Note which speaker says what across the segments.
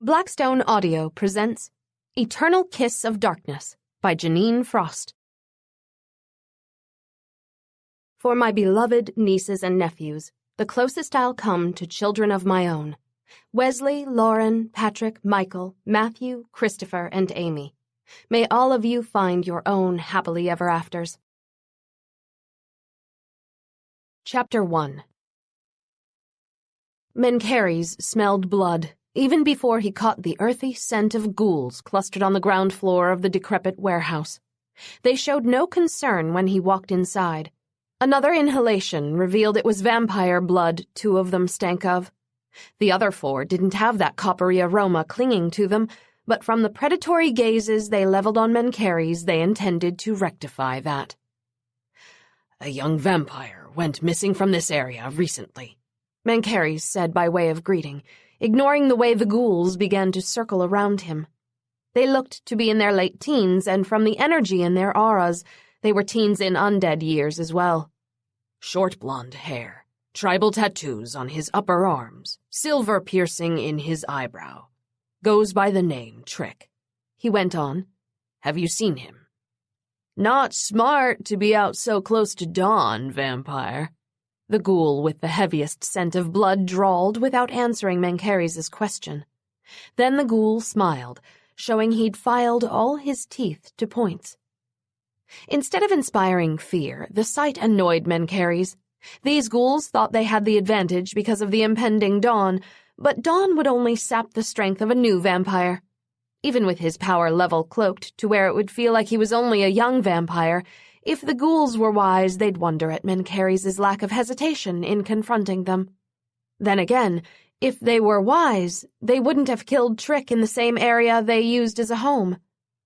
Speaker 1: Blackstone Audio presents Eternal Kiss of Darkness by Jeaniene Frost. For my beloved nieces and nephews, the closest I'll come to children of my own, Wesley, Lauren, Patrick, Michael, Matthew, Christopher, and Amy, may all of you find your own happily ever afters. Chapter 1. Mencheres smelled blood even before he caught the earthy scent of ghouls clustered on the ground floor of the decrepit warehouse. They showed no concern when he walked inside. Another inhalation revealed it was vampire blood 2 of them stank of. The other 4 didn't have that coppery aroma clinging to them, but from the predatory gazes they leveled on Mencheres, they intended to rectify that.
Speaker 2: A young vampire went missing from this area recently,
Speaker 1: Mencheres said by way of greeting, ignoring the way the ghouls began to circle around him. They looked to be in their late teens, and from the energy in their auras, they were teens in undead years as well.
Speaker 2: Short blonde hair, tribal tattoos on his upper arms, silver piercing in his eyebrow. Goes by the name Trick. He went on. Have you seen him?
Speaker 3: Not smart to be out so close to dawn, vampire.
Speaker 1: The ghoul with the heaviest scent of blood drawled without answering Mencheres' question. Then the ghoul smiled, showing he'd filed all his teeth to points. Instead of inspiring fear, the sight annoyed Mencheres. These ghouls thought they had the advantage because of the impending dawn, but dawn would only sap the strength of a new vampire. Even with his power level cloaked to where it would feel like he was only a young vampire, if the ghouls were wise, they'd wonder at Mencheres' lack of hesitation in confronting them. Then again, if they were wise, they wouldn't have killed Trick in the same area they used as a home.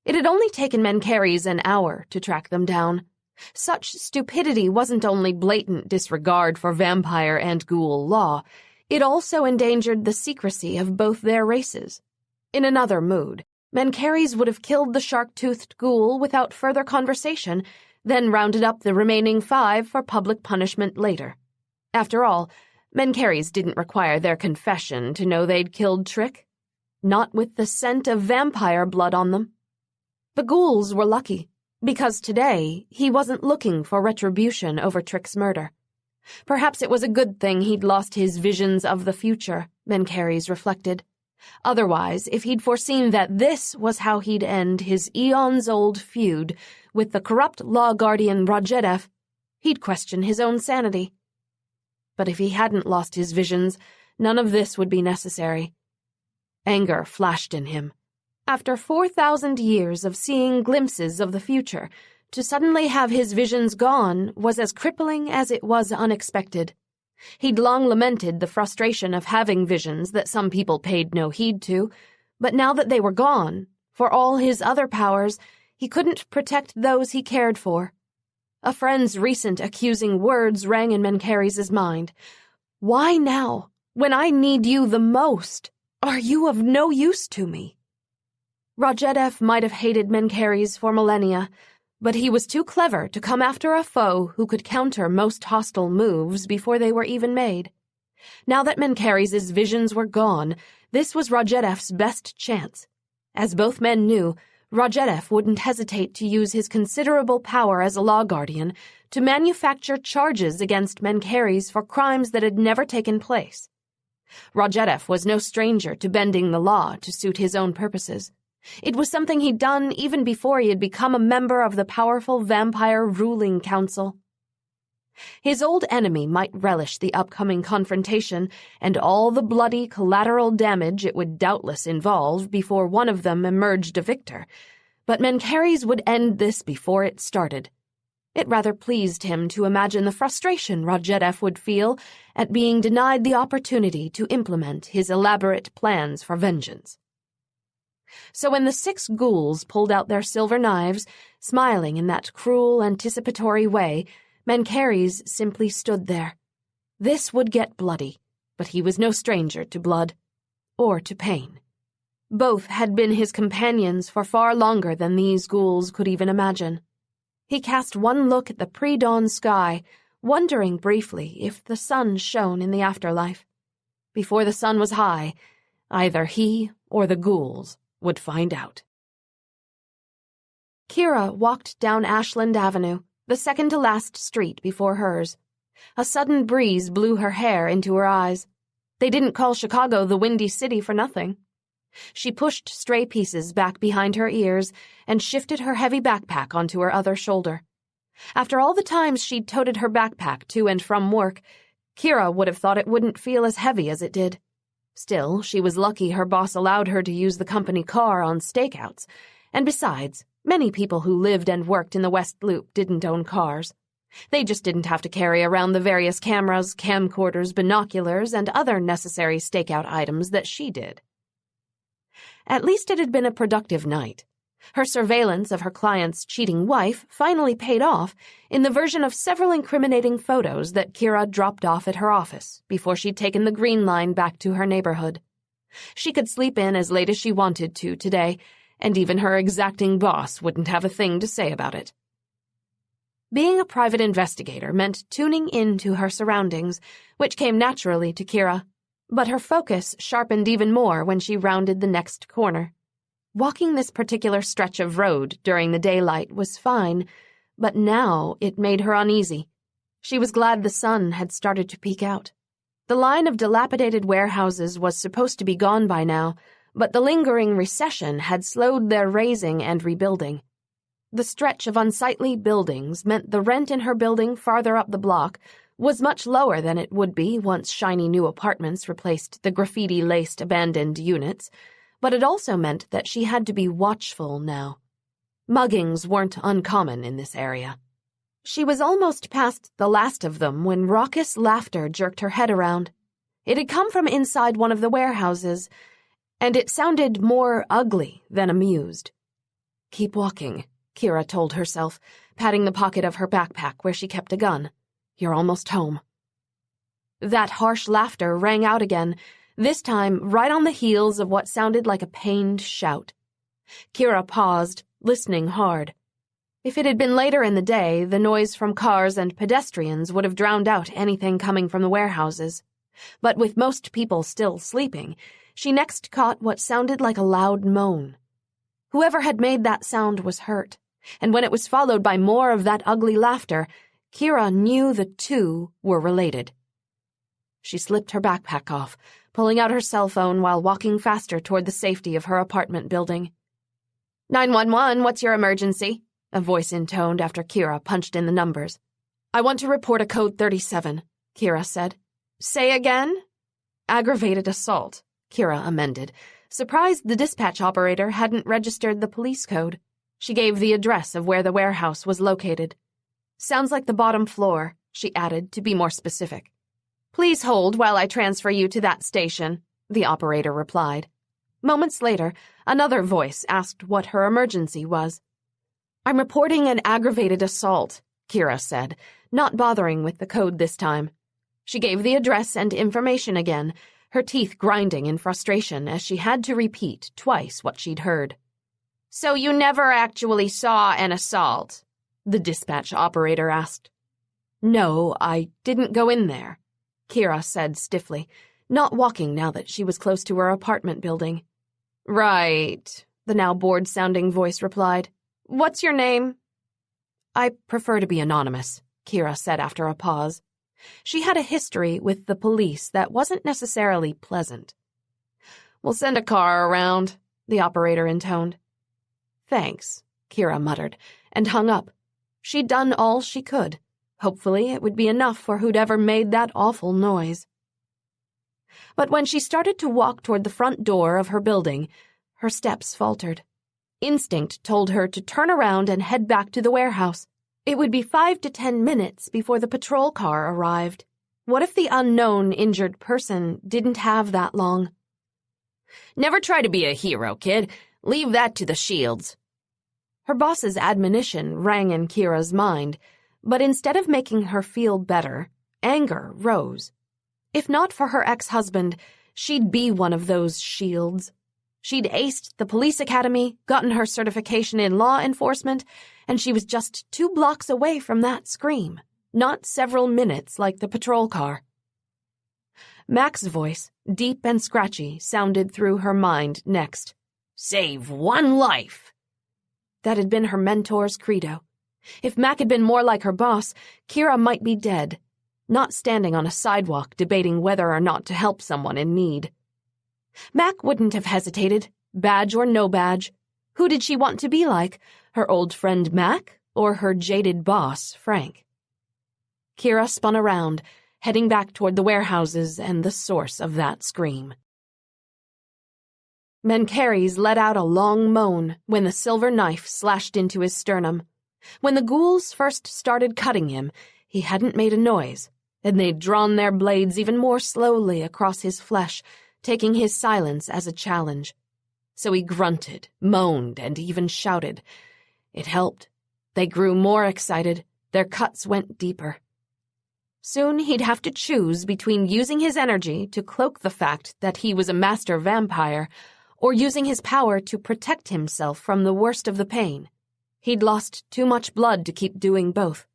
Speaker 1: It had only taken Mencheres an hour to track them down. Such stupidity wasn't only blatant disregard for vampire and ghoul law, it also endangered the secrecy of both their races. In another mood, Mencheres would have killed the shark-toothed ghoul without further conversation, then rounded up the remaining 5 for public punishment later. After all, Mencheres didn't require their confession to know they'd killed Trick. Not with the scent of vampire blood on them. The ghouls were lucky, because today he wasn't looking for retribution over Trick's murder. Perhaps it was a good thing he'd lost his visions of the future, Mencheres reflected. Otherwise, if he'd foreseen that this was how he'd end his eons-old feud with the corrupt law guardian Rajedev, he'd question his own sanity. But if he hadn't lost his visions, none of this would be necessary. Anger flashed in him. After 4,000 years of seeing glimpses of the future, to suddenly have his visions gone was as crippling as it was unexpected. He'd long lamented the frustration of having visions that some people paid no heed to, but now that they were gone, for all his other powers, he couldn't protect those he cared for. A friend's recent accusing words rang in Mencheres' mind. Why now, when I need you the most? Are you of no use to me? Rajedev might have hated Mencheres for millennia, but he was too clever to come after a foe who could counter most hostile moves before they were even made. Now that Mencheres' visions were gone, this was Rajedev's best chance. As both men knew, Rajedev wouldn't hesitate to use his considerable power as a law guardian to manufacture charges against Mencheres for crimes that had never taken place. Rajedev was no stranger to bending the law to suit his own purposes. It was something he'd done even before he had become a member of the powerful vampire ruling council. His old enemy might relish the upcoming confrontation and all the bloody collateral damage it would doubtless involve before one of them emerged a victor, but Mencheres would end this before it started. It rather pleased him to imagine the frustration Rajedev would feel at being denied the opportunity to implement his elaborate plans for vengeance. So when the 6 ghouls pulled out their silver knives, smiling in that cruel, anticipatory way, Mencheres simply stood there. This would get bloody, but he was no stranger to blood, or to pain. Both had been his companions for far longer than these ghouls could even imagine. He cast one look at the pre-dawn sky, wondering briefly if the sun shone in the afterlife. Before the sun was high, Either he or the ghouls would find out. Kira walked down Ashland Avenue, the second-to-last street before hers. A sudden breeze blew her hair into her eyes. They didn't call Chicago the Windy City for nothing. She pushed stray pieces back behind her ears and shifted her heavy backpack onto her other shoulder. After all the times she'd toted her backpack to and from work, Kira would have thought it wouldn't feel as heavy as it did. Still, she was lucky her boss allowed her to use the company car on stakeouts, and besides, many people who lived and worked in the West Loop didn't own cars. They just didn't have to carry around the various cameras, camcorders, binoculars, and other necessary stakeout items that she did. At least it had been a productive night. Her surveillance of her client's cheating wife finally paid off in the version of several incriminating photos that Kira dropped off at her office before she'd taken the Green Line back to her neighborhood. She could sleep in as late as she wanted to today, and even her exacting boss wouldn't have a thing to say about it. Being a private investigator meant tuning into her surroundings, which came naturally to Kira, but her focus sharpened even more when she rounded the next corner. Walking this particular stretch of road during the daylight was fine, but now it made her uneasy. She was glad the sun had started to peek out. The line of dilapidated warehouses was supposed to be gone by now, but the lingering recession had slowed their raising and rebuilding. The stretch of unsightly buildings meant the rent in her building farther up the block was much lower than it would be once shiny new apartments replaced the graffiti-laced abandoned units, but it also meant that she had to be watchful now. Muggings weren't uncommon in this area. She was almost past the last of them when raucous laughter jerked her head around. It had come from inside one of the warehouses, and it sounded more ugly than amused. "Keep walking," Kira told herself, patting the pocket of her backpack where she kept a gun. "You're almost home." That harsh laughter rang out again, this time right on the heels of what sounded like a pained shout. Kira paused, listening hard. If it had been later in the day, the noise from cars and pedestrians would have drowned out anything coming from the warehouses. But with most people still sleeping, she next caught what sounded like a loud moan. Whoever had made that sound was hurt, and when it was followed by more of that ugly laughter, Kira knew the two were related. She slipped her backpack off, pulling out her cell phone while walking faster toward the safety of her apartment building. 911, what's your emergency? A voice intoned after Kira punched in the numbers. "I want to report a code 37, Kira said. "Say again?" "Aggravated assault," Kira amended, surprised the dispatch operator hadn't registered the police code. She gave the address of where the warehouse was located. "Sounds like the bottom floor," she added to be more specific. "Please hold while I transfer you to that station," the operator replied. Moments later, another voice asked what her emergency was. "I'm reporting an aggravated assault," Kira said, not bothering with the code this time. She gave the address and information again, her teeth grinding in frustration as she had to repeat twice what she'd heard. "So you never actually saw an assault?" the dispatch operator asked. "No, I didn't go in there," Kira said stiffly, not walking now that she was close to her apartment building. "Right," the now bored-sounding voice replied. "What's your name?" "I prefer to be anonymous," Kira said after a pause. She had a history with the police that wasn't necessarily pleasant. "We'll send a car around," the operator intoned. "Thanks," Kira muttered, and hung up. She'd done all she could. Hopefully it would be enough for who'd ever made that awful noise. But when she started to walk toward the front door of her building, her steps faltered. Instinct told her to turn around and head back to the warehouse. It would be 5 to 10 minutes before the patrol car arrived. What if the unknown injured person didn't have that long? "Never try to be a hero, kid. Leave that to the Shields." Her boss's admonition rang in Kira's mind, but instead of making her feel better, anger rose. If not for her ex-husband, she'd be one of those Shields. She'd aced the police academy, gotten her certification in law enforcement, and she was just 2 blocks away from that scream, not several minutes like the patrol car. Mac's voice, deep and scratchy, sounded through her mind next.
Speaker 2: Save one life.
Speaker 1: That had been her mentor's credo. If Mac had been more like her boss, Kira might be dead, not standing on a sidewalk debating whether or not to help someone in need. Mac wouldn't have hesitated, badge or no badge. Who did she want to be like, her old friend Mac or her jaded boss, Frank? Kira spun around, heading back toward the warehouses and the source of that scream. Mencheres let out a long moan when the silver knife slashed into his sternum. When the ghouls first started cutting him, he hadn't made a noise, and they'd drawn their blades even more slowly across his flesh, taking his silence as a challenge. So he grunted, moaned, and even shouted. It helped. They grew more excited. Their cuts went deeper. Soon he'd have to choose between using his energy to cloak the fact that he was a master vampire or using his power to protect himself from the worst of the pain. He'd lost too much blood to keep doing both.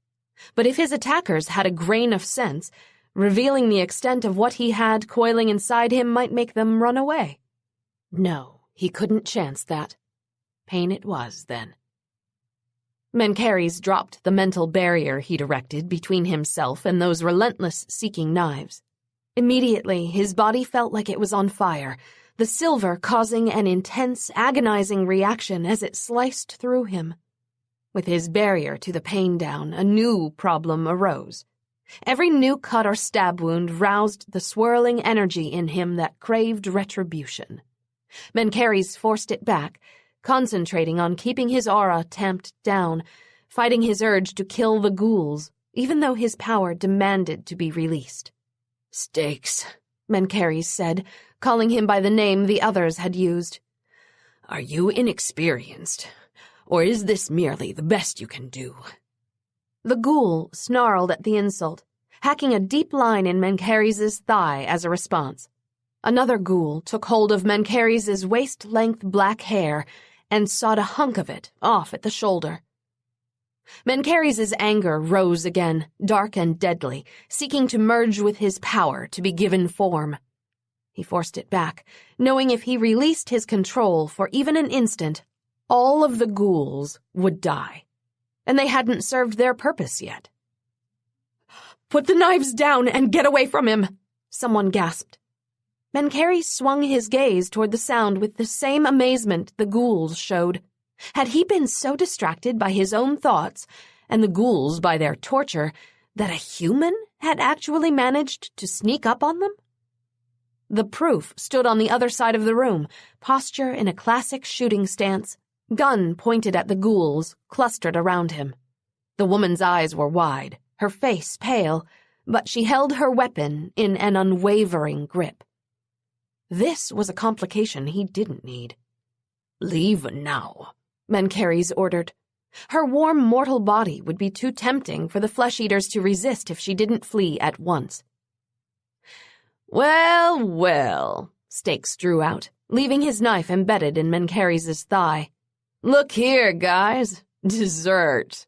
Speaker 1: But if his attackers had a grain of sense, revealing the extent of what he had coiling inside him might make them run away. No, he couldn't chance that. Pain it was, then. Mencheres dropped the mental barrier he'd erected between himself and those relentless seeking knives. Immediately, his body felt like it was on fire, the silver causing an intense, agonizing reaction as it sliced through him. With his barrier to the pain down, a new problem arose. Every new cut or stab wound roused the swirling energy in him that craved retribution. Mencheres forced it back, concentrating on keeping his aura tamped down, fighting his urge to kill the ghouls, even though his power demanded to be released.
Speaker 2: Stakes,
Speaker 1: Mencheres said, calling him by the name the others had used.
Speaker 2: Are you inexperienced, or is this merely the best you can do?
Speaker 1: The ghoul snarled at the insult, hacking a deep line in Mencheres' thigh as a response. Another ghoul took hold of Mencheres' waist-length black hair and sawed a hunk of it off at the shoulder. Mencheres' anger rose again, dark and deadly, seeking to merge with his power to be given form. He forced it back, knowing if he released his control for even an instant, all of the ghouls would die. And they hadn't served their purpose yet. "Put the knives down and get away from him," someone gasped. Mencheres swung his gaze toward the sound with the same amazement the ghouls showed. Had he been so distracted by his own thoughts, and the ghouls by their torture, that a human had actually managed to sneak up on them? The proof stood on the other side of the room, posture in a classic shooting stance, gun pointed at the ghouls clustered around him. The woman's eyes were wide, her face pale, but she held her weapon in an unwavering grip. This was a complication he didn't need.
Speaker 2: "Leave now,"
Speaker 1: Mencheres ordered. Her warm mortal body would be too tempting for the flesh-eaters to resist if she didn't flee at once.
Speaker 2: Well, well,
Speaker 1: Stakes drew out, leaving his knife embedded in Mencheres' thigh.
Speaker 2: "Look here, guys. Dessert."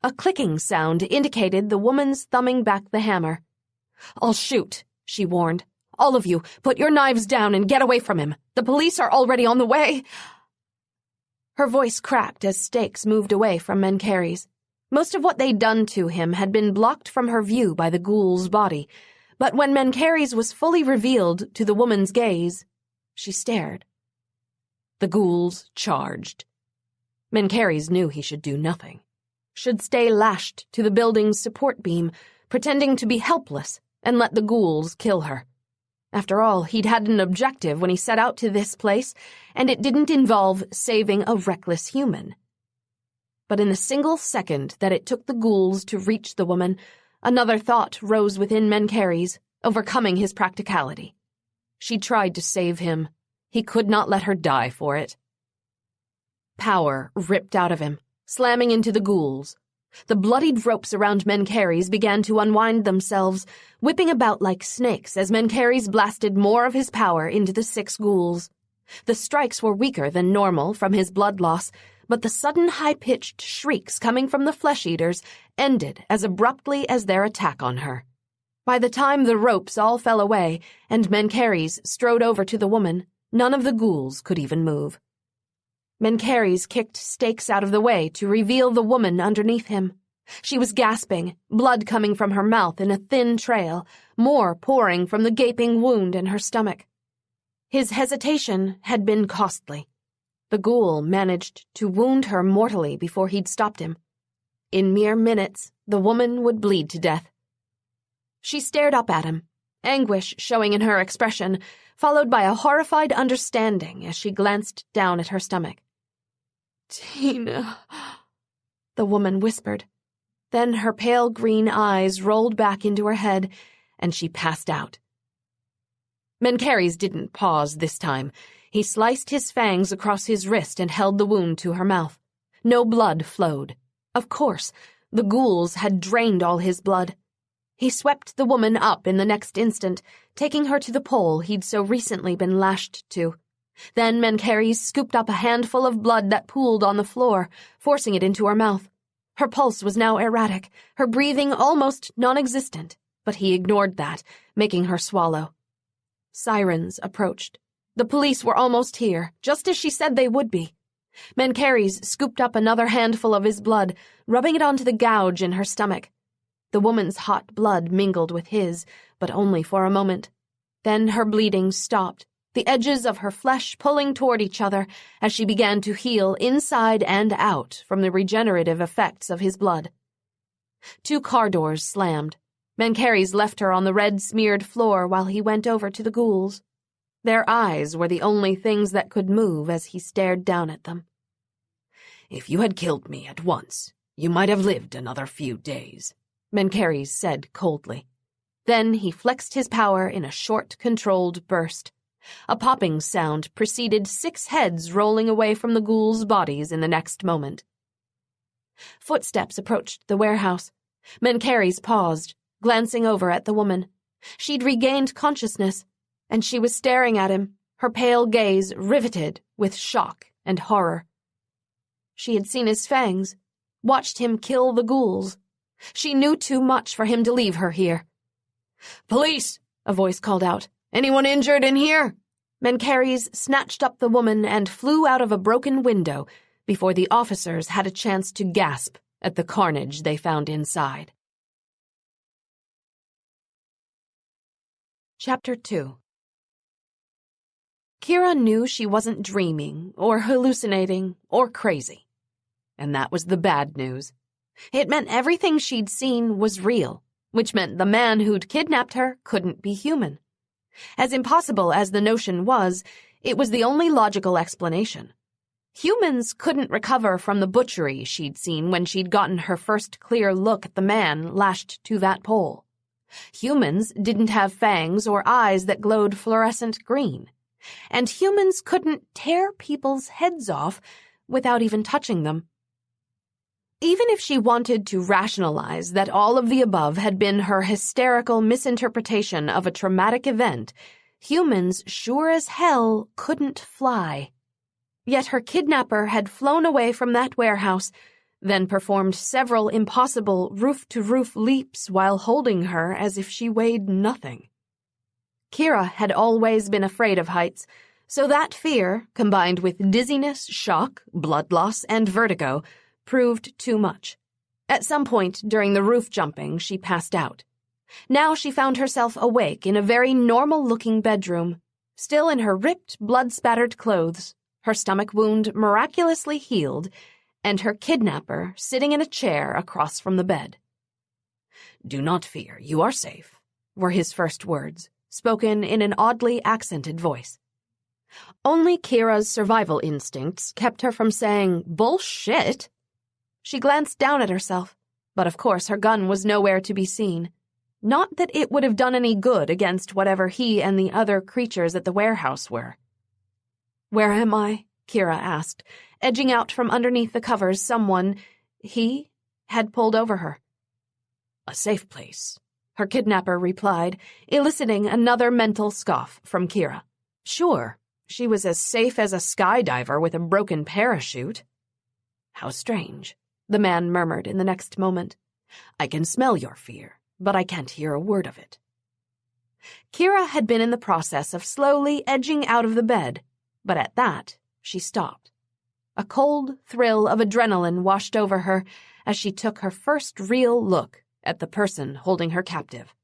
Speaker 1: A clicking sound indicated the woman's thumbing back the hammer. "I'll shoot," she warned. "All of you, put your knives down and get away from him. The police are already on the way." Her voice cracked as Stakes moved away from Mencheres. Most of what they'd done to him had been blocked from her view by the ghoul's body, but when Mencheres was fully revealed to the woman's gaze, she stared. The ghouls charged. Mencheres knew he should do nothing. Should stay lashed to the building's support beam, pretending to be helpless, and let the ghouls kill her. After all, he'd had an objective when he set out to this place, and it didn't involve saving a reckless human. But in the single second that it took the ghouls to reach the woman, another thought rose within Mencheres, overcoming his practicality. She tried to save him. He could not let her die for it. Power ripped out of him, slamming into the ghouls. The bloodied ropes around Mencheres began to unwind themselves, whipping about like snakes as Mencheres blasted more of his power into the 6 ghouls. The strikes were weaker than normal from his blood loss, but the sudden high-pitched shrieks coming from the flesh-eaters ended as abruptly as their attack on her. By the time the ropes all fell away and Mencheres strode over to the woman, none of the ghouls could even move. Mencheres kicked stakes out of the way to reveal the woman underneath him. She was gasping, blood coming from her mouth in a thin trail, more pouring from the gaping wound in her stomach. His hesitation had been costly. The ghoul managed to wound her mortally before he'd stopped him. In mere minutes, the woman would bleed to death. She stared up at him, anguish showing in her expression, followed by a horrified understanding as she glanced down at her stomach.
Speaker 3: "Tina,"
Speaker 1: the woman whispered. Then her pale green eyes rolled back into her head, and she passed out. Mencheres didn't pause this time. He sliced his fangs across his wrist and held the wound to her mouth. No blood flowed. Of course, the ghouls had drained all his blood. He swept the woman up in the next instant, taking her to the pole he'd so recently been lashed to. Then Mencheres scooped up a handful of blood that pooled on the floor, forcing it into her mouth. Her pulse was now erratic, her breathing almost non-existent, but he ignored that, making her swallow. Sirens approached. The police were almost here, just as she said they would be. Mencheres scooped up another handful of his blood, rubbing it onto the gouge in her stomach. The woman's hot blood mingled with his, but only for a moment. Then her bleeding stopped, the edges of her flesh pulling toward each other as she began to heal inside and out from the regenerative effects of his blood. 2 car doors slammed. Mencheres left her on the red-smeared floor while he went over to the ghouls. Their eyes were the only things that could move as he stared down at them.
Speaker 2: "If you had killed me at once, you might have lived another few days," Mencheres said coldly.
Speaker 1: Then he flexed his power in a short, controlled burst. A popping sound preceded 6 heads rolling away from the ghouls' bodies in the next moment. Footsteps approached the warehouse. Mencheres paused, glancing over at the woman. She'd regained consciousness, and she was staring at him, her pale gaze riveted with shock and horror. She had seen his fangs, watched him kill the ghouls. She knew too much for him to leave her here.
Speaker 2: "Police!"
Speaker 1: a voice called out.
Speaker 2: "Anyone injured in here?"
Speaker 1: Mencheres snatched up the woman and flew out of a broken window before the officers had a chance to gasp at the carnage they found inside. Chapter 2. Kira knew she wasn't dreaming or hallucinating or crazy. And that was the bad news. It meant everything she'd seen was real, which meant the man who'd kidnapped her couldn't be human. As impossible as the notion was, it was the only logical explanation. Humans couldn't recover from the butchery she'd seen when she'd gotten her first clear look at the man lashed to that pole. Humans didn't have fangs or eyes that glowed fluorescent green. And humans couldn't tear people's heads off without even touching them. Even if she wanted to rationalize that all of the above had been her hysterical misinterpretation of a traumatic event, humans sure as hell couldn't fly. Yet her kidnapper had flown away from that warehouse, then performed several impossible roof-to-roof leaps while holding her as if she weighed nothing. Kira had always been afraid of heights, so that fear, combined with dizziness, shock, blood loss, and vertigo, proved too much. At some point during the roof jumping, she passed out. Now she found herself awake in a very normal-looking bedroom, still in her ripped, blood-spattered clothes, her stomach wound miraculously healed, and her kidnapper sitting in a chair across from the bed.
Speaker 2: "Do not fear, you are safe,"
Speaker 1: were his first words, spoken in an oddly accented voice. Only Kira's survival instincts kept her from saying, "Bullshit!" She glanced down at herself, but of course her gun was nowhere to be seen. Not that it would have done any good against whatever he and the other creatures at the warehouse were. "Where am I?" Kira asked, edging out from underneath the covers someone, he, had pulled over her.
Speaker 2: "A safe place,"
Speaker 1: her kidnapper replied, eliciting another mental scoff from Kira. Sure, she was as safe as a skydiver with a broken parachute.
Speaker 2: "How strange,"
Speaker 1: the man murmured in the next moment.
Speaker 2: "I can smell your fear, but I can't hear a word of it." Kira had been in the process of slowly edging out of the bed, but at that, she stopped. A cold thrill of adrenaline washed over her as she took her first real look at the person holding her captive.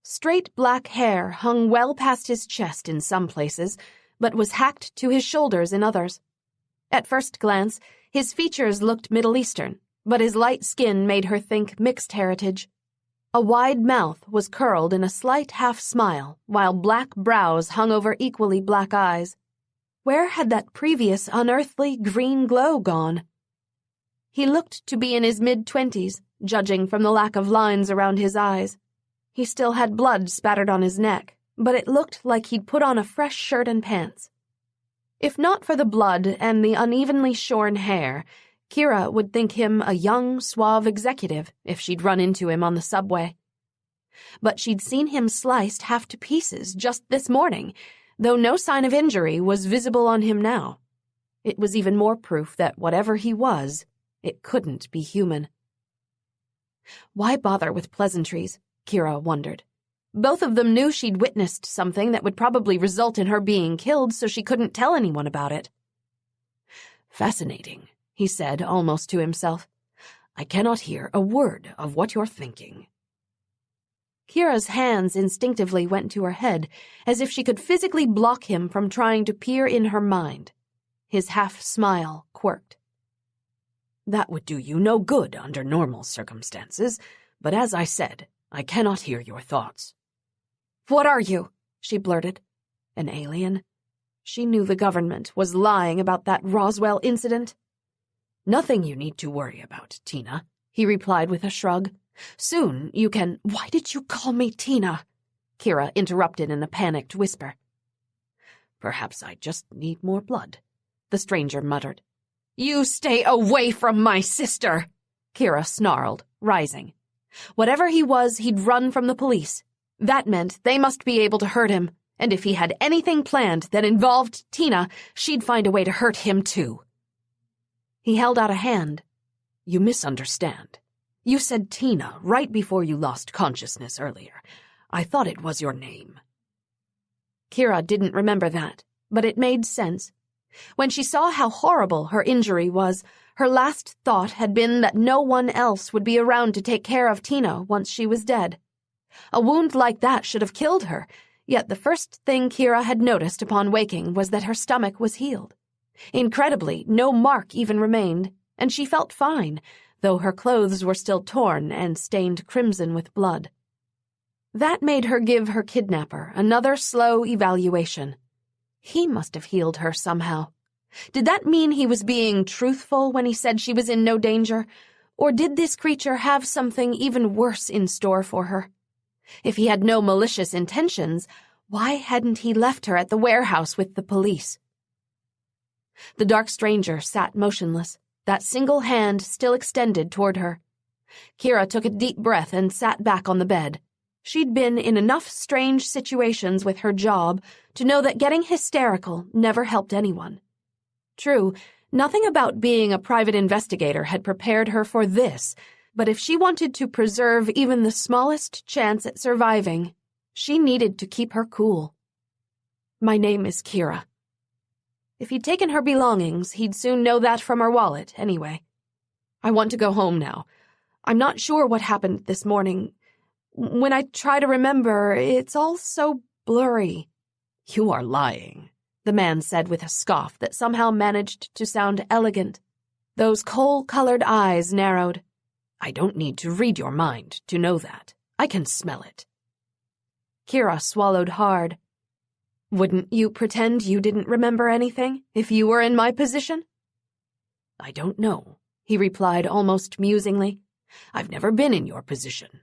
Speaker 2: Straight black hair hung well past his chest in some places, but was hacked to his shoulders in others. At first glance, his features looked Middle Eastern, but his light skin made her think mixed heritage. A wide mouth was curled in a slight half-smile, while black brows hung over equally black eyes. Where had that previous unearthly green glow gone? He looked to be in his mid-20s, judging from the lack of lines around his eyes. He still had blood spattered on his neck, but it looked like he'd put on a fresh shirt and pants. If not for the blood and the unevenly shorn hair, Kira would think him a young, suave executive if she'd run into him on the subway. But she'd seen him sliced half to pieces just this morning, though no sign of injury was visible on him now. It was even more proof that whatever he was, it couldn't be human. Why bother with pleasantries? Kira wondered. Both of them knew she'd witnessed something that would probably result in her being killed, so she couldn't tell anyone about it. "Fascinating," he said almost to himself. "I cannot hear a word of what you're thinking." Kira's hands instinctively went to her head, as if she could physically block him from trying to peer in her mind. His half-smile quirked. "That would do you no good under normal circumstances, but as I said, I cannot hear your thoughts." "What are you?" she blurted. An alien? She knew the government was lying about that Roswell incident. "Nothing you need to worry about, Tina," he replied with a shrug. "Soon you can—" "Why did you call me Tina?" Kira interrupted in a panicked whisper. "Perhaps I just need more blood," the stranger muttered. "You stay away from my sister!" Kira snarled, rising. Whatever he was, he'd run from the police. That meant they must be able to hurt him, and if he had anything planned that involved Tina, she'd find a way to hurt him too. He held out a hand. "You misunderstand. You said Tina right before you lost consciousness earlier. I thought it was your name." Kira didn't remember that, but it made sense. When she saw how horrible her injury was, her last thought had been that no one else would be around to take care of Tina once she was dead. A wound like that should have killed her, yet the first thing Kira had noticed upon waking was that her stomach was healed. Incredibly, no mark even remained, and she felt fine, though her clothes were still torn and stained crimson with blood. That made her give her kidnapper another slow evaluation. He must have healed her somehow. Did that mean he was being truthful when he said she was in no danger, or did this creature have something even worse in store for her? If he had no malicious intentions, why hadn't he left her at the warehouse with the police? The dark stranger sat motionless, that single hand still extended toward her. Kira took a deep breath and sat back on the bed. She'd been in enough strange situations with her job to know that getting hysterical never helped anyone. True, nothing about being a private investigator had prepared her for this, but if she wanted to preserve even the smallest chance at surviving, she needed to keep her cool. "My name is Kira." If he'd taken her belongings, he'd soon know that from her wallet, anyway. "I want to go home now. I'm not sure what happened this morning. When I try to remember, it's all so blurry." "You are lying," the man said with a scoff that somehow managed to sound elegant. Those coal-colored eyes narrowed. "I don't need to read your mind to know that. I can smell it." Kira swallowed hard. "Wouldn't you pretend you didn't remember anything if you were in my position?" "I don't know," he replied almost musingly. "I've never been in your position.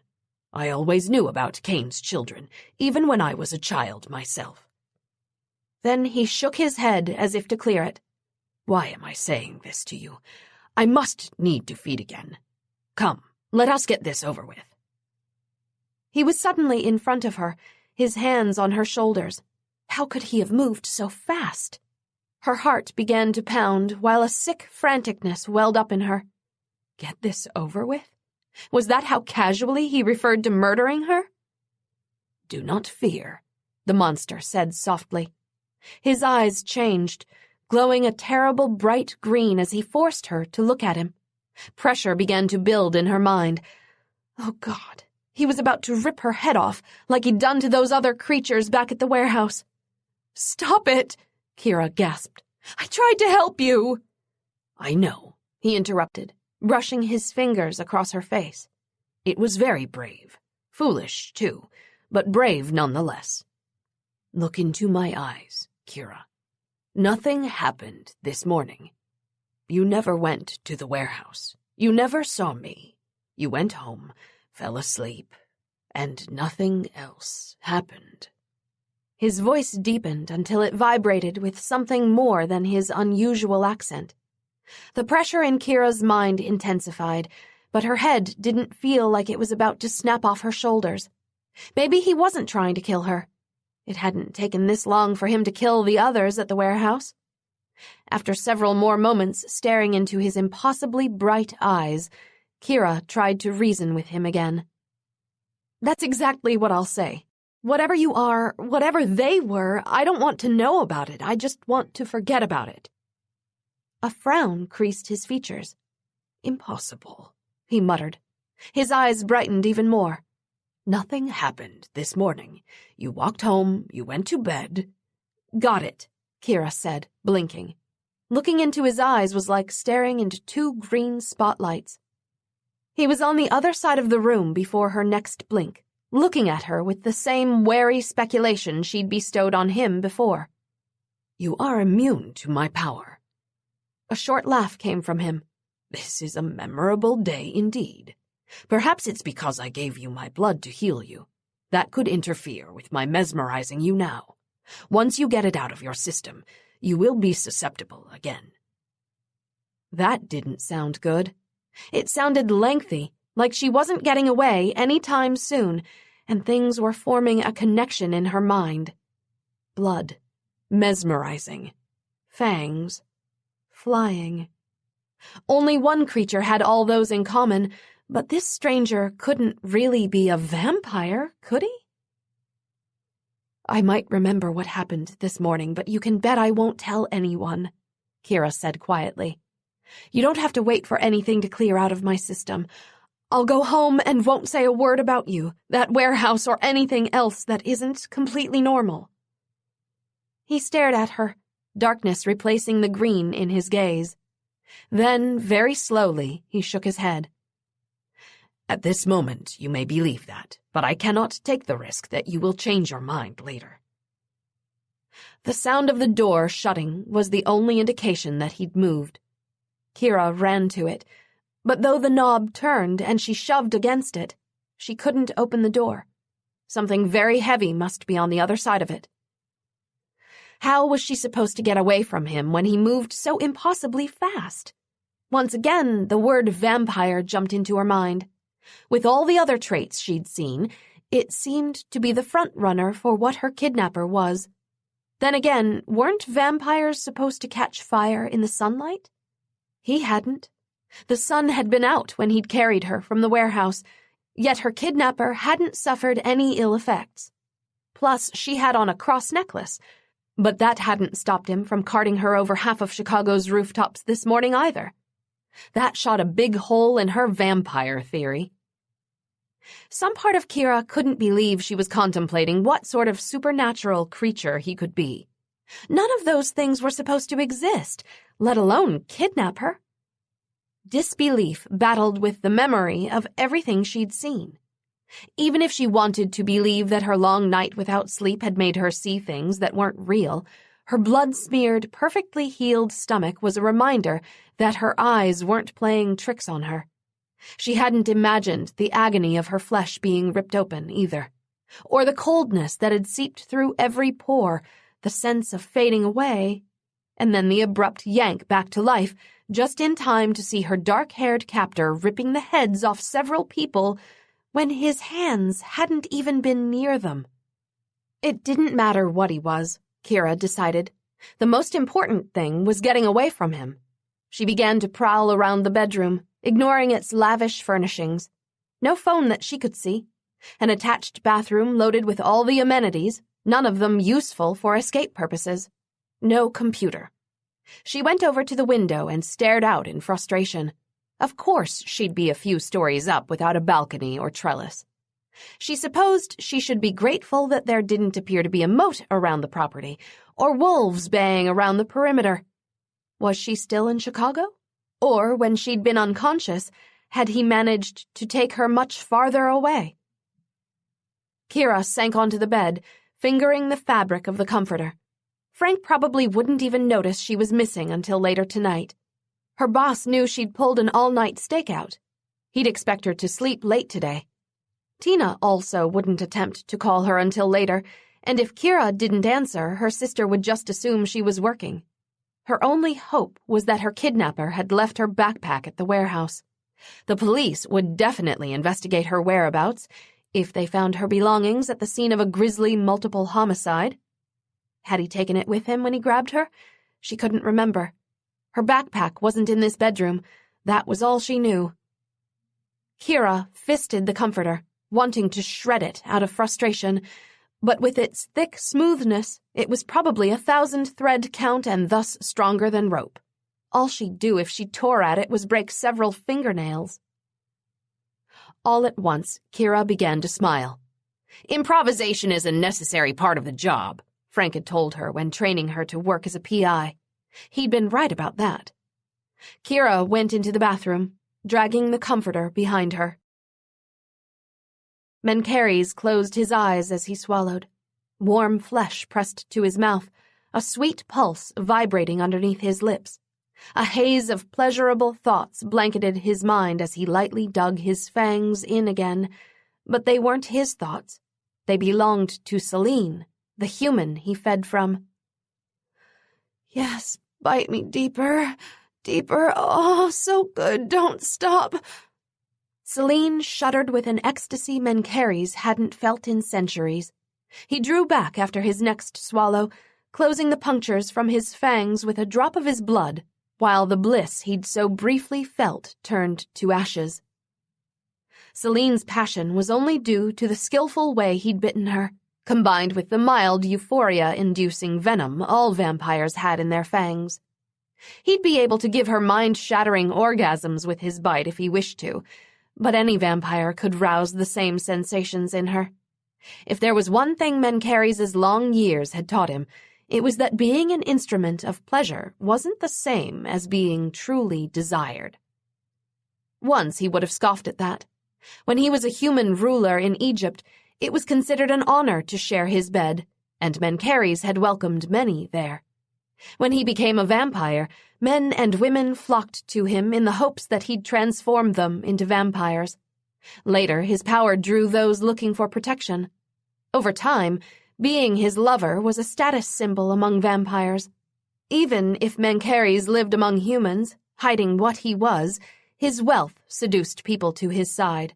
Speaker 2: I always knew about Cain's children, even when I was a child myself." Then he shook his head as if to clear it. "Why am I saying this to you? I must need to feed again. Come, let us get this over with." He was suddenly in front of her, his hands on her shoulders. How could he have moved so fast? Her heart began to pound while a sick franticness welled up in her. Get this over with?
Speaker 1: Was that how casually he referred to murdering her?
Speaker 2: "Do not fear," the monster said softly.
Speaker 1: His eyes changed, glowing a terrible bright green as he forced her to look at him. Pressure began to build in her mind. Oh, God, he was about to rip her head off, like he'd done to those other creatures back at the warehouse. "Stop it," Kira gasped. "I tried to help you."
Speaker 2: "I know," he interrupted, brushing his fingers across her face. "It was very brave. Foolish, too, but brave nonetheless. Look into my eyes, Kira. Nothing happened this morning. You never went to the warehouse. You never saw me. You went home, fell asleep, and nothing else happened."
Speaker 1: His voice deepened until it vibrated with something more than his unusual accent. The pressure in Kira's mind intensified, but her head didn't feel like it was about to snap off her shoulders. Maybe he wasn't trying to kill her. It hadn't taken this long for him to kill the others at the warehouse. After several more moments staring into his impossibly bright eyes, Kira tried to reason with him again. "That's exactly what I'll say. Whatever you are, whatever they were, I don't want to know about it. I just want to forget about it." A frown creased his features.
Speaker 2: "Impossible,"
Speaker 1: he muttered. His eyes brightened even more.
Speaker 2: "Nothing happened this morning. You walked home, you went to bed."
Speaker 1: "Got it," Kira said, blinking. Looking into his eyes was like staring into two green spotlights. He was on the other side of the room before her next blink, looking at her with the same wary speculation she'd bestowed on him before.
Speaker 2: "You are immune to my power."
Speaker 1: A short laugh came from him.
Speaker 2: "This is a memorable day indeed. Perhaps it's because I gave you my blood to heal you. That could interfere with my mesmerizing you now. Once you get it out of your system, you will be susceptible again."
Speaker 1: That didn't sound good. It sounded lengthy, like she wasn't getting away any time soon, and things were forming a connection in her mind. Blood, mesmerizing, fangs, flying. Only one creature had all those in common, but this stranger couldn't really be a vampire, could he? "I might remember what happened this morning, but you can bet I won't tell anyone," Kira said quietly. "You don't have to wait for anything to clear out of my system. I'll go home and won't say a word about you, that warehouse, or anything else that isn't completely normal." He stared at her, darkness replacing the green in his gaze. Then, very slowly, he shook his head.
Speaker 2: "At this moment, you may believe that, but I cannot take the risk that you will change your mind later."
Speaker 1: The sound of the door shutting was the only indication that he'd moved. Kira ran to it, but though the knob turned and she shoved against it, she couldn't open the door. Something very heavy must be on the other side of it. How was she supposed to get away from him when he moved so impossibly fast? Once again, the word vampire jumped into her mind. With all the other traits she'd seen, it seemed to be the front-runner for what her kidnapper was. Then again, weren't vampires supposed to catch fire in the sunlight? He hadn't. The sun had been out when he'd carried her from the warehouse, yet her kidnapper hadn't suffered any ill effects. Plus, she had on a cross necklace, but that hadn't stopped him from carting her over half of Chicago's rooftops this morning either. That shot a big hole in her vampire theory. Some part of Kira couldn't believe she was contemplating what sort of supernatural creature he could be. None of those things were supposed to exist, let alone kidnap her. Disbelief battled with the memory of everything she'd seen. Even if she wanted to believe that her long night without sleep had made her see things that weren't real, her blood-smeared, perfectly healed stomach was a reminder that her eyes weren't playing tricks on her. She hadn't imagined the agony of her flesh being ripped open, either, or the coldness that had seeped through every pore, the sense of fading away, and then the abrupt yank back to life, just in time to see her dark-haired captor ripping the heads off several people when his hands hadn't even been near them. It didn't matter what he was, Kira decided. The most important thing was getting away from him. She began to prowl around the bedroom, ignoring its lavish furnishings, No phone that she could see. An attached bathroom loaded with all the amenities, none of them useful for escape purposes. No computer. She went over to the window and stared out in frustration. Of course she'd be a few stories up without a balcony or trellis. She supposed she should be grateful that there didn't appear to be a moat around the property, or wolves baying around the perimeter. Was she still in Chicago? Or, when she'd been unconscious, had he managed to take her much farther away? Kira sank onto the bed, fingering the fabric of the comforter. Frank probably wouldn't even notice she was missing until later tonight. Her boss knew she'd pulled an all-night stakeout. He'd expect her to sleep late today. Tina also wouldn't attempt to call her until later, and if Kira didn't answer, her sister would just assume she was working. Her only hope was that her kidnapper had left her backpack at the warehouse. The police would definitely investigate her whereabouts if they found her belongings at the scene of a grisly multiple homicide. Had he taken it with him when he grabbed her? She couldn't remember. Her backpack wasn't in this bedroom. That was all she knew. Kira fisted the comforter, wanting to shred it out of frustration, but with its thick smoothness, it was probably 1,000-thread count and thus stronger than rope. All she'd do if she tore at it was break several fingernails. All at once, Kira began to smile.
Speaker 2: Improvisation is a necessary part of the job, Frank had told her when training her to work as a PI. He'd been right about that.
Speaker 1: Kira went into the bathroom, dragging the comforter behind her. Mencheres closed his eyes as he swallowed. Warm flesh pressed to his mouth, a sweet pulse vibrating underneath his lips. A haze of pleasurable thoughts blanketed his mind as he lightly dug his fangs in again, but they weren't his thoughts. They belonged to Selene, the human he fed from. "Yes, bite me deeper, deeper, oh, so good, don't stop." Selene shuddered with an ecstasy Mencheres hadn't felt in centuries. He drew back after his next swallow, closing the punctures from his fangs with a drop of his blood, while the bliss he'd so briefly felt turned to ashes. Selene's passion was only due to the skillful way he'd bitten her, combined with the mild euphoria-inducing venom all vampires had in their fangs. He'd be able to give her mind-shattering orgasms with his bite if he wished to, but any vampire could rouse the same sensations in her. If there was one thing Mencheres' long years had taught him, it was that being an instrument of pleasure wasn't the same as being truly desired. Once he would have scoffed at that. When he was a human ruler in Egypt, it was considered an honor to share his bed, and Mencheres had welcomed many there. When he became a vampire, men and women flocked to him in the hopes that he'd transform them into vampires. Later, his power drew those looking for protection. Over time, being his lover was a status symbol among vampires. Even if Mencheres lived among humans, hiding what he was, his wealth seduced people to his side.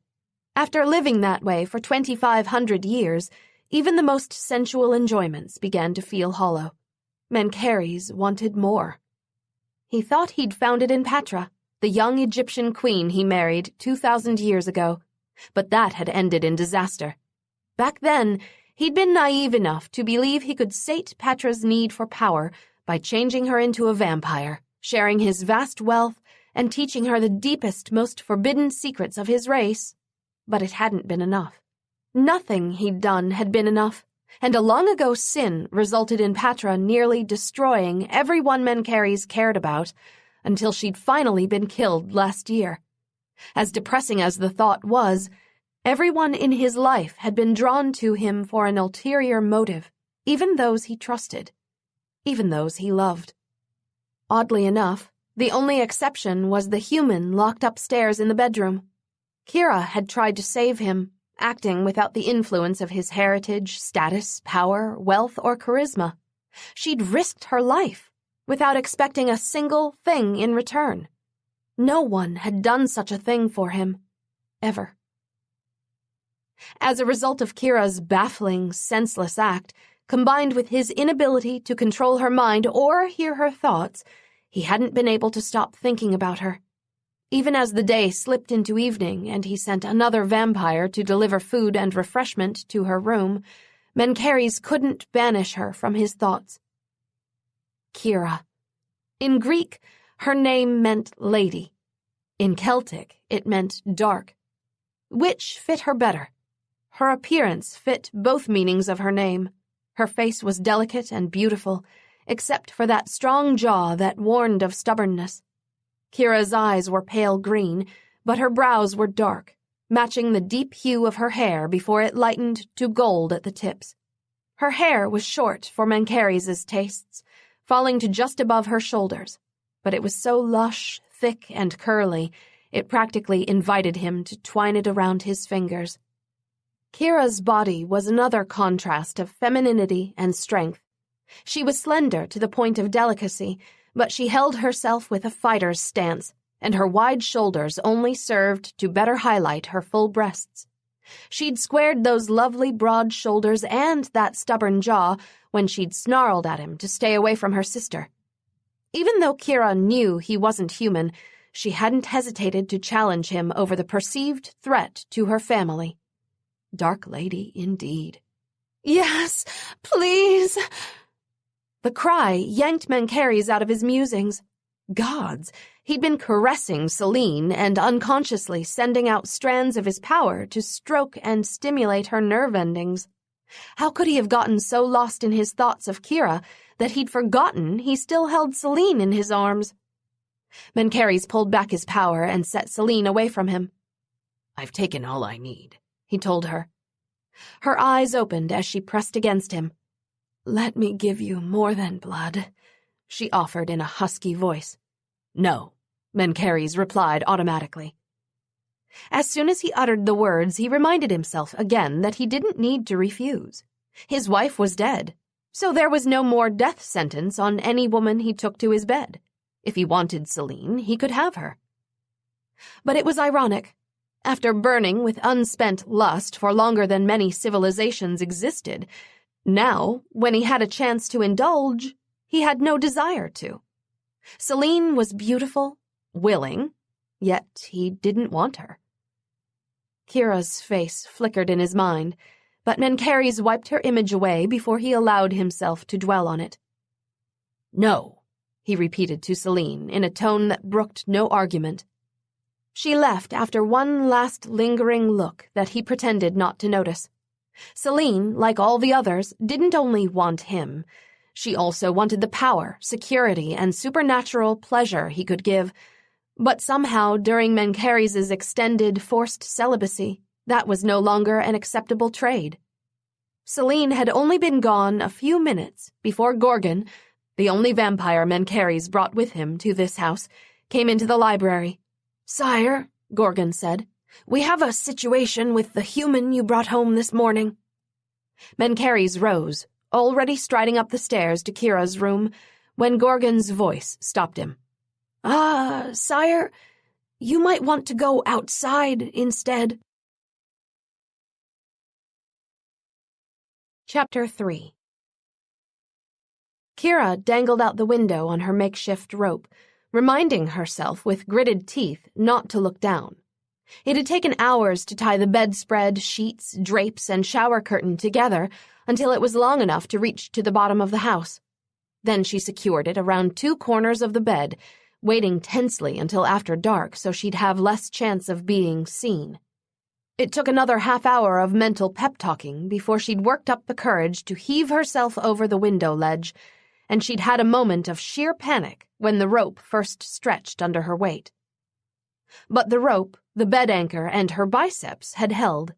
Speaker 1: After living that way for 2,500 years, even the most sensual enjoyments began to feel hollow. Mencheres wanted more. He thought he'd found it in Patra, the young Egyptian queen he married 2,000 years ago, but that had ended in disaster. Back then, he'd been naive enough to believe he could sate Patra's need for power by changing her into a vampire, sharing his vast wealth, and teaching her the deepest, most forbidden secrets of his race. But it hadn't been enough. Nothing he'd done had been enough, and a long-ago sin resulted in Patra nearly destroying everyone Mencheres cared about until she'd finally been killed last year. As depressing as the thought was, everyone in his life had been drawn to him for an ulterior motive, even those he trusted, even those he loved. Oddly enough, the only exception was the human locked upstairs in the bedroom. Kira had tried to save him, acting without the influence of his heritage, status, power, wealth, or charisma. She'd risked her life without expecting a single thing in return. No one had done such a thing for him, ever. As a result of Kira's baffling, senseless act, combined with his inability to control her mind or hear her thoughts, he hadn't been able to stop thinking about her. Even as the day slipped into evening and he sent another vampire to deliver food and refreshment to her room, Mencheres couldn't banish her from his thoughts. Kira. In Greek, her name meant lady. In Celtic, it meant dark. Which fit her better? Her appearance fit both meanings of her name. Her face was delicate and beautiful, except for that strong jaw that warned of stubbornness. Kira's eyes were pale green, but her brows were dark, matching the deep hue of her hair before it lightened to gold at the tips. Her hair was short for Mencheres' tastes, falling to just above her shoulders, but it was so lush, thick, and curly, it practically invited him to twine it around his fingers. Kira's body was another contrast of femininity and strength. She was slender to the point of delicacy, but she held herself with a fighter's stance, and her wide shoulders only served to better highlight her full breasts. She'd squared those lovely broad shoulders and that stubborn jaw when she'd snarled at him to stay away from her sister. Even though Kira knew he wasn't human, she hadn't hesitated to challenge him over the perceived threat to her family. Dark lady indeed. "Yes, please!" The cry yanked Mencheres out of his musings. Gods, he'd been caressing Celine and unconsciously sending out strands of his power to stroke and stimulate her nerve endings. How could he have gotten so lost in his thoughts of Kira that he'd forgotten he still held Celine in his arms? Mencheres pulled back his power and set Celine away from him.
Speaker 2: "I've taken all I need," he told her.
Speaker 1: Her eyes opened as she pressed against him. "Let me give you more than blood," she offered in a husky voice.
Speaker 2: "No," Mencheres replied automatically.
Speaker 1: As soon as he uttered the words, he reminded himself again that he didn't need to refuse. His wife was dead, so there was no more death sentence on any woman he took to his bed. If he wanted Celine, he could have her. But it was ironic. After burning with unspent lust for longer than many civilizations existed, now, when he had a chance to indulge, he had no desire to. Celine was beautiful, willing, yet he didn't want her. Kira's face flickered in his mind, but Mencheres wiped her image away before he allowed himself to dwell on it.
Speaker 2: "No,"
Speaker 1: he repeated to Celine in a tone that brooked no argument. She left after one last lingering look that he pretended not to notice. Celine, like all the others, didn't only want him. She also wanted the power, security, and supernatural pleasure he could give. But somehow, during Mencheres' extended, forced celibacy, that was no longer an acceptable trade. Celine had only been gone a few minutes before Gorgon, the only vampire Mencheres brought with him to this house, came into the library. "Sire," Gorgon said, "we have a situation with the human you brought home this morning." Mencheres rose, already striding up the stairs to Kira's room, when Gorgon's voice stopped him. Sire, you might want to go outside instead." Chapter 3. Kira dangled out the window on her makeshift rope, reminding herself with gritted teeth not to look down. It had taken hours to tie the bedspread, sheets, drapes, and shower curtain together until it was long enough to reach to the bottom of the house. Then she secured it around two corners of the bed, waiting tensely until after dark so she'd have less chance of being seen. It took another half-hour of mental pep-talking before she'd worked up the courage to heave herself over the window ledge, and she'd had a moment of sheer panic when the rope first stretched under her weight. But the rope, the bed anchor, and her biceps had held.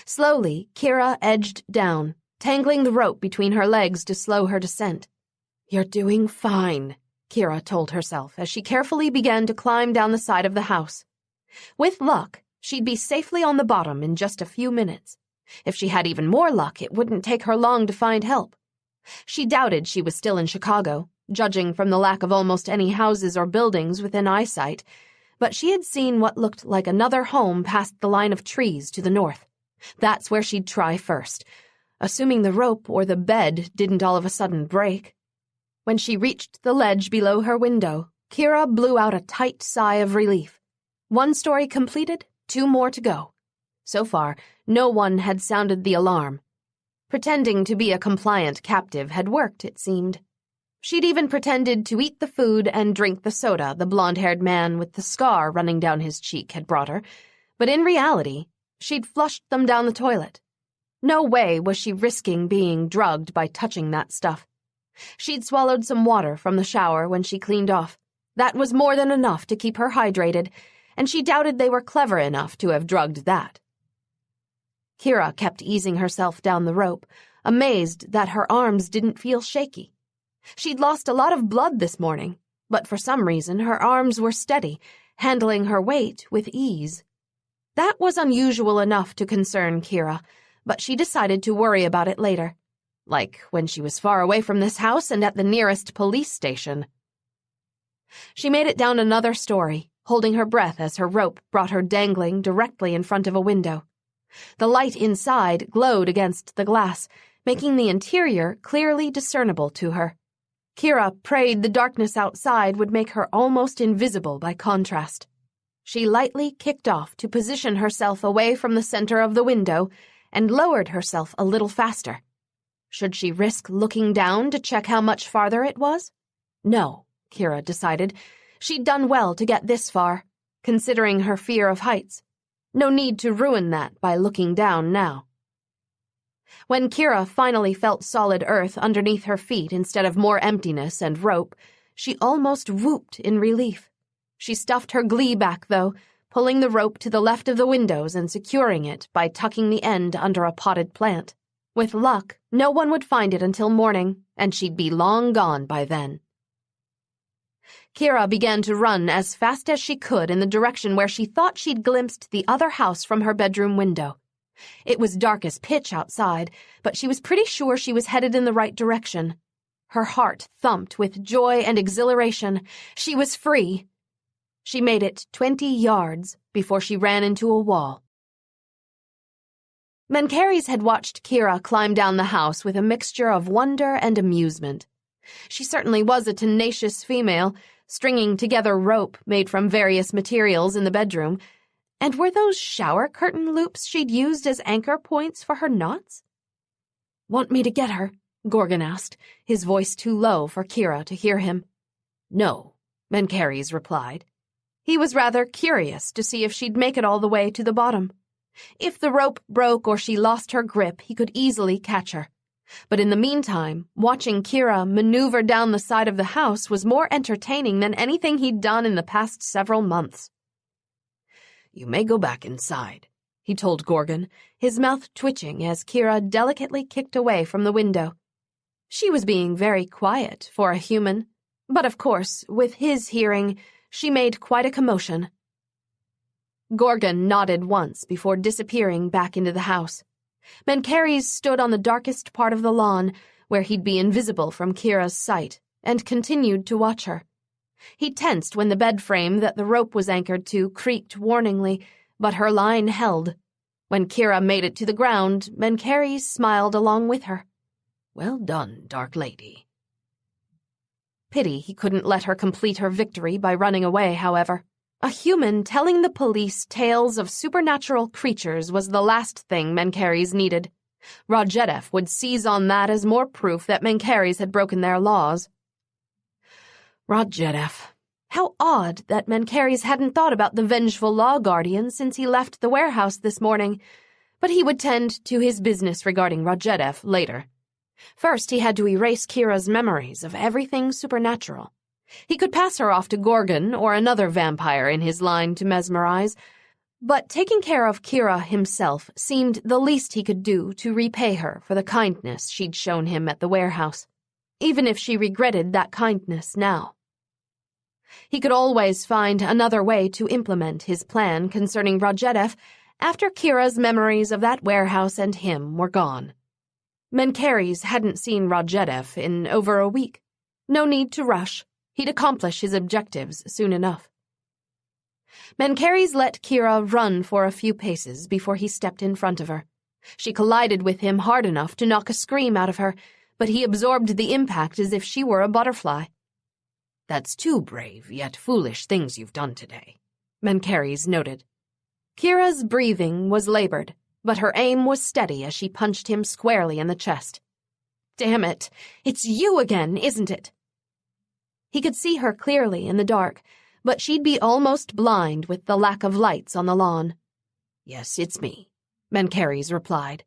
Speaker 1: Slowly, Kira edged down, tangling the rope between her legs to slow her descent. "You're doing fine," Kira told herself as she carefully began to climb down the side of the house. With luck, she'd be safely on the bottom in just a few minutes. If she had even more luck, it wouldn't take her long to find help. She doubted she was still in Chicago, judging from the lack of almost any houses or buildings within eyesight, but she had seen what looked like another home past the line of trees to the north. That's where she'd try first, assuming the rope or the bed didn't all of a sudden break. When she reached the ledge below her window, Kira blew out a tight sigh of relief. One story completed, 2 more to go. So far, no one had sounded the alarm. Pretending to be a compliant captive had worked, it seemed. She'd even pretended to eat the food and drink the soda the blonde-haired man with the scar running down his cheek had brought her, but in reality, she'd flushed them down the toilet. No way was she risking being drugged by touching that stuff. She'd swallowed some water from the shower when she cleaned off. That was more than enough to keep her hydrated, and she doubted they were clever enough to have drugged that. Kira kept easing herself down the rope, amazed that her arms didn't feel shaky. She'd lost a lot of blood this morning, but for some reason her arms were steady, handling her weight with ease. That was unusual enough to concern Kira, but she decided to worry about it later, like when she was far away from this house and at the nearest police station. She made it down another story, holding her breath as her rope brought her dangling directly in front of a window. The light inside glowed against the glass, making the interior clearly discernible to her. Kira prayed the darkness outside would make her almost invisible by contrast. She lightly kicked off to position herself away from the center of the window and lowered herself a little faster. Should she risk looking down to check how much farther it was? No, Kira decided. She'd done well to get this far, considering her fear of heights. No need to ruin that by looking down now. When Kira finally felt solid earth underneath her feet instead of more emptiness and rope, she almost whooped in relief. She stuffed her glee back, though, pulling the rope to the left of the windows and securing it by tucking the end under a potted plant. With luck, no one would find it until morning, and she'd be long gone by then. Kira began to run as fast as she could in the direction where she thought she'd glimpsed the other house from her bedroom window. It was dark as pitch outside, but she was pretty sure she was headed in the right direction. Her heart thumped with joy and exhilaration. She was free. She made it 20 yards before she ran into a wall. Mencheres had watched Kira climb down the house with a mixture of wonder and amusement. She certainly was a tenacious female, stringing together rope made from various materials in the bedroom. And were those shower curtain loops she'd used as anchor points for her knots? "Want me to get her?" Gorgon asked, his voice too low for Kira to hear him. "No," Mencheres replied. He was rather curious to see if she'd make it all the way to the bottom. If the rope broke or she lost her grip, he could easily catch her. But in the meantime, watching Kira maneuver down the side of the house was more entertaining than anything he'd done in the past several months. "You may go back inside," he told Gorgon, his mouth twitching as Kira delicately kicked away from the window. She was being very quiet for a human, but of course, with his hearing, she made quite a commotion. Gorgon nodded once before disappearing back into the house. Mencheres stood on the darkest part of the lawn, where he'd be invisible from Kira's sight, and continued to watch her. He tensed when the bed frame that the rope was anchored to creaked warningly, but her line held. When Kira made it to the ground, Mencheres smiled along with her. "Well done, Dark Lady." Pity he couldn't let her complete her victory by running away, however. A human telling the police tales of supernatural creatures was the last thing Mencheres needed. Rajedev would seize on that as more proof that Mencheres had broken their laws. Rajedev. How odd that Mencheres hadn't thought about the vengeful law guardian since he left the warehouse this morning, but he would tend to his business regarding Rajedev later. First, he had to erase Kira's memories of everything supernatural. He could pass her off to Gorgon or another vampire in his line to mesmerize, but taking care of Kira himself seemed the least he could do to repay her for the kindness she'd shown him at the warehouse, even if she regretted that kindness now. He could always find another way to implement his plan concerning Rajedev after Kira's memories of that warehouse and him were gone. Mencheres hadn't seen Rajedev in over a week. No need to rush. He'd accomplish his objectives soon enough. Mencheres let Kira run for a few paces before he stepped in front of her. She collided with him hard enough to knock a scream out of her, but he absorbed the impact as if she were a butterfly. "That's 2 brave yet foolish things you've done today. Mencheres noted. Kira's breathing was labored, but her aim was steady as she punched him squarely in the chest. Damn it, it's you again, isn't it? He could see her clearly in the dark, but she'd be almost blind with the lack of lights on the lawn.
Speaker 2: Yes, it's me,
Speaker 1: Mencheres replied.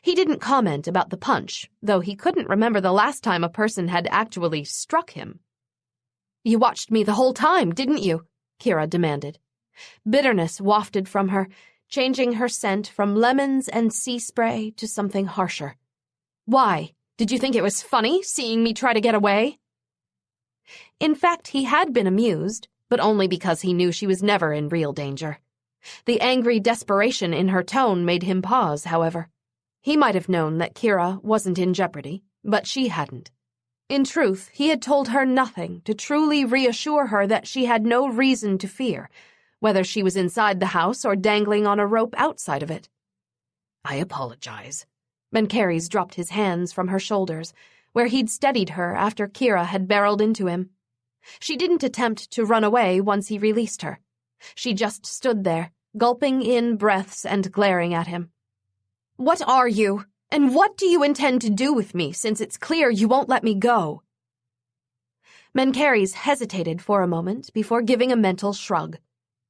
Speaker 1: He didn't comment about the punch, though he couldn't remember the last time a person had actually struck him. You watched me the whole time, didn't you? Kira demanded. Bitterness wafted from her, changing her scent from lemons and sea spray to something harsher. Why? Did you think it was funny, seeing me try to get away? In fact, he had been amused, but only because he knew she was never in real danger. The angry desperation in her tone made him pause, however. He might have known that Kira wasn't in jeopardy, but she hadn't. In truth, he had told her nothing to truly reassure her that she had no reason to fear, whether she was inside the house or dangling on a rope outside of it.
Speaker 2: I apologize.
Speaker 1: Mencheres dropped his hands from her shoulders, where he'd steadied her after Kira had barreled into him. She didn't attempt to run away once he released her. She just stood there, gulping in breaths and glaring at him. What are you? And what do you intend to do with me, since it's clear you won't let me go? Mencheres hesitated for a moment before giving a mental shrug.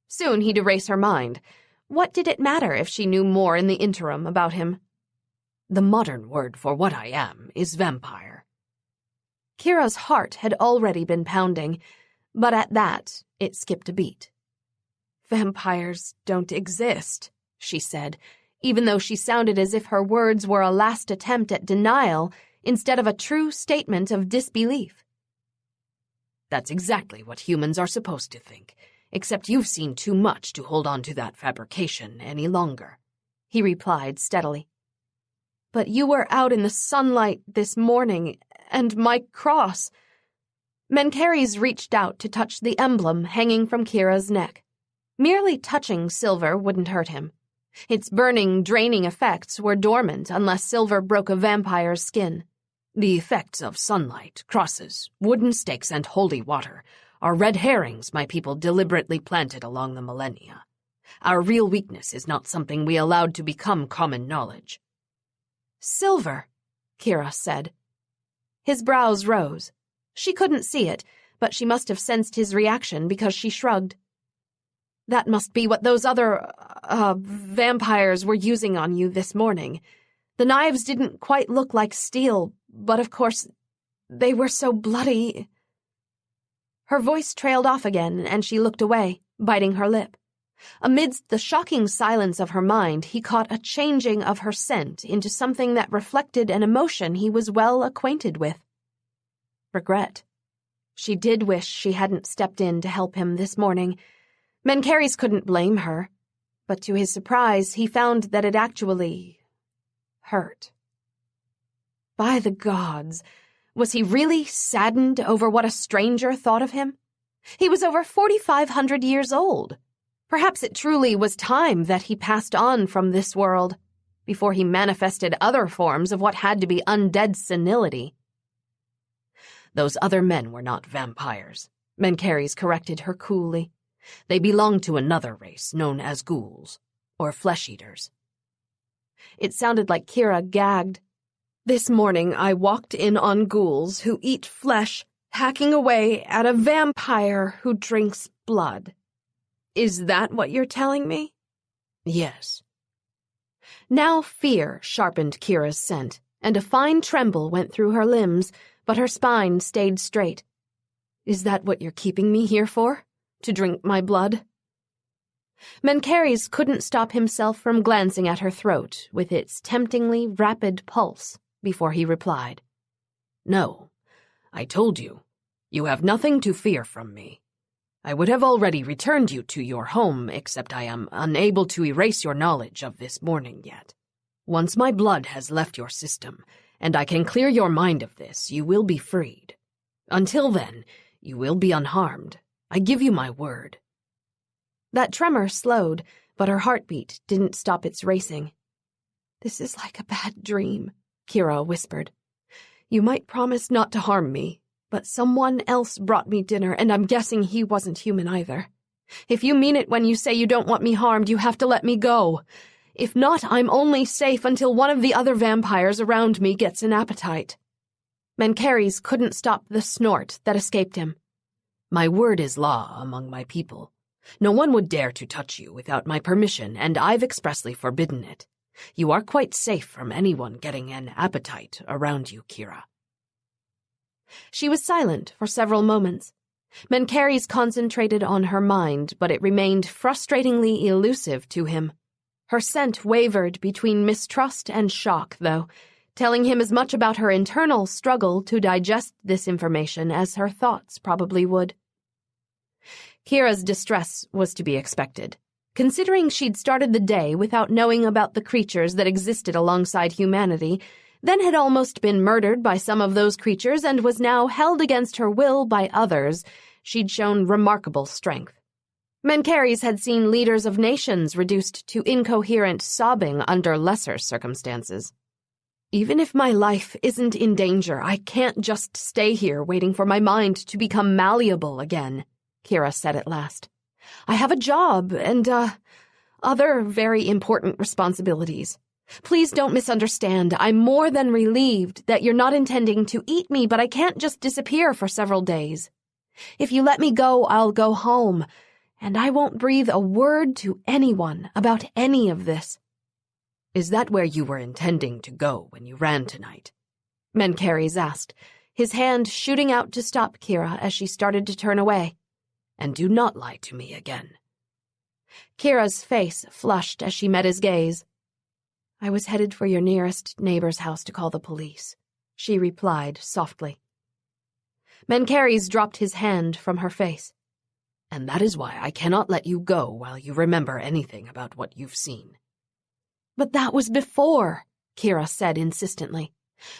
Speaker 1: Soon he'd erase her mind. What did it matter if she knew more in the interim about him?
Speaker 2: The modern word for what I am is vampire.
Speaker 1: Kira's heart had already been pounding, but at that, it skipped a beat. Vampires don't exist, she said, even though she sounded as if her words were a last attempt at denial instead of a true statement of disbelief.
Speaker 2: That's exactly what humans are supposed to think, except you've seen too much to hold on to that fabrication any longer,
Speaker 1: he replied steadily. But you were out in the sunlight this morning, and my cross. Mencheres reached out to touch the emblem hanging from Kira's neck. Merely touching silver wouldn't hurt him. Its burning, draining effects were dormant unless silver broke a vampire's skin.
Speaker 2: The effects of sunlight, crosses, wooden stakes, and holy water are red herrings my people deliberately planted along the millennia. Our real weakness is not something we allowed to become common knowledge.
Speaker 1: Silver, Kira said. His brows rose. She couldn't see it, but she must have sensed his reaction because she shrugged. That must be what those other, vampires were using on you this morning. The knives didn't quite look like steel, but of course, they were so bloody. Her voice trailed off again, and she looked away, biting her lip. Amidst the shocking silence of her mind, he caught a changing of her scent into something that reflected an emotion he was well acquainted with. Regret. She did wish she hadn't stepped in to help him this morning. Mencheres couldn't blame her, but to his surprise, he found that it actually hurt. By the gods, was he really saddened over what a stranger thought of him? He was over 4,500 years old. Perhaps it truly was time that he passed on from this world, before he manifested other forms of what had to be undead senility.
Speaker 2: Those other men were not vampires, Mencheres corrected her coolly. They belonged to another race known as ghouls, or flesh-eaters.
Speaker 1: It sounded like Kira gagged. This morning I walked in on ghouls who eat flesh, hacking away at a vampire who drinks blood. Is that what you're telling me?
Speaker 2: Yes.
Speaker 1: Now fear sharpened Kira's scent, and a fine tremble went through her limbs, but her spine stayed straight. Is that what you're keeping me here for? To drink my blood? Mencheres couldn't stop himself from glancing at her throat with its temptingly rapid pulse before he replied.
Speaker 2: No, I told you. You have nothing to fear from me. I would have already returned you to your home, except I am unable to erase your knowledge of this morning yet. Once my blood has left your system, and I can clear your mind of this, you will be freed. Until then, you will be unharmed. I give you my word.
Speaker 1: That tremor slowed, but her heartbeat didn't stop its racing. This is like a bad dream, Kira whispered. You might promise not to harm me, but someone else brought me dinner, and I'm guessing he wasn't human either. If you mean it when you say you don't want me harmed, you have to let me go. If not, I'm only safe until one of the other vampires around me gets an appetite." Mencheres couldn't stop the snort that escaped him.
Speaker 2: "My word is law among my people. No one would dare to touch you without my permission, and I've expressly forbidden it. You are quite safe from anyone getting an appetite around you, Kira."
Speaker 1: She was silent for several moments. Mencheres concentrated on her mind, but it remained frustratingly elusive to him. Her scent wavered between mistrust and shock, though, telling him as much about her internal struggle to digest this information as her thoughts probably would. Kira's distress was to be expected, considering she'd started the day without knowing about the creatures that existed alongside humanity, then had almost been murdered by some of those creatures and was now held against her will by others. She'd shown remarkable strength. Mencheres had seen leaders of nations reduced to incoherent sobbing under lesser circumstances. "Even if my life isn't in danger, I can't just stay here waiting for my mind to become malleable again," Kira said at last. "I have a job and, other very important responsibilities. Please don't misunderstand. I'm more than relieved that you're not intending to eat me, but I can't just disappear for several days. If you let me go, I'll go home, and I won't breathe a word to anyone about any of this."
Speaker 2: "Is that where you were intending to go when you ran tonight?"
Speaker 1: Mencheres asked, his hand shooting out to stop Kira as she started to turn away.
Speaker 2: "And do not lie to me again."
Speaker 1: Kira's face flushed as she met his gaze. "I was headed for your nearest neighbor's house to call the police," she replied softly. Mencheres dropped his hand from her face.
Speaker 2: "And that is why I cannot let you go while you remember anything about what you've seen."
Speaker 1: "But that was before," Kira said insistently,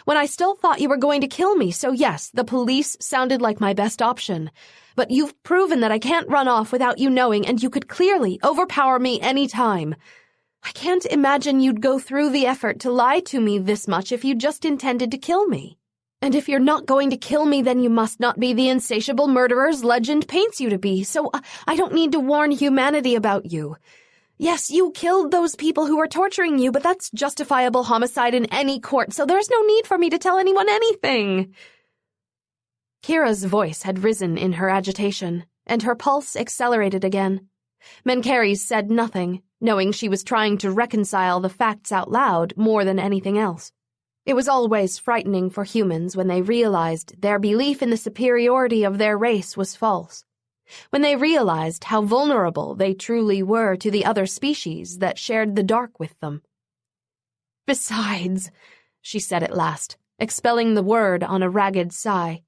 Speaker 1: "when I still thought you were going to kill me, so yes, the police sounded like my best option. But you've proven that I can't run off without you knowing, and you could clearly overpower me any time. I can't imagine you'd go through the effort to lie to me this much if you just intended to kill me. And if you're not going to kill me, then you must not be the insatiable murderer's legend paints you to be, so I don't need to warn humanity about you. Yes, you killed those people who were torturing you, but that's justifiable homicide in any court, so there's no need for me to tell anyone anything." Kira's voice had risen in her agitation, and her pulse accelerated again. Mencheres said nothing, knowing she was trying to reconcile the facts out loud more than anything else. It was always frightening for humans when they realized their belief in the superiority of their race was false, when they realized how vulnerable they truly were to the other species that shared the dark with them. "Besides," she said at last, expelling the word on a ragged sigh,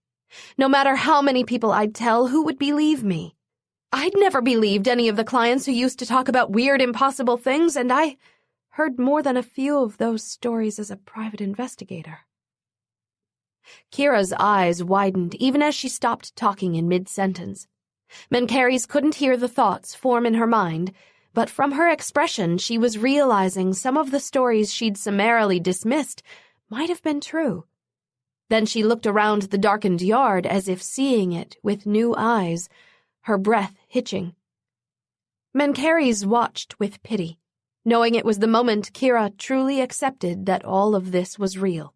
Speaker 1: "no matter how many people I'd tell, who would believe me? I'd never believed any of the clients who used to talk about weird, impossible things, and I heard more than a few of those stories as a private investigator." Kira's eyes widened even as she stopped talking in mid-sentence. Mencheres couldn't hear the thoughts form in her mind, but from her expression she was realizing some of the stories she'd summarily dismissed might have been true. Then she looked around the darkened yard as if seeing it with new eyes, her breath hitching. Mencheres watched with pity, knowing it was the moment Kira truly accepted that all of this was real.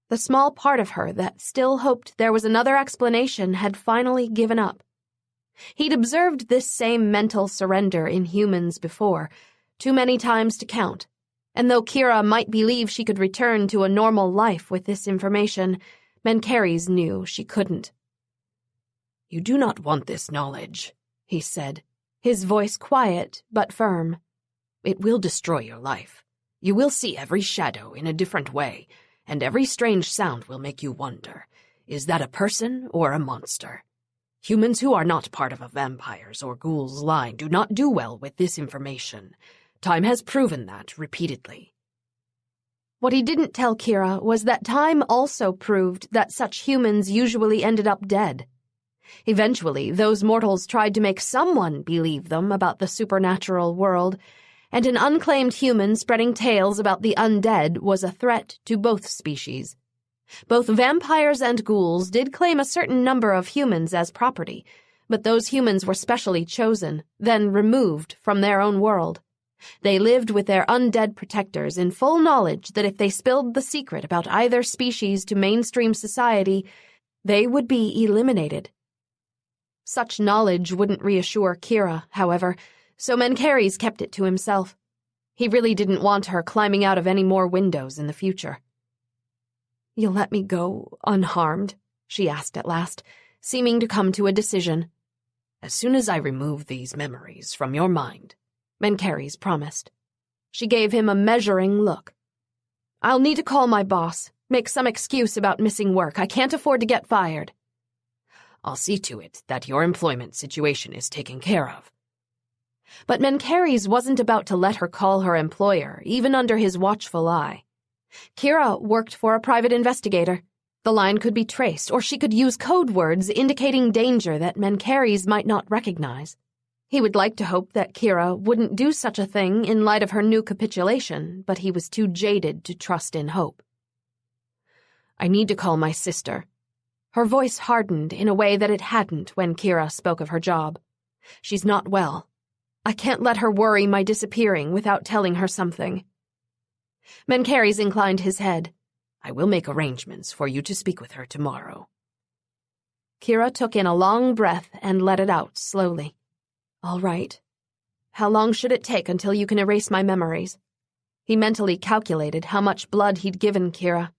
Speaker 1: The small part of her that still hoped there was another explanation had finally given up. He'd observed this same mental surrender in humans before, too many times to count, and though Kira might believe she could return to a normal life with this information, Mencheres knew she couldn't.
Speaker 2: "You do not want this knowledge," he said, his voice quiet but firm. "It will destroy your life. You will see every shadow in a different way, and every strange sound will make you wonder, is that a person or a monster? Humans who are not part of a vampire's or ghoul's line do not do well with this information. Time has proven that repeatedly."
Speaker 1: What he didn't tell Kira was that time also proved that such humans usually ended up dead. Eventually, those mortals tried to make someone believe them about the supernatural world, and an unclaimed human spreading tales about the undead was a threat to both species. Both vampires and ghouls did claim a certain number of humans as property, But those humans were specially chosen, then removed from their own world. They lived with their undead protectors in full knowledge that if they spilled the secret about either species to mainstream society, they would be eliminated. Such knowledge wouldn't reassure Kira, however, so Mencheres kept it to himself. He really didn't want her climbing out of any more windows in the future. "You'll let me go unharmed?" she asked at last, seeming to come to a decision.
Speaker 2: "As soon as I remove these memories from your mind,"
Speaker 1: Mencheres promised. She gave him a measuring look. "I'll need to call my boss, make some excuse about missing work. I can't afford to get fired."
Speaker 2: "I'll see to it that your employment situation is taken care of."
Speaker 1: But Mencheres wasn't about to let her call her employer, even under his watchful eye. Kira worked for a private investigator. The line could be traced, or she could use code words indicating danger that Mencheres might not recognize. He would like to hope that Kira wouldn't do such a thing in light of her new capitulation, but he was too jaded to trust in hope.
Speaker 2: "I need to call my sister."
Speaker 1: Her voice hardened in a way that it hadn't when Kira spoke of her job. "She's not well. I can't let her worry my disappearing without telling her something." Mencheres inclined his head.
Speaker 2: "I will make arrangements for you to speak with her tomorrow."
Speaker 1: Kira took in a long breath and let it out slowly. "All right. How long should it take until you can erase my memories?" He mentally calculated how much blood he'd given Kira.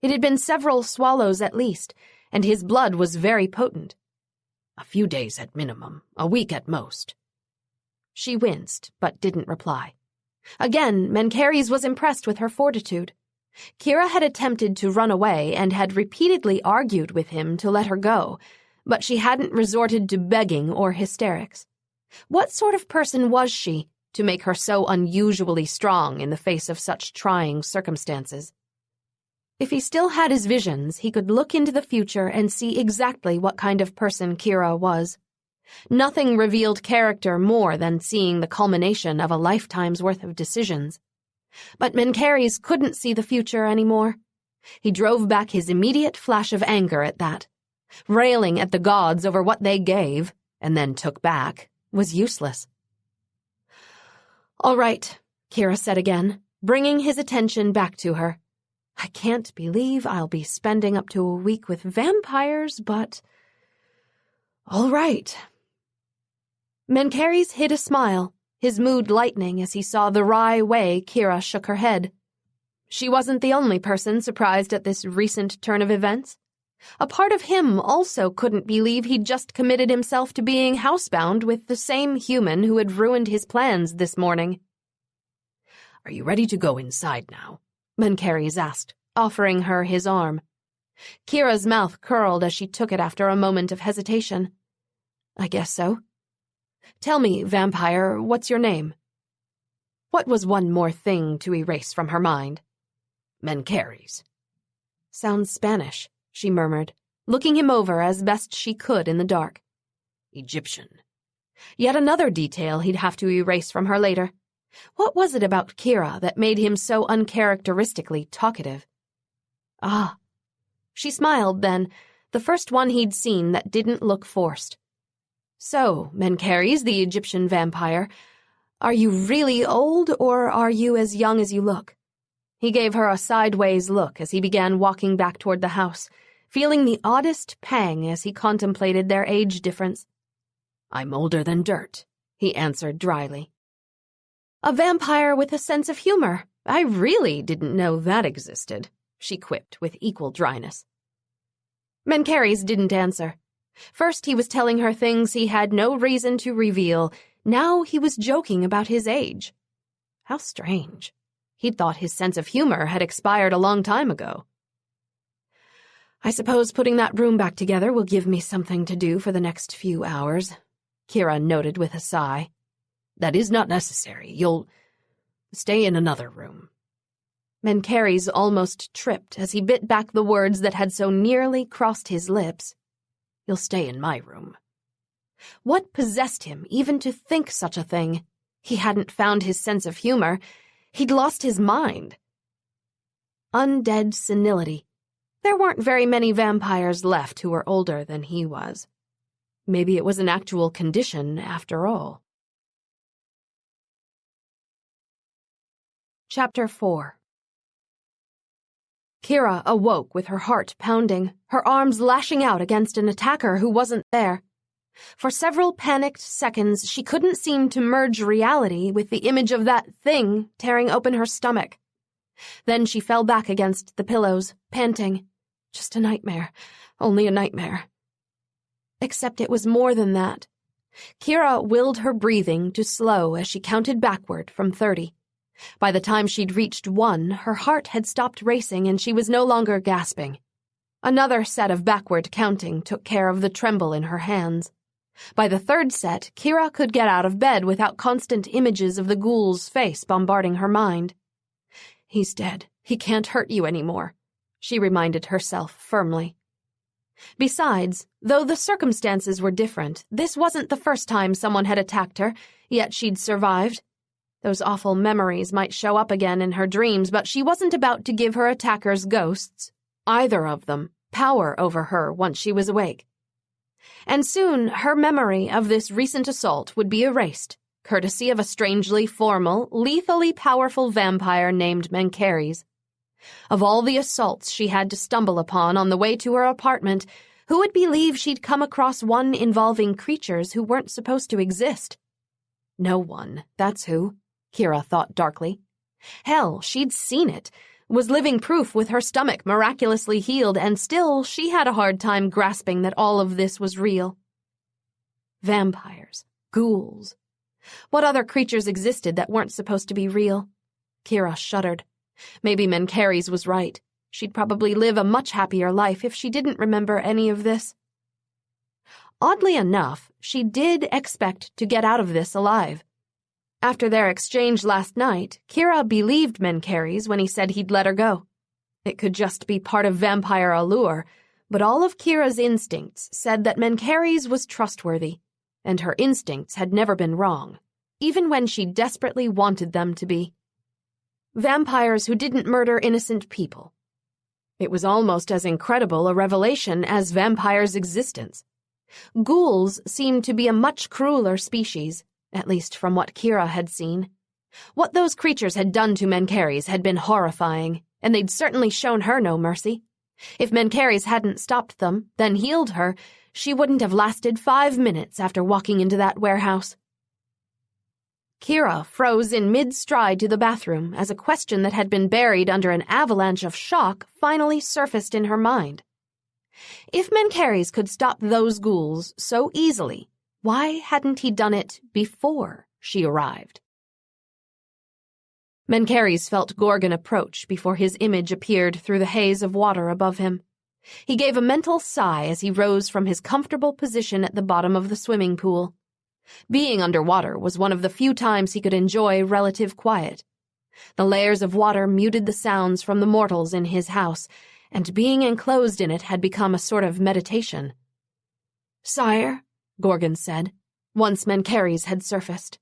Speaker 1: It had been several swallows at least, and his blood was very potent.
Speaker 2: "A few days at minimum, a week at most."
Speaker 1: She winced, but didn't reply. Again, Mencheres was impressed with her fortitude. Kira had attempted to run away and had repeatedly argued with him to let her go, but she hadn't resorted to begging or hysterics. What sort of person was she to make her so unusually strong in the face of such trying circumstances? If he still had his visions, he could look into the future and see exactly what kind of person Kira was. Nothing revealed character more than seeing the culmination of a lifetime's worth of decisions. But Mencheres couldn't see the future anymore. He drove back his immediate flash of anger at that. Railing at the gods over what they gave, and then took back, was useless. "All right," Kira said again, bringing his attention back to her. "I can't believe I'll be spending up to a week with vampires, but... all right." Mencheres hid a smile, his mood lightening as he saw the wry way Kira shook her head. She wasn't the only person surprised at this recent turn of events. A part of him also couldn't believe he'd just committed himself to being housebound with the same human who had ruined his plans this morning.
Speaker 2: "Are you ready to go inside now?"
Speaker 1: Mencheres asked, offering her his arm. Kira's mouth curled as she took it after a moment of hesitation. "I guess so. Tell me, vampire, what's your name?" What was one more thing to erase from her mind?
Speaker 2: "Mencheres."
Speaker 1: "Sounds Spanish," she murmured, looking him over as best she could in the dark.
Speaker 2: "Egyptian."
Speaker 1: Yet another detail he'd have to erase from her later. What was it about Kira that made him so uncharacteristically talkative? Ah. She smiled then, the first one he'd seen that didn't look forced. "So, Mencheres, the Egyptian vampire, are you really old or are you as young as you look?" He gave her a sideways look as he began walking back toward the house, feeling the oddest pang as he contemplated their age difference.
Speaker 2: "I'm older than dirt,"
Speaker 1: he answered dryly. "A vampire with a sense of humor. I really didn't know that existed," she quipped with equal dryness. Mencheres didn't answer. First he was telling her things he had no reason to reveal. Now he was joking about his age. How strange. He'd thought his sense of humor had expired a long time ago. "I suppose putting that room back together will give me something to do for the next few hours," Kira noted with a sigh.
Speaker 2: "That is not necessary. You'll stay in another room."
Speaker 1: Mencheres almost tripped as he bit back the words that had so nearly crossed his lips.
Speaker 2: "You'll stay in my room."
Speaker 1: What possessed him even to think such a thing? He hadn't found his sense of humor. He'd lost his mind. Undead senility. There weren't very many vampires left who were older than he was. Maybe it was an actual condition after all. Chapter 4. Kira awoke with her heart pounding, her arms lashing out against an attacker who wasn't there. For several panicked seconds, she couldn't seem to merge reality with the image of that thing tearing open her stomach. Then she fell back against the pillows, panting. Just a nightmare. Only a nightmare. Except it was more than that. Kira willed her breathing to slow as she counted backward from 30. By the time she'd reached 1, her heart had stopped racing and she was no longer gasping. Another set of backward counting took care of the tremble in her hands. By the 3rd set, Kira could get out of bed without constant images of the ghoul's face bombarding her mind. "He's dead. He can't hurt you anymore," she reminded herself firmly. Besides, though the circumstances were different, this wasn't the first time someone had attacked her, yet she'd survived. Those awful memories might show up again in her dreams, but she wasn't about to give her attackers' ghosts, either of them, power over her once she was awake. And soon her memory of this recent assault would be erased, courtesy of a strangely formal, lethally powerful vampire named Mencheres. Of all the assaults she had to stumble upon on the way to her apartment, who would believe she'd come across one involving creatures who weren't supposed to exist? No one, that's who, Kira thought darkly. Hell, she'd seen it, was living proof with her stomach miraculously healed, and still she had a hard time grasping that all of this was real. Vampires, ghouls. What other creatures existed that weren't supposed to be real? Kira shuddered. Maybe Mencheres was right. She'd probably live a much happier life if she didn't remember any of this. Oddly enough, she did expect to get out of this alive. After their exchange last night, Kira believed Mencheres when he said he'd let her go. It could just be part of vampire allure, but all of Kira's instincts said that Mencheres was trustworthy, and her instincts had never been wrong, even when she desperately wanted them to be. Vampires who didn't murder innocent people. It was almost as incredible a revelation as vampires' existence. Ghouls seemed to be a much crueler species, at least from what Kira had seen. What those creatures had done to Mencheres had been horrifying, and they'd certainly shown her no mercy. If Mencheres hadn't stopped them, then healed her, she wouldn't have lasted 5 minutes after walking into that warehouse. Kira froze in mid-stride to the bathroom as a question that had been buried under an avalanche of shock finally surfaced in her mind. If Mencheres could stop those ghouls so easily, why hadn't he done it before she arrived? Mencheres felt Gorgon approach before his image appeared through the haze of water above him. He gave a mental sigh as he rose from his comfortable position at the bottom of the swimming pool. Being underwater was one of the few times he could enjoy relative quiet. The layers of water muted the sounds from the mortals in his house, and being enclosed in it had become a sort of meditation. "Sire," Gorgon said, once Mencheres had surfaced,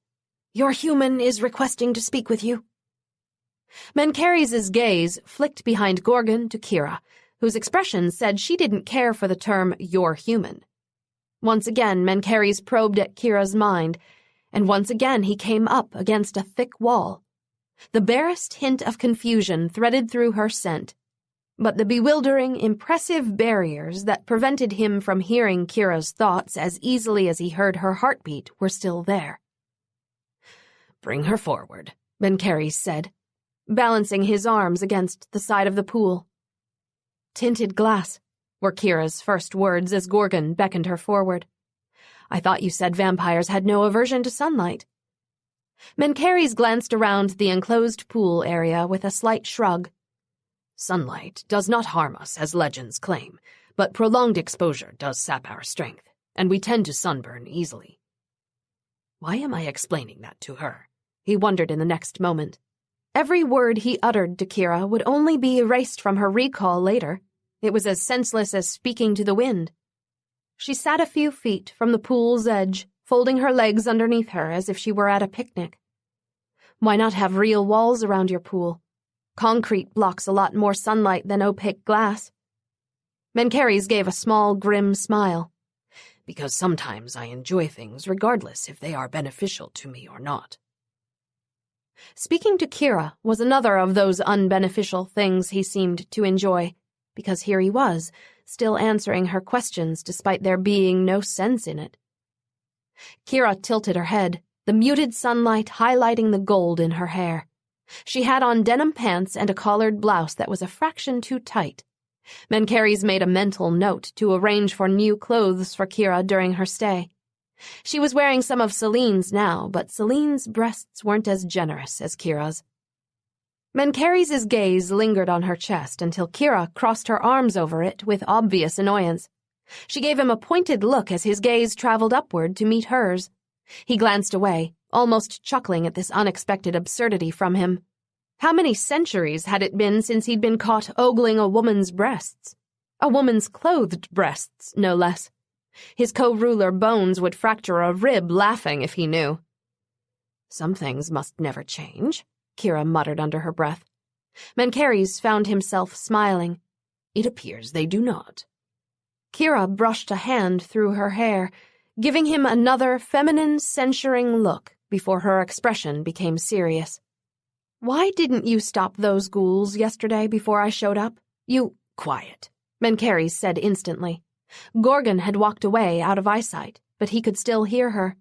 Speaker 1: "your human is requesting to speak with you." Mencheres' gaze flicked behind Gorgon to Kira, whose expression said she didn't care for the term "your human." Once again, Mencheres probed at Kira's mind, and once again he came up against a thick wall. The barest hint of confusion threaded through her scent, but the bewildering, impressive barriers that prevented him from hearing Kira's thoughts as easily as he heard her heartbeat were still there. "Bring her forward," Mencheres said, balancing his arms against the side of the pool. "Tinted glass," were Kira's first words as Gorgon beckoned her forward. "I thought you said vampires had no aversion to sunlight." Mencheres glanced around the enclosed pool area with a slight shrug. "Sunlight does not harm us, as legends claim, but prolonged exposure does sap our strength, and we tend to sunburn easily." Why am I explaining that to her? He wondered in the next moment. Every word he uttered to Kira would only be erased from her recall later. It was as senseless as speaking to the wind. She sat a few feet from the pool's edge, folding her legs underneath her as if she were at a picnic. Why not have real walls around your pool? Concrete blocks a lot more sunlight than opaque glass. Mencheres gave a small, grim smile.
Speaker 2: because sometimes I enjoy things regardless if they are beneficial to me or not.
Speaker 1: Speaking to Kira was another of those unbeneficial things he seemed to enjoy, because here he was, still answering her questions despite there being no sense in it. Kira tilted her head, the muted sunlight highlighting the gold in her hair. She had on denim pants and a collared blouse that was a fraction too tight. Mencheres made a mental note to arrange for new clothes for Kira during her stay. She was wearing some of Celine's now, but Celine's breasts weren't as generous as Kira's. Mencheres' gaze lingered on her chest until Kira crossed her arms over it with obvious annoyance. She gave him a pointed look as his gaze traveled upward to meet hers. He glanced away, almost chuckling at this unexpected absurdity from him. How many centuries had it been since he'd been caught ogling a woman's breasts? A woman's clothed breasts, no less. His co-ruler Bones would fracture a rib laughing if he knew.
Speaker 2: Some things must never change, Kira muttered under her breath.
Speaker 1: Mencheres found himself smiling.
Speaker 2: It appears they do not.
Speaker 1: Kira brushed a hand through her hair, giving him another feminine, censuring look before her expression became serious. Why didn't you stop those ghouls yesterday before I showed up? You—
Speaker 2: Quiet,
Speaker 1: Mencheres said instantly. Gorgon had walked away out of eyesight, but he could still hear her.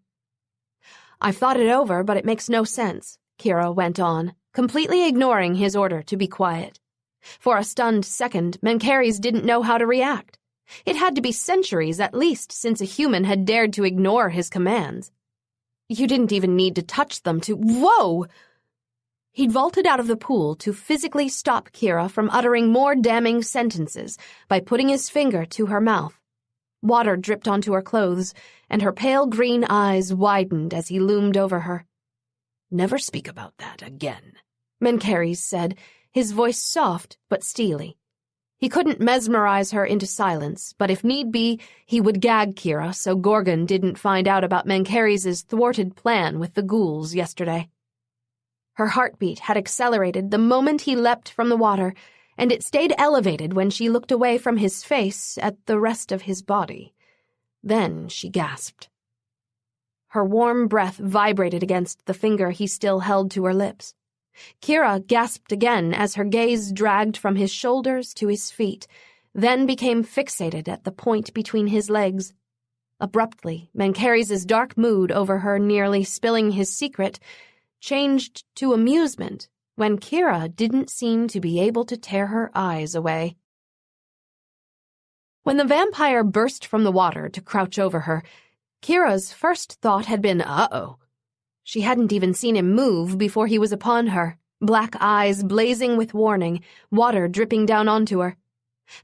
Speaker 1: I've thought it over, but it makes no sense, Kira went on, completely ignoring his order to be quiet. For a stunned second, Mencheres didn't know how to react. It had to be centuries at least since a human had dared to ignore his commands. You didn't even need to touch them to— Whoa! He'd vaulted out of the pool to physically stop Kira from uttering more damning sentences by putting his finger to her mouth. Water dripped onto her clothes, and her pale green eyes widened as he loomed over her.
Speaker 2: Never speak about that again,
Speaker 1: Mencheres said, his voice soft but steely. He couldn't mesmerize her into silence, but if need be, he would gag Kira so Gorgon didn't find out about Mencheres' thwarted plan with the ghouls yesterday. Her heartbeat had accelerated the moment he leapt from the water, and it stayed elevated when she looked away from his face at the rest of his body. Then she gasped. Her warm breath vibrated against the finger he still held to her lips. Kira gasped again as her gaze dragged from his shoulders to his feet, then became fixated at the point between his legs. Abruptly, Mencheres' dark mood over her nearly spilling his secret changed to amusement when Kira didn't seem to be able to tear her eyes away. When the vampire burst from the water to crouch over her, Kira's first thought had been, uh-oh. She hadn't even seen him move before he was upon her, black eyes blazing with warning, water dripping down onto her.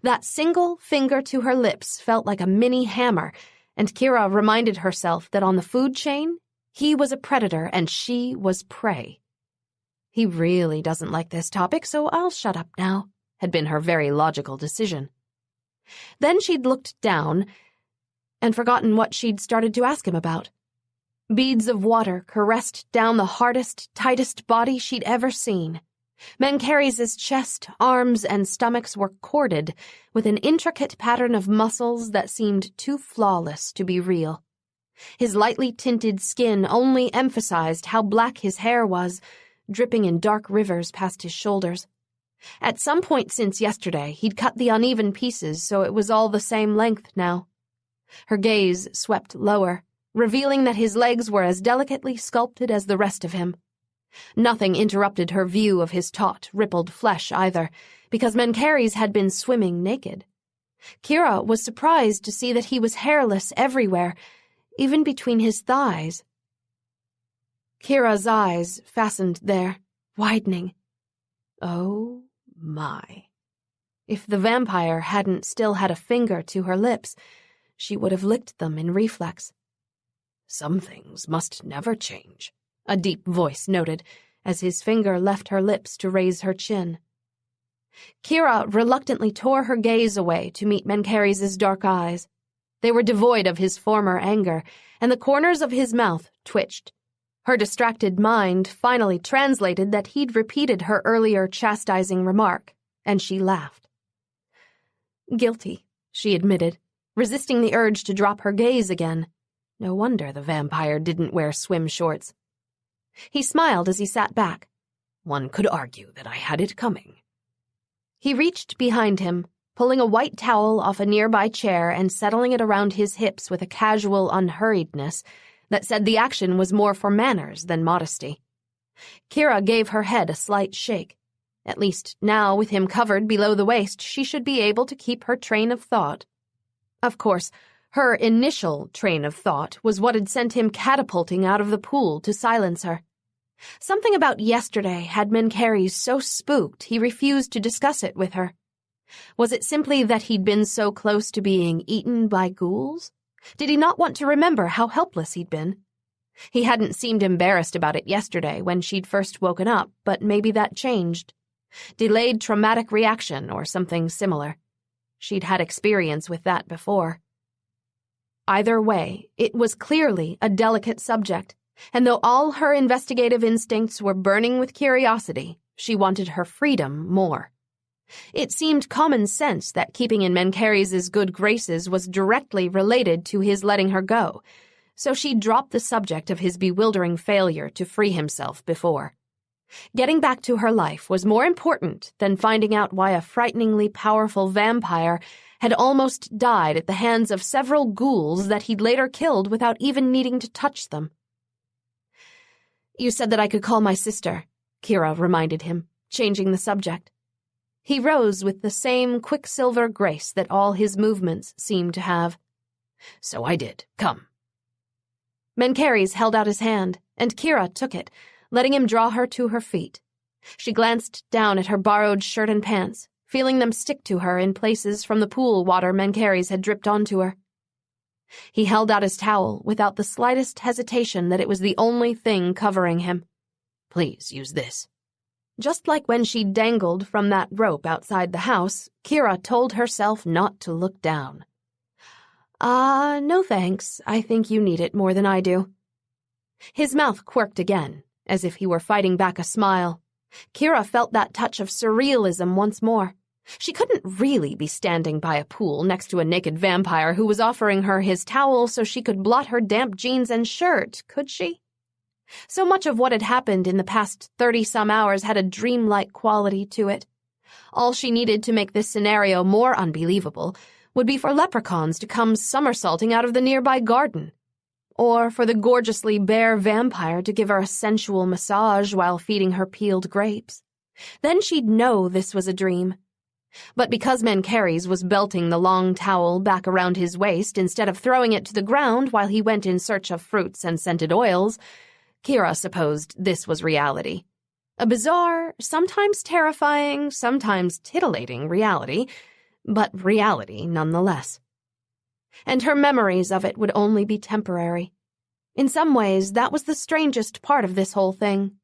Speaker 1: That single finger to her lips felt like a mini hammer, and Kira reminded herself that on the food chain, he was a predator and she was prey. He really doesn't like this topic, so I'll shut up now, had been her very logical decision. Then she'd looked down and forgotten what she'd started to ask him about. Beads of water caressed down the hardest, tightest body she'd ever seen. Mencheres' chest, arms, and stomachs were corded with an intricate pattern of muscles that seemed too flawless to be real. His lightly tinted skin only emphasized how black his hair was, dripping in dark rivers past his shoulders. At some point since yesterday, he'd cut the uneven pieces so it was all the same length now. Her gaze swept lower, revealing that his legs were as delicately sculpted as the rest of him. Nothing interrupted her view of his taut, rippled flesh either, because Mencheres had been swimming naked. Kira was surprised to see that he was hairless everywhere, even between his thighs. Kira's eyes fastened there, widening. Oh my. If the vampire hadn't still had a finger to her lips, she would have licked them in reflex.
Speaker 2: Some things must never change,
Speaker 1: a deep voice noted, as his finger left her lips to raise her chin. Kira reluctantly tore her gaze away to meet Mencheres' dark eyes. They were devoid of his former anger, and the corners of his mouth twitched. Her distracted mind finally translated that he'd repeated her earlier chastising remark, and she laughed. Guilty, she admitted, resisting the urge to drop her gaze again. No wonder the vampire didn't wear swim shorts. He smiled as he sat back.
Speaker 2: One could argue that I had it coming.
Speaker 1: He reached behind him, pulling a white towel off a nearby chair and settling it around his hips with a casual unhurriedness that said the action was more for manners than modesty. Kira gave her head a slight shake. At least now, with him covered below the waist, she should be able to keep her train of thought. Of course, her initial train of thought was what had sent him catapulting out of the pool to silence her. Something about yesterday had Mencheres so spooked he refused to discuss it with her. Was it simply that he'd been so close to being eaten by ghouls? Did he not want to remember how helpless he'd been? He hadn't seemed embarrassed about it yesterday when she'd first woken up, but maybe that changed. Delayed traumatic reaction or something similar. She'd had experience with that before. Either way, it was clearly a delicate subject, and though all her investigative instincts were burning with curiosity, she wanted her freedom more. It seemed common sense that keeping in Mencheres' good graces was directly related to his letting her go, so she dropped the subject of his bewildering failure to free himself before. Getting back to her life was more important than finding out why a frighteningly powerful vampire had almost died at the hands of several ghouls that he'd later killed without even needing to touch them. "You said that I could call my sister," Kira reminded him, changing the subject. He rose with the same quicksilver grace that all his movements seemed to have.
Speaker 2: "So I did. Come."
Speaker 1: Mencheres held out his hand, and Kira took it, letting him draw her to her feet. She glanced down at her borrowed shirt and pants, feeling them stick to her in places from the pool water Mencheres had dripped onto her. He held out his towel without the slightest hesitation that it was the only thing covering him.
Speaker 2: "Please use this."
Speaker 1: Just like when she dangled from that rope outside the house, Kira told herself not to look down. No thanks. I think you need it more than I do." His mouth quirked again, as if he were fighting back a smile. Kira felt that touch of surrealism once more. She couldn't really be standing by a pool next to a naked vampire who was offering her his towel so she could blot her damp jeans and shirt, could she? So much of what had happened in the past 30-some hours had a dreamlike quality to it. All she needed to make this scenario more unbelievable would be for leprechauns to come somersaulting out of the nearby garden, or for the gorgeously bare vampire to give her a sensual massage while feeding her peeled grapes. Then she'd know this was a dream. But because Mencheres was belting the long towel back around his waist instead of throwing it to the ground while he went in search of fruits and scented oils, Kira supposed this was reality. A bizarre, sometimes terrifying, sometimes titillating reality, but reality nonetheless. And her memories of it would only be temporary. In some ways, that was the strangest part of this whole thing.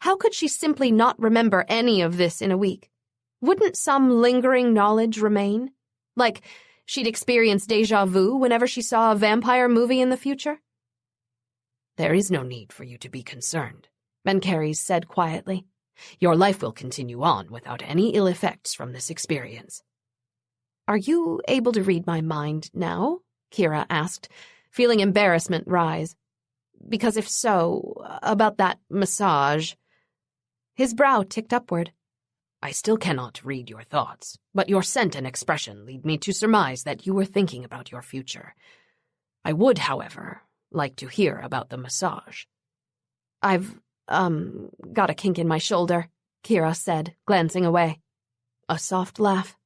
Speaker 1: How could she simply not remember any of this in a week? Wouldn't some lingering knowledge remain? Like she'd experience déjà vu whenever she saw a vampire movie in the future?
Speaker 2: "There is no need for you to be concerned," Mencheres said quietly. "Your life will continue on without any ill effects from this experience."
Speaker 1: "Are you able to read my mind now?" Kira asked, feeling embarrassment rise. "Because if so, about that massage." His brow ticked upward.
Speaker 2: "I still cannot read your thoughts, but your scent and expression lead me to surmise that you were thinking about your future. I would, however, like to hear about the massage."
Speaker 1: "I've, got a kink in my shoulder," Kira said, glancing away.
Speaker 2: A soft laugh.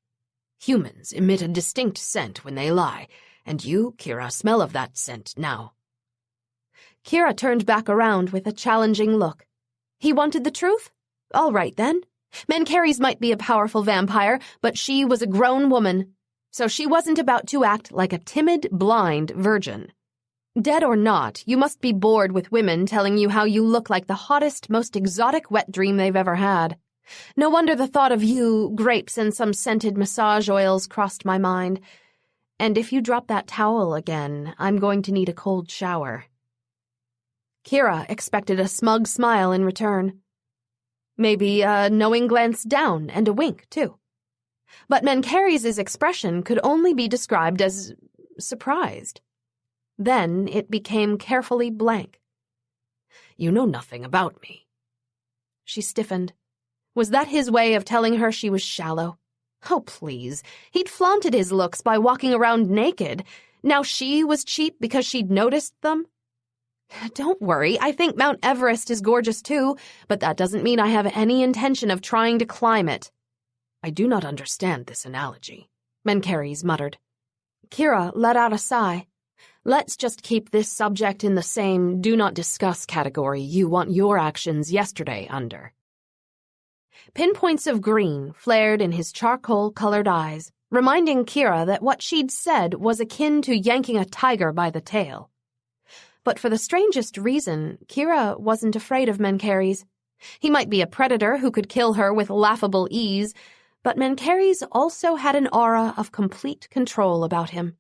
Speaker 2: "Humans emit a distinct scent when they lie, and you, Kira, smell of that scent now."
Speaker 1: Kira turned back around with a challenging look. He wanted the truth? All right, then. Mencheres might be a powerful vampire, but she was a grown woman, so she wasn't about to act like a timid, blind virgin. Dead or not, you must be bored with women telling you how you look like the hottest, most exotic wet dream they've ever had. No wonder the thought of you, grapes, and some scented massage oils crossed my mind. And if you drop that towel again, I'm going to need a cold shower. Kira expected a smug smile in return. Maybe a knowing glance down and a wink, too. But Mencheres' expression could only be described as surprised. Then it became carefully blank.
Speaker 2: You know nothing about me.
Speaker 1: She stiffened. Was that his way of telling her she was shallow? Oh, please. He'd flaunted his looks by walking around naked. Now she was cheap because she'd noticed them? Don't worry, I think Mount Everest is gorgeous too, but that doesn't mean I have any intention of trying to climb it.
Speaker 2: I do not understand this analogy,
Speaker 1: Mencheres muttered. Kira let out a sigh. Let's just keep this subject in the same do not discuss category you want your actions yesterday under. Pinpoints of green flared in his charcoal-colored eyes, reminding Kira that what she'd said was akin to yanking a tiger by the tail. But for the strangest reason, Kira wasn't afraid of Mencheres. He might be a predator who could kill her with laughable ease, but Mencheres also had an aura of complete control about him.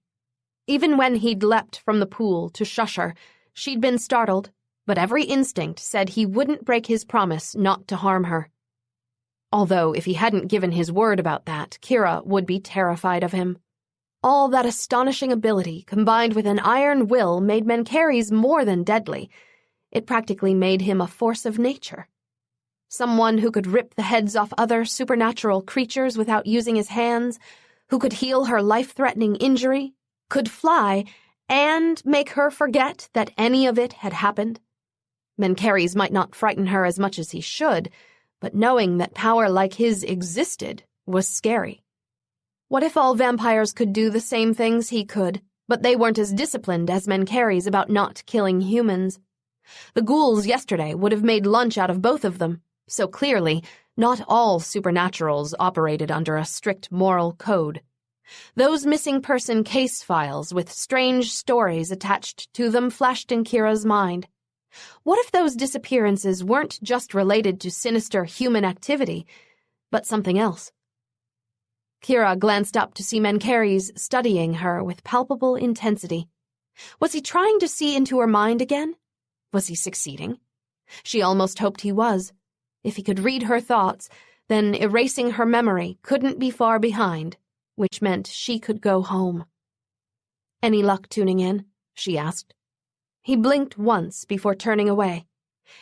Speaker 1: Even when he'd leapt from the pool to shush her, she'd been startled, but every instinct said he wouldn't break his promise not to harm her. Although if he hadn't given his word about that, Kira would be terrified of him. All that astonishing ability, combined with an iron will, made Mencheres more than deadly. It practically made him a force of nature. Someone who could rip the heads off other supernatural creatures without using his hands, who could heal her life-threatening injury, could fly, and make her forget that any of it had happened. Mencheres might not frighten her as much as he should, but knowing that power like his existed was scary. What if all vampires could do the same things he could, but they weren't as disciplined as Mencheres about not killing humans? The ghouls yesterday would have made lunch out of both of them, so clearly, not all supernaturals operated under a strict moral code. Those missing person case files with strange stories attached to them flashed in Kira's mind. What if those disappearances weren't just related to sinister human activity, but something else? Kira glanced up to see Mencheres studying her with palpable intensity. Was he trying to see into her mind again? Was he succeeding? She almost hoped he was. If he could read her thoughts, then erasing her memory couldn't be far behind, which meant she could go home. Any luck tuning in? She asked. He blinked once before turning away.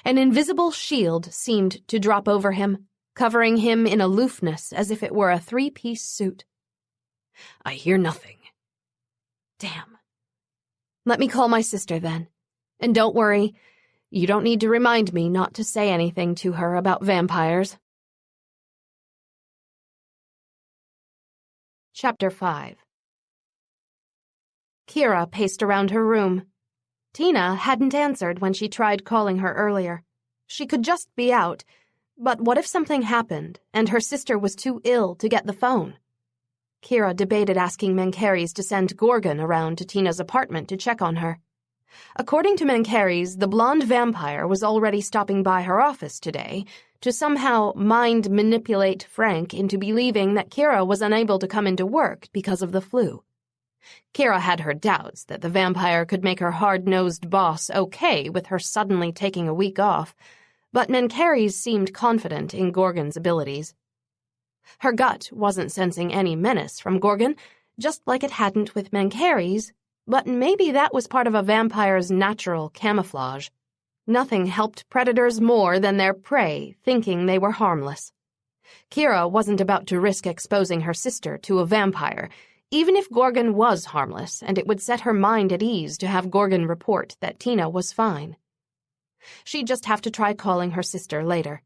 Speaker 1: An invisible shield seemed to drop over him, covering him in aloofness as if it were a three-piece suit.
Speaker 2: I hear nothing.
Speaker 1: Damn. Let me call my sister then. And don't worry, you don't need to remind me not to say anything to her about vampires. Chapter 5. Kira paced around her room. Tina hadn't answered when she tried calling her earlier. She could just be out, but what if something happened and her sister was too ill to get the phone? Kira debated asking Mencheres to send Gorgon around to Tina's apartment to check on her. According to Mencheres, the blonde vampire was already stopping by her office today to somehow mind-manipulate Frank into believing that Kira was unable to come into work because of the flu. Kira had her doubts that the vampire could make her hard-nosed boss okay with her suddenly taking a week off, but Mencheres seemed confident in Gorgon's abilities. Her gut wasn't sensing any menace from Gorgon, just like it hadn't with Mencheres, but maybe that was part of a vampire's natural camouflage. Nothing helped predators more than their prey thinking they were harmless. Kira wasn't about to risk exposing her sister to a vampire, even if Gorgon was harmless, and it would set her mind at ease to have Gorgon report that Tina was fine. She'd just have to try calling her sister later.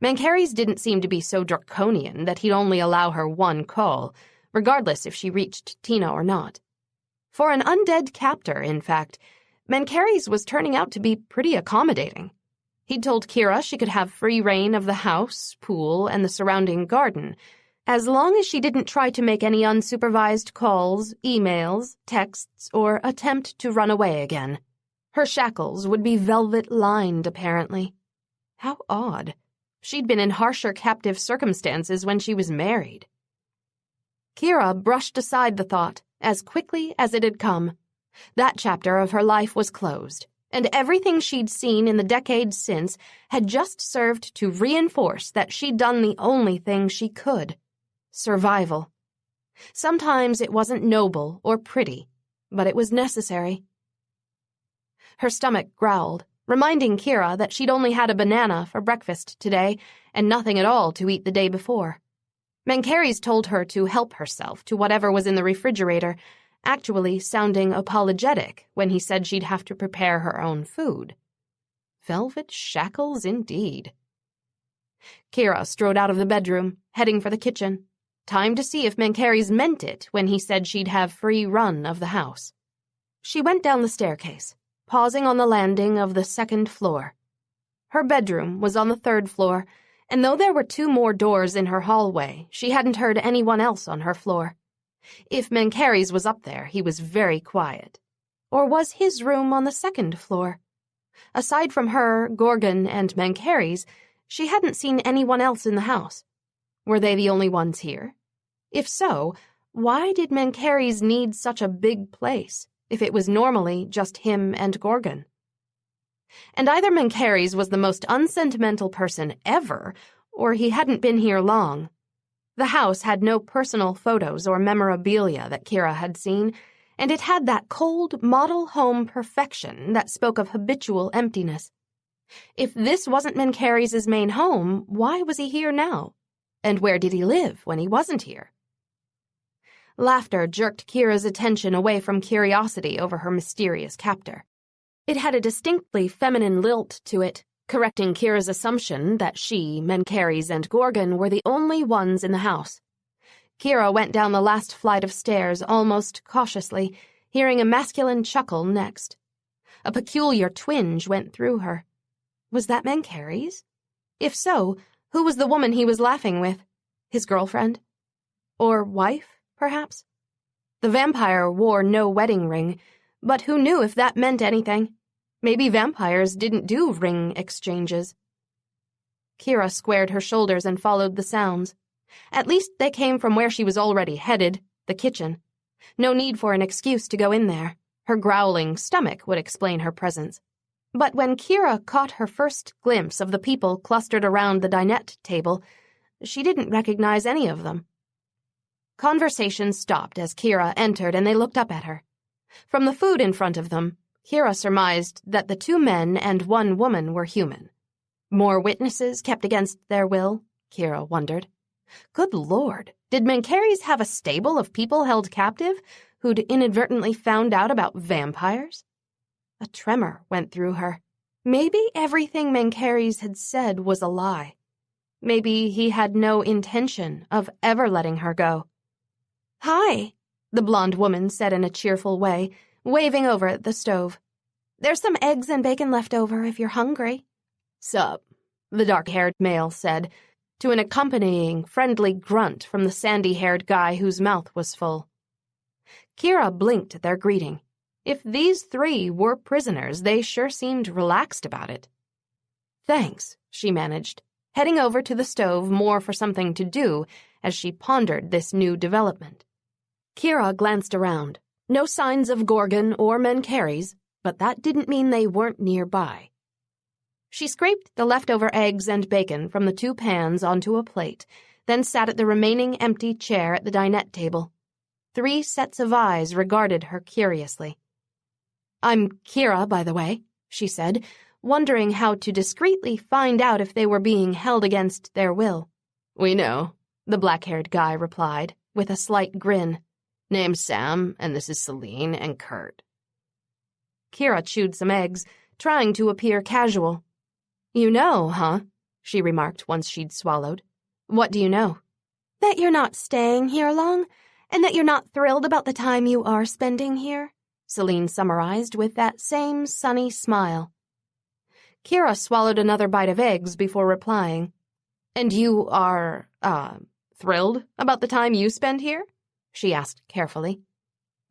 Speaker 1: Mencheres didn't seem to be so draconian that he'd only allow her one call, regardless if she reached Tina or not. For an undead captor, in fact, Mencheres was turning out to be pretty accommodating. He'd told Kira she could have free reign of the house, pool, and the surrounding garden, as long as she didn't try to make any unsupervised calls, emails, texts, or attempt to run away again. Her shackles would be velvet-lined, apparently. How odd. She'd been in harsher captive circumstances when she was married. Kira brushed aside the thought as quickly as it had come. That chapter of her life was closed, and everything she'd seen in the decades since had just served to reinforce that she'd done the only thing she could. Survival. Sometimes it wasn't noble or pretty, but it was necessary. Her stomach growled, reminding Kira that she'd only had a banana for breakfast today and nothing at all to eat the day before. Mencheres told her to help herself to whatever was in the refrigerator, actually sounding apologetic when he said she'd have to prepare her own food. Velvet shackles indeed. Kira strode out of the bedroom, heading for the kitchen. Time to see if Mencheres meant it when he said she'd have free run of the house. She went down the staircase, pausing on the landing of the second floor. Her bedroom was on the third floor, and though there were 2 more doors in her hallway, she hadn't heard anyone else on her floor. If Mencheres was up there, he was very quiet. Or was his room on the second floor? Aside from her, Gorgon, and Mencheres, she hadn't seen anyone else in the house. Were they the only ones here? If so, why did Mencheres need such a big place, if it was normally just him and Gorgon? And either Mencheres was the most unsentimental person ever, or he hadn't been here long. The house had no personal photos or memorabilia that Kira had seen, and it had that cold model home perfection that spoke of habitual emptiness. If this wasn't Mencheres' main home, why was he here now? And where did he live when he wasn't here? Laughter jerked Kira's attention away from curiosity over her mysterious captor. It had a distinctly feminine lilt to it, correcting Kira's assumption that she, Mencheres, and Gorgon were the only ones in the house. Kira went down the last flight of stairs almost cautiously, hearing a masculine chuckle next. A peculiar twinge went through her. Was that Mencheres? If so, who was the woman he was laughing with? His girlfriend? Or wife, perhaps? The vampire wore no wedding ring, but who knew if that meant anything? Maybe vampires didn't do ring exchanges. Kira squared her shoulders and followed the sounds. At least they came from where she was already headed, the kitchen. No need for an excuse to go in there. Her growling stomach would explain her presence. But when Kira caught her first glimpse of the people clustered around the dinette table, she didn't recognize any of them. Conversation stopped as Kira entered and they looked up at her. From the food in front of them, Kira surmised that the 2 men and 1 woman were human. More witnesses kept against their will, Kira wondered. Good Lord, did Mencheres have a stable of people held captive who'd inadvertently found out about vampires? A tremor went through her. Maybe everything Mencheres had said was a lie. Maybe he had no intention of ever letting her go. "Hi," the blonde woman said in a cheerful way, waving over at the stove. "There's some eggs and bacon left over if you're hungry." "Sup," the dark-haired male said, to an accompanying friendly grunt from the sandy-haired guy whose mouth was full. Kira blinked at their greeting. If these 3 were prisoners, they sure seemed relaxed about it. "Thanks," she managed, heading over to the stove more for something to do as she pondered this new development. Kira glanced around. No signs of Gorgon or Mencheres, but that didn't mean they weren't nearby. She scraped the leftover eggs and bacon from the 2 pans onto a plate, then sat at the remaining empty chair at the dinette table. 3 sets of eyes regarded her curiously. "I'm Kira, by the way," she said, wondering how to discreetly find out if they were being held against their will. "We know," the black-haired guy replied, with a slight grin. "Name's Sam, and this is Celine and Kurt." Kira chewed some eggs, trying to appear casual. "You know, huh?" she remarked once she'd swallowed. "What do you know?" "That you're not staying here long, and that you're not thrilled about the time you are spending here," Celine summarized with that same sunny smile. Kira swallowed another bite of eggs before replying. "And you are, thrilled about the time you spend here?" she asked carefully.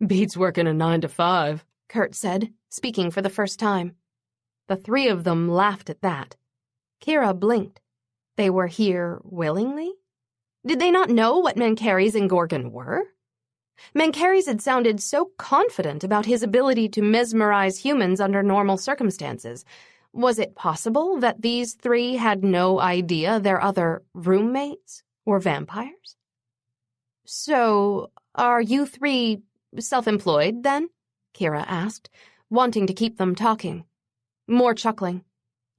Speaker 1: "Beats working a 9 to 5, Kurt said, speaking for the first time. The 3 of them laughed at that. Kira blinked. They were here willingly? Did they not know what Mencheres and Gorgon were? Mencheres had sounded so confident about his ability to mesmerize humans under normal circumstances. Was it possible that these 3 had no idea their other roommates were vampires? "So, are you 3 self-employed, then?" Kira asked, wanting to keep them talking. More chuckling.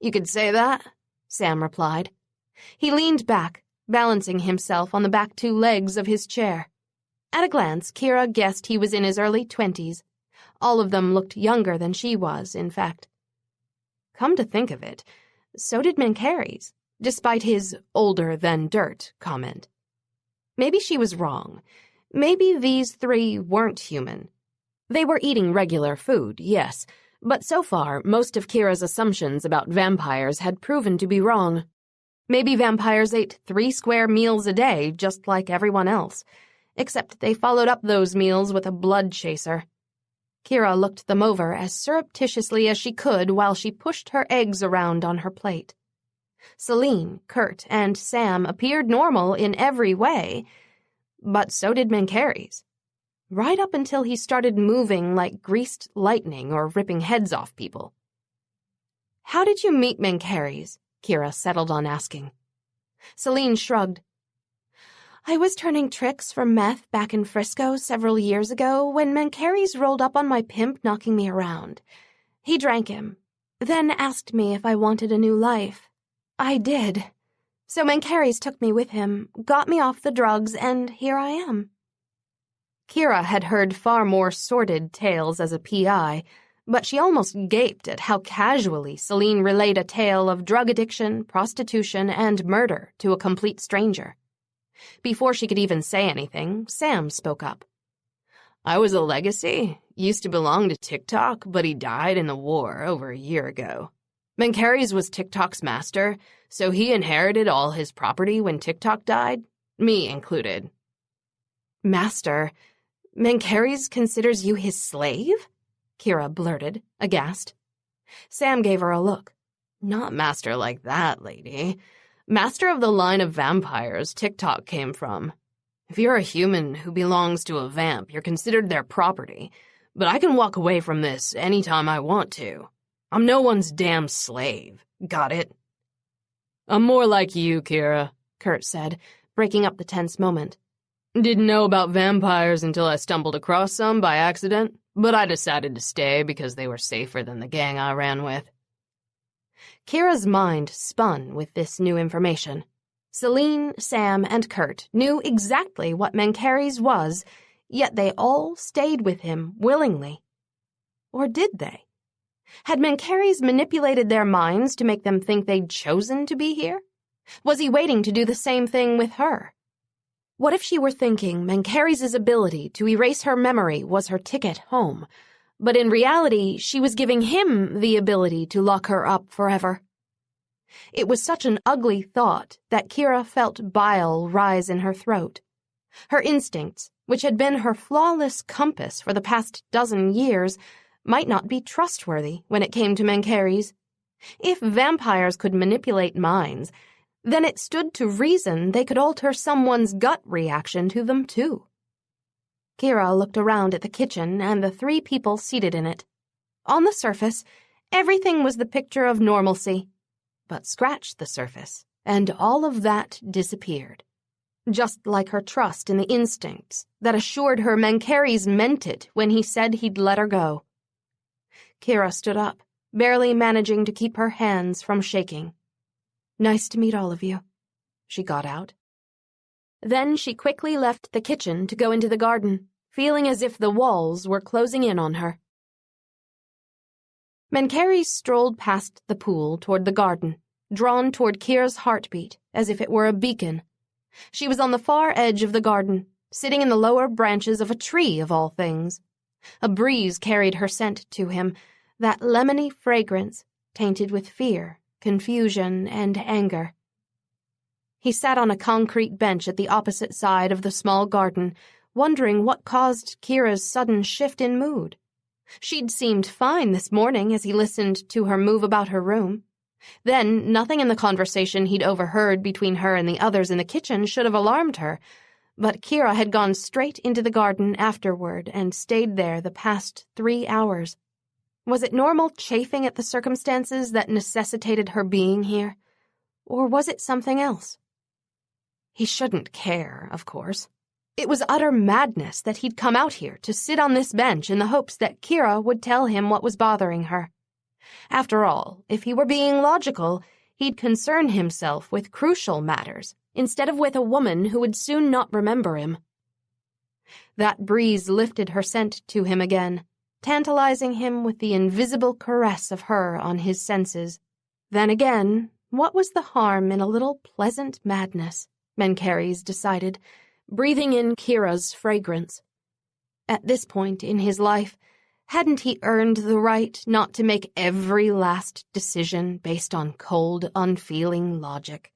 Speaker 3: You could say that,
Speaker 1: Sam replied. He leaned back, balancing himself on the back two legs of his chair. At a glance, Kira guessed he was in his early 20s. All of them looked younger than she was, in fact. Come to think of it, so did Mencheres, despite his older-than-dirt comment. Maybe she was wrong. Maybe these three weren't human. They were eating regular food, yes, but so far, most of Kira's assumptions about vampires had proven to be wrong. Maybe vampires ate 3 square meals a day, just like everyone else, except they followed up those meals with a blood chaser. Kira looked them over as surreptitiously as she could while she pushed her eggs around on her plate. Celine, Kurt, and Sam appeared normal in every way, but so did Mencheres. Right up until he started moving like greased lightning or ripping heads off people. "How did you meet Mencheres?" Kira settled on asking. Celine shrugged. "I was turning tricks for meth back in Frisco several years ago when Mencheres rolled up on my pimp knocking me around. He drank him, then asked me if I wanted a new life. I did. So Mencheres took me with him, got me off the drugs, and here I am." Kira had heard far more sordid tales as a PI, but she almost gaped at how casually Celine relayed a tale of drug addiction, prostitution, and murder to a complete stranger. Before she could even say anything, Sam spoke up.
Speaker 3: "I was a legacy. Used to belong to TikTok, but he died in the war over a year ago. Mencheres was TikTok's master, so he inherited all his property when TikTok died, me included."
Speaker 1: "Master? Mencheres considers you his slave?" Kira blurted, aghast. Sam gave her a look.
Speaker 3: "Not master like that, lady. Master of the line of vampires TikTok came from. If you're a human who belongs to a vamp, you're considered their property, but I can walk away from this anytime I want to. I'm no one's damn slave. Got it?"
Speaker 2: "I'm more like you, Kira,"
Speaker 1: Kurt said, breaking up the tense moment.
Speaker 2: "Didn't know about vampires until I stumbled across some by accident, but I decided to stay because they were safer than the gang I ran with."
Speaker 1: Kira's mind spun with this new information. Celine, Sam, and Kurt knew exactly what Mencheres was, yet they all stayed with him willingly. Or did they? Had Mencheres manipulated their minds to make them think they'd chosen to be here? Was he waiting to do the same thing with her? What if she were thinking Mencheres' ability to erase her memory was her ticket home, but in reality she was giving him the ability to lock her up forever? It was such an ugly thought that Kira felt bile rise in her throat. Her instincts, which had been her flawless compass for the past dozen years, might not be trustworthy when it came to Mencheres. If vampires could manipulate minds, then it stood to reason they could alter someone's gut reaction to them, too. Kira looked around at the kitchen and the 3 people seated in it. On the surface, everything was the picture of normalcy. But scratch the surface, and all of that disappeared. Just like her trust in the instincts that assured her Mencheres meant it when he said he'd let her go. Kira stood up, barely managing to keep her hands from shaking. "Nice to meet all of you," she got out. Then she quickly left the kitchen to go into the garden, feeling as if the walls were closing in on her. Mencheres strolled past the pool toward the garden, drawn toward Kira's heartbeat as if it were a beacon. She was on the far edge of the garden, sitting in the lower branches of a tree of all things. A breeze carried her scent to him, that lemony fragrance tainted with fear, confusion, and anger. He sat on a concrete bench at the opposite side of the small garden, wondering what caused Kira's sudden shift in mood. She'd seemed fine this morning as he listened to her move about her room. Then, nothing in the conversation he'd overheard between her and the others in the kitchen should have alarmed her, but Kira had gone straight into the garden afterward and stayed there the past 3 hours. Was it normal chafing at the circumstances that necessitated her being here? Or was it something else? He shouldn't care, of course. It was utter madness that he'd come out here to sit on this bench in the hopes that Kira would tell him what was bothering her. After all, if he were being logical, he'd concern himself with crucial matters instead of with a woman who would soon not remember him. That breeze lifted her scent to him again, tantalizing him with the invisible caress of her on his senses. Then again, what was the harm in a little pleasant madness, Mencheres decided, breathing in Kira's fragrance. At this point in his life, hadn't he earned the right not to make every last decision based on cold, unfeeling logic?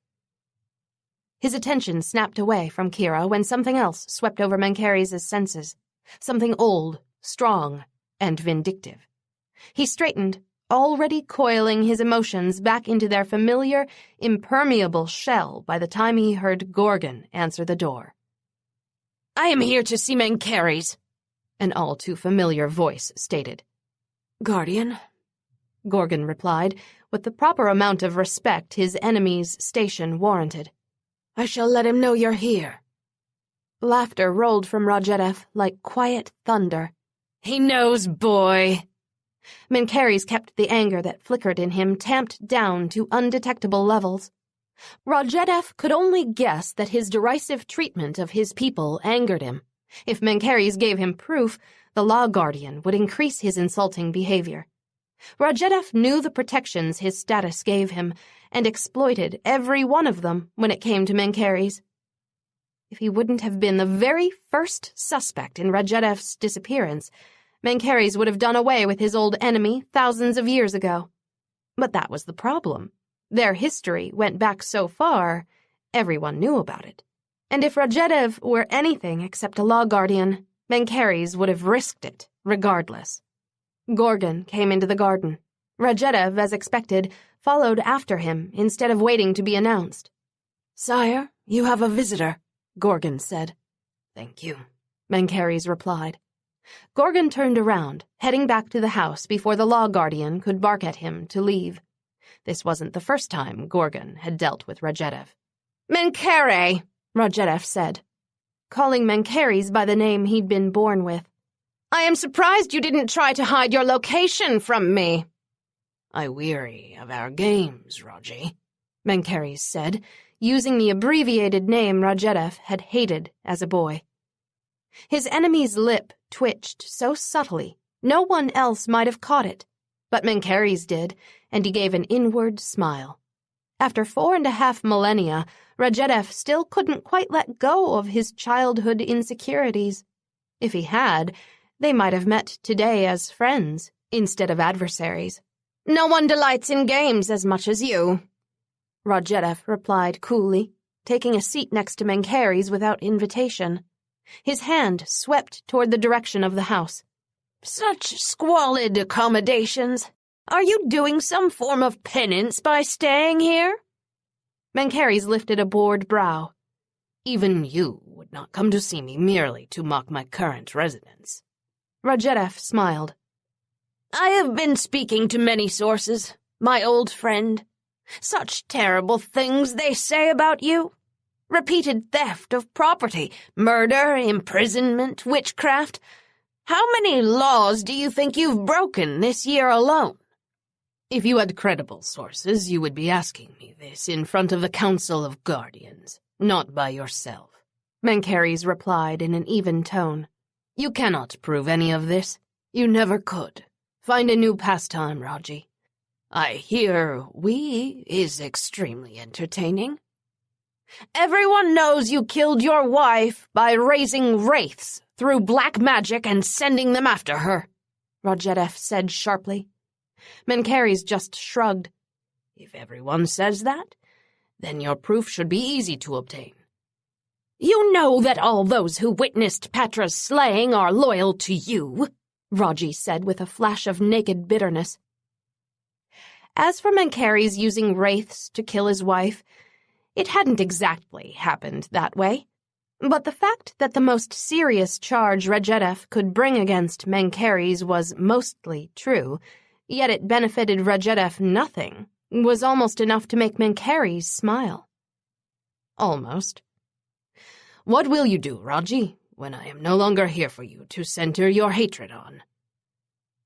Speaker 1: His attention snapped away from Kira when something else swept over Mencheres' senses, something old, strong, and vindictive. He straightened, already coiling his emotions back into their familiar, impermeable shell by the time he heard Gorgon answer the door.
Speaker 3: "I am here to see Mencheres,"
Speaker 1: an all-too-familiar voice stated.
Speaker 2: "Guardian,"
Speaker 1: Gorgon replied, with the proper amount of respect his enemy's station warranted.
Speaker 2: "I shall let him know you're here."
Speaker 1: Laughter rolled from Rajedev like quiet thunder.
Speaker 3: "He knows, boy."
Speaker 1: Mencheres kept the anger that flickered in him tamped down to undetectable levels. Rajedev could only guess that his derisive treatment of his people angered him. If Mencheres gave him proof, the law guardian would increase his insulting behavior. Rajedev knew the protections his status gave him and exploited every one of them when it came to Mencheres. If he wouldn't have been the very first suspect in Rajedev's disappearance, Mencheres would have done away with his old enemy thousands of years ago. But that was the problem. Their history went back so far, everyone knew about it. And if Rajedev were anything except a law guardian, Mencheres would have risked it, regardless. Gorgon came into the garden. Rajedev, as expected, followed after him instead of waiting to be announced.
Speaker 2: "Sire, you have a visitor,"
Speaker 1: Gorgon said.
Speaker 2: "Thank you,"
Speaker 1: Mencheres replied. Gorgon turned around, heading back to the house before the law guardian could bark at him to leave. This wasn't the first time Gorgon had dealt with Rajedev.
Speaker 3: "Mencheres,"
Speaker 1: Rajedev said, calling Mencheres by the name he'd been born with.
Speaker 3: "I am surprised you didn't try to hide your location from me."
Speaker 2: "I weary of our games, Raji,"
Speaker 1: Mencheres said, using the abbreviated name Rajedev had hated as a boy. His enemy's lip twitched so subtly, no one else might have caught it, but Mencheres did, and he gave an inward smile. After 4.5 millennia, Rajedev still couldn't quite let go of his childhood insecurities. If he had, they might have met today as friends instead of adversaries.
Speaker 3: "No one delights in games as much as you,"
Speaker 1: Rajedev replied coolly, taking a seat next to Mencheres without invitation. His hand swept toward the direction of the house.
Speaker 2: "Such squalid accommodations. Are you doing some form of penance by staying here?"
Speaker 1: Mencheres lifted a bored brow.
Speaker 2: "Even you would not come to see me merely to mock my current residence."
Speaker 1: Rajedev smiled.
Speaker 2: "I have been speaking to many sources, my old friend. Such terrible things they say about you. Repeated theft of property, murder, imprisonment, witchcraft. How many laws do you think you've broken this year alone?" "If you had credible sources, you would be asking me this in front of the Council of Guardians, not by yourself," Mencheres replied in an even tone. "You cannot prove any of this. You never could. Find a new pastime, Raji. I hear we is extremely entertaining." "Everyone knows you killed your wife by raising wraiths through black magic and sending them after her," Rajedev said sharply. Mencheres just shrugged. "If everyone says that, then your proof should be easy to obtain." "You know that all those who witnessed Patra's slaying are loyal to you," Raji said with a flash of naked bitterness. As for Mencheres using wraiths to kill his wife, it hadn't exactly happened that way. But the fact that the most serious charge Rajedev could bring against Mencheres was mostly true, yet it benefited Rajedev nothing, was almost enough to make Mencheres smile. Almost.
Speaker 3: What will you do, Raji, when I am no longer here for you to center your hatred on?"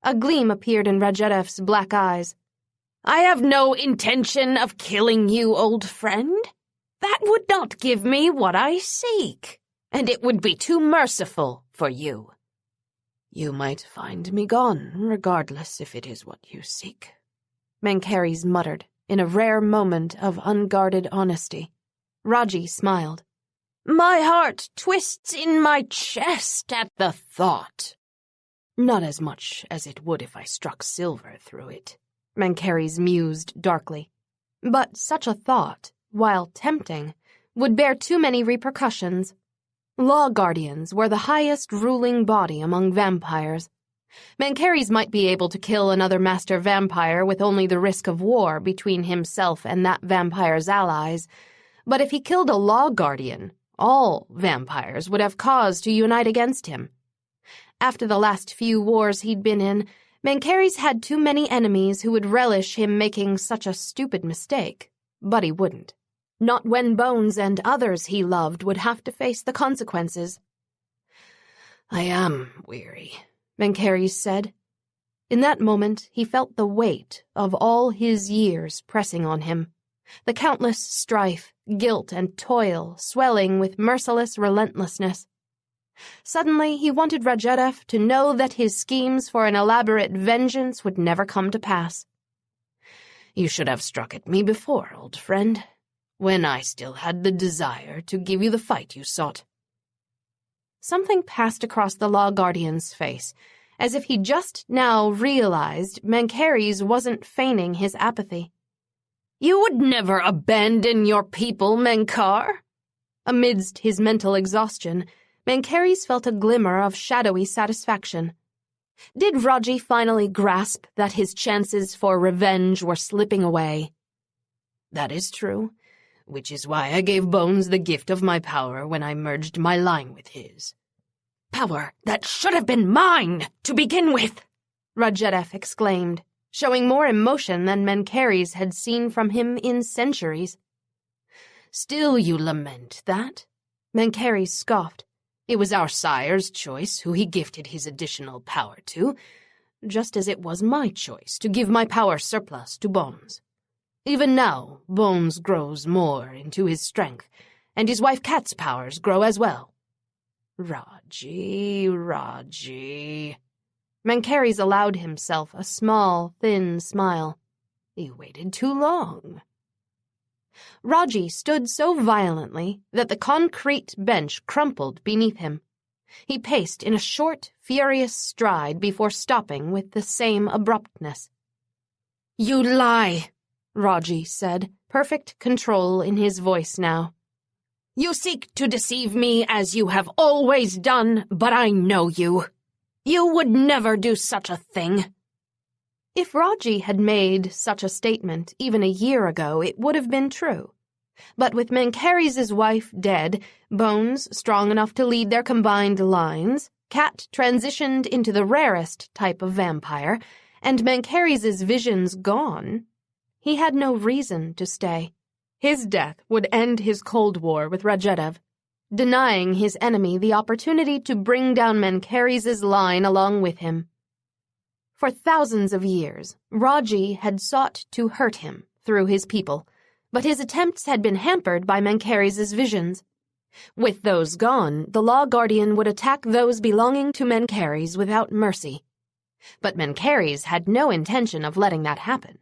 Speaker 1: A gleam appeared in Radjedev's black eyes.
Speaker 2: "I have no intention of killing you, old friend. That would not give me what I seek, and it would be too merciful for you."
Speaker 3: "You might find me gone, regardless if it is what you seek,"
Speaker 1: Mencheres muttered, in a rare moment of unguarded honesty. Raji smiled.
Speaker 2: "My heart twists in my chest at the thought."
Speaker 3: "Not as much as it would if I struck silver through it,"
Speaker 1: Mencheres mused darkly. But such a thought, while tempting, would bear too many repercussions. Law guardians were the highest ruling body among vampires. Mencheres might be able to kill another master vampire with only the risk of war between himself and that vampire's allies, but if he killed a law guardian, all vampires would have cause to unite against him. After the last few wars he'd been in, Mencheres had too many enemies who would relish him making such a stupid mistake, but he wouldn't. Not when Bones and others he loved would have to face the consequences.
Speaker 3: "I am weary,"
Speaker 1: Mencheres said. In that moment he felt the weight of all his years pressing on him, the countless strife, guilt, and toil swelling with merciless relentlessness. Suddenly he wanted Radjedev to know that his schemes for an elaborate vengeance would never come to pass.
Speaker 3: "You should have struck at me before, old friend, when I still had the desire to give you the fight you sought."
Speaker 1: Something passed across the Law Guardian's face, as if he just now realized Mencheres wasn't feigning his apathy.
Speaker 2: "You would never abandon your people, Menkar."
Speaker 1: Amidst his mental exhaustion, Mencheres felt a glimmer of shadowy satisfaction. Did Raji finally grasp that his chances for revenge were slipping away?
Speaker 3: "That is true, which is why I gave Bones the gift of my power when I merged my line with his."
Speaker 2: "Power that should have been mine to begin with!"
Speaker 1: Radjedev exclaimed, showing more emotion than Mencheres had seen from him in centuries.
Speaker 3: "Still you lament that?"
Speaker 1: Mencheres scoffed.
Speaker 3: "It was our sire's choice who he gifted his additional power to, just as it was my choice to give my power surplus to Bones. Even now, Bones grows more into his strength, and his wife Kat's powers grow as well." Raji.
Speaker 1: Mencheres allowed himself a small, thin smile.
Speaker 3: "You waited too long."
Speaker 1: Raji stood so violently that the concrete bench crumpled beneath him. He paced in a short, furious stride before stopping with the same abruptness.
Speaker 2: "You lie,"
Speaker 1: Raji said, perfect control in his voice now.
Speaker 2: "You seek to deceive me as you have always done, but I know you. You would never do such a thing."
Speaker 1: If Raji had made such a statement even a year ago, it would have been true. But with Mencheres' wife dead, Bones strong enough to lead their combined lines, Kat transitioned into the rarest type of vampire, and Mencheres' visions gone, he had no reason to stay. His death would end his Cold War with Radjedev, denying his enemy the opportunity to bring down Mencheres' line along with him. For thousands of years, Raji had sought to hurt him through his people, but his attempts had been hampered by Mencheres' visions. With those gone, the Law Guardian would attack those belonging to Mencheres without mercy. But Mencheres had no intention of letting that happen.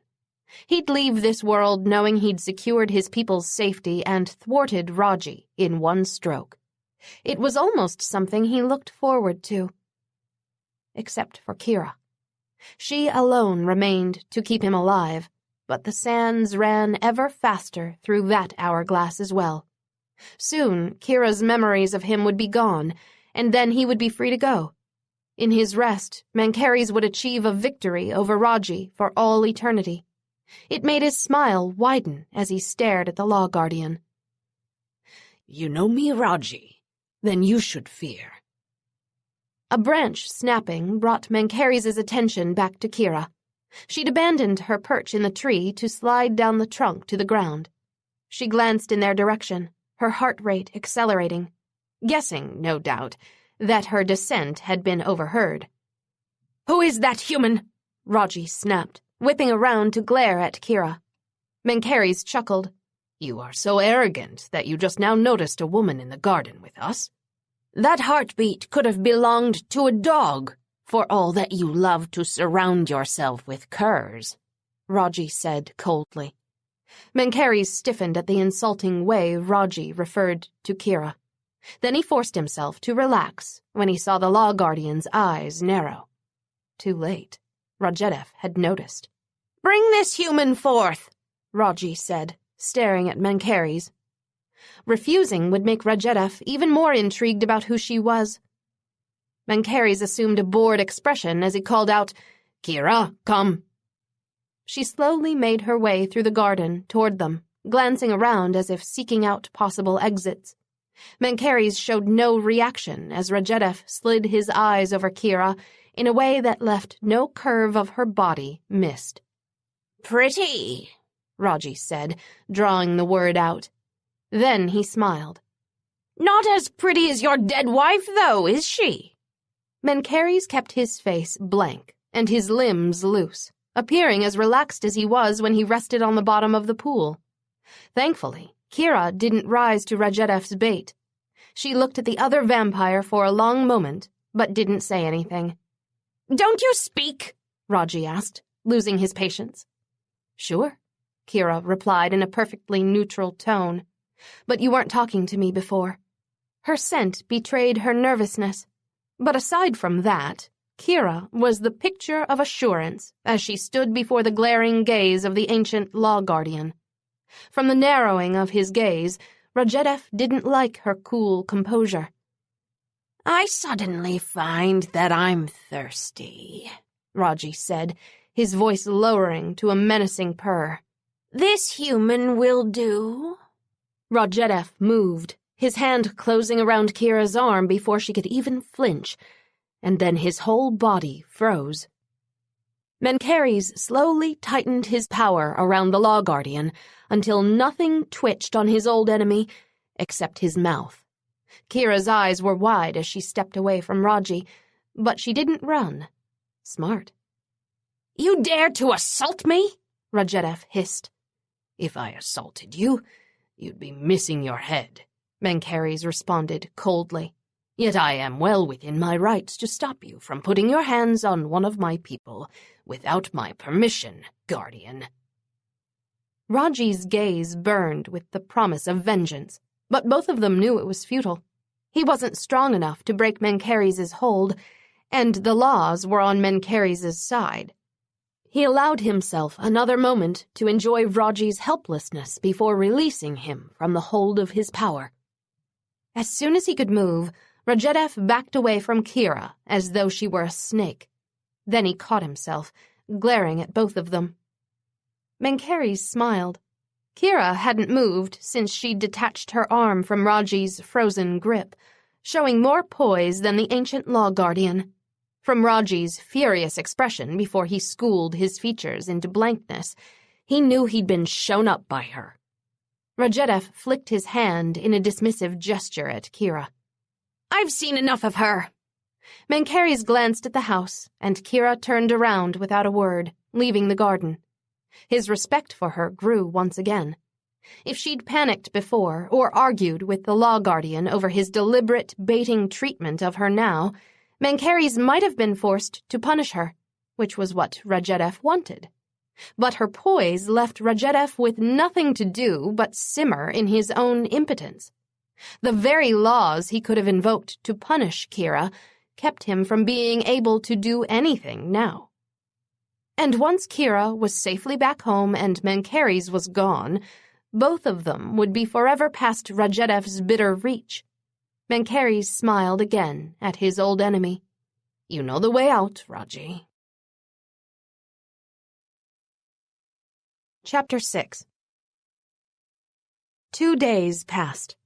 Speaker 1: He'd leave this world knowing he'd secured his people's safety and thwarted Raji in one stroke. It was almost something he looked forward to. Except for Kira. She alone remained to keep him alive, but the sands ran ever faster through that hourglass as well. Soon, Kira's memories of him would be gone, and then he would be free to go. In his rest, Mencheres would achieve a victory over Raji for all eternity. It made his smile widen as he stared at the Law Guardian.
Speaker 3: "You know me, Raji. Then you should fear."
Speaker 1: A branch snapping brought Mencheres' attention back to Kira. She'd abandoned her perch in the tree to slide down the trunk to the ground. She glanced in their direction, her heart rate accelerating. guessing, no doubt, that her dissent had been overheard. "Who is that human?" Raji snapped, whipping around to glare at Kira. Mencheres chuckled.
Speaker 3: "You are so arrogant that you just now noticed a woman in the garden with us."
Speaker 2: "That heartbeat could have belonged to a dog, for all that you love to surround yourself with curs," Raji said coldly.
Speaker 1: Mencheres stiffened at the insulting way Raji referred to Kira. Then he forced himself to relax when he saw the law guardian's eyes narrow. Too late. Rajedev had noticed.
Speaker 2: "Bring this human forth,"
Speaker 1: Raji said, staring at Mencheres. Refusing would make Rajedev even more intrigued about who she was. Mencheres assumed a bored expression as he called out, "Kira, come." She slowly made her way through the garden toward them, glancing around as if seeking out possible exits. Mencheres showed no reaction as Rajedev slid his eyes over Kira in a way that left no curve of her body missed.
Speaker 2: "Pretty,"
Speaker 1: Raji said, drawing the word out. Then he smiled.
Speaker 2: "Not as pretty as your dead wife, though, is she?"
Speaker 1: Mencheres kept his face blank and his limbs loose, appearing as relaxed as he was when he rested on the bottom of the pool. Thankfully, Kira didn't rise to Rajedev's bait. She looked at the other vampire for a long moment, but didn't say anything.
Speaker 2: "Don't you speak?"
Speaker 1: Raji asked, losing his patience. "Sure," Kira replied in a perfectly neutral tone. "But you weren't talking to me before." Her scent betrayed her nervousness. But aside from that, Kira was the picture of assurance as she stood before the glaring gaze of the ancient law guardian. From the narrowing of his gaze, Rajedev didn't like her cool composure.
Speaker 2: "I suddenly find that I'm thirsty,"
Speaker 1: Raji said, his voice lowering to a menacing purr.
Speaker 2: "This human will do."
Speaker 1: Rajedev moved, his hand closing around Kira's arm before she could even flinch, and then his whole body froze. Mencheres slowly tightened his power around the law guardian until nothing twitched on his old enemy except his mouth. Kira's eyes were wide as she stepped away from Raji, but she didn't run. Smart.
Speaker 2: "You dare to assault me?"
Speaker 1: Rajedev hissed.
Speaker 3: "If I assaulted you, you'd be missing your head," Mencheres responded coldly. "Yet I am well within my rights to stop you from putting your hands on one of my people without my permission, guardian."
Speaker 1: Raji's gaze burned with the promise of vengeance, but both of them knew it was futile. He wasn't strong enough to break Mencheres' hold, and the laws were on Mencheres' side. He allowed himself another moment to enjoy Raji's helplessness before releasing him from the hold of his power. As soon as he could move, Rajedev backed away from Kira as though she were a snake. Then he caught himself, glaring at both of them. Mencheres smiled. Kira hadn't moved since she'd detached her arm from Raji's frozen grip, showing more poise than the ancient law guardian. From Raji's furious expression before he schooled his features into blankness, he knew he'd been shown up by her. Rajedev flicked his hand in a dismissive gesture at Kira.
Speaker 2: "I've seen enough of her."
Speaker 1: Mencheres glanced at the house, and Kira turned around without a word, leaving the garden. His respect for her grew once again. If she'd panicked before or argued with the law guardian over his deliberate baiting treatment of her now, Mencheres might have been forced to punish her, which was what Rajedev wanted. But her poise left Rajedev with nothing to do but simmer in his own impotence. The very laws he could have invoked to punish Kira kept him from being able to do anything now. And once Kira was safely back home and Mencheres was gone, both of them would be forever past Rajedev's bitter reach. Mencheres smiled again at his old enemy.
Speaker 3: "You know the way out, Raji."
Speaker 1: Chapter 6. 2 days passed.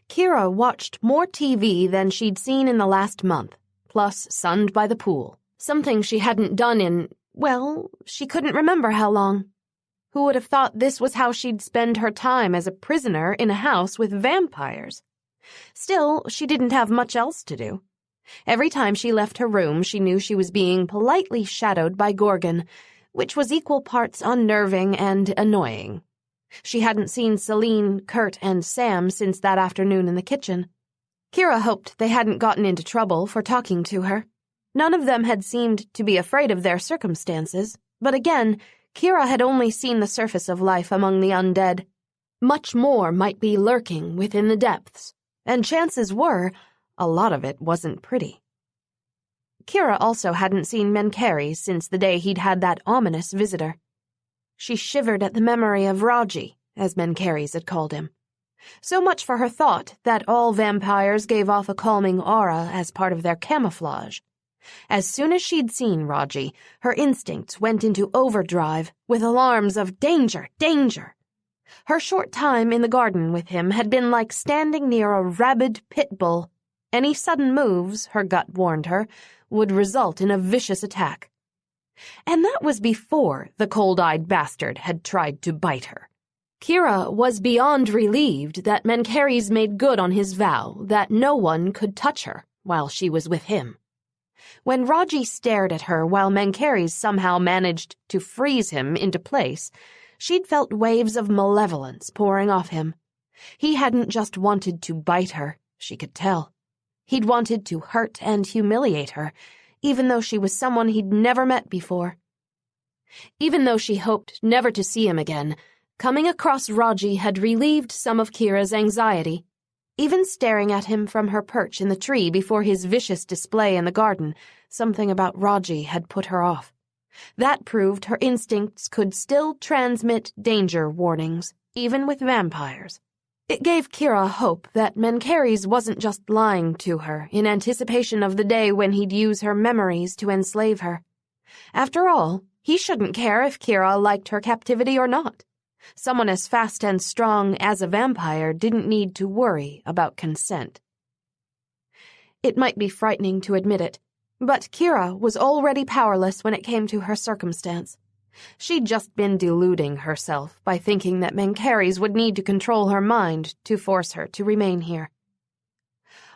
Speaker 1: Kira watched more TV than she'd seen in the last month, plus sunned by the pool, something she hadn't done in, well, she couldn't remember how long. Who would have thought this was how she'd spend her time as a prisoner in a house with vampires? Still, she didn't have much else to do. Every time she left her room, she knew she was being politely shadowed by Gorgon, which was equal parts unnerving and annoying. She hadn't seen Celine, Kurt, and Sam since that afternoon in the kitchen. Kira hoped they hadn't gotten into trouble for talking to her. None of them had seemed to be afraid of their circumstances, but again, Kira had only seen the surface of life among the undead. Much more might be lurking within the depths, and chances were, a lot of it wasn't pretty. Kira also hadn't seen Mencheres since the day he'd had that ominous visitor. She shivered at the memory of Raji, as Mencheres had called him. So much for her thought that all vampires gave off a calming aura as part of their camouflage. As soon as she'd seen Raji, her instincts went into overdrive with alarms of danger, danger. Her short time in the garden with him had been like standing near a rabid pit bull. Any sudden moves, her gut warned her, would result in a vicious attack. And that was before the cold-eyed bastard had tried to bite her. Kira was beyond relieved that Mencheres made good on his vow that no one could touch her while she was with him. When Raji stared at her while Mencheres somehow managed to freeze him into place, she'd felt waves of malevolence pouring off him. He hadn't just wanted to bite her, she could tell. He'd wanted to hurt and humiliate her, even though she was someone he'd never met before. Even though she hoped never to see him again, coming across Raji had relieved some of Kira's anxiety. Even staring at him from her perch in the tree before his vicious display in the garden, something about Raji had put her off. That proved her instincts could still transmit danger warnings, even with vampires. It gave Kira hope that Mencheres wasn't just lying to her in anticipation of the day when he'd use her memories to enslave her. After all, he shouldn't care if Kira liked her captivity or not. Someone as fast and strong as a vampire didn't need to worry about consent. It might be frightening to admit it, but Kira was already powerless when it came to her circumstance. She'd just been deluding herself by thinking that Mencheres would need to control her mind to force her to remain here.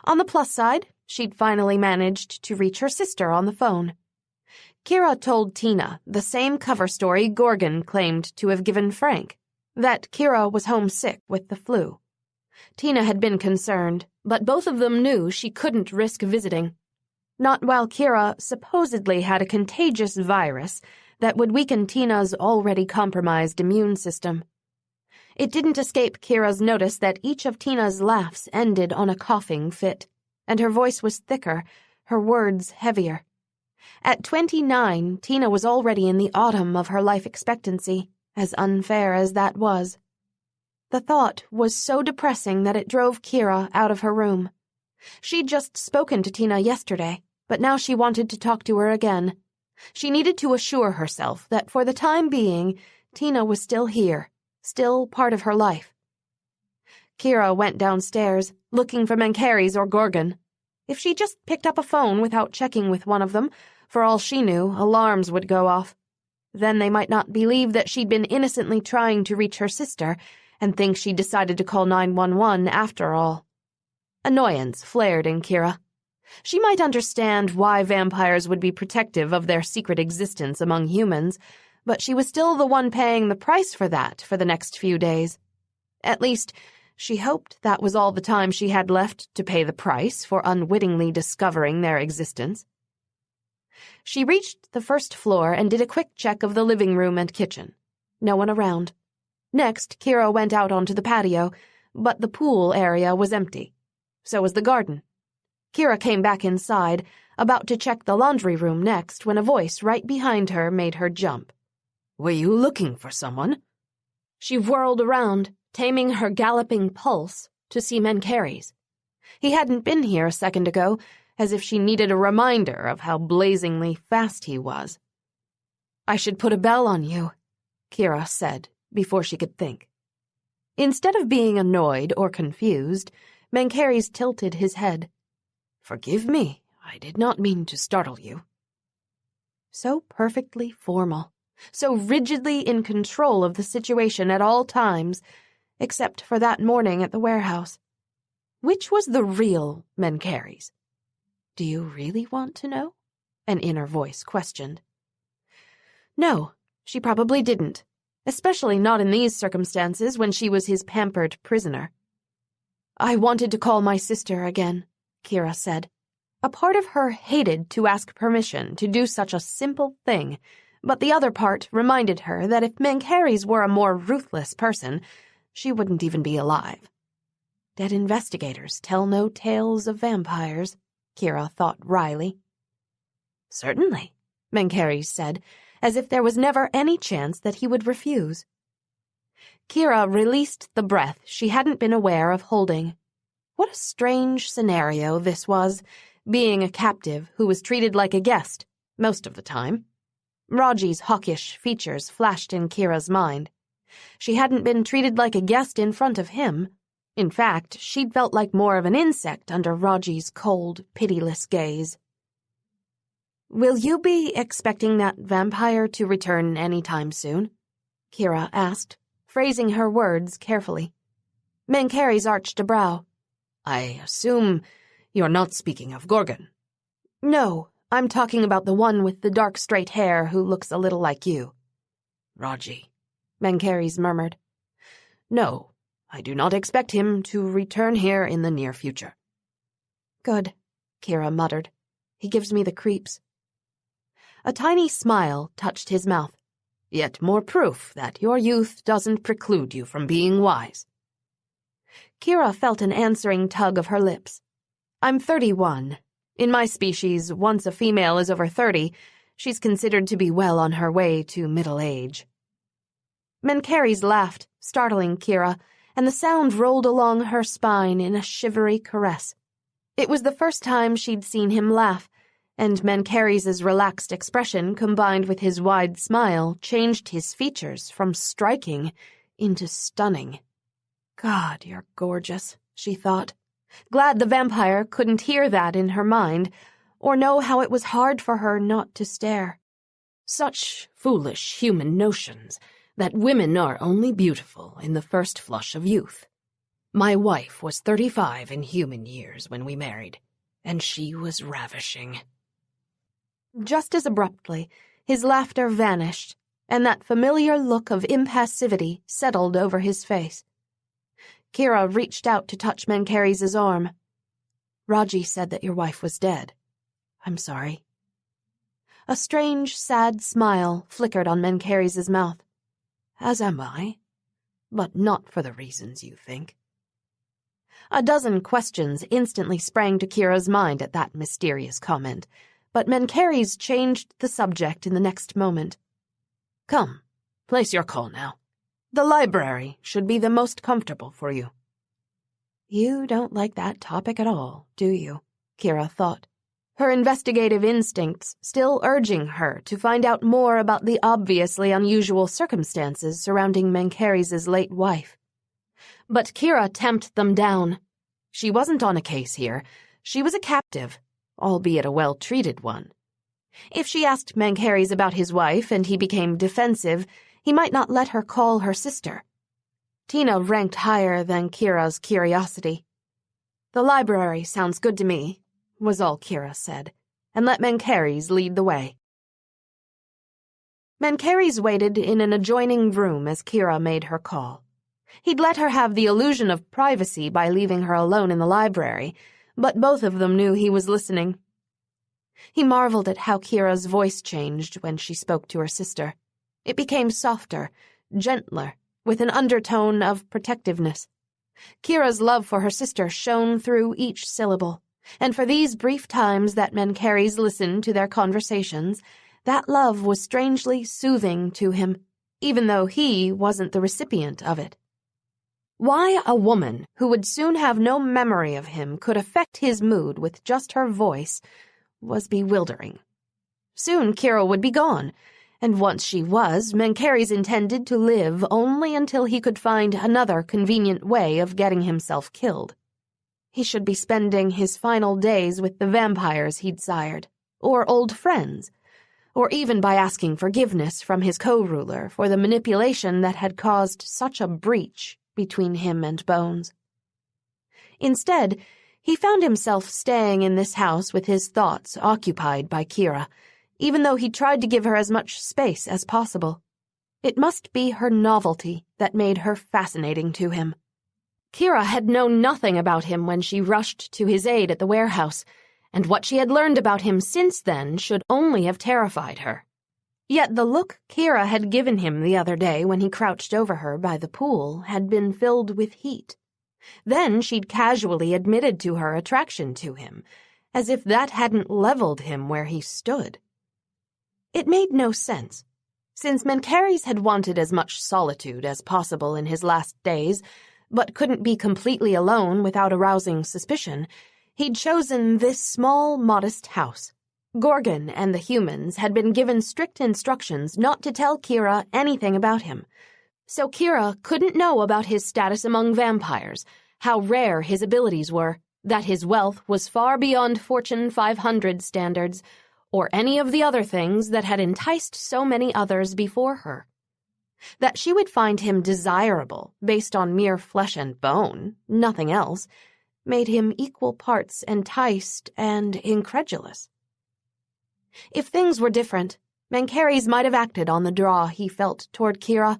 Speaker 1: On the plus side, she'd finally managed to reach her sister on the phone. Kira told Tina the same cover story Gorgon claimed to have given Frank, that Kira was homesick with the flu. Tina had been concerned, but both of them knew she couldn't risk visiting. Not while Kira supposedly had a contagious virus that would weaken Tina's already compromised immune system. It didn't escape Kira's notice that each of Tina's laughs ended on a coughing fit, and her voice was thicker, her words heavier. At 29, Tina was already in the autumn of her life expectancy, as unfair as that was. The thought was so depressing that it drove Kira out of her room. She'd just spoken to Tina yesterday, but now she wanted to talk to her again. She needed to assure herself that for the time being, Tina was still here, still part of her life. Kira went downstairs, looking for Mencheres or Gorgon. If she just picked up a phone without checking with one of them, for all she knew, alarms would go off. Then they might not believe that she'd been innocently trying to reach her sister and think she'd decided to call 911 after all. Annoyance flared in Kira. She might understand why vampires would be protective of their secret existence among humans, but she was still the one paying the price for that for the next few days. At least, she hoped that was all the time she had left to pay the price for unwittingly discovering their existence. She reached the first floor and did a quick check of the living room and kitchen. No one around. Next, Kira went out onto the patio, but the pool area was empty. So was the garden. Kira came back inside, about to check the laundry room next when a voice right behind her made her jump.
Speaker 2: "Were you looking for someone?"
Speaker 1: She whirled around, taming her galloping pulse, to see Mencheres. He hadn't been here a second ago, as if she needed a reminder of how blazingly fast he was. "I should put a bell on you," Kira said, before she could think. Instead of being annoyed or confused, Mencheres tilted his head. "Forgive me, I did not mean to startle you." So perfectly formal, so rigidly in control of the situation at all times, except for that morning at the warehouse. Which was the real Mencheres? Do you really want to know? An inner voice questioned. No, she probably didn't, especially not in these circumstances when she was his pampered prisoner. I wanted to call my sister again, Kira said. A part of her hated to ask permission to do such a simple thing, but the other part reminded her that if Mencheres were a more ruthless person, she wouldn't even be alive. Dead investigators tell no tales of vampires, Kira thought wryly. Certainly, Mencheres said, as if there was never any chance that he would refuse. Kira released the breath she hadn't been aware of holding. What a strange scenario this was, being a captive who was treated like a guest, most of the time. Raji's hawkish features flashed in Kira's mind. She hadn't been treated like a guest in front of him. In fact, she'd felt like more of an insect under Raji's cold, pitiless gaze. Will you be expecting that vampire to return any time soon? Kira asked, phrasing her words carefully. Mencheres arched a brow.
Speaker 2: I assume you're not speaking of Gorgon.
Speaker 1: No, I'm talking about the one with the dark straight hair who looks a little like you.
Speaker 2: Raji,
Speaker 1: Mencheres murmured.
Speaker 2: No, I do not expect him to return here in the near future.
Speaker 1: Good, Kira muttered. He gives me the creeps. A tiny smile touched his mouth.
Speaker 2: Yet more proof that your youth doesn't preclude you from being wise.
Speaker 1: Kira felt an answering tug of her lips. I'm 31. In my species, once a female is over 30, she's considered to be well on her way to middle age. Mencheres laughed, startling Kira, and the sound rolled along her spine in a shivery caress. It was the first time she'd seen him laugh, and Mencheres' relaxed expression combined with his wide smile changed his features from striking into stunning. God, you're gorgeous, she thought. Glad the vampire couldn't hear that in her mind, or know how it was hard for her not to stare.
Speaker 2: Such foolish human notions that women are only beautiful in the first flush of youth. My wife was 35 in human years when we married, and she was ravishing.
Speaker 1: Just as abruptly, his laughter vanished, and that familiar look of impassivity settled over his face. Kira reached out to touch Mencheres' arm. Raji said that your wife was dead. I'm sorry. A strange, sad smile flickered on Mencheres' mouth.
Speaker 2: As am I, but not for the reasons you think.
Speaker 1: A dozen questions instantly sprang to Kira's mind at that mysterious comment, but Mencheres changed the subject in the next moment.
Speaker 2: Come, place your call now. The library should be the most comfortable for you.
Speaker 1: You don't like that topic at all, do you? Kira thought, her investigative instincts still urging her to find out more about the obviously unusual circumstances surrounding Mencheres' late wife. But Kira tamped them down. She wasn't on a case here. She was a captive, albeit a well-treated one. If she asked Mencheres about his wife and he became defensive, he might not let her call her sister. Tina ranked higher than Kira's curiosity. The library sounds good to me, was all Kira said, and let Mencheres lead the way. Mencheres waited in an adjoining room as Kira made her call. He'd let her have the illusion of privacy by leaving her alone in the library, but both of them knew he was listening. He marveled at how Kira's voice changed when she spoke to her sister. It became softer, gentler, with an undertone of protectiveness. Kira's love for her sister shone through each syllable, and for these brief times that Mencheres listened to their conversations, that love was strangely soothing to him, even though he wasn't the recipient of it. Why a woman who would soon have no memory of him could affect his mood with just her voice was bewildering. Soon Kira would be gone, and once she was, Mencheres intended to live only until he could find another convenient way of getting himself killed. He should be spending his final days with the vampires he'd sired, or old friends, or even by asking forgiveness from his co-ruler for the manipulation that had caused such a breach between him and Bones. Instead, he found himself staying in this house with his thoughts occupied by Kira, even though he tried to give her as much space as possible. It must be her novelty that made her fascinating to him. Kira had known nothing about him when she rushed to his aid at the warehouse, and what she had learned about him since then should only have terrified her. Yet the look Kira had given him the other day when he crouched over her by the pool had been filled with heat. Then she'd casually admitted to her attraction to him, as if that hadn't leveled him where he stood. It made no sense. Since Mencheres had wanted as much solitude as possible in his last days, but couldn't be completely alone without arousing suspicion, he'd chosen this small, modest house. Gorgon and the humans had been given strict instructions not to tell Kira anything about him, so Kira couldn't know about his status among vampires, how rare his abilities were, that his wealth was far beyond Fortune 500 standards, or any of the other things that had enticed so many others before her. That she would find him desirable based on mere flesh and bone, nothing else, made him equal parts enticed and incredulous. If things were different, Mencheres might have acted on the draw he felt toward Kira,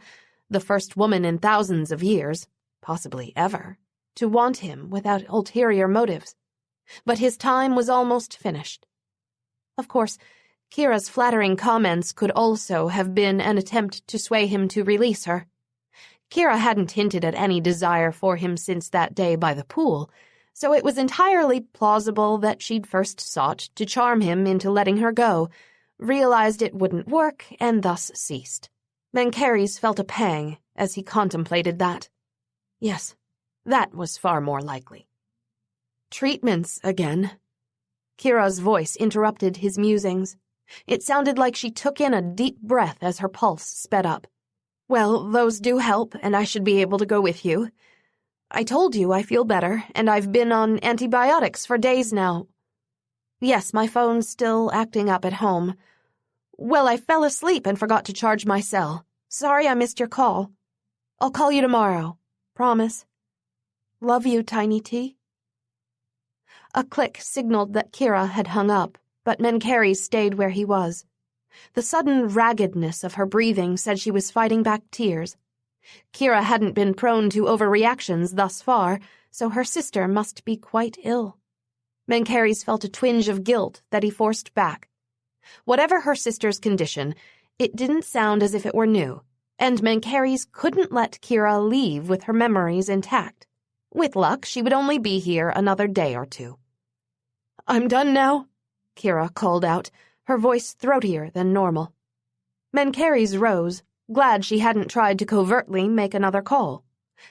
Speaker 1: the first woman in thousands of years, possibly ever, to want him without ulterior motives. But his time was almost finished. Of course, Kira's flattering comments could also have been an attempt to sway him to release her. Kira hadn't hinted at any desire for him since that day by the pool, so it was entirely plausible that she'd first sought to charm him into letting her go, realized it wouldn't work, and thus ceased. Mencheres felt a pang as he contemplated that. Yes, that was far more likely. Treatments again. Kira's voice interrupted his musings. It sounded like she took in a deep breath as her pulse sped up. Well, those do help, and I should be able to go with you. I told you I feel better, and I've been on antibiotics for days now. Yes, my phone's still acting up at home. Well, I fell asleep and forgot to charge my cell. Sorry I missed your call. I'll call you tomorrow. Promise. Love you, Tiny T. A click signaled that Kira had hung up, but Mencheres stayed where he was. The sudden raggedness of her breathing said she was fighting back tears. Kira hadn't been prone to overreactions thus far, so her sister must be quite ill. Mencheres felt a twinge of guilt that he forced back. Whatever her sister's condition, it didn't sound as if it were new, and Mencheres couldn't let Kira leave with her memories intact. With luck, she would only be here another day or two. I'm done now, Kira called out, her voice throatier than normal. Mencheres rose, glad she hadn't tried to covertly make another call.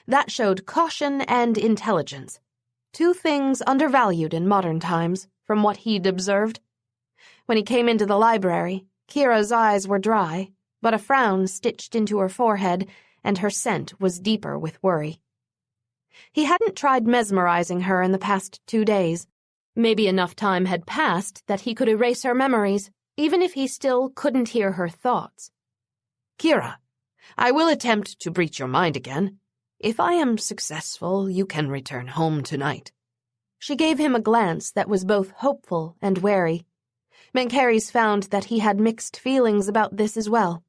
Speaker 1: That showed caution and intelligence, two things undervalued in modern times, from what he'd observed. When he came into the library, Kira's eyes were dry, but a frown stitched into her forehead, and her scent was deeper with worry. He hadn't tried mesmerizing her in the past 2 days. Maybe enough time had passed that he could erase her memories, even if he still couldn't hear her thoughts. Kira, I will attempt to breach your mind again. If I am successful, you can return home tonight. She gave him a glance that was both hopeful and wary. Mencheres found that he had mixed feelings about this as well.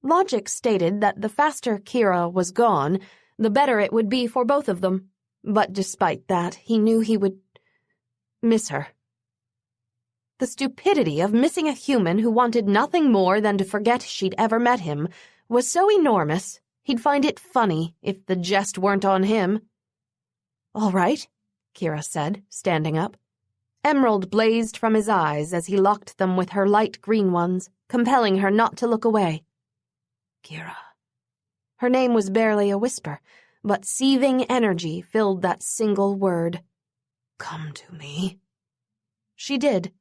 Speaker 1: Logic stated that the faster Kira was gone, the better it would be for both of them. But despite that, he knew he would miss her. The stupidity of missing a human who wanted nothing more than to forget she'd ever met him was so enormous, he'd find it funny if the jest weren't on him. All right, Kira said, standing up. Emerald blazed from his eyes as he locked them with her light green ones, compelling her not to look away. Kira. Her name was barely a whisper, but seething energy filled that single word. Come to me. She did,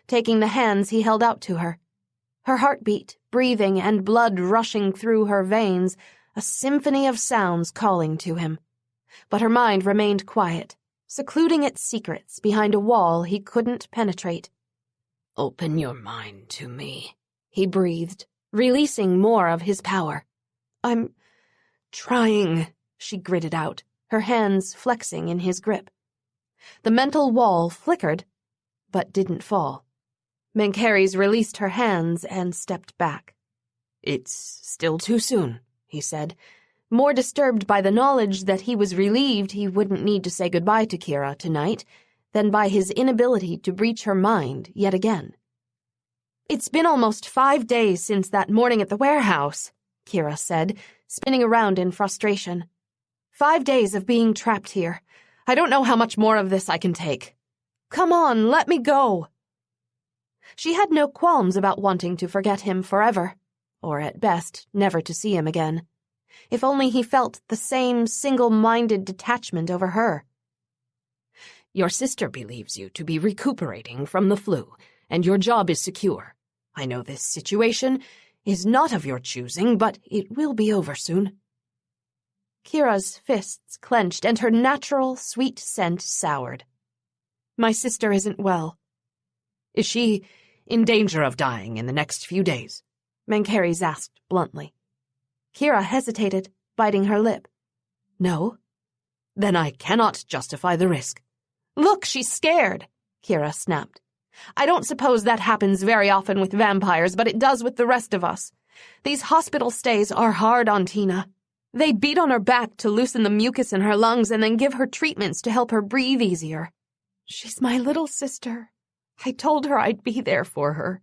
Speaker 1: taking the hands he held out to her. Her heartbeat, breathing, and blood rushing through her veins, a symphony of sounds calling to him. But her mind remained quiet, secluding its secrets behind a wall he couldn't penetrate. Open your mind to me, he breathed, releasing more of his power. I'm trying, she gritted out, her hands flexing in his grip. The mental wall flickered, but didn't fall. Mencheres released her hands and stepped back.
Speaker 2: "It's still too soon," he said,
Speaker 1: more disturbed by the knowledge that he was relieved he wouldn't need to say goodbye to Kira tonight than by his inability to breach her mind yet again. "It's been almost 5 days since that morning at the warehouse," Kira said, spinning around in frustration. 5 days of being trapped here. I don't know how much more of this I can take. Come on, let me go." She had no qualms about wanting to forget him forever, or at best, never to see him again. If only he felt the same single-minded detachment over her.
Speaker 2: "Your sister believes you to be recuperating from the flu, and your job is secure. I know this situation is not of your choosing, but it will be over soon."
Speaker 1: Kira's fists clenched and her natural, sweet scent soured. "My sister isn't well."
Speaker 2: "Is she in danger of dying in the next few days?"
Speaker 1: Mencheres asked bluntly. Kira hesitated, biting her lip. "No."
Speaker 2: "Then I cannot justify the risk."
Speaker 1: "Look, she's scared," Kira snapped. "I don't suppose that happens very often with vampires, but it does with the rest of us. These hospital stays are hard on Tina. They beat on her back to loosen the mucus in her lungs and then give her treatments to help her breathe easier. She's my little sister. I told her I'd be there for her."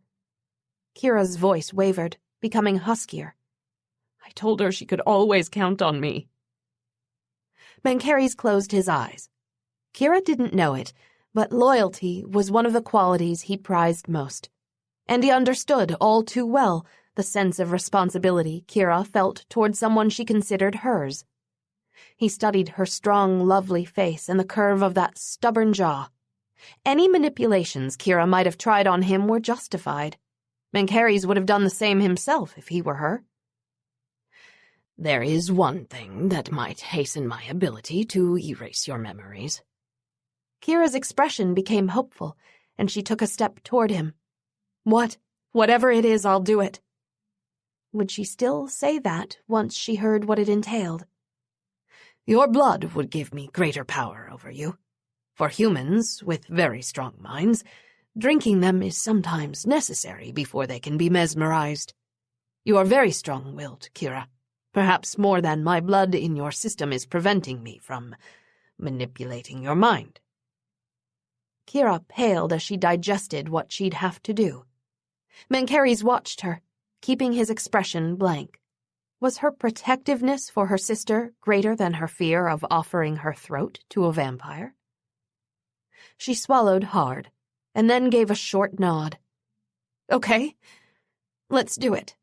Speaker 1: Kira's voice wavered, becoming huskier. "I told her she could always count on me." Mencheres closed his eyes. Kira didn't know it, but loyalty was one of the qualities he prized most. And he understood all too well the sense of responsibility Kira felt toward someone she considered hers. He studied her strong, lovely face and the curve of that stubborn jaw. Any manipulations Kira might have tried on him were justified. Mencheres would have done the same himself if he were her.
Speaker 2: "There is one thing that might hasten my ability to erase your memories."
Speaker 1: Kira's expression became hopeful, and she took a step toward him. Whatever it is, I'll do it." Would she still say that once she heard what it entailed?
Speaker 2: "Your blood would give me greater power over you. For humans with very strong minds, drinking them is sometimes necessary before they can be mesmerized. You are very strong-willed, Kira. Perhaps more than my blood in your system is preventing me from manipulating your mind."
Speaker 1: Kira paled as she digested what she'd have to do. Mencheres watched her, keeping his expression blank. Was her protectiveness for her sister greater than her fear of offering her throat to a vampire? She swallowed hard, and then gave a short nod. "Okay, let's do it."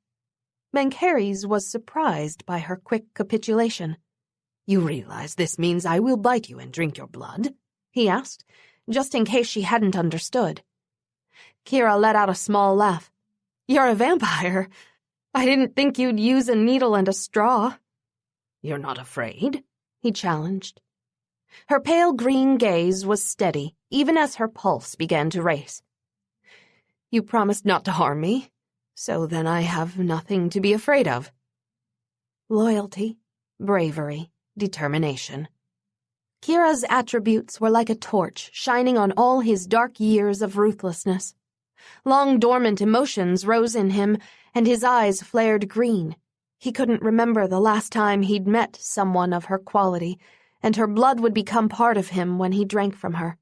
Speaker 1: Mencheres was surprised by her quick capitulation.
Speaker 2: "You realize this means I will bite you and drink your blood?"
Speaker 1: he asked, just in case she hadn't understood. Kira let out a small laugh. "You're a vampire. I didn't think you'd use a needle and a straw."
Speaker 2: "You're not afraid?"
Speaker 1: he challenged. Her pale green gaze was steady, even as her pulse began to race. "You promised not to harm me, so then I have nothing to be afraid of." Loyalty, bravery, determination. Kira's attributes were like a torch shining on all his dark years of ruthlessness. Long dormant emotions rose in him, and his eyes flared green. He couldn't remember the last time he'd met someone of her quality, and her blood would become part of him when he drank from her.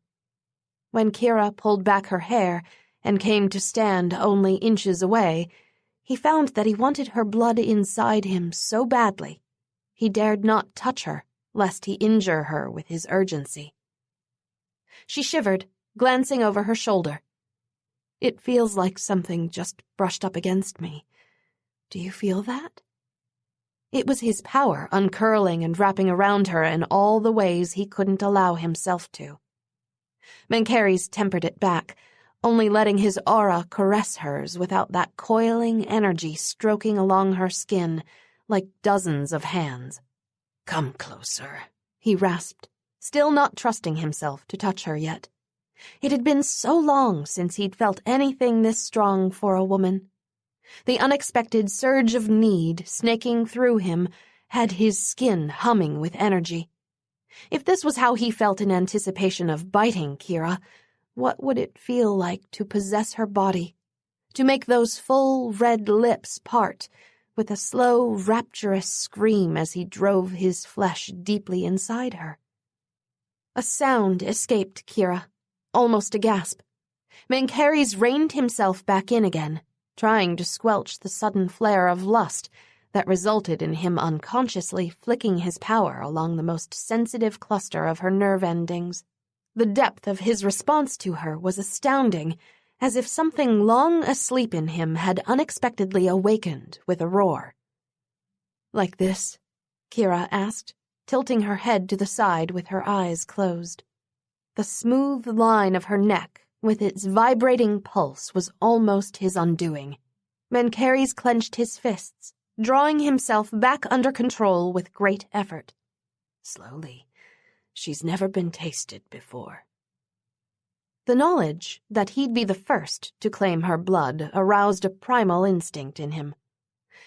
Speaker 1: When Kira pulled back her hair and came to stand only inches away, he found that he wanted her blood inside him so badly. He dared not touch her, lest he injure her with his urgency. She shivered, glancing over her shoulder. "It feels like something just brushed up against me. Do you feel that?" It was his power uncurling and wrapping around her in all the ways he couldn't allow himself to. Mencheres tempered it back, only letting his aura caress hers without that coiling energy stroking along her skin like dozens of hands.
Speaker 2: "Come closer,"
Speaker 1: he rasped, still not trusting himself to touch her yet. It had been so long since he'd felt anything this strong for a woman. The unexpected surge of need snaking through him had his skin humming with energy. If this was how he felt in anticipation of biting Kira, what would it feel like to possess her body, to make those full red lips part with a slow, rapturous scream as he drove his flesh deeply inside her? A sound escaped Kira, almost a gasp. Mencheres reined himself back in again, trying to squelch the sudden flare of lust that resulted in him unconsciously flicking his power along the most sensitive cluster of her nerve endings. The depth of his response to her was astounding, as if something long asleep in him had unexpectedly awakened with a roar. "Like this?" Kira asked, tilting her head to the side with her eyes closed. The smooth line of her neck, with its vibrating pulse, was almost his undoing. Mencheres clenched his fists, drawing himself back under control with great effort.
Speaker 2: Slowly. She's never been tasted before.
Speaker 1: The knowledge that he'd be the first to claim her blood aroused a primal instinct in him.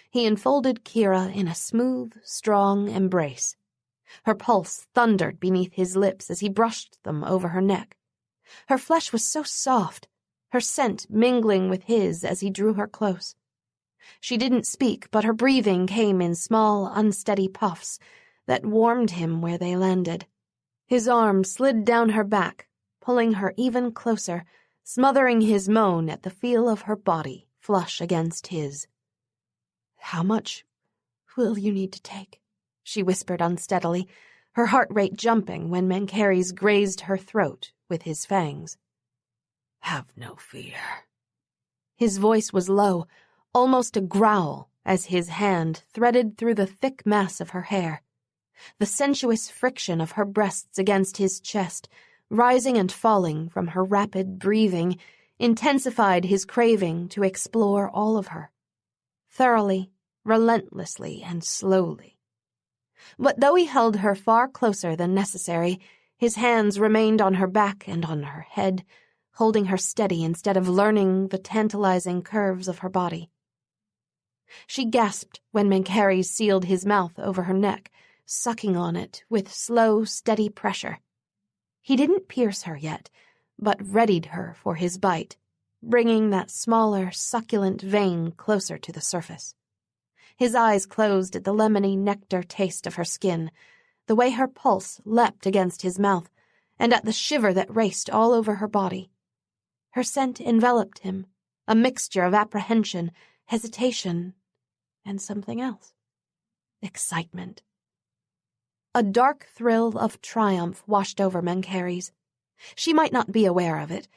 Speaker 1: He enfolded Kira in a smooth, strong embrace. Her pulse thundered beneath his lips as he brushed them over her neck. Her flesh was so soft, her scent mingling with his as he drew her close. She didn't speak, but her breathing came in small, unsteady puffs that warmed him where they landed. His arm slid down her back, pulling her even closer, smothering his moan at the feel of her body flush against his.
Speaker 2: "How much will you need to take?"
Speaker 1: she whispered unsteadily, her heart rate jumping when Mencheres grazed her throat with his fangs.
Speaker 2: "Have no fear."
Speaker 1: His voice was low, almost a growl, as his hand threaded through the thick mass of her hair. The sensuous friction of her breasts against his chest, rising and falling from her rapid breathing, intensified his craving to explore all of her. Thoroughly, relentlessly, and slowly. But though he held her far closer than necessary, his hands remained on her back and on her head, holding her steady instead of learning the tantalizing curves of her body. She gasped when Mencheres sealed his mouth over her neck, sucking on it with slow, steady pressure. He didn't pierce her yet, but readied her for his bite, bringing that smaller, succulent vein closer to the surface. His eyes closed at the lemony nectar taste of her skin, the way her pulse leapt against his mouth, and at the shiver that raced all over her body. Her scent enveloped him, a mixture of apprehension, hesitation, and something else. Excitement. A dark thrill of triumph washed over Mencheres. She might not be aware of it,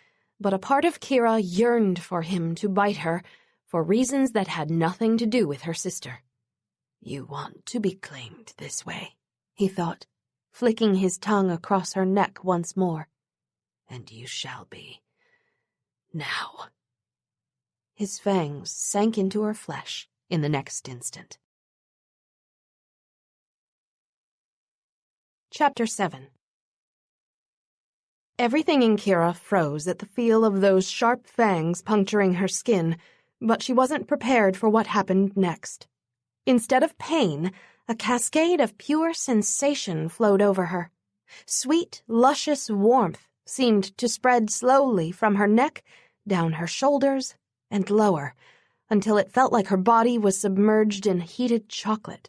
Speaker 1: but a part of Kira yearned for him to bite her for reasons that had nothing to do with her sister.
Speaker 2: "You want to be claimed this way,"
Speaker 1: he thought, flicking his tongue across her neck once more.
Speaker 2: "And you shall be. Now."
Speaker 1: His fangs sank into her flesh in the next instant. Chapter 7. Everything in Kira froze at the feel of those sharp fangs puncturing her skin, but she wasn't prepared for what happened next. Instead of pain, a cascade of pure sensation flowed over her. Sweet, luscious warmth seemed to spread slowly from her neck, down her shoulders, and lower, until it felt like her body was submerged in heated chocolate.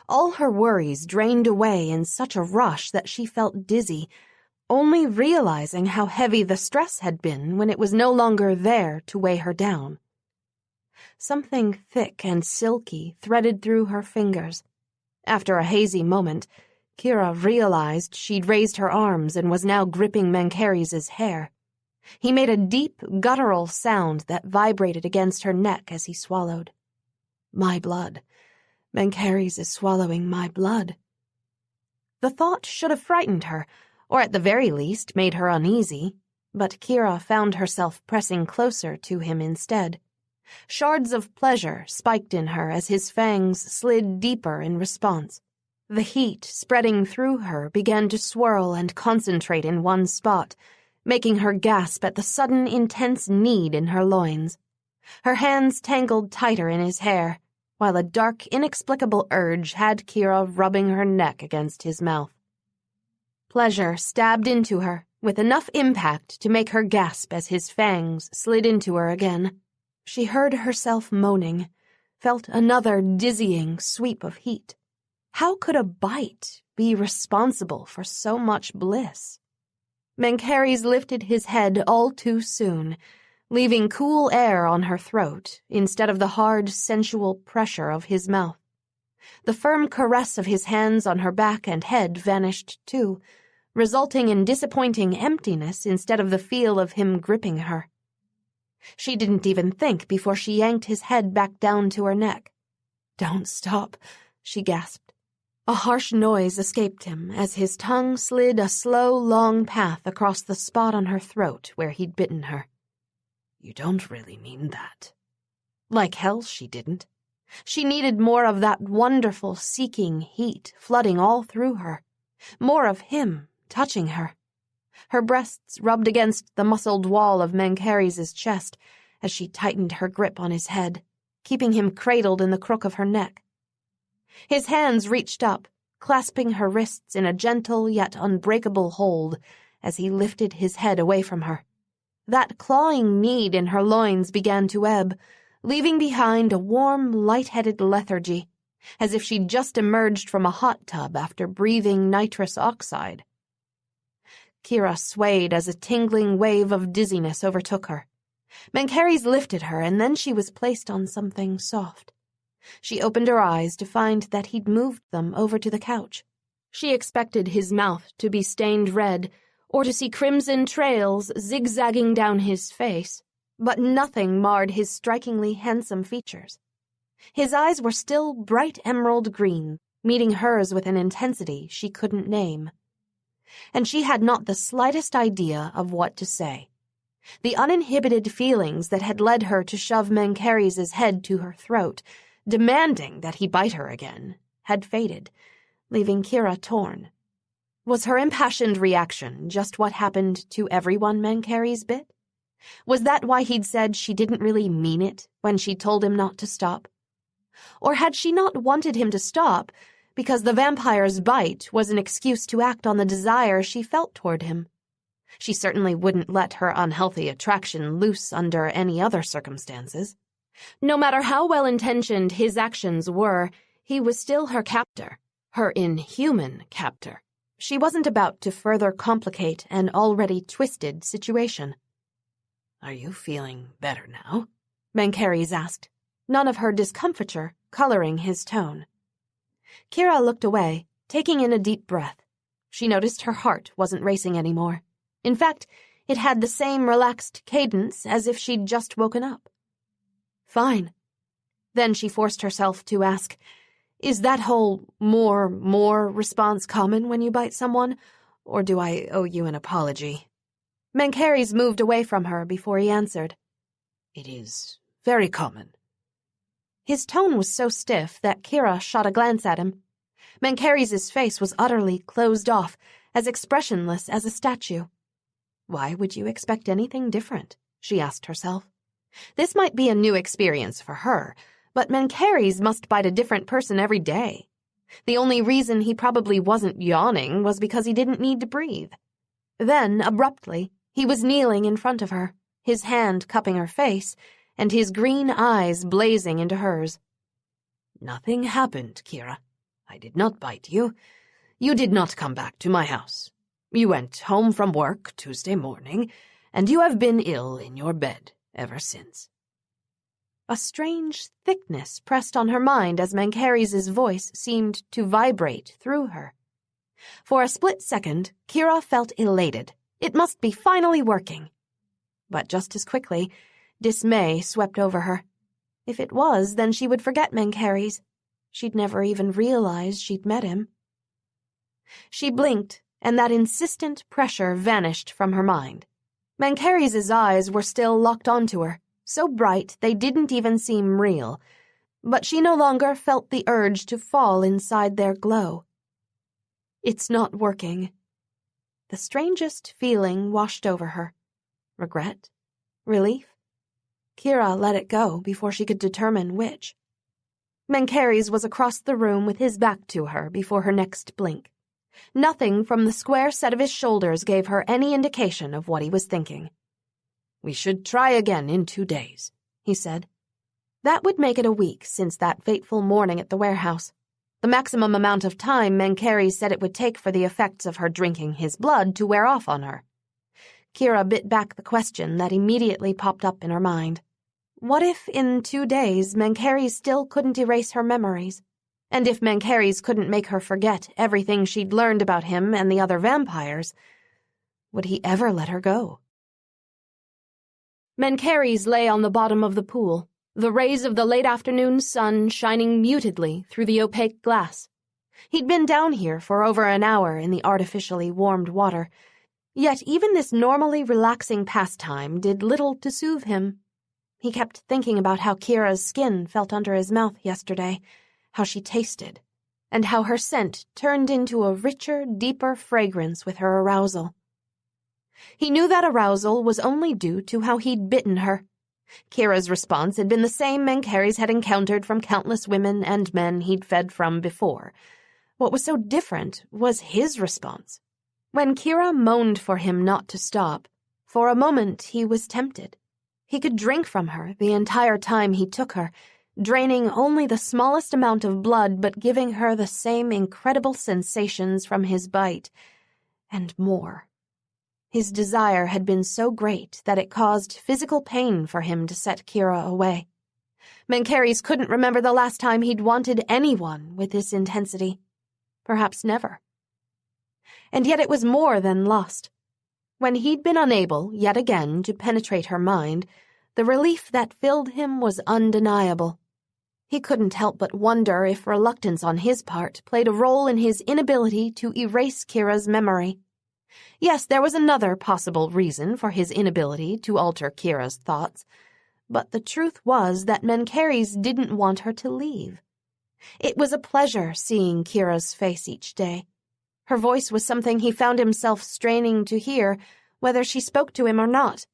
Speaker 1: All her worries drained away in such a rush that she felt dizzy, only realizing how heavy the stress had been when it was no longer there to weigh her down. Something thick and silky threaded through her fingers. After a hazy moment, Kira realized she'd raised her arms and was now gripping Mencheres' hair. He made a deep, guttural sound that vibrated against her neck as he swallowed. My blood. Mencheres is swallowing my blood. The thought should have frightened her, or at the very least made her uneasy, but Kira found herself pressing closer to him instead. Shards of pleasure spiked in her as his fangs slid deeper in response. The heat spreading through her began to swirl and concentrate in one spot, making her gasp at the sudden intense need in her loins. Her hands tangled tighter in his hair, while a dark, inexplicable urge had Kira rubbing her neck against his mouth. Pleasure stabbed into her, with enough impact to make her gasp as his fangs slid into her again. She heard herself moaning, felt another dizzying sweep of heat. How could a bite be responsible for so much bliss? Mencheres lifted his head all too soon, leaving cool air on her throat instead of the hard, sensual pressure of his mouth. The firm caress of his hands on her back and head vanished too, resulting in disappointing emptiness instead of the feel of him gripping her. She didn't even think before she yanked his head back down to her neck. "Don't stop," she gasped. A harsh noise escaped him as his tongue slid a slow, long path across the spot on her throat where he'd bitten her.
Speaker 2: "You don't really mean that."
Speaker 1: Like hell she didn't. She needed more of that wonderful, seeking heat flooding all through her. More of him touching her. Her breasts rubbed against the muscled wall of Mencheres' chest as she tightened her grip on his head, keeping him cradled in the crook of her neck. His hands reached up, clasping her wrists in a gentle yet unbreakable hold as he lifted his head away from her. That clawing need in her loins began to ebb, leaving behind a warm, light-headed lethargy, as if she'd just emerged from a hot tub after breathing nitrous oxide. Kira swayed as a tingling wave of dizziness overtook her. Mencheres lifted her, and then she was placed on something soft. She opened her eyes to find that he'd moved them over to the couch. She expected his mouth to be stained red, or to see crimson trails zigzagging down his face, but nothing marred his strikingly handsome features. His eyes were still bright emerald green, meeting hers with an intensity she couldn't name. And she had not the slightest idea of what to say. The uninhibited feelings that had led her to shove Mencheres' head to her throat, demanding that he bite her again, had faded, leaving Kira torn. Was her impassioned reaction just what happened to everyone Mencheres bit? Was that why he'd said she didn't really mean it when she told him not to stop? Or had she not wanted him to stop because the vampire's bite was an excuse to act on the desire she felt toward him? She certainly wouldn't let her unhealthy attraction loose under any other circumstances. No matter how well-intentioned his actions were, he was still her captor, her inhuman captor. She wasn't about to further complicate an already twisted situation.
Speaker 2: "Are you feeling better now?"
Speaker 1: Mencheres asked, none of her discomfiture coloring his tone. Kira looked away, taking in a deep breath. She noticed her heart wasn't racing anymore. In fact, it had the same relaxed cadence as if she'd just woken up. "Fine." Then she forced herself to ask, "Is that whole more response common when you bite someone, or do I owe you an apology?" Mencheres moved away from her before he answered.
Speaker 2: "It is very common."
Speaker 1: His tone was so stiff that Kira shot a glance at him. Mencheres' face was utterly closed off, as expressionless as a statue. Why would you expect anything different? She asked herself. This might be a new experience for her, but Mencheres must bite a different person every day. The only reason he probably wasn't yawning was because he didn't need to breathe. Then, abruptly, he was kneeling in front of her, his hand cupping her face, and his green eyes blazing into hers.
Speaker 2: "Nothing happened, Kira. I did not bite you. You did not come back to my house. You went home from work Tuesday morning, and you have been ill in your bed ever since."
Speaker 1: A strange thickness pressed on her mind as Mencheres' voice seemed to vibrate through her. For a split second, Kira felt elated. It must be finally working. But just as quickly, dismay swept over her. If it was, then she would forget Mencheres. She'd never even realized she'd met him. She blinked, and that insistent pressure vanished from her mind. Mencheres' eyes were still locked onto her, so bright they didn't even seem real, but she no longer felt the urge to fall inside their glow. It's not working. The strangest feeling washed over her. Regret? Relief? Kira let it go before she could determine which. Mencheres was across the room with his back to her before her next blink. Nothing from the square set of his shoulders gave her any indication of what he was thinking.
Speaker 2: "We should try again in 2 days," he said.
Speaker 1: That would make it a week since that fateful morning at the warehouse. The maximum amount of time Mencheres said it would take for the effects of her drinking his blood to wear off on her. Kira bit back the question that immediately popped up in her mind. What if, in 2 days, Mencheres still couldn't erase her memories? And if Mencheres couldn't make her forget everything she'd learned about him and the other vampires, would he ever let her go? Mencheres lay on the bottom of the pool, the rays of the late afternoon sun shining mutedly through the opaque glass. He'd been down here for over an hour in the artificially warmed water, yet even this normally relaxing pastime did little to soothe him. He kept thinking about how Kira's skin felt under his mouth yesterday, how she tasted, and how her scent turned into a richer, deeper fragrance with her arousal. He knew that arousal was only due to how he'd bitten her. Kira's response had been the same Mencheres had encountered from countless women and men he'd fed from before. What was so different was his response. When Kira moaned for him not to stop, for a moment he was tempted. He could drink from her the entire time he took her, draining only the smallest amount of blood but giving her the same incredible sensations from his bite, and more. His desire had been so great that it caused physical pain for him to set Kira away. Mencheres couldn't remember the last time he'd wanted anyone with this intensity. Perhaps never. And yet it was more than lust. When he'd been unable, yet again, to penetrate her mind, the relief that filled him was undeniable. He couldn't help but wonder if reluctance on his part played a role in his inability to erase Kira's memory. Yes, there was another possible reason for his inability to alter Kira's thoughts, but the truth was that Mencheres didn't want her to leave. It was a pleasure seeing Kira's face each day. Her voice was something he found himself straining to hear, whether she spoke to him or not,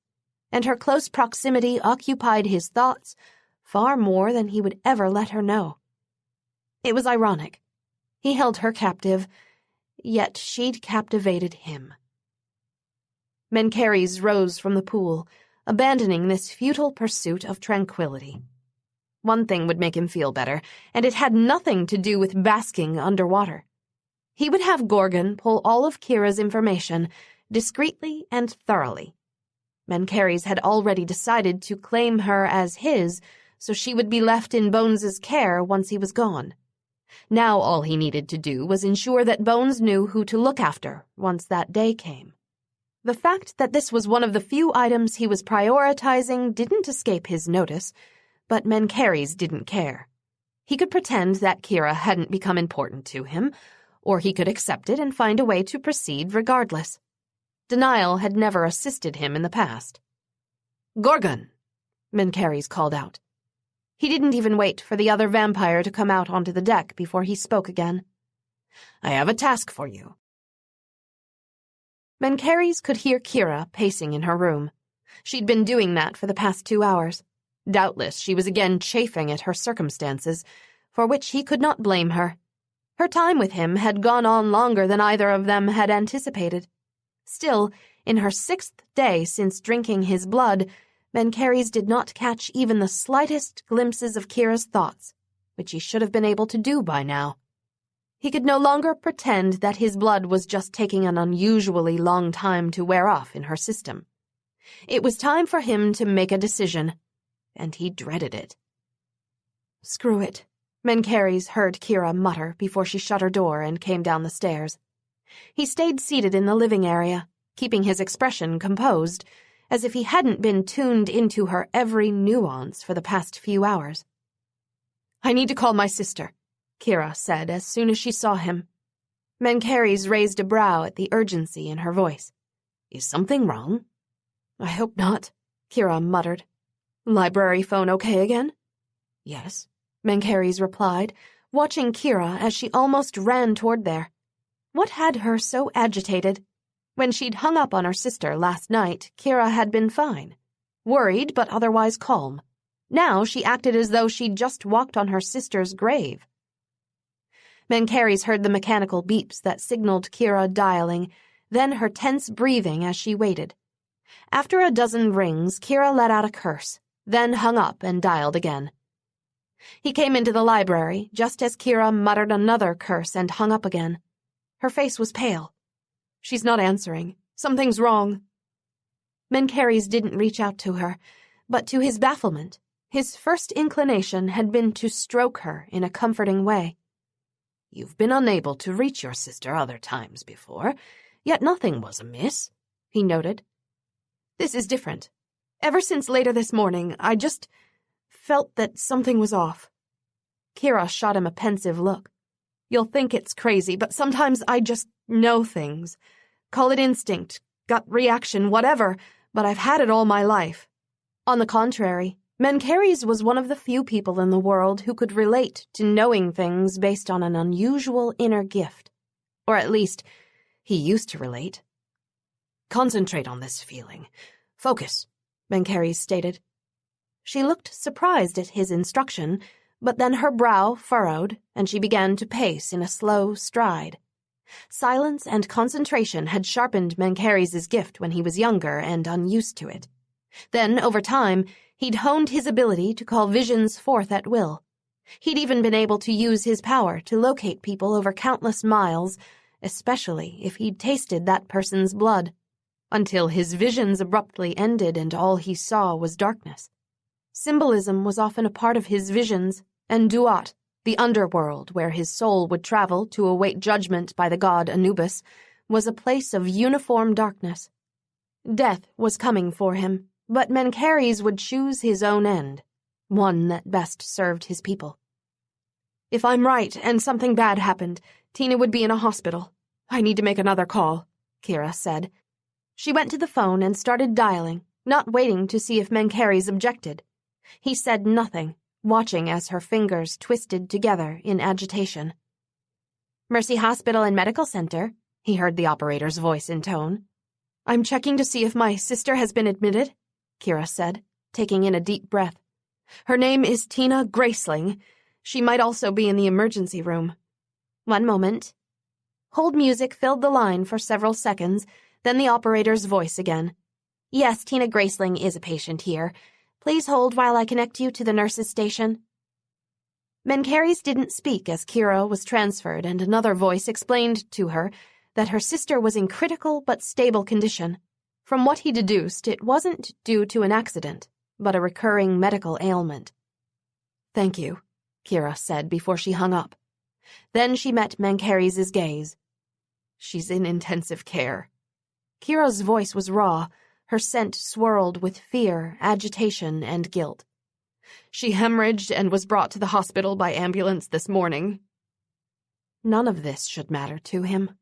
Speaker 1: and her close proximity occupied his thoughts far more than he would ever let her know. It was ironic. He held her captive, yet she'd captivated him. Mencheres rose from the pool, abandoning this futile pursuit of tranquility. One thing would make him feel better, and it had nothing to do with basking underwater. He would have Gorgon pull all of Kira's information, discreetly and thoroughly. Mencheres had already decided to claim her as his, so she would be left in Bones's care once he was gone. Now all he needed to do was ensure that Bones knew who to look after once that day came. The fact that this was one of the few items he was prioritizing didn't escape his notice, but Mencheres didn't care. He could pretend that Kira hadn't become important to him, or he could accept it and find a way to proceed regardless. Denial had never assisted him in the past. "Gorgon!" Mencheres called out. He didn't even wait for the other vampire to come out onto the deck before he spoke again. "I have a task for you." Mencheres could hear Kira pacing in her room. She'd been doing that for the past 2 hours. Doubtless she was again chafing at her circumstances, for which he could not blame her. Her time with him had gone on longer than either of them had anticipated. Still, in her 6th day since drinking his blood, Mencheres did not catch even the slightest glimpses of Kira's thoughts, which he should have been able to do by now. He could no longer pretend that his blood was just taking an unusually long time to wear off in her system. It was time for him to make a decision, and he dreaded it. "Screw it," Mencheres heard Kira mutter before she shut her door and came down the stairs. He stayed seated in the living area, keeping his expression composed, as if he hadn't been tuned into her every nuance for the past few hours. "I need to call my sister," Kira said as soon as she saw him. Mencheres raised a brow at the urgency in her voice. "Is something wrong?" "I hope not," Kira muttered. "Library phone okay again?" "Yes," Mencheres replied, watching Kira as she almost ran toward there. What had her so agitated? When she'd hung up on her sister last night, Kira had been fine. Worried, but otherwise calm. Now she acted as though she'd just walked on her sister's grave. Mencheres heard the mechanical beeps that signaled Kira dialing, then her tense breathing as she waited. After a dozen rings, Kira let out a curse, then hung up and dialed again. He came into the library just as Kira muttered another curse and hung up again. Her face was pale. "She's not answering. Something's wrong." Mencheres didn't reach out to her, but to his bafflement, his first inclination had been to stroke her in a comforting way.
Speaker 2: "You've been unable to reach your sister other times before, yet nothing was amiss," he noted.
Speaker 1: "This is different. Ever since later this morning, I just felt that something was off." Kira shot him a pensive look. "You'll think it's crazy, but sometimes I just know things. Call it instinct, gut reaction, whatever, but I've had it all my life." On the contrary, Mencheres was one of the few people in the world who could relate to knowing things based on an unusual inner gift. Or at least, he used to relate.
Speaker 2: "Concentrate on this feeling. Focus,"
Speaker 1: Mencheres stated. She looked surprised at his instruction, but then her brow furrowed, and she began to pace in a slow stride. Silence and concentration had sharpened Mencheres' gift when he was younger and unused to it. Then, over time, he'd honed his ability to call visions forth at will. He'd even been able to use his power to locate people over countless miles, especially if he'd tasted that person's blood, until his visions abruptly ended and all he saw was darkness. Symbolism was often a part of his visions, and Duat, the underworld where his soul would travel to await judgment by the god Anubis, was a place of uniform darkness. Death was coming for him, but Mencheres would choose his own end, one that best served his people. "If I'm right and something bad happened, Tina would be in a hospital. I need to make another call," Kira said. She went to the phone and started dialing, not waiting to see if Mencheres objected. He said nothing, watching as her fingers twisted together in agitation. "Mercy Hospital and Medical Center," he heard the operator's voice intone. "I'm checking to see if my sister has been admitted," Kira said, taking in a deep breath. "Her name is Tina Graceling. She might also be in the emergency room." "One moment." Hold music filled the line for several seconds, then the operator's voice again. "Yes, Tina Graceling is a patient here. Please hold while I connect you to the nurse's station." Mencheres didn't speak as Kira was transferred, and another voice explained to her that her sister was in critical but stable condition. From what he deduced, it wasn't due to an accident, but a recurring medical ailment. "Thank you," Kira said before she hung up. Then she met Mencheres' gaze. "She's in intensive care." Kira's voice was raw, her scent swirled with fear, agitation, and guilt. "She hemorrhaged and was brought to the hospital by ambulance this morning." None of this should matter to him.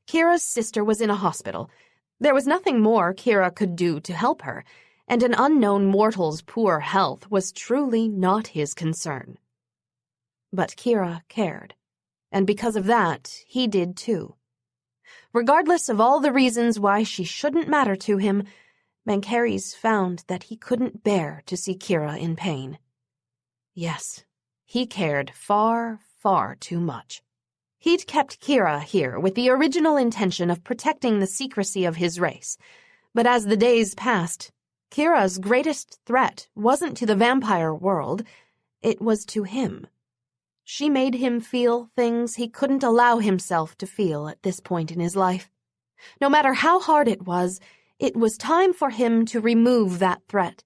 Speaker 1: Kira's sister was in a hospital. There was nothing more Kira could do to help her, and an unknown mortal's poor health was truly not his concern. But Kira cared, and because of that, he did too. Regardless of all the reasons why she shouldn't matter to him, Mencheres found that he couldn't bear to see Kira in pain. Yes, he cared far, far too much. He'd kept Kira here with the original intention of protecting the secrecy of his race, but as the days passed, Kira's greatest threat wasn't to the vampire world, it was to him. She made him feel things he couldn't allow himself to feel at this point in his life. No matter how hard it was time for him to remove that threat.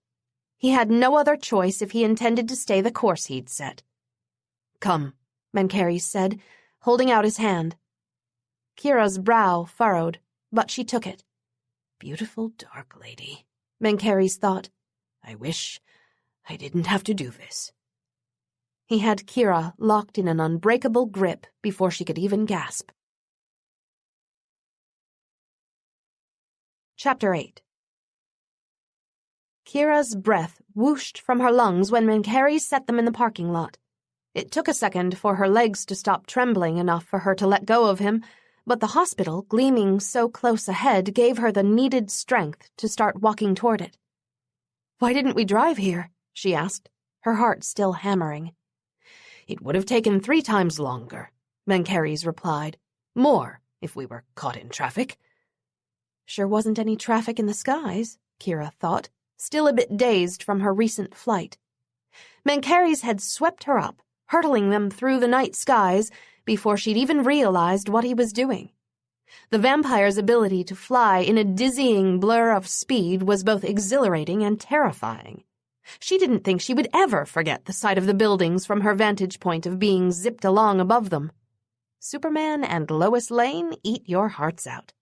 Speaker 1: He had no other choice if he intended to stay the course he'd set. "Come," Mencheres said, holding out his hand. Kira's brow furrowed, but she took it.
Speaker 2: "Beautiful dark lady," Mencheres thought. "I wish I didn't have to do this."
Speaker 1: He had Kira locked in an unbreakable grip before she could even gasp. Chapter 8. Kira's breath whooshed from her lungs when Mencheres set them in the parking lot. It took a second for her legs to stop trembling enough for her to let go of him, but the hospital, gleaming so close ahead, gave her the needed strength to start walking toward it. "Why didn't we drive here?" she asked, her heart still hammering.
Speaker 2: "It would have taken 3 times longer," Mencheres replied. More, if we were caught in traffic.
Speaker 1: Sure wasn't any traffic in the skies, Kira thought, still a bit dazed from her recent flight. Mencheres had swept her up, hurtling them through the night skies before she'd even realized what he was doing. The vampire's ability to fly in a dizzying blur of speed was both exhilarating and terrifying. She didn't think she would ever forget the sight of the buildings from her vantage point of being zipped along above them. Superman and Lois Lane, eat your hearts out.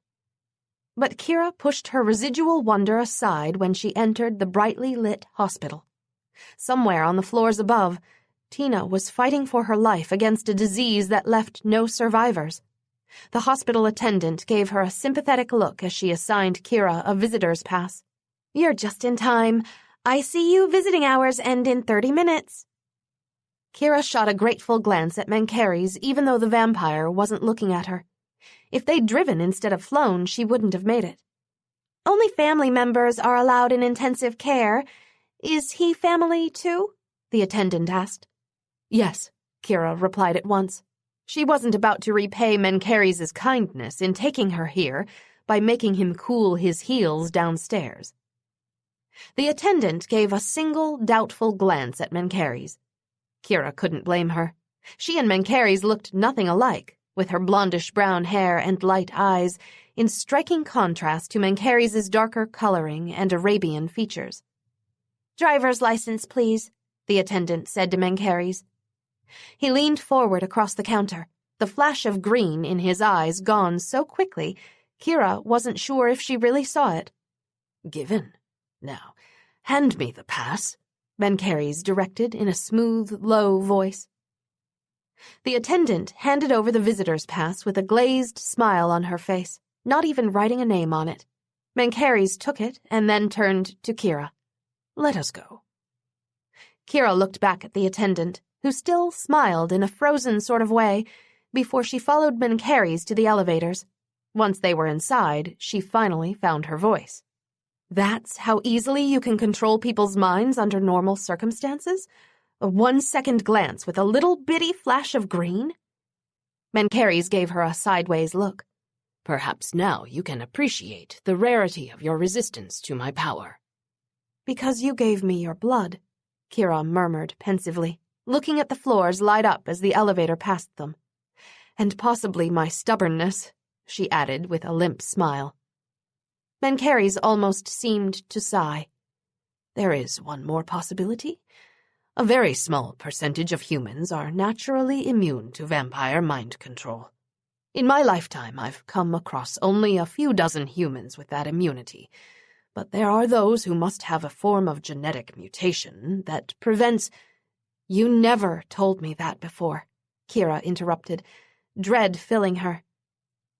Speaker 1: But Kira pushed her residual wonder aside when she entered the brightly lit hospital. Somewhere on the floors above, Tina was fighting for her life against a disease that left no survivors. The hospital attendant gave her a sympathetic look as she assigned Kira a visitor's pass. "You're just in time. ICU visiting hours end in 30 minutes. Kira shot a grateful glance at Mencheres, even though the vampire wasn't looking at her. If they'd driven instead of flown, she wouldn't have made it. "Only family members are allowed in intensive care. Is he family, too?" the attendant asked. "Yes," Kira replied at once. She wasn't about to repay Mencheres' kindness in taking her here by making him cool his heels downstairs. The attendant gave a single doubtful glance at Mencheres. Kira couldn't blame her. She and Mencheres looked nothing alike, with her blondish-brown hair and light eyes, in striking contrast to Mencheres' darker coloring and Arabian features. "Driver's license, please," the attendant said to Mencheres. He leaned forward across the counter, the flash of green in his eyes gone so quickly, Kira wasn't sure if she really saw it.
Speaker 2: "Given. Now, hand me the pass," Mencheres directed in a smooth, low voice. The attendant handed over the visitor's pass with a glazed smile on her face, not even writing a name on it. Mencheres took it and then turned to Kira. "Let us go." Kira looked back at the attendant, who still smiled in a frozen sort of way, before she followed Mencheres to the elevators. Once they were inside, she finally found her voice. "That's how easily you can control people's minds under normal circumstances? A 1-second glance with a little bitty flash of green?" Mencheres gave her a sideways look. "Perhaps now you can appreciate the rarity of your resistance to my power."
Speaker 1: "Because you gave me your blood," Kira murmured pensively, looking at the floors light up as the elevator passed them. "And possibly my stubbornness," she added with a limp smile. Mencheres almost seemed to sigh.
Speaker 2: "There is one more possibility. A very small percentage of humans are naturally immune to vampire mind control. In my lifetime, I've come across only a few dozen humans with that immunity, but there are those who must have a form of genetic mutation that prevents—"
Speaker 1: "You never told me that before," Kira interrupted, dread filling her.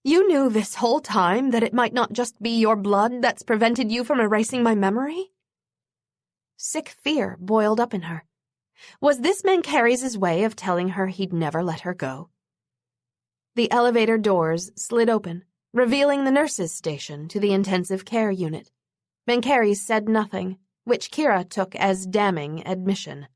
Speaker 1: "You knew this whole time that it might not just be your blood that's prevented you from erasing my memory?" Sick fear boiled up in her. Was this Mencheres' way of telling her he'd never let her go? The elevator doors slid open, revealing the nurse's station to the intensive care unit. Mencheres said nothing, which Kira took as damning admission.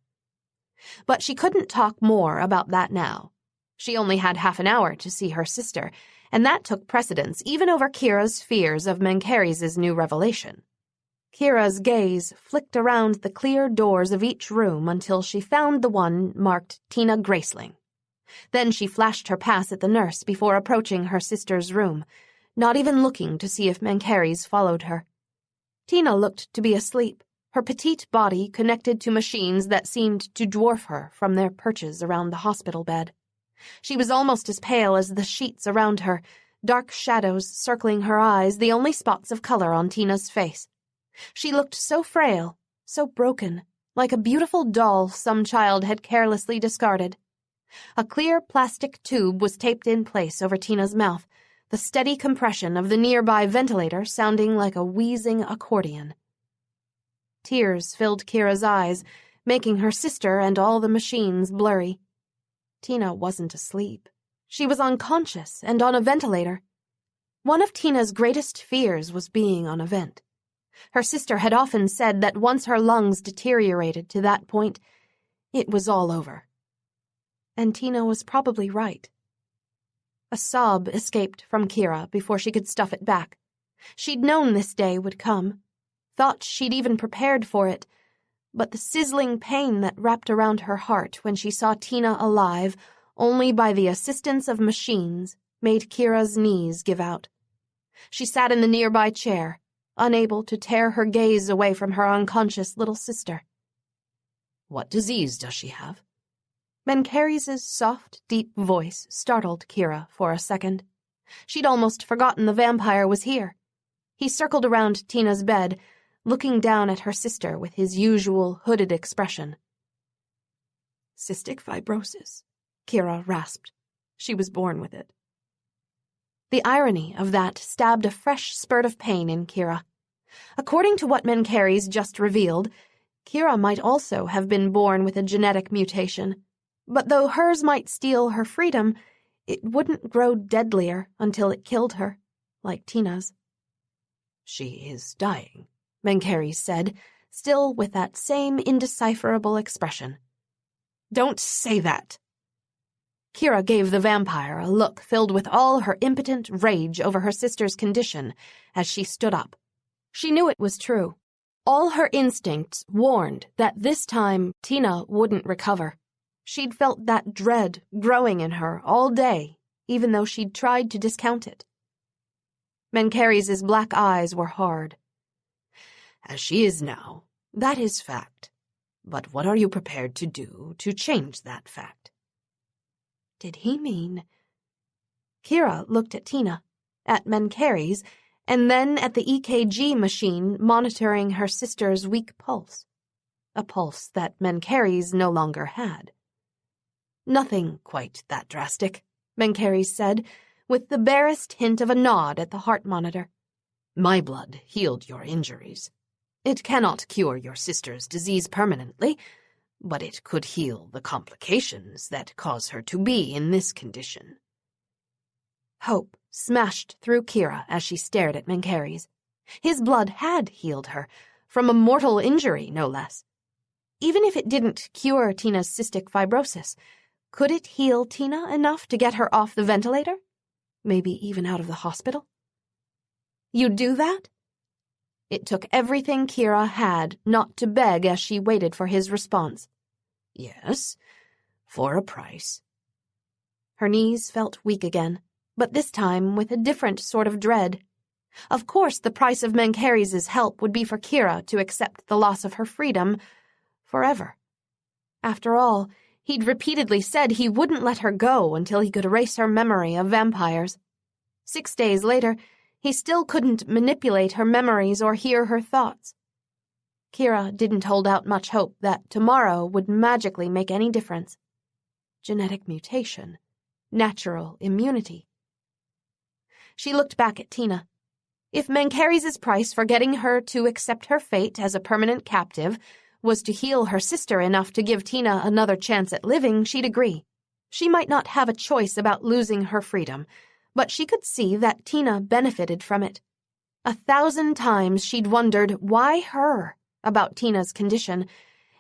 Speaker 1: But she couldn't talk more about that now. She only had half an hour to see her sister, and that took precedence even over Kira's fears of Mencheres' new revelation. Kira's gaze flicked around the clear doors of each room until she found the one marked Tina Graceling. Then she flashed her pass at the nurse before approaching her sister's room, not even looking to see if Mencheres followed her. Tina looked to be asleep, her petite body connected to machines that seemed to dwarf her from their perches around the hospital bed. She was almost as pale as the sheets around her, dark shadows circling her eyes, the only spots of color on Tina's face. She looked so frail, so broken, like a beautiful doll some child had carelessly discarded. A clear plastic tube was taped in place over Tina's mouth, the steady compression of the nearby ventilator sounding like a wheezing accordion. Tears filled Kira's eyes, making her sister and all the machines blurry. Tina wasn't asleep. She was unconscious and on a ventilator. One of Tina's greatest fears was being on a vent. Her sister had often said that once her lungs deteriorated to that point, it was all over. And Tina was probably right. A sob escaped from Kira before she could stuff it back. She'd known this day would come, thought she'd even prepared for it, but the sizzling pain that wrapped around her heart when she saw Tina alive, only by the assistance of machines, made Kira's knees give out. She sat in the nearby chair, unable to tear her gaze away from her unconscious little sister.
Speaker 2: What disease does she have?
Speaker 1: Mencheres' soft, deep voice startled Kira for a second. She'd almost forgotten the vampire was here. He circled around Tina's bed, looking down at her sister with his usual hooded expression.
Speaker 4: Cystic fibrosis, Kira rasped. She was born with it.
Speaker 1: The irony of that stabbed a fresh spurt of pain in Kira. According to what Mencheres just revealed, Kira might also have been born with a genetic mutation, but though hers might steal her freedom, it wouldn't grow deadlier until it killed her, like Tina's.
Speaker 2: She is dying,
Speaker 1: Mencheres said, still with that same indecipherable expression.
Speaker 4: Don't say that!
Speaker 1: Kira gave the vampire a look filled with all her impotent rage over her sister's condition as she stood up. She knew it was true. All her instincts warned that this time Tina wouldn't recover. She'd felt that dread growing in her all day, even though she'd tried to discount it. Mencheres' black eyes were hard.
Speaker 2: As she is now, that is fact. But what are you prepared to do to change that fact?
Speaker 1: Did he mean... Kira looked at Tina, at Mencheres, and then at the EKG machine monitoring her sister's weak pulse. A pulse that Mencheres no longer had.
Speaker 2: Nothing quite that drastic,
Speaker 1: Mencheres said, with the barest hint of a nod at the heart monitor.
Speaker 2: My blood healed your injuries. It cannot cure your sister's disease permanently, but it could heal the complications that cause her to be in this condition.
Speaker 1: Hope smashed through Kira as she stared at Mencheres. His blood had healed her, from a mortal injury, no less. Even if it didn't cure Tina's cystic fibrosis, could it heal Tina enough to get her off the ventilator? Maybe even out of the hospital? You'd do that? It took everything Kira had not to beg as she waited for his response.
Speaker 2: Yes, for a price.
Speaker 1: Her knees felt weak again, but this time with a different sort of dread. Of course, the price of Mencheres' help would be for Kira to accept the loss of her freedom forever. After all, he'd repeatedly said he wouldn't let her go until he could erase her memory of vampires. 6 days later, he still couldn't manipulate her memories or hear her thoughts. Kira didn't hold out much hope that tomorrow would magically make any difference. Genetic mutation. Natural immunity. She looked back at Tina. If Mencheres' price for getting her to accept her fate as a permanent captive was to heal her sister enough to give Tina another chance at living, she'd agree. She might not have a choice about losing her freedom, but she could see that Tina benefited from it. 1,000 times she'd wondered why her about Tina's condition,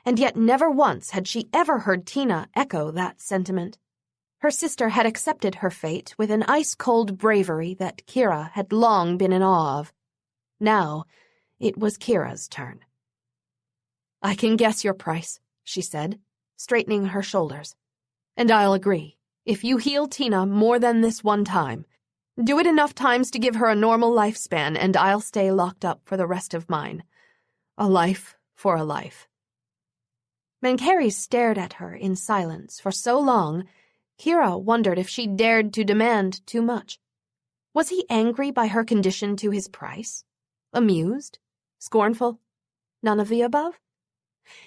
Speaker 1: and yet never once had she ever heard Tina echo that sentiment. Her sister had accepted her fate with an ice-cold bravery that Kira had long been in awe of. Now, it was Kira's turn. I can guess your price, she said, straightening her shoulders. And I'll agree. If you heal Tina more than this one time, do it enough times to give her a normal lifespan, and I'll stay locked up for the rest of mine. A life for a life. Mencheres stared at her in silence for so long, Kira wondered if she dared to demand too much. Was he angry by her condition to his price? Amused? Scornful? None of the above?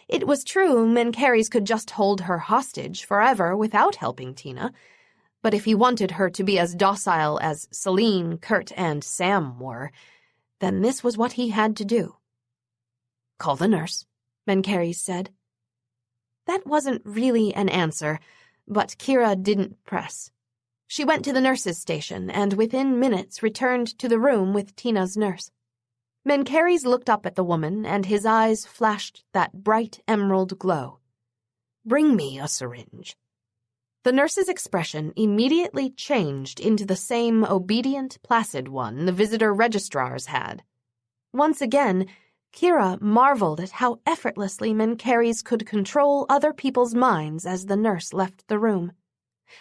Speaker 1: It was true Mencheres could just hold her hostage forever without helping Tina, but if he wanted her to be as docile as Celine, Kurt, and Sam were, then this was what he had to do. Call the nurse, Mencheres said. That wasn't really an answer, but Kira didn't press. She went to the nurse's station and within minutes returned to the room with Tina's nurse. Mencheres looked up at the woman and his eyes flashed that bright emerald glow.
Speaker 2: Bring me a syringe.
Speaker 1: The nurse's expression immediately changed into the same obedient, placid one the visitor registrars had. Once again, Kira marveled at how effortlessly Mencheres could control other people's minds as the nurse left the room.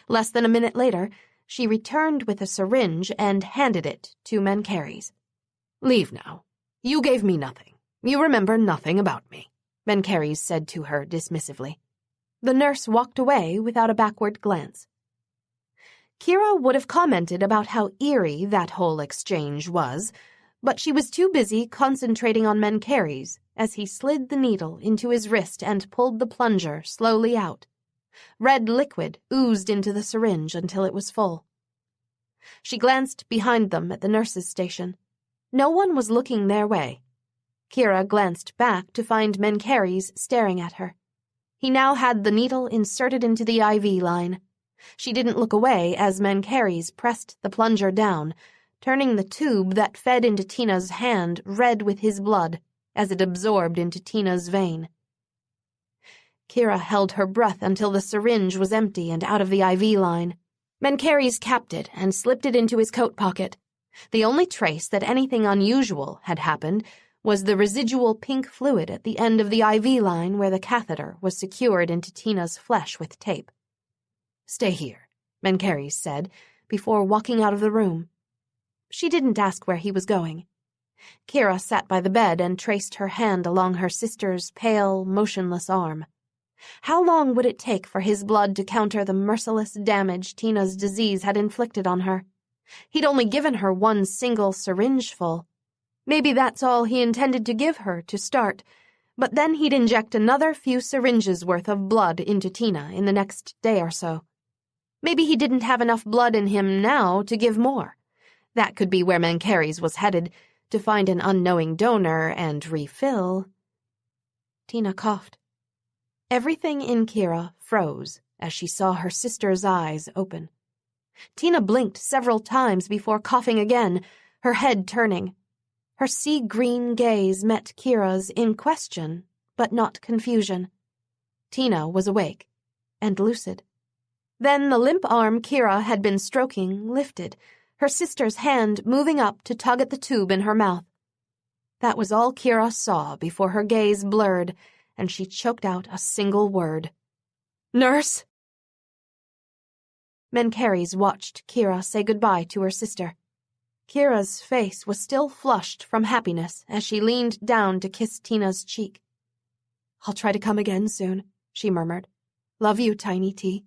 Speaker 1: Less than a minute later, she returned with a syringe and handed it to Mencheres.
Speaker 2: "Leave now. You gave me nothing. You remember nothing about me,"
Speaker 1: Mencheres said to her dismissively. The nurse walked away without a backward glance. Kira would have commented about how eerie that whole exchange was, but she was too busy concentrating on Mencheres as he slid the needle into his wrist and pulled the plunger slowly out. Red liquid oozed into the syringe until it was full. She glanced behind them at the nurse's station. No one was looking their way. Kira glanced back to find Mencheres staring at her. He now had the needle inserted into the IV line. She didn't look away as Mencheres pressed the plunger down, turning the tube that fed into Tina's hand red with his blood as it absorbed into Tina's vein. Kira held her breath until the syringe was empty and out of the IV line. Mencheres capped it and slipped it into his coat pocket. The only trace that anything unusual had happened was the residual pink fluid at the end of the IV line where the catheter was secured into Tina's flesh with tape.
Speaker 2: "Stay here,"
Speaker 1: Mencheres said, before walking out of the room. She didn't ask where he was going. Kira sat by the bed and traced her hand along her sister's pale, motionless arm. How long would it take for his blood to counter the merciless damage Tina's disease had inflicted on her? He'd only given her one single syringe full. Maybe that's all he intended to give her to start, but then he'd inject another few syringes worth of blood into Tina in the next day or so. Maybe he didn't have enough blood in him now to give more. That could be where Mencheres was headed, to find an unknowing donor and refill. Tina coughed. Everything in Kira froze as she saw her sister's eyes open. Tina blinked several times before coughing again, her head turning. Her sea-green gaze met Kira's in question, but not confusion. Tina was awake and lucid. Then the limp arm Kira had been stroking lifted, her sister's hand moving up to tug at the tube in her mouth. That was all Kira saw before her gaze blurred, and she choked out a single word. "Nurse!" Mencheres watched Kira say goodbye to her sister. Kira's face was still flushed from happiness as she leaned down to kiss Tina's cheek. "I'll try to come again soon," she murmured. "Love you, Tiny T."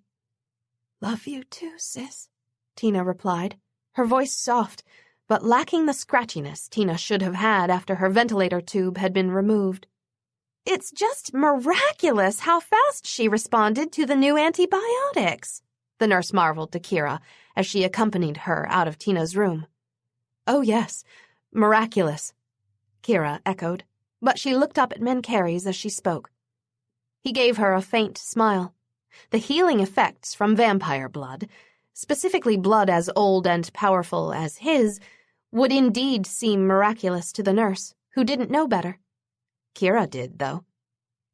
Speaker 1: "Love you too, sis," Tina replied, her voice soft, but lacking the scratchiness Tina should have had after her ventilator tube had been removed. "It's just miraculous how fast she responded to the new antibiotics," the nurse marveled to Kira as she accompanied her out of Tina's room. "Oh, yes, miraculous," Kira echoed, but she looked up at Mencheres as she spoke. He gave her a faint smile. The healing effects from vampire blood, specifically blood as old and powerful as his, would indeed seem miraculous to the nurse, who didn't know better. Kira did, though.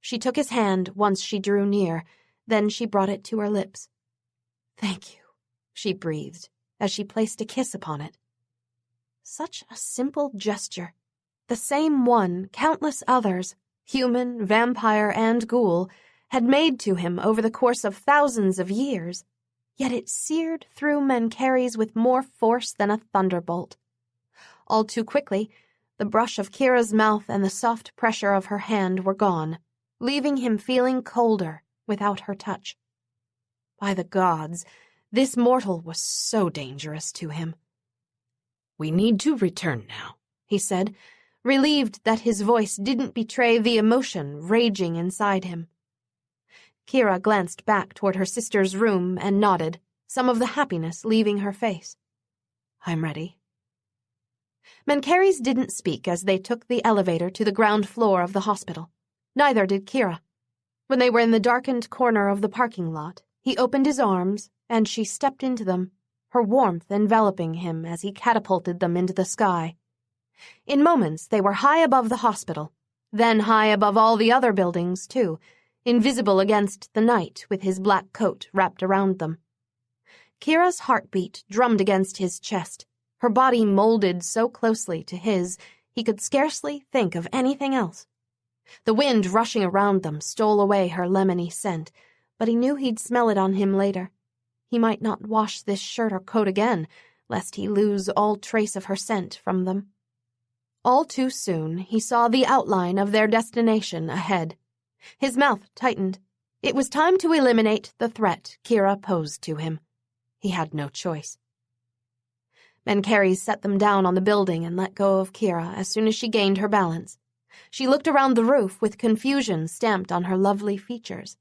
Speaker 1: She took his hand once she drew near, then she brought it to her lips. "Thank you," she breathed, as she placed a kiss upon it. Such a simple gesture. The same one countless others, human, vampire, and ghoul, had made to him over the course of thousands of years, yet it seared through Mencheres with more force than a thunderbolt. All too quickly, the brush of Kira's mouth and the soft pressure of her hand were gone, leaving him feeling colder without her touch. By the gods, this mortal was so dangerous to him.
Speaker 2: "We need to return now,"
Speaker 1: he said, relieved that his voice didn't betray the emotion raging inside him. Kira glanced back toward her sister's room and nodded, some of the happiness leaving her face. "I'm ready." Mencheres didn't speak as they took the elevator to the ground floor of the hospital. Neither did Kira. When they were in the darkened corner of the parking lot, he opened his arms, and she stepped into them, her warmth enveloping him as he catapulted them into the sky. In moments, they were high above the hospital, then high above all the other buildings, too, invisible against the night with his black coat wrapped around them. Kira's heartbeat drummed against his chest, her body molded so closely to his he could scarcely think of anything else. The wind rushing around them stole away her lemony scent, but he knew he'd smell it on him later. He might not wash this shirt or coat again, lest he lose all trace of her scent from them. All too soon, he saw the outline of their destination ahead. His mouth tightened. It was time to eliminate the threat Kira posed to him. He had no choice. Mencheres set them down on the building and let go of Kira as soon as she gained her balance. She looked around the roof with confusion stamped on her lovely features.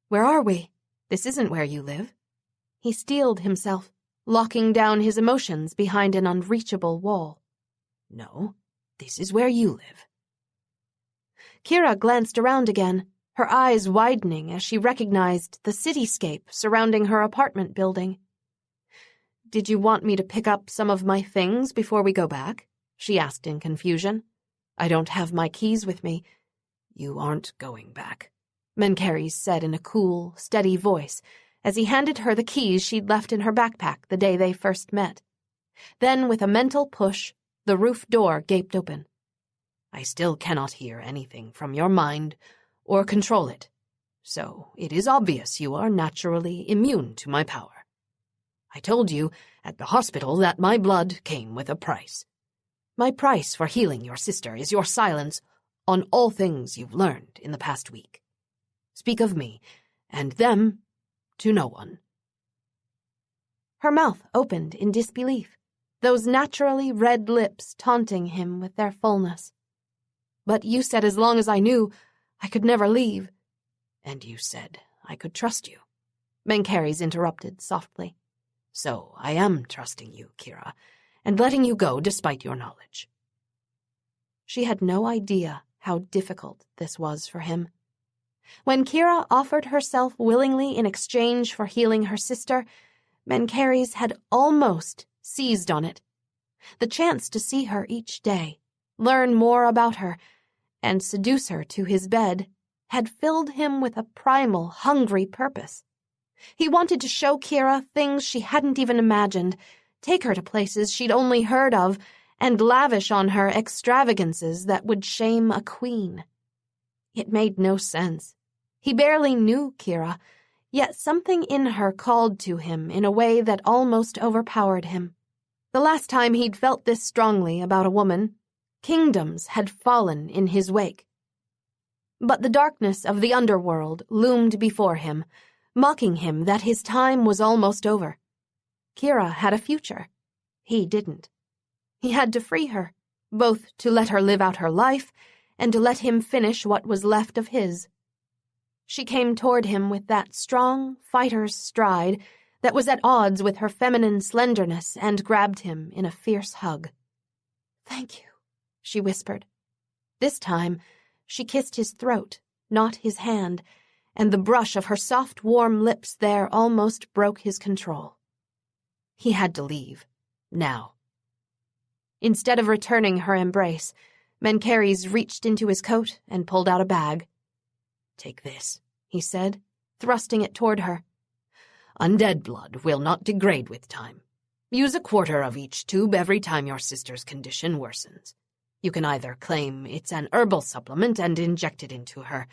Speaker 4: "Where are we?
Speaker 1: This isn't where you live." He steeled himself, locking down his emotions behind an unreachable wall.
Speaker 2: "No, this is where you live."
Speaker 1: Kira glanced around again, her eyes widening as she recognized the cityscape surrounding her apartment building.
Speaker 4: "Did you want me to pick up some of my things before we go back?" she asked in confusion. "I don't have my keys with me."
Speaker 2: "You aren't going back,"
Speaker 1: Mencheres said in a cool, steady voice as he handed her the keys she'd left in her backpack the day they first met. Then, with a mental push, the roof door gaped open.
Speaker 2: "I still cannot hear anything from your mind or control it, so it is obvious you are naturally immune to my power. I told you at the hospital that my blood came with a price. My price for healing your sister is your silence on all things you've learned in the past week. Speak of me and them to no one."
Speaker 1: Her mouth opened in disbelief, those naturally red lips taunting him with their fullness.
Speaker 4: "But you said as long as I knew, I could never leave."
Speaker 2: "And you said I could trust you,"
Speaker 1: Mencheres interrupted softly.
Speaker 2: "So I am trusting you, Kira, and letting you go despite your knowledge."
Speaker 1: She had no idea how difficult this was for him. When Kira offered herself willingly in exchange for healing her sister, Mencheres had almost seized on it. The chance to see her each day, learn more about her, and seduce her to his bed had filled him with a primal, hungry purpose. He wanted to show Kira things she hadn't even imagined, take her to places she'd only heard of, and lavish on her extravagances that would shame a queen. It made no sense. He barely knew Kira, yet something in her called to him in a way that almost overpowered him. The last time he'd felt this strongly about a woman, kingdoms had fallen in his wake. But the darkness of the underworld loomed before him, mocking him that his time was almost over. Kira had a future. He didn't. He had to free her, both to let her live out her life and to let him finish what was left of his. She came toward him with that strong fighter's stride that was at odds with her feminine slenderness and grabbed him in a fierce hug. "Thank you," she whispered. This time, she kissed his throat, not his hand, and the brush of her soft, warm lips there almost broke his control. He had to leave, now. Instead of returning her embrace, Mencheres reached into his coat and pulled out a bag.
Speaker 2: "Take this,"
Speaker 1: he said, thrusting it toward her.
Speaker 2: "Undead blood will not degrade with time. Use a quarter of each tube every time your sister's condition worsens. You can either claim it's an herbal supplement and inject it into her,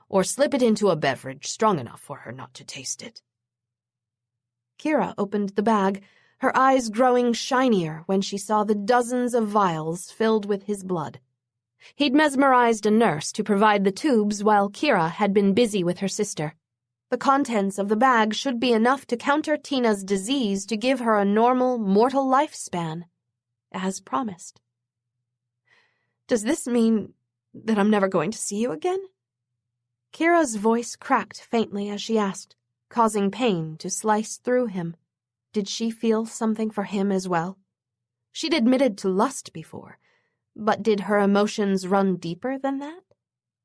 Speaker 2: or slip it into a beverage strong enough for her not to taste it."
Speaker 1: Kira opened the bag, her eyes growing shinier when she saw the dozens of vials filled with his blood. He'd mesmerized a nurse to provide the tubes while Kira had been busy with her sister. The contents of the bag should be enough to counter Tina's disease to give her a normal, mortal lifespan, as promised.
Speaker 4: "Does this mean that I'm never going to see you again?"
Speaker 1: Kira's voice cracked faintly as she asked, causing pain to slice through him. Did she feel something for him as well? She'd admitted to lust before, but did her emotions run deeper than that?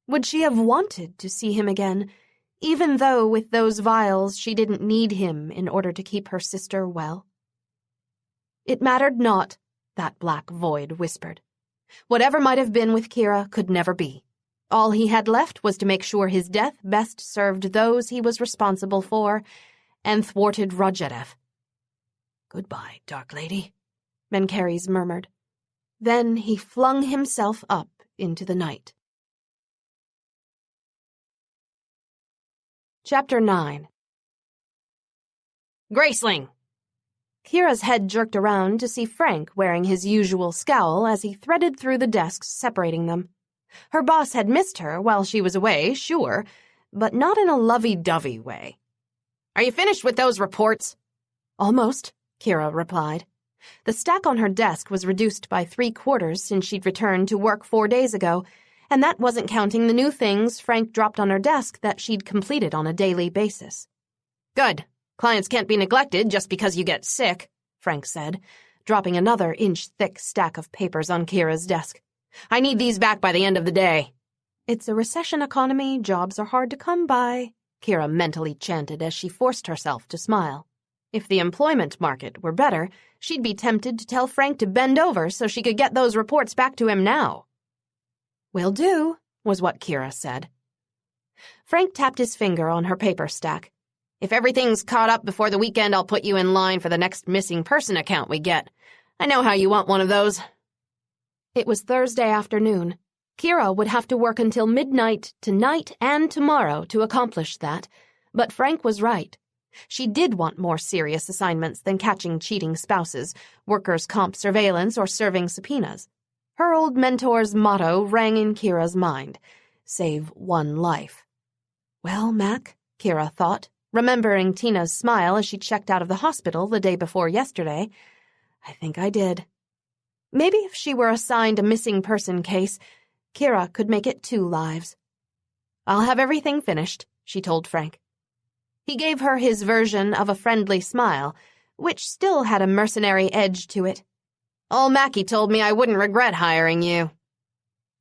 Speaker 1: Would she have wanted to see him again, even though with those vials she didn't need him in order to keep her sister well? It mattered not, that black void whispered. Whatever might have been with Kira could never be. All he had left was to make sure his death best served those he was responsible for, and thwarted Rodgerev.
Speaker 2: "Goodbye, Dark Lady,"
Speaker 1: Mencheres murmured. Then he flung himself up into the night. Chapter 9.
Speaker 3: Graceling!
Speaker 1: Kira's head jerked around to see Frank wearing his usual scowl as he threaded through the desks separating them. Her boss had missed her while she was away, sure, but not in a lovey-dovey way.
Speaker 3: Are you finished with those reports?
Speaker 1: Almost, Kira replied. The stack on her desk was reduced by 3/4 since she'd returned to work 4 days ago, and that wasn't counting the new things Frank dropped on her desk that she'd completed on a daily basis.
Speaker 3: Good. Clients can't be neglected just because you get sick,
Speaker 1: Frank said, dropping another inch-thick stack of papers on Kira's desk.
Speaker 3: I need these back by the end of the day.
Speaker 1: It's a recession economy, jobs are hard to come by, Kira mentally chanted as she forced herself to smile. If the employment market were better, she'd be tempted to tell Frank to bend over so she could get those reports back to him now.
Speaker 4: "Will do," was what Kira said.
Speaker 1: Frank tapped his finger on her paper stack.
Speaker 3: If everything's caught up before the weekend, I'll put you in line for the next missing person account we get. I know how you want one of those.
Speaker 1: It was Thursday afternoon. Kira would have to work until midnight tonight and tomorrow to accomplish that, but Frank was right. She did want more serious assignments than catching cheating spouses, workers' comp surveillance, or serving subpoenas. Her old mentor's motto rang in Kira's mind: save one life. Well, Mac, Kira thought, remembering Tina's smile as she checked out of the hospital the day before yesterday, I think I did. Maybe if she were assigned a missing person case, Kira could make it 2 lives. I'll have everything finished, she told Frank. He gave her his version of a friendly smile, which still had a mercenary edge to it.
Speaker 3: Old Mackie told me I wouldn't regret hiring you.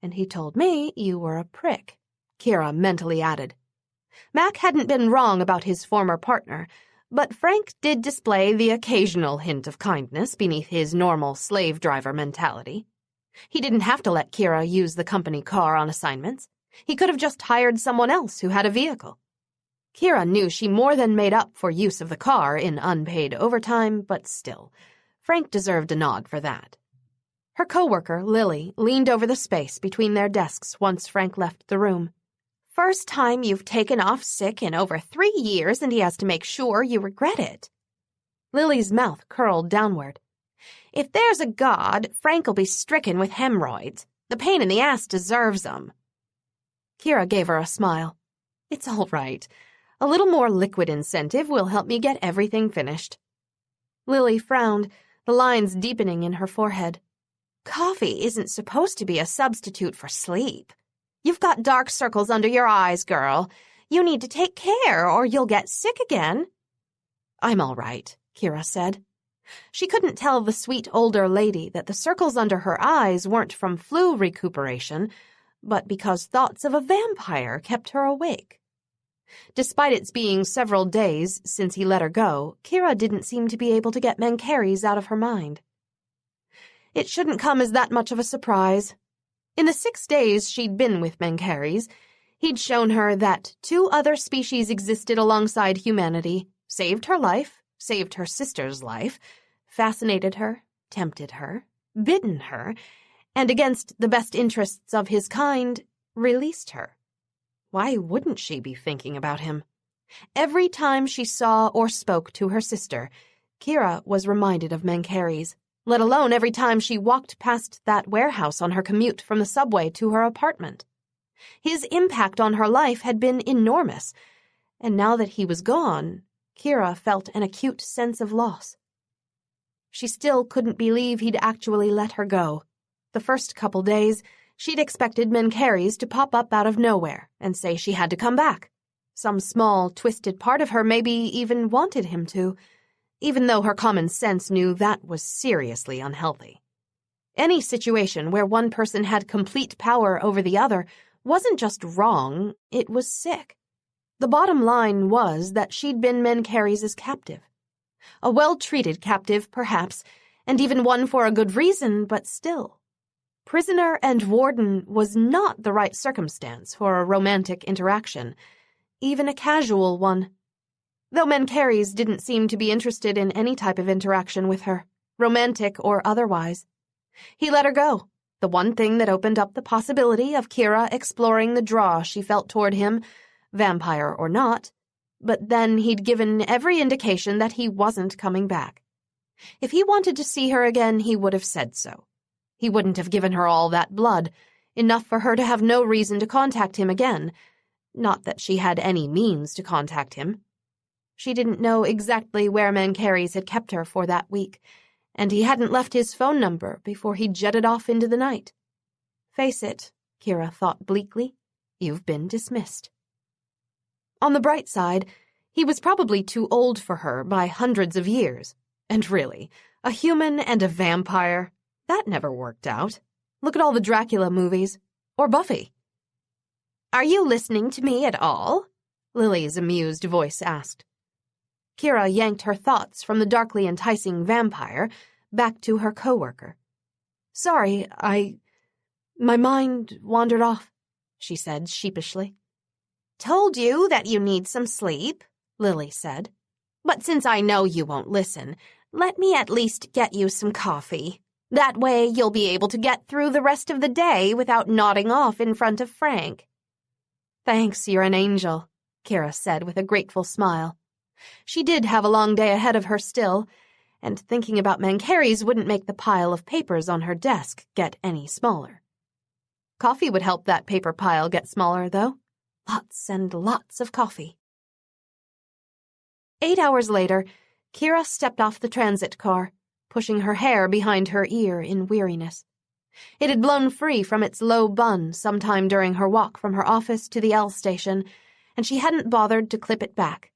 Speaker 1: And he told me you were a prick, Kira mentally added. Mac hadn't been wrong about his former partner, but Frank did display the occasional hint of kindness beneath his normal slave driver mentality. He didn't have to let Kira use the company car on assignments. He could have just hired someone else who had a vehicle. Kira knew she more than made up for use of the car in unpaid overtime, but still, Frank deserved a nod for that. Her coworker, Lily, leaned over the space between their desks once Frank left the room. First time you've taken off sick in over 3 years, and he has to make sure you regret it. Lily's mouth curled downward. If there's a God, Frank'll be stricken with hemorrhoids. The pain in the ass deserves them. Kira gave her a smile. It's all right. A little more liquid incentive will help me get everything finished. Lily frowned, the lines deepening in her forehead. Coffee isn't supposed to be a substitute for sleep. You've got dark circles under your eyes, girl. You need to take care or you'll get sick again. I'm all right, Kira said. She couldn't tell the sweet older lady that the circles under her eyes weren't from flu recuperation, but because thoughts of a vampire kept her awake. Despite its being several days since he let her go, Kira didn't seem to be able to get Mencheres out of her mind. It shouldn't come as that much of a surprise. In the 6 days she'd been with Mencheres, he'd shown her that 2 other species existed alongside humanity, saved her life, saved her sister's life, fascinated her, tempted her, bitten her, and against the best interests of his kind, released her. Why wouldn't she be thinking about him? Every time she saw or spoke to her sister, Kira was reminded of Mencheres, let alone every time she walked past that warehouse on her commute from the subway to her apartment. His impact on her life had been enormous, and now that he was gone, Kira felt an acute sense of loss. She still couldn't believe he'd actually let her go. The first couple days, she'd expected Mencheres to pop up out of nowhere and say she had to come back. Some small, twisted part of her maybe even wanted him to, even though her common sense knew that was seriously unhealthy. Any situation where one person had complete power over the other wasn't just wrong, it was sick. The bottom line was that she'd been Mencheres' captive. A well-treated captive, perhaps, and even one for a good reason, but still. Prisoner and warden was not the right circumstance for a romantic interaction, even a casual one. Though Mencheres didn't seem to be interested in any type of interaction with her, romantic or otherwise. He let her go, the one thing that opened up the possibility of Kira exploring the draw she felt toward him, vampire or not, but then he'd given every indication that he wasn't coming back. If he wanted to see her again, he would have said so. He wouldn't have given her all that blood, enough for her to have no reason to contact him again. Not that she had any means to contact him. She didn't know exactly where Mencheres had kept her for that week, and he hadn't left his phone number before he jetted off into the night. Face it, Kira thought bleakly, you've been dismissed. On the bright side, he was probably too old for her by hundreds of years. And really, a human and a vampire, that never worked out. Look at all the Dracula movies. Or Buffy. Are you listening to me at all? Lily's amused voice asked. Kira yanked her thoughts from the darkly enticing vampire back to her coworker. Sorry, my mind wandered off, she said sheepishly. Told you that you need some sleep, Lily said. But since I know you won't listen, let me at least get you some coffee. That way you'll be able to get through the rest of the day without nodding off in front of Frank. Thanks, you're an angel, Kira said with a grateful smile. She did have a long day ahead of her still, and thinking about Mencheres wouldn't make the pile of papers on her desk get any smaller. Coffee would help that paper pile get smaller, though. Lots and lots of coffee. 8 hours later, Kira stepped off the transit car, pushing her hair behind her ear in weariness. It had blown free from its low bun sometime during her walk from her office to the L station, and she hadn't bothered to clip it back.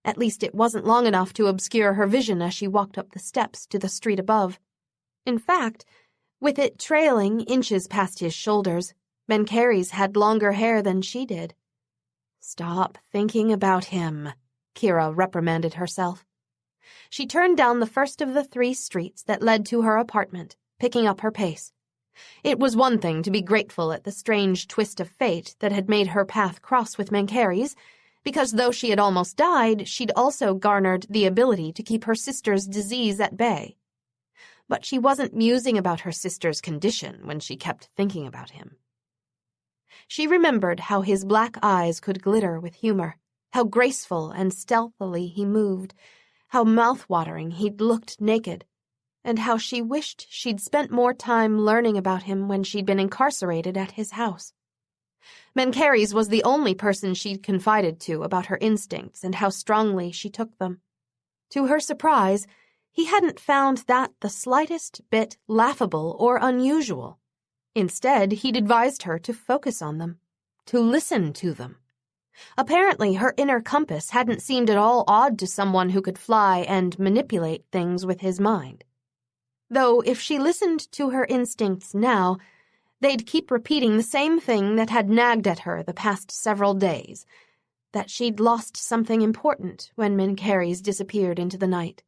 Speaker 1: At least it wasn't long enough to obscure her vision as she walked up the steps to the street above. In fact, with it trailing inches past his shoulders, Mencheres had longer hair than she did. Stop thinking about him, Kira reprimanded herself. She turned down the first of the 3 streets that led to her apartment, picking up her pace. It was one thing to be grateful at the strange twist of fate that had made her path cross with Mencheres, because though she had almost died, she'd also garnered the ability to keep her sister's disease at bay. But she wasn't musing about her sister's condition when she kept thinking about him. She remembered how his black eyes could glitter with humor, how graceful and stealthily he moved, how mouth-watering he'd looked naked, and how she wished she'd spent more time learning about him when she'd been incarcerated at his house. Mencheres was the only person she'd confided to about her instincts and how strongly she took them. To her surprise, he hadn't found that the slightest bit laughable or unusual. Instead, he'd advised her to focus on them, to listen to them. Apparently, her inner compass hadn't seemed at all odd to someone who could fly and manipulate things with his mind. Though if she listened to her instincts now, they'd keep repeating the same thing that had nagged at her the past several days, that she'd lost something important when Mencheres disappeared into the night.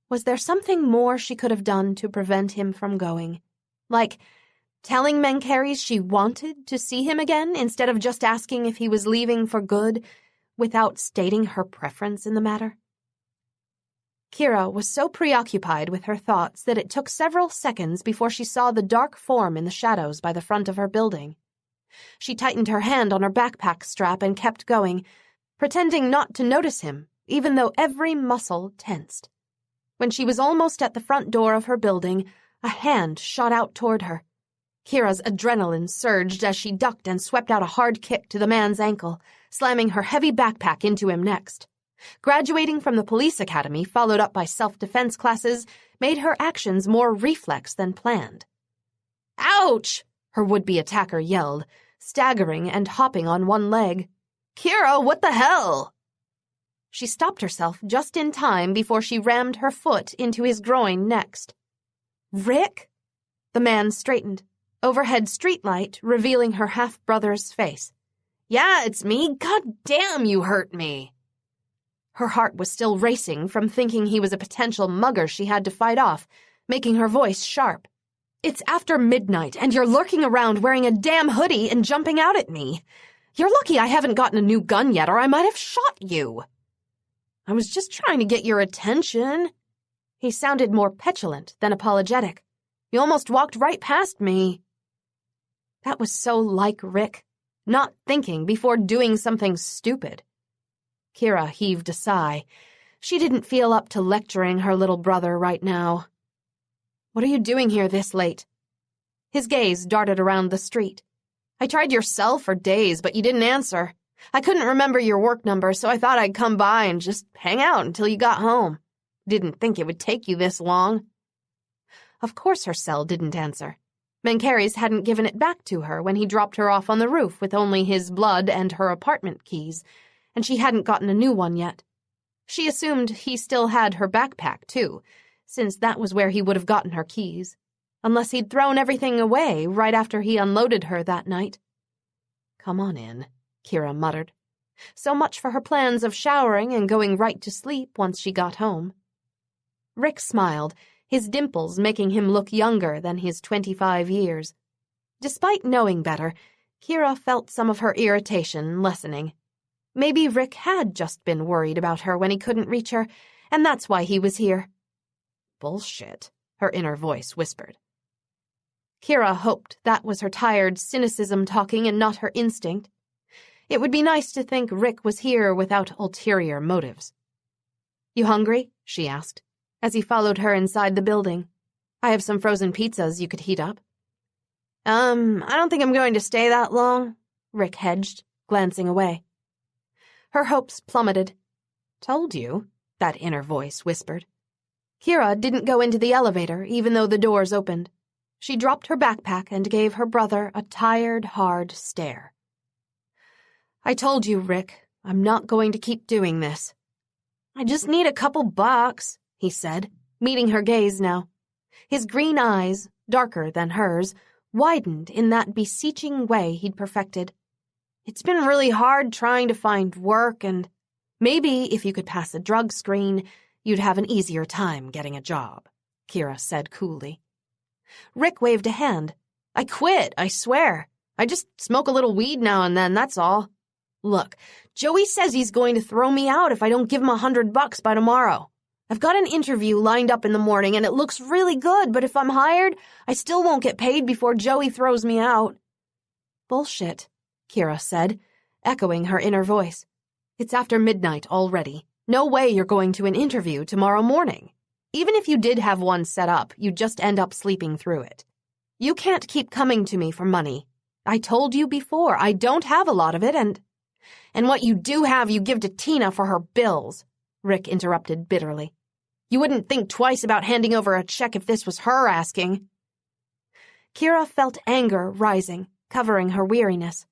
Speaker 1: Was there something more she could have done to prevent him from going? Like telling Mencheres she wanted to see him again instead of just asking if he was leaving for good without stating her preference in the matter? Kira was so preoccupied with her thoughts that it took several seconds before she saw the dark form in the shadows by the front of her building. She tightened her hand on her backpack strap and kept going, pretending not to notice him, even though every muscle tensed. When she was almost at the front door of her building, a hand shot out toward her. Kira's adrenaline surged as she ducked and swept out a hard kick to the man's ankle, slamming her heavy backpack into him next. Graduating from the police academy, followed up by self-defense classes, made her actions more reflex than planned. "Ouch!" her would-be attacker yelled, staggering and hopping on one leg. "Kira, what the hell?" She stopped herself just in time before she rammed her foot into his groin next. "Rick?" The man straightened, overhead streetlight revealing her half-brother's face. "Yeah, it's me. God damn, you hurt me." Her heart was still racing from thinking he was a potential mugger she had to fight off, making her voice sharp. It's after midnight, and you're lurking around wearing a damn hoodie and jumping out at me. You're lucky I haven't gotten a new gun yet, or I might have shot you.
Speaker 2: I was just trying to get your attention.
Speaker 1: He sounded more petulant than apologetic.
Speaker 2: You almost walked right past me.
Speaker 1: That was so like Rick, not thinking before doing something stupid. Kira heaved a sigh. She didn't feel up to lecturing her little brother right now.
Speaker 2: What are you doing here this late?
Speaker 1: His gaze darted around the street.
Speaker 2: I tried your cell for days, but you didn't answer. I couldn't remember your work number, so I thought I'd come by and just hang out until you got home. Didn't think it would take you this long.
Speaker 1: Of course her cell didn't answer. Mencheres hadn't given it back to her when he dropped her off on the roof with only his blood and her apartment keys, and she hadn't gotten a new one yet. She assumed he still had her backpack, too, since that was where he would have gotten her keys, unless he'd thrown everything away right after he unloaded her that night.
Speaker 2: Come on in, Kira muttered.
Speaker 1: So much for her plans of showering and going right to sleep once she got home. Rick smiled, his dimples making him look younger than his 25 years. Despite knowing better, Kira felt some of her irritation lessening. Maybe Rick had just been worried about her when he couldn't reach her, and that's why he was here.
Speaker 2: Bullshit, her inner voice whispered.
Speaker 1: Kira hoped that was her tired cynicism talking and not her instinct. It would be nice to think Rick was here without ulterior motives. "You hungry?" she asked, as he followed her inside the building. "I have some frozen pizzas you could heat up."
Speaker 2: I don't think I'm going to stay that long,"
Speaker 1: Rick hedged, glancing away. Her hopes plummeted.
Speaker 2: "Told you," that inner voice whispered.
Speaker 1: Kira didn't go into the elevator, even though the doors opened. She dropped her backpack and gave her brother a tired, hard stare. "I told you, Rick, I'm not going to keep doing this."
Speaker 2: "I just need a couple bucks," he said,
Speaker 1: meeting her gaze now. His green eyes, darker than hers, widened in that beseeching way he'd perfected.
Speaker 2: "It's been really hard trying to find work, and
Speaker 1: maybe if you could pass a drug screen, you'd have an easier time getting a job," Kira said coolly.
Speaker 2: Rick waved a hand. "I quit, I swear. I just smoke a little weed now and then, that's all. Look, Joey says he's going to throw me out if I don't give him $100 by tomorrow. I've got an interview lined up in the morning and it looks really good, but if I'm hired, I still won't get paid before Joey throws me out."
Speaker 1: "Bullshit," Kira said, echoing her inner voice. "It's after midnight already. No way you're going to an interview tomorrow morning. Even if you did have one set up, you'd just end up sleeping through it. You can't keep coming to me for money. I told you before, I don't have a lot of it, and
Speaker 2: what you do have you give to Tina for her bills,"
Speaker 1: Rick interrupted bitterly.
Speaker 2: "You wouldn't think twice about handing over a check if this was her asking."
Speaker 1: Kira felt anger rising, covering her weariness.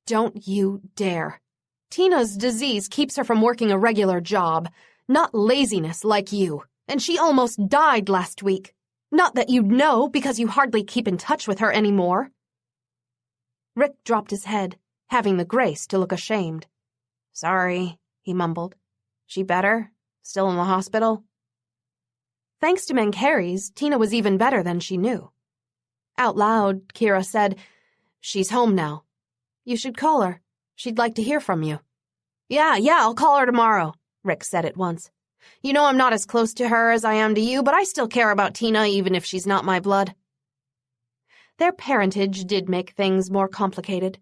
Speaker 1: "Don't you dare. Tina's disease keeps her from working a regular job, not laziness like you, and she almost died last week. Not that you'd know, because you hardly keep in touch with her anymore." Rick dropped his head, having the grace to look ashamed.
Speaker 2: "Sorry," he mumbled. "She better? Still in the hospital?"
Speaker 1: Thanks to Mencheres, Tina was even better than she knew. Out loud, Kira said, "She's home now. You should call her. She'd like to hear from you."
Speaker 2: Yeah, I'll call her tomorrow," Rick said at once. "You know I'm not as close to her as I am to you, but I still care about Tina even if she's not my blood."
Speaker 1: Their parentage did make things more complicated.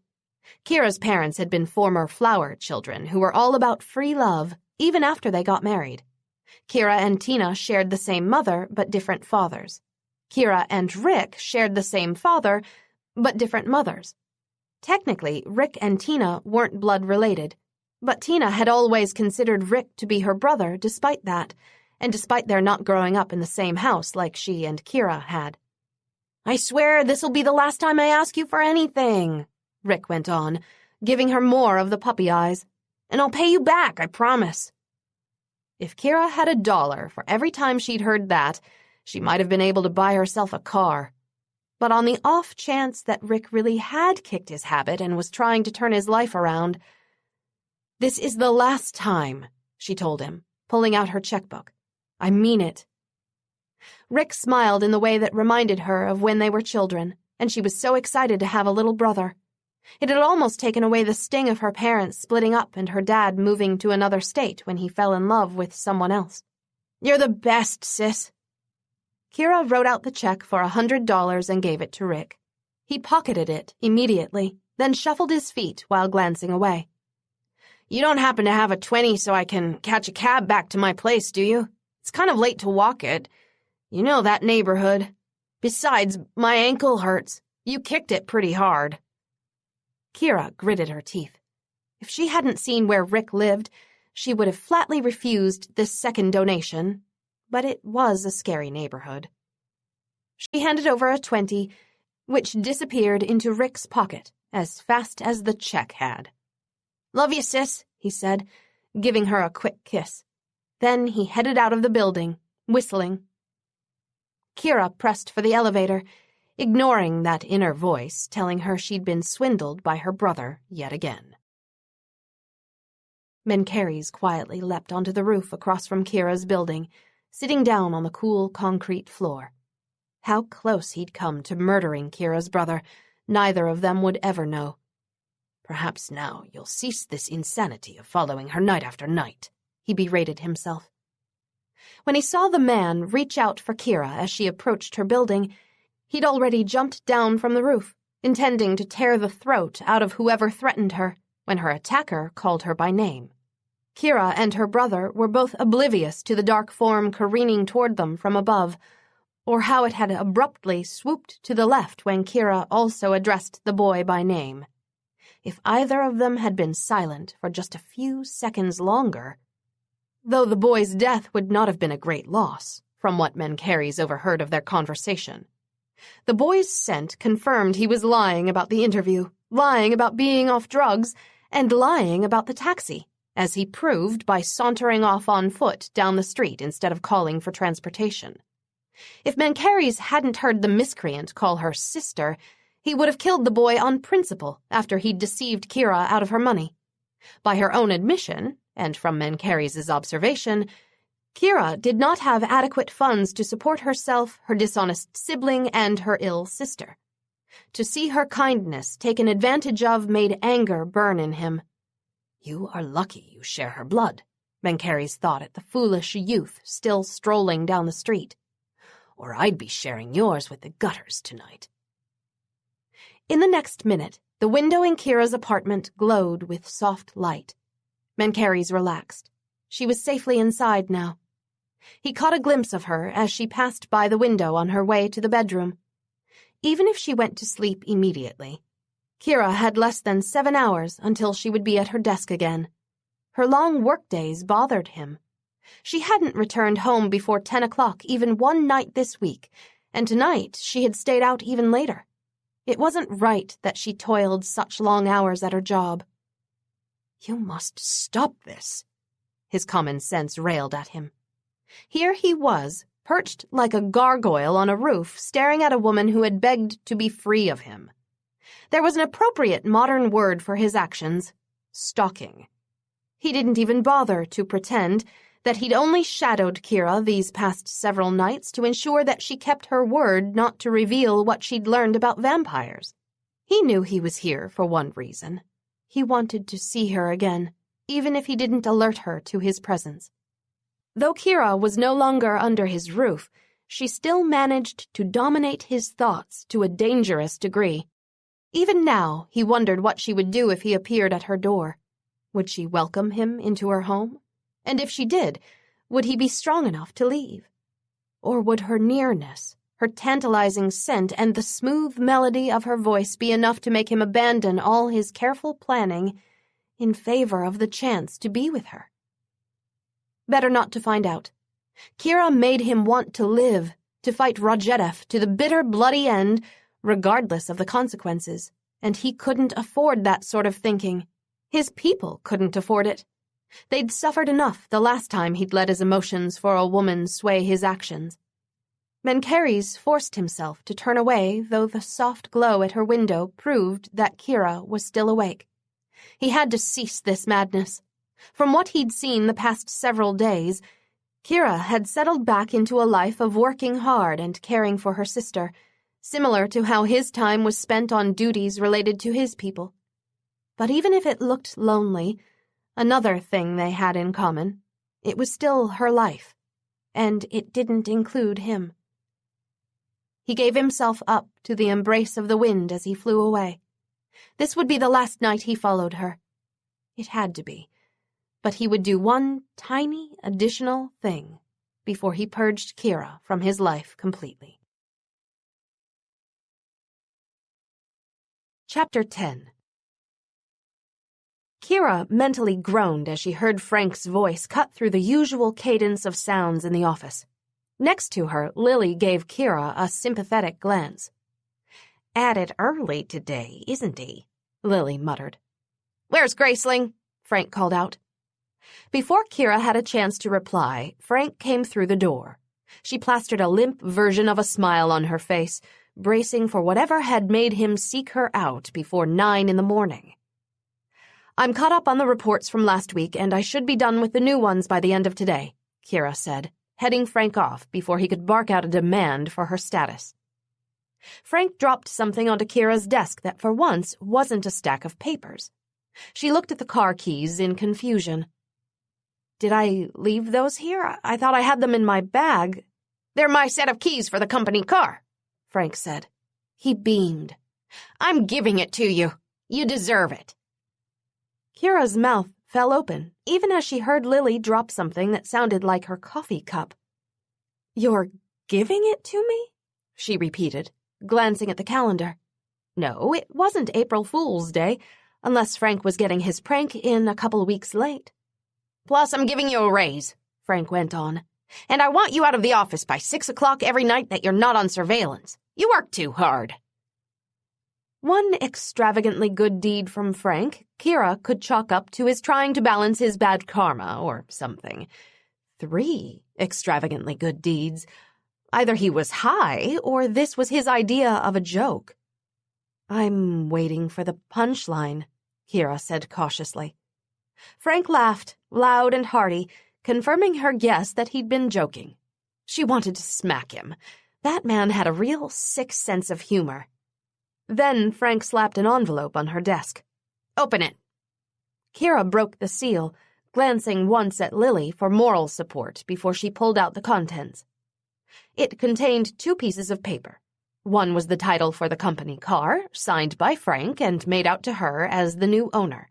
Speaker 1: Kira's parents had been former flower children who were all about free love, even after they got married. Kira and Tina shared the same mother, but different fathers. Kira and Rick shared the same father, but different mothers. Technically, Rick and Tina weren't blood related, but Tina had always considered Rick to be her brother despite that, and despite their not growing up in the same house like she and Kira had.
Speaker 2: "I swear this'll be the last time I ask you for anything," Rick went on, giving her more of the puppy eyes. "And I'll pay you back, I promise."
Speaker 1: If Kira had $1 for every time she'd heard that, she might have been able to buy herself a car. But on the off chance that Rick really had kicked his habit and was trying to turn his life around, "This is the last time," she told him, pulling out her checkbook. "I mean it." Rick smiled in the way that reminded her of when they were children, and she was so excited to have a little brother. It had almost taken away the sting of her parents splitting up and her dad moving to another state when he fell in love with someone else. "You're the best, sis." Kira wrote out the check for $100 and gave it to Rick. He pocketed it immediately, then shuffled his feet while glancing away. "You don't happen to have a 20 so I can catch a cab back to my place, do you? It's kind of late to walk it. You know that neighborhood. Besides, my ankle hurts. You kicked it pretty hard." Kira gritted her teeth. If she hadn't seen where Rick lived, she would have flatly refused this second donation, but it was a scary neighborhood. She handed over a 20, which disappeared into Rick's pocket as fast as the check had. "Love you, sis," he said, giving her a quick kiss. Then he headed out of the building, whistling. Kira pressed for the elevator, ignoring that inner voice telling her she'd been swindled by her brother yet again. Mencheres quietly leapt onto the roof across from Kira's building, sitting down on the cool concrete floor. How close he'd come to murdering Kira's brother, neither of them would ever know. "Perhaps now you'll cease this insanity of following her night after night," he berated himself. When he saw the man reach out for Kira as she approached her building, he'd already jumped down from the roof, intending to tear the throat out of whoever threatened her, when her attacker called her by name. Kira and her brother were both oblivious to the dark form careening toward them from above, or how it had abruptly swooped to the left when Kira also addressed the boy by name. If either of them had been silent for just a few seconds longer, though the boy's death would not have been a great loss, from what Mencheres overheard of their conversation. The boy's scent confirmed he was lying about the interview, lying about being off drugs, and lying about the taxi, as he proved by sauntering off on foot down the street instead of calling for transportation. If Mencheres hadn't heard the miscreant call her sister, he would have killed the boy on principle after he'd deceived Kira out of her money. By her own admission, and from Mencheres' observation, Kira did not have adequate funds to support herself, her dishonest sibling, and her ill sister. To see her kindness taken advantage of made anger burn in him. "You are lucky you share her blood," Mencheres thought at the foolish youth still strolling down the street. "Or I'd be sharing yours with the gutters tonight." In the next minute, the window in Kira's apartment glowed with soft light. Mencheres relaxed. She was safely inside now. He caught a glimpse of her as she passed by the window on her way to the bedroom. Even if she went to sleep immediately, Kira had less than 7 hours until she would be at her desk again. Her long workdays bothered him. She hadn't returned home before 10 o'clock even one night this week, and tonight she had stayed out even later. It wasn't right that she toiled such long hours at her job. "You must stop this," his common sense railed at him. Here he was, perched like a gargoyle on a roof, staring at a woman who had begged to be free of him. There was an appropriate modern word for his actions: stalking. He didn't even bother to pretend that he'd only shadowed Kira these past several nights to ensure that she kept her word not to reveal what she'd learned about vampires. He knew he was here for one reason. He wanted to see her again, even if he didn't alert her to his presence. Though Kira was no longer under his roof, she still managed to dominate his thoughts to a dangerous degree. Even now, he wondered what she would do if he appeared at her door. Would she welcome him into her home? And if she did, would he be strong enough to leave? Or would her nearness, her tantalizing scent, and the smooth melody of her voice be enough to make him abandon all his careful planning in favor of the chance to be with her? Better not to find out. Kira made him want to live, to fight Rajedev to the bitter, bloody end, regardless of the consequences, and he couldn't afford that sort of thinking. His people couldn't afford it. They'd suffered enough the last time he'd let his emotions for a woman sway his actions. Mencheres forced himself to turn away, though the soft glow at her window proved that Kira was still awake. He had to cease this madness. From what he'd seen the past several days, Kira had settled back into a life of working hard and caring for her sister, similar to how his time was spent on duties related to his people. But even if it looked lonely, another thing they had in common, it was still her life, and it didn't include him. He gave himself up to the embrace of the wind as he flew away. This would be the last night he followed her. It had to be. But he would do one tiny additional thing before he purged Kira from his life completely. Chapter 10. Kira mentally groaned as she heard Frank's voice cut through the usual cadence of sounds in the office. Next to her, Lily gave Kira a sympathetic glance.
Speaker 4: "At it early today, isn't he?"
Speaker 1: Lily muttered.
Speaker 3: "Where's Graceling?"
Speaker 1: Frank called out. Before Kira had a chance to reply, Frank came through the door. She plastered a limp version of a smile on her face, bracing for whatever had made him seek her out before 9 in the morning. "I'm caught up on the reports from last week, and I should be done with the new ones by the end of today," Kira said, heading Frank off before he could bark out a demand for her status. Frank dropped something onto Kira's desk that for once wasn't a stack of papers. She looked at the car keys in confusion. "Did I leave those here? I thought I had them in my bag."
Speaker 3: "They're my set of keys for the company car,"
Speaker 1: Frank said. He beamed.
Speaker 3: "I'm giving it to you. You deserve it."
Speaker 1: Kira's mouth fell open, even as she heard Lily drop something that sounded like her coffee cup. "You're giving it to me?" she repeated, glancing at the calendar. No, it wasn't April Fool's Day, unless Frank was getting his prank in a couple weeks late.
Speaker 3: "Plus, I'm giving you a raise," Frank went on. "And I want you out of the office by 6 o'clock every night that you're not on surveillance. You work too hard."
Speaker 1: One extravagantly good deed from Frank, Kira could chalk up to his trying to balance his bad karma or something. 3 extravagantly good deeds. Either he was high, or this was his idea of a joke. "I'm waiting for the punchline," Kira said cautiously. Frank laughed, loud and hearty, confirming her guess that he'd been joking. She wanted to smack him. That man had a real sick sense of humor. Then Frank slapped an envelope on her desk.
Speaker 3: "Open it."
Speaker 1: Kira broke the seal, glancing once at Lily for moral support before she pulled out the contents. It contained 2 pieces of paper. One was the title for the company car, signed by Frank and made out to her as the new owner.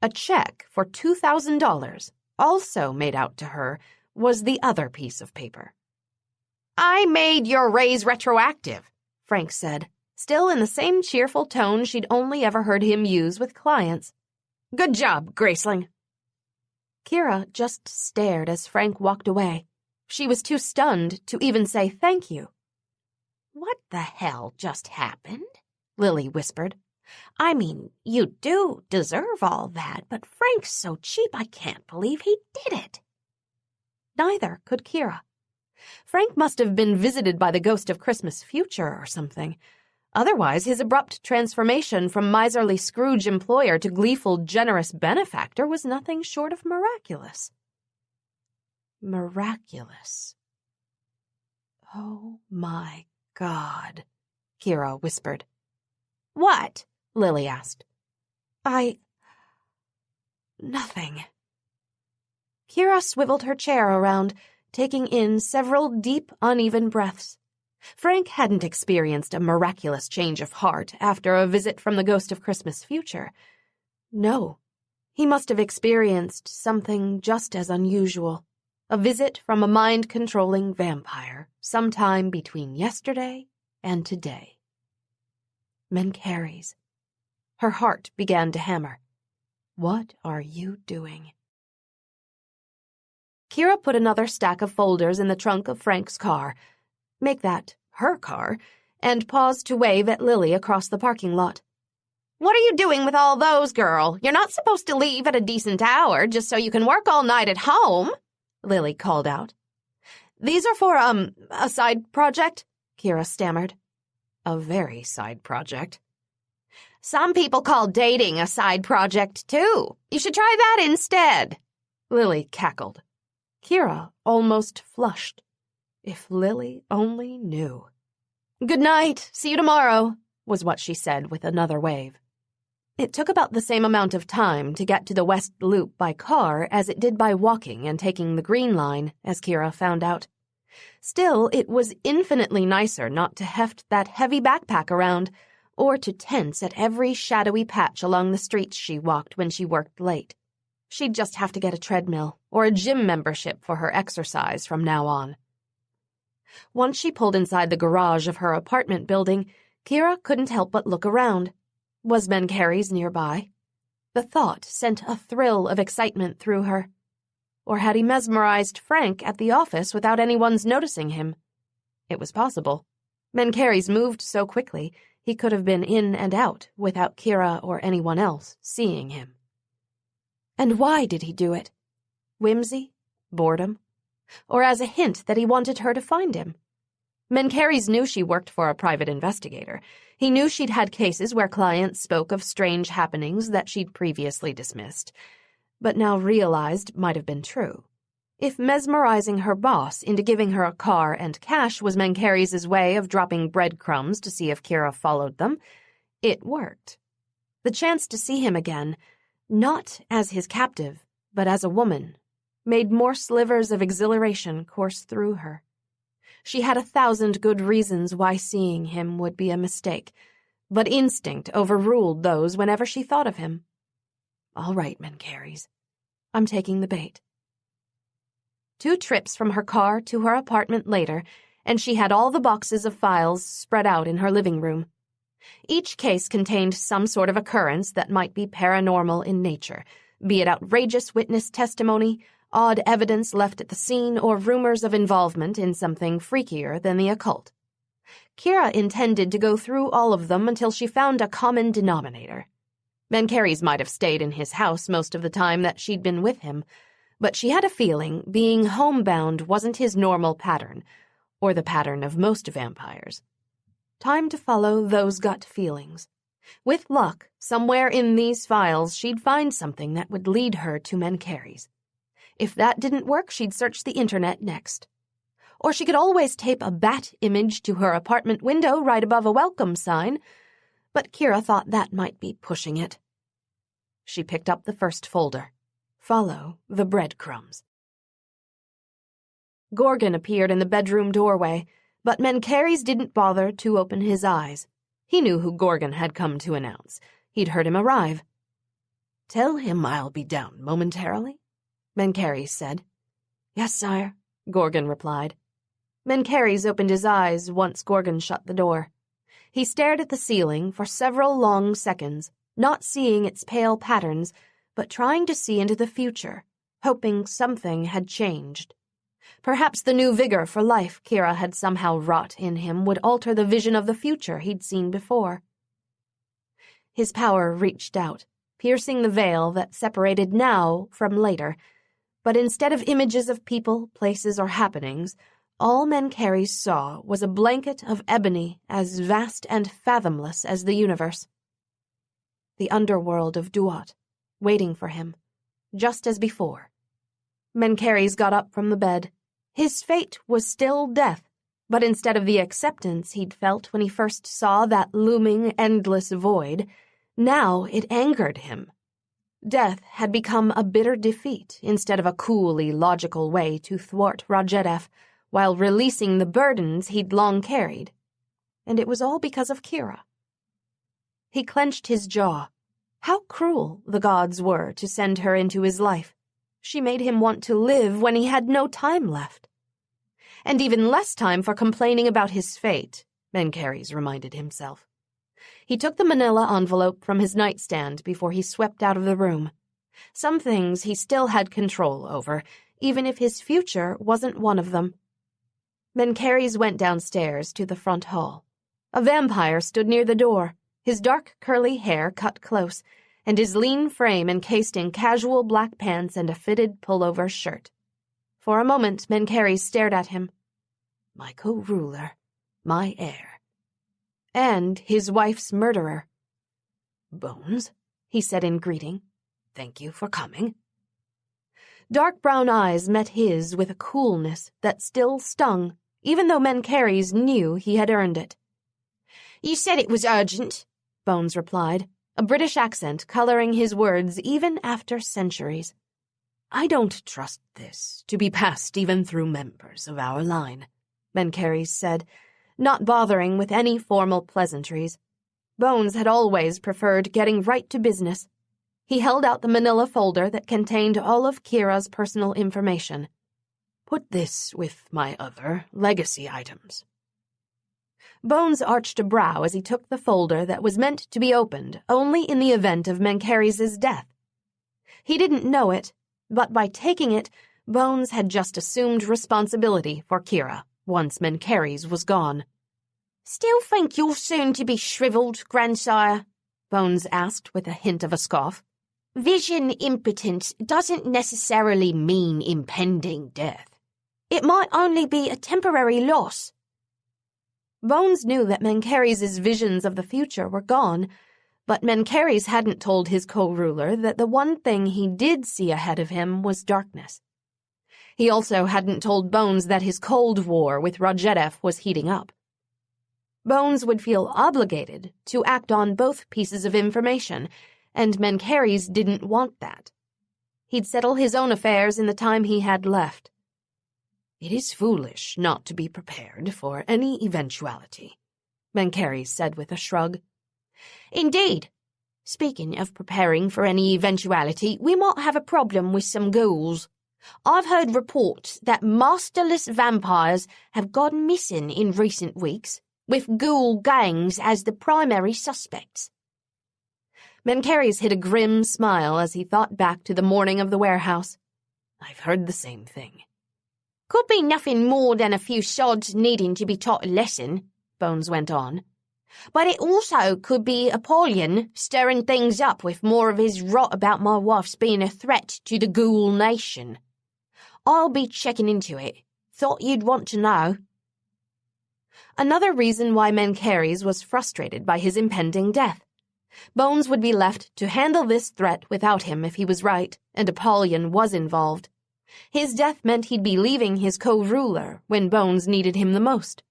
Speaker 1: A check for $2,000, also made out to her, was the other piece of paper.
Speaker 3: "I made your raise retroactive,"
Speaker 1: Frank said, still in the same cheerful tone she'd only ever heard him use with clients.
Speaker 3: "Good job, Graceling."
Speaker 1: Kira just stared as Frank walked away. She was too stunned to even say thank you.
Speaker 4: "What the hell just happened?"
Speaker 1: Lily whispered.
Speaker 4: "I mean, you do deserve all that, but Frank's so cheap I can't believe he did it."
Speaker 1: Neither could Kira. Frank must have been visited by the ghost of Christmas future or something. Otherwise, his abrupt transformation from miserly Scrooge employer to gleeful, generous benefactor was nothing short of miraculous. Miraculous. "Oh, my God," Kira whispered.
Speaker 3: "What?"
Speaker 1: Lily asked. Nothing." Kira swiveled her chair around, taking in several deep, uneven breaths. Frank hadn't experienced a miraculous change of heart after a visit from the ghost of Christmas future. No, he must have experienced something just as unusual. A visit from a mind-controlling vampire sometime between yesterday and today. Mencheres. Her heart began to hammer. What are you doing? Kira put another stack of folders in the trunk of Frank's car, make that her car, and paused to wave at Lily across the parking lot.
Speaker 3: "What are you doing with all those, girl? You're not supposed to leave at a decent hour just so you can work all night at home," Lily called out.
Speaker 1: "These are for, a side project," Kira stammered.
Speaker 2: A very side project.
Speaker 3: "Some people call dating a side project, too. You should try that instead," Lily cackled.
Speaker 1: Kira almost flushed. If Lily only knew. "Good night, see you tomorrow," was what she said with another wave. It took about the same amount of time to get to the West Loop by car as it did by walking and taking the Green Line, as Kira found out. Still, it was infinitely nicer not to heft that heavy backpack around, or to tense at every shadowy patch along the streets she walked when she worked late. She'd just have to get a treadmill or a gym membership for her exercise from now on. Once she pulled inside the garage of her apartment building, Kira couldn't help but look around. Was Mencheres nearby? The thought sent a thrill of excitement through her. Or had he mesmerized Frank at the office without anyone's noticing him? It was possible. Mencheres moved so quickly, he could have been in and out without Kira or anyone else seeing him. And why did he do it? Whimsy? Boredom? Or as a hint that he wanted her to find him? Mencheres knew she worked for a private investigator. He knew she'd had cases where clients spoke of strange happenings that she'd previously dismissed, but now realized might have been true. If mesmerizing her boss into giving her a car and cash was Mencheres' way of dropping breadcrumbs to see if Kira followed them, it worked. The chance to see him again, not as his captive, but as a woman, made more slivers of exhilaration course through her. She had 1,000 good reasons why seeing him would be a mistake, but instinct overruled those whenever she thought of him. All right, Mencheres. I'm taking the bait. 2 trips from her car to her apartment later, and she had all the boxes of files spread out in her living room. Each case contained some sort of occurrence that might be paranormal in nature, be it outrageous witness testimony, odd evidence left at the scene, or rumors of involvement in something freakier than the occult. Kira intended to go through all of them until she found a common denominator. Mencheres might have stayed in his house most of the time that she'd been with him, but she had a feeling being homebound wasn't his normal pattern, or the pattern of most vampires. Time to follow those gut feelings. With luck, somewhere in these files she'd find something that would lead her to Mencheres. If that didn't work, she'd search the internet next. Or she could always tape a bat image to her apartment window right above a welcome sign, but Kira thought that might be pushing it. She picked up the first folder. Follow the breadcrumbs. Gorgon appeared in the bedroom doorway, but Mencheres didn't bother to open his eyes. He knew who Gorgon had come to announce. He'd heard him arrive. "Tell him I'll be down momentarily," Mencheres said. "Yes, sire," Gorgon replied. Mencheres opened his eyes once Gorgon shut the door. He stared at the ceiling for several long seconds, not seeing its pale patterns, but trying to see into the future, hoping something had changed. Perhaps the new vigor for life Kira had somehow wrought in him would alter the vision of the future he'd seen before. His power reached out, piercing the veil that separated now from later, but instead of images of people, places, or happenings, all Mencheres saw was a blanket of ebony as vast and fathomless as the universe. The underworld of Duat, waiting for him, just as before. Mencheres got up from the bed. His fate was still death, but instead of the acceptance he'd felt when he first saw that looming, endless void, now it angered him. Death had become a bitter defeat instead of a coolly logical way to thwart Rajedev while releasing the burdens he'd long carried. And it was all because of Kira. He clenched his jaw. How cruel the gods were to send her into his life. She made him want to live when he had no time left. And even less time for complaining about his fate, Mencheres reminded himself. He took the manila envelope from his nightstand before he swept out of the room. Some things he still had control over, even if his future wasn't one of them. Mencheres went downstairs to the front hall. A vampire stood near the door, his dark curly hair cut close, and his lean frame encased in casual black pants and a fitted pullover shirt. For a moment, Mencheres stared at him. My co-ruler, my heir. And his wife's murderer. Bones, he said in greeting. Thank you for coming. Dark brown eyes met his with a coolness that still stung, even though Mencheres knew he had earned it.
Speaker 4: "You said it was urgent,"
Speaker 1: Bones replied, a British accent coloring his words even after centuries.
Speaker 2: "I don't trust this to be passed even through members of our line,"
Speaker 1: Mencheres said, not bothering with any formal pleasantries. Bones had always preferred getting right to business. He held out the manila folder that contained all of Kira's personal information.
Speaker 2: "Put this with my other legacy items."
Speaker 1: Bones arched a brow as he took the folder that was meant to be opened only in the event of Mencheres' death. He didn't know it, but by taking it, Bones had just assumed responsibility for Kira once Mencheres was gone.
Speaker 4: "Still think you're soon to be shriveled, grandsire?"
Speaker 1: Bones asked with a hint of a scoff.
Speaker 4: "Vision impotence doesn't necessarily mean impending death. It might only be a temporary loss."
Speaker 1: Bones knew that Mencheres' visions of the future were gone, but Mencheres hadn't told his co-ruler that the one thing he did see ahead of him was darkness. He also hadn't told Bones that his Cold War with Rajedev was heating up. Bones would feel obligated to act on both pieces of information, and Mencheres didn't want that. He'd settle his own affairs in the time he had left.
Speaker 2: "It is foolish not to be prepared for any eventuality,"
Speaker 1: Mencheres said with a shrug.
Speaker 4: "Indeed. Speaking of preparing for any eventuality, we might have a problem with some ghouls. I've heard reports that masterless vampires have gone missing in recent weeks, with ghoul gangs as the primary suspects."
Speaker 1: Mencheres hid a grim smile as he thought back to the morning of the warehouse.
Speaker 2: "I've heard the same thing."
Speaker 4: "Could be nothing more than a few sods needing to be taught a lesson," Bones went on. "But it also could be Apollyon stirring things up with more of his rot about my wife's being a threat to the ghoul nation. I'll be checking into it. Thought you'd want to know."
Speaker 1: Another reason why Mencheres was frustrated by his impending death. Bones would be left to handle this threat without him if he was right, and Apollyon was involved. His death meant he'd be leaving his co-ruler when Bones needed him the most.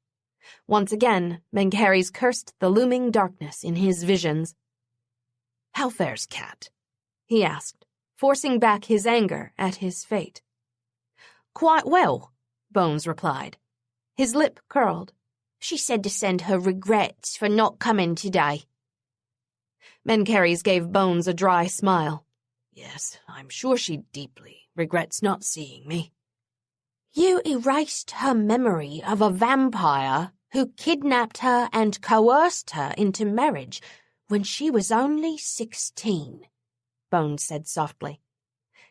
Speaker 1: Once again, Mencheres cursed the looming darkness in his visions.
Speaker 2: "How fares Cat?"
Speaker 1: he asked, forcing back his anger at his fate.
Speaker 4: "Quite well,"
Speaker 1: Bones replied. His lip curled.
Speaker 4: "She said to send her regrets for not coming today."
Speaker 1: Mencheres gave Bones a dry smile.
Speaker 2: "Yes, I'm sure she deeply regrets not seeing me."
Speaker 4: "You erased her memory of a vampire who kidnapped her and coerced her into marriage when she was only 16,
Speaker 1: Bones said softly.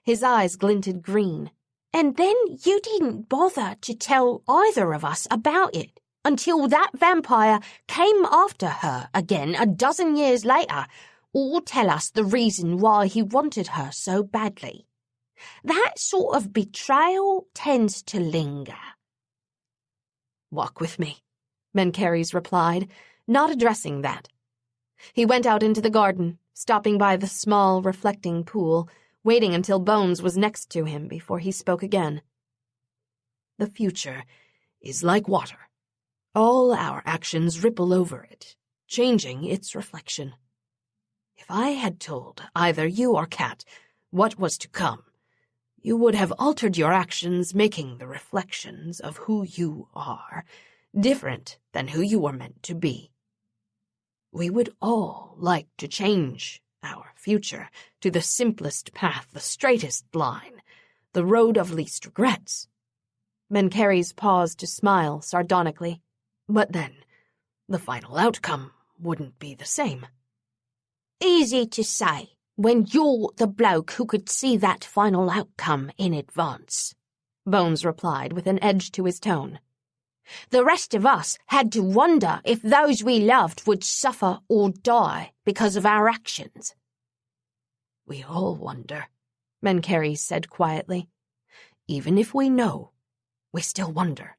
Speaker 1: His eyes glinted green.
Speaker 4: "And then you didn't bother to tell either of us about it until that vampire came after her again a dozen years later, or tell us the reason why he wanted her so badly. That sort of betrayal tends to linger."
Speaker 2: "Walk with me,"
Speaker 1: Mencheres replied, not addressing that. He went out into the garden, stopping by the small, reflecting pool, waiting until Bones was next to him before he spoke again.
Speaker 2: "The future is like water. All our actions ripple over it, changing its reflection. If I had told either you or Cat what was to come, you would have altered your actions, making the reflections of who you are different than who you were meant to be. We would all like to change our future to the simplest path, the straightest line, the road of least regrets."
Speaker 1: Mencheres paused to smile sardonically.
Speaker 2: "But then, the final outcome wouldn't be the same."
Speaker 4: "Easy to say, when you're the bloke who could see that final outcome in advance,"
Speaker 1: Bones replied with an edge to his tone.
Speaker 4: "The rest of us had to wonder if those we loved would suffer or die because of our actions."
Speaker 2: "We all wonder,"
Speaker 1: Mencheres said quietly.
Speaker 2: "Even if we know, we still wonder."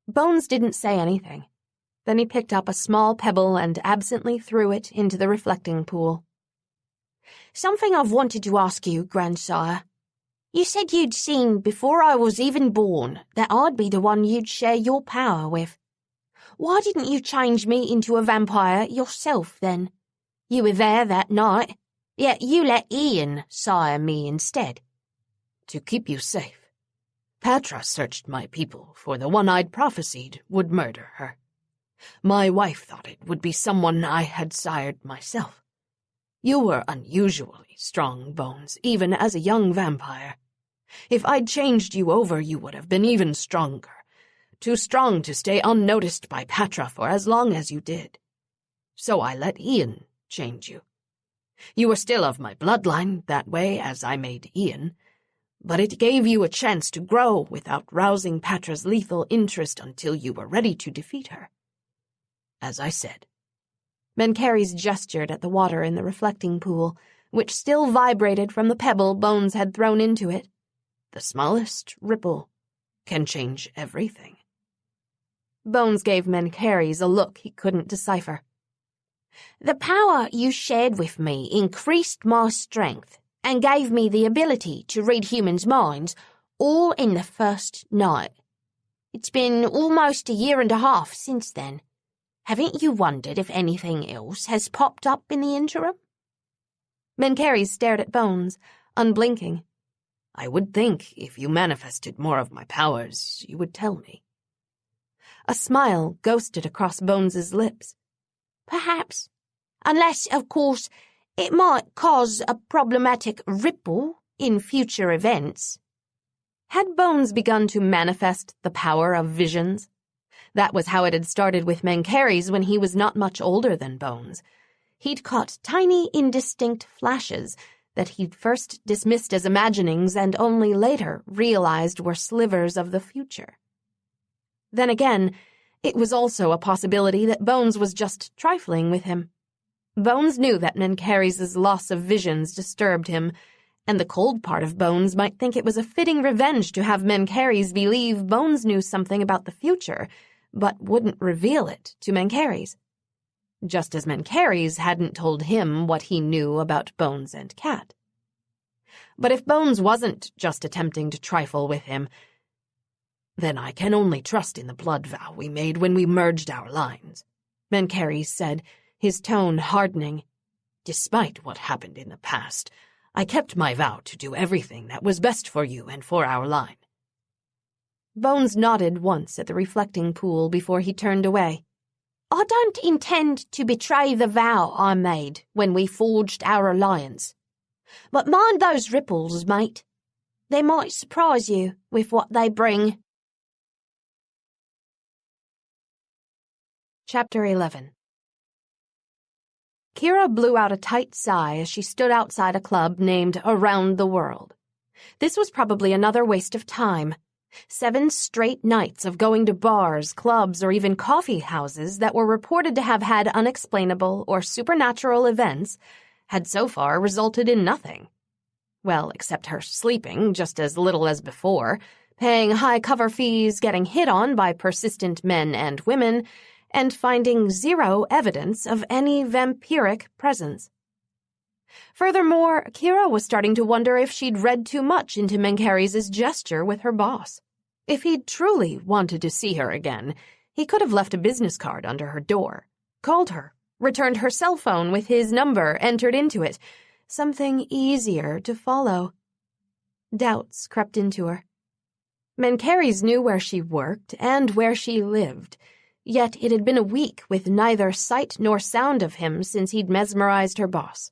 Speaker 1: Bones didn't say anything. Then he picked up a small pebble and absently threw it into the reflecting pool.
Speaker 4: "Something I've wanted to ask you, grandsire. You said you'd seen before I was even born that I'd be the one you'd share your power with. Why didn't you change me into a vampire yourself, then? You were there that night, yet you let Ian sire me instead.
Speaker 2: To keep you safe. Patra searched my people for the one I'd prophesied would murder her. My wife thought it would be someone I had sired myself. You were unusually strong, Bones, even as a young vampire. If I'd changed you over, you would have been even stronger. Too strong to stay unnoticed by Patra for as long as you did. So I let Ian change you. You were still of my bloodline that way as I made Ian, but it gave you a chance to grow without rousing Patra's lethal interest until you were ready to defeat her. As I said.
Speaker 1: Mencheres gestured at the water in the reflecting pool, which still vibrated from the pebble Bones had thrown into it.
Speaker 2: The smallest ripple can change everything.
Speaker 1: Bones gave Mencheres a look he couldn't decipher.
Speaker 4: The power you shared with me increased my strength and gave me the ability to read humans' minds, all in the first night. It's been almost a year and a half since then. Haven't you wondered if anything else has popped up in the interim?
Speaker 1: Mencheres stared at Bones, unblinking.
Speaker 2: I would think if you manifested more of my powers, you would tell me.
Speaker 1: A smile ghosted across Bones's lips.
Speaker 4: Perhaps. Unless, of course, it might cause a problematic ripple in future events.
Speaker 1: Had Bones begun to manifest the power of visions? That was how it had started with Mencheres when he was not much older than Bones. He'd caught tiny, indistinct flashes that he'd first dismissed as imaginings and only later realized were slivers of the future. Then again, it was also a possibility that Bones was just trifling with him. Bones knew that Mencheres' loss of visions disturbed him, and the cold part of Bones might think it was a fitting revenge to have Mencheres believe Bones knew something about the future, but wouldn't reveal it to Mencheres. Just as Mencheres hadn't told him what he knew about Bones and Cat. But if Bones wasn't just attempting to trifle with him, then I can only trust in the blood vow we made when we merged our lines, Mencheres said, his tone hardening. Despite what happened in the past, I kept my vow to do everything that was best for you and for our line. Bones nodded once at the reflecting pool before he turned away.
Speaker 4: I don't intend to betray the vow I made when we forged our alliance. But mind those ripples, mate. They might surprise you with what they bring.
Speaker 1: Chapter 11. Kira blew out a tight sigh as she stood outside a club named Around the World. This was probably another waste of time. 7 straight nights of going to bars, clubs, or even coffee houses that were reported to have had unexplainable or supernatural events had so far resulted in nothing. Well, except her sleeping just as little as before, paying high cover fees, getting hit on by persistent men and women, and finding zero evidence of any vampiric presence. Furthermore, Kira was starting to wonder if she'd read too much into Mencheres' gesture with her boss. If he'd truly wanted to see her again, he could have left a business card under her door, called her, returned her cell phone with his number entered into it, something easier to follow. Doubts crept into her. Mencheres knew where she worked and where she lived, yet it had been a week with neither sight nor sound of him since he'd mesmerized her boss.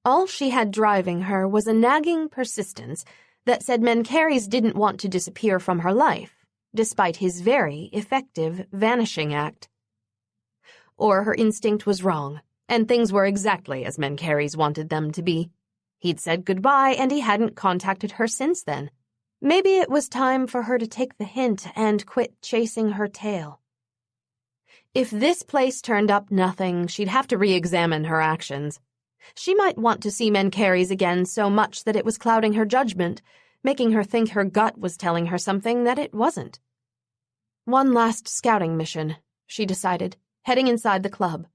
Speaker 1: All she had driving her was a nagging persistence that said Mencheres didn't want to disappear from her life, despite his very effective vanishing act. Or her instinct was wrong, and things were exactly as Mencheres wanted them to be. He'd said goodbye, and he hadn't contacted her since then. Maybe it was time for her to take the hint and quit chasing her tail. If this place turned up nothing, she'd have to re-examine her actions. She might want to see Mencheres again so much that it was clouding her judgment, making her think her gut was telling her something that it wasn't. One last scouting mission, she decided, heading inside the club.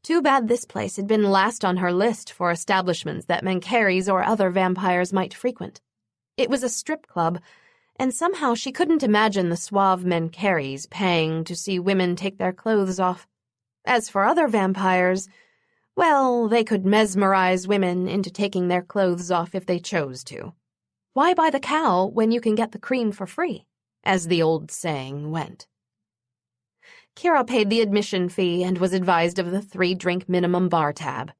Speaker 1: Too bad this place had been last on her list for establishments that Mencheres or other vampires might frequent. It was a strip club, and somehow she couldn't imagine the suave Mencheres paying to see women take their clothes off. As for other vampires, well, they could mesmerize women into taking their clothes off if they chose to. Why buy the cow when you can get the cream for free, as the old saying went. Kira paid the admission fee and was advised of the 3-drink minimum bar tab.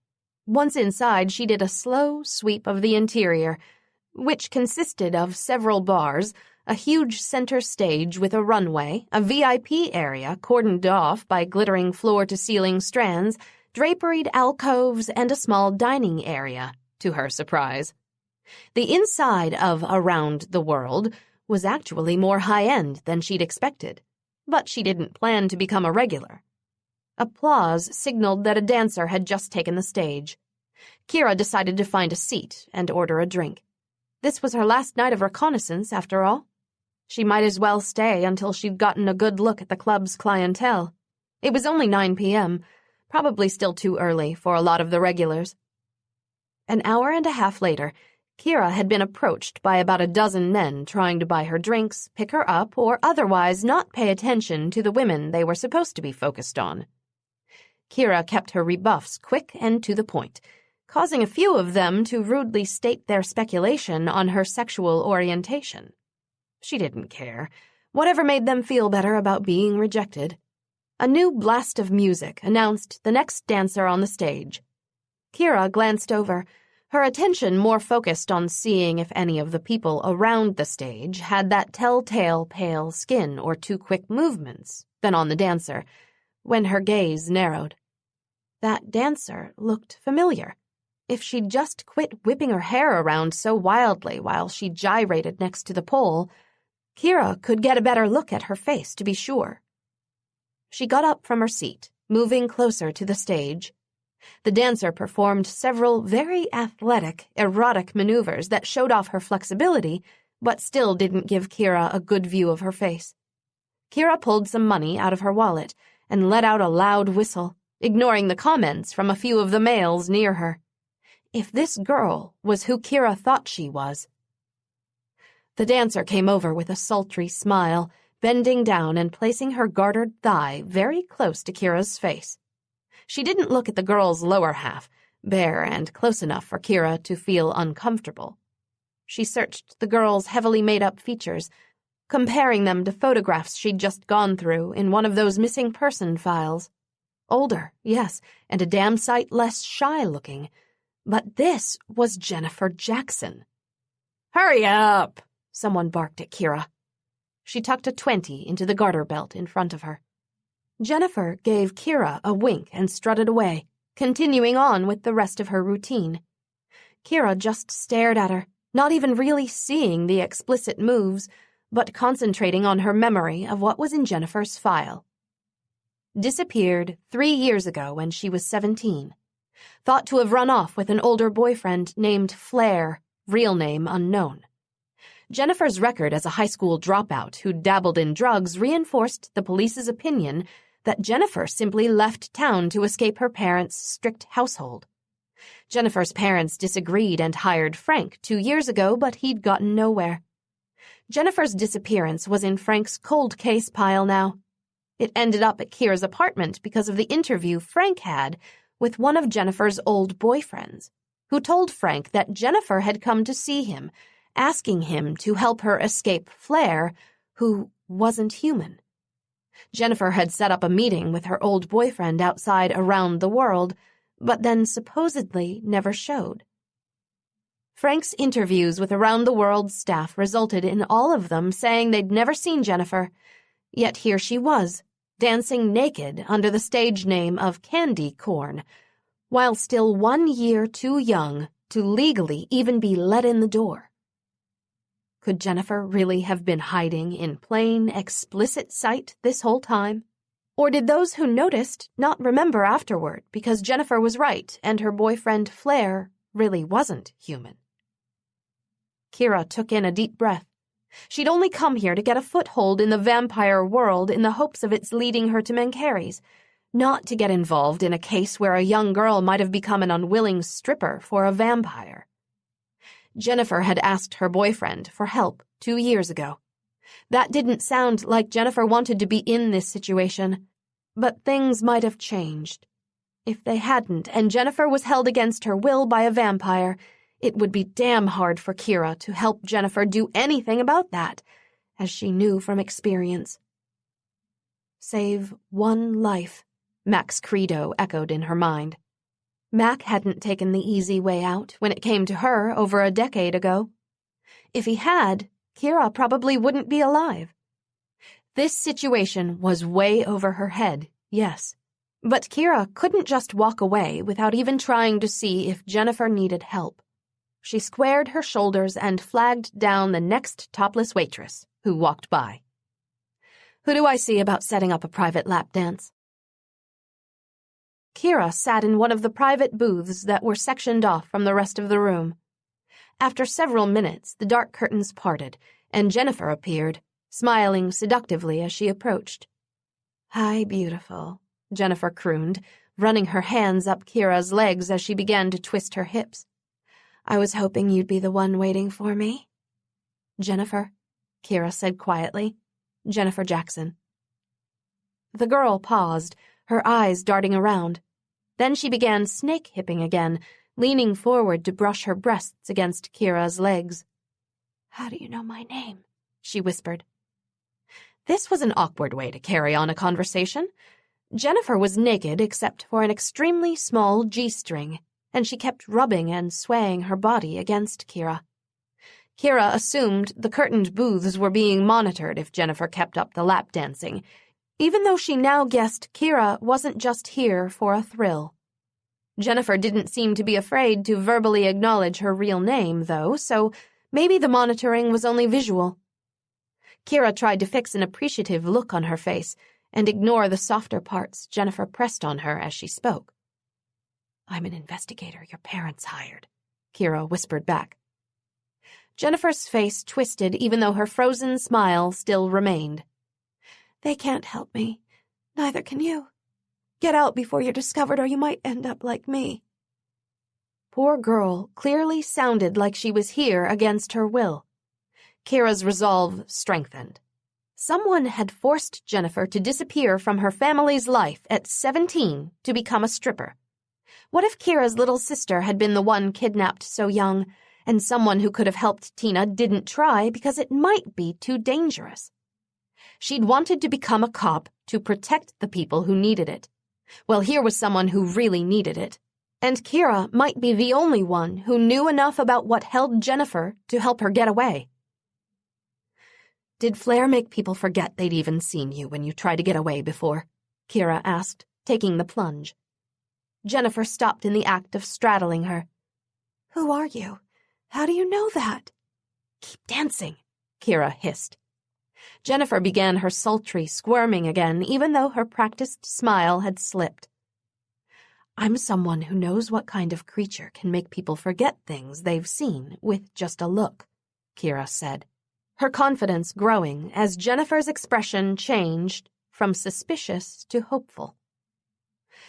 Speaker 1: Once inside, she did a slow sweep of the interior, which consisted of several bars, a huge center stage with a runway, a VIP area cordoned off by glittering floor-to-ceiling strands, draperied alcoves, and a small dining area, to her surprise. The inside of Around the World was actually more high-end than she'd expected, but she didn't plan to become a regular. Applause signaled that a dancer had just taken the stage. Kira decided to find a seat and order a drink. This was her last night of reconnaissance, after all. She might as well stay until she'd gotten a good look at the club's clientele. It was only 9 p.m., probably still too early for a lot of the regulars. An hour and a half later, Kira had been approached by about a dozen men trying to buy her drinks, pick her up, or otherwise not pay attention to the women they were supposed to be focused on. Kira kept her rebuffs quick and to the point, causing a few of them to rudely state their speculation on her sexual orientation. She didn't care. Whatever made them feel better about being rejected. A new blast of music announced the next dancer on the stage. Kira glanced over, her attention more focused on seeing if any of the people around the stage had that telltale pale skin or too quick movements than on the dancer, when her gaze narrowed. That dancer looked familiar. If she'd just quit whipping her hair around so wildly while she gyrated next to the pole, Kira could get a better look at her face to be sure. She got up from her seat, moving closer to the stage. The dancer performed several very athletic, erotic maneuvers that showed off her flexibility, but still didn't give Kira a good view of her face. Kira pulled some money out of her wallet and let out a loud whistle, ignoring the comments from a few of the males near her. If this girl was who Kira thought she was. The dancer came over with a sultry smile, bending down and placing her gartered thigh very close to Kira's face. She didn't look at the girl's lower half, bare and close enough for Kira to feel uncomfortable. She searched the girl's heavily made-up features, comparing them to photographs she'd just gone through in one of those missing person files. Older, yes, and a damn sight less shy-looking. But this was Jennifer Jackson. "Hurry up!" someone barked at Kira. She tucked a 20 into the garter belt in front of her. Jennifer gave Kira a wink and strutted away, continuing on with the rest of her routine. Kira just stared at her, not even really seeing the explicit moves, but concentrating on her memory of what was in Jennifer's file. Disappeared 3 years ago when she was 17. Thought to have run off with an older boyfriend named Flair, real name unknown. Jennifer's record as a high school dropout who dabbled in drugs reinforced the police's opinion that Jennifer simply left town to escape her parents' strict household. Jennifer's parents disagreed and hired Frank 2 years ago, but he'd gotten nowhere. Jennifer's disappearance was in Frank's cold case pile now. It ended up at Kira's apartment because of the interview Frank had with one of Jennifer's old boyfriends, who told Frank that Jennifer had come to see him, asking him to help her escape Flair, who wasn't human. Jennifer had set up a meeting with her old boyfriend outside Around the World, but then supposedly never showed. Frank's interviews with Around the World's staff resulted in all of them saying they'd never seen Jennifer, yet here she was, dancing naked under the stage name of Candy Corn, while still 1 year too young to legally even be let in the door. Could Jennifer really have been hiding in plain, explicit sight this whole time? Or did those who noticed not remember afterward because Jennifer was right and her boyfriend Flair really wasn't human? Kira took in a deep breath. She'd only come here to get a foothold in the vampire world in the hopes of its leading her to Mencheres, not to get involved in a case where a young girl might have become an unwilling stripper for a vampire. Jennifer had asked her boyfriend for help 2 years ago. That didn't sound like Jennifer wanted to be in this situation, but things might have changed. If they hadn't, and Jennifer was held against her will by a vampire, it would be damn hard for Kira to help Jennifer do anything about that, as she knew from experience. Save one life, Mac's credo echoed in her mind. Mac hadn't taken the easy way out when it came to her over a decade ago. If he had, Kira probably wouldn't be alive. This situation was way over her head, yes. But Kira couldn't just walk away without even trying to see if Jennifer needed help. She squared her shoulders and flagged down the next topless waitress who walked by. "Who do I see about setting up a private lap dance?" Kira sat in one of the private booths that were sectioned off from the rest of the room. After several minutes, the dark curtains parted, and Jennifer appeared, smiling seductively as she approached. "Hi, beautiful," Jennifer crooned, running her hands up Kira's legs as she began to twist her hips. "I was hoping you'd be the one waiting for me." "Jennifer," Kira said quietly. "Jennifer Jackson." The girl paused, her eyes darting around. Then she began snake-hipping again, leaning forward to brush her breasts against Kira's legs. "How do you know my name?" she whispered. This was an awkward way to carry on a conversation. Jennifer was naked except for an extremely small G-string, and she kept rubbing and swaying her body against Kira. Kira assumed the curtained booths were being monitored if Jennifer kept up the lap dancing, even though she now guessed Kira wasn't just here for a thrill. Jennifer didn't seem to be afraid to verbally acknowledge her real name, though, so maybe the monitoring was only visual. Kira tried to fix an appreciative look on her face and ignore the softer parts Jennifer pressed on her as she spoke. "I'm an investigator your parents hired," Kira whispered back. Jennifer's face twisted even though her frozen smile still remained. "They can't help me. Neither can you. Get out before you're discovered or you might end up like me." Poor girl clearly sounded like she was here against her will. Kira's resolve strengthened. Someone had forced Jennifer to disappear from her family's life at 17 to become a stripper. What if Kira's little sister had been the one kidnapped so young, and someone who could have helped Tina didn't try because it might be too dangerous? She'd wanted to become a cop to protect the people who needed it. Well, here was someone who really needed it, and Kira might be the only one who knew enough about what held Jennifer to help her get away. "Did Flair make people forget they'd even seen you when you tried to get away before?" Kira asked, taking the plunge. Jennifer stopped in the act of straddling her. "Who are you? How do you know that?" "Keep dancing," Kira hissed. Jennifer began her sultry squirming again, even though her practiced smile had slipped. "I'm someone who knows what kind of creature can make people forget things they've seen with just a look," Kira said, her confidence growing as Jennifer's expression changed from suspicious to hopeful.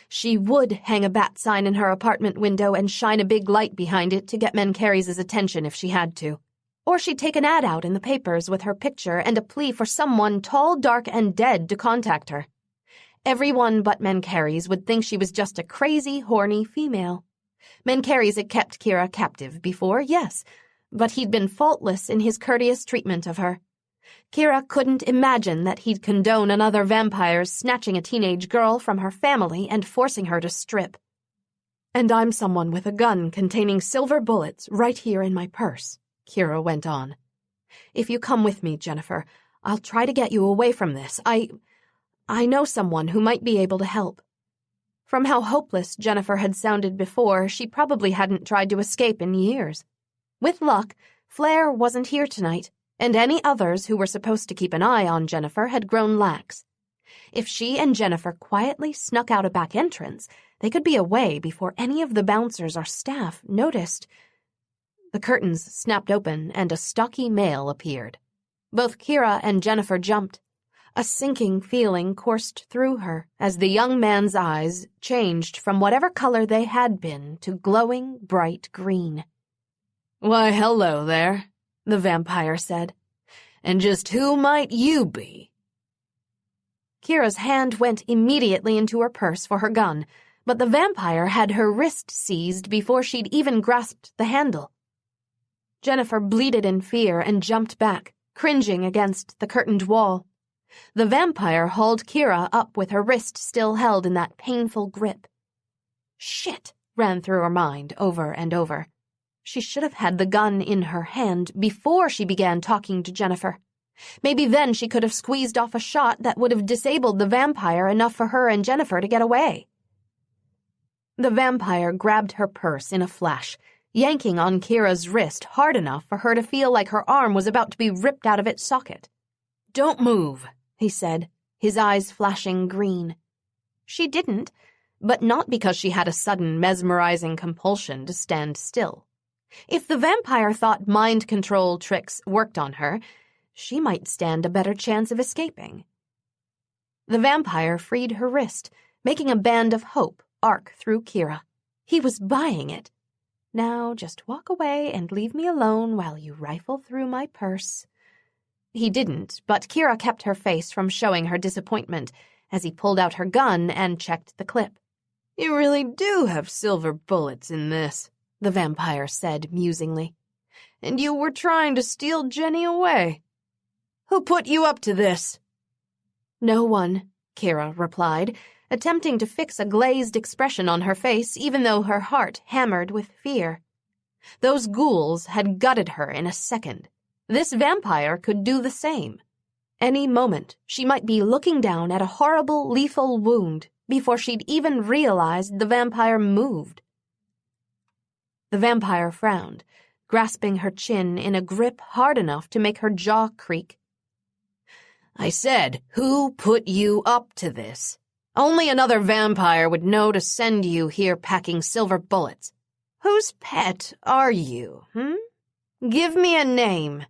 Speaker 1: She would hang a bat sign in her apartment window and shine a big light behind it to get Mencheres' attention if she had to. Or she'd take an ad out in the papers with her picture and a plea for someone tall, dark, and dead to contact her. Everyone but Mencheres would think she was just a crazy, horny female. Mencheres had kept Kira captive before, yes, but he'd been faultless in his courteous treatment of her. Kira couldn't imagine that he'd condone another vampire snatching a teenage girl from her family and forcing her to strip. "And I'm someone with a gun containing silver bullets right here in my purse," Kira went on. "If you come with me, Jennifer, I'll try to get you away from this. I know someone who might be able to help." From how hopeless Jennifer had sounded before, she probably hadn't tried to escape in years. With luck, Flair wasn't here tonight, and any others who were supposed to keep an eye on Jennifer had grown lax. If she and Jennifer quietly snuck out a back entrance, they could be away before any of the bouncers or staff noticed. The curtains snapped open and a stocky male appeared. Both Kira and Jennifer jumped. A sinking feeling coursed through her as the young man's eyes changed from whatever color they had been to glowing bright green.
Speaker 2: Why, hello there, the vampire said. And just who might you be?
Speaker 1: Kira's hand went immediately into her purse for her gun, but the vampire had her wrist seized before she'd even grasped the handle. Jennifer bleated in fear and jumped back, cringing against the curtained wall. The vampire hauled Kira up with her wrist still held in that painful grip. Shit, ran through her mind over and over. She should have had the gun in her hand before she began talking to Jennifer. Maybe then she could have squeezed off a shot that would have disabled the vampire enough for her and Jennifer to get away. The vampire grabbed her purse in a flash, yanking on Kira's wrist hard enough for her to feel like her arm was about to be ripped out of its socket.
Speaker 2: Don't move,
Speaker 1: he said, his eyes flashing green. She didn't, but not because she had a sudden mesmerizing compulsion to stand still. If the vampire thought mind control tricks worked on her, she might stand a better chance of escaping. The vampire freed her wrist, making a band of hope arc through Kira. He was buying it. Now just walk away and leave me alone while you rifle through my purse. He didn't, but Kira kept her face from showing her disappointment as he pulled out her gun and checked the clip.
Speaker 2: You really do have silver bullets in this, the vampire said musingly. And you were trying to steal Jenny away. Who put you up to this?
Speaker 1: No one, Kira replied, attempting to fix a glazed expression on her face even though her heart hammered with fear. Those ghouls had gutted her in a second. This vampire could do the same. Any moment, she might be looking down at a horrible, lethal wound before she'd even realized the vampire moved. The vampire frowned, grasping her chin in a grip hard enough to make her jaw creak.
Speaker 2: I said, who put you up to this? Only another vampire would know to send you here packing silver bullets. Whose pet are you, Give me a name.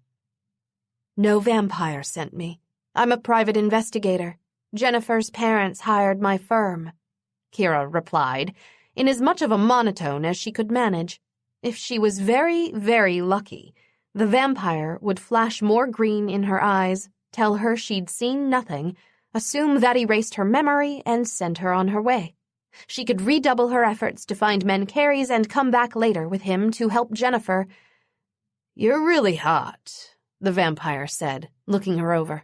Speaker 1: No vampire sent me. I'm a private investigator. Jennifer's parents hired my firm, Kira replied, in as much of a monotone as she could manage. If she was very, very lucky, the vampire would flash more green in her eyes, tell her she'd seen nothing, assume that erased her memory, and send her on her way. She could redouble her efforts to find Mencheres and come back later with him to help Jennifer.
Speaker 2: You're really hot, the vampire said, looking her over.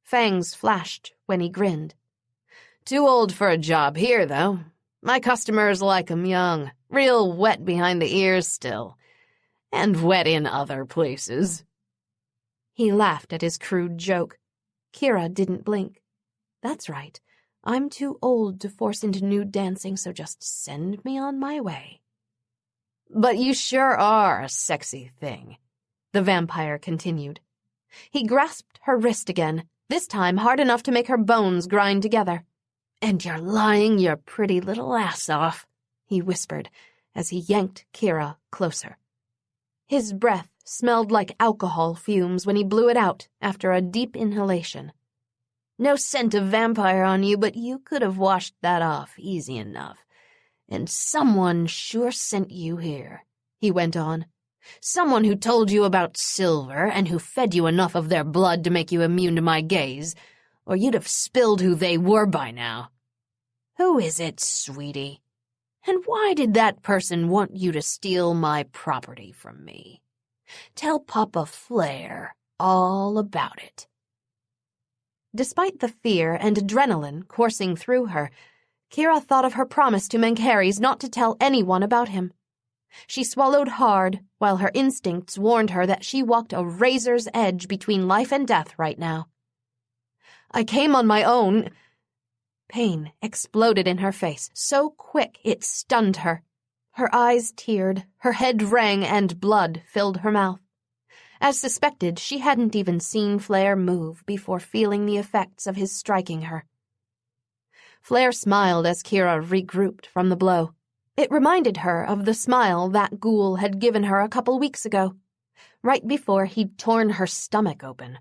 Speaker 1: Fangs flashed when he grinned.
Speaker 2: Too old for a job here, though. My customers like 'em young, real wet behind the ears still, and wet in other places.
Speaker 1: He laughed at his crude joke. Kira didn't blink. That's right. I'm too old to force into nude dancing, so just send me on my way.
Speaker 2: But you sure are a sexy thing, the vampire continued.
Speaker 1: He grasped her wrist again, this time hard enough to make her bones grind together.
Speaker 2: And you're lying your pretty little ass off, he whispered as he yanked Kira closer.
Speaker 1: His breath smelled like alcohol fumes when he blew it out after a deep inhalation.
Speaker 2: No scent of vampire on you, but you could have washed that off easy enough. And someone sure sent you here, he went on. Someone who told you about silver and who fed you enough of their blood to make you immune to my gaze, or you'd have spilled who they were by now. Who is it, sweetie? And why did that person want you to steal my property from me? Tell Papa Flare all about it.
Speaker 1: Despite the fear and adrenaline coursing through her, Kira thought of her promise to Mencheres not to tell anyone about him. She swallowed hard, while her instincts warned her that she walked a razor's edge between life and death right now.
Speaker 2: I came on my own.
Speaker 1: Pain exploded in her face, so quick it stunned her. Her eyes teared, her head rang, and blood filled her mouth. As suspected, she hadn't even seen Flare move before feeling the effects of his striking her. Flare smiled as Kira regrouped from the blow. It reminded her of the smile that ghoul had given her a couple weeks ago, right before he'd torn her stomach open.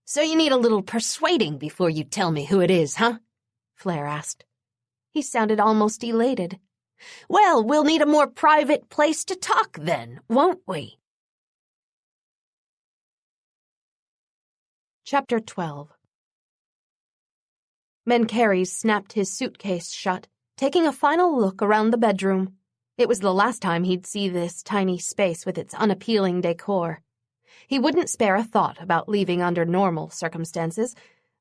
Speaker 2: So you need a little persuading before you tell me who it is, huh? Flare asked.
Speaker 1: He sounded almost elated.
Speaker 4: Well, we'll need a more private place to talk then, won't we?
Speaker 1: Chapter 12. Mencheres snapped his suitcase shut, taking a final look around the bedroom. It was the last time he'd see this tiny space with its unappealing decor. He wouldn't spare a thought about leaving under normal circumstances,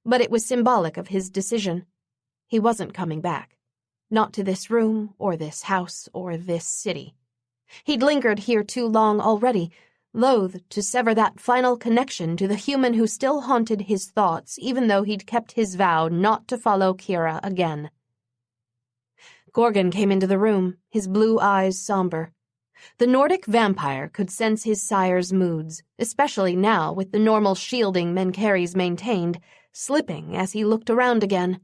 Speaker 1: but it was symbolic of his decision. He wasn't coming back. Not to this room, or this house, or this city. He'd lingered here too long already, loath to sever that final connection to the human who still haunted his thoughts, even though he'd kept his vow not to follow Kira again. Gorgon came into the room, his blue eyes somber. The Nordic vampire could sense his sire's moods, especially now with the normal shielding Mencheres maintained, slipping as he looked around again.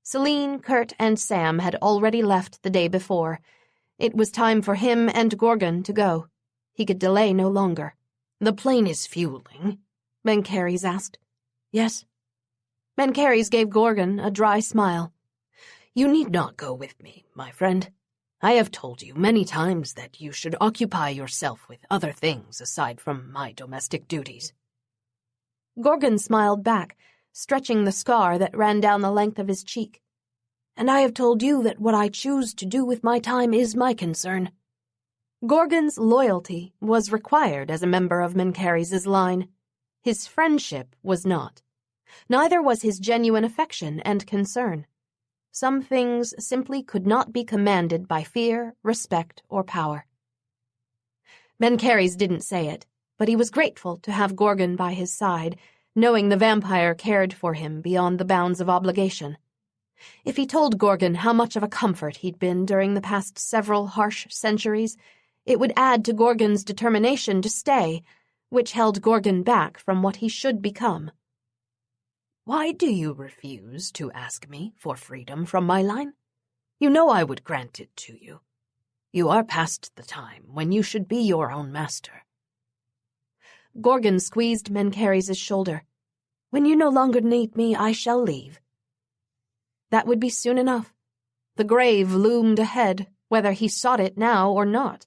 Speaker 1: Celine, Kurt, and Sam had already left the day before. It was time for him and Gorgon to go. He could delay no longer.
Speaker 2: "The plane is fueling?"
Speaker 1: Mencheres asked.
Speaker 2: "Yes."
Speaker 1: Mencheres gave Gorgon a dry smile.
Speaker 2: "You need not go with me, my friend. I have told you many times that you should occupy yourself with other things aside from my domestic duties."
Speaker 1: Gorgon smiled back, stretching the scar that ran down the length of his cheek.
Speaker 2: "And I have told you that what I choose to do with my time is my concern."
Speaker 1: Gorgon's loyalty was required as a member of Mencheres' line. His friendship was not. Neither was his genuine affection and concern. Some things simply could not be commanded by fear, respect, or power. Mencheres didn't say it, but he was grateful to have Gorgon by his side, knowing the vampire cared for him beyond the bounds of obligation. If he told Gorgon how much of a comfort he'd been during the past several harsh centuries, it would add to Gorgon's determination to stay, which held Gorgon back from what he should become.
Speaker 2: "Why do you refuse to ask me for freedom from my line? You know I would grant it to you. You are past the time when you should be your own master."
Speaker 1: Gorgon squeezed Mencheres' shoulder. "When you no longer need me, I shall leave." That would be soon enough. The grave loomed ahead, whether he sought it now or not.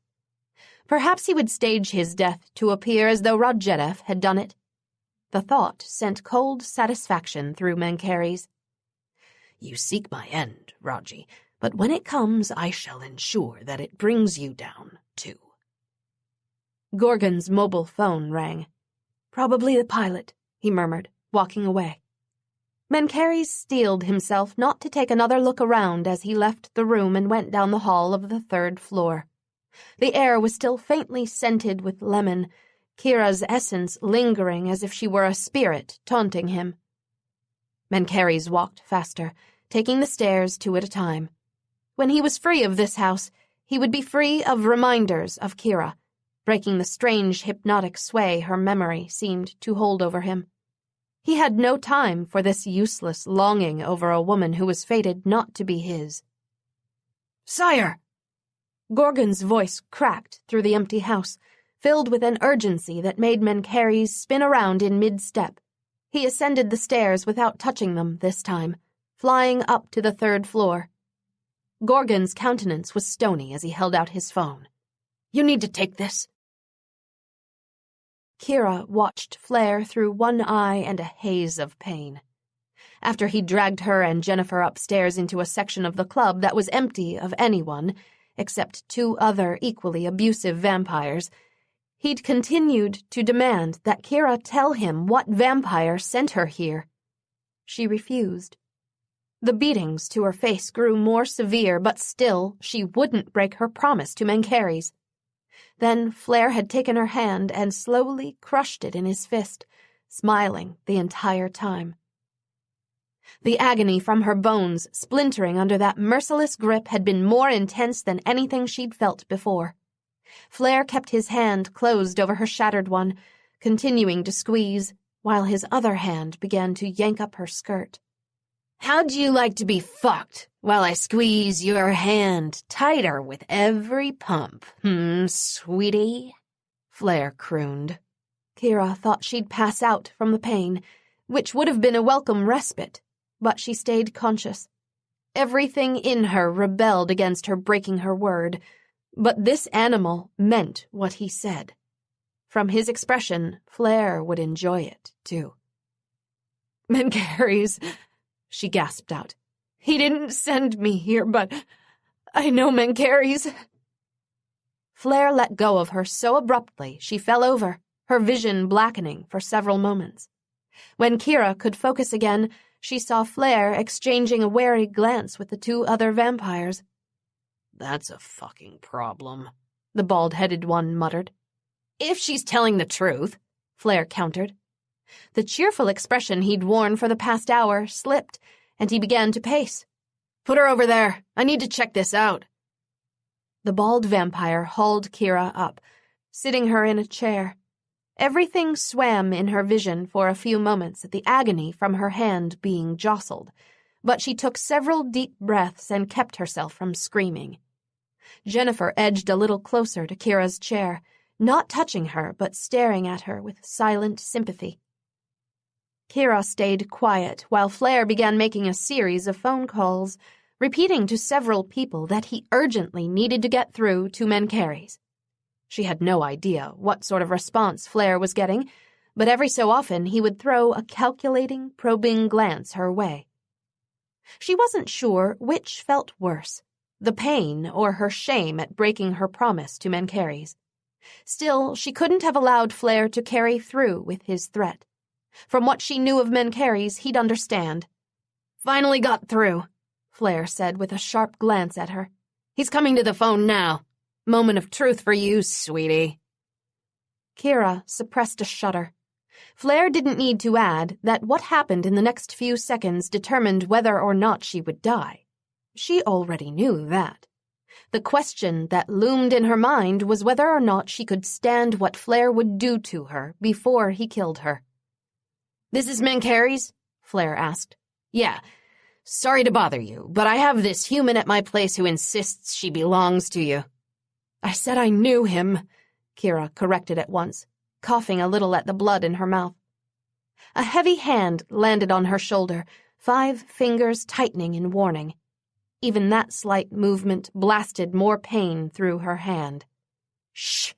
Speaker 1: Perhaps he would stage his death to appear as though Radjerev had done it. The thought sent cold satisfaction through Mencheres.
Speaker 2: "You seek my end, Raji, but when it comes, I shall ensure that it brings you down, too."
Speaker 1: Gorgon's mobile phone rang. "Probably the pilot," he murmured, walking away. Mencheres steeled himself not to take another look around as he left the room and went down the hall of the 3rd floor. The air was still faintly scented with lemon, Kira's essence lingering as if she were a spirit taunting him. Mencheres walked faster, taking the stairs 2 at a time. When he was free of this house, he would be free of reminders of Kira, breaking the strange hypnotic sway her memory seemed to hold over him. He had no time for this useless longing over a woman who was fated not to be his.
Speaker 2: "Sire!"
Speaker 1: Gorgon's voice cracked through the empty house, filled with an urgency that made Mencheres spin around in mid-step. He ascended the stairs without touching them this time, flying up to the 3rd floor. Gorgon's countenance was stony as he held out his phone.
Speaker 2: "You need to take this."
Speaker 1: Kira watched flare through one eye and a haze of pain. After he dragged her and Jennifer upstairs into a section of the club that was empty of anyone, except 2 other equally abusive vampires, he'd continued to demand that Kira tell him what vampire sent her here. She refused. The beatings to her face grew more severe, but still she wouldn't break her promise to Mencheres. Then Flare had taken her hand and slowly crushed it in his fist, smiling the entire time. The agony from her bones splintering under that merciless grip had been more intense than anything she'd felt before. Flare kept his hand closed over her shattered one, continuing to squeeze, while his other hand began to yank up her skirt.
Speaker 2: "How'd you like to be fucked while I squeeze your hand tighter with every pump, sweetie?" Flare crooned.
Speaker 1: Kira thought she'd pass out from the pain, which would have been a welcome respite, but she stayed conscious. Everything in her rebelled against her breaking her word, but this animal meant what he said. From his expression, Flare would enjoy it, too. "Mencheres," she gasped out. "He didn't send me here, but I know Mencheres." Flare let go of her so abruptly she fell over, her vision blackening for several moments. When Kira could focus again, she saw Flare exchanging a wary glance with the two other vampires.
Speaker 2: "That's a fucking problem,"
Speaker 1: the bald-headed one muttered.
Speaker 3: "If she's telling the truth,"
Speaker 1: Flare countered. The cheerful expression he'd worn for the past hour slipped, and he began to pace.
Speaker 3: "Put her over there. I need to check this out."
Speaker 1: The bald vampire hauled Kira up, sitting her in a chair. Everything swam in her vision for a few moments at the agony from her hand being jostled, but she took several deep breaths and kept herself from screaming. Jennifer edged a little closer to Kira's chair, not touching her but staring at her with silent sympathy. Kira stayed quiet while Flare began making a series of phone calls, repeating to several people that he urgently needed to get through to Mencheres. She had no idea what sort of response Flare was getting, but every so often he would throw a calculating, probing glance her way. She wasn't sure which felt worse, the pain or her shame at breaking her promise to Mencheres. Still, she couldn't have allowed Flare to carry through with his threat. From what she knew of Mencheres, he'd understand.
Speaker 3: "Finally got through,"
Speaker 1: Flare said with a sharp glance at her.
Speaker 3: "He's coming to the phone now. Moment of truth for you, sweetie."
Speaker 1: Kira suppressed a shudder. Flare didn't need to add that what happened in the next few seconds determined whether or not she would die. She already knew that. The question that loomed in her mind was whether or not she could stand what Flare would do to her before he killed her.
Speaker 3: "This is Mencheres?" Flare asked. "Yeah. Sorry to bother you, but I have this human at my place who insists she belongs to you."
Speaker 1: "I said I knew him," Kira corrected at once, coughing a little at the blood in her mouth. A heavy hand landed on her shoulder, 5 fingers tightening in warning. Even that slight movement blasted more pain through her hand. "Shh!"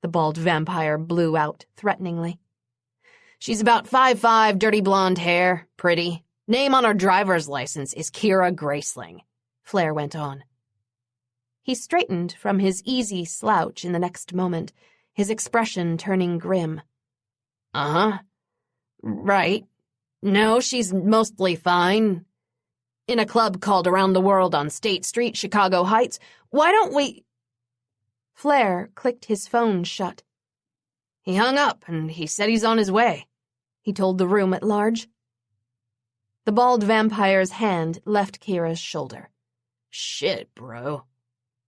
Speaker 1: the bald vampire blew out threateningly.
Speaker 3: "She's about 5'5", dirty blonde hair, pretty. Name on her driver's license is Kira Graceling," Flare went on.
Speaker 1: He straightened from his easy slouch in the next moment, his expression turning grim.
Speaker 3: "Uh-huh. Right. No, she's mostly fine. In a club called Around the World on State Street, Chicago Heights. Why don't we—"
Speaker 1: Flare clicked his phone shut.
Speaker 3: "He hung up, and he said he's on his way,"
Speaker 1: he told the room at large. The bald vampire's hand left Kira's shoulder.
Speaker 3: "Shit, bro."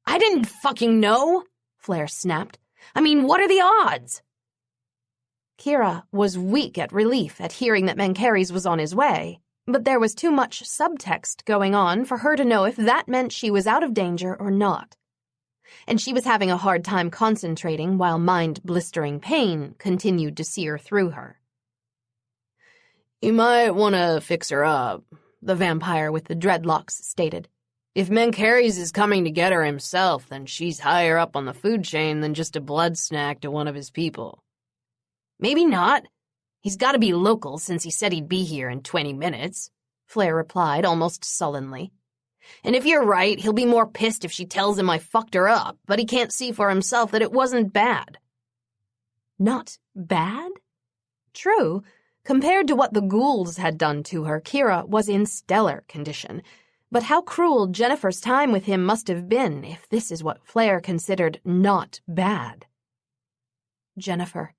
Speaker 3: "I didn't fucking know," Flare snapped. "I mean, what are the odds?"
Speaker 1: Kira was weak at relief at hearing that Mencheres was on his way, but there was too much subtext going on for her to know if that meant she was out of danger or not. And she was having a hard time concentrating while mind-blistering pain continued to sear through her.
Speaker 3: "You might want to fix her up," the vampire with the dreadlocks stated. "If Mencheres is coming to get her himself, then she's higher up on the food chain than just a blood snack to one of his people." "Maybe not. He's got to be local since he said he'd be here in 20 minutes, Flare replied almost sullenly. "And if you're right, he'll be more pissed if she tells him I fucked her up, but he can't see for himself that it wasn't bad."
Speaker 1: Not bad? True. Compared to what the ghouls had done to her, Kira was in stellar condition. But how cruel Jennifer's time with him must have been if this is what Flare considered not bad. Jennifer.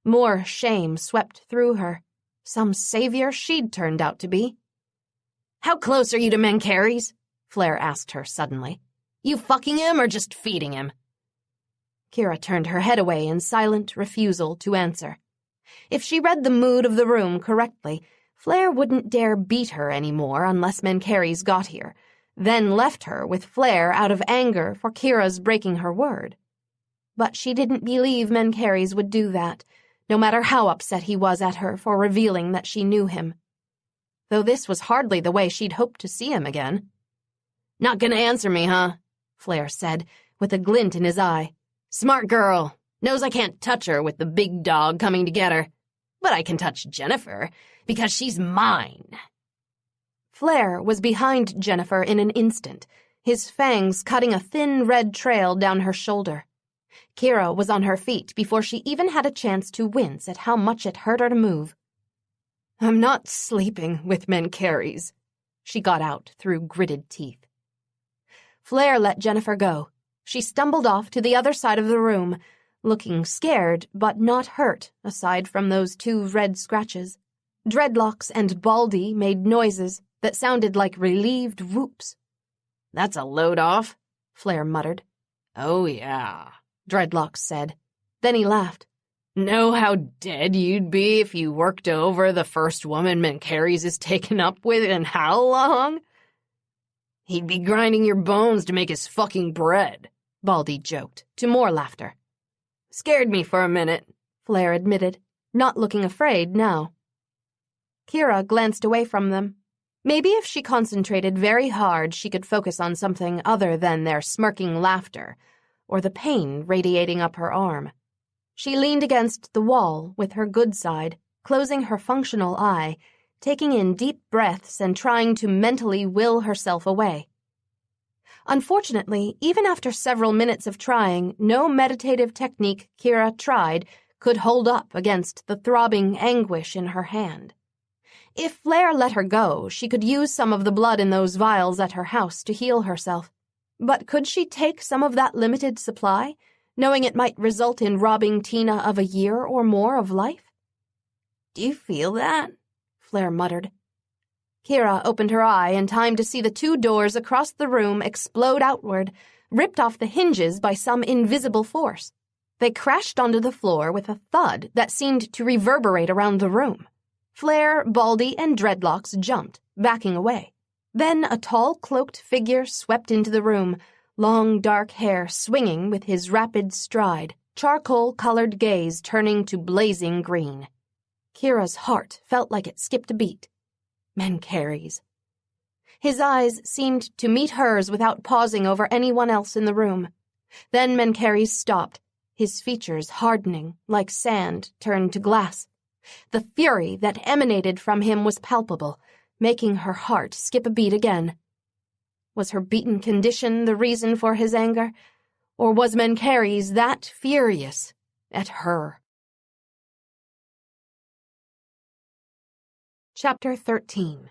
Speaker 1: More shame swept through her. Some savior she'd turned out to be.
Speaker 3: "How close are you to Mencheres?" Flare asked her suddenly. "You fucking him or just feeding him?"
Speaker 1: Kira turned her head away in silent refusal to answer. If she read the mood of the room correctly, Flare wouldn't dare beat her anymore unless Mencheres got here, then left her with Flare out of anger for Kira's breaking her word. But she didn't believe Mencheres would do that, no matter how upset he was at her for revealing that she knew him. Though this was hardly the way she'd hoped to see him again.
Speaker 3: Not gonna answer me, huh? Flare said, with a glint in his eye. Smart girl. Knows I can't touch her with the big dog coming to get her. But I can touch Jennifer, because she's mine.
Speaker 1: Flare was behind Jennifer in an instant, his fangs cutting a thin red trail down her shoulder. Kira was on her feet before she even had a chance to wince at how much it hurt her to move.
Speaker 2: I'm not sleeping with Mencheres, she got out through gritted teeth.
Speaker 1: Flare let Jennifer go. She stumbled off to the other side of the room, looking scared but not hurt aside from those 2 red scratches. Dreadlocks and Baldy made noises that sounded like relieved whoops.
Speaker 3: That's a load off,
Speaker 2: Flare muttered.
Speaker 3: Oh, yeah,
Speaker 1: Dreadlocks said. Then he laughed.
Speaker 3: Know how dead you'd be if you worked over the first woman Mencheres is taken up with in how long? He'd be grinding your bones to make his fucking bread,
Speaker 1: Baldy joked, to more laughter.
Speaker 3: Scared me for a minute,
Speaker 1: Flare admitted, not looking afraid now. Kira glanced away from them. Maybe if she concentrated very hard, she could focus on something other than their smirking laughter, or the pain radiating up her arm. She leaned against the wall with her good side, closing her functional eye, taking in deep breaths and trying to mentally will herself away. Unfortunately, even after several minutes of trying, no meditative technique Kira tried could hold up against the throbbing anguish in her hand. If Flare let her go, she could use some of the blood in those vials at her house to heal herself. But could she take some of that limited supply, knowing it might result in robbing Tina of a year or more of life?
Speaker 3: Do you feel that?
Speaker 1: Flare muttered. Kira opened her eye in time to see the 2 doors across the room explode outward, ripped off the hinges by some invisible force. They crashed onto the floor with a thud that seemed to reverberate around the room. Flare, Baldy, and Dreadlocks jumped, backing away. Then a tall, cloaked figure swept into the room, long dark hair swinging with his rapid stride, charcoal-colored gaze turning to blazing green. Kira's heart felt like it skipped a beat. Mencheres. His eyes seemed to meet hers without pausing over anyone else in the room. Then Mencheres stopped, his features hardening like sand turned to glass. The fury that emanated from him was palpable, making her heart skip a beat again. Was her beaten condition the reason for his anger, or was Mencheres that furious at her? Chapter 13.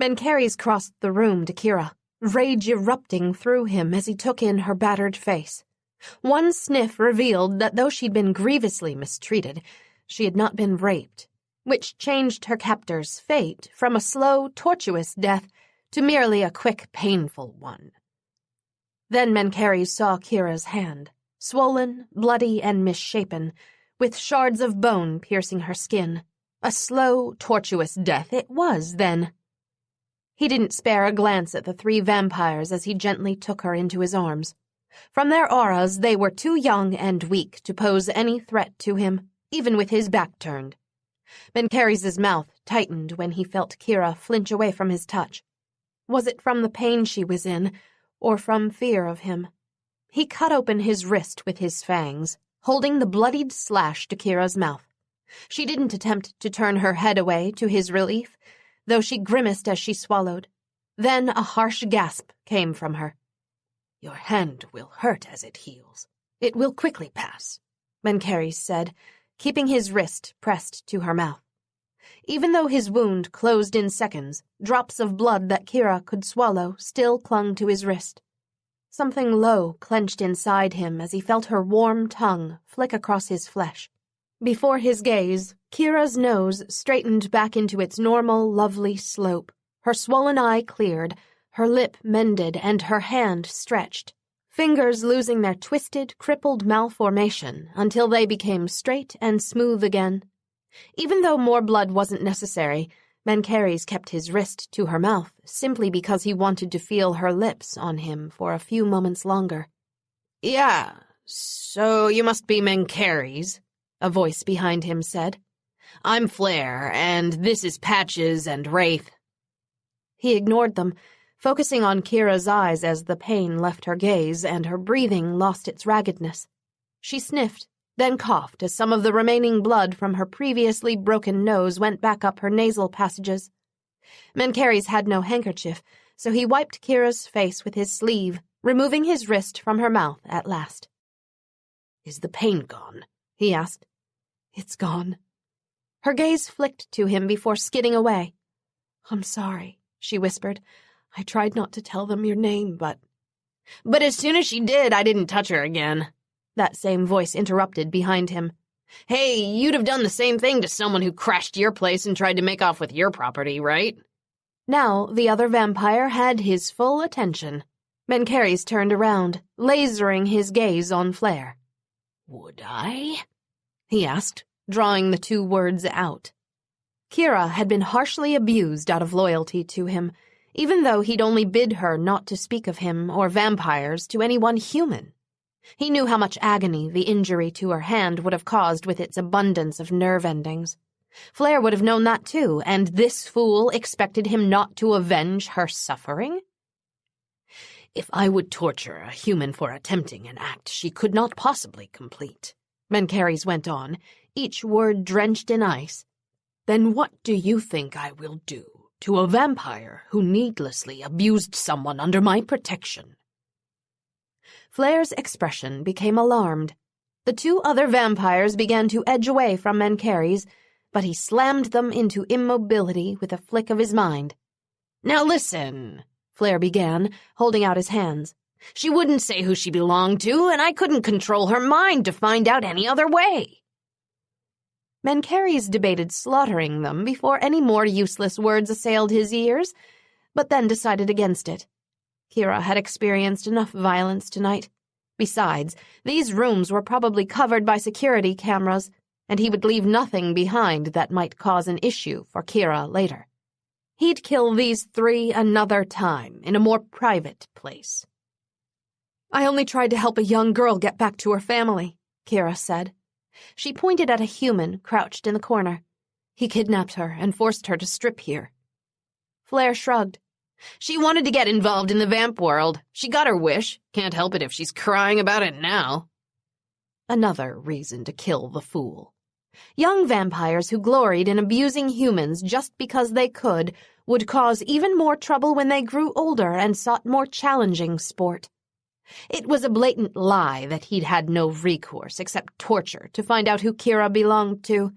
Speaker 1: Mencheres crossed the room to Kira, rage erupting through him as he took in her battered face. One sniff revealed that though she'd been grievously mistreated, she had not been raped, which changed her captor's fate from a slow, tortuous death to merely a quick, painful one. Then Mencheres saw Kira's hand, swollen, bloody, and misshapen, with shards of bone piercing her skin. A slow, tortuous death it was, then. He didn't spare a glance at the 3 vampires as he gently took her into his arms. From their auras, they were too young and weak to pose any threat to him, even with his back turned. Mencheres' mouth tightened when he felt Kira flinch away from his touch. Was it from the pain she was in, or from fear of him? He cut open his wrist with his fangs, holding the bloodied slash to Kira's mouth. She didn't attempt to turn her head away to his relief, though she grimaced as she swallowed. Then a harsh gasp came from her.
Speaker 2: Your hand will hurt as it heals. It will quickly pass,
Speaker 1: Mencheres said, keeping his wrist pressed to her mouth. Even though his wound closed in seconds, drops of blood that Kira could swallow still clung to his wrist. Something low clenched inside him as he felt her warm tongue flick across his flesh. Before his gaze, Kira's nose straightened back into its normal, lovely slope. Her swollen eye cleared, her lip mended, and her hand stretched, fingers losing their twisted, crippled malformation until they became straight and smooth again. Even though more blood wasn't necessary, Mencheres kept his wrist to her mouth simply because he wanted to feel her lips on him for a few moments longer.
Speaker 3: Yeah, so you must be Mencheres, a voice behind him said. I'm Flare, and this is Patches and Wraith.
Speaker 1: He ignored them, focusing on Kira's eyes as the pain left her gaze and her breathing lost its raggedness. She sniffed, then coughed as some of the remaining blood from her previously broken nose went back up her nasal passages. Mencheres had no handkerchief, so he wiped Kira's face with his sleeve, removing his wrist from her mouth at last.
Speaker 2: "Is the pain gone?" he asked.
Speaker 1: "It's gone." Her gaze flicked to him before skidding away. "I'm sorry," she whispered. "I tried not to tell them your name, but—"
Speaker 3: "But as soon as she did, I didn't touch her again,"
Speaker 1: that same voice interrupted behind him.
Speaker 3: "Hey, you'd have done the same thing to someone who crashed your place and tried to make off with your property, right?"
Speaker 1: Now the other vampire had his full attention. Mencheres turned around, lasering his gaze on Flare.
Speaker 2: "Would I?"
Speaker 1: he asked, drawing the two words out. Kira had been harshly abused out of loyalty to him, even though he'd only bid her not to speak of him or vampires to anyone human. He knew how much agony the injury to her hand would have caused with its abundance of nerve endings. Flare would have known that too, and this fool expected him not to avenge her suffering?
Speaker 2: "If I would torture a human for attempting an act she could not possibly complete," Mencheres went on, each word drenched in ice, "then what do you think I will do to a vampire who needlessly abused someone under my protection?"
Speaker 1: Flare's expression became alarmed. The two other vampires began to edge away from Mencheres, but he slammed them into immobility with a flick of his mind.
Speaker 3: "Now listen,"
Speaker 1: Flare began, holding out his hands.
Speaker 3: "She wouldn't say who she belonged to, and I couldn't control her mind to find out any other way."
Speaker 1: Mencheres debated slaughtering them before any more useless words assailed his ears, but then decided against it. Kira had experienced enough violence tonight. Besides, these rooms were probably covered by security cameras, and he would leave nothing behind that might cause an issue for Kira later. He'd kill these three another time, in a more private place. "I only tried to help a young girl get back to her family," Kira said. She pointed at a human crouched in the corner. "He kidnapped her and forced her to strip here." Flare shrugged.
Speaker 3: "She wanted to get involved in the vamp world. She got her wish. Can't help it if she's crying about it now."
Speaker 1: Another reason to kill the fool. Young vampires who gloried in abusing humans just because they could would cause even more trouble when they grew older and sought more challenging sport. It was a blatant lie that he'd had no recourse except torture to find out who Kira belonged to.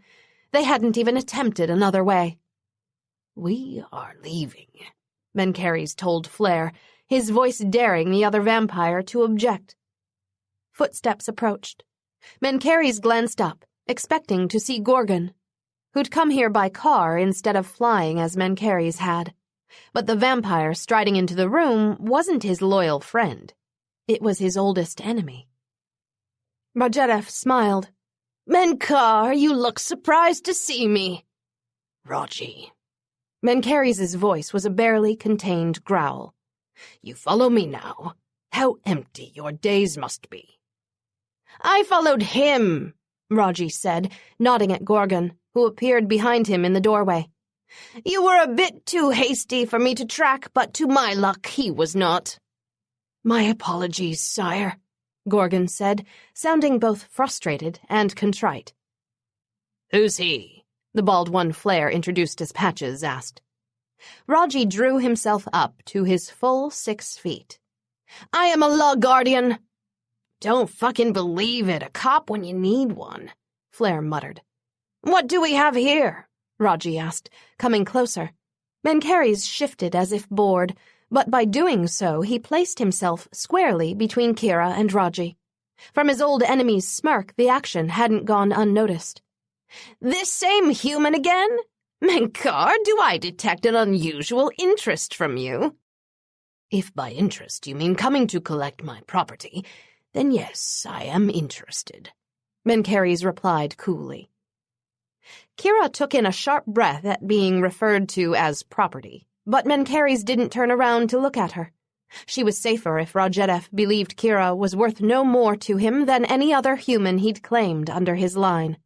Speaker 1: They hadn't even attempted another way.
Speaker 2: "We are leaving,"
Speaker 1: Mencheres told Flare, his voice daring the other vampire to object. Footsteps approached. Mencheres glanced up, expecting to see Gorgon, who'd come here by car instead of flying as Mencheres had. But the vampire striding into the room wasn't his loyal friend. It was his oldest enemy. Marjereff smiled.
Speaker 3: "Menkar, you look surprised to see me."
Speaker 2: "Raji."
Speaker 1: Mencheres' voice was a barely contained growl.
Speaker 2: "You follow me now? How empty your days must be."
Speaker 3: "I followed him,"
Speaker 1: Raji said, nodding at Gorgon, who appeared behind him in the doorway.
Speaker 3: "You were a bit too hasty for me to track, but to my luck he was not."
Speaker 2: "My apologies, sire,"
Speaker 1: Gorgon said, sounding both frustrated and contrite.
Speaker 2: "Who's he?"
Speaker 1: the bald one Flare introduced as Patches asked. Raji drew himself up to his full 6 feet.
Speaker 3: "I am a law guardian."
Speaker 2: "Don't fucking believe it, a cop when you need one,"
Speaker 1: Flare muttered.
Speaker 3: "What do we have here?"
Speaker 1: Raji asked, coming closer. Mencheres shifted as if bored, but by doing so he placed himself squarely between Kira and Raji. From his old enemy's smirk, the action hadn't gone unnoticed.
Speaker 3: "This same human again? Menkar, do I detect an unusual interest from you?"
Speaker 2: "If by interest you mean coming to collect my property, then yes, I am interested,"
Speaker 1: Mencheres replied coolly. Kira took in a sharp breath at being referred to as property, but Mencheres didn't turn around to look at her. She was safer if Rajereff believed Kira was worth no more to him than any other human he'd claimed under his line.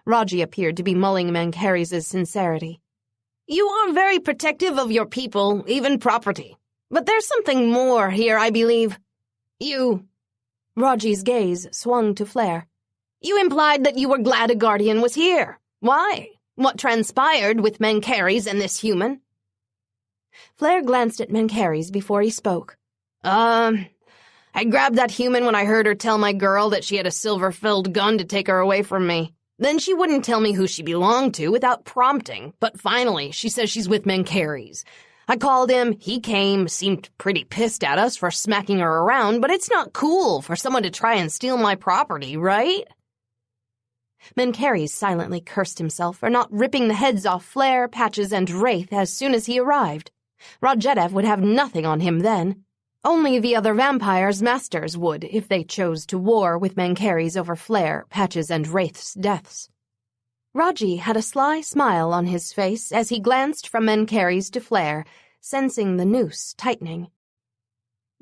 Speaker 1: Raji appeared to be mulling Mencheres' sincerity.
Speaker 3: "You are very protective of your people, even property. But there's something more here, I believe. You—"
Speaker 1: Raji's gaze swung to Flare.
Speaker 3: "You implied that you were glad a guardian was here. Why? What transpired with Mencheres and this human?"
Speaker 1: Flare glanced at Mencheres before he spoke.
Speaker 3: I grabbed that human when I heard her tell my girl that she had a silver-filled gun to take her away from me. Then she wouldn't tell me who she belonged to without prompting, but finally she says she's with Mencheres. I called him, he came, seemed pretty pissed at us for smacking her around, but it's not cool for someone to try and steal my property, right?
Speaker 1: Mencheres silently cursed himself for not ripping the heads off Flare, Patches, and Wraith as soon as he arrived. Radjedev would have nothing on him then. Only the other vampires' masters would if they chose to war with Mencheres over Flare, Patches, and Wraith's deaths. Raji had a sly smile on his face as he glanced from Mencheres to Flare, sensing the noose tightening.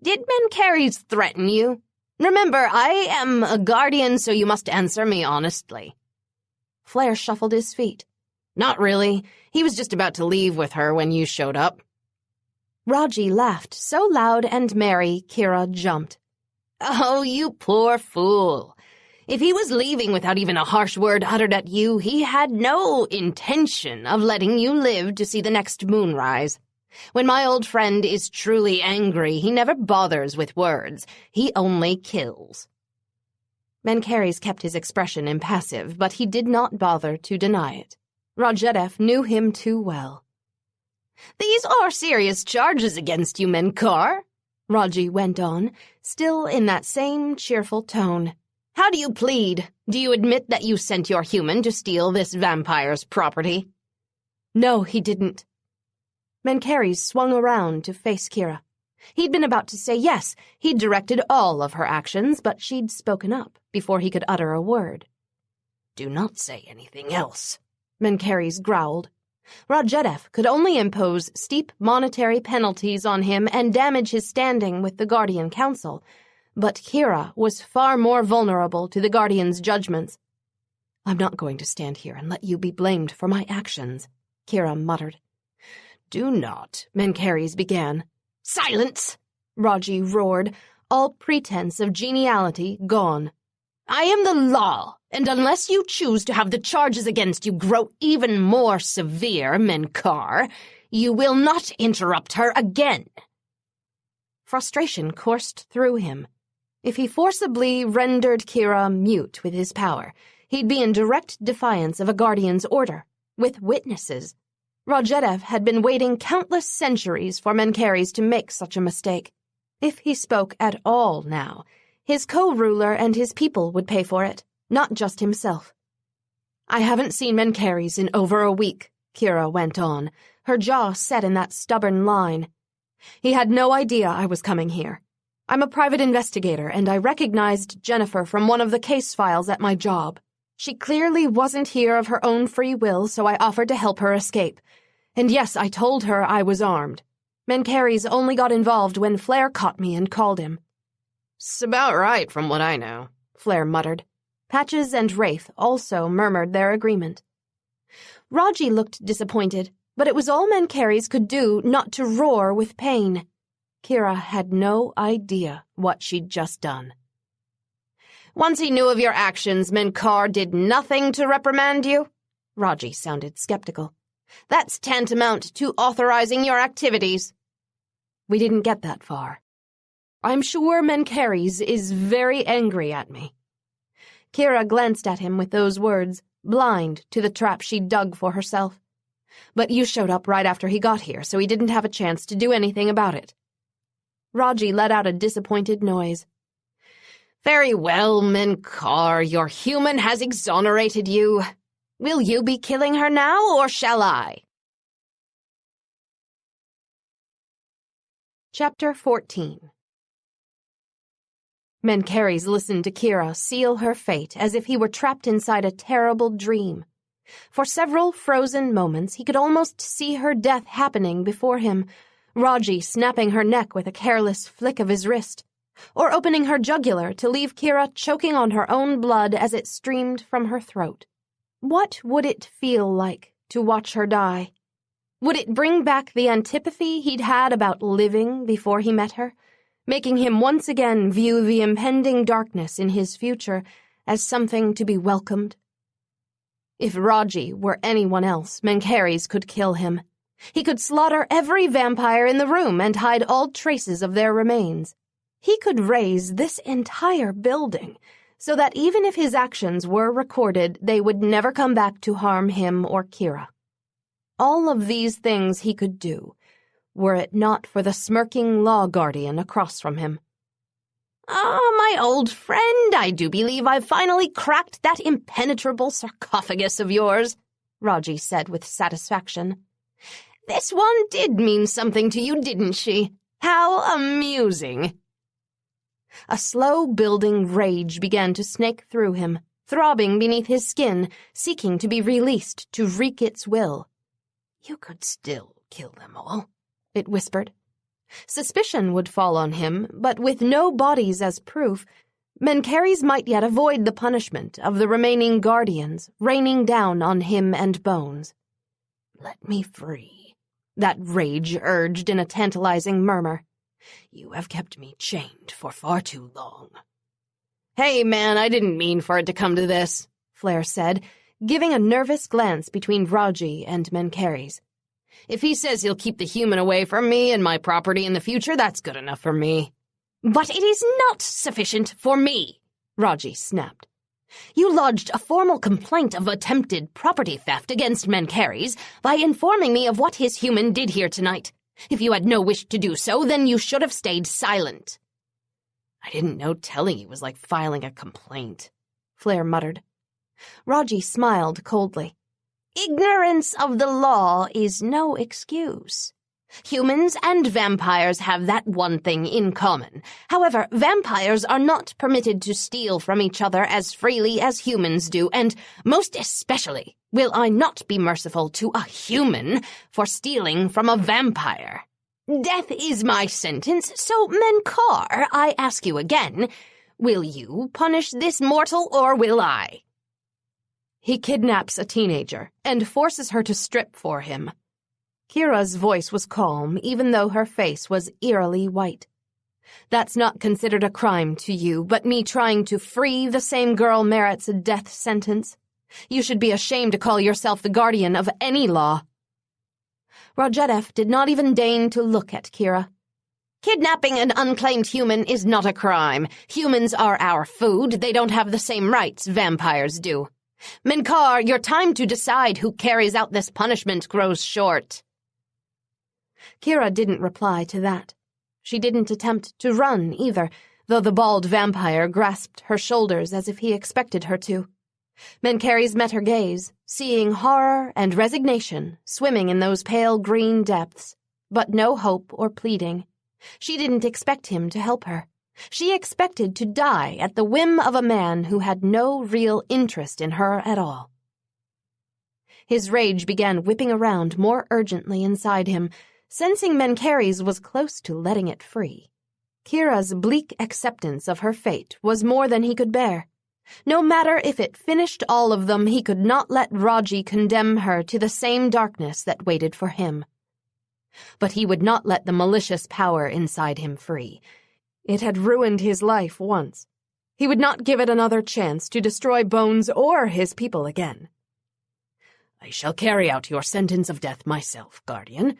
Speaker 3: "Did Mencheres threaten you? Remember, I am a guardian, so you must answer me honestly."
Speaker 1: Flare shuffled his feet.
Speaker 3: "Not really. He was just about to leave with her when you showed up."
Speaker 1: Raji laughed so loud and merry, Kira jumped.
Speaker 3: "Oh, you poor fool. If he was leaving without even a harsh word uttered at you, he had no intention of letting you live to see the next moonrise. When my old friend is truly angry, he never bothers with words. He only kills."
Speaker 1: Mencheres kept his expression impassive, but he did not bother to deny it. Radjedev knew him too well.
Speaker 3: "These are serious charges against you, Menkar,"
Speaker 1: Raji went on, still in that same cheerful tone.
Speaker 3: "How do you plead? Do you admit that you sent your human to steal this vampire's property?"
Speaker 1: No, he didn't. Mencheres swung around to face Kira. He'd been about to say yes, he'd directed all of her actions, but she'd spoken up before he could utter a word.
Speaker 3: "Do not say anything else,"
Speaker 1: Mencheres growled. Radjedev could only impose steep monetary penalties on him and damage his standing with the Guardian Council, but Kira was far more vulnerable to the Guardian's judgments. "I'm not going to stand here and let you be blamed for my actions," Kira muttered.
Speaker 3: "Do not," Mencheres began. "Silence!"
Speaker 1: Raji roared, all pretense of geniality gone.
Speaker 3: "I am the law, and unless you choose to have the charges against you grow even more severe, Menkar, you will not interrupt her again."
Speaker 1: Frustration coursed through him. If he forcibly rendered Kira mute with his power, he'd be in direct defiance of a guardian's order, with witnesses. Radjedev had been waiting countless centuries for Mencheres to make such a mistake. If he spoke at all now, his co-ruler and his people would pay for it, not just himself. "I haven't seen Mencheres in over a week," Kira went on, her jaw set in that stubborn line. "He had no idea I was coming here. I'm a private investigator, and I recognized Jennifer from one of the case files at my job. She clearly wasn't here of her own free will, so I offered to help her escape. And yes, I told her I was armed. Mencheres only got involved when Flare caught me and called him."
Speaker 3: "'S about right from what I know,"
Speaker 1: Flare muttered. Patches and Wraith also murmured their agreement. Raji looked disappointed, but it was all Mencheres could do not to roar with pain. Kira had no idea what she'd just done.
Speaker 3: "Once he knew of your actions, Menkar did nothing to reprimand you?"
Speaker 1: Raji sounded skeptical.
Speaker 3: "That's tantamount to authorizing your activities."
Speaker 1: "We didn't get that far. I'm sure Mencheres is very angry at me." Kira glanced at him with those words, blind to the trap she'd dug for herself. "But you showed up right after he got here, so he didn't have a chance to do anything about it." Raji let out a disappointed noise.
Speaker 3: "Very well, Menkar, your human has exonerated you. Will you be killing her now, or shall I?"
Speaker 1: Chapter 14. Mencheres listened to Kira seal her fate as if he were trapped inside a terrible dream. For several frozen moments, he could almost see her death happening before him, Raji snapping her neck with a careless flick of his wrist, or opening her jugular to leave Kira choking on her own blood as it streamed from her throat. What would it feel like to watch her die? Would it bring back the antipathy he'd had about living before he met her, making him once again view the impending darkness in his future as something to be welcomed? If Raji were anyone else, Mencheres could kill him. He could slaughter every vampire in the room and hide all traces of their remains. He could raze this entire building so that even if his actions were recorded, they would never come back to harm him or Kira. All of these things he could do, were it not for the smirking law guardian across from him.
Speaker 4: "Ah, my old friend, I do believe I've finally cracked that impenetrable sarcophagus of yours," Raji said with satisfaction. "This one did mean something to you, didn't she? How amusing."
Speaker 1: A slow-building rage began to snake through him, throbbing beneath his skin, seeking to be released to wreak its will.
Speaker 2: "You could still kill them all,"
Speaker 1: it whispered. Suspicion would fall on him, but with no bodies as proof, Mencheres might yet avoid the punishment of the remaining guardians raining down on him and Bones.
Speaker 2: "Let me free,"
Speaker 1: that rage urged in a tantalizing murmur.
Speaker 2: "You have kept me chained for far too long."
Speaker 1: "Hey, man, I didn't mean for it to come to this," Flair said, giving a nervous glance between Raji and Mencheres.
Speaker 2: "If he says he'll keep the human away from me and my property in the future, that's good enough for me."
Speaker 4: "But it is not sufficient for me,"
Speaker 1: Raji snapped.
Speaker 4: "You lodged a formal complaint of attempted property theft against Mencheres by informing me of what his human did here tonight. If you had no wish to do so, then you should have stayed silent."
Speaker 2: "I didn't know telling you was like filing a complaint,"
Speaker 1: Flair muttered. Raji smiled coldly.
Speaker 4: "Ignorance of the law is no excuse. Humans and vampires have that one thing in common. However, vampires are not permitted to steal from each other as freely as humans do, and most especially will I not be merciful to a human for stealing from a vampire. Death is my sentence, so Mencheres, I ask you again, will you punish this mortal or will I?"
Speaker 1: He kidnaps a teenager and forces her to strip for him. Kira's voice was calm, even though her face was eerily white. "That's not considered a crime to you, but me trying to free the same girl merits a death sentence. You should be ashamed to call yourself the guardian of any law." Rajedev did not even deign to look at Kira.
Speaker 4: "Kidnapping an unclaimed human is not a crime. Humans are our food. They don't have the same rights vampires do. Mencheres, your time to decide who carries out this punishment grows short."
Speaker 1: Kira didn't reply to that. She didn't attempt to run either, though the bald vampire grasped her shoulders as if he expected her to. Mencheres met her gaze, seeing horror and resignation swimming in those pale green depths, but no hope or pleading. She didn't expect him to help her. She expected to die at the whim of a man who had no real interest in her at all. His rage began whipping around more urgently inside him, sensing Mencheres was close to letting it free. Kira's bleak acceptance of her fate was more than he could bear. No matter if it finished all of them, he could not let Raji condemn her to the same darkness that waited for him. But he would not let the malicious power inside him free. It had ruined his life once. He would not give it another chance to destroy Bones or his people again.
Speaker 2: "I shall carry out your sentence of death myself, guardian,"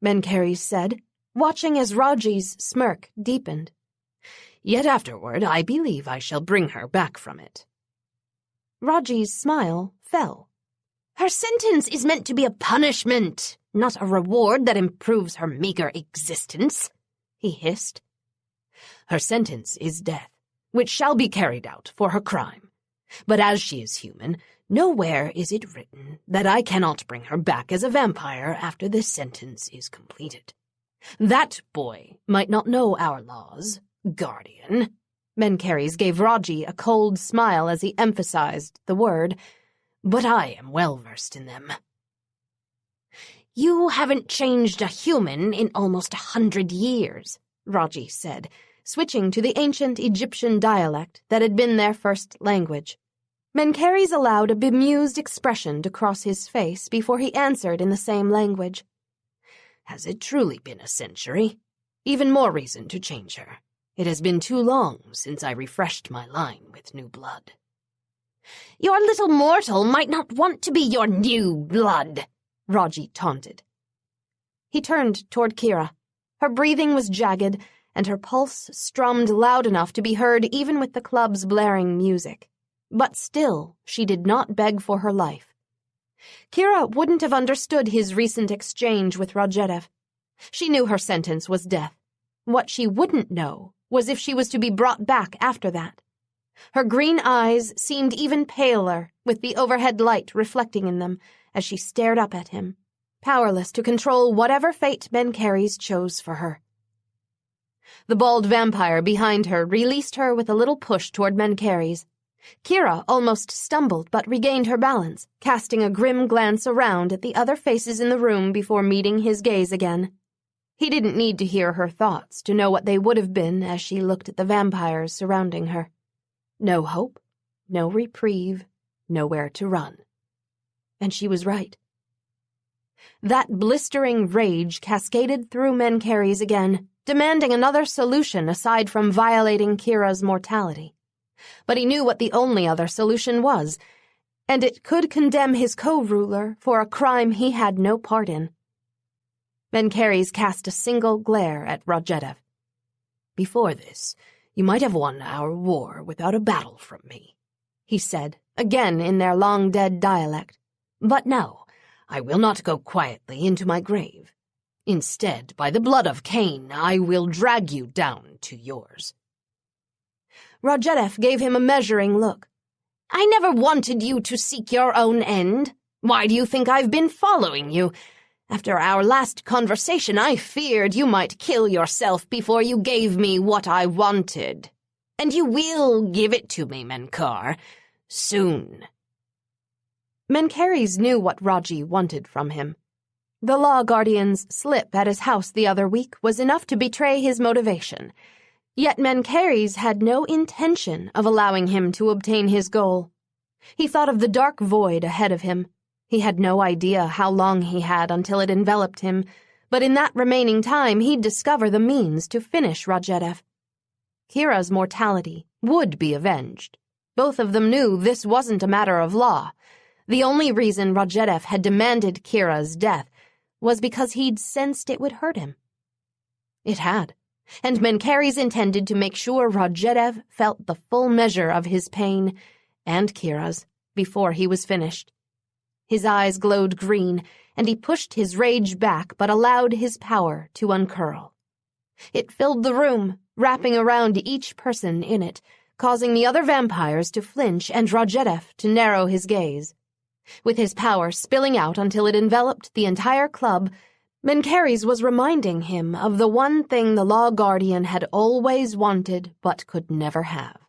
Speaker 1: Mencheres said, watching as Raji's smirk deepened.
Speaker 2: "Yet afterward I believe I shall bring her back from it."
Speaker 1: Raji's smile fell.
Speaker 4: "Her sentence is meant to be a punishment, not a reward that improves her meager existence," he hissed.
Speaker 2: "Her sentence is death, which shall be carried out for her crime. But as she is human, nowhere is it written that I cannot bring her back as a vampire after this sentence is completed. That boy might not know our laws, guardian."
Speaker 1: Mencheres gave Raji a cold smile as he emphasized the word,
Speaker 2: "but I am well versed in them."
Speaker 4: "You haven't changed a human in almost 100 years, Raji said,
Speaker 1: switching to the ancient Egyptian dialect that had been their first language. Mencheres allowed a bemused expression to cross his face before he answered in the same language.
Speaker 3: Has it truly been a century? Even more reason to change her. It has been too long since I refreshed my line with new blood.
Speaker 4: Your little mortal might not want to be your new blood, Raji taunted.
Speaker 1: He turned toward Kira. Her breathing was jagged, and her pulse strummed loud enough to be heard even with the club's blaring music. But still, she did not beg for her life. Kira wouldn't have understood his recent exchange with Rodgedev. She knew her sentence was death. What she wouldn't know was if she was to be brought back after that. Her green eyes seemed even paler with the overhead light reflecting in them as she stared up at him, powerless to control whatever fate Mencheres chose for her. The bald vampire behind her released her with a little push toward Mencheres. Kira almost stumbled but regained her balance, casting a grim glance around at the other faces in the room before meeting his gaze again. He didn't need to hear her thoughts to know what they would have been as she looked at the vampires surrounding her. No hope, no reprieve, nowhere to run. And she was right. That blistering rage cascaded through Mencheres again, demanding another solution aside from violating Kira's mortality. But he knew what the only other solution was, and it could condemn his co-ruler for a crime he had no part in. Mencheres cast a single glare at Rodgedev.
Speaker 3: Before this, you might have won our war without a battle from me,
Speaker 1: he said, again in their long-dead dialect.
Speaker 3: But no, I will not go quietly into my grave. Instead, by the blood of Cain, I will drag you down to yours.
Speaker 1: Rodgedev gave him a measuring look.
Speaker 4: I never wanted you to seek your own end. Why do you think I've been following you? After our last conversation, I feared you might kill yourself before you gave me what I wanted. And you will give it to me, Mencheres, soon.
Speaker 1: Mencheres knew what Raji wanted from him. The law guardian's slip at his house the other week was enough to betray his motivation. Yet Mencheres had no intention of allowing him to obtain his goal. He thought of the dark void ahead of him. He had no idea how long he had until it enveloped him, but in that remaining time he'd discover the means to finish Rodgedev. Kira's mortality would be avenged. Both of them knew this wasn't a matter of law. The only reason Rodgedev had demanded Kira's death was because he'd sensed it would hurt him. It had, and Mencheres intended to make sure Rodgedev felt the full measure of his pain, and Kira's, before he was finished. His eyes glowed green, and he pushed his rage back but allowed his power to uncurl. It filled the room, wrapping around each person in it, causing the other vampires to flinch and Rodgedev to narrow his gaze. With his power spilling out until it enveloped the entire club, Mencheres was reminding him of the one thing the law guardian had always wanted but could never have.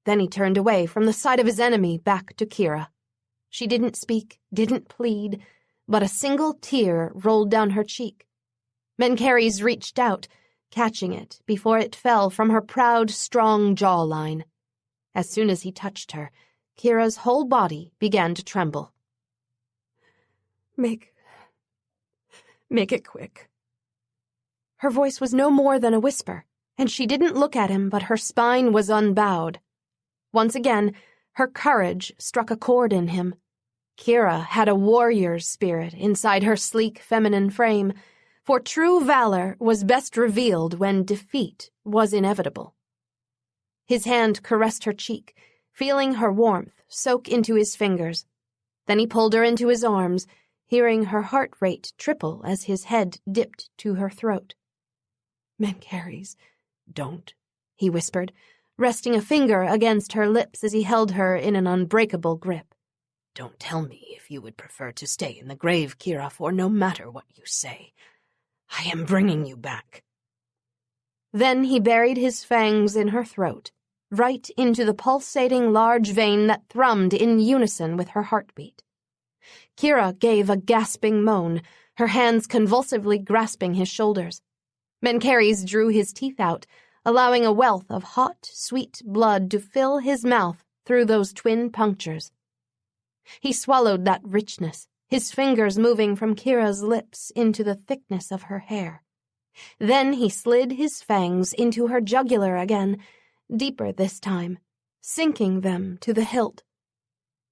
Speaker 1: Then he turned away from the sight of his enemy back to Kira. She didn't speak, didn't plead, but a single tear rolled down her cheek. Mencheres reached out, catching it before it fell from her proud, strong jawline. As soon as he touched her, Kira's whole body began to tremble. Make it quick. Her voice was no more than a whisper, and she didn't look at him, but her spine was unbowed. Once again, her courage struck a chord in him. Kira had a warrior's spirit inside her sleek feminine frame, for true valor was best revealed when defeat was inevitable. His hand caressed her cheek, feeling her warmth soak into his fingers. Then he pulled her into his arms, hearing her heart rate triple as his head dipped to her throat. Mencheres, don't, he whispered, resting a finger against her lips as he held her in an unbreakable grip.
Speaker 3: Don't tell me if you would prefer to stay in the grave, Kira, for no matter what you say, I am bringing you back.
Speaker 1: Then he buried his fangs in her throat, right into the pulsating large vein that thrummed in unison with her heartbeat. Kira gave a gasping moan, her hands convulsively grasping his shoulders. Mencheres drew his teeth out, allowing a wealth of hot, sweet blood to fill his mouth through those twin punctures. He swallowed that richness, his fingers moving from Kira's lips into the thickness of her hair. Then he slid his fangs into her jugular again, deeper this time, sinking them to the hilt.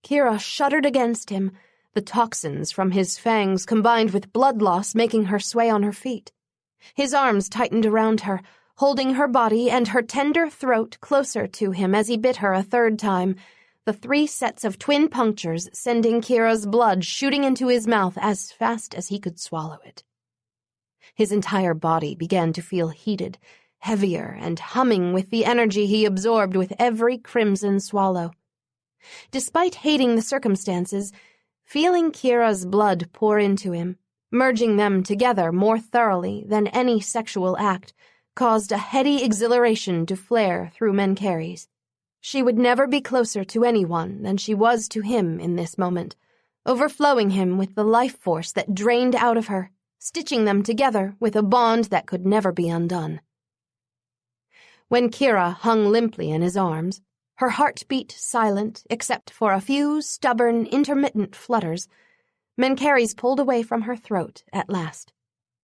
Speaker 1: Kira shuddered against him, the toxins from his fangs combined with blood loss making her sway on her feet. His arms tightened around her, holding her body and her tender throat closer to him as he bit her a third time, the 3 sets of twin punctures sending Kira's blood shooting into his mouth as fast as he could swallow it. His entire body began to feel heated, heavier, and humming with the energy he absorbed with every crimson swallow. Despite hating the circumstances, feeling Kira's blood pour into him, merging them together more thoroughly than any sexual act, caused a heady exhilaration to flare through Mencheres. She would never be closer to anyone than she was to him in this moment, overflowing him with the life force that drained out of her, stitching them together with a bond that could never be undone. When Kira hung limply in his arms, her heart beat silent except for a few stubborn, intermittent flutters, Mencheres pulled away from her throat at last.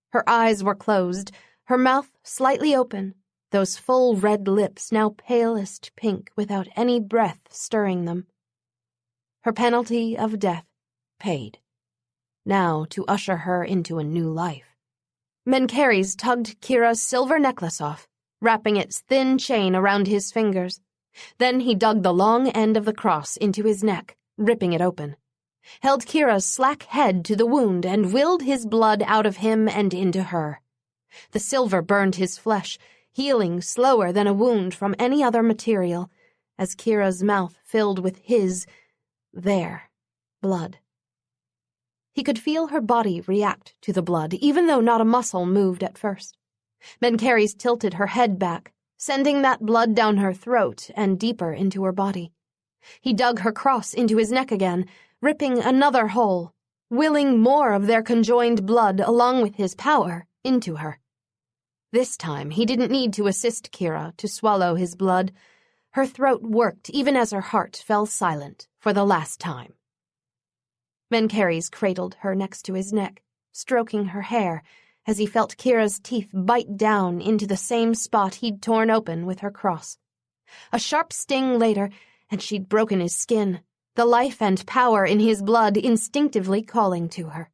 Speaker 1: Her eyes were closed, her mouth slightly open, those full red lips now palest pink without any breath stirring them. Her penalty of death paid, now to usher her into a new life. Mencheres tugged Kira's silver necklace off, wrapping its thin chain around his fingers. Then he dug the long end of the cross into his neck, ripping it open, held Kira's slack head to the wound and willed his blood out of him and into her. The silver burned his flesh, healing slower than a wound from any other material, as Kira's mouth filled with their blood. He could feel her body react to the blood, even though not a muscle moved at first. Mencheres tilted her head back, sending that blood down her throat and deeper into her body. He dug her cross into his neck again, ripping another hole, willing more of their conjoined blood along with his power into her. This time he didn't need to assist Kira to swallow his blood. Her throat worked even as her heart fell silent for the last time. Mencheres cradled her next to his neck, stroking her hair, as he felt Kira's teeth bite down into the same spot he'd torn open with her cross. A sharp sting later, and she'd broken his skin, the life and power in his blood instinctively calling to her.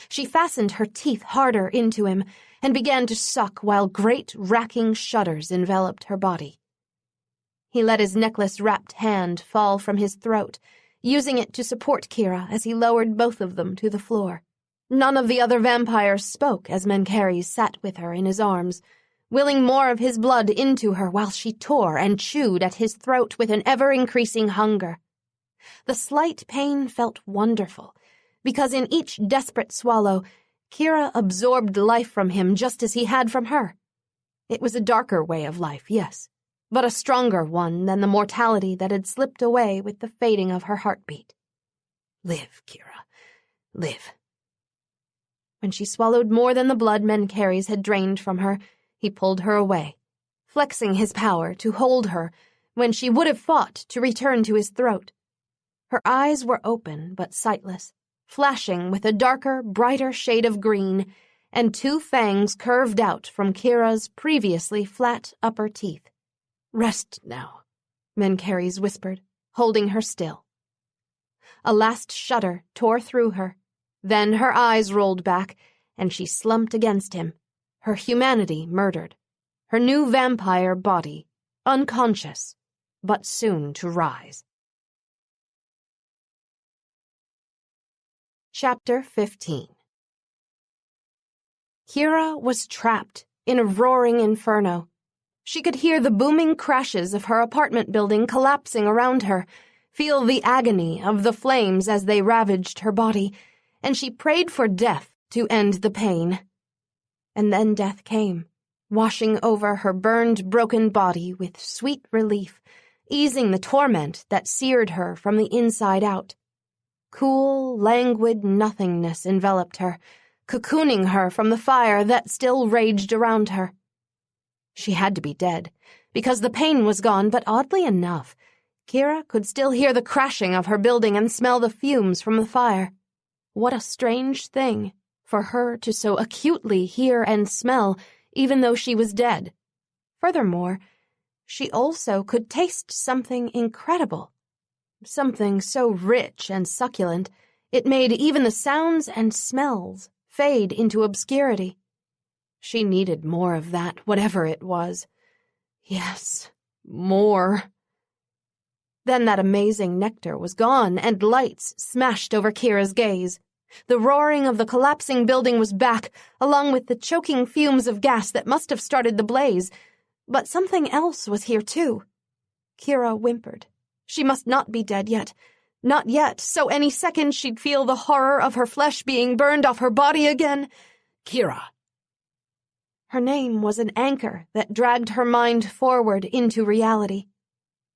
Speaker 1: She fastened her teeth harder into him and began to suck while great racking shudders enveloped her body. He let his necklace-wrapped hand fall from his throat, using it to support Kira as he lowered both of them to the floor. None of the other vampires spoke as Mencheres sat with her in his arms, willing more of his blood into her while she tore and chewed at his throat with an ever-increasing hunger. The slight pain felt wonderful, because in each desperate swallow, Kira absorbed life from him just as he had from her. It was a darker way of life, yes, but a stronger one than the mortality that had slipped away with the fading of her heartbeat. Live, Kira, live. When she swallowed more than the blood Mencheres had drained from her, he pulled her away, flexing his power to hold her when she would have fought to return to his throat. Her eyes were open but sightless, flashing with a darker, brighter shade of green, and 2 fangs curved out from Kira's previously flat upper teeth. Rest now, Mencheres whispered, holding her still. A last shudder tore through her. Then her eyes rolled back, and she slumped against him, her humanity murdered, her new vampire body unconscious, but soon to rise. Chapter 15. Kira was trapped in a roaring inferno. She could hear the booming crashes of her apartment building collapsing around her, feel the agony of the flames as they ravaged her body, and she prayed for death to end the pain. And then death came, washing over her burned, broken body with sweet relief, easing the torment that seared her from the inside out. Cool, languid nothingness enveloped her, cocooning her from the fire that still raged around her. She had to be dead, because the pain was gone, but oddly enough, Kira could still hear the crashing of her building and smell the fumes from the fire. What a strange thing for her to so acutely hear and smell, even though she was dead. Furthermore, she also could taste something incredible, something so rich and succulent it made even the sounds and smells fade into obscurity. She needed more of that, whatever it was. Yes, more. Then that amazing nectar was gone, and lights smashed over Kira's gaze. The roaring of the collapsing building was back, along with the choking fumes of gas that must have started the blaze. But something else was here, too. Kira whimpered. She must not be dead yet. Not yet, so any second she'd feel the horror of her flesh being burned off her body again.
Speaker 2: Kira.
Speaker 1: Her name was an anchor that dragged her mind forward into reality.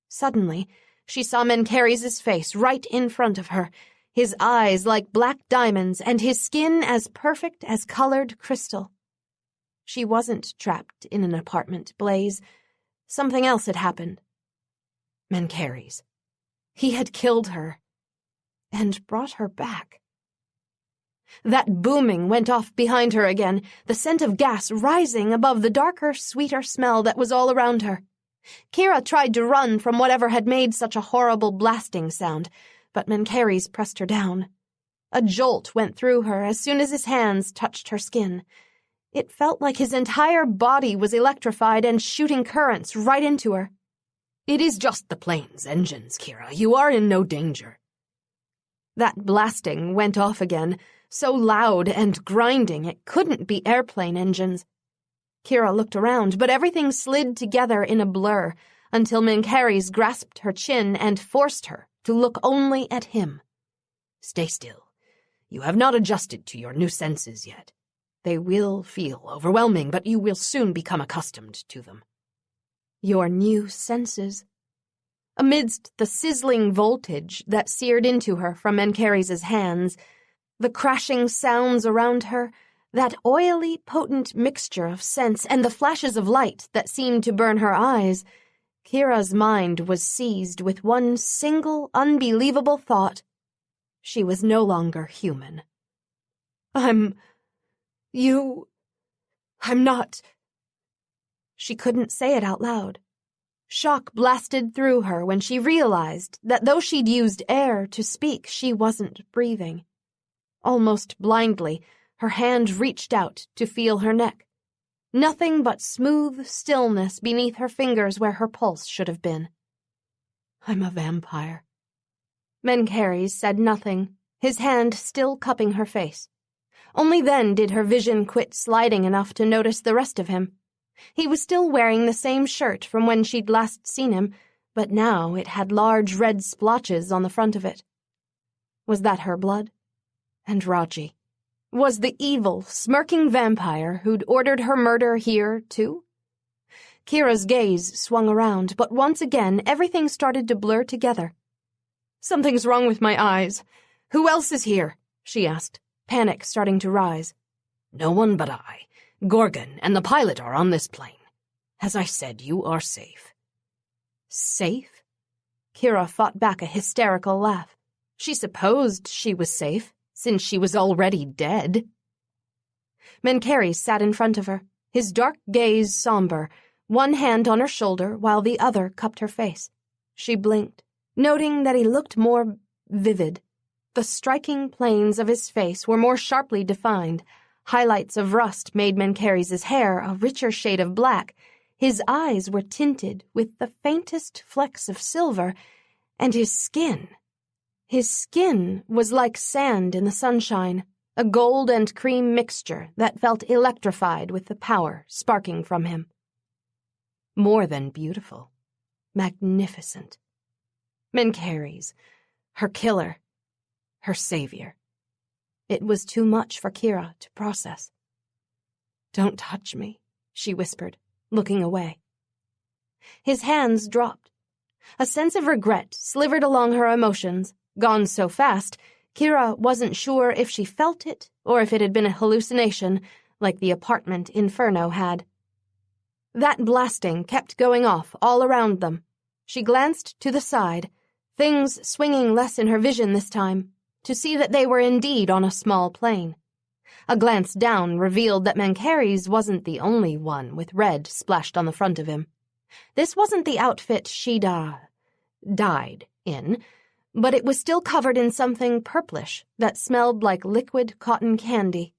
Speaker 1: Suddenly, she saw Mencheres' face right in front of her, his eyes like black diamonds and his skin as perfect as colored crystal. She wasn't trapped in an apartment blaze. Something else had happened. Mencheres. He had killed her and brought her back. That booming went off behind her again, the scent of gas rising above the darker, sweeter smell that was all around her. Kira tried to run from whatever had made such a horrible blasting sound, but Mencheres pressed her down. A jolt went through her as soon as his hands touched her skin. It felt like his entire body was electrified and shooting currents right into her.
Speaker 2: It is just the plane's engines, Kira. You are in no danger.
Speaker 1: That blasting went off again, so loud and grinding it couldn't be airplane engines. Kira looked around, but everything slid together in a blur until Mencheres grasped her chin and forced her to look only at him.
Speaker 2: Stay still. You have not adjusted to your new senses yet. They will feel overwhelming, but you will soon become accustomed to them.
Speaker 1: Your new senses. Amidst the sizzling voltage that seared into her from Mencheres' hands, the crashing sounds around her, that oily, potent mixture of scents and the flashes of light that seemed to burn her eyes, Kira's mind was seized with one single, unbelievable thought. She was no longer human. I'm not. She couldn't say it out loud. Shock blasted through her when she realized that though she'd used air to speak, she wasn't breathing. Almost blindly, her hand reached out to feel her neck. Nothing but smooth stillness beneath her fingers where her pulse should have been. I'm a vampire. Mencheres said nothing, his hand still cupping her face. Only then did her vision quit sliding enough to notice the rest of him. He was still wearing the same shirt from when she'd last seen him, but now it had large red splotches on the front of it. Was that her blood? And Raji? Was the evil, smirking vampire who'd ordered her murder here, too? Kira's gaze swung around, but once again everything started to blur together. Something's wrong with my eyes. Who else is here? She asked, panic starting to rise.
Speaker 2: No one but I. Gorgon and the pilot are on this plane. As I said, you are safe.
Speaker 1: Safe? Kira fought back a hysterical laugh. She supposed she was safe, since she was already dead. Mencheres sat in front of her, his dark gaze somber, one hand on her shoulder while the other cupped her face. She blinked, noting that he looked more vivid. The striking planes of his face were more sharply defined. Highlights of rust made Mencheres' hair a richer shade of black. His eyes were tinted with the faintest flecks of silver, and his skin was like sand in the sunshine, a gold and cream mixture that felt electrified with the power sparking from him. More than beautiful. Magnificent. Mencheres, her killer, her savior. It was too much for Kira to process. Don't touch me, she whispered, looking away. His hands dropped. A sense of regret slivered along her emotions. Gone so fast, Kira wasn't sure if she felt it or if it had been a hallucination, like the apartment Inferno had. That blasting kept going off all around them. She glanced to the side, things swinging less in her vision this time. to see that they were indeed on a small plain. A glance down revealed that Mencheres wasn't the only one with red splashed on the front of him. This wasn't the outfit she died in, but it was still covered in something purplish that smelled like liquid cotton candy.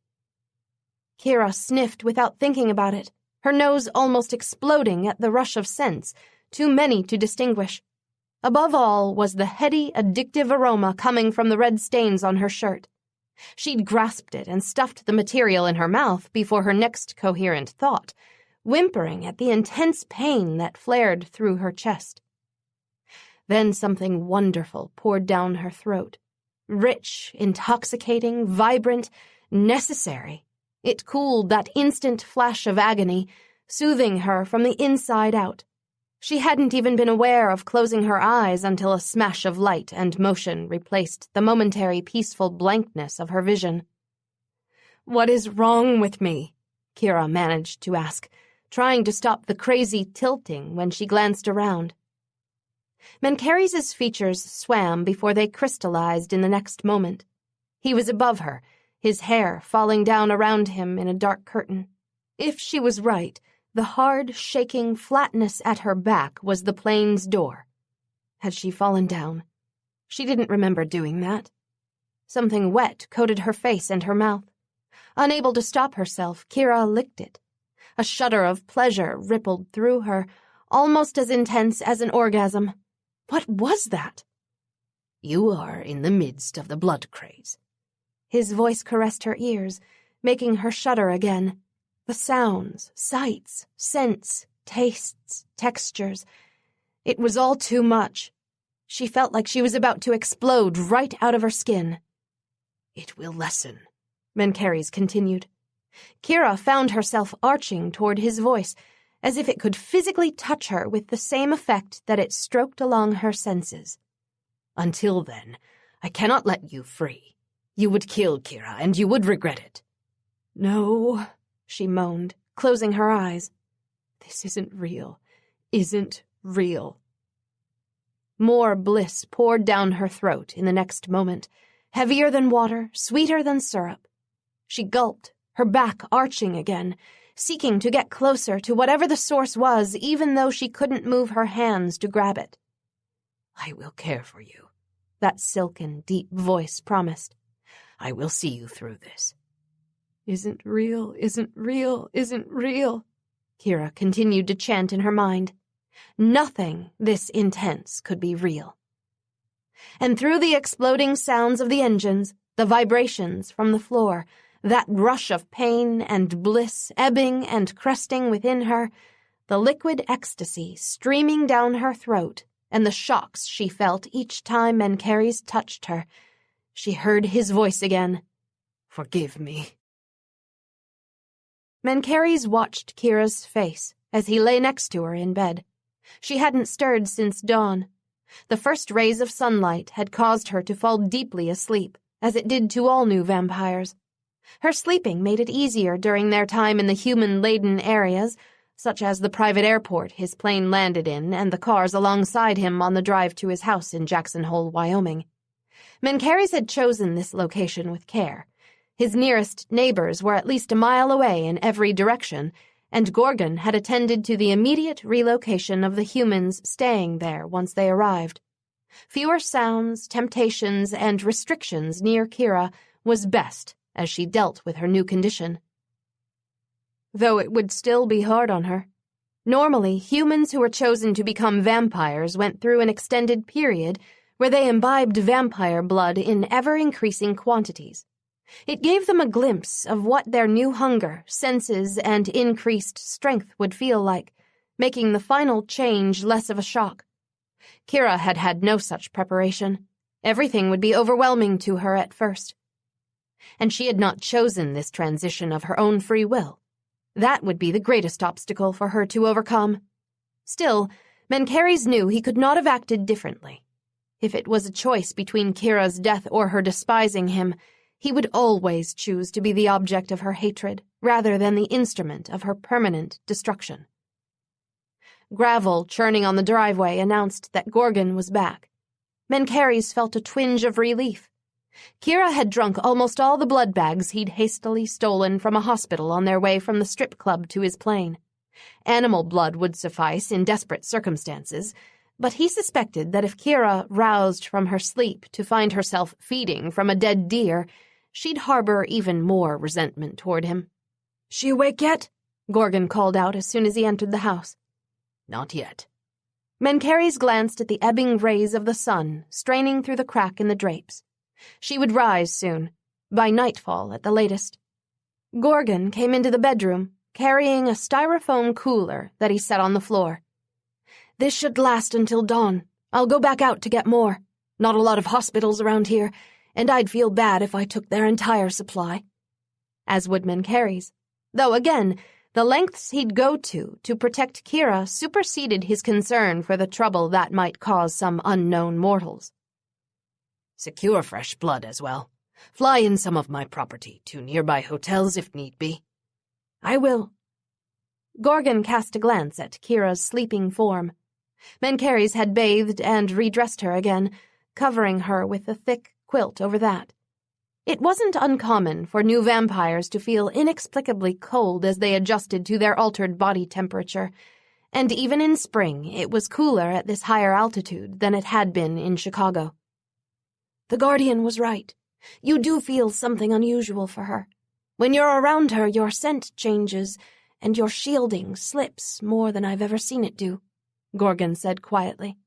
Speaker 1: Kira sniffed without thinking about it, her nose almost exploding at the rush of scents, too many to distinguish. Above all was the heady, addictive aroma coming from the red stains on her shirt. She'd grasped it and stuffed the material in her mouth before her next coherent thought, whimpering at the intense pain that flared through her chest. Then something wonderful poured down her throat. Rich, intoxicating, vibrant, necessary. It cooled that instant flash of agony, soothing her from the inside out. She hadn't even been aware of closing her eyes until a smash of light and motion replaced the momentary peaceful blankness of her vision.
Speaker 2: "What is wrong with me?" Kira managed to ask, trying to stop the crazy tilting when she glanced around.
Speaker 1: Mencheres' features swam before they crystallized in the next moment. He was above her, his hair falling down around him in a dark curtain. If she was right, the hard, shaking flatness at her back was the plane's door. Had she fallen down? She didn't remember doing that. Something wet coated her face and her mouth. Unable to stop herself, Kira licked it. A shudder of pleasure rippled through her, almost as intense as an orgasm. What was that?
Speaker 2: "You are in the midst of the blood craze."
Speaker 1: His voice caressed her ears, making her shudder again. The sounds, sights, scents, tastes, textures. It was all too much. She felt like she was about to explode right out of her skin.
Speaker 2: "It will lessen,"
Speaker 1: Mencheres continued. Kira found herself arching toward his voice, as if it could physically touch her with the same effect that it stroked along her senses.
Speaker 2: "Until then, I cannot let you free. You would kill Kira, and you would regret it."
Speaker 1: "No," she moaned, closing her eyes. "This isn't real. Isn't real." More bliss poured down her throat in the next moment, heavier than water, sweeter than syrup. She gulped, her back arching again, seeking to get closer to whatever the source was, even though she couldn't move her hands to grab it.
Speaker 2: "I will care for you,"
Speaker 1: that silken, deep voice promised.
Speaker 2: "I will see you through this."
Speaker 1: "Isn't real, isn't real, isn't real," Kira continued to chant in her mind. Nothing this intense could be real. And through the exploding sounds of the engines, the vibrations from the floor, that rush of pain and bliss ebbing and cresting within her, the liquid ecstasy streaming down her throat, and the shocks she felt each time Mencheres touched her, she heard his voice again.
Speaker 2: "Forgive me."
Speaker 1: Mencheres watched Kira's face as he lay next to her in bed. She hadn't stirred since dawn. The first rays of sunlight had caused her to fall deeply asleep, as it did to all new vampires. Her sleeping made it easier during their time in the human-laden areas, such as the private airport his plane landed in and the cars alongside him on the drive to his house in Jackson Hole, Wyoming. Mencheres had chosen this location with care. His nearest neighbors were at least a mile away in every direction, and Gorgon had attended to the immediate relocation of the humans staying there once they arrived. Fewer sounds, temptations, and restrictions near Kira was best as she dealt with her new condition. Though it would still be hard on her. Normally, humans who were chosen to become vampires went through an extended period where they imbibed vampire blood in ever-increasing quantities. It gave them a glimpse of what their new hunger, senses, and increased strength would feel like, making the final change less of a shock. Kira had had no such preparation. Everything would be overwhelming to her at first. And she had not chosen this transition of her own free will. That would be the greatest obstacle for her to overcome. Still, Mencheres knew he could not have acted differently. If it was a choice between Kira's death or her despising him, he would always choose to be the object of her hatred, rather than the instrument of her permanent destruction. Gravel churning on the driveway announced that Gorgon was back. Mencheres felt a twinge of relief. Kira had drunk almost all the blood bags he'd hastily stolen from a hospital on their way from the strip club to his plane. Animal blood would suffice in desperate circumstances, but he suspected that if Kira roused from her sleep to find herself feeding from a dead deer, she'd harbor even more resentment toward him. "She awake yet?" Gorgon called out as soon as he entered the house.
Speaker 2: Not yet.
Speaker 1: Mencheres glanced at the ebbing rays of the sun straining through the crack in the drapes. She would rise soon, by nightfall at the latest. Gorgon came into the bedroom, carrying a styrofoam cooler that he set on the floor. "This should last until dawn. I'll go back out to get more. Not a lot of hospitals around here, and I'd feel bad if I took their entire supply." As would Mencheres, though again, the lengths he'd go to protect Kira superseded his concern for the trouble that might cause some unknown mortals.
Speaker 2: Secure fresh blood as well. Fly in some of my property to nearby hotels if need be.
Speaker 1: "I will." Gorgon cast a glance at Kira's sleeping form. Mencheres had bathed and redressed her again, covering her with a thick quilt over that. It wasn't uncommon for new vampires to feel inexplicably cold as they adjusted to their altered body temperature, and even in spring it was cooler at this higher altitude than it had been in Chicago. "The Guardian was right. You do feel something unusual for her. When you're around her, your scent changes, and your shielding slips more than I've ever seen it do," Gorgon said quietly.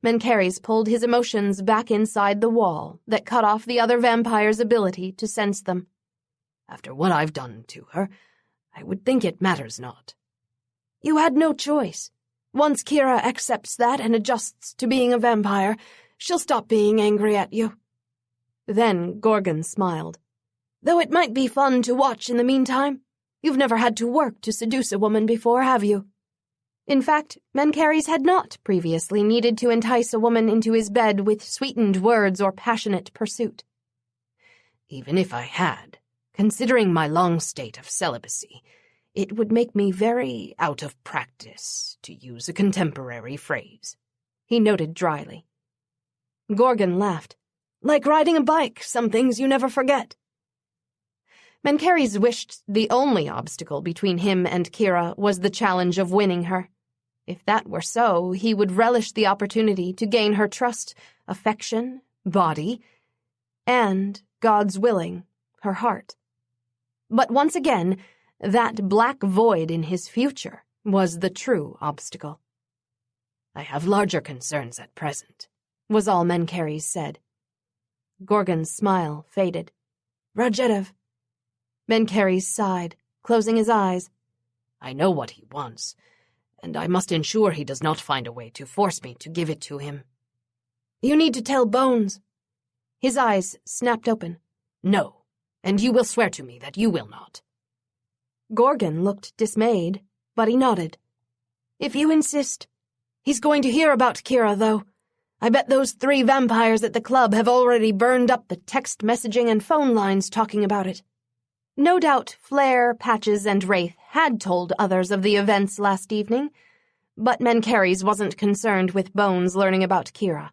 Speaker 1: Mencheres pulled his emotions back inside the wall that cut off the other vampire's ability to sense them.
Speaker 2: "After what I've done to her, I would think it matters not."
Speaker 1: "You had no choice. Once Kira accepts that and adjusts to being a vampire, she'll stop being angry at you." Then Gorgon smiled. "Though it might be fun to watch in the meantime. You've never had to work to seduce a woman before, have you?" In fact, Mencheres had not previously needed to entice a woman into his bed with sweetened words or passionate pursuit.
Speaker 2: "Even if I had, considering my long state of celibacy, it would make me very out of practice, to use a contemporary phrase,"
Speaker 1: he noted dryly. Gorgon laughed. "Like riding a bike, some things you never forget." Mencheres wished the only obstacle between him and Kira was the challenge of winning her. If that were so, he would relish the opportunity to gain her trust, affection, body, and, God's willing, her heart. But once again, that black void in his future was the true obstacle.
Speaker 2: "I have larger concerns at present,"
Speaker 1: was all Mencheres said. Gorgon's smile faded. "Rajedev." Mencheres sighed, closing his eyes.
Speaker 2: "I know what he wants, and I must ensure he does not find a way to force me to give it to him."
Speaker 1: "You need to tell Bones." His eyes snapped open.
Speaker 2: "No, and you will swear to me that you will not."
Speaker 1: Gorgon looked dismayed, but he nodded. "If you insist. He's going to hear about Kira, though. I bet those 3 vampires at the club have already burned up the text messaging and phone lines talking about it." No doubt Flare, Patches, and Wraith had told others of the events last evening, but Mencheres wasn't concerned with Bones learning about Kira.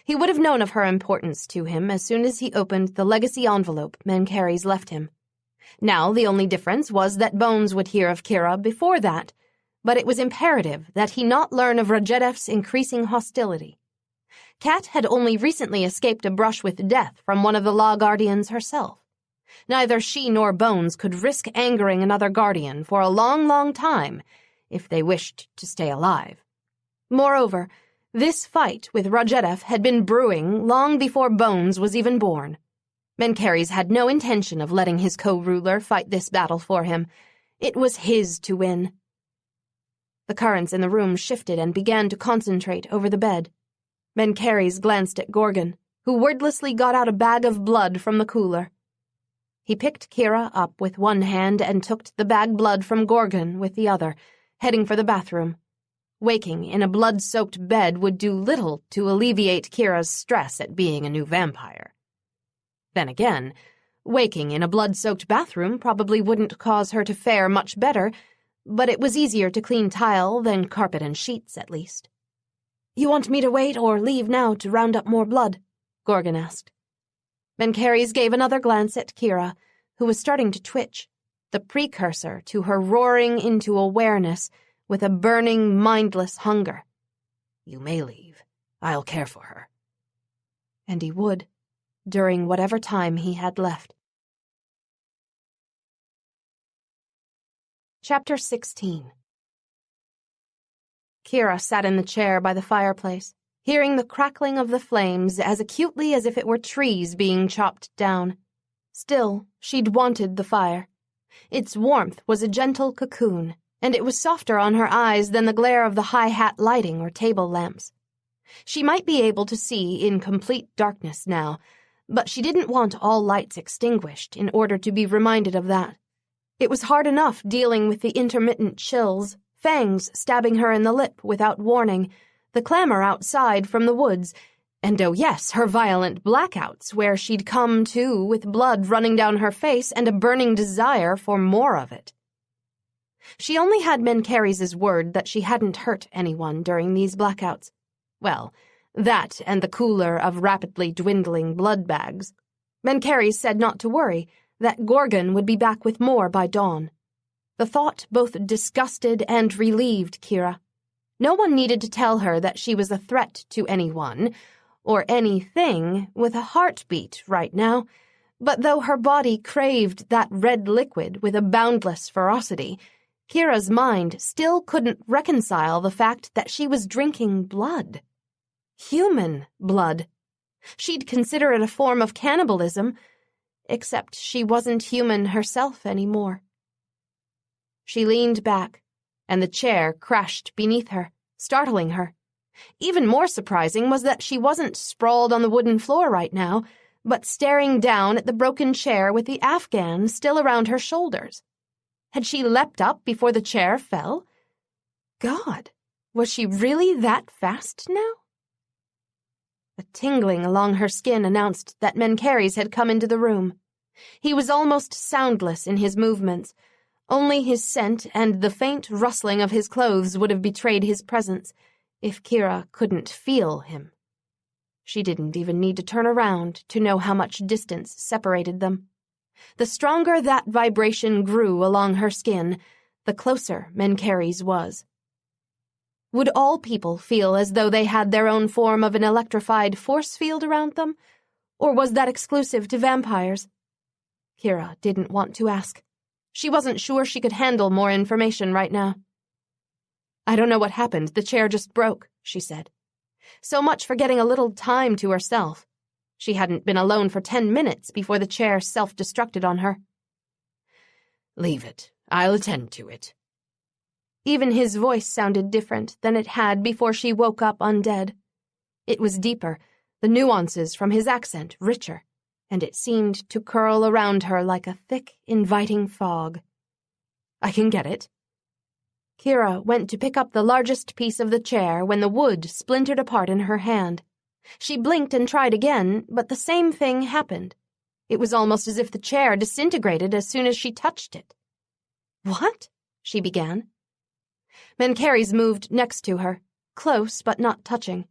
Speaker 1: He would have known of her importance to him as soon as he opened the legacy envelope Mencheres left him. Now the only difference was that Bones would hear of Kira before that, but it was imperative that he not learn of Rajedev's increasing hostility. Kat had only recently escaped a brush with death from one of the Law Guardians herself. Neither she nor Bones could risk angering another Guardian for a long, long time if they wished to stay alive. Moreover, this fight with Rajedev had been brewing long before Bones was even born. Mencheres had no intention of letting his co-ruler fight this battle for him. It was his to win. The currents in the room shifted and began to concentrate over the bed. Mencheres glanced at Gorgon, who wordlessly got out a bag of blood from the cooler. He picked Kira up with one hand and took the bag blood from Gorgon with the other, heading for the bathroom. Waking in a blood-soaked bed would do little to alleviate Kira's stress at being a new vampire. Then again, waking in a blood-soaked bathroom probably wouldn't cause her to fare much better, but it was easier to clean tile than carpet and sheets, at least. "You want me to wait or leave now to round up more blood?" Gorgon asked. Mencheres gave another glance at Kira, who was starting to twitch, the precursor to her roaring into awareness with a burning, mindless hunger.
Speaker 2: You may leave. I'll care for her.
Speaker 1: And he would, during whatever time he had left. Chapter 16. Kira sat in the chair by the fireplace, hearing the crackling of the flames as acutely as if it were trees being chopped down. Still, she'd wanted the fire. Its warmth was a gentle cocoon, and it was softer on her eyes than the glare of the high-hat lighting or table lamps. She might be able to see in complete darkness now, but she didn't want all lights extinguished in order to be reminded of that. It was hard enough dealing with the intermittent chills, fangs stabbing her in the lip without warning, the clamor outside from the woods, and oh yes, her violent blackouts where she'd come to with blood running down her face and a burning desire for more of it. She only had Mencheres' word that she hadn't hurt anyone during these blackouts. Well, that and the cooler of rapidly dwindling blood bags. Mencheres said not to worry, that Gorgon would be back with more by dawn. The thought both disgusted and relieved Kira. No one needed to tell her that she was a threat to anyone, or anything, with a heartbeat right now, but though her body craved that red liquid with a boundless ferocity, Kira's mind still couldn't reconcile the fact that she was drinking blood. Human blood. She'd consider it a form of cannibalism, except she wasn't human herself anymore. She leaned back, and the chair crashed beneath her, startling her. Even more surprising was that she wasn't sprawled on the wooden floor right now, but staring down at the broken chair with the Afghan still around her shoulders. Had she leapt up before the chair fell? God, was she really that fast now? A tingling along her skin announced that Mencheres had come into the room. He was almost soundless in his movements. Only his scent and the faint rustling of his clothes would have betrayed his presence, if Kira couldn't feel him. She didn't even need to turn around to know how much distance separated them. The stronger that vibration grew along her skin, the closer Mencheres was. Would all people feel as though they had their own form of an electrified force field around them? Or was that exclusive to vampires? Kira didn't want to ask. She wasn't sure she could handle more information right now. I don't know what happened. The chair just broke, she said. So much for getting a little time to herself. She hadn't been alone for 10 minutes before the chair self-destructed on her.
Speaker 2: Leave it. I'll attend to it.
Speaker 1: Even his voice sounded different than it had before she woke up undead. It was deeper, the nuances from his accent richer, and it seemed to curl around her like a thick, inviting fog. I can get it. Kira went to pick up the largest piece of the chair when the wood splintered apart in her hand. She blinked and tried again, but the same thing happened. It was almost as if the chair disintegrated as soon as she touched it. What? She began. Mencheres moved next to her, close but not touching.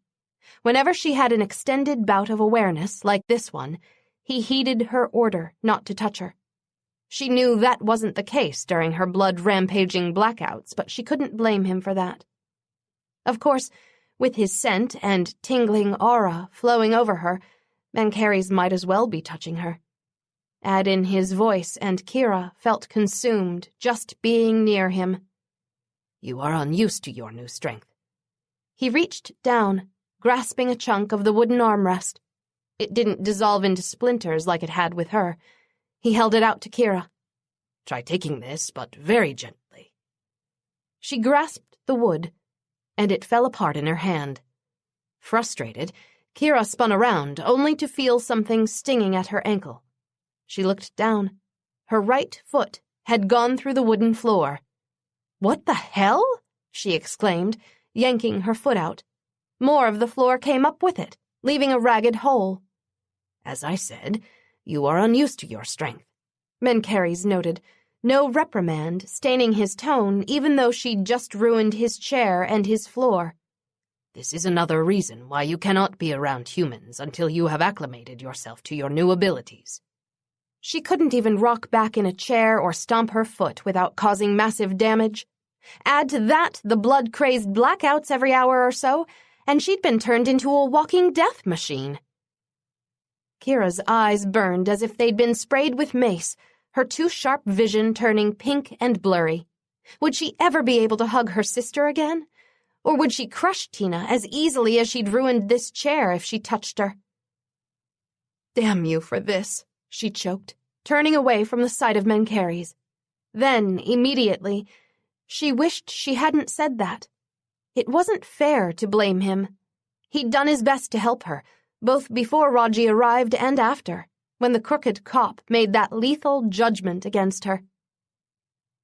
Speaker 1: Whenever she had an extended bout of awareness, like this one, he heeded her order not to touch her. She knew that wasn't the case during her blood-rampaging blackouts, but she couldn't blame him for that. Of course, with his scent and tingling aura flowing over her, Mencheres might as well be touching her. Add in his voice, and Kira felt consumed just being near him.
Speaker 2: You are unused to your new strength.
Speaker 1: He reached down, grasping a chunk of the wooden armrest. It didn't dissolve into splinters like it had with her. He held it out to Kira.
Speaker 2: Try taking this, but very gently.
Speaker 1: She grasped the wood, and it fell apart in her hand.
Speaker 2: Frustrated, Kira spun around, only to feel something stinging at her ankle.
Speaker 1: She looked down. Her right foot had gone through the wooden floor. What the hell? She exclaimed, yanking her foot out. More of the floor came up with it, leaving a ragged hole.
Speaker 2: As I said, you are unused to your strength,
Speaker 1: Mencheres noted, no reprimand staining his tone even though she'd just ruined his chair and his floor.
Speaker 3: This is another reason why you cannot be around humans until you have acclimated yourself to your new abilities.
Speaker 1: She couldn't even rock back in a chair or stomp her foot without causing massive damage. Add to that the blood-crazed blackouts every hour or so, and she'd been turned into a walking death machine. Kira's eyes burned as if they'd been sprayed with mace, her too sharp vision turning pink and blurry. Would she ever be able to hug her sister again? Or would she crush Tina as easily as she'd ruined this chair if she touched her? "Damn you for this," she choked, turning away from the sight of Mencheres. Then, immediately, she wished she hadn't said that. It wasn't fair to blame him. He'd done his best to help her, both before Raji arrived and after, when the crooked cop made that lethal judgment against her.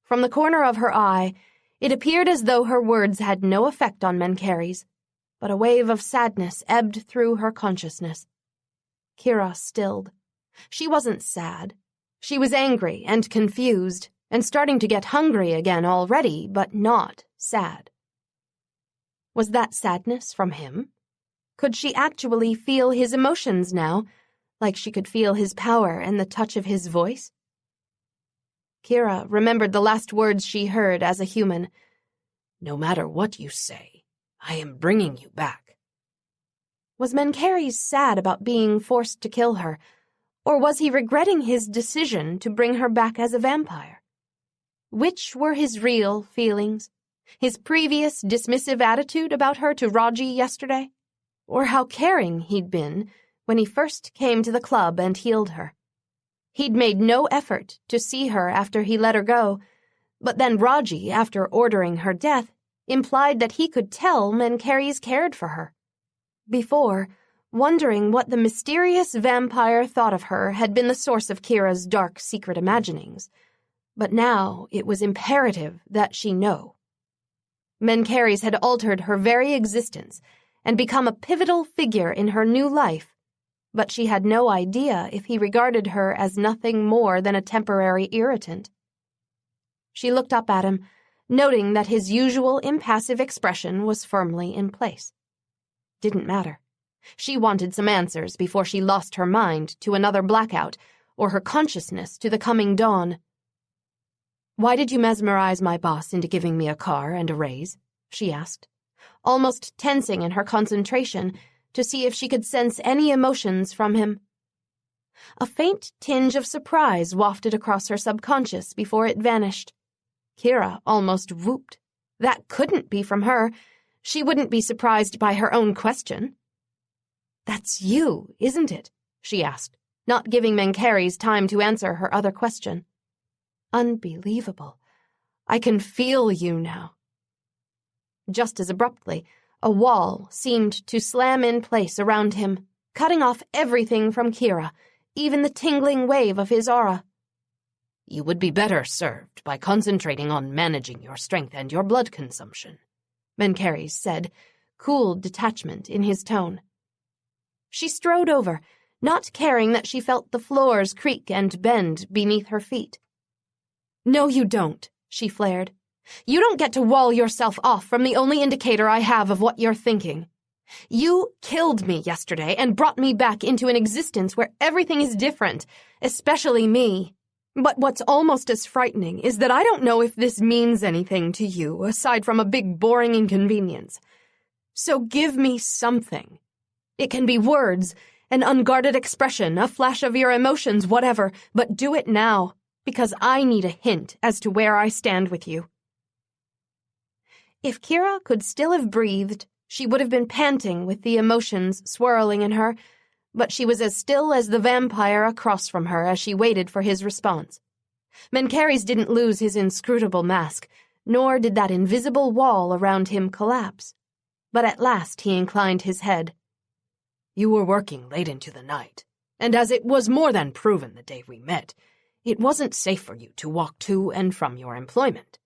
Speaker 1: From the corner of her eye, it appeared as though her words had no effect on Mencheres, but a wave of sadness ebbed through her consciousness. Kira stilled. She wasn't sad. She was angry and confused, and starting to get hungry again already, but not sad. Was that sadness from him? Could she actually feel his emotions now, like she could feel his power and the touch of his voice? Kira remembered the last words she heard as a human.
Speaker 3: "No matter what you say, I am bringing you back."
Speaker 1: Was Mencheres sad about being forced to kill her, or was he regretting his decision to bring her back as a vampire? Which were his real feelings? His previous dismissive attitude about her to Raji yesterday? Or how caring he'd been when he first came to the club and healed her? He'd made no effort to see her after he let her go, but then Raji, after ordering her death, implied that he could tell Mencheres cared for her. Before, wondering what the mysterious vampire thought of her had been the source of Kira's dark secret imaginings, but now it was imperative that she know. Mencheres had altered her very existence and become a pivotal figure in her new life, but she had no idea if he regarded her as nothing more than a temporary irritant. She looked up at him, noting that his usual impassive expression was firmly in place. Didn't matter. She wanted some answers before she lost her mind to another blackout, or her consciousness to the coming dawn. "Why did you mesmerize my boss into giving me a car and a raise?" she asked, almost tensing in her concentration to see if she could sense any emotions from him. A faint tinge of surprise wafted across her subconscious before it vanished. Kira almost whooped. That couldn't be from her. She wouldn't be surprised by her own question. "That's you, isn't it?" she asked, not giving Mencheres time to answer her other question. "Unbelievable. I can feel you now." Just as abruptly, a wall seemed to slam in place around him, cutting off everything from Kira, even the tingling wave of his aura.
Speaker 3: "You would be better served by concentrating on managing your strength and your blood consumption," Mencheres said, cool detachment in his tone. She strode over, not caring that she felt the floors creak and bend beneath her feet. "No, you don't," she flared. "You don't get to wall yourself off from the only indicator I have of what you're thinking. You killed me yesterday and brought me back into an existence where everything is different, especially me. But what's almost as frightening is that I don't know if this means anything to you aside from a big boring inconvenience. So give me something. It can be words, an unguarded expression, a flash of your emotions, whatever, but do it now, because I need a hint as to where I stand with you." If Kira could still have breathed, she would have been panting with the emotions swirling in her, but she was as still as the vampire across from her as she waited for his response. Mencheres didn't lose his inscrutable mask, nor did that invisible wall around him collapse. But at last he inclined his head. "You were working late into the night, and as it was more than proven the day we met, it wasn't safe for you to walk to and from your employment."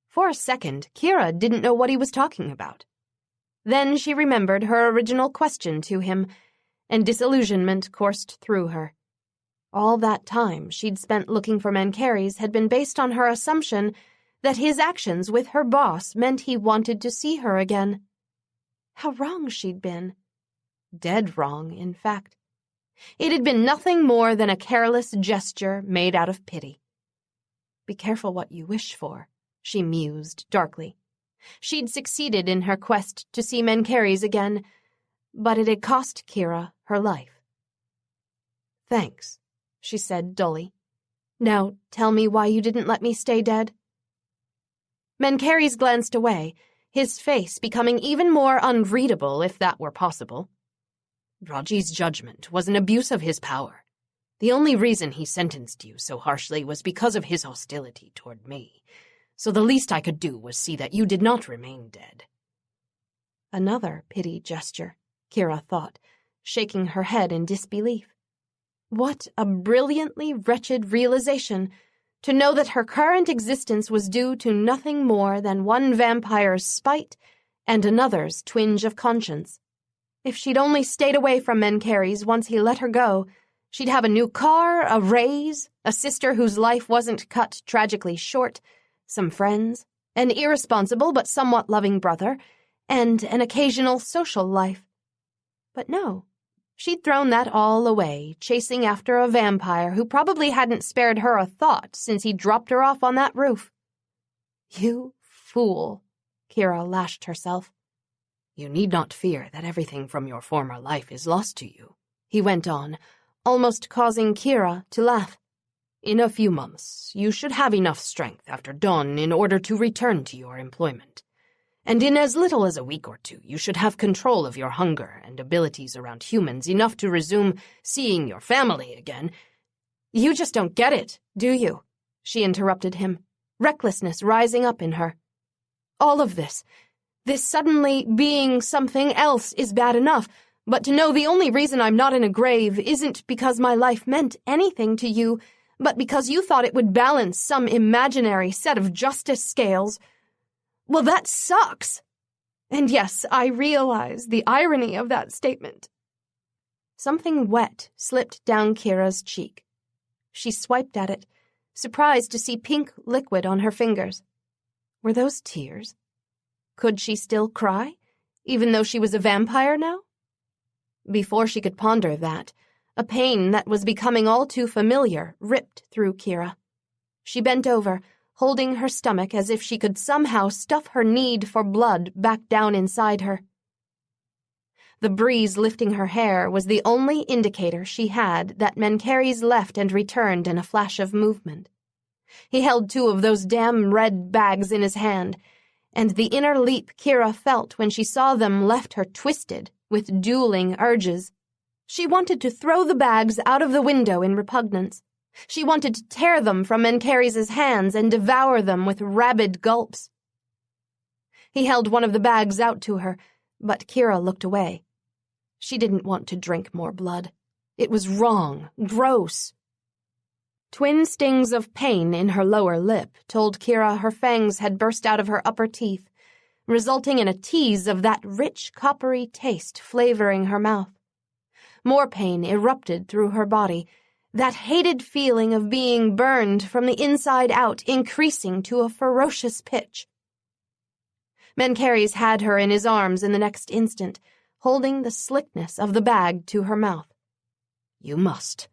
Speaker 1: For a second, Kira didn't know what he was talking about. Then she remembered her original question to him, and disillusionment coursed through her. All that time she'd spent looking for Mencheres had been based on her assumption that his actions with her boss meant he wanted to see her again. How wrong she'd been. Dead wrong, in fact. It had been nothing more than a careless gesture made out of pity. Be careful what you wish for, she mused darkly. She'd succeeded in her quest to see Mencheres again, but it had cost Kira her life. Thanks, she said dully. Now tell me why you didn't let me stay dead. Mencheres glanced away, his face becoming even more unreadable if that were possible.
Speaker 2: Raji's judgment was an abuse of his power. The only reason he sentenced you so harshly was because of his hostility toward me, so the least I could do was see that you did not remain dead.
Speaker 1: Another pity gesture, Kira thought, shaking her head in disbelief. What a brilliantly wretched realization, to know that her current existence was due to nothing more than one vampire's spite and another's twinge of conscience. If she'd only stayed away from Mencheres once he let her go, she'd have a new car, a raise, a sister whose life wasn't cut tragically short, some friends, an irresponsible but somewhat loving brother, and an occasional social life. But no, she'd thrown that all away, chasing after a vampire who probably hadn't spared her a thought since he dropped her off on that roof. You fool, Kira lashed herself.
Speaker 2: You need not fear that everything from your former life is lost to you, he went on, almost causing Kira to laugh. In a few months, you should have enough strength after dawn in order to return to your employment. And in as little as a week or two, you should have control of your hunger and abilities around humans enough to resume seeing your family again.
Speaker 1: You just don't get it, do you? She interrupted him, recklessness rising up in her. All of this suddenly being something else is bad enough, but to know the only reason I'm not in a grave isn't because my life meant anything to you, but because you thought it would balance some imaginary set of justice scales. Well, that sucks. And yes, I realize the irony of that statement. Something wet slipped down Kira's cheek. She swiped at it, surprised to see pink liquid on her fingers. Were those tears? Could she still cry, even though she was a vampire now? Before she could ponder that, a pain that was becoming all too familiar ripped through Kira. She bent over, holding her stomach as if she could somehow stuff her need for blood back down inside her. The breeze lifting her hair was the only indicator she had that Mencheres left and returned in a flash of movement. He held two of those damn red bags in his hand, and the inner leap Kira felt when she saw them left her twisted with dueling urges. She wanted to throw the bags out of the window in repugnance. She wanted to tear them from Mencheres' hands and devour them with rabid gulps. He held one of the bags out to her, but Kira looked away. She didn't want to drink more blood. It was wrong, gross. Twin stings of pain in her lower lip told Kira her fangs had burst out of her upper teeth, resulting in a tease of that rich, coppery taste flavoring her mouth. More pain erupted through her body, that hated feeling of being burned from the inside out increasing to a ferocious pitch. Mencheres had her in his arms in the next instant, holding the slickness of the bag to her mouth.
Speaker 2: You must.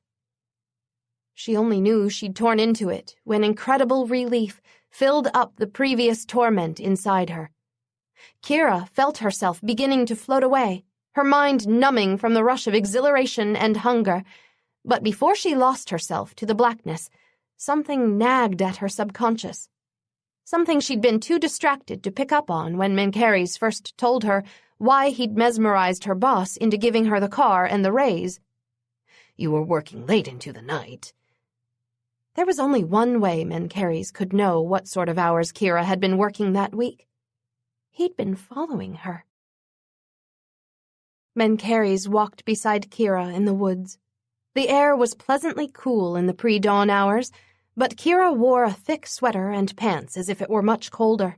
Speaker 1: She only knew she'd torn into it when incredible relief filled up the previous torment inside her. Kira felt herself beginning to float away, her mind numbing from the rush of exhilaration and hunger. But before she lost herself to the blackness, something nagged at her subconscious. Something she'd been too distracted to pick up on when Mencheres first told her why he'd mesmerized her boss into giving her the car and the raise.
Speaker 2: You were working late into the night.
Speaker 1: There was only one way Mencheres could know what sort of hours Kira had been working that week. He'd been following her. Mencheres walked beside Kira in the woods. The air was pleasantly cool in the pre-dawn hours, but Kira wore a thick sweater and pants as if it were much colder.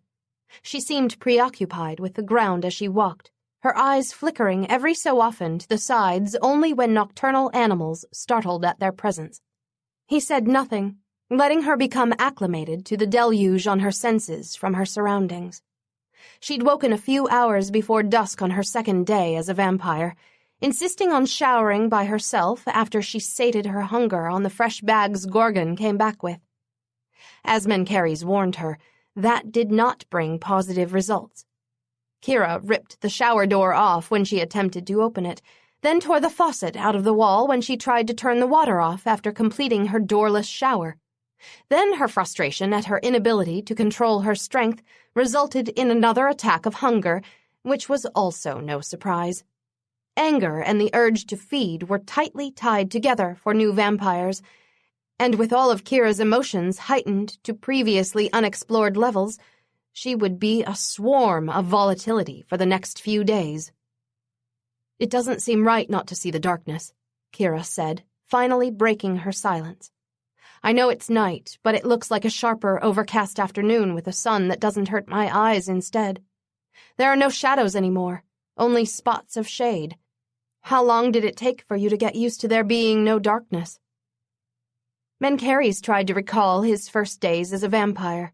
Speaker 1: She seemed preoccupied with the ground as she walked, her eyes flickering every so often to the sides only when nocturnal animals startled at their presence. He said nothing, letting her become acclimated to the deluge on her senses from her surroundings. She'd woken a few hours before dusk on her second day as a vampire, insisting on showering by herself after she sated her hunger on the fresh bags Gorgon came back with. As Mencheres warned her, that did not bring positive results. Kira ripped the shower door off when she attempted to open it, then tore the faucet out of the wall when she tried to turn the water off after completing her doorless shower. Then her frustration at her inability to control her strength resulted in another attack of hunger, which was also no surprise. Anger and the urge to feed were tightly tied together for new vampires, and with all of Kira's emotions heightened to previously unexplored levels, she would be a swarm of volatility for the next few days. "It doesn't seem right not to see the darkness," Kira said, finally breaking her silence. "I know it's night, but it looks like a sharper, overcast afternoon with a sun that doesn't hurt my eyes instead. There are no shadows anymore, only spots of shade. How long did it take for you to get used to there being no darkness?" Mencheres tried to recall his first days as a vampire.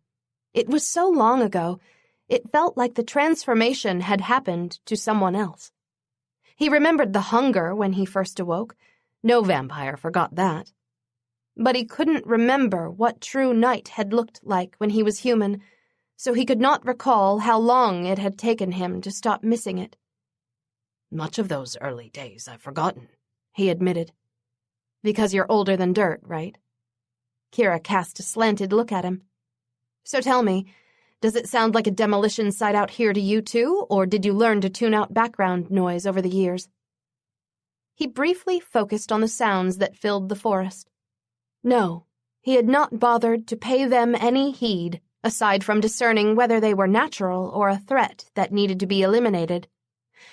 Speaker 1: It was so long ago, it felt like the transformation had happened to someone else. He remembered the hunger when he first awoke. No vampire forgot that. But he couldn't remember what true night had looked like when he was human, so he could not recall how long it had taken him to stop missing it.
Speaker 2: "Much of those early days I've forgotten,"
Speaker 1: he admitted. "Because you're older than dirt, right?" Kira cast a slanted look at him. "So tell me, does it sound like a demolition site out here to you too, or did you learn to tune out background noise over the years?" He briefly focused on the sounds that filled the forest. No, he had not bothered to pay them any heed, aside from discerning whether they were natural or a threat that needed to be eliminated.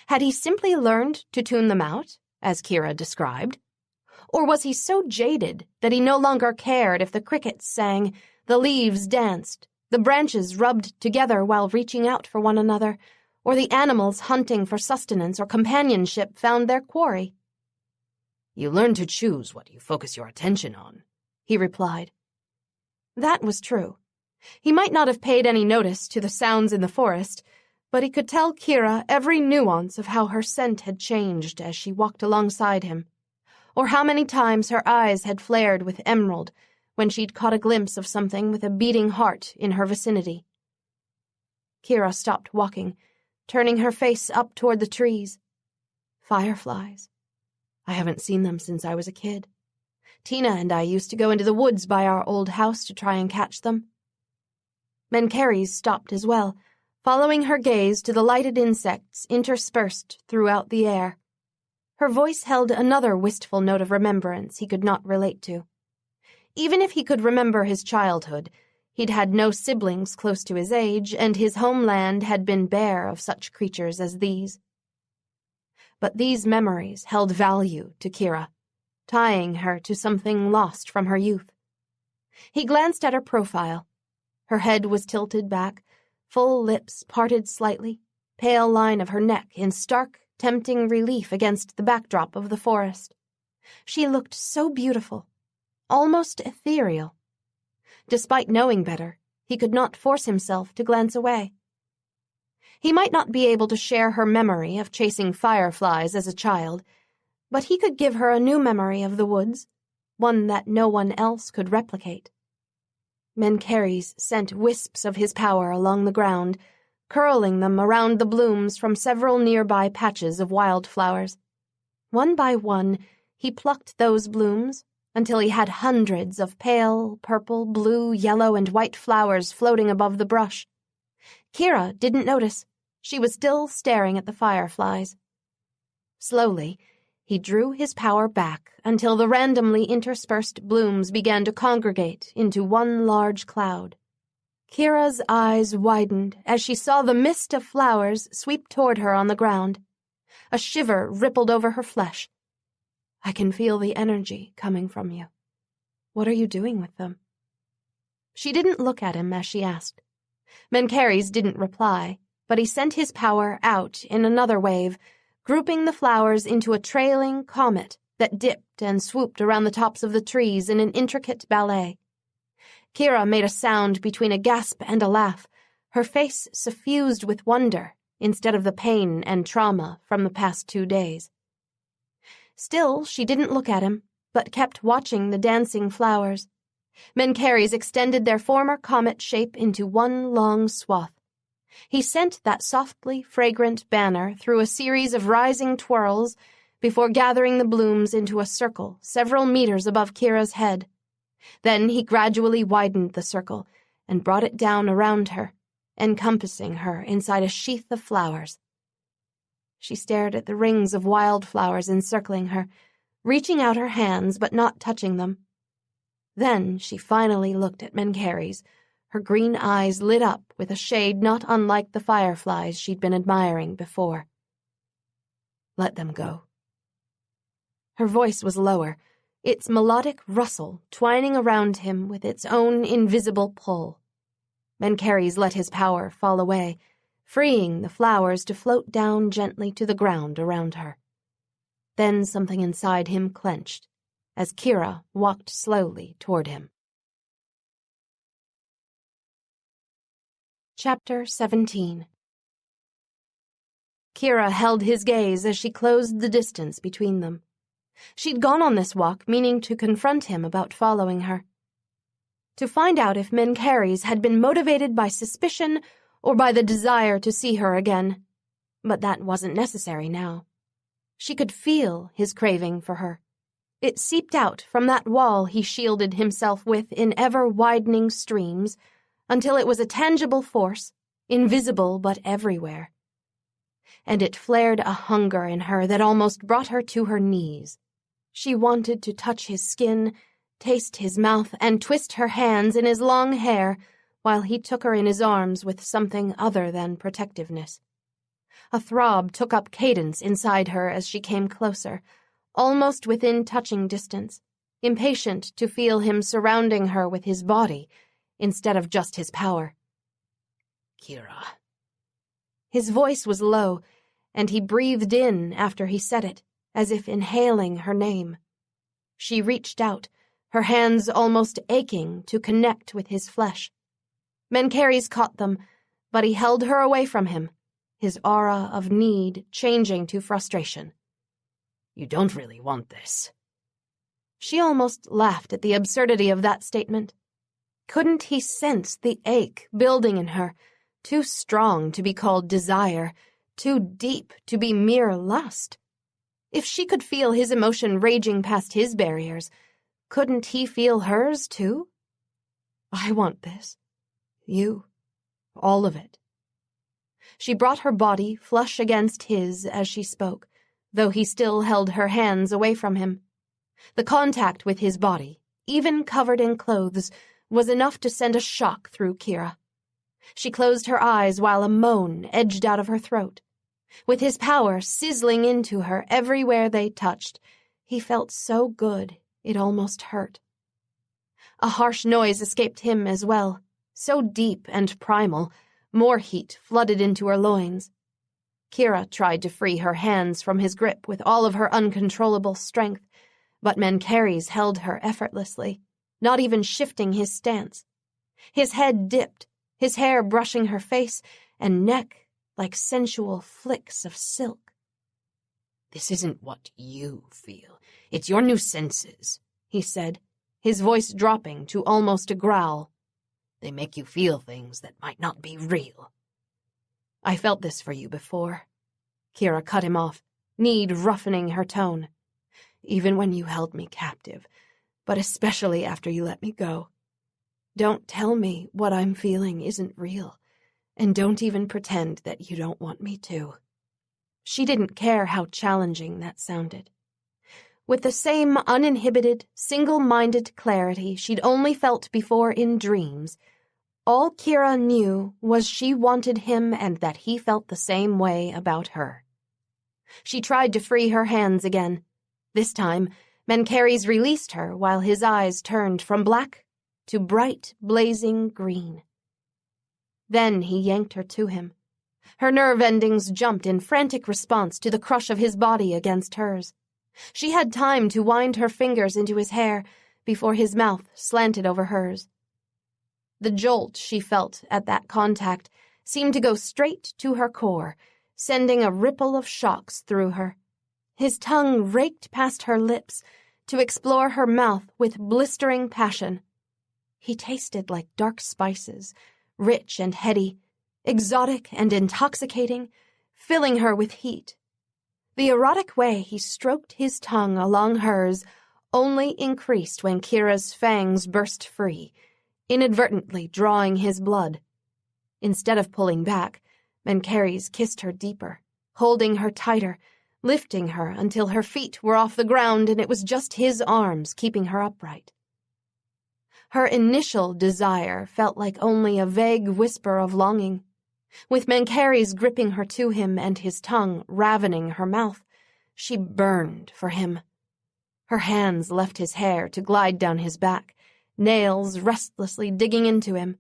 Speaker 1: Had he simply learned to tune them out, as Kira described? Or was he so jaded that he no longer cared if the crickets sang, the leaves danced, the branches rubbed together while reaching out for one another, or the animals hunting for sustenance or companionship found their quarry?
Speaker 2: "You learn to choose what you focus your attention on," he replied.
Speaker 1: That was true. He might not have paid any notice to the sounds in the forest, but he could tell Kira every nuance of how her scent had changed as she walked alongside him, or how many times her eyes had flared with emerald when she'd caught a glimpse of something with a beating heart in her vicinity. Kira stopped walking, turning her face up toward the trees. Fireflies. I haven't seen them since I was a kid. Tina and I used to go into the woods by our old house to try and catch them. Mencheres stopped as well, following her gaze to the lighted insects interspersed throughout the air. Her voice held another wistful note of remembrance he could not relate to. Even if he could remember his childhood, he'd had no siblings close to his age, and his homeland had been bare of such creatures as these. But these memories held value to Kira, tying her to something lost from her youth. He glanced at her profile. Her head was tilted back, full lips parted slightly, pale line of her neck in stark, tempting relief against the backdrop of the forest. She looked so beautiful, almost ethereal. Despite knowing better, he could not force himself to glance away. He might not be able to share her memory of chasing fireflies as a child, but he could give her a new memory of the woods, one that no one else could replicate. Mencheres sent wisps of his power along the ground, curling them around the blooms from several nearby patches of wildflowers. One by one, he plucked those blooms until he had hundreds of pale, purple, blue, yellow, and white flowers floating above the brush. Kira didn't notice. She was still staring at the fireflies. Slowly, he drew his power back until the randomly interspersed blooms began to congregate into one large cloud. Kira's eyes widened as she saw the mist of flowers sweep toward her on the ground. A shiver rippled over her flesh. I can feel the energy coming from you. What are you doing with them? She didn't look at him as she asked. Mencheres didn't reply, but he sent his power out in another wave, grouping the flowers into a trailing comet that dipped and swooped around the tops of the trees in an intricate ballet. Kira made a sound between a gasp and a laugh, her face suffused with wonder instead of the pain and trauma from the past 2 days. Still, she didn't look at him, but kept watching the dancing flowers. Mencheres extended their former comet shape into one long swath. He sent that softly fragrant banner through a series of rising twirls before gathering the blooms into a circle several meters above Kira's head. Then he gradually widened the circle and brought it down around her, encompassing her inside a sheath of flowers. She stared at the rings of wildflowers encircling her, reaching out her hands but not touching them. Then she finally looked at Mencheres, her green eyes lit up with a shade not unlike the fireflies she'd been admiring before. "Let them go." Her voice was lower, its melodic rustle twining around him with its own invisible pull. Mencheres let his power fall away, freeing the flowers to float down gently to the ground around her. Then something inside him clenched as Kira walked slowly toward him. Chapter 17. Kira held his gaze as she closed the distance between them. She'd gone on this walk meaning to confront him about following her, to find out if Mencheres had been motivated by suspicion or by the desire to see her again. But that wasn't necessary now. She could feel his craving for her. It seeped out from that wall he shielded himself with in ever-widening streams until it was a tangible force, invisible but everywhere. And it flared a hunger in her that almost brought her to her knees. She wanted to touch his skin, taste his mouth, and twist her hands in his long hair while he took her in his arms with something other than protectiveness. A throb took up cadence inside her as she came closer, almost within touching distance, impatient to feel him surrounding her with his body instead of just his power.
Speaker 2: "Kira."
Speaker 1: His voice was low, and he breathed in after he said it, as if inhaling her name. She reached out, her hands almost aching to connect with his flesh. Mencheres caught them, but he held her away from him, his aura of need changing to frustration.
Speaker 2: "You don't really want this."
Speaker 1: She almost laughed at the absurdity of that statement. Couldn't he sense the ache building in her, too strong to be called desire, too deep to be mere lust? If she could feel his emotion raging past his barriers, couldn't he feel hers too? "I want this. You. All of it." She brought her body flush against his as she spoke, though he still held her hands away from him. The contact with his body, even covered in clothes, was enough to send a shock through Kira. She closed her eyes while a moan edged out of her throat. With his power sizzling into her everywhere they touched, he felt so good it almost hurt. A harsh noise escaped him as well, so deep and primal, more heat flooded into her loins. Kira tried to free her hands from his grip with all of her uncontrollable strength, but Mencheres held her effortlessly, not even shifting his stance. His head dipped, his hair brushing her face and neck like sensual flicks of silk.
Speaker 2: "This isn't what you feel. It's your new senses,"
Speaker 1: he said, his voice dropping to almost a growl.
Speaker 2: "They make you feel things that might not be real."
Speaker 1: "I felt this for you before." Kira cut him off, need roughening her tone. "Even when you held me captive, but especially after you let me go. Don't tell me what I'm feeling isn't real, and don't even pretend that you don't want me to." She didn't care how challenging that sounded. With the same uninhibited, single-minded clarity she'd only felt before in dreams, all Kira knew was she wanted him and that he felt the same way about her. She tried to free her hands again. This time, Mencheres released her while his eyes turned from black to bright, blazing green. Then he yanked her to him. Her nerve endings jumped in frantic response to the crush of his body against hers. She had time to wind her fingers into his hair before his mouth slanted over hers. The jolt she felt at that contact seemed to go straight to her core, sending a ripple of shocks through her. His tongue raked past her lips to explore her mouth with blistering passion. He tasted like dark spices, rich and heady, exotic and intoxicating, filling her with heat. The erotic way he stroked his tongue along hers only increased when Kira's fangs burst free, inadvertently drawing his blood. Instead of pulling back, Mencheres kissed her deeper, holding her tighter, lifting her until her feet were off the ground and it was just his arms keeping her upright. Her initial desire felt like only a vague whisper of longing. With Mencheres gripping her to him and his tongue ravening her mouth, she burned for him. Her hands left his hair to glide down his back, nails restlessly digging into him.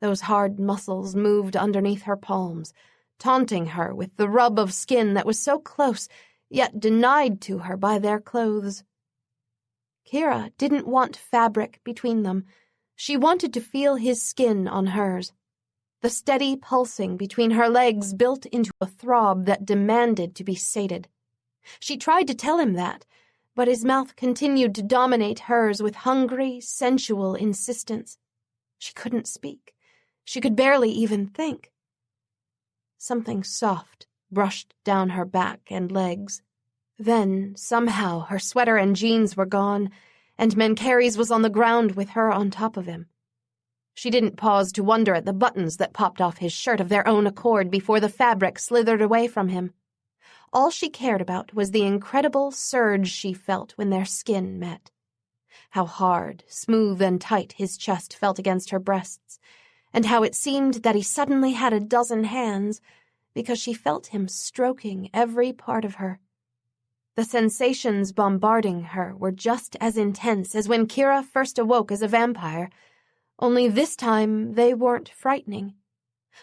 Speaker 1: Those hard muscles moved underneath her palms, taunting her with the rub of skin that was so close, yet denied to her by their clothes. Kira didn't want fabric between them. She wanted to feel his skin on hers. The steady pulsing between her legs built into a throb that demanded to be sated. She tried to tell him that, but his mouth continued to dominate hers with hungry, sensual insistence. She couldn't speak. She could barely even think. Something soft brushed down her back and legs. Then, somehow, her sweater and jeans were gone, and Mencheres was on the ground with her on top of him. She didn't pause to wonder at the buttons that popped off his shirt of their own accord before the fabric slithered away from him. All she cared about was the incredible surge she felt when their skin met. How hard, smooth, and tight his chest felt against her breasts, and how it seemed that he suddenly had a dozen hands, because she felt him stroking every part of her. The sensations bombarding her were just as intense as when Kira first awoke as a vampire, only this time they weren't frightening.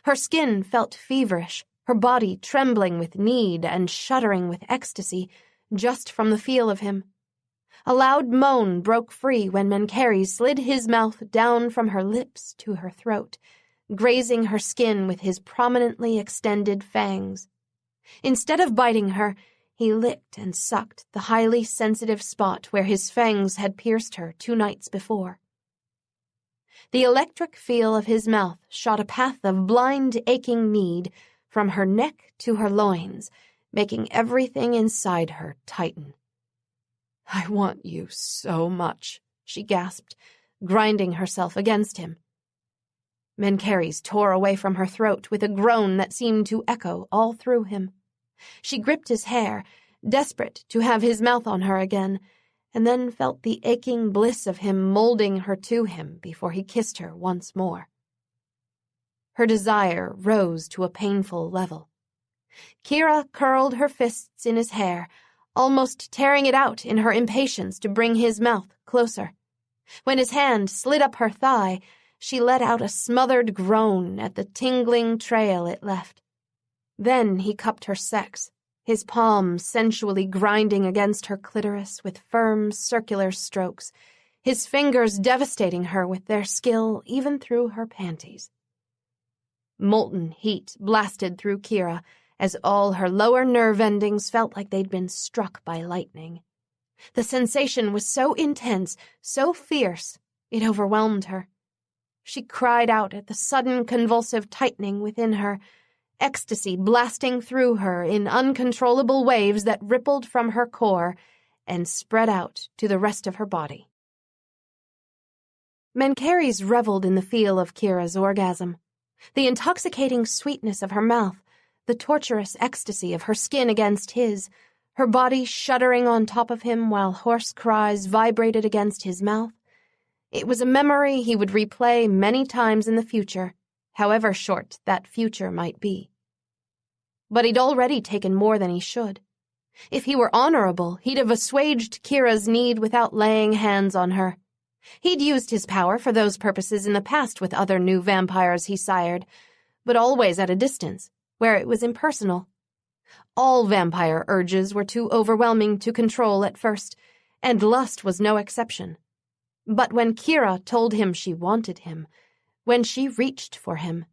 Speaker 1: Her skin felt feverish, her body trembling with need and shuddering with ecstasy, just from the feel of him. A loud moan broke free when Mencheres slid his mouth down from her lips to her throat, grazing her skin with his prominently extended fangs. Instead of biting her, he licked and sucked the highly sensitive spot where his fangs had pierced her 2 nights before. The electric feel of his mouth shot a path of blind, aching need from her neck to her loins, making everything inside her tighten. "I want you so much," she gasped, grinding herself against him. Mencheres tore away from her throat with a groan that seemed to echo all through him. She gripped his hair, desperate to have his mouth on her again, and then felt the aching bliss of him molding her to him before he kissed her once more. Her desire rose to a painful level. Kira curled her fists in his hair, almost tearing it out in her impatience to bring his mouth closer. When his hand slid up her thigh, she let out a smothered groan at the tingling trail it left. Then he cupped her sex, his palms sensually grinding against her clitoris with firm, circular strokes, his fingers devastating her with their skill even through her panties. Molten heat blasted through Kira as all her lower nerve endings felt like they'd been struck by lightning. The sensation was so intense, so fierce, it overwhelmed her. She cried out at the sudden convulsive tightening within her, ecstasy blasting through her in uncontrollable waves that rippled from her core and spread out to the rest of her body. Mencheres reveled in the feel of Kira's orgasm. The intoxicating sweetness of her mouth, the torturous ecstasy of her skin against his, her body shuddering on top of him while hoarse cries vibrated against his mouth. It was a memory he would replay many times in the future, however short that future might be. But he'd already taken more than he should. If he were honorable, he'd have assuaged Kira's need without laying hands on her. He'd used his power for those purposes in the past with other new vampires he sired, but always at a distance, where it was impersonal. All vampire urges were too overwhelming to control at first, and lust was no exception. But when Kira told him she wanted him, when she reached for him.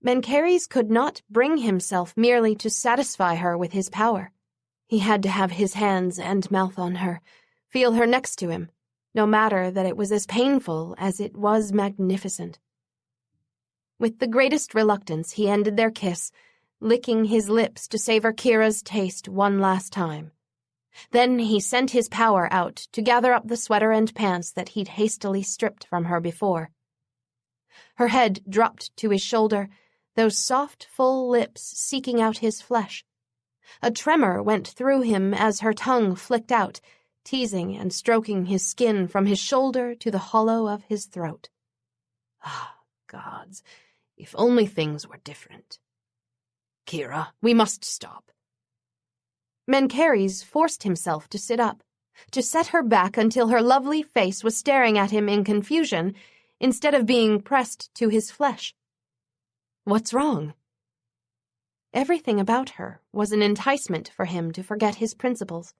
Speaker 1: Mencheres could not bring himself merely to satisfy her with his power. He had to have his hands and mouth on her, feel her next to him, no matter that it was as painful as it was magnificent. With the greatest reluctance, he ended their kiss, licking his lips to savor Kira's taste one last time. Then he sent his power out to gather up the sweater and pants that he'd hastily stripped from her before. Her head dropped to his shoulder, those soft, full lips seeking out his flesh. A tremor went through him as her tongue flicked out, teasing and stroking his skin from his shoulder to the hollow of his throat.
Speaker 2: Ah, gods, if only things were different. Kira, we must stop.
Speaker 1: Mencheres forced himself to sit up, to set her back until her lovely face was staring at him in confusion, instead of being pressed to his flesh.
Speaker 2: What's wrong?
Speaker 1: Everything about her was an enticement for him to forget his principles.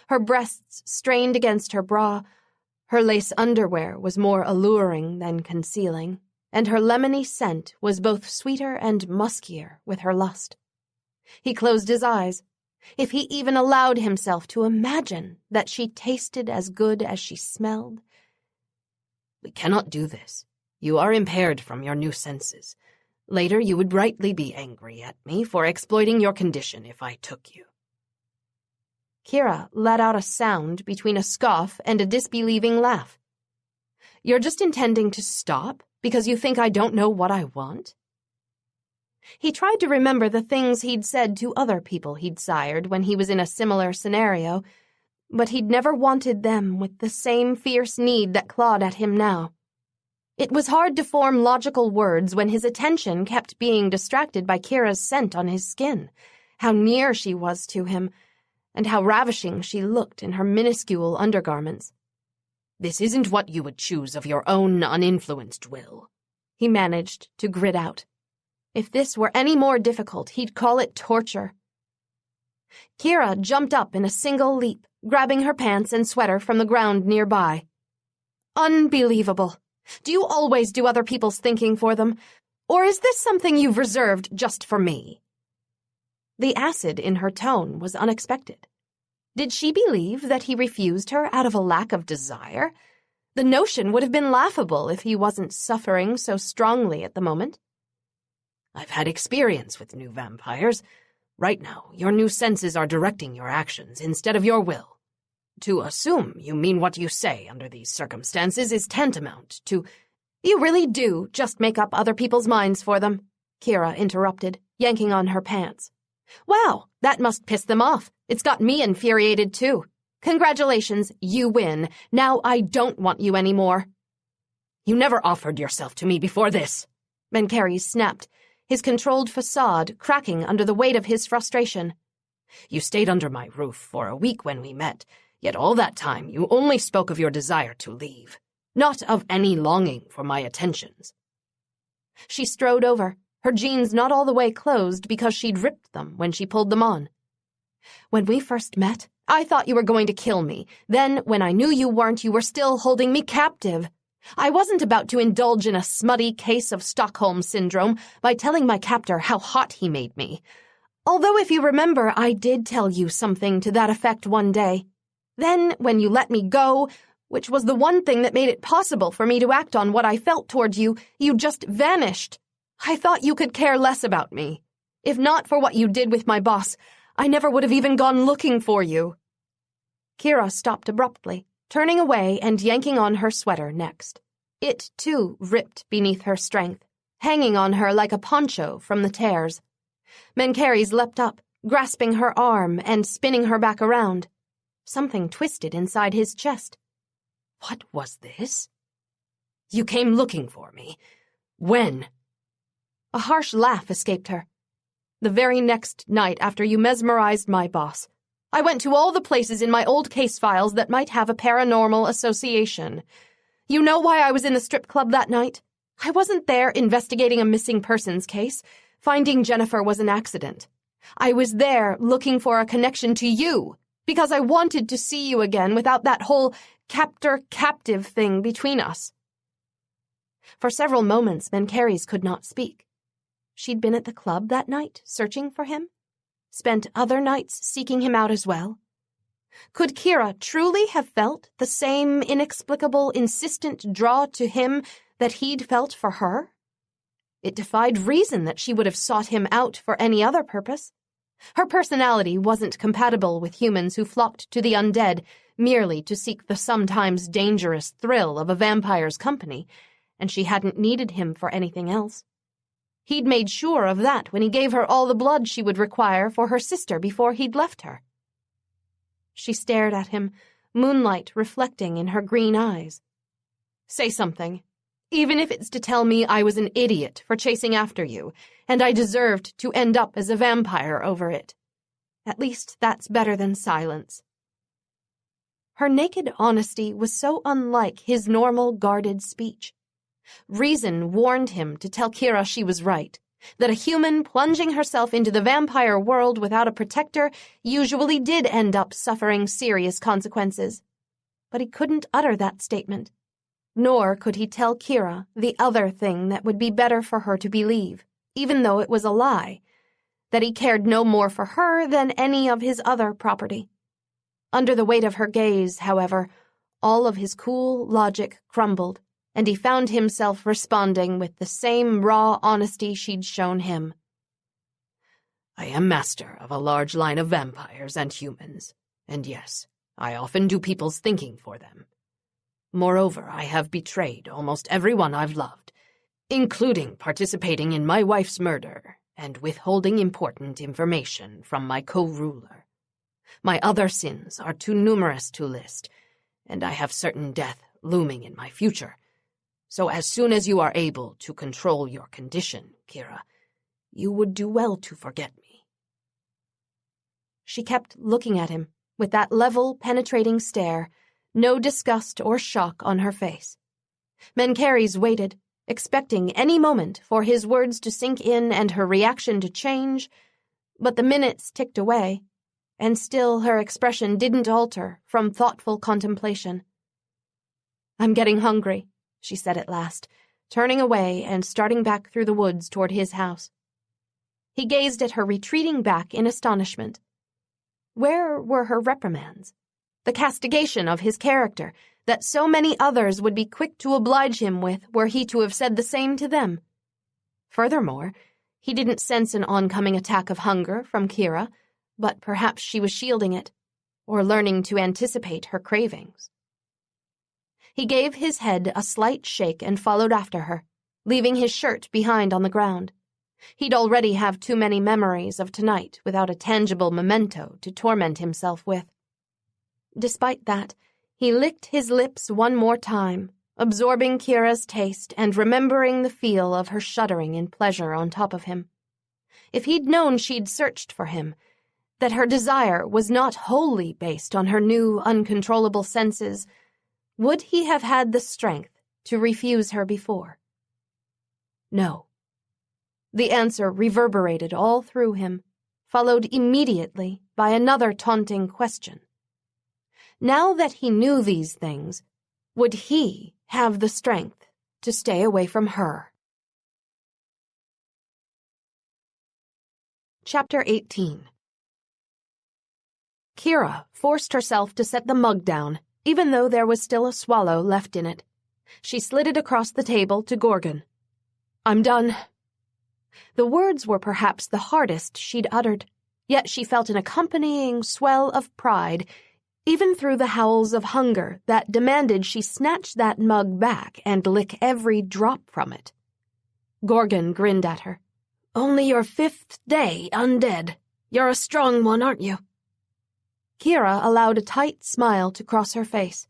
Speaker 1: Her breasts strained against her bra, her lace underwear was more alluring than concealing, and her lemony scent was both sweeter and muskier with her lust. He closed his eyes. If he even allowed himself to imagine that she tasted as good as she smelled.
Speaker 2: We cannot do this. You are impaired from your new senses. Later you would rightly be angry at me for exploiting your condition if I took you.
Speaker 1: Kira let out a sound between a scoff and a disbelieving laugh. You're just intending to stop because you think I don't know what I want? He tried to remember the things he'd said to other people he'd sired when he was in a similar scenario, but he'd never wanted them with the same fierce need that clawed at him now. It was hard to form logical words when his attention kept being distracted by Kira's scent on his skin, how near she was to him, and how ravishing she looked in her minuscule undergarments.
Speaker 2: This isn't what you would choose of your own uninfluenced will,
Speaker 1: he managed to grit out. If this were any more difficult, he'd call it torture. Kira jumped up in a single leap, grabbing her pants and sweater from the ground nearby. Unbelievable. Do you always do other people's thinking for them? Or is this something you've reserved just for me? The acid in her tone was unexpected. Did she believe that he refused her out of a lack of desire? The notion would have been laughable if he wasn't suffering so strongly at the moment.
Speaker 2: I've had experience with new vampires. Right now, your new senses are directing your actions instead of your will. To assume you mean what you say under these circumstances is tantamount to—
Speaker 1: You really do just make up other people's minds for them, Kira interrupted, yanking on her pants. Wow, that must piss them off. It's got me infuriated too. Congratulations, you win. Now I don't want you anymore.
Speaker 2: You never offered yourself to me before this,
Speaker 1: Mencheres snapped, his controlled facade cracking under the weight of his frustration.
Speaker 2: You stayed under my roof for a week when we met, yet all that time you only spoke of your desire to leave, not of any longing for my attentions.
Speaker 1: She strode over, her jeans not all the way closed because she'd ripped them when she pulled them on. When we first met, I thought you were going to kill me. Then, when I knew you weren't, you were still holding me captive. I wasn't about to indulge in a smutty case of Stockholm Syndrome by telling my captor how hot he made me. Although, if you remember, I did tell you something to that effect one day. Then, when you let me go, which was the one thing that made it possible for me to act on what I felt toward you, you just vanished. I thought you could care less about me. If not for what you did with my boss, I never would have even gone looking for you. Kira stopped abruptly, turning away and yanking on her sweater next. It, too, ripped beneath her strength, hanging on her like a poncho from the tears. Mencheres leapt up, grasping her arm and spinning her back around. Something twisted inside his chest.
Speaker 2: What was this? You came looking for me. When?
Speaker 1: A harsh laugh escaped her. The very next night after you mesmerized my boss. I went to all the places in my old case files that might have a paranormal association. You know why I was in the strip club that night? I wasn't there investigating a missing persons case. Finding Jennifer was an accident. I was there looking for a connection to you, because I wanted to see you again without that whole captor-captive thing between us. For several moments, Mencheres could not speak. She'd been at the club that night, searching for him? Spent other nights seeking him out as well? Could Kira truly have felt the same inexplicable, insistent draw to him that he'd felt for her? It defied reason that she would have sought him out for any other purpose. Her personality wasn't compatible with humans who flocked to the undead merely to seek the sometimes dangerous thrill of a vampire's company, and she hadn't needed him for anything else. He'd made sure of that when he gave her all the blood she would require for her sister before he'd left her. She stared at him, moonlight reflecting in her green eyes. "Say something, even if it's to tell me I was an idiot for chasing after you, and I deserved to end up as a vampire over it. At least that's better than silence." Her naked honesty was so unlike his normal, guarded speech. Reason warned him to tell Kira she was right, that a human plunging herself into the vampire world without a protector usually did end up suffering serious consequences. But he couldn't utter that statement, nor could he tell Kira the other thing that would be better for her to believe, even though it was a lie, that he cared no more for her than any of his other property. Under the weight of her gaze, however, all of his cool logic crumbled, and he found himself responding with the same raw honesty she'd shown him.
Speaker 2: "I am master of a large line of vampires and humans, and yes, I often do people's thinking for them. Moreover, I have betrayed almost everyone I've loved, including participating in my wife's murder and withholding important information from my co-ruler. My other sins are too numerous to list, and I have certain death looming in my future. So as soon as you are able to control your condition, Kira, you would do well to forget me."
Speaker 1: She kept looking at him with that level, penetrating stare, no disgust or shock on her face. Mencheres waited, expecting any moment for his words to sink in and her reaction to change, but the minutes ticked away, and still her expression didn't alter from thoughtful contemplation. "I'm getting hungry," she said at last, turning away and starting back through the woods toward his house. He gazed at her retreating back in astonishment. Where were her reprimands? The castigation of his character that so many others would be quick to oblige him with were he to have said the same to them. Furthermore, he didn't sense an oncoming attack of hunger from Kira, but perhaps she was shielding it, or learning to anticipate her cravings. He gave his head a slight shake and followed after her, leaving his shirt behind on the ground. He'd already have too many memories of tonight without a tangible memento to torment himself with. Despite that, he licked his lips one more time, absorbing Kira's taste and remembering the feel of her shuddering in pleasure on top of him. If he'd known she'd searched for him, that her desire was not wholly based on her new, uncontrollable senses, would he have had the strength to refuse her before? No. The answer reverberated all through him, followed immediately by another taunting question. Now that he knew these things, would he have the strength to stay away from her? Chapter 18. Kira forced herself to set the mug down, even though there was still a swallow left in it. She slid it across the table to Gorgon. "I'm done." The words were perhaps the hardest she'd uttered, yet she felt an accompanying swell of pride, even through the howls of hunger that demanded she snatch that mug back and lick every drop from it. Gorgon grinned at her. "Only your 5th day undead. You're a strong one, aren't you?" Kira allowed a tight smile to cross her face.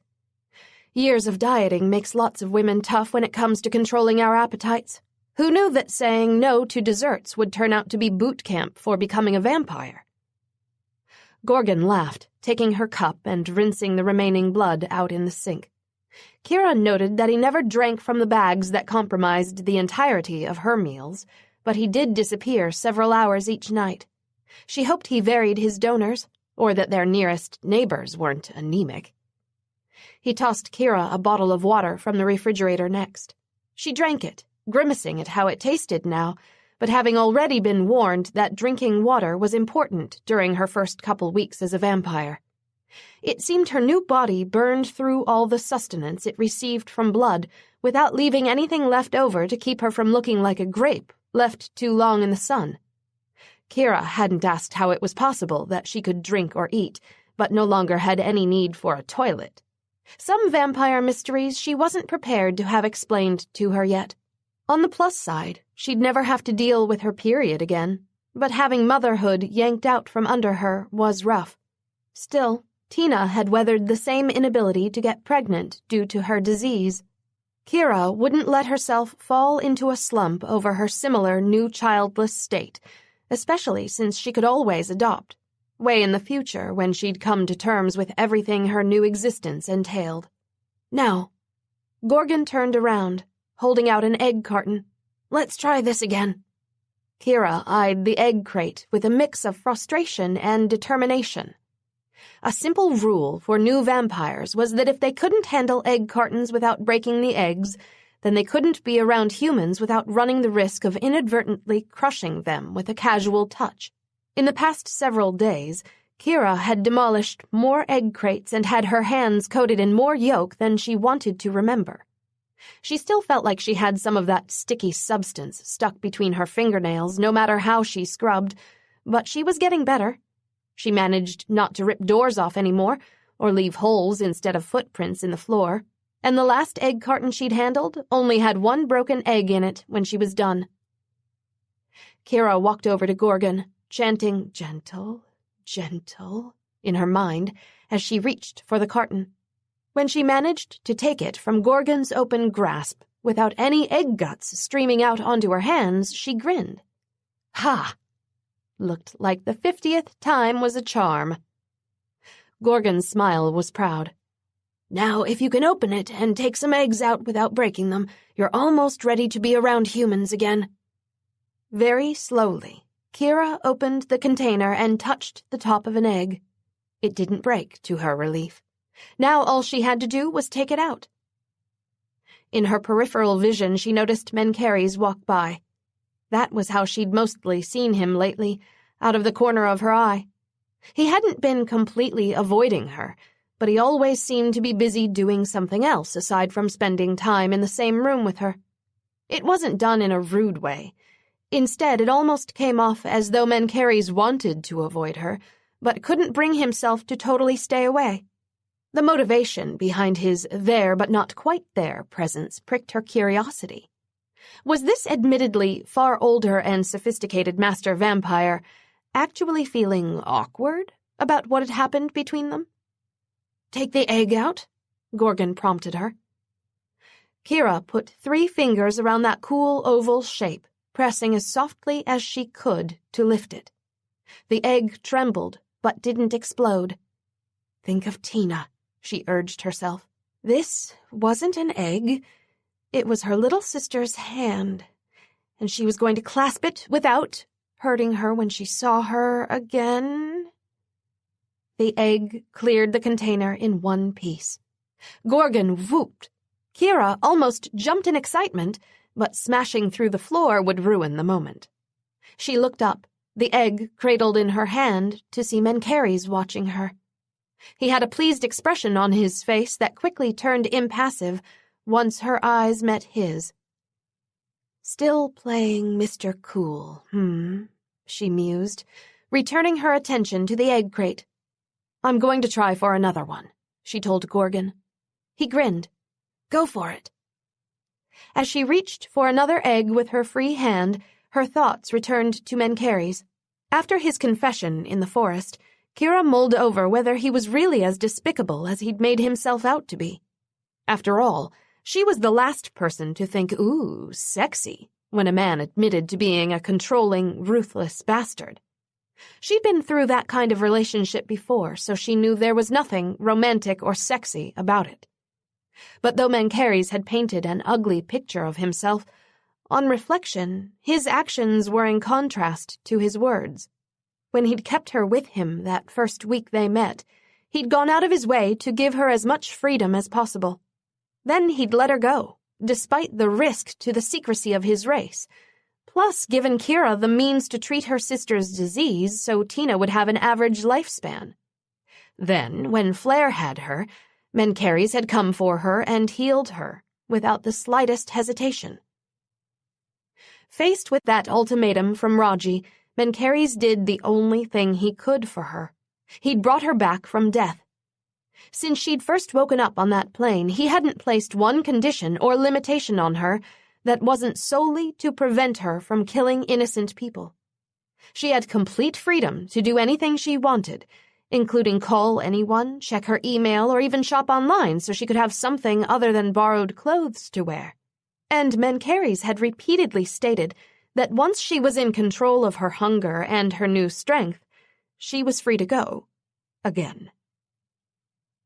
Speaker 1: "Years of dieting makes lots of women tough when it comes to controlling our appetites. Who knew that saying no to desserts would turn out to be boot camp for becoming a vampire?" Gorgon laughed, taking her cup and rinsing the remaining blood out in the sink. Kira noted that he never drank from the bags that compromised the entirety of her meals, but he did disappear several hours each night. She hoped he varied his donors, or that their nearest neighbors weren't anemic. He tossed Kira a bottle of water from the refrigerator next. She drank it, grimacing at how it tasted now, but having already been warned that drinking water was important during her first couple weeks as a vampire. It seemed her new body burned through all the sustenance it received from blood without leaving anything left over to keep her from looking like a grape left too long in the sun. Kira hadn't asked how it was possible that she could drink or eat, but no longer had any need for a toilet. Some vampire mysteries she wasn't prepared to have explained to her yet. On the plus side, she'd never have to deal with her period again, but having motherhood yanked out from under her was rough. Still, Tina had weathered the same inability to get pregnant due to her disease. Kira wouldn't let herself fall into a slump over her similar new childless state, especially since she could always adopt, way in the future when she'd come to terms with everything her new existence entailed. Now, Gorgon turned around, holding out an egg carton. "Let's try this again." Kira eyed the egg crate with a mix of frustration and determination. A simple rule for new vampires was that if they couldn't handle egg cartons without breaking the eggs, then they couldn't be around humans without running the risk of inadvertently crushing them with a casual touch. In the past several days, Kira had demolished more egg crates and had her hands coated in more yolk than she wanted to remember. She still felt like she had some of that sticky substance stuck between her fingernails no matter how she scrubbed, but she was getting better. She managed not to rip doors off anymore, or leave holes instead of footprints in the floor, and the last egg carton she'd handled only had one broken egg in it when she was done. Kira walked over to Gorgon, chanting "gentle, gentle" in her mind as she reached for the carton. When she managed to take it from Gorgon's open grasp without any egg guts streaming out onto her hands, she grinned. Ha! Looked like the 50th time was a charm. Gorgon's smile was proud. "Now, if you can open it and take some eggs out without breaking them, you're almost ready to be around humans again." Very slowly, Kira opened the container and touched the top of an egg. It didn't break, to her relief. Now all she had to do was take it out. In her peripheral vision, she noticed Mencheres walk by. That was how she'd mostly seen him lately, out of the corner of her eye. He hadn't been completely avoiding her, but he always seemed to be busy doing something else aside from spending time in the same room with her. It wasn't done in a rude way. Instead, it almost came off as though Mencheres wanted to avoid her, but couldn't bring himself to totally stay away. The motivation behind his there-but-not-quite-there presence pricked her curiosity. Was this admittedly far older and sophisticated master vampire actually feeling awkward about what had happened between them? "Take the egg out," Gorgon prompted her. Kira put 3 fingers around that cool oval shape, pressing as softly as she could to lift it. The egg trembled, but didn't explode. "Think of Tina," she urged herself. This wasn't an egg. It was her little sister's hand, and she was going to clasp it without hurting her when she saw her again. The egg cleared the container in one piece. Gorgon whooped. Kira almost jumped in excitement, but smashing through the floor would ruin the moment. She looked up, the egg cradled in her hand, to see Mencheres watching her. He had a pleased expression on his face that quickly turned impassive once her eyes met his. "Still playing Mr. Cool, she mused, returning her attention to the egg crate. "I'm going to try for another one," she told Gorgon. He grinned. "Go for it." As she reached for another egg with her free hand, her thoughts returned to Mencheres. After his confession in the forest, Kira mulled over whether he was really as despicable as he'd made himself out to be. After all, she was the last person to think, ooh, sexy, when a man admitted to being a controlling, ruthless bastard. She'd been through that kind of relationship before, so she knew there was nothing romantic or sexy about it. But though Mencheres had painted an ugly picture of himself, on reflection, his actions were in contrast to his words. When he'd kept her with him that first week they met, he'd gone out of his way to give her as much freedom as possible. Then he'd let her go, despite the risk to the secrecy of his race, plus given Kira the means to treat her sister's disease so Tina would have an average lifespan. Then, when Flair had her, Mencheres had come for her and healed her, without the slightest hesitation. Faced with that ultimatum from Raji, Mencheres did the only thing he could for her. He'd brought her back from death. Since she'd first woken up on that plane, he hadn't placed one condition or limitation on her that wasn't solely to prevent her from killing innocent people. She had complete freedom to do anything she wanted, including call anyone, check her email, or even shop online so she could have something other than borrowed clothes to wear. And Mencheres had repeatedly stated that once she was in control of her hunger and her new strength, she was free to go. Again.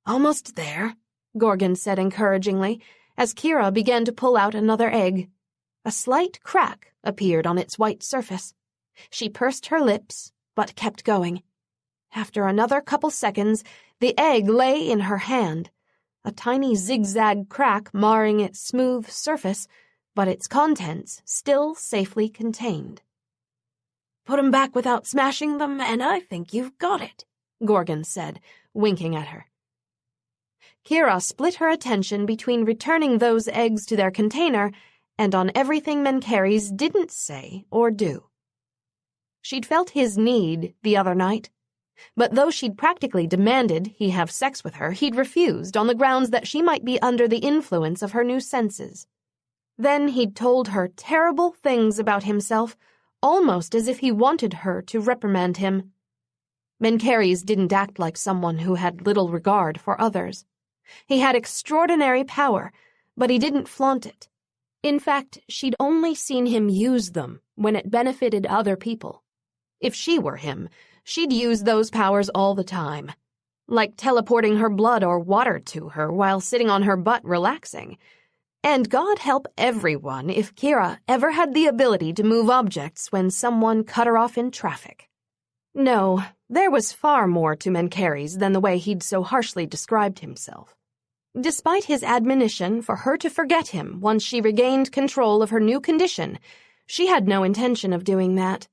Speaker 1: "Almost there," Gorgon said encouragingly, as Kira began to pull out another egg. A slight crack appeared on its white surface. She pursed her lips, but kept going. After another couple seconds, the egg lay in her hand, a tiny zigzag crack marring its smooth surface, but its contents still safely contained. "Put 'em back without smashing them, and I think you've got it," Gorgon said, winking at her. Kira split her attention between returning those eggs to their container and on everything Mencheres didn't say or do. She'd felt his need the other night, but though she'd practically demanded he have sex with her, he'd refused on the grounds that she might be under the influence of her new senses. Then he'd told her terrible things about himself, almost as if he wanted her to reprimand him. Mencheres didn't act like someone who had little regard for others. He had extraordinary power, but he didn't flaunt it. In fact, she'd only seen him use them when it benefited other people. If she were him, she'd use those powers all the time, like teleporting her blood or water to her while sitting on her butt relaxing. And God help everyone if Kira ever had the ability to move objects when someone cut her off in traffic. No, there was far more to Mencheres than the way he'd so harshly described himself. Despite his admonition for her to forget him once she regained control of her new condition, she had no intention of doing that.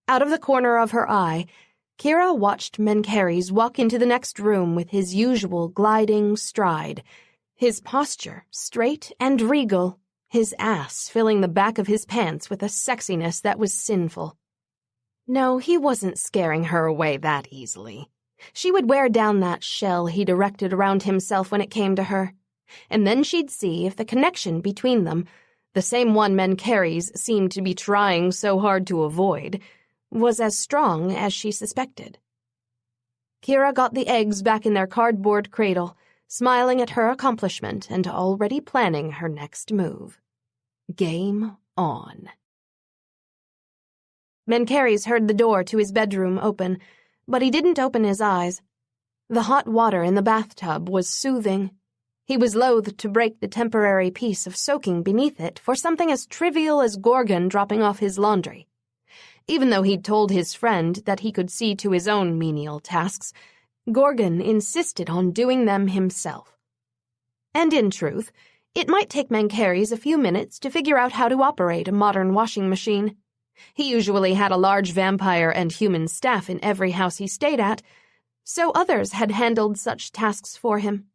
Speaker 1: Out of the corner of her eye, Kira watched Mencheres walk into the next room with his usual gliding stride, his posture straight and regal, his ass filling the back of his pants with a sexiness that was sinful. No, he wasn't scaring her away that easily. She would wear down that shell he'd erected around himself when it came to her, and then she'd see if the connection between them, the same one Mencheres seemed to be trying so hard to avoid, was as strong as she suspected. Kira got the eggs back in their cardboard cradle, smiling at her accomplishment and already planning her next move. Game on. Mencheres heard the door to his bedroom open, but he didn't open his eyes. The hot water in the bathtub was soothing. He was loath to break the temporary peace of soaking beneath it for something as trivial as Gorgon dropping off his laundry. Even though he'd told his friend that he could see to his own menial tasks, Gorgon insisted on doing them himself. And in truth, it might take Mencheres a few minutes to figure out how to operate a modern washing machine. He usually had a large vampire and human staff in every house he stayed at, so others had handled such tasks for him.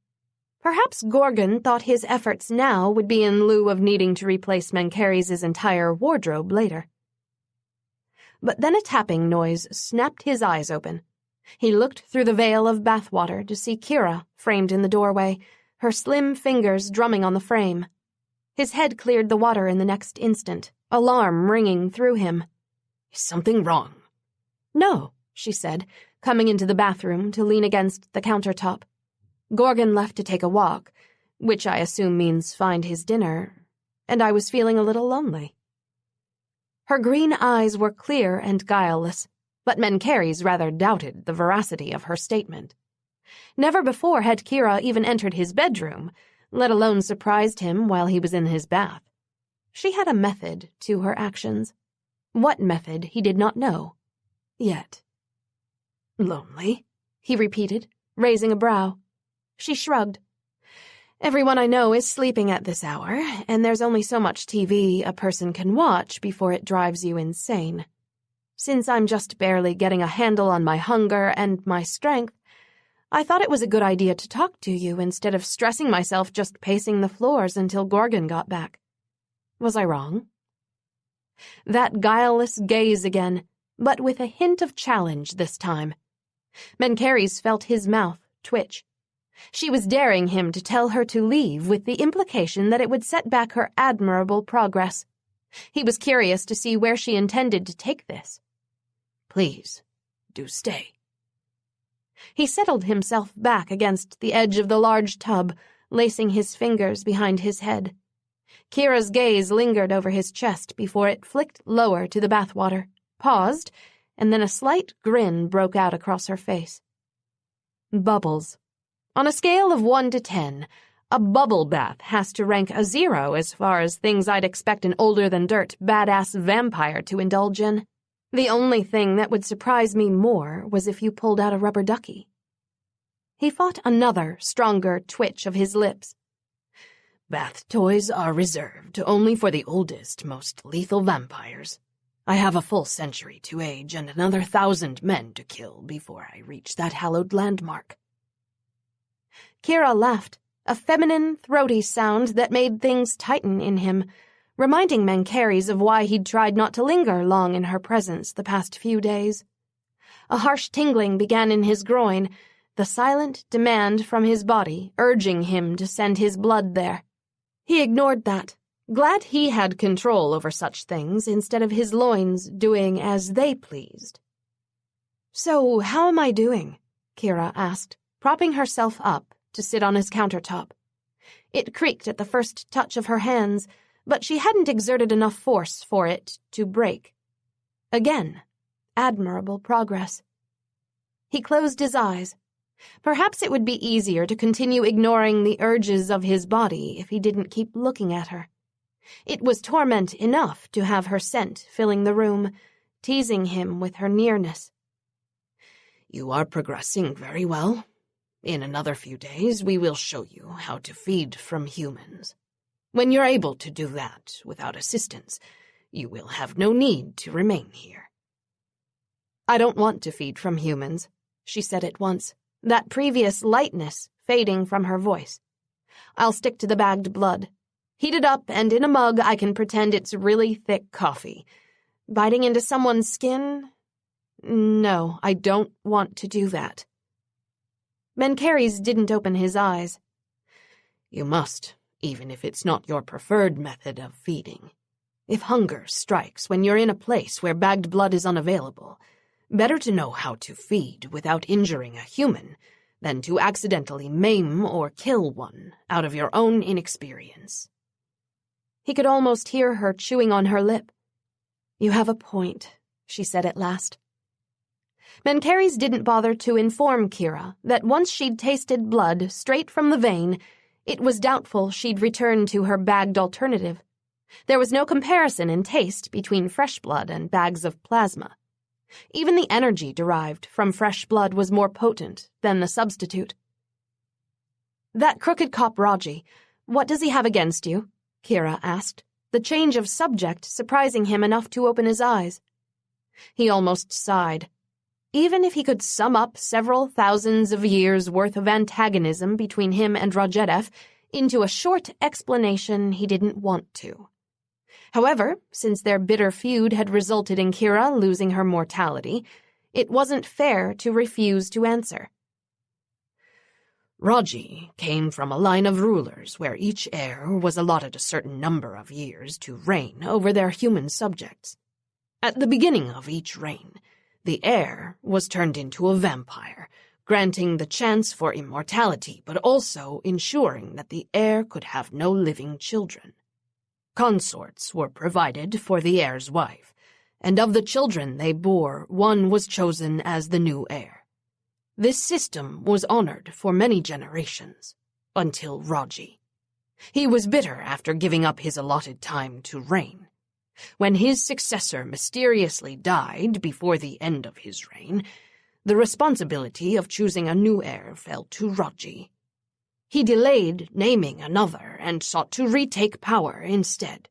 Speaker 1: Perhaps Gorgon thought his efforts now would be in lieu of needing to replace Mencheres' entire wardrobe later. But then a tapping noise snapped his eyes open. He looked through the veil of bathwater to see Kira framed in the doorway, her slim fingers drumming on the frame. His head cleared the water in the next instant, alarm ringing through him. "Is something wrong?" "No," she said, coming into the bathroom to lean against the countertop. Gorgon left to take a walk, which I assume means find his dinner, and I was feeling a little lonely. Her green eyes were clear and guileless, but Mencheres rather doubted the veracity of her statement. Never before had Kira even entered his bedroom, let alone surprised him while he was in his bath. She had a method to her actions. What method he did not know. Yet. "Lonely?" he repeated, raising a brow. She shrugged. Everyone I know is sleeping at this hour, and there's only so much TV a person can watch before it drives you insane. Since I'm just barely getting a handle on my hunger and my strength, I thought it was a good idea to talk to you instead of stressing myself just pacing the floors until Gorgon got back. Was I wrong? That guileless gaze again, but with a hint of challenge this time. Mencheres felt his mouth twitch. She was daring him to tell her to leave with the implication that it would set back her admirable progress. He was curious to see where she intended to take this.
Speaker 2: Please, do stay.
Speaker 1: He settled himself back against the edge of the large tub, lacing his fingers behind his head. Kira's gaze lingered over his chest before it flicked lower to the bathwater, paused, and then a slight grin broke out across her face. Bubbles. On a scale of 1 to 10, a bubble bath has to rank a 0 as far as things I'd expect an older-than-dirt, badass vampire to indulge in. The only thing that would surprise me more was if you pulled out a rubber ducky. He fought another, stronger twitch of his lips.
Speaker 2: Bath toys are reserved only for the oldest, most lethal vampires. I have a full century to age and another 1,000 men to kill before I reach that hallowed landmark.
Speaker 1: Kira laughed, a feminine, throaty sound that made things tighten in him, reminding Mencheres of why he'd tried not to linger long in her presence the past few days. A harsh tingling began in his groin, the silent demand from his body urging him to send his blood there. He ignored that, glad he had control over such things instead of his loins doing as they pleased. "So, how am I doing?" Kira asked, propping herself up to sit on his countertop. It creaked at the first touch of her hands, but she hadn't exerted enough force for it to break. Again, admirable progress. He closed his eyes. Perhaps it would be easier to continue ignoring the urges of his body if he didn't keep looking at her. It was torment enough to have her scent filling the room, teasing him with her nearness.
Speaker 2: You are progressing very well. In another few days, we will show you how to feed from humans. When you're able to do that without assistance, you will have no need to remain here.
Speaker 1: I don't want to feed from humans, she said at once, that previous lightness fading from her voice. I'll stick to the bagged blood. Heat it up, and in a mug I can pretend it's really thick coffee. Biting into someone's skin? No, I don't want to do that. Mencheres didn't open his eyes.
Speaker 2: You must, even if it's not your preferred method of feeding. If hunger strikes when you're in a place where bagged blood is unavailable, better to know how to feed without injuring a human than to accidentally maim or kill one out of your own inexperience.
Speaker 1: He could almost hear her chewing on her lip. You have a point, she said at last. Mencheres didn't bother to inform Kira that once she'd tasted blood straight from the vein, it was doubtful she'd return to her bagged alternative. There was no comparison in taste between fresh blood and bags of plasma. Even the energy derived from fresh blood was more potent than the substitute. That crooked cop Raji, what does he have against you? Kira asked, the change of subject surprising him enough to open his eyes. He almost sighed. Even if he could sum up several thousands of years' worth of antagonism between him and Rajedev into a short explanation, he didn't want to. However, since their bitter feud had resulted in Kira losing her mortality, it wasn't fair to refuse to answer.
Speaker 2: Raji came from a line of rulers where each heir was allotted a certain number of years to reign over their human subjects. At the beginning of each reign, the heir was turned into a vampire, granting the chance for immortality, but also ensuring that the heir could have no living children. Consorts were provided for the heir's wife, and of the children they bore, one was chosen as the new heir. This system was honored for many generations, until Raji. He was bitter after giving up his allotted time to reign. When his successor mysteriously died before the end of his reign, the responsibility of choosing a new heir fell to Raji.
Speaker 3: He delayed naming another and sought to retake power instead.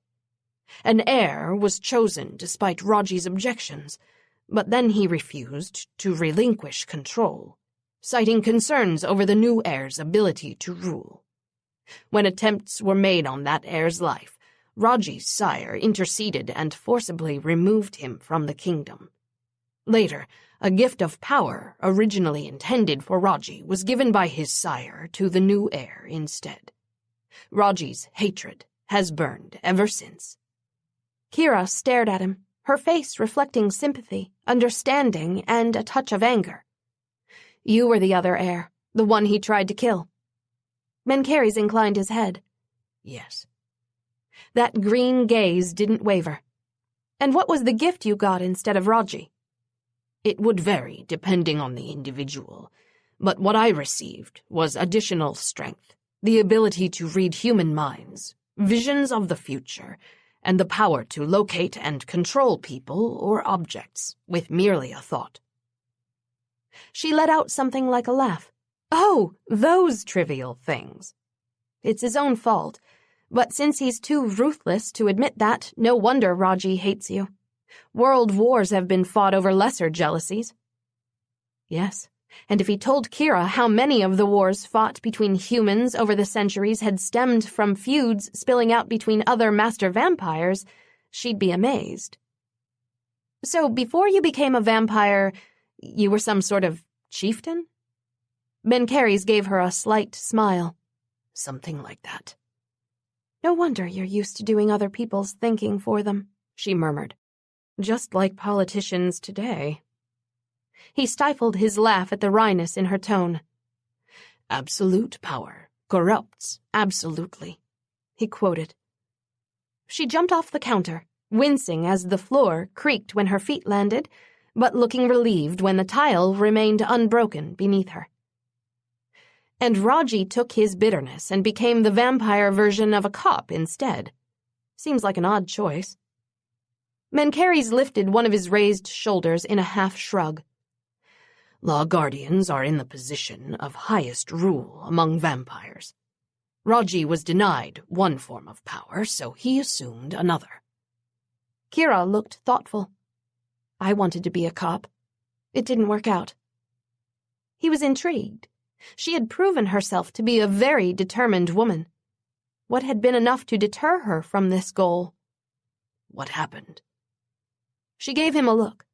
Speaker 3: An heir was chosen despite Raji's objections, but then he refused to relinquish control, citing concerns over the new heir's ability to rule. When attempts were made on that heir's life, Raji's sire interceded and forcibly removed him from the kingdom. Later, a gift of power originally intended for Raji was given by his sire to the new heir instead. Raji's hatred has burned ever since.
Speaker 1: Kira stared at him, her face reflecting sympathy, understanding, and a touch of anger. You were the other heir, the one he tried to kill. Mencheres inclined his head.
Speaker 3: Yes.
Speaker 1: That green gaze didn't waver. And what was the gift you got instead of Raji?
Speaker 3: It would vary depending on the individual, but what I received was additional strength, the ability to read human minds, visions of the future, and the power to locate and control people or objects with merely a thought.
Speaker 1: She let out something like a laugh. Oh, those trivial things. It's his own fault, but since he's too ruthless to admit that, no wonder Raji hates you. World wars have been fought over lesser jealousies. Yes, and if he told Kira how many of the wars fought between humans over the centuries had stemmed from feuds spilling out between other master vampires, she'd be amazed. So before you became a vampire, you were some sort of chieftain? Mencheres gave her a slight smile.
Speaker 3: Something like that.
Speaker 1: No wonder you're used to doing other people's thinking for them, she murmured. Just like politicians today. He stifled his laugh at the wryness in her tone.
Speaker 3: Absolute power corrupts absolutely,
Speaker 1: he quoted. She jumped off the counter, wincing as the floor creaked when her feet landed, but looking relieved when the tile remained unbroken beneath her. And Raji took his bitterness and became the vampire version of a cop instead. Seems like an odd choice. Mencheres lifted one of his raised shoulders in a half shrug.
Speaker 3: Law guardians are in the position of highest rule among vampires. Raji was denied one form of power, so he assumed another.
Speaker 1: Kira looked thoughtful. I wanted to be a cop. It didn't work out. He was intrigued. She had proven herself to be a very determined woman. What had been enough to deter her from this goal?
Speaker 3: What happened?
Speaker 1: She gave him a look.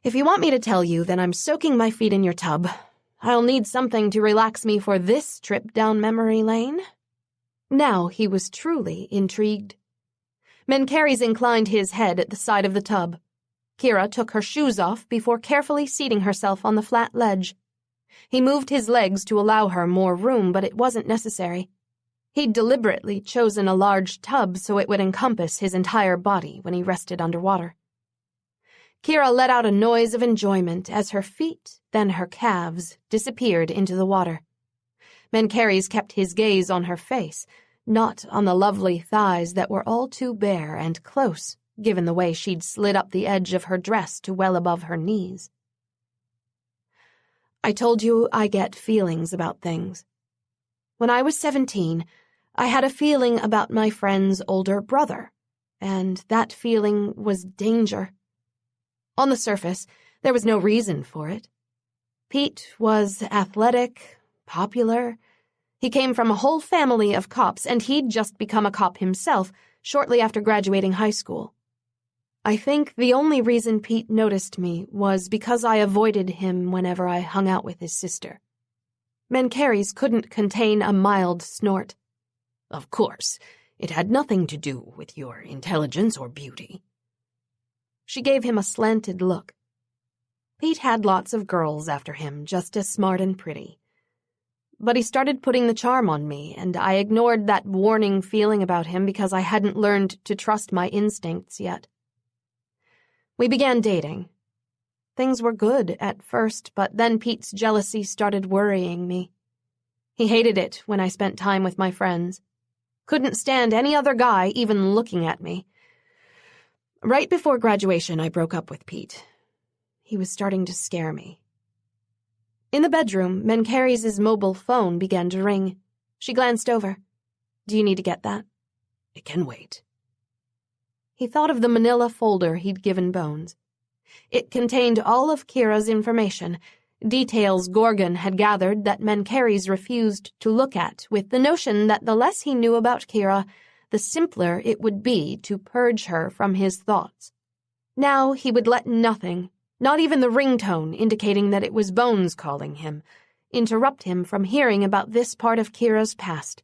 Speaker 1: If you want me to tell you, then I'm soaking my feet in your tub. I'll need something to relax me for this trip down memory lane. Now he was truly intrigued. Mencheres inclined his head at the side of the tub. Kira took her shoes off before carefully seating herself on the flat ledge. He moved his legs to allow her more room, but it wasn't necessary. He'd deliberately chosen a large tub so it would encompass his entire body when he rested underwater. Kira let out a noise of enjoyment as her feet, then her calves, disappeared into the water. Mencheres kept his gaze on her face, not on the lovely thighs that were all too bare and close, given the way she'd slid up the edge of her dress to well above her knees. I told you I get feelings about things. When I was 17, I had a feeling about my friend's older brother, and that feeling was danger. On the surface, there was no reason for it. Pete was athletic, popular. He came from a whole family of cops, and he'd just become a cop himself shortly after graduating high school. I think the only reason Pete noticed me was because I avoided him whenever I hung out with his sister. Mencheres couldn't contain a mild snort.
Speaker 3: Of course, it had nothing to do with your intelligence or beauty.
Speaker 1: She gave him a slanted look. Pete had lots of girls after him, just as smart and pretty. But he started putting the charm on me, and I ignored that warning feeling about him because I hadn't learned to trust my instincts yet. We began dating. Things were good at first, but then Pete's jealousy started worrying me. He hated it when I spent time with my friends. Couldn't stand any other guy even looking at me. Right before graduation, I broke up with Pete. He was starting to scare me. In the bedroom, Mencheres' mobile phone began to ring. She glanced over. Do you need to get that?
Speaker 2: It can wait.
Speaker 1: He thought of the manila folder he'd given Bones. It contained all of Kira's information, details Gorgon had gathered that Mencheres refused to look at, with the notion that the less he knew about Kira, the simpler it would be to purge her from his thoughts. Now he would let nothing, not even the ringtone indicating that it was Bones calling him, interrupt him from hearing about this part of Kira's past.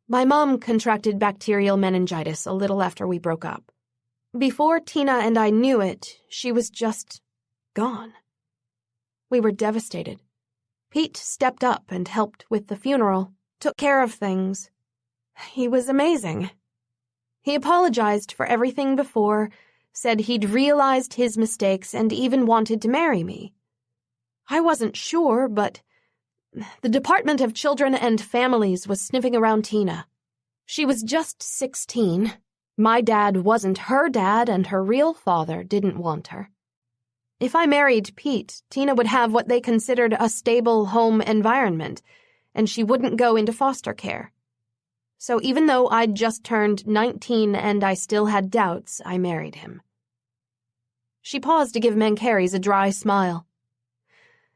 Speaker 1: My mom contracted bacterial meningitis a little after we broke up. Before Tina and I knew it, she was just gone. We were devastated. Pete stepped up and helped with the funeral, took care of things. He was amazing. He apologized for everything before, said he'd realized his mistakes and even wanted to marry me. I wasn't sure, but the Department of Children and Families was sniffing around Tina. She was just 16. My dad wasn't her dad, and her real father didn't want her. If I married Pete, Tina would have what they considered a stable home environment, and she wouldn't go into foster care. So even though I'd just turned 19 and I still had doubts, I married him. She paused to give Mencheres a dry smile.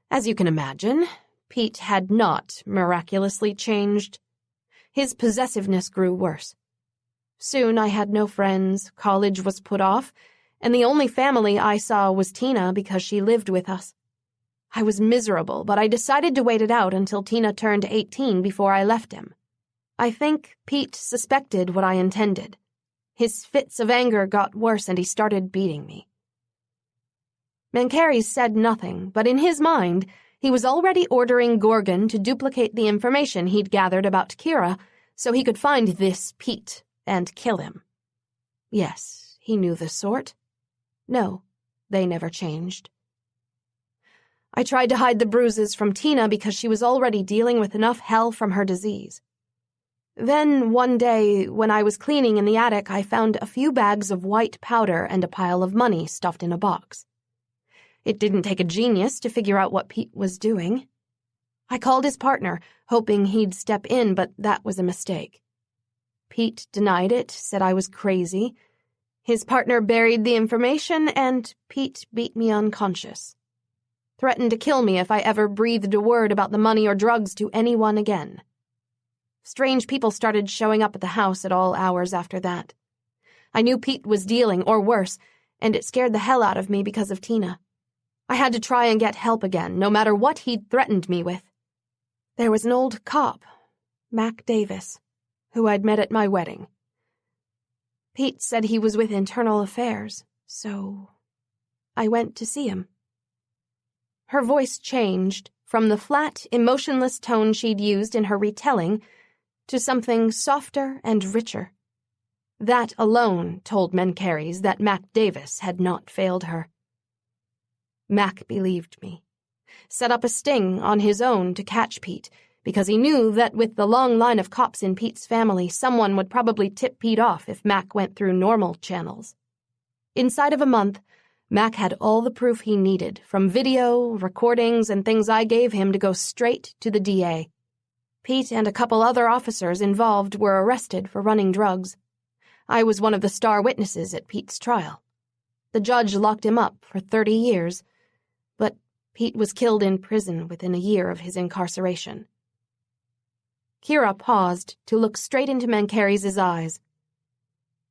Speaker 1: As you can imagine, Pete had not miraculously changed. His possessiveness grew worse. Soon I had no friends, college was put off, and the only family I saw was Tina because she lived with us. I was miserable, but I decided to wait it out until Tina turned 18 before I left him. I think Pete suspected what I intended. His fits of anger got worse and he started beating me. Mencheres said nothing, but in his mind, he was already ordering Gorgon to duplicate the information he'd gathered about Kira so he could find this Pete and kill him. Yes, he knew the sort. No, they never changed. I tried to hide the bruises from Tina because she was already dealing with enough hell from her disease. Then, one day, when I was cleaning in the attic, I found a few bags of white powder and a pile of money stuffed in a box. It didn't take a genius to figure out what Pete was doing. I called his partner, hoping he'd step in, but that was a mistake. Pete denied it, said I was crazy. His partner buried the information, and Pete beat me unconscious. Threatened to kill me if I ever breathed a word about the money or drugs to anyone again. Strange people started showing up at the house at all hours after that. I knew Pete was dealing, or worse, and it scared the hell out of me because of Tina. I had to try and get help again, no matter what he'd threatened me with. There was an old cop, Mac Davis, who I'd met at my wedding. Pete said he was with Internal Affairs, so I went to see him. Her voice changed from the flat, emotionless tone she'd used in her retelling to something softer and richer. That alone told Mencheres that Mac Davis had not failed her. Mac believed me, set up a sting on his own to catch Pete, because he knew that with the long line of cops in Pete's family, someone would probably tip Pete off if Mac went through normal channels. Inside of a month, Mac had all the proof he needed, from video, recordings, and things I gave him to go straight to the DA. Pete and a couple other officers involved were arrested for running drugs. I was one of the star witnesses at Pete's trial. The judge locked him up for 30 years, but Pete was killed in prison within a year of his incarceration. Kira paused to look straight into Mencheres' eyes.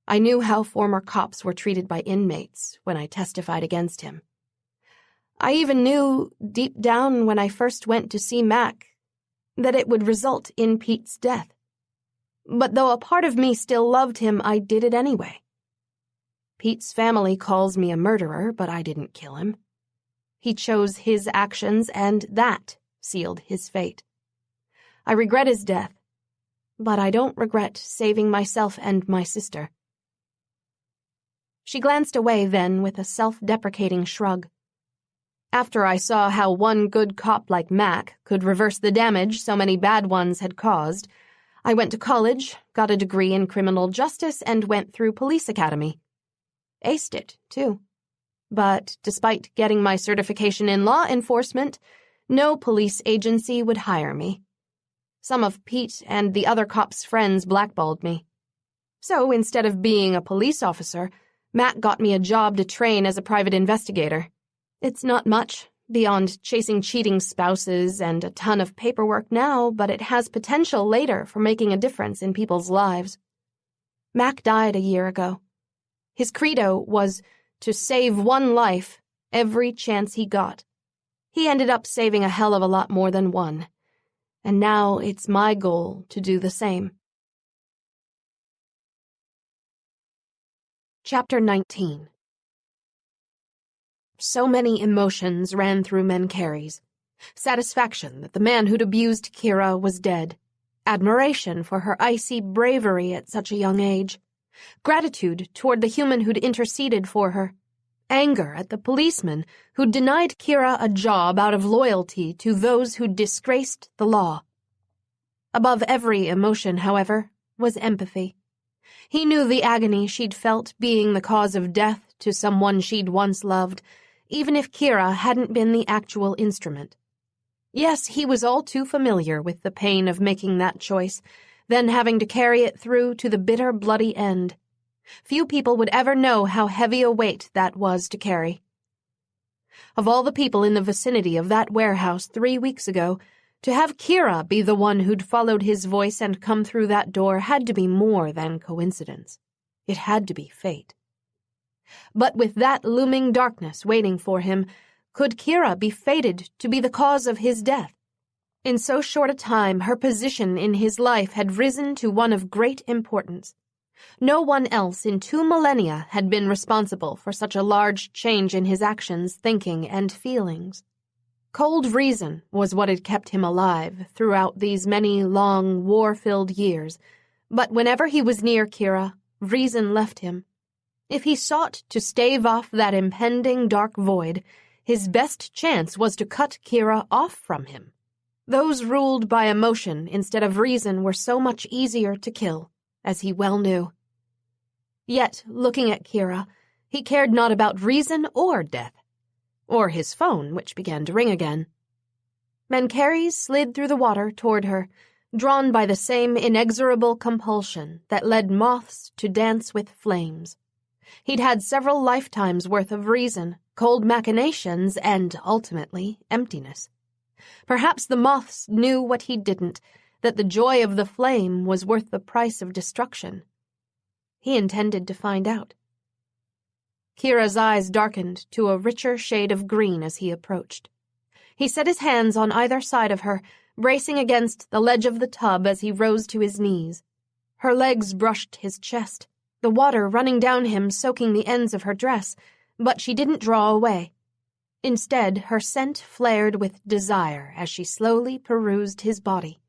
Speaker 1: I knew how former cops were treated by inmates when I testified against him. I even knew, deep down when I first went to see Mac, that it would result in Pete's death. But though a part of me still loved him, I did it anyway. Pete's family calls me a murderer, but I didn't kill him. He chose his actions, and that sealed his fate. I regret his death, but I don't regret saving myself and my sister. She glanced away then with a self-deprecating shrug. After I saw how one good cop like Mac could reverse the damage so many bad ones had caused, I went to college, got a degree in criminal justice, and went through police academy. Aced it, too. But despite getting my certification in law enforcement, no police agency would hire me. Some of Pete and the other cops' friends blackballed me. So instead of being a police officer, Matt got me a job to train as a private investigator. It's not much, beyond chasing cheating spouses and a ton of paperwork now, but it has potential later for making a difference in people's lives. Mac died a year ago. His credo was to save one life every chance he got. He ended up saving a hell of a lot more than one. And now it's my goal to do the same. Chapter 19. So many emotions ran through Mencheres. Satisfaction that the man who'd abused Kira was dead. Admiration for her icy bravery at such a young age. Gratitude toward the human who'd interceded for her. Anger at the policeman who'd denied Kira a job out of loyalty to those who'd disgraced the law. Above every emotion, however, was empathy. He knew the agony she'd felt being the cause of death to someone she'd once loved, even if Kira hadn't been the actual instrument. Yes, he was all too familiar with the pain of making that choice, then having to carry it through to the bitter, bloody end. Few people would ever know how heavy a weight that was to carry. Of all the people in the vicinity of that warehouse 3 weeks ago, to have Kira be the one who'd followed his voice and come through that door had to be more than coincidence. It had to be fate. But with that looming darkness waiting for him, could Kira be fated to be the cause of his death? In so short a time, her position in his life had risen to one of great importance. No one else in 2 millennia had been responsible for such a large change in his actions, thinking, and feelings. Cold reason was what had kept him alive throughout these many long, war-filled years, but whenever he was near Kira, reason left him. If he sought to stave off that impending dark void, his best chance was to cut Kira off from him. Those ruled by emotion instead of reason were so much easier to kill, as he well knew. Yet, looking at Kira, he cared not about reason or death. Or his phone, which began to ring again. Mencheres slid through the water toward her, drawn by the same inexorable compulsion that led moths to dance with flames. He'd had several lifetimes' worth of reason, cold machinations, and, ultimately, emptiness. Perhaps the moths knew what he didn't, that the joy of the flame was worth the price of destruction. He intended to find out. Kira's eyes darkened to a richer shade of green as he approached. He set his hands on either side of her, bracing against the ledge of the tub as he rose to his knees. Her legs brushed his chest, the water running down him soaking the ends of her dress, but she didn't draw away. Instead, her scent flared with desire as she slowly perused his body.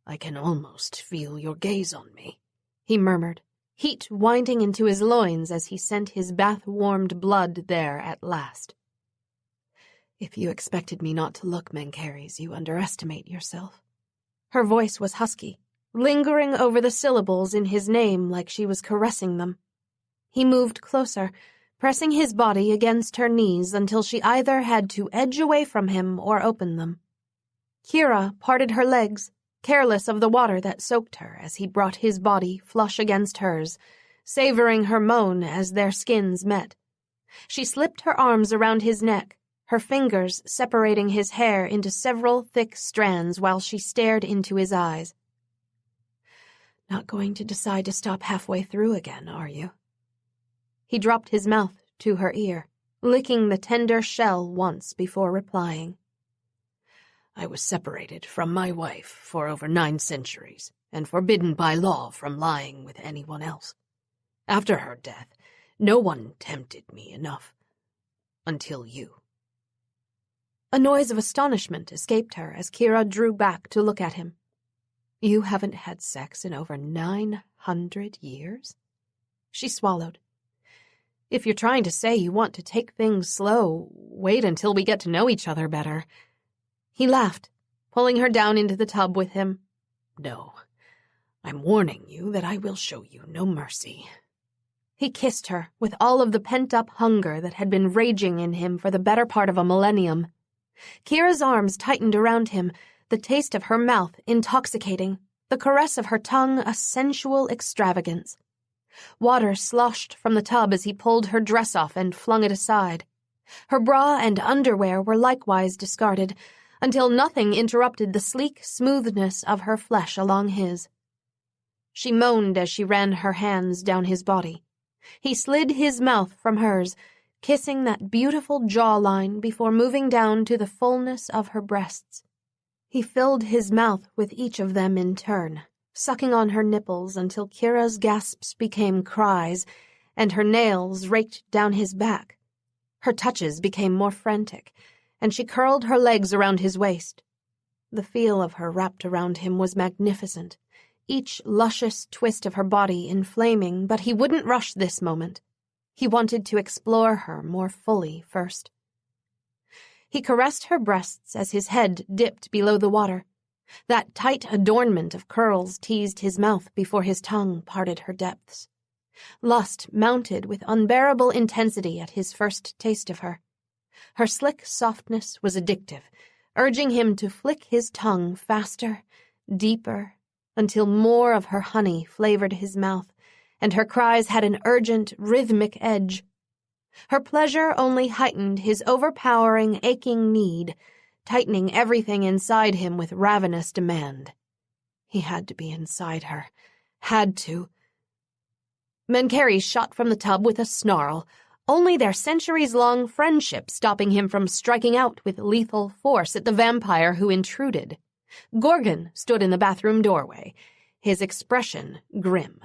Speaker 2: "I can almost feel your gaze on me,"
Speaker 1: he murmured, heat winding into his loins as he sent his bath-warmed blood there at last.
Speaker 2: "If you expected me not to look, Mencheres, you underestimate yourself."
Speaker 1: Her voice was husky, lingering over the syllables in his name like she was caressing them. He moved closer, pressing his body against her knees until she either had to edge away from him or open them. Kira parted her legs, careless of the water that soaked her as he brought his body flush against hers, savoring her moan as their skins met. She slipped her arms around his neck, her fingers separating his hair into several thick strands while she stared into his eyes.
Speaker 2: "Not going to decide to stop halfway through again, are you?"
Speaker 1: He dropped his mouth to her ear, licking the tender shell once before replying.
Speaker 2: "I was separated from my wife for over 9 centuries and forbidden by law from lying with anyone else. After her death, no one tempted me enough. Until you."
Speaker 1: A noise of astonishment escaped her as Kira drew back to look at him.
Speaker 2: "You haven't had sex in over 900 years?"
Speaker 1: She swallowed. "If you're trying to say you want to take things slow, wait until we get to know each other better." He laughed, pulling her down into the tub with him.
Speaker 2: "No, I'm warning you that I will show you no mercy."
Speaker 1: He kissed her with all of the pent-up hunger that had been raging in him for the better part of a millennium. Kira's arms tightened around him, the taste of her mouth intoxicating, the caress of her tongue a sensual extravagance. Water sloshed from the tub as he pulled her dress off and flung it aside. Her bra and underwear were likewise discarded, until nothing interrupted the sleek smoothness of her flesh along his. She moaned as she ran her hands down his body. He slid his mouth from hers, kissing that beautiful jawline before moving down to the fullness of her breasts. He filled his mouth with each of them in turn, sucking on her nipples until Kira's gasps became cries, and her nails raked down his back. Her touches became more frantic, and she curled her legs around his waist. The feel of her wrapped around him was magnificent, each luscious twist of her body inflaming, but he wouldn't rush this moment. He wanted to explore her more fully first. He caressed her breasts as his head dipped below the water. That tight adornment of curls teased his mouth before his tongue parted her depths. Lust mounted with unbearable intensity at his first taste of her. Her slick softness was addictive, urging him to flick his tongue faster, deeper, until more of her honey flavored his mouth, and her cries had an urgent, rhythmic edge. Her pleasure only heightened his overpowering, aching need, tightening everything inside him with ravenous demand. He had to be inside her. Had to. Mencheres shot from the tub with a snarl, only their centuries-long friendship stopping him from striking out with lethal force at the vampire who intruded. Gorgon stood in the bathroom doorway, his expression grim.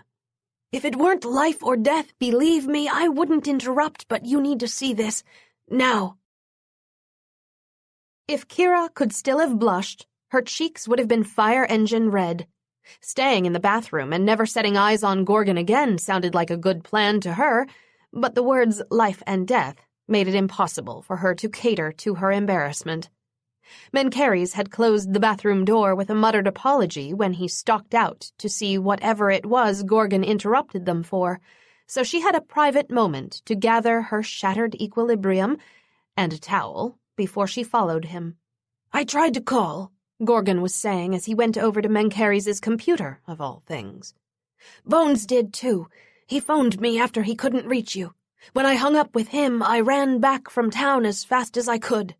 Speaker 1: "If it weren't life or death, believe me, I wouldn't interrupt, but you need to see this. Now." If Kira could still have blushed, her cheeks would have been fire-engine red. Staying in the bathroom and never setting eyes on Gorgon again sounded like a good plan to her, but the words life and death made it impossible for her to cater to her embarrassment. Mencheres had closed the bathroom door with a muttered apology when he stalked out to see whatever it was Gorgon interrupted them for, so she had a private moment to gather her shattered equilibrium and a towel before she followed him. "I tried to call," Gorgon was saying as he went over to Mencheres' computer, of all things. "Bones did, too. He phoned me after he couldn't reach you. When I hung up with him, I ran back from town as fast as I could."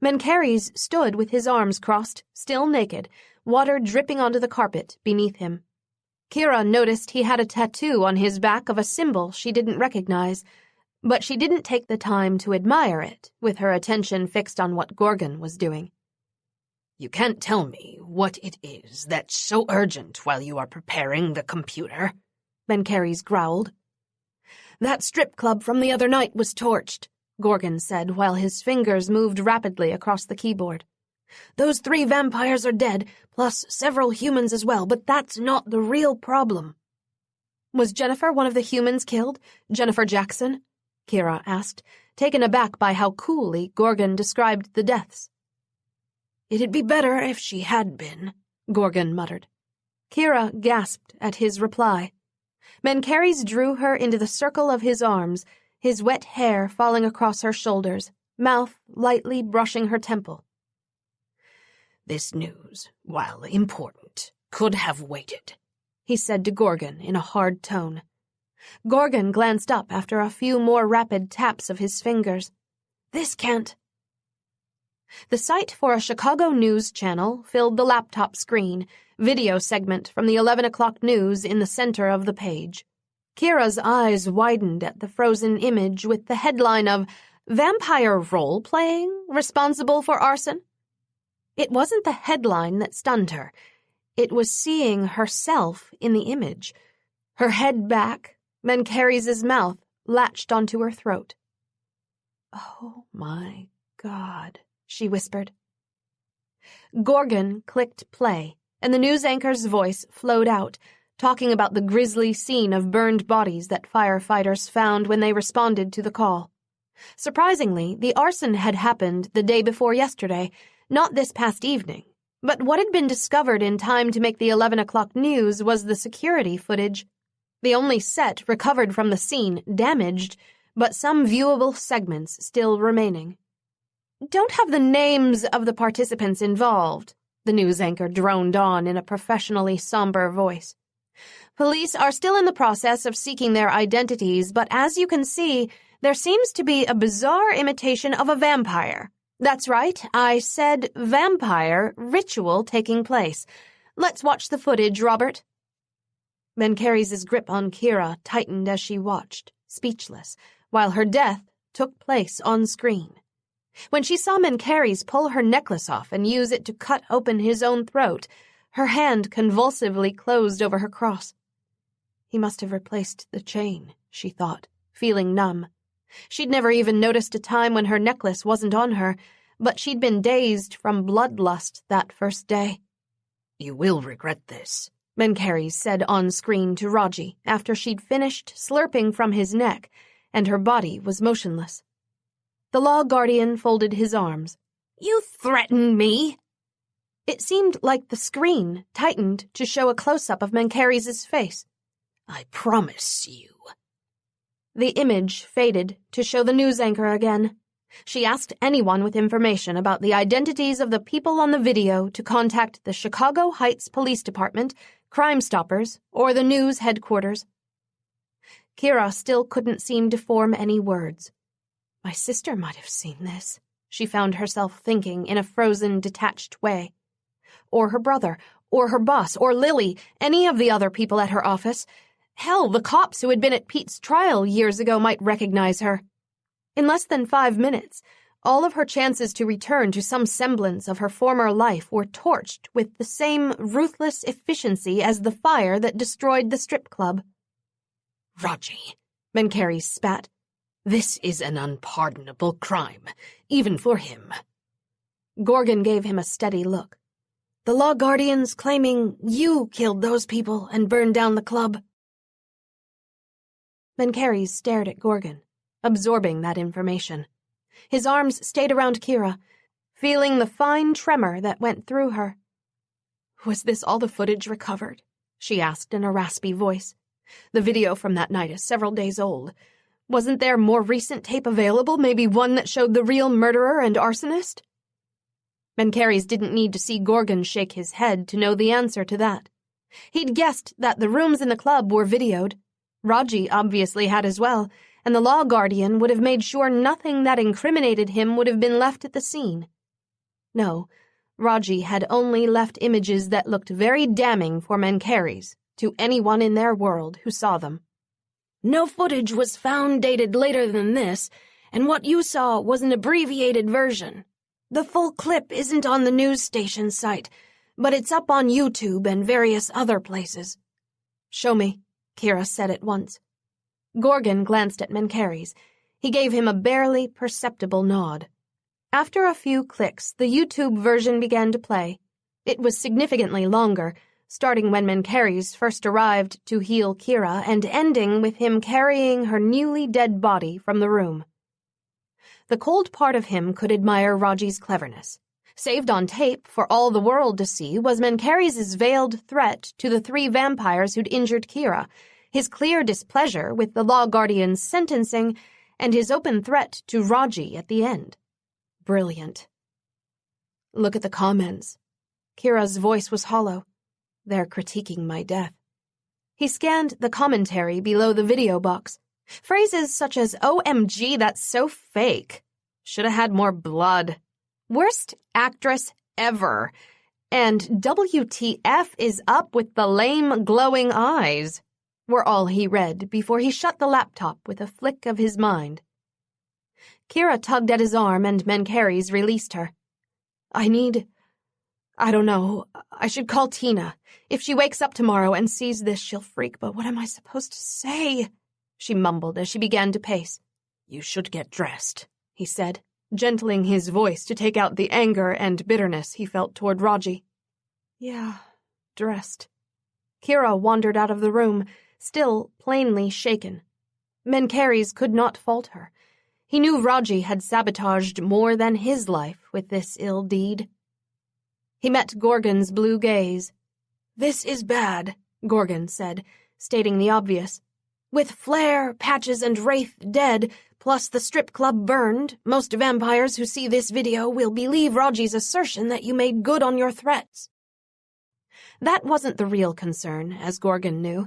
Speaker 1: Mencheres stood with his arms crossed, still naked, water dripping onto the carpet beneath him. Kira noticed he had a tattoo on his back of a symbol she didn't recognize, but she didn't take the time to admire it, with her attention fixed on what Gorgon was doing.
Speaker 2: "You can't tell me what it is that's so urgent while you are preparing the computer?"
Speaker 1: Mencheres growled. "That strip club from the other night was torched," Gorgon said while his fingers moved rapidly across the keyboard. "Those 3 vampires are dead, plus several humans as well, but that's not the real problem." "Was Jennifer one of the humans killed? Jennifer Jackson?" Kira asked, taken aback by how coolly Gorgon described the deaths. "It'd be better if she had been," Gorgon muttered. Kira gasped at his reply. Mencheres drew her into the circle of his arms, his wet hair falling across her shoulders, mouth lightly brushing her temple.
Speaker 2: "This news, while important, could have waited,"
Speaker 1: he said to Gorgon in a hard tone. Gorgon glanced up after a few more rapid taps of his fingers. "This can't." The site for a Chicago news channel filled the laptop screen, video segment from the 11 o'clock news in the center of the page. Kira's eyes widened at the frozen image with the headline of "Vampire Role-Playing Responsible for Arson?" It wasn't the headline that stunned her. It was seeing herself in the image. Her head back, Mencheres' mouth latched onto her throat. "Oh my God," she whispered. Gorgon clicked play, and the news anchor's voice flowed out, talking about the grisly scene of burned bodies that firefighters found when they responded to the call. Surprisingly, the arson had happened the day before yesterday, not this past evening, but what had been discovered in time to make the 11 o'clock news was the security footage. The only set recovered from the scene damaged, but some viewable segments still remaining. don't have the names of the participants involved," the news anchor droned on in a professionally somber voice. "Police are still in the process of seeking their identities, but as you can see, there seems to be a bizarre imitation of a vampire. That's right, I said vampire ritual taking place. Let's watch the footage, Robert." Mencheres' grip on Kira tightened as she watched, speechless, while her death took place on screen. When she saw Mencheres pull her necklace off and use it to cut open his own throat, her hand convulsively closed over her cross. He must have replaced the chain, she thought, feeling numb. She'd never even noticed a time when her necklace wasn't on her, but she'd been dazed from bloodlust that first day.
Speaker 2: "You will regret this,"
Speaker 1: Mencheres said on screen to Raji after she'd finished slurping from his neck and her body was motionless. The law guardian folded his arms.
Speaker 4: "You threaten me?"
Speaker 1: It seemed like the screen tightened to show a close-up of Mencheres' face.
Speaker 2: "I promise you."
Speaker 1: The image faded to show the news anchor again. She asked anyone with information about the identities of the people on the video to contact the Chicago Heights Police Department, Crime Stoppers, or the news headquarters. Kira still couldn't seem to form any words. My sister might have seen this, she found herself thinking in a frozen, detached way. Or her brother, or her boss, or Lily, any of the other people at her office. Hell, the cops who had been at Pete's trial years ago might recognize her. In less than 5 minutes, all of her chances to return to some semblance of her former life were torched with the same ruthless efficiency as the fire that destroyed the strip club.
Speaker 2: "Raji,"
Speaker 1: Mencheres spat.
Speaker 2: "This is an unpardonable crime, even for him."
Speaker 1: Gorgon gave him a steady look. "The law guardian's claiming you killed those people and burned down the club." Mencheres stared at Gorgon, absorbing that information. His arms stayed around Kira, feeling the fine tremor that went through her. "Was this all the footage recovered?" she asked in a raspy voice. "The video from that night is several days old. Wasn't there more recent tape available, maybe one that showed the real murderer and arsonist?" Mencheres didn't need to see Gorgon shake his head to know the answer to that. He'd guessed that the rooms in the club were videoed. Raji obviously had as well, and the law guardian would have made sure nothing that incriminated him would have been left at the scene. No, Raji had only left images that looked very damning for Mencheres to anyone in their world who saw them. "No footage was found dated later than this, and what you saw was an abbreviated version. The full clip isn't on the news station site, but it's up on YouTube and various other places." "Show me," Kira said at once. Gorgon glanced at Mencheres. He gave him a barely perceptible nod. After a few clicks, the YouTube version began to play. It was significantly longer, starting when Mencheres first arrived to heal Kira and ending with him carrying her newly dead body from the room. The cold part of him could admire Raji's cleverness. Saved on tape for all the world to see was Mencheres' veiled threat to the 3 vampires who'd injured Kira, his clear displeasure with the law guardian's sentencing, and his open threat to Raji at the end. Brilliant. "Look at the comments." Kira's voice was hollow. "They're critiquing my death." He scanned the commentary below the video box. Phrases such as, "OMG, that's so fake," "Shoulda had more blood," "Worst actress ever," and "WTF is up with the lame glowing eyes," were all he read before he shut the laptop with a flick of his mind. Kira tugged at his arm and Mencheres released her. I don't know, I should call Tina. If she wakes up tomorrow and sees this, she'll freak, but what am I supposed to say?" she mumbled as she began to pace. "You should get dressed," he said, gentling his voice to take out the anger and bitterness he felt toward Raji. "Yeah, dressed." Kira wandered out of the room, still plainly shaken. Mencheres could not fault her. He knew Raji had sabotaged more than his life with this ill deed. He met Gorgon's blue gaze. "This is bad," Gorgon said, stating the obvious. "With Flare, Patches, and Wraith dead,
Speaker 3: Plus, the strip club burned. Most vampires who see this video will believe Raji's assertion that you made good on your threats.
Speaker 1: That wasn't the real concern, as Gorgon knew.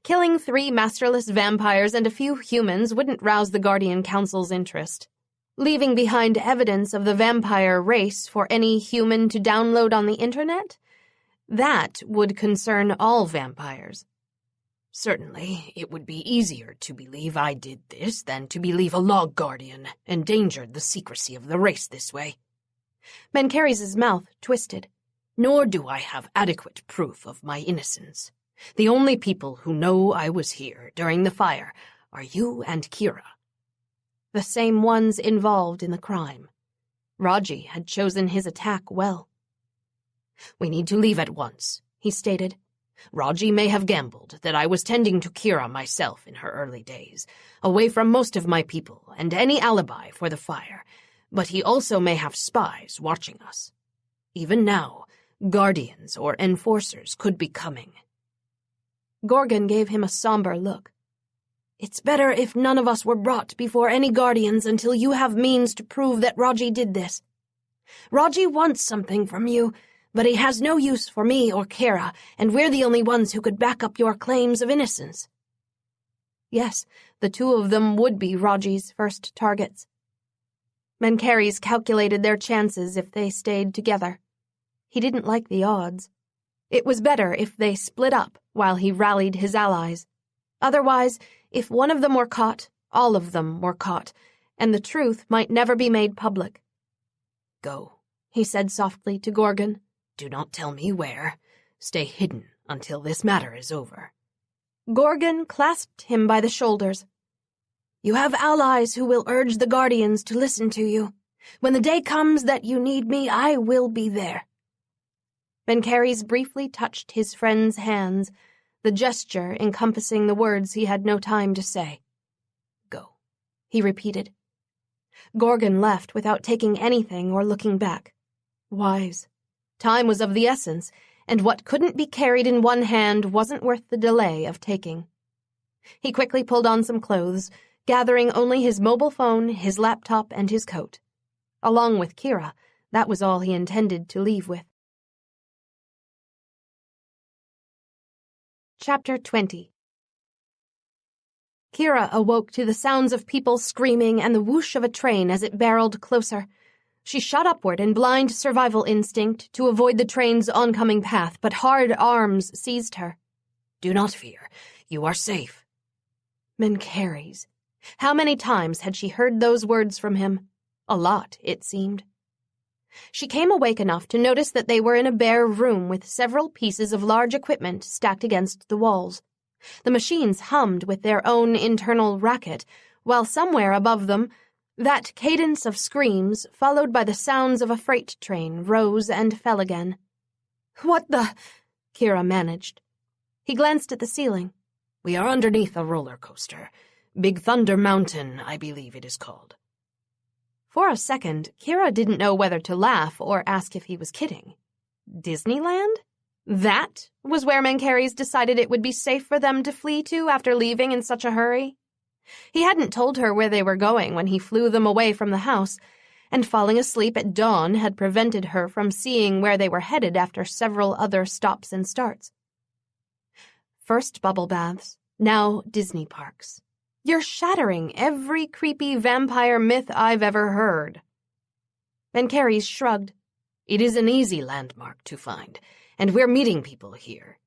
Speaker 1: Killing 3 masterless vampires and a few humans wouldn't rouse the Guardian Council's interest. Leaving behind evidence of the vampire race for any human to download on the internet? That would concern all vampires.
Speaker 2: Certainly, it would be easier to believe I did this than to believe a log guardian endangered the secrecy of the race this way.
Speaker 1: Mencheres' mouth twisted.
Speaker 2: Nor do I have adequate proof of my innocence. The only people who know I was here during the fire are you and Kira.
Speaker 1: The same ones involved in the crime. Raji had chosen his attack well.
Speaker 2: We need to leave at once, he stated. Raji may have gambled that I was tending to Kira myself in her early days, away from most of my people and any alibi for the fire, but he also may have spies watching us. Even now, guardians or enforcers could be coming.
Speaker 1: Gorgon gave him a somber look.
Speaker 3: It's better if none of us were brought before any guardians until you have means to prove that Raji did this. Raji wants something from you, but he has no use for me or Kira, and we're the only ones who could back up your claims of innocence.
Speaker 1: Yes, the 2 of them would be Raji's first targets. Mencheres calculated their chances if they stayed together. He didn't like the odds. It was better if they split up while he rallied his allies. Otherwise, if one of them were caught, all of them were caught, and the truth might never be made public.
Speaker 2: Go,
Speaker 1: he said softly to Gorgon.
Speaker 2: Do not tell me where. Stay hidden until this matter is over.
Speaker 1: Gorgon clasped him by the shoulders.
Speaker 3: You have allies who will urge the Guardians to listen to you. When the day comes that you need me, I will be there.
Speaker 1: Mencheres briefly touched his friend's hands, the gesture encompassing the words he had no time to say.
Speaker 2: Go,
Speaker 1: he repeated. Gorgon left without taking anything or looking back. Wise. Time was of the essence, and what couldn't be carried in one hand wasn't worth the delay of taking. He quickly pulled on some clothes, gathering only his mobile phone, his laptop, and his coat. Along with Kira, that was all he intended to leave with. Chapter 20. Kira awoke to the sounds of people screaming and the whoosh of a train as it barreled closer. She shot upward in blind survival instinct to avoid the train's oncoming path, but hard arms seized her.
Speaker 2: Do not fear. You are safe.
Speaker 1: Mencheres. How many times had she heard those words from him? A lot, it seemed. She came awake enough to notice that they were in a bare room with several pieces of large equipment stacked against the walls. The machines hummed with their own internal racket, while somewhere above them, that cadence of screams, followed by the sounds of a freight train, rose and fell again.
Speaker 3: What the?
Speaker 1: Kira managed. He glanced at the ceiling.
Speaker 2: We are underneath a roller coaster. Big Thunder Mountain, I believe it is called.
Speaker 1: For a second, Kira didn't know whether to laugh or ask if he was kidding. Disneyland? That was where Mencheres decided it would be safe for them to flee to after leaving in such a hurry. He hadn't told her where they were going when he flew them away from the house, and falling asleep at dawn had prevented her from seeing where they were headed after several other stops and starts. First bubble baths, now Disney parks. You're shattering every creepy vampire myth I've ever heard. Mencheres shrugged.
Speaker 2: It is an easy landmark to find, and we're meeting people here.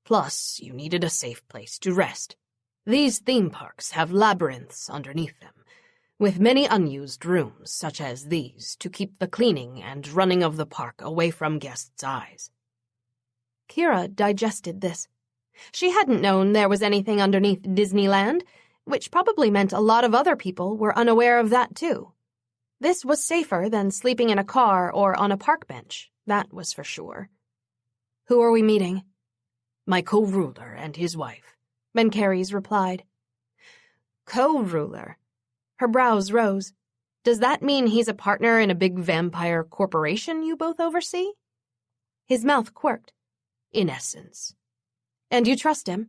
Speaker 2: Plus, you needed a safe place to rest. These theme parks have labyrinths underneath them, with many unused rooms such as these to keep the cleaning and running of the park away from guests' eyes.
Speaker 1: Kira digested this. She hadn't known there was anything underneath Disneyland, which probably meant a lot of other people were unaware of that too. This was safer than sleeping in a car or on a park bench, that was for sure. Who are we meeting?
Speaker 2: My co-ruler and his wife,
Speaker 1: Mencheres replied. Co-ruler? Her brows rose. Does that mean he's a partner in a big vampire corporation you both oversee? His mouth quirked.
Speaker 2: In essence.
Speaker 1: And you trust him?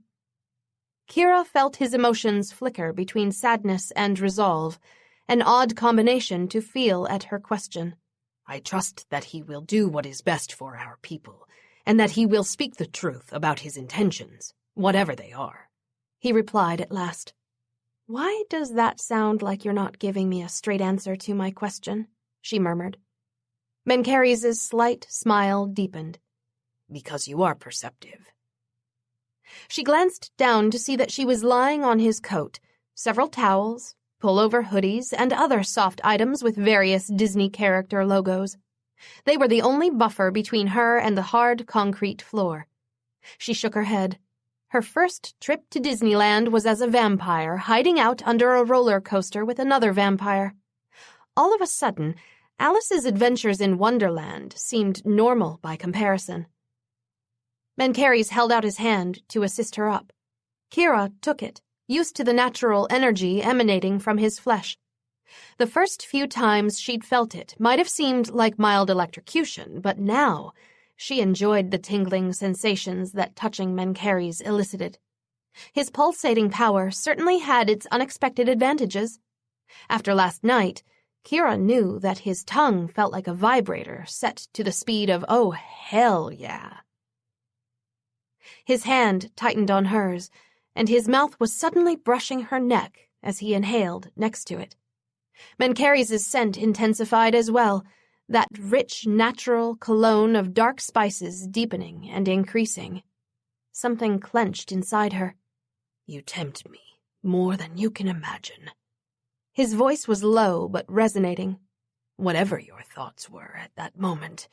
Speaker 1: Kira felt his emotions flicker between sadness and resolve, an odd combination to feel at her question.
Speaker 2: I trust that he will do what is best for our people, and that he will speak the truth about his intentions, whatever they are,
Speaker 1: he replied at last. Why does that sound like you're not giving me a straight answer to my question? She murmured. Mencheres' slight smile deepened.
Speaker 2: Because you are perceptive.
Speaker 1: She glanced down to see that she was lying on his coat, several towels, pullover hoodies, and other soft items with various Disney character logos. They were the only buffer between her and the hard concrete floor. She shook her head. Her first trip to Disneyland was as a vampire, hiding out under a roller coaster with another vampire. All of a sudden, Alice's adventures in Wonderland seemed normal by comparison. Mencheres held out his hand to assist her up. Kira took it, used to the natural energy emanating from his flesh. The first few times she'd felt it might have seemed like mild electrocution, but now she enjoyed the tingling sensations that touching Mencheres elicited. His pulsating power certainly had its unexpected advantages. After last night, Kira knew that his tongue felt like a vibrator set to the speed of, oh, hell yeah. His hand tightened on hers, and his mouth was suddenly brushing her neck as he inhaled next to it. Mencheres' scent intensified as well, that rich, natural cologne of dark spices deepening and increasing. Something clenched inside her.
Speaker 2: You tempt me more than you can imagine.
Speaker 1: His voice was low but resonating.
Speaker 2: Whatever your thoughts were at that moment,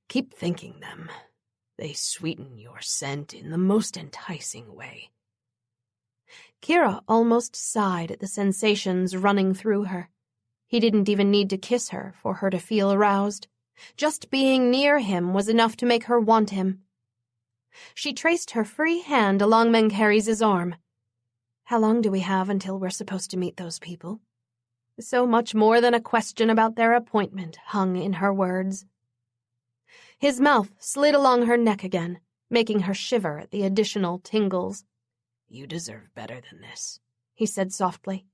Speaker 2: keep thinking them. They sweeten your scent in the most enticing way.
Speaker 1: Kira almost sighed at the sensations running through her. He didn't even need to kiss her for her to feel aroused. Just being near him was enough to make her want him. She traced her free hand along Mencheres' arm. How long do we have until we're supposed to meet those people? So much more than a question about their appointment hung in her words. His mouth slid along her neck again, making her shiver at the additional tingles.
Speaker 2: You deserve better than this,
Speaker 1: he said softly.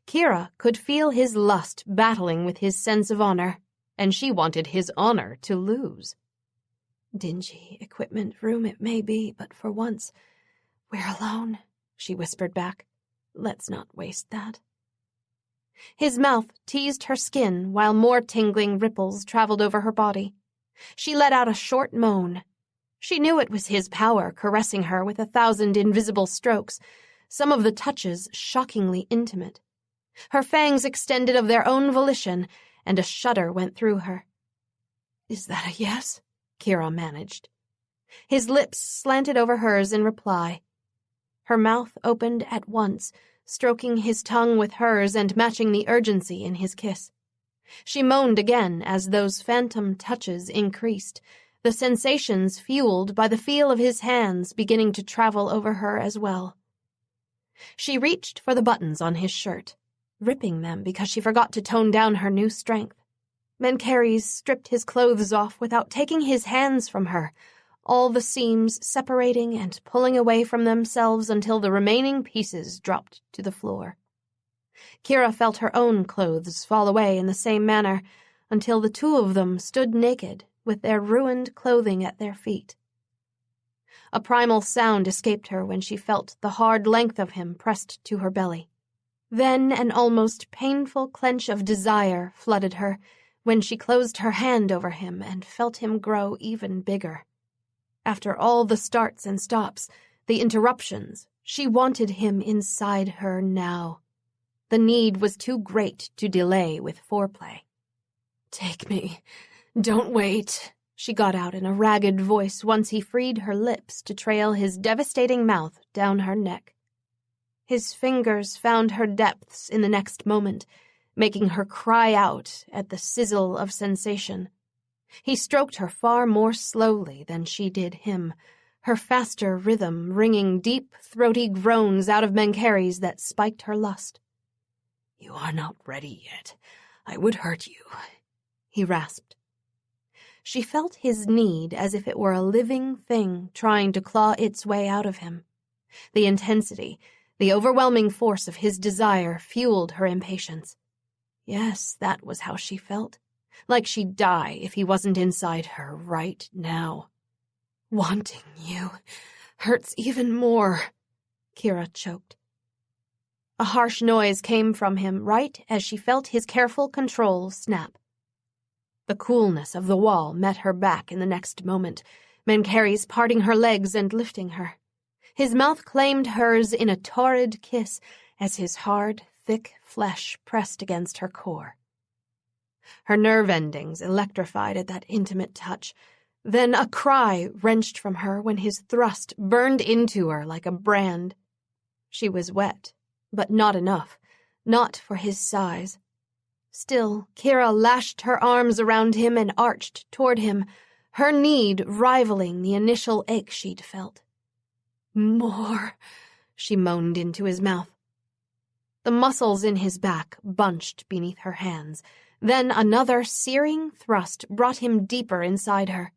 Speaker 1: Kira could feel his lust battling with his sense of honor, and she wanted his honor to lose. Dingy equipment room it may be, but for once, we're alone, she whispered back. Let's not waste that. His mouth teased her skin while more tingling ripples traveled over her body. She let out a short moan. She knew it was his power caressing her with 1,000 invisible strokes, some of the touches shockingly intimate. Her fangs extended of their own volition, and a shudder went through her. Is that a yes? Kira managed. His lips slanted over hers in reply. Her mouth opened at once, stroking his tongue with hers and matching the urgency in his kiss. She moaned again as those phantom touches increased, the sensations fueled by the feel of his hands beginning to travel over her as well. She reached for the buttons on his shirt, ripping them because she forgot to tone down her new strength. Mencheres stripped his clothes off without taking his hands from her, all the seams separating and pulling away from themselves until the remaining pieces dropped to the floor. Kira felt her own clothes fall away in the same manner, until the two of them stood naked, with their ruined clothing at their feet. A primal sound escaped her when she felt the hard length of him pressed to her belly. Then an almost painful clench of desire flooded her when she closed her hand over him and felt him grow even bigger. After all the starts and stops, the interruptions, she wanted him inside her now. The need was too great to delay with foreplay. "Take me. Don't wait," she got out in a ragged voice once he freed her lips to trail his devastating mouth down her neck. His fingers found her depths in the next moment, making her cry out at the sizzle of sensation. He stroked her far more slowly than she did him, her faster rhythm ringing deep, throaty groans out of Mencheres that spiked her lust.
Speaker 2: "You are not ready yet. I would hurt you," he rasped.
Speaker 1: She felt his need as if it were a living thing trying to claw its way out of him. The intensity, the overwhelming force of his desire fueled her impatience. Yes, that was how she felt. Like she'd die if he wasn't inside her right now. Wanting you hurts even more, Kira choked. A harsh noise came from him right as she felt his careful control snap. The coolness of the wall met her back in the next moment, Mencheres parting her legs and lifting her. His mouth claimed hers in a torrid kiss as his hard, thick flesh pressed against her core. Her nerve endings electrified at that intimate touch. Then a cry wrenched from her when his thrust burned into her like a brand. She was wet, but not enough, not for his size. Still, Kira lashed her arms around him and arched toward him, her need rivaling the initial ache she'd felt. More, she moaned into his mouth. The muscles in his back bunched beneath her hands. Then another searing thrust brought him deeper inside her.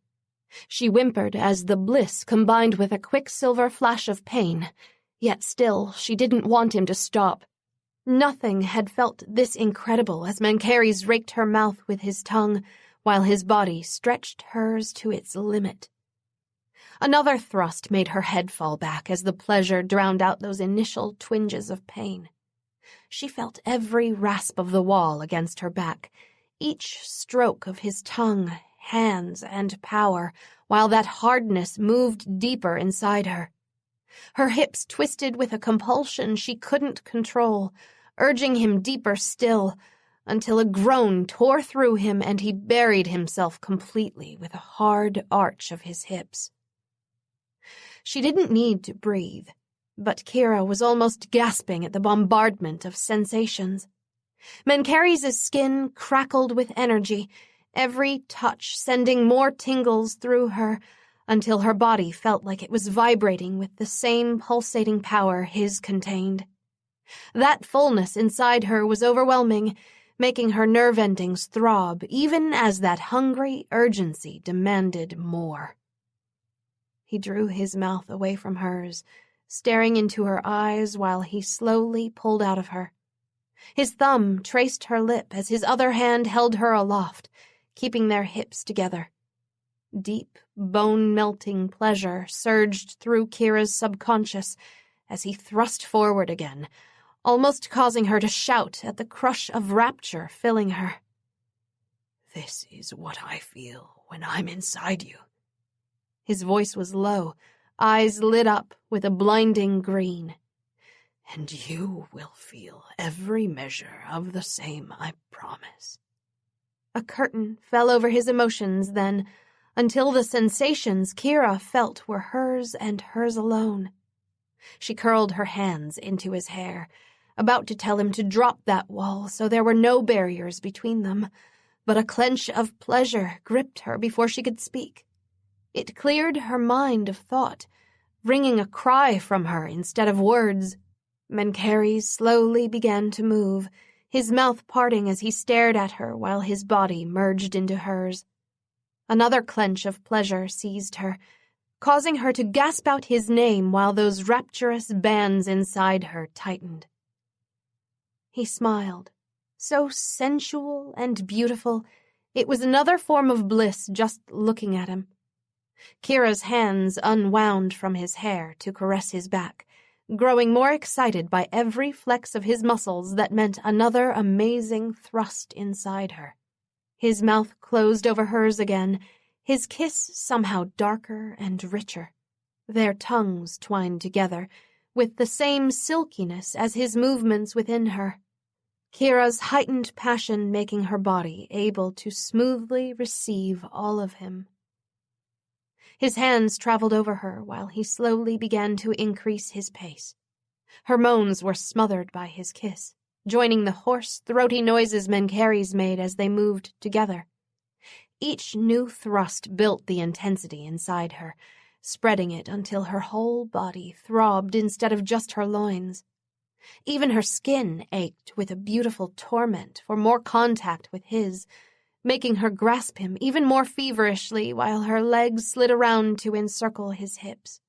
Speaker 1: She whimpered as the bliss combined with a quicksilver flash of pain, yet still she didn't want him to stop. Nothing had felt this incredible as Mencheres raked her mouth with his tongue, while his body stretched hers to its limit. Another thrust made her head fall back as the pleasure drowned out those initial twinges of pain. She felt every rasp of the wall against her back, each stroke of his tongue, hands, and power, while that hardness moved deeper inside her. Her hips twisted with a compulsion she couldn't control, urging him deeper still, until a groan tore through him and he buried himself completely with a hard arch of his hips. She didn't need to breathe, but Kira was almost gasping at the bombardment of sensations. Mencheres' skin crackled with energy, every touch sending more tingles through her, until her body felt like it was vibrating with the same pulsating power his contained. That fullness inside her was overwhelming, making her nerve endings throb even as that hungry urgency demanded more. He drew his mouth away from hers, staring into her eyes while he slowly pulled out of her. His thumb traced her lip as his other hand held her aloft, keeping their hips together. Deep, bone-melting pleasure surged through Kira's subconscious as he thrust forward again, almost causing her to shout at the crush of rapture filling her.
Speaker 2: This is what I feel when I'm inside you.
Speaker 1: His voice was low, eyes lit up with a blinding green.
Speaker 2: And you will feel every measure of the same, I promise.
Speaker 1: A curtain fell over his emotions then, until the sensations Kira felt were hers and hers alone. She curled her hands into his hair, about to tell him to drop that wall so there were no barriers between them, but a clench of pleasure gripped her before she could speak. It cleared her mind of thought, wringing a cry from her instead of words. Mencheres slowly began to move, his mouth parting as he stared at her while his body merged into hers. Another clench of pleasure seized her, causing her to gasp out his name while those rapturous bands inside her tightened. He smiled, so sensual and beautiful, it was another form of bliss just looking at him. Kira's hands unwound from his hair to caress his back, growing more excited by every flex of his muscles that meant another amazing thrust inside her. His mouth closed over hers again, his kiss somehow darker and richer. Their tongues twined together, with the same silkiness as his movements within her. Kira's heightened passion making her body able to smoothly receive all of him. His hands traveled over her while he slowly began to increase his pace. Her moans were smothered by his kiss, joining the hoarse, throaty noises Mencheres made as they moved together. Each new thrust built the intensity inside her, spreading it until her whole body throbbed instead of just her loins. Even her skin ached with a beautiful torment for more contact with his, making her grasp him even more feverishly while her legs slid around to encircle his hips.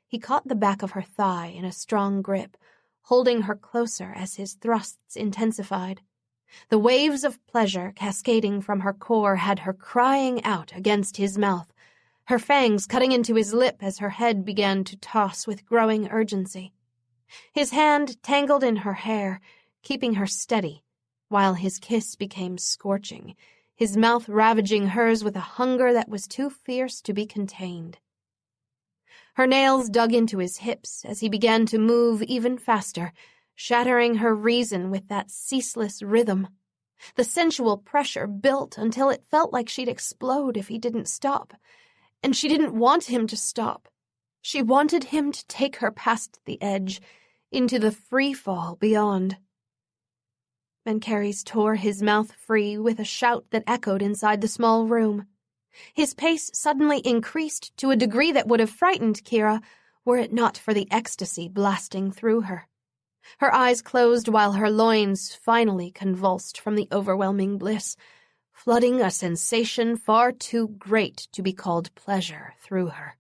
Speaker 1: He caught the back of her thigh in a strong grip, holding her closer as his thrusts intensified. The waves of pleasure cascading from her core had her crying out against his mouth, her fangs cutting into his lip as her head began to toss with growing urgency. His hand tangled in her hair, keeping her steady, while his kiss became scorching, his mouth ravaging hers with a hunger that was too fierce to be contained. Her nails dug into his hips as he began to move even faster, shattering her reason with that ceaseless rhythm. The sensual pressure built until it felt like she'd explode if he didn't stop. And she didn't want him to stop. She wanted him to take her past the edge, into the free fall beyond. Mencheres tore his mouth free with a shout that echoed inside the small room. His pace suddenly increased to a degree that would have frightened Kira were it not for the ecstasy blasting through her. Her eyes closed while her loins finally convulsed from the overwhelming bliss, flooding a sensation far too great to be called pleasure through her.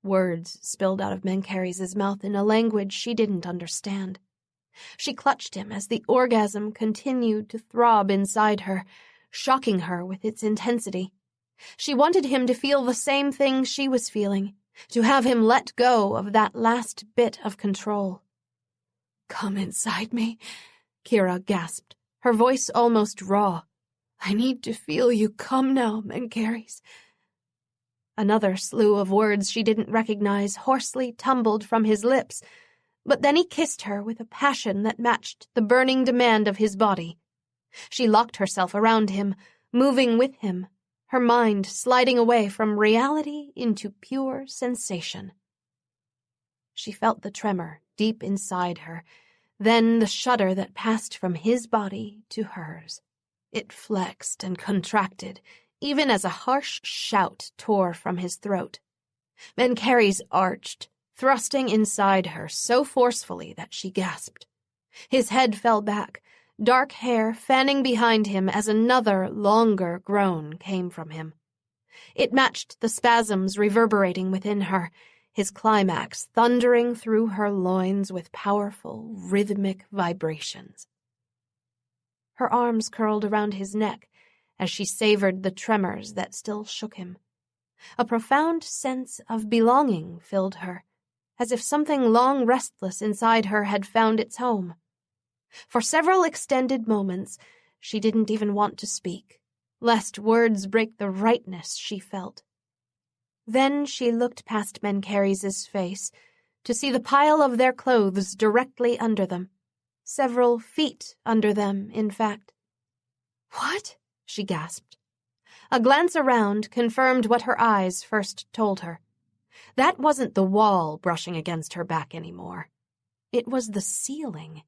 Speaker 1: Words spilled out of Mencheres' mouth in a language she didn't understand. She clutched him as the orgasm continued to throb inside her, shocking her with its intensity. She wanted him to feel the same thing she was feeling, to have him let go of that last bit of control. "Come inside me," Kira gasped, her voice almost raw. "I need to feel you come now, Mencheres." Another slew of words she didn't recognize hoarsely tumbled from his lips, but then he kissed her with a passion that matched the burning demand of his body. She locked herself around him, moving with him, her mind sliding away from reality into pure sensation. She felt the tremor deep inside her, then the shudder that passed from his body to hers. It flexed and contracted, even as a harsh shout tore from his throat. Mencheres arched, thrusting inside her so forcefully that she gasped. His head fell back, dark hair fanning behind him as another, longer groan came from him. It matched the spasms reverberating within her, his climax thundering through her loins with powerful, rhythmic vibrations. Her arms curled around his neck as she savored the tremors that still shook him. A profound sense of belonging filled her, as if something long restless inside her had found its home. For several extended moments, she didn't even want to speak, lest words break the rightness she felt. Then she looked past Mencheres' face to see the pile of their clothes directly under them, several feet under them, in fact. "What?" she gasped. A glance around confirmed what her eyes first told her. That wasn't the wall brushing against her back anymore. It was the ceiling.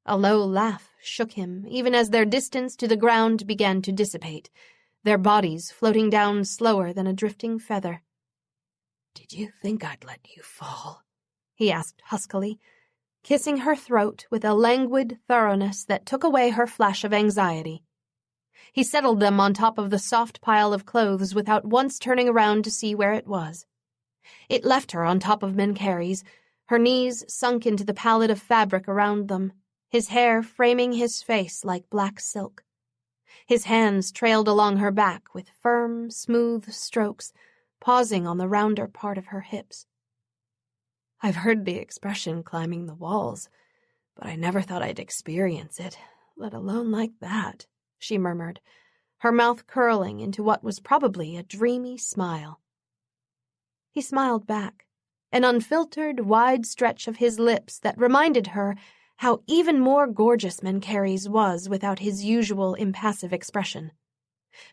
Speaker 1: A low laugh shook him even as their distance to the ground began to dissipate, their bodies floating down slower than a drifting feather. "Did you think I'd let you fall?" he asked huskily, kissing her throat with a languid thoroughness that took away her flash of anxiety. He settled them on top of the soft pile of clothes without once turning around to see where it was. It left her on top of Mencheres, her knees sunk into the pallet of fabric around them, his hair framing his face like black silk. His hands trailed along her back with firm, smooth strokes, pausing on the rounder part of her hips. "I've heard the expression climbing the walls, but I never thought I'd experience it, let alone like that," she murmured, her mouth curling into what was probably a dreamy smile. He smiled back, an unfiltered, wide stretch of his lips that reminded her how even more gorgeous Mencheres was without his usual impassive expression.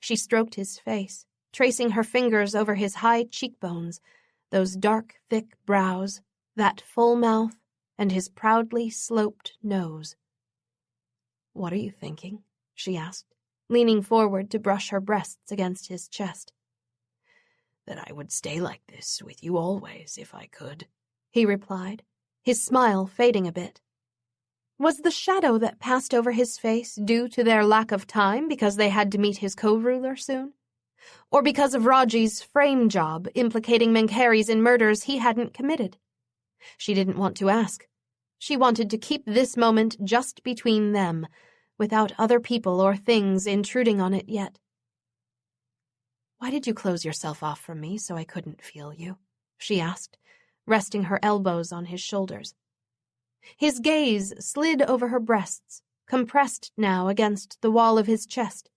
Speaker 1: She stroked his face, tracing her fingers over his high cheekbones, those dark, thick brows, that full mouth, and his proudly sloped nose. "What are you thinking?" she asked, leaning forward to brush her breasts against his chest. "That I would stay like this with you always, if I could," he replied, his smile fading a bit. Was the shadow that passed over his face due to their lack of time because they had to meet his co-ruler soon? or because of Raji's frame job implicating Mencheres in murders he hadn't committed. She didn't want to ask. She wanted to keep this moment just between them, without other people or things intruding on it yet. "Why did you close yourself off from me so I couldn't feel you?" she asked, resting her elbows on his shoulders. His gaze slid over her breasts, compressed now against the wall of his chest.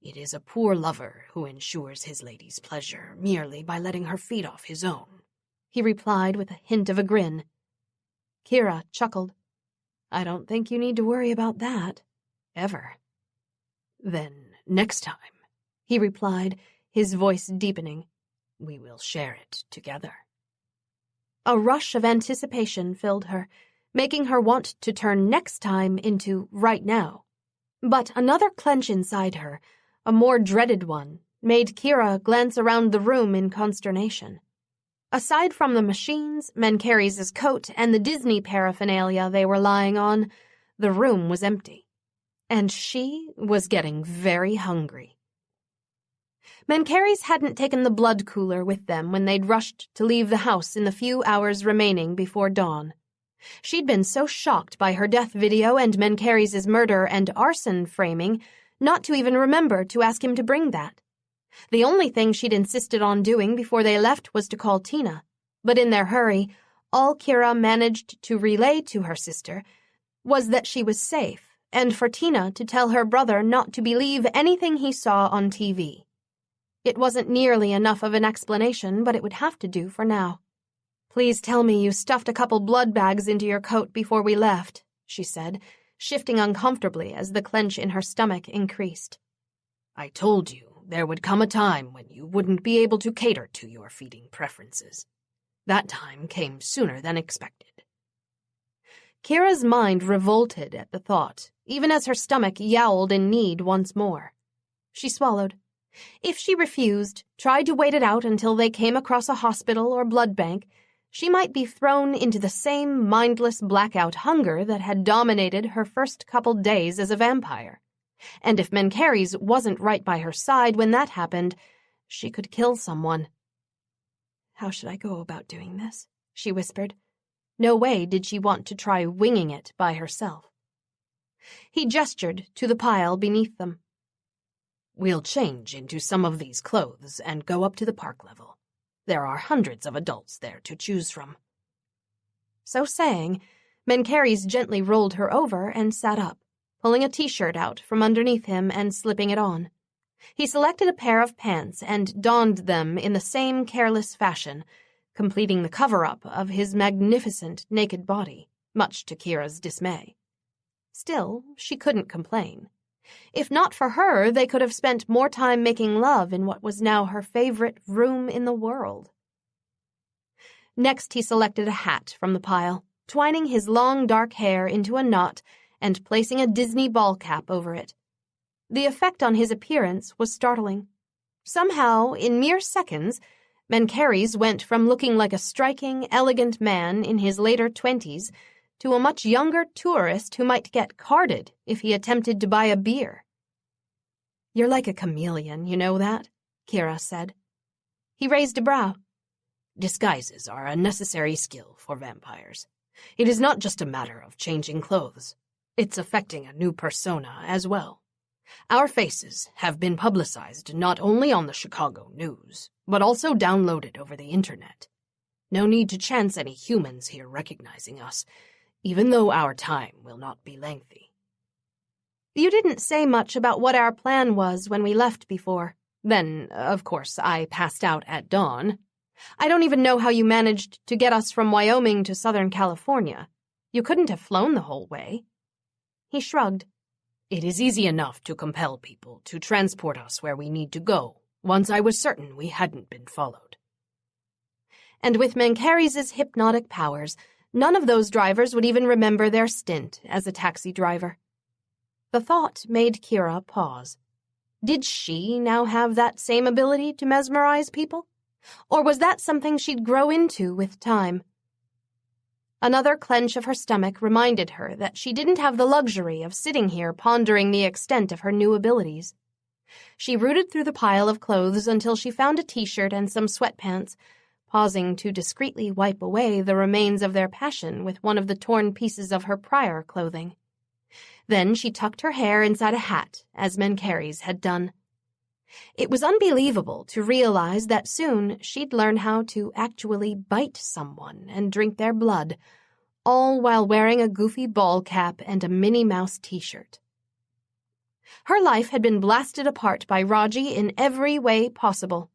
Speaker 2: "It is a poor lover who ensures his lady's pleasure merely by letting her feed off his own,"
Speaker 1: he replied with a hint of a grin. Kira chuckled. "I don't think you need to worry about that. Ever."
Speaker 2: "Then, next time,"
Speaker 1: he replied, his voice deepening,
Speaker 2: "we will share it together."
Speaker 1: A rush of anticipation filled her, making her want to turn next time into right now. But another clench inside her, a more dreaded one, made Kira glance around the room in consternation. Aside from the machines, Mencheres' coat, and the Disney paraphernalia they were lying on, the room was empty. And she was getting very hungry. Mencheres hadn't taken the blood cooler with them when they'd rushed to leave the house in the few hours remaining before dawn. She'd been so shocked by her death video and Mencheres' murder and arson framing not to even remember to ask him to bring that. The only thing she'd insisted on doing before they left was to call Tina, but in their hurry, all Kira managed to relay to her sister was that she was safe, and for Tina to tell her brother not to believe anything he saw on TV. It wasn't nearly enough of an explanation, but it would have to do for now. "Please tell me you stuffed a couple blood bags into your coat before we left," she said, shifting uncomfortably as the clench in her stomach increased.
Speaker 2: "I told you there would come a time when you wouldn't be able to cater to your feeding preferences. That time came sooner than expected."
Speaker 1: Kira's mind revolted at the thought, even as her stomach yowled in need once more. She swallowed. If she refused, tried to wait it out until they came across a hospital or blood bank, she might be thrown into the same mindless blackout hunger that had dominated her first couple days as a vampire. And if Mencheres wasn't right by her side when that happened, she could kill someone. "How should I go about doing this?" she whispered. No way did she want to try winging it by herself. He gestured to the pile beneath them.
Speaker 2: "We'll change into some of these clothes and go up to the park level. There are hundreds of adults there to choose from."
Speaker 1: So saying, Mencheres gently rolled her over and sat up, pulling a t-shirt out from underneath him and slipping it on. He selected a pair of pants and donned them in the same careless fashion, completing the cover-up of his magnificent naked body, much to Kira's dismay. Still, she couldn't complain. If not for her, they could have spent more time making love in what was now her favorite room in the world. Next, he selected a hat from the pile, twining his long dark hair into a knot and placing a Disney ball cap over it. The effect on his appearance was startling. Somehow, in mere seconds, Mencheres went from looking like a striking, elegant man in his later 20s to a much younger tourist who might get carded if he attempted to buy a beer. "You're like a chameleon, you know that?" Kira said. He raised a brow.
Speaker 2: "Disguises are a necessary skill for vampires. It is not just a matter of changing clothes. It's affecting a new persona as well. Our faces have been publicized not only on the Chicago news, but also downloaded over the internet. No need to chance any humans here recognizing us, even though our time will not be lengthy."
Speaker 1: "You didn't say much about what our plan was when we left before. Then, of course, I passed out at dawn. I don't even know how you managed to get us from Wyoming to Southern California. You couldn't have flown the whole way." He shrugged.
Speaker 2: "It is easy enough to compel people to transport us where we need to go, once I was certain we hadn't been followed."
Speaker 1: And with Mencheres' hypnotic powers, none of those drivers would even remember their stint as a taxi driver. The thought made Kira pause. Did she now have that same ability to mesmerize people? Or was that something she'd grow into with time? Another clench of her stomach reminded her that she didn't have the luxury of sitting here pondering the extent of her new abilities. She rooted through the pile of clothes until she found a t-shirt and some sweatpants, pausing to discreetly wipe away the remains of their passion with one of the torn pieces of her prior clothing. Then she tucked her hair inside a hat, as Mencheres had done. It was unbelievable to realize that soon she'd learn how to actually bite someone and drink their blood, all while wearing a goofy ball cap and a Minnie Mouse t-shirt. Her life had been blasted apart by Raji in every way possible.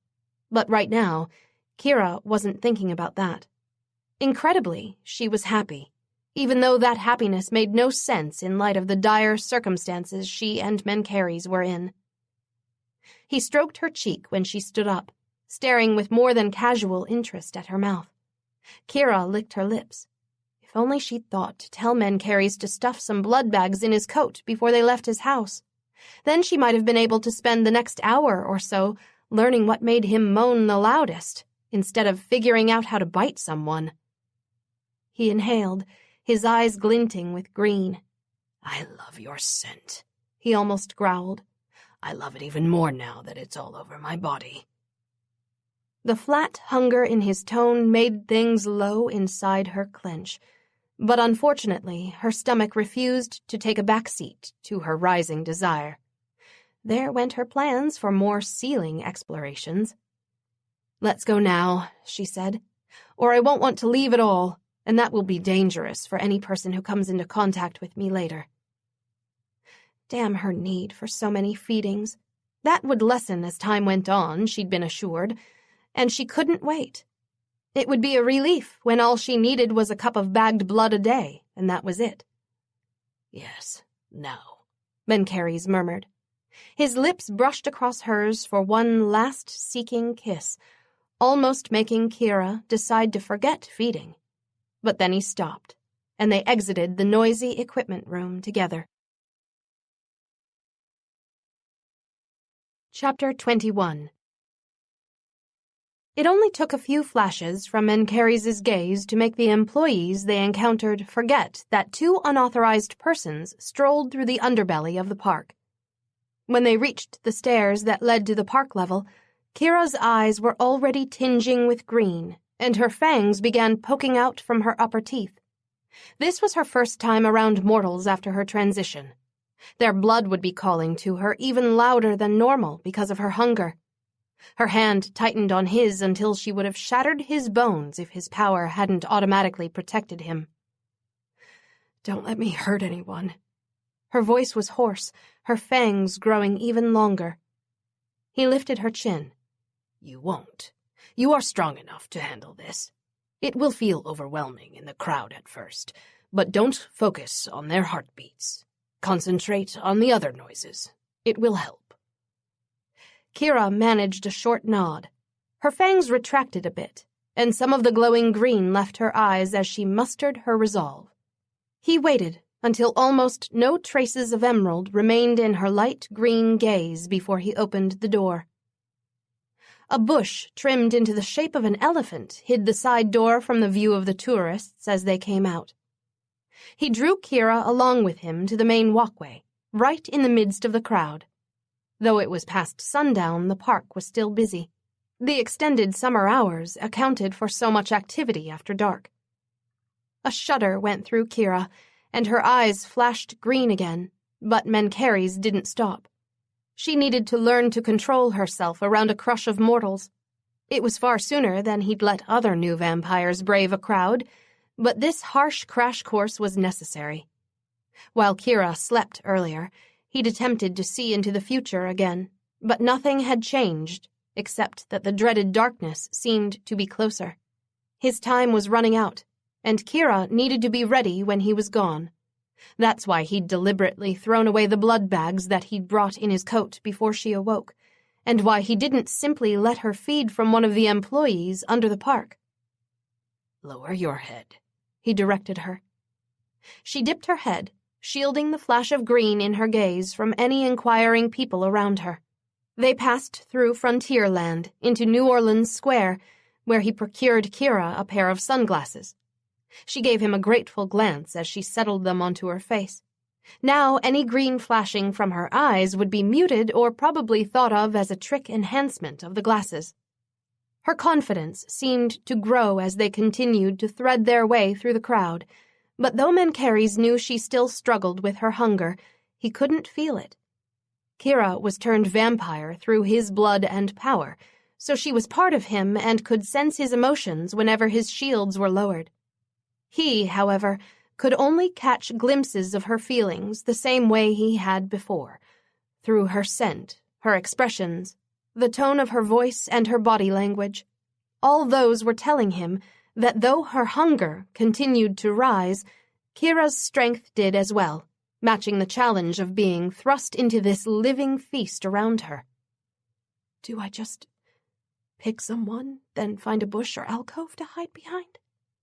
Speaker 1: But right now, Kira wasn't thinking about that. Incredibly, she was happy, even though that happiness made no sense in light of the dire circumstances she and Mencheres were in. He stroked her cheek when she stood up, staring with more than casual interest at her mouth. Kira licked her lips. If only she'd thought to tell Mencheres to stuff some blood bags in his coat before they left his house. Then she might have been able to spend the next hour or so learning what made him moan the loudest, instead of figuring out how to bite someone. He inhaled, his eyes glinting with green.
Speaker 2: "I love your scent," he almost growled. "I love it even more now that it's all over my body."
Speaker 1: The flat hunger in his tone made things low inside her clench, but unfortunately her stomach refused to take a backseat to her rising desire. There went her plans for more ceiling explorations. "Let's go now," she said, "or I won't want to leave at all, and that will be dangerous for any person who comes into contact with me later." Damn her need for so many feedings. That would lessen as time went on, she'd been assured, and she couldn't wait. It would be a relief when all she needed was a cup of bagged blood a day, and that was it.
Speaker 2: "Yes, now,"
Speaker 1: Mencheres murmured. His lips brushed across hers for one last seeking kiss, almost making Kira decide to forget feeding. But then he stopped, and they exited the noisy equipment room together. Chapter 21. It only took a few flashes from Mencheres' gaze to make the employees they encountered forget that two unauthorized persons strolled through the underbelly of the park. When they reached the stairs that led to the park level, Kira's eyes were already tinging with green, and her fangs began poking out from her upper teeth. This was her first time around mortals after her transition. Their blood would be calling to her even louder than normal because of her hunger. Her hand tightened on his until she would have shattered his bones if his power hadn't automatically protected him. "Don't let me hurt anyone." Her voice was hoarse, her fangs growing even longer. He lifted her chin.
Speaker 2: "You won't. You are strong enough to handle this. It will feel overwhelming in the crowd at first, but don't focus on their heartbeats. Concentrate on the other noises. It will help."
Speaker 1: Kira managed a short nod. Her fangs retracted a bit, and some of the glowing green left her eyes as she mustered her resolve. He waited until almost no traces of emerald remained in her light green gaze before he opened the door. A bush trimmed into the shape of an elephant hid the side door from the view of the tourists as they came out. He drew Kira along with him to the main walkway, right in the midst of the crowd. Though it was past sundown, the park was still busy. The extended summer hours accounted for so much activity after dark. A shudder went through Kira, and her eyes flashed green again, but Mencheres didn't stop. She needed to learn to control herself around a crush of mortals. It was far sooner than he'd let other new vampires brave a crowd, but this harsh crash course was necessary. While Kira slept earlier, he'd attempted to see into the future again, but nothing had changed, except that the dreaded darkness seemed to be closer. His time was running out, and Kira needed to be ready when he was gone. That's why he'd deliberately thrown away the blood bags that he'd brought in his coat before she awoke, and why he didn't simply let her feed from one of the employees under the park.
Speaker 2: "Lower your head,"
Speaker 1: he directed her. She dipped her head, shielding the flash of green in her gaze from any inquiring people around her. They passed through Frontierland into New Orleans Square, where he procured Kira a pair of sunglasses. She gave him a grateful glance as she settled them onto her face. Now any green flashing from her eyes would be muted or probably thought of as a trick enhancement of the glasses. Her confidence seemed to grow as they continued to thread their way through the crowd, but though Mencheres knew she still struggled with her hunger, he couldn't feel it. Kira was turned vampire through his blood and power, so she was part of him and could sense his emotions whenever his shields were lowered. He, however, could only catch glimpses of her feelings the same way he had before, through her scent, her expressions, the tone of her voice and her body language. All those were telling him that though her hunger continued to rise, Kira's strength did as well, matching the challenge of being thrust into this living feast around her. "Do I just pick someone, then find a bush or alcove to hide behind?"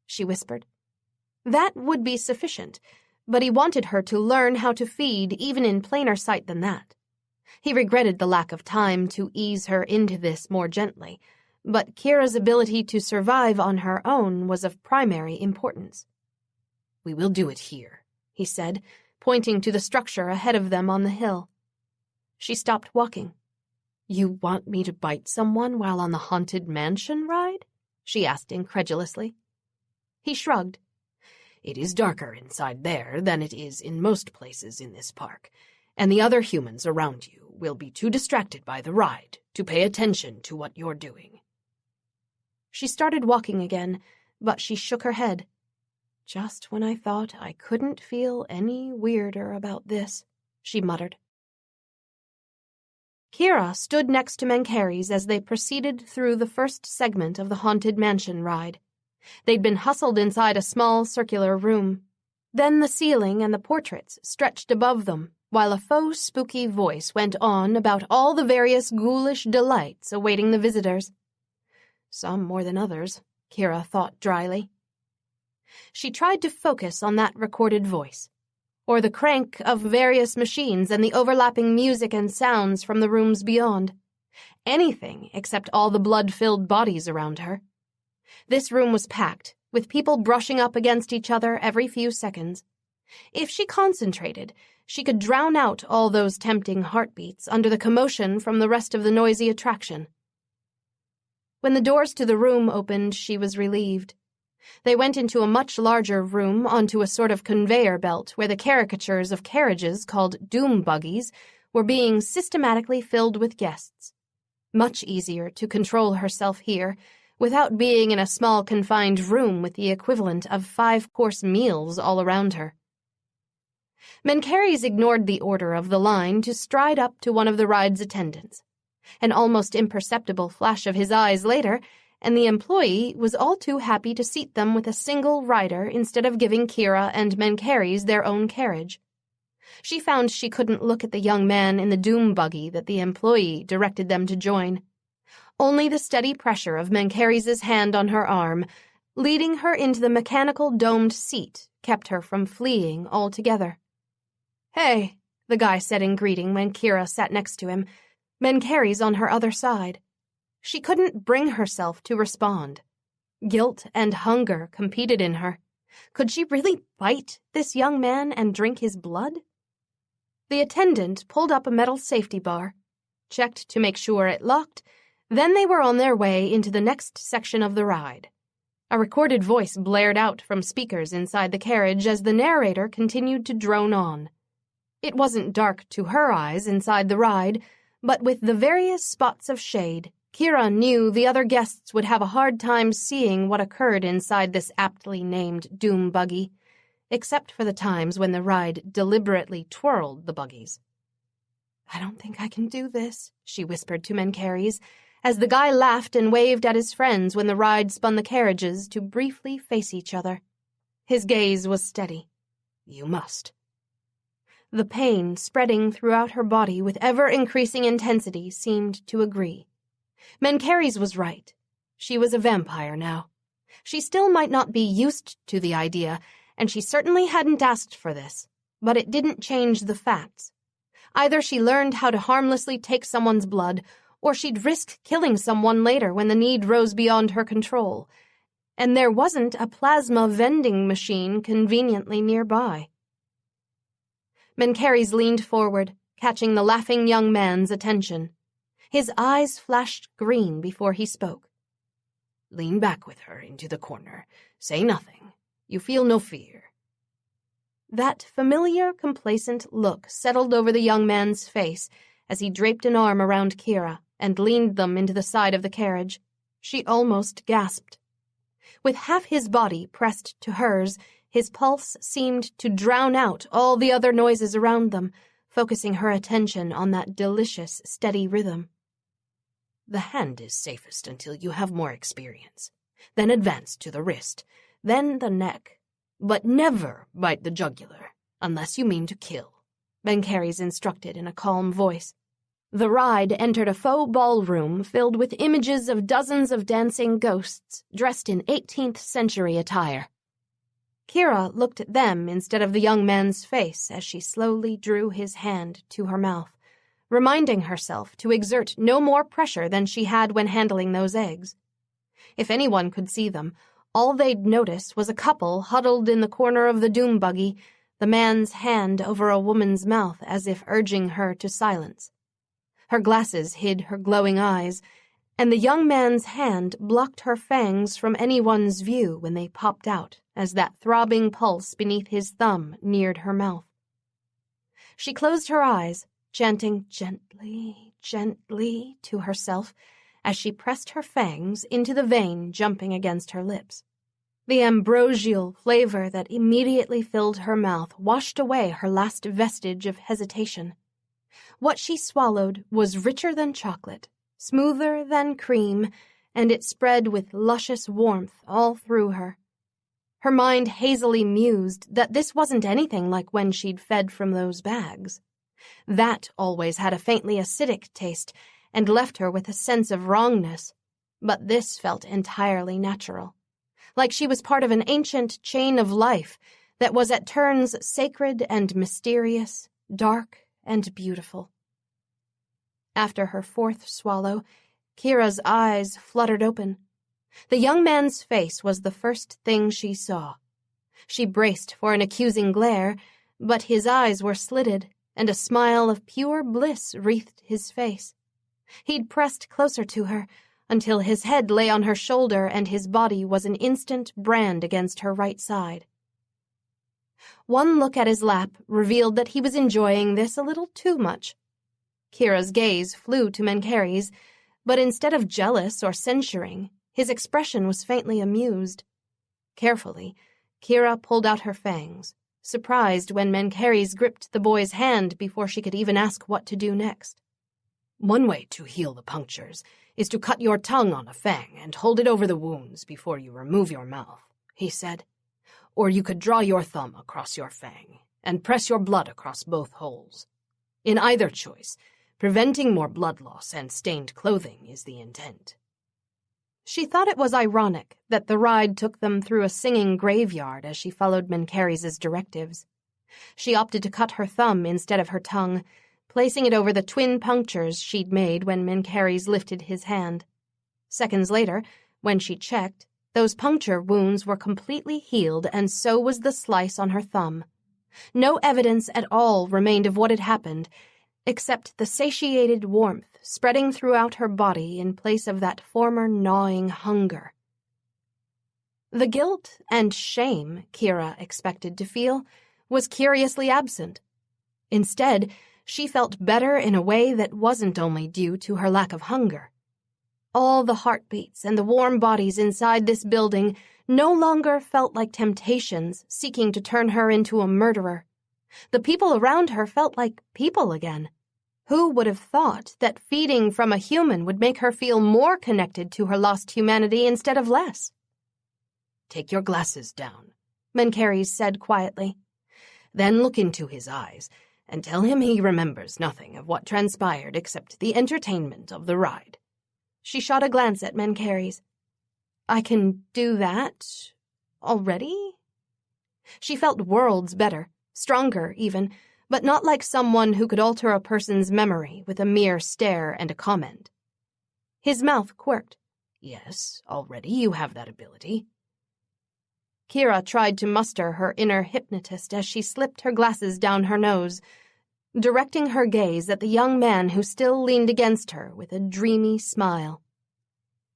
Speaker 1: she whispered. That would be sufficient, but he wanted her to learn how to feed even in plainer sight than that. He regretted the lack of time to ease her into this more gently, but Kira's ability to survive on her own was of primary importance. "We will do it here," he said, pointing to the structure ahead of them on the hill. She stopped walking. "You want me to bite someone while on the haunted mansion ride?" she asked incredulously. He shrugged. "It is darker inside there than it is in most places in this park, and the other humans around you will be too distracted by the ride to pay attention to what you're doing." She started walking again, but she shook her head. "Just when I thought I couldn't feel any weirder about this," she muttered. Kira stood next to Mencheres as they proceeded through the first segment of the Haunted Mansion ride. They'd been hustled inside a small circular room. Then the ceiling and the portraits stretched above them, while a faux spooky voice went on about all the various ghoulish delights awaiting the visitors. Some more than others, Kira thought dryly. She tried to focus on that recorded voice, or the crank of various machines and the overlapping music and sounds from the rooms beyond. Anything except all the blood-filled bodies around her. This room was packed, with people brushing up against each other every few seconds. If she concentrated, she could drown out all those tempting heartbeats under the commotion from the rest of the noisy attraction. When the doors to the room opened, she was relieved. They went into a much larger room onto a sort of conveyor belt where the caricatures of carriages called doom buggies were being systematically filled with guests. Much easier to control herself here, without being in a small confined room with the equivalent of 5-course meals all around her. Mencheres ignored the order of the line to stride up to one of the ride's attendants. An almost imperceptible flash of his eyes later, and the employee was all too happy to seat them with a single rider instead of giving Kira and Mencheres their own carriage. She found she couldn't look at the young man in the doom buggy that the employee directed them to join. Only the steady pressure of Mencheres' hand on her arm, leading her into the mechanical domed seat, kept her from fleeing altogether. "Hey," the guy said in greeting when Kira sat next to him, Mencheres on her other side. She couldn't bring herself to respond. Guilt and hunger competed in her. Could she really bite this young man and drink his blood? The attendant pulled up a metal safety bar, checked to make sure it locked. Then they were on their way into the next section of the ride. A recorded voice blared out from speakers inside the carriage as the narrator continued to drone on. It wasn't dark to her eyes inside the ride, but with the various spots of shade, Kira knew the other guests would have a hard time seeing what occurred inside this aptly named doom buggy, except for the times when the ride deliberately twirled the buggies. "I don't think I can do this," she whispered to Mencheres, as the guy laughed and waved at his friends when the ride spun the carriages to briefly face each other. His gaze was steady. "You must." The pain spreading throughout her body with ever-increasing intensity seemed to agree. Mencheres was right. She was a vampire now. She still might not be used to the idea, and she certainly hadn't asked for this, but it didn't change the facts. Either she learned how to harmlessly take someone's blood, or she'd risk killing someone later when the need rose beyond her control. And there wasn't a plasma vending machine conveniently nearby. Mencheres leaned forward, catching the laughing young man's attention. His eyes flashed green before he spoke.
Speaker 2: Lean back with her into the corner. Say nothing. You feel no fear.
Speaker 1: That familiar, complacent look settled over the young man's face as he draped an arm around Kira and leaned them into the side of the carriage. She almost gasped. With half his body pressed to hers, his pulse seemed to drown out all the other noises around them, focusing her attention on that delicious, steady rhythm.
Speaker 2: The hand is safest until you have more experience. Then advance to the wrist, then the neck. But never bite the jugular, unless you mean to kill,
Speaker 1: Mencheres instructed in a calm voice. The ride entered a faux ballroom filled with images of dozens of dancing ghosts dressed in 18th century attire. Kira looked at them instead of the young man's face as she slowly drew his hand to her mouth, reminding herself to exert no more pressure than she had when handling those eggs. If anyone could see them, all they'd notice was a couple huddled in the corner of the doom buggy, the man's hand over a woman's mouth as if urging her to silence. Her glasses hid her glowing eyes, and the young man's hand blocked her fangs from anyone's view when they popped out as that throbbing pulse beneath his thumb neared her mouth. She closed her eyes, chanting gently, gently to herself as she pressed her fangs into the vein jumping against her lips. The ambrosial flavor that immediately filled her mouth washed away her last vestige of hesitation. What she swallowed was richer than chocolate, smoother than cream, and it spread with luscious warmth all through her. Her mind hazily mused that this wasn't anything like when she'd fed from those bags. That always had a faintly acidic taste and left her with a sense of wrongness, but this felt entirely natural, like she was part of an ancient chain of life that was at turns sacred and mysterious, dark and beautiful. After her fourth swallow, Kira's eyes fluttered open. The young man's face was the first thing she saw. She braced for an accusing glare, but his eyes were slitted, and a smile of pure bliss wreathed his face. He'd pressed closer to her, until his head lay on her shoulder and his body was an instant brand against her right side. One look at his lap revealed that he was enjoying this a little too much. Kira's gaze flew to Mencheres, but instead of jealous or censuring, his expression was faintly amused. Carefully, Kira pulled out her fangs, surprised when Mencheres gripped the boy's hand before she could even ask what to do next.
Speaker 2: One way to heal the punctures is to cut your tongue on a fang and hold it over the wounds before you remove your mouth, he said. Or you could draw your thumb across your fang and press your blood across both holes. In either choice, preventing more blood loss and stained clothing is the intent.
Speaker 1: She thought it was ironic that the ride took them through a singing graveyard as she followed Mencheres' directives. She opted to cut her thumb instead of her tongue, placing it over the twin punctures she'd made when Mencheres lifted his hand. Seconds later, when she checked, those puncture wounds were completely healed, and so was the slice on her thumb. No evidence at all remained of what had happened, except the satiated warmth spreading throughout her body in place of that former gnawing hunger. The guilt and shame Kira expected to feel was curiously absent. Instead, she felt better in a way that wasn't only due to her lack of hunger. All the heartbeats and the warm bodies inside this building no longer felt like temptations seeking to turn her into a murderer. The people around her felt like people again. Who would have thought that feeding from a human would make her feel more connected to her lost humanity instead of less?
Speaker 2: Take your glasses down, Mencheres said quietly. Then look into his eyes and tell him he remembers nothing of what transpired except the entertainment of the ride.
Speaker 1: She shot a glance at Mencheres. I can do that already? She felt worlds better, stronger even, but not like someone who could alter a person's memory with a mere stare and a comment. His mouth quirked.
Speaker 2: Yes, already you have that ability.
Speaker 1: Kira tried to muster her inner hypnotist as she slipped her glasses down her nose, directing her gaze at the young man who still leaned against her with a dreamy smile.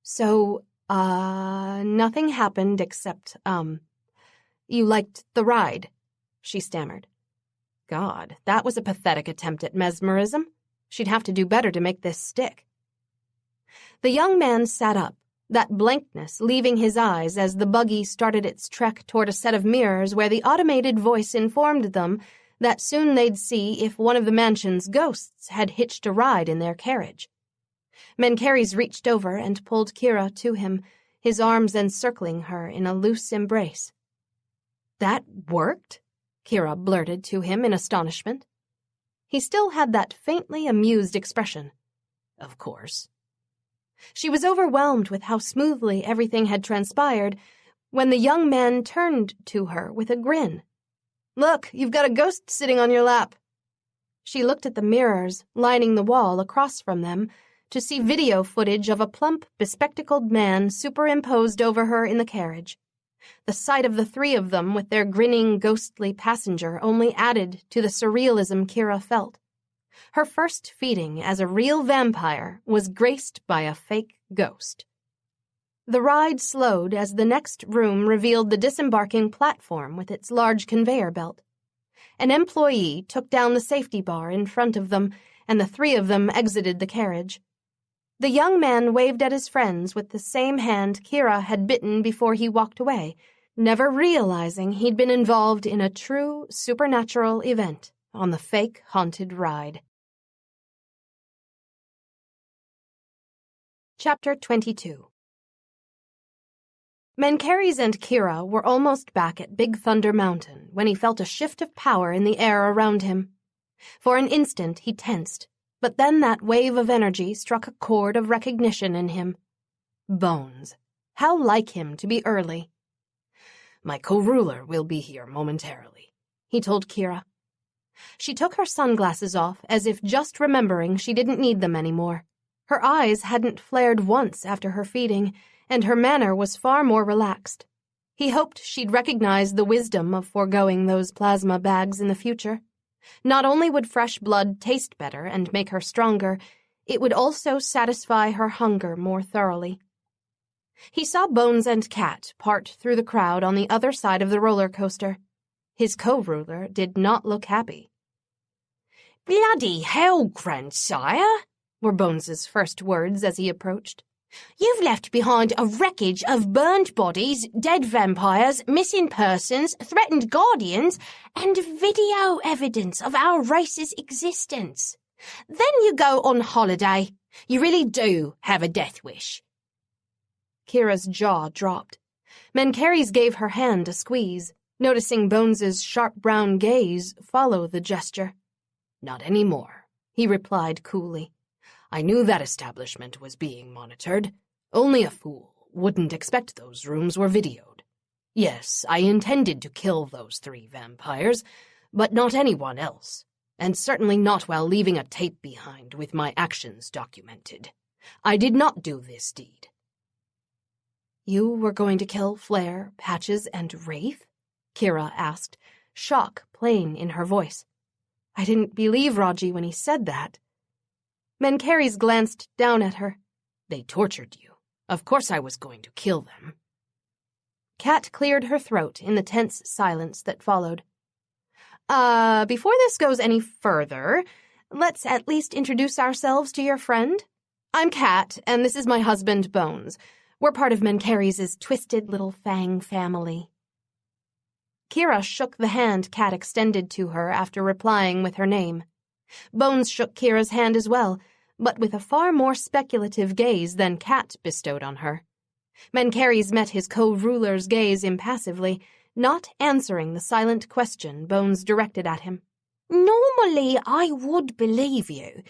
Speaker 1: So, nothing happened except, you liked the ride, she stammered. God, that was a pathetic attempt at mesmerism. She'd have to do better to make this stick. The young man sat up, that blankness leaving his eyes as the buggy started its trek toward a set of mirrors where the automated voice informed them that soon they'd see if one of the mansion's ghosts had hitched a ride in their carriage. Mencheres reached over and pulled Kira to him, his arms encircling her in a loose embrace. That worked? Kira blurted to him in astonishment. He still had that faintly amused expression. Of course. She was overwhelmed with how smoothly everything had transpired when the young man turned to her with a grin. Look, you've got a ghost sitting on your lap. She looked at the mirrors lining the wall across from them to see video footage of a plump, bespectacled man superimposed over her in the carriage. The sight of the three of them with their grinning, ghostly passenger only added to the surrealism Kira felt. Her first feeding as a real vampire was graced by a fake ghost. The ride slowed as the next room revealed the disembarking platform with its large conveyor belt. An employee took down the safety bar in front of them, and the three of them exited the carriage. The young man waved at his friends with the same hand Kira had bitten before he walked away, never realizing he'd been involved in a true supernatural event on the fake haunted ride. Chapter 22. Mencheres and Kira were almost back at Big Thunder Mountain when he felt a shift of power in the air around him. For an instant he tensed, but then that wave of energy struck a chord of recognition in him. Bones. How like him to be early.
Speaker 2: My co-ruler will be here momentarily,
Speaker 1: he told Kira. She took her sunglasses off as if just remembering she didn't need them anymore. Her eyes hadn't flared once after her feeding, and her manner was far more relaxed. He hoped she'd recognize the wisdom of foregoing those plasma bags in the future. Not only would fresh blood taste better and make her stronger, it would also satisfy her hunger more thoroughly. He saw Bones and Cat part through the crowd on the other side of the roller coaster. His co-ruler did not look happy.
Speaker 4: "Bloody hell, grandsire,"
Speaker 1: were Bones's first words as he approached.
Speaker 4: "You've left behind a wreckage of burned bodies, dead vampires, missing persons, threatened guardians, and video evidence of our race's existence. Then you go on holiday. You really do have a death wish."
Speaker 1: Kira's jaw dropped. Mencheres gave her hand a squeeze, noticing Bones's sharp brown gaze follow the gesture.
Speaker 2: Not anymore, he replied coolly. I knew that establishment was being monitored. Only a fool wouldn't expect those rooms were videoed. Yes, I intended to kill those 3 vampires, but not anyone else, and certainly not while leaving a tape behind with my actions documented. I did not do this deed.
Speaker 1: You were going to kill Flare, Patches, and Wraith? Kira asked, shock plain in her voice. I didn't believe Raji when he said that. Mencheres glanced down at her.
Speaker 2: They tortured you. Of course I was going to kill them.
Speaker 1: Kat cleared her throat in the tense silence that followed. Before this goes any further, let's at least introduce ourselves to your friend. I'm Kat, and this is my husband, Bones. We're part of Mencheres' twisted little fang family. Kira shook the hand Kat extended to her after replying with her name. Bones shook Kira's hand as well, but with a far more speculative gaze than Kat bestowed on her. Mencheres met his co-ruler's gaze impassively, not answering the silent question Bones directed at him.
Speaker 4: "Normally I would believe you,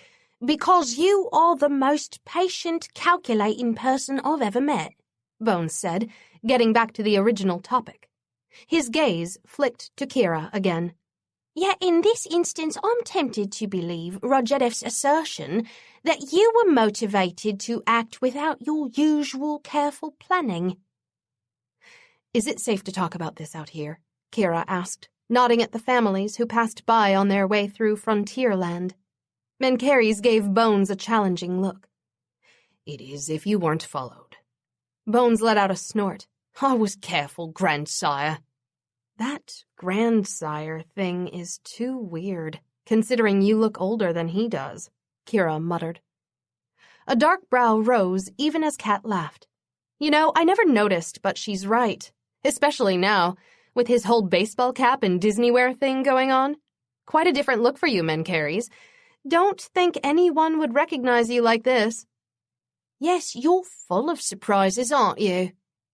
Speaker 4: because you are the most patient, calculating person I've ever met,"
Speaker 1: Bones said, getting back to the original topic. His gaze flicked to Kira again.
Speaker 4: "Yet in this instance I'm tempted to believe Rojedev's assertion that you were motivated to act without your usual careful planning."
Speaker 1: Is it safe to talk about this out here? Kira asked, nodding at the families who passed by on their way through frontier land. Mencheres gave Bones a challenging look.
Speaker 2: It is if you weren't followed.
Speaker 1: Bones let out a snort.
Speaker 2: I was careful, grandsire.
Speaker 1: That grandsire thing is too weird, considering you look older than he does, Kira muttered. A dark brow rose even as Kat laughed. You know, I never noticed, but she's right. Especially now, with his whole baseball cap and Disney-wear thing going on. Quite a different look for you, Mencheres. Don't think anyone would recognize you like this.
Speaker 4: Yes, you're full of surprises, aren't you?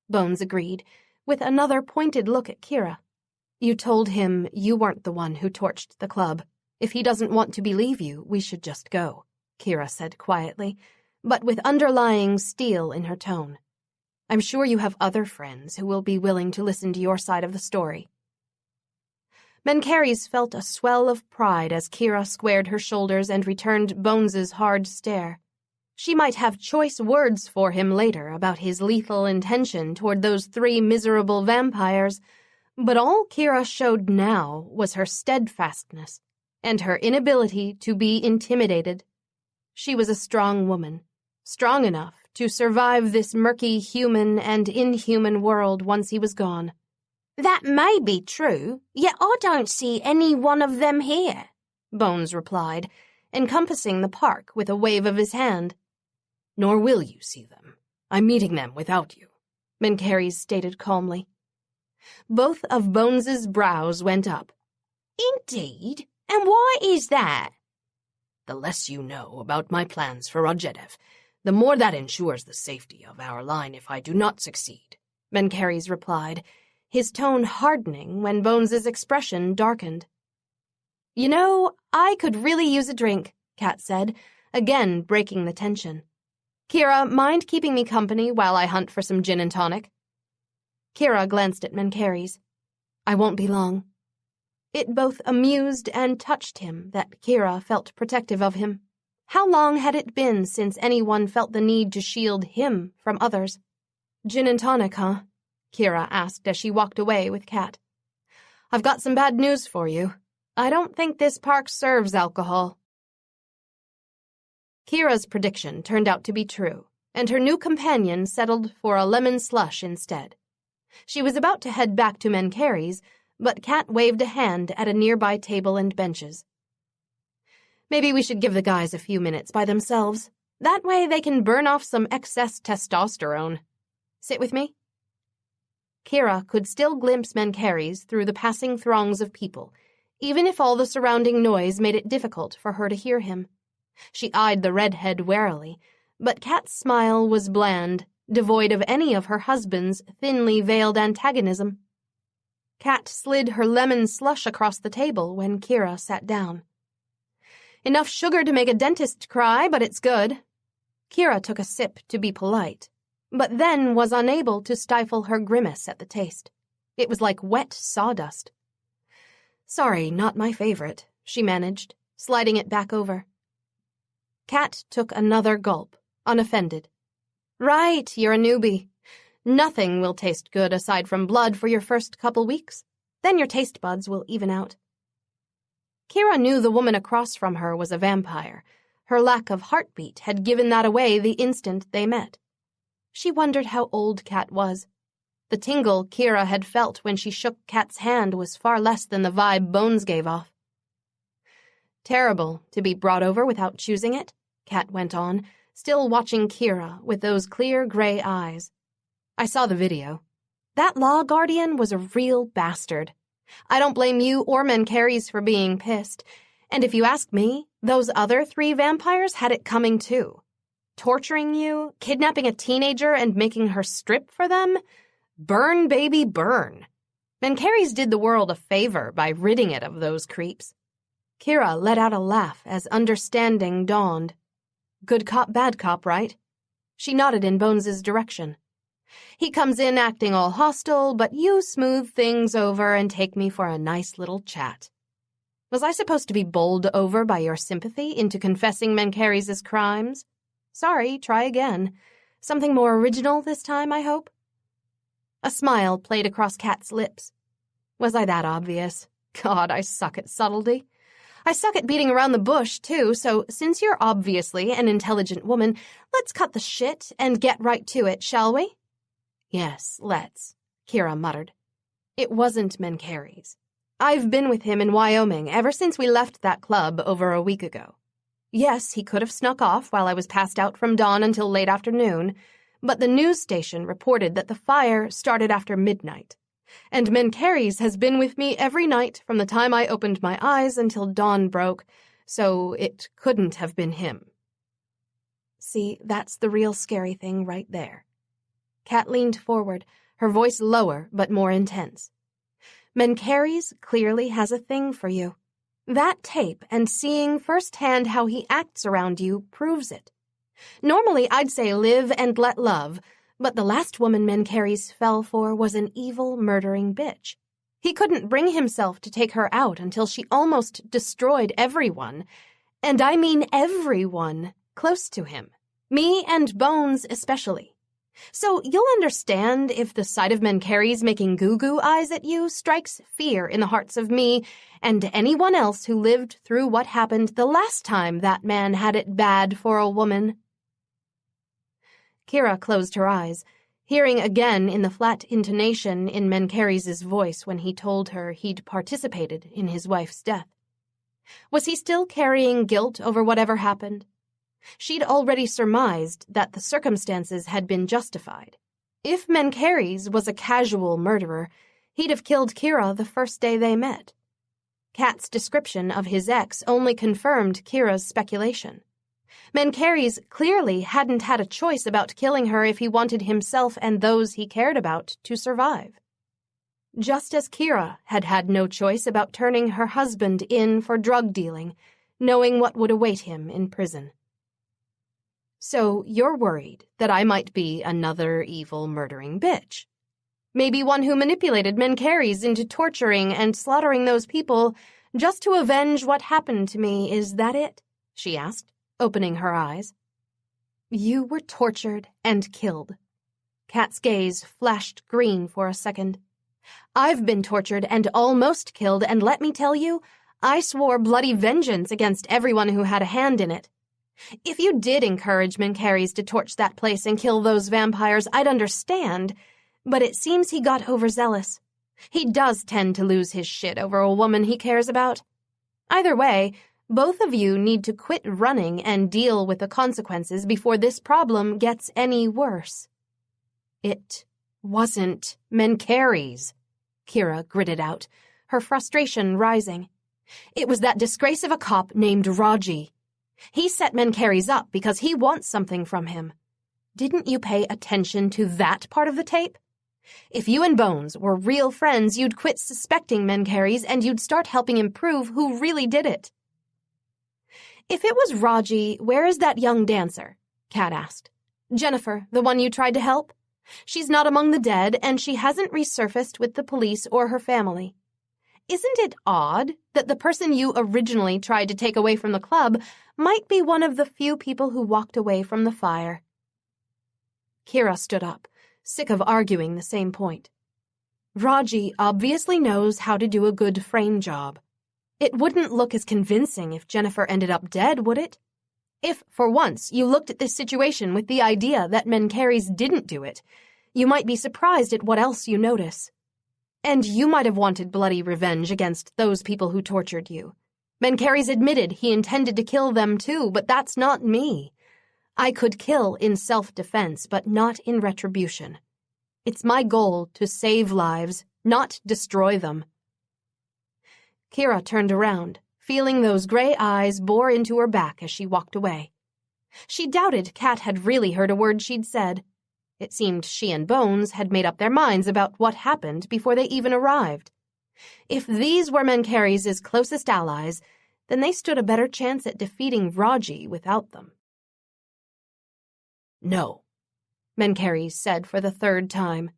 Speaker 1: Bones agreed, with another pointed look at Kira. You told him you weren't the one who torched the club. If he doesn't want to believe you, we should just go, Kira said quietly, but with underlying steel in her tone. I'm sure you have other friends who will be willing to listen to your side of the story. Mencheres felt a swell of pride as Kira squared her shoulders and returned Bones's hard stare. She might have choice words for him later about his lethal intention toward those 3 miserable vampires, but all Kira showed now was her steadfastness and her inability to be intimidated. She was a strong woman, strong enough to survive this murky human and inhuman world once he was gone.
Speaker 4: That may be true, yet I don't see any one of them here,
Speaker 1: Bones replied, encompassing the park with a wave of his hand.
Speaker 2: Nor will you see them. I'm meeting them without you,
Speaker 1: Mencheres stated calmly. Both of Bones's brows went up.
Speaker 4: Indeed? And why is that?
Speaker 2: The less you know about my plans for Rodgedev, the more that ensures the safety of our line if I do not succeed,
Speaker 1: Mencheres replied, his tone hardening when Bones's expression darkened. You know, I could really use a drink, Kat said, again breaking the tension. Kira, mind keeping me company while I hunt for some gin and tonic? Kira glanced at Mencheres. I won't be long. It both amused and touched him that Kira felt protective of him. How long had it been since anyone felt the need to shield him from others? Gin and tonic, huh? Kira asked as she walked away with Kat. I've got some bad news for you. I don't think this park serves alcohol. Kira's prediction turned out to be true, and her new companion settled for a lemon slush instead. She was about to head back to Mencheres, but Kat waved a hand at a nearby table and benches. Maybe we should give the guys a few minutes by themselves. That way they can burn off some excess testosterone. Sit with me? Kira could still glimpse Mencheres through the passing throngs of people, even if all the surrounding noise made it difficult for her to hear him. She eyed the redhead warily, but Kat's smile was bland, devoid of any of her husband's thinly veiled antagonism. Kat slid her lemon slush across the table when Kira sat down. Enough sugar to make a dentist cry, but it's good. Kira took a sip to be polite, but then was unable to stifle her grimace at the taste. It was like wet sawdust. Sorry, not my favorite, she managed, sliding it back over. Kat took another gulp, unoffended. Right, you're a newbie. Nothing will taste good aside from blood for your first couple weeks. Then your taste buds will even out. Kira knew the woman across from her was a vampire. Her lack of heartbeat had given that away the instant they met. She wondered how old Kat was. The tingle Kira had felt when she shook Kat's hand was far less than the vibe Bones gave off. Terrible to be brought over without choosing it, Kat went on, still watching Kira with those clear gray eyes. I saw the video. That law guardian was a real bastard. I don't blame you or Mencheres for being pissed. And if you ask me, those other 3 vampires had it coming too. Torturing you, kidnapping a teenager and making her strip for them? Burn, baby, burn. Mencheres did the world a favor by ridding it of those creeps. Kira let out a laugh as understanding dawned. Good cop, bad cop, right? She nodded in Bones's direction. He comes in acting all hostile, but you smooth things over and take me for a nice little chat. Was I supposed to be bowled over by your sympathy into confessing Mencheres' crimes? Sorry, try again. Something more original this time, I hope? A smile played across Kat's lips. Was I that obvious? God, I suck at subtlety. I suck at beating around the bush, too, so since you're obviously an intelligent woman, let's cut the shit and get right to it, shall we? Yes, let's, Kira muttered. It wasn't Mencheres. I've been with him in Wyoming ever since we left that club over a week ago. Yes, he could have snuck off while I was passed out from dawn until late afternoon, but the news station reported that the fire started after midnight. And Mencheres has been with me every night from the time I opened my eyes until dawn broke, so it couldn't have been him. See, that's the real scary thing right there. Kat leaned forward, her voice lower but more intense. Mencheres clearly has a thing for you. That tape and seeing firsthand how he acts around you proves it. Normally I'd say live and let love, but the last woman Mencheres fell for was an evil, murdering bitch. He couldn't bring himself to take her out until she almost destroyed everyone, and I mean everyone, close to him. Me and Bones especially. So you'll understand if the sight of Mencheres making goo-goo eyes at you strikes fear in the hearts of me and anyone else who lived through what happened the last time that man had it bad for a woman. Kira closed her eyes, hearing again in the flat intonation in Mencheres' voice when he told her he'd participated in his wife's death. Was he still carrying guilt over whatever happened? She'd already surmised that the circumstances had been justified. If Mencheres was a casual murderer, he'd have killed Kira the first day they met. Kat's description of his ex only confirmed Kira's speculation. Mencheres clearly hadn't had a choice about killing her if he wanted himself and those he cared about to survive. Just as Kira had had no choice about turning her husband in for drug dealing, knowing what would await him in prison. So you're worried that I might be another evil murdering bitch? Maybe one who manipulated Mencheres into torturing and slaughtering those people just to avenge what happened to me, is that it? She asked, opening her eyes. You were tortured and killed. Kat's gaze flashed green for a second. I've been tortured and almost killed, and let me tell you, I swore bloody vengeance against everyone who had a hand in it. If you did encourage Mencheres to torch that place and kill those vampires, I'd understand, but it seems he got overzealous. He does tend to lose his shit over a woman he cares about. Either way, both of you need to quit running and deal with the consequences before this problem gets any worse. It wasn't Mencheres, Kira gritted out, her frustration rising. It was that disgrace of a cop named Raji. He set Mencheres up because he wants something from him. Didn't you pay attention to that part of the tape? If you and Bones were real friends, you'd quit suspecting Mencheres and you'd start helping him prove who really did it. If it was Raji, where is that young dancer? Kat asked. Jennifer, the one you tried to help? She's not among the dead, and she hasn't resurfaced with the police or her family. Isn't it odd that the person you originally tried to take away from the club might be one of the few people who walked away from the fire? Kira stood up, sick of arguing the same point. Raji obviously knows how to do a good frame job. It wouldn't look as convincing if Jennifer ended up dead, would it? If, for once, you looked at this situation with the idea that Mencheres didn't do it, you might be surprised at what else you notice. And you might have wanted bloody revenge against those people who tortured you. Mencheres admitted he intended to kill them too, but that's not me. I could kill in self-defense, but not in retribution. It's my goal to save lives, not destroy them. Kira turned around, feeling those gray eyes bore into her back as she walked away. She doubted Kat had really heard a word she'd said. It seemed she and Bones had made up their minds about what happened before they even arrived. If these were Mencheres' closest allies, then they stood a better chance at defeating Raji without them. No, Mencheres said for the third time.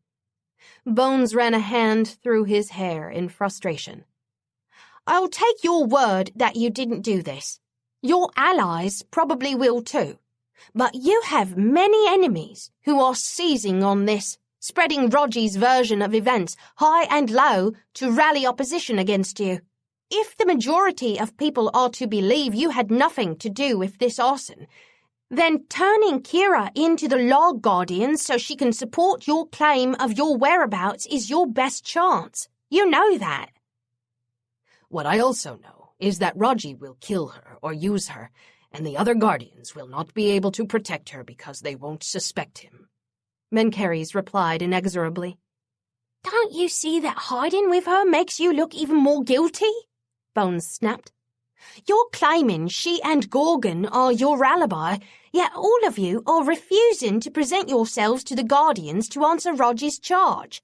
Speaker 1: Bones ran a hand through his hair in frustration. I'll take your word that you didn't do this. Your allies probably will too. But you have many enemies who are seizing on this,
Speaker 4: spreading Roger's version of events high and low to rally opposition against you. If the majority of people are to believe you had nothing to do with this arson, then turning Kira into the Law Guardian so she can support your claim of your whereabouts is your best chance. You know that.
Speaker 3: What I also know is that Raji will kill her or use her, and the other guardians will not be able to protect her because they won't suspect him.
Speaker 1: Mencheres replied inexorably.
Speaker 4: Don't you see that hiding with her makes you look even more guilty? Bones snapped. You're claiming she and Gorgon are your alibi, yet all of you are refusing to present yourselves to the Guardians to answer Raji's charge.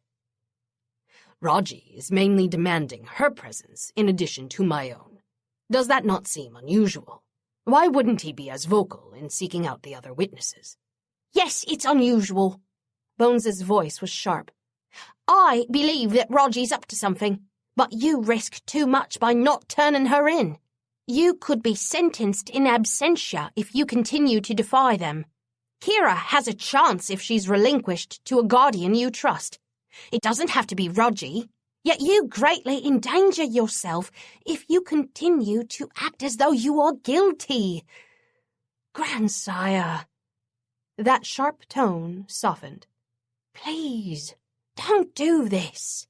Speaker 3: Raji is mainly demanding her presence in addition to my own. Does that not seem unusual? Why wouldn't he be as vocal in seeking out the other witnesses?
Speaker 4: Yes, it's unusual.
Speaker 1: Bones's voice was sharp.
Speaker 4: I believe that Raji's up to something, but you risk too much by not turning her in. You could be sentenced in absentia if you continue to defy them. Kira has a chance if she's relinquished to a guardian you trust. It doesn't have to be Raji, yet you greatly endanger yourself if you continue to act as though you are guilty. Grandsire.
Speaker 1: That sharp tone softened.
Speaker 4: Please, don't do this.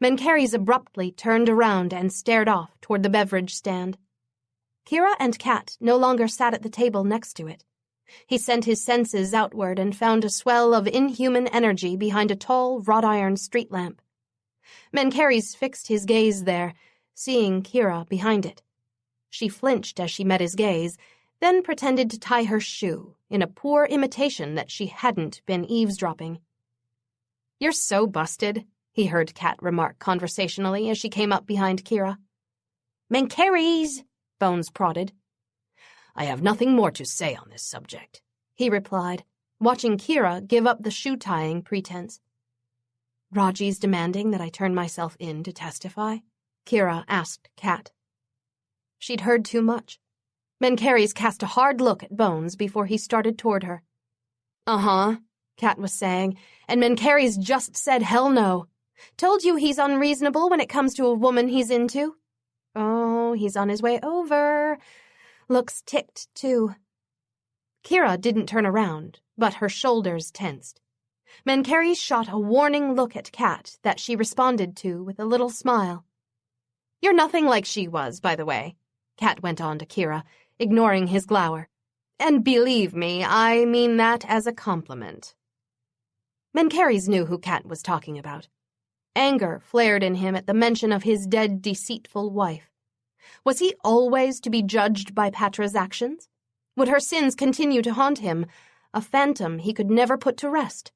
Speaker 1: Mencheres abruptly turned around and stared off toward the beverage stand. Kira and Kat no longer sat at the table next to it. He sent his senses outward and found a swell of inhuman energy behind a tall, wrought-iron street lamp. Mencheres fixed his gaze there, seeing Kira behind it. She flinched as she met his gaze, then pretended to tie her shoe, in a poor imitation that she hadn't been eavesdropping. "You're so busted," he heard Kat remark conversationally as she came up behind Kira.
Speaker 4: "Mencheres," Bones prodded.
Speaker 3: "I have nothing more to say on this subject,"
Speaker 1: he replied, watching Kira give up the shoe-tying pretense. "Raji's demanding that I turn myself in to testify?" Kira asked Kat. She'd heard too much. Mencheres cast a hard look at Bones before he started toward her. "Uh-huh," Kat was saying, and Mencheres just said hell no. "Told you he's unreasonable when it comes to a woman he's into." "Oh, he's on his way over. Looks ticked, too." Kira didn't turn around, but her shoulders tensed. Mencheres shot a warning look at Kat that she responded to with a little smile. "You're nothing like she was, by the way," Kat went on to Kira, ignoring his glower. "And believe me, I mean that as a compliment." Mencheres knew who Kat was talking about. Anger flared in him at the mention of his dead, deceitful wife. Was he always to be judged by Patra's actions? Would her sins continue to haunt him, a phantom he could never put to rest?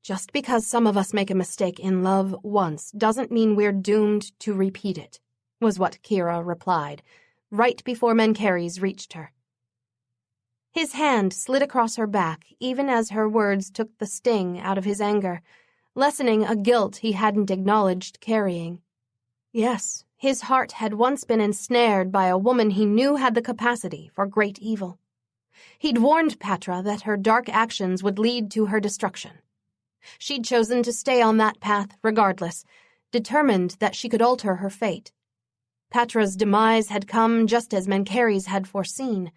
Speaker 1: "Just because some of us make a mistake in love once doesn't mean we're doomed to repeat it," was what Kira replied, right before Mencheres reached her. His hand slid across her back even as her words took the sting out of his anger, lessening a guilt he hadn't acknowledged carrying. Yes, his heart had once been ensnared by a woman he knew had the capacity for great evil. He'd warned Patra that her dark actions would lead to her destruction. She'd chosen to stay on that path regardless, determined that she could alter her fate. Patra's demise had come just as Mencheres had foreseen,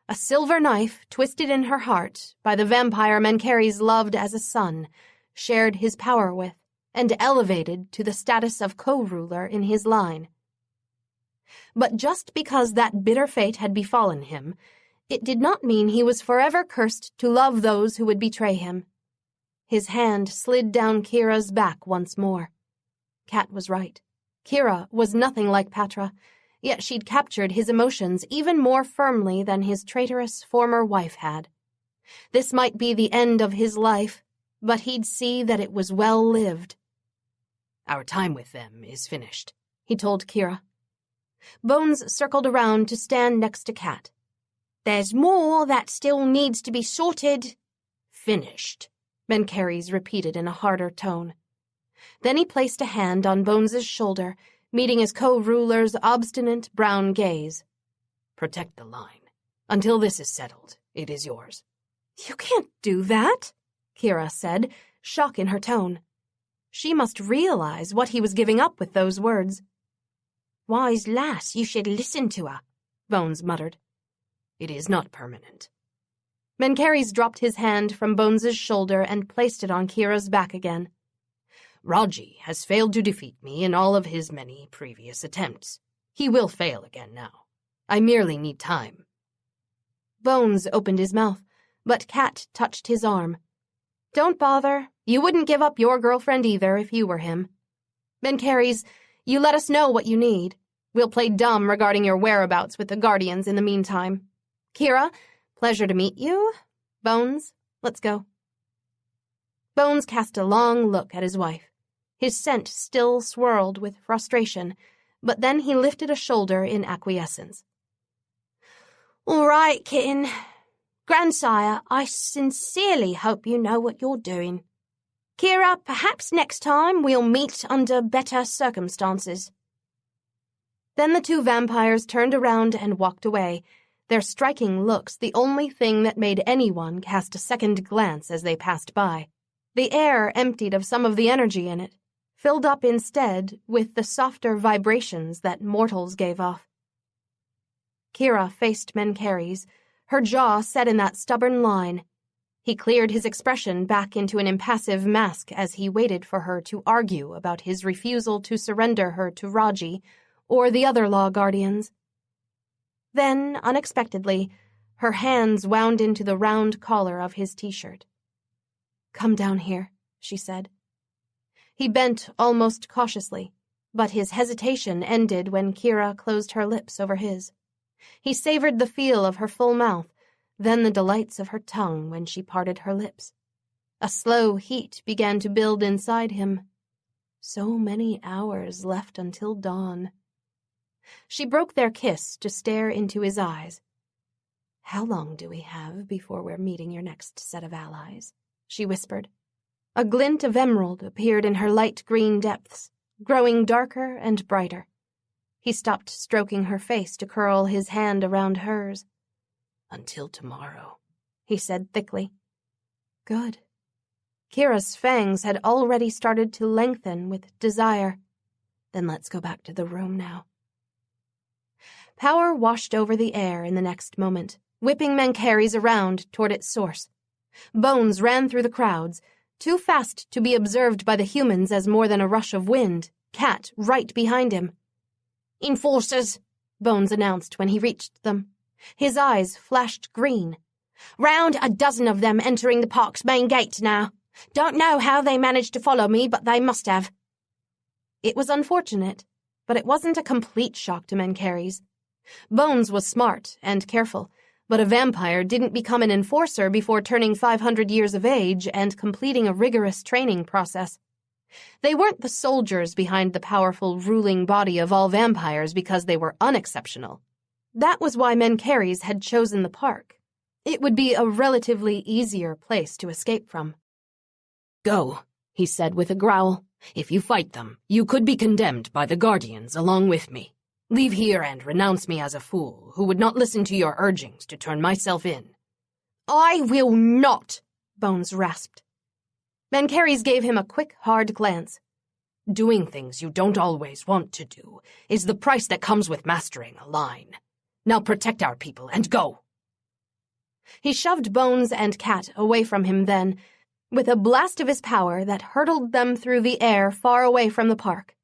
Speaker 1: a silver knife twisted in her heart by the vampire Mencheres loved as a son, shared his power with, and elevated to the status of co-ruler in his line. But just because that bitter fate had befallen him, it did not mean he was forever cursed to love those who would betray him. His hand slid down Kira's back once more. Kat was right. Kira was nothing like Patra, yet she'd captured his emotions even more firmly than his traitorous former wife had. This might be the end of his life, but he'd see that it was well lived.
Speaker 3: "Our time with them is finished,"
Speaker 1: he told Kira. Bones circled around to stand next to Kat.
Speaker 4: "There's more that still needs to be sorted."
Speaker 3: "Finished,"
Speaker 1: Mencheres repeated in a harder tone. Then he placed a hand on Bones's shoulder, meeting his co-ruler's obstinate brown gaze.
Speaker 3: "Protect the line. Until this is settled, it is yours."
Speaker 1: "You can't do that," Kira said, shock in her tone. She must realize what he was giving up with those words.
Speaker 4: Wise lass, you should listen to her,
Speaker 1: Bones muttered.
Speaker 3: It is not permanent.
Speaker 1: Mencheres dropped his hand from Bones's shoulder and placed it on Kira's back again.
Speaker 3: Raji has failed to defeat me in all of his many previous attempts. He will fail again now. I merely need time.
Speaker 1: Bones opened his mouth, but Cat touched his arm. Don't bother. You wouldn't give up your girlfriend either if you were him. Mencheres, you let us know what you need. We'll play dumb regarding your whereabouts with the Guardians in the meantime. Kira, pleasure to meet you. Bones, let's go. Bones cast a long look at his wife. His scent still swirled with frustration, but then he lifted a shoulder in acquiescence.
Speaker 4: All right, kitten. Grandsire, I sincerely hope you know what you're doing. Kira, perhaps next time we'll meet under better circumstances.
Speaker 1: Then the two vampires turned around and walked away, their striking looks the only thing that made anyone cast a second glance as they passed by. The air emptied of some of the energy in it, filled up instead with the softer vibrations that mortals gave off. Kira faced Mencheres, her jaw set in that stubborn line. He cleared his expression back into an impassive mask as he waited for her to argue about his refusal to surrender her to Raji or the other law guardians. Then, unexpectedly, her hands wound into the round collar of his t-shirt. Come down here, she said. He bent almost cautiously, but his hesitation ended when Kira closed her lips over his. He savored the feel of her full mouth, then the delights of her tongue when she parted her lips. A slow heat began to build inside him. So many hours left until dawn. She broke their kiss to stare into his eyes. How long do we have before we're meeting your next set of allies? She whispered. A glint of emerald appeared in her light green depths, growing darker and brighter. He stopped stroking her face to curl his hand around hers.
Speaker 3: Until tomorrow,
Speaker 1: he said thickly. Good. Kira's fangs had already started to lengthen with desire. Then let's go back to the room now. Power washed over the air in the next moment, whipping Mencheres around toward its source. Bones ran through the crowds, too fast to be observed by the humans as more than a rush of wind, Cat right behind him.
Speaker 4: Enforcers,
Speaker 1: Bones announced when he reached them. His eyes flashed green.
Speaker 4: Round a dozen of them entering the park's main gate now. Don't know how they managed to follow me, but they must have.
Speaker 1: It was unfortunate, but it wasn't a complete shock to Mencheres. Bones was smart and careful, but a vampire didn't become an enforcer before turning 500 years of age and completing a rigorous training process. They weren't the soldiers behind the powerful ruling body of all vampires because they were unexceptional. That was why Mencheres had chosen the park. It would be a relatively easier place to escape from.
Speaker 3: Go, he said with a growl. If you fight them, you could be condemned by the Guardians along with me. Leave here and renounce me as a fool who would not listen to your urgings to turn myself in.
Speaker 4: I will not,
Speaker 1: Bones rasped. Mencheres gave him a quick, hard glance.
Speaker 3: Doing things you don't always want to do is the price that comes with mastering a line. Now protect our people and go.
Speaker 1: He shoved Bones and Cat away from him then, with a blast of his power that hurtled them through the air far away from the park.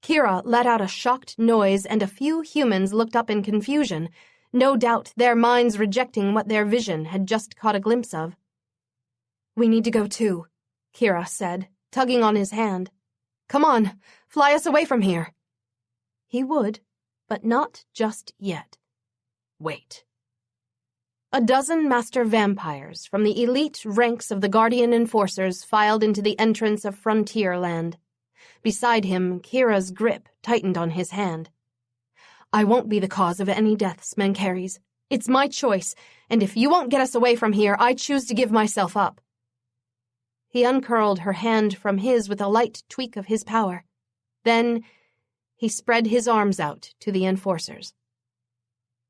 Speaker 1: Kira let out a shocked noise and a few humans looked up in confusion, no doubt their minds rejecting what their vision had just caught a glimpse of. We need to go too, Kira said, tugging on his hand. Come on, fly us away from here. He would, but not just yet.
Speaker 3: Wait.
Speaker 1: A dozen master vampires from the elite ranks of the Guardian Enforcers filed into the entrance of Frontierland. Beside him, Kira's grip tightened on his hand. I won't be the cause of any deaths, Mencheres. It's my choice, and if you won't get us away from here, I choose to give myself up. He uncurled her hand from his with a light tweak of his power. Then he spread his arms out to the enforcers.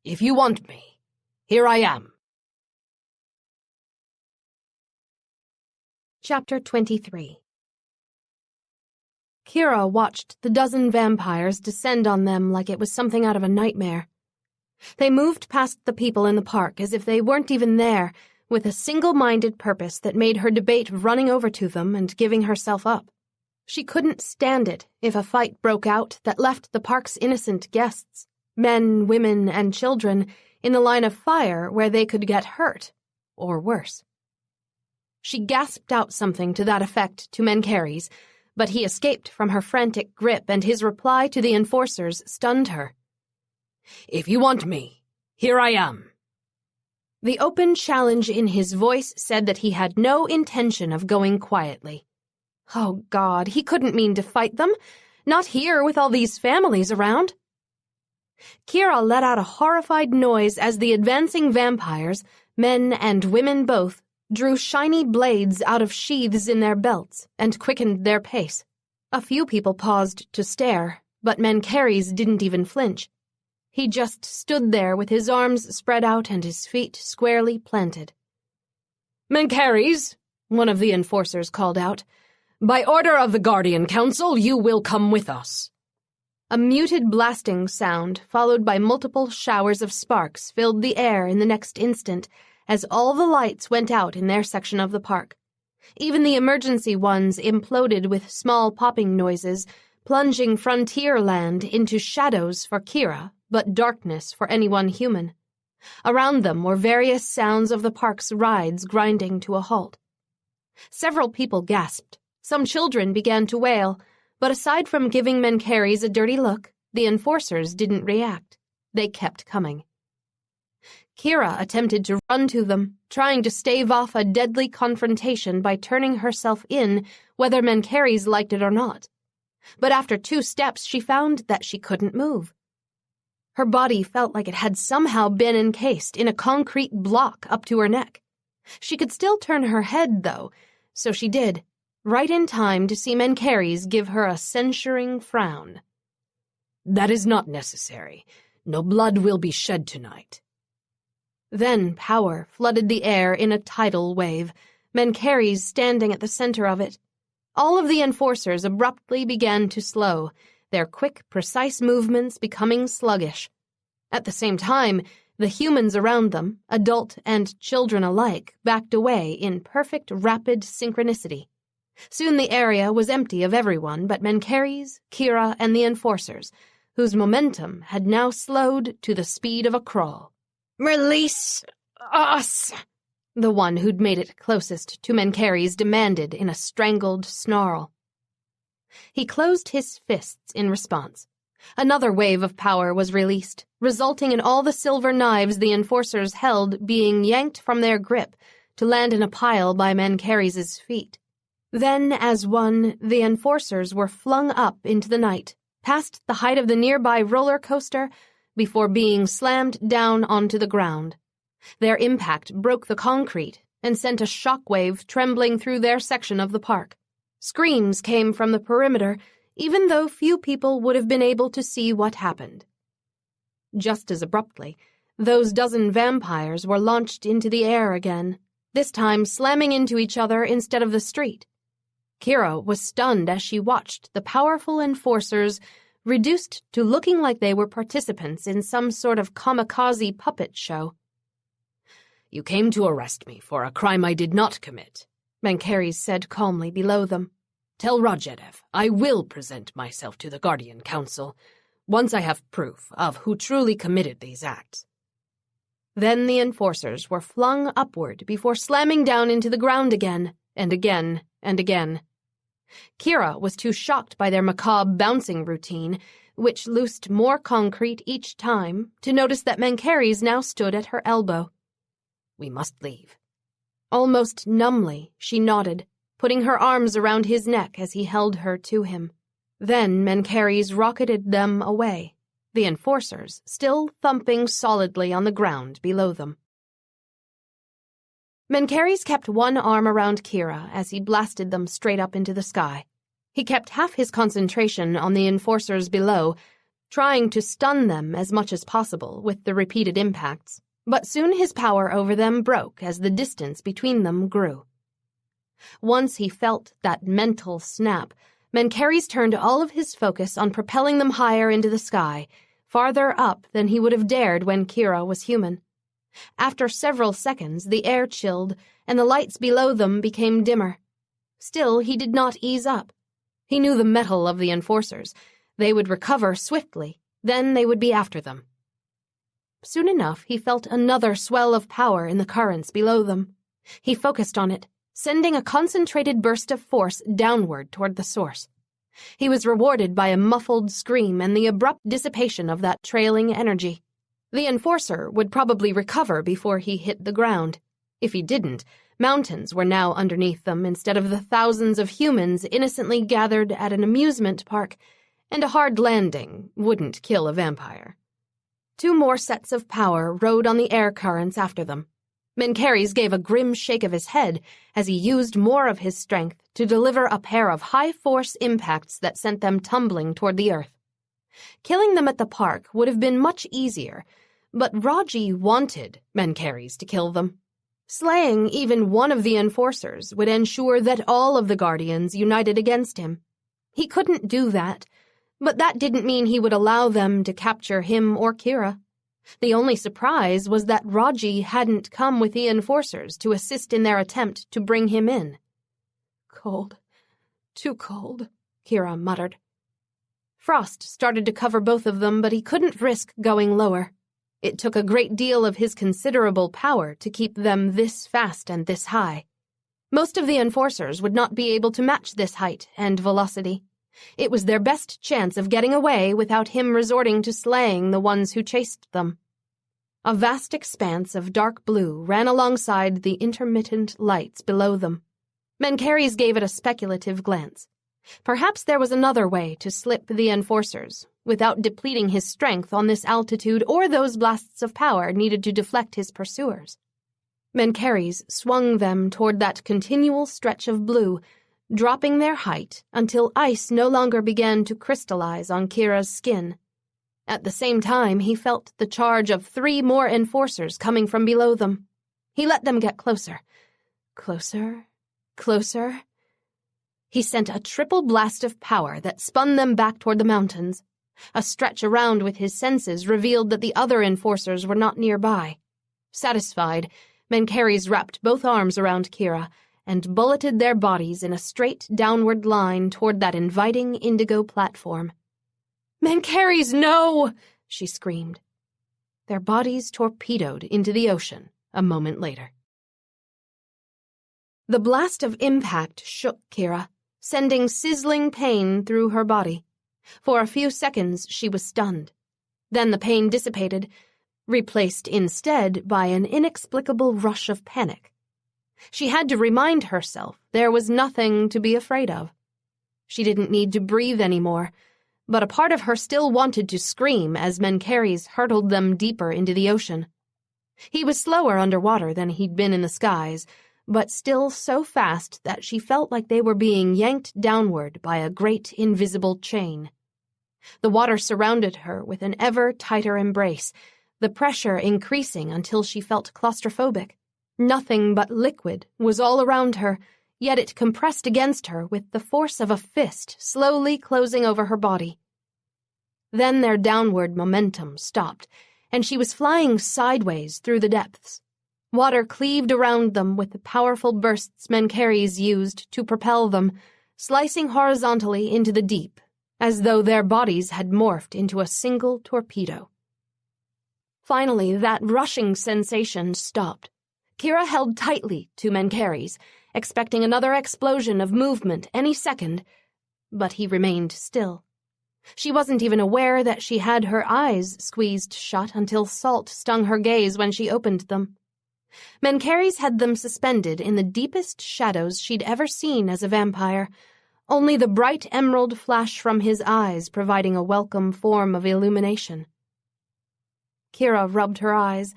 Speaker 3: If you want me, here I am.
Speaker 1: Chapter 23. Kira watched the dozen vampires descend on them like it was something out of a nightmare. They moved past the people in the park as if they weren't even there, with a single-minded purpose that made her debate running over to them and giving herself up. She couldn't stand it if a fight broke out that left the park's innocent guests, men, women, and children, in the line of fire where they could get hurt, or worse. She gasped out something to that effect to Mencheres, but he escaped from her frantic grip, and his reply to the enforcers stunned her.
Speaker 2: "If you want me, here I am."
Speaker 1: The open challenge in his voice said that he had no intention of going quietly. Oh, God, he couldn't mean to fight them. Not here with all these families around. Kira let out a horrified noise as the advancing vampires, men and women both, drew shiny blades out of sheaths in their belts and quickened their pace. A few people paused to stare, but Mencheres didn't even flinch. He just stood there with his arms spread out and his feet squarely planted.
Speaker 2: "Mencheres," one of the enforcers called out, "by order of the Guardian Council, you will come with us."
Speaker 1: A muted blasting sound, followed by multiple showers of sparks, filled the air in the next instant as all the lights went out in their section of the park. Even the emergency ones imploded with small popping noises, plunging frontier land into shadows for Kira, but darkness for anyone human. Around them were various sounds of the park's rides grinding to a halt. Several people gasped. Some children began to wail, but aside from giving Mencheres a dirty look, the enforcers didn't react. They kept coming. Kira attempted to run to them, trying to stave off a deadly confrontation by turning herself in, whether Mencheres liked it or not. But after 2 steps, she found that she couldn't move. Her body felt like it had somehow been encased in a concrete block up to her neck. She could still turn her head, though, so she did, right in time to see Mencheres give her a censuring frown.
Speaker 2: "That is not necessary. No blood will be shed tonight."
Speaker 1: Then power flooded the air in a tidal wave, Mencheres standing at the center of it. All of the enforcers abruptly began to slow, their quick, precise movements becoming sluggish. At the same time, the humans around them, adult and children alike, backed away in perfect rapid synchronicity. Soon the area was empty of everyone but Mencheres, Kira, and the enforcers, whose momentum had now slowed to the speed of a crawl.
Speaker 4: "Release us,"
Speaker 1: the one who'd made it closest to Mencheres demanded in a strangled snarl. He closed his fists in response. Another wave of power was released, resulting in all the silver knives the enforcers held being yanked from their grip to land in a pile by Mencheres' feet. Then, as one, the enforcers were flung up into the night, past the height of the nearby roller coaster, before being slammed down onto the ground. Their impact broke the concrete and sent a shockwave trembling through their section of the park. Screams came from the perimeter, even though few people would have been able to see what happened. Just as abruptly, those dozen vampires were launched into the air again, this time slamming into each other instead of the street. Kira was stunned as she watched the powerful enforcers reduced to looking like they were participants in some sort of kamikaze puppet show.
Speaker 2: "You came to arrest me for a crime I did not commit," Mencheres said calmly below them. "Tell Rajedev I will present myself to the Guardian Council once I have proof of who truly committed these acts."
Speaker 1: Then the enforcers were flung upward before slamming down into the ground again, and again, and again. Kira was too shocked by their macabre bouncing routine, which loosed more concrete each time, to notice that Mencheres now stood at her elbow.
Speaker 2: "We must leave."
Speaker 1: Almost numbly, she nodded, putting her arms around his neck as he held her to him. Then Mencheres rocketed them away, the enforcers still thumping solidly on the ground below them. Mencheres kept one arm around Kira as he blasted them straight up into the sky. He kept half his concentration on the enforcers below, trying to stun them as much as possible with the repeated impacts, but soon his power over them broke as the distance between them grew. Once he felt that mental snap, Mencheres turned all of his focus on propelling them higher into the sky, farther up than he would have dared when Kira was human. After several seconds, the air chilled, and the lights below them became dimmer. Still, he did not ease up. He knew the mettle of the enforcers. They would recover swiftly, then they would be after them. Soon enough, he felt another swell of power in the currents below them. He focused on it, sending a concentrated burst of force downward toward the source. He was rewarded by a muffled scream and the abrupt dissipation of that trailing energy. The enforcer would probably recover before he hit the ground. If he didn't, mountains were now underneath them instead of the thousands of humans innocently gathered at an amusement park, and a hard landing wouldn't kill a vampire. 2 more sets of power rode on the air currents after them. Mencheres gave a grim shake of his head as he used more of his strength to deliver a pair of high-force impacts that sent them tumbling toward the earth. Killing them at the park would have been much easier, but Raji wanted Mencheres to kill them. Slaying even one of the enforcers would ensure that all of the Guardians united against him. He couldn't do that, but that didn't mean he would allow them to capture him or Kira. The only surprise was that Raji hadn't come with the enforcers to assist in their attempt to bring him in. "Cold. Too cold," Kira muttered. Frost started to cover both of them, but he couldn't risk going lower. It took a great deal of his considerable power to keep them this fast and this high. Most of the enforcers would not be able to match this height and velocity. It was their best chance of getting away without him resorting to slaying the ones who chased them. A vast expanse of dark blue ran alongside the intermittent lights below them. Mencheres gave it a speculative glance. Perhaps there was another way to slip the enforcers, without depleting his strength on this altitude or those blasts of power needed to deflect his pursuers. Mencheres swung them toward that continual stretch of blue, dropping their height until ice no longer began to crystallize on Kira's skin. At the same time, he felt the charge of 3 more enforcers coming from below them. He let them get closer. Closer, closer. He sent a triple blast of power that spun them back toward the mountains. A stretch around with his senses revealed that the other enforcers were not nearby. Satisfied, Mencheres wrapped both arms around Kira and bulleted their bodies in a straight downward line toward that inviting indigo platform. "Mencheres, no!" she screamed. Their bodies torpedoed into the ocean a moment later. The blast of impact shook Kira, sending sizzling pain through her body. For a few seconds she was stunned. Then the pain dissipated, replaced instead by an inexplicable rush of panic. She had to remind herself there was nothing to be afraid of. She didn't need to breathe anymore, but a part of her still wanted to scream as Mencheres hurtled them deeper into the ocean. He was slower underwater than he'd been in the skies, but still so fast that she felt like they were being yanked downward by a great invisible chain. The water surrounded her with an ever tighter embrace, the pressure increasing until she felt claustrophobic. Nothing but liquid was all around her, yet it compressed against her with the force of a fist slowly closing over her body. Then their downward momentum stopped, and she was flying sideways through the depths. Water cleaved around them with the powerful bursts Mencheres used to propel them, slicing horizontally into the deep, as though their bodies had morphed into a single torpedo. Finally, that rushing sensation stopped. Kira held tightly to Mencheres, expecting another explosion of movement any second, but he remained still. She wasn't even aware that she had her eyes squeezed shut until salt stung her gaze when she opened them. Mencheres had them suspended in the deepest shadows she'd ever seen as a vampire, only the bright emerald flash from his eyes providing a welcome form of illumination. Kira rubbed her eyes,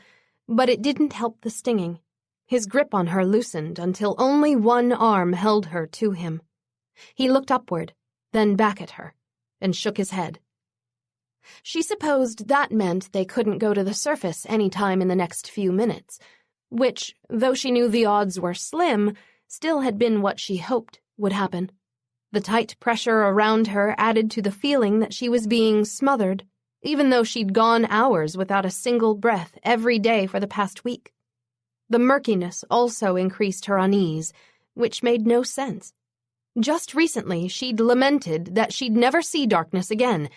Speaker 1: but it didn't help the stinging. His grip on her loosened until only one arm held her to him. He looked upward, then back at her, and shook his head. She supposed that meant they couldn't go to the surface any time in the next few minutes, which, though she knew the odds were slim, still had been what she hoped would happen. The tight pressure around her added to the feeling that she was being smothered, even though she'd gone hours without a single breath every day for the past week. The murkiness also increased her unease, which made no sense. Just recently, she'd lamented that she'd never see darkness again,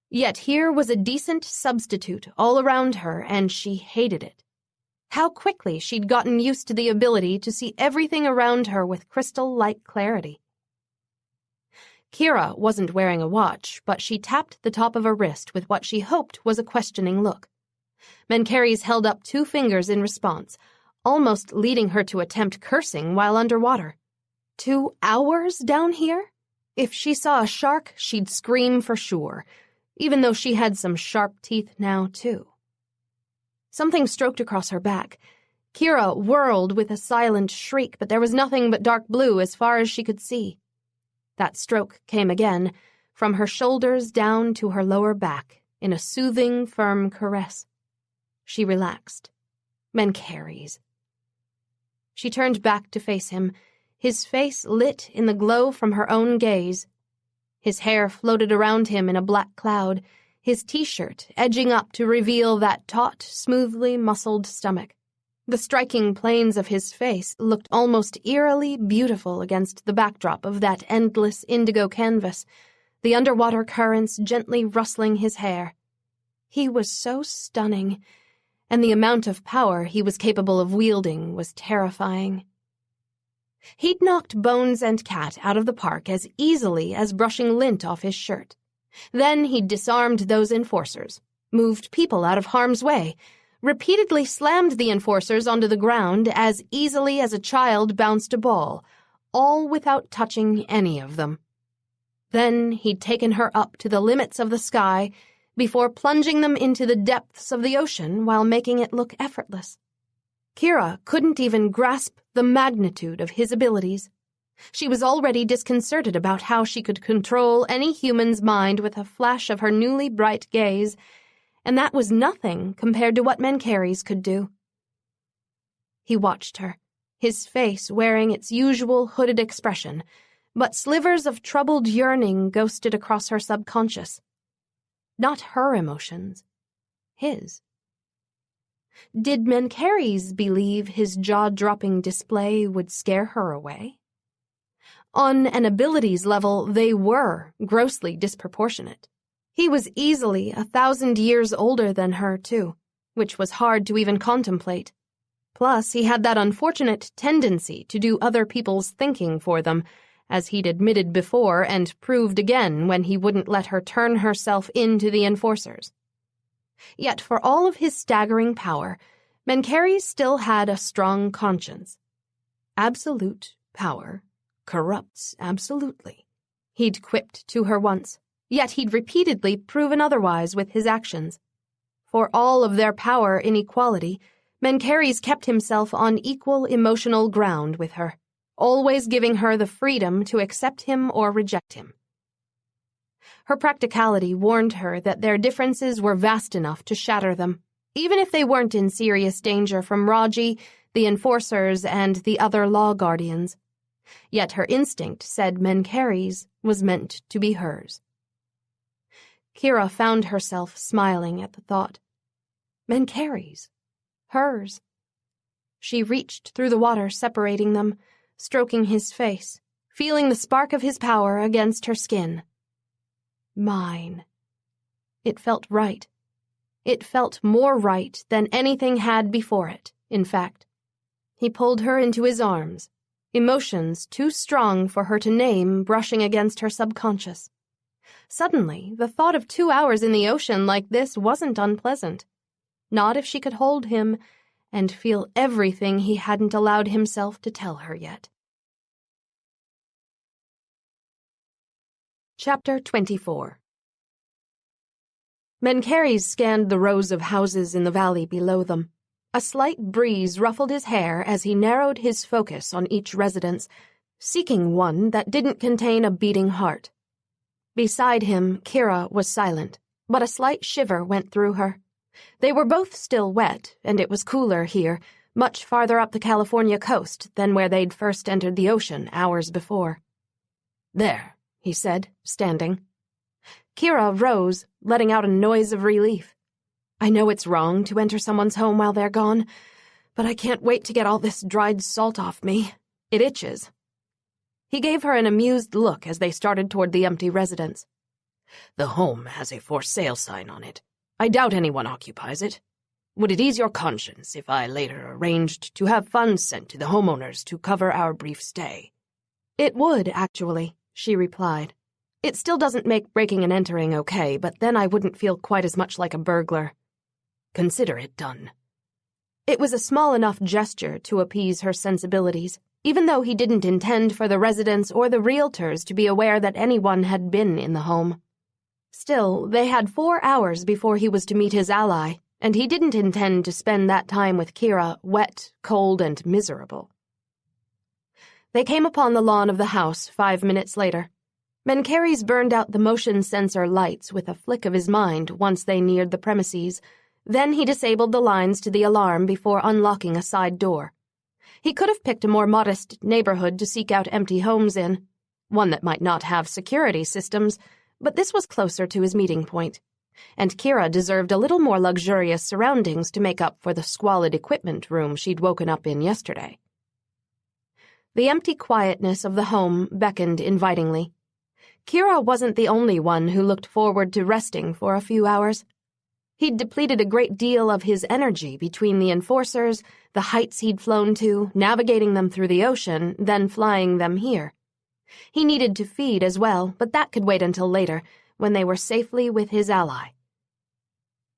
Speaker 1: yet here was a decent substitute all around her, and she hated it. How quickly she'd gotten used to the ability to see everything around her with crystal-like clarity. Kira wasn't wearing a watch, but she tapped the top of her wrist with what she hoped was a questioning look. Mencheres held up 2 fingers in response, almost leading her to attempt cursing while underwater. 2 hours down here? If she saw a shark, she'd scream for sure, even though she had some sharp teeth now, too. Something stroked across her back. Kira whirled with a silent shriek, but there was nothing but dark blue as far as she could see. That stroke came again, from her shoulders down to her lower back, in a soothing, firm caress. She relaxed. Mencheres. She turned back to face him, his face lit in the glow from her own gaze. His hair floated around him in a black cloud, his t-shirt edging up to reveal that taut, smoothly muscled stomach. The striking planes of his face looked almost eerily beautiful against the backdrop of that endless indigo canvas, the underwater currents gently rustling his hair. He was so stunning, and the amount of power he was capable of wielding was terrifying. He'd knocked Bones and Cat out of the park as easily as brushing lint off his shirt. Then he'd disarmed those enforcers, moved people out of harm's way, repeatedly slammed the enforcers onto the ground as easily as a child bounced a ball, all without touching any of them. Then he'd taken her up to the limits of the sky before plunging them into the depths of the ocean while making it look effortless. Kira couldn't even grasp the magnitude of his abilities. She was already disconcerted about how she could control any human's mind with a flash of her newly bright gaze, and that was nothing compared to what Mencheres could do. He watched her, his face wearing its usual hooded expression, but slivers of troubled yearning ghosted across her subconscious. Not her emotions, his. Did Mencheres believe his jaw-dropping display would scare her away? On an abilities level, they were grossly disproportionate. He was easily 1,000 years older than her, too, which was hard to even contemplate. Plus, he had that unfortunate tendency to do other people's thinking for them, as he'd admitted before and proved again when he wouldn't let her turn herself into the enforcers. Yet for all of his staggering power, Mencheres still had a strong conscience. Absolute power corrupts absolutely, he'd quipped to her once, yet he'd repeatedly proven otherwise with his actions. For all of their power inequality, Mencheres kept himself on equal emotional ground with her, always giving her the freedom to accept him or reject him. Her practicality warned her that their differences were vast enough to shatter them, even if they weren't in serious danger from Raji, the enforcers, and the other law guardians. Yet her instinct said Mencheres was meant to be hers. Kira found herself smiling at the thought. Mencheres. Hers. She reached through the water separating them, stroking his face, feeling the spark of his power against her skin. Mine. It felt right. It felt more right than anything had before it, in fact. He pulled her into his arms, emotions too strong for her to name brushing against her subconscious. Suddenly, the thought of 2 hours in the ocean like this wasn't unpleasant. Not if she could hold him and feel everything he hadn't allowed himself to tell her yet. Chapter 24. Mencheres scanned the rows of houses in the valley below them. A slight breeze ruffled his hair as he narrowed his focus on each residence, seeking one that didn't contain a beating heart. Beside him, Kira was silent, but a slight shiver went through her. They were both still wet, and it was cooler here, much farther up the California coast than where they'd first entered the ocean hours before.
Speaker 2: There, he said, standing.
Speaker 1: Kira rose, letting out a noise of relief. I know it's wrong to enter someone's home while they're gone, but I can't wait to get all this dried salt off me. It itches. He gave her an amused look as they started toward the empty residence.
Speaker 2: The home has a for sale sign on it. I doubt anyone occupies it. Would it ease your conscience if I later arranged to have funds sent to the homeowners to cover our brief stay?
Speaker 1: It would, actually, she replied. It still doesn't make breaking and entering okay, but then I wouldn't feel quite as much like a burglar.
Speaker 2: Consider it done.
Speaker 1: It was a small enough gesture to appease her sensibilities, even though he didn't intend for the residents or the realtors to be aware that anyone had been in the home. Still, they had 4 hours before he was to meet his ally, and he didn't intend to spend that time with Kira wet, cold, and miserable. They came upon the lawn of the house 5 minutes later. Mencheres burned out the motion sensor lights with a flick of his mind once they neared the premises. Then he disabled the lines to the alarm before unlocking a side door. He could have picked a more modest neighborhood to seek out empty homes in, one that might not have security systems, but this was closer to his meeting point, and Kira deserved a little more luxurious surroundings to make up for the squalid equipment room she'd woken up in yesterday. The empty quietness of the home beckoned invitingly. Kira wasn't the only one who looked forward to resting for a few hours. He'd depleted a great deal of his energy between the enforcers, the heights he'd flown to, navigating them through the ocean, then flying them here. He needed to feed as well, but that could wait until later, when they were safely with his ally.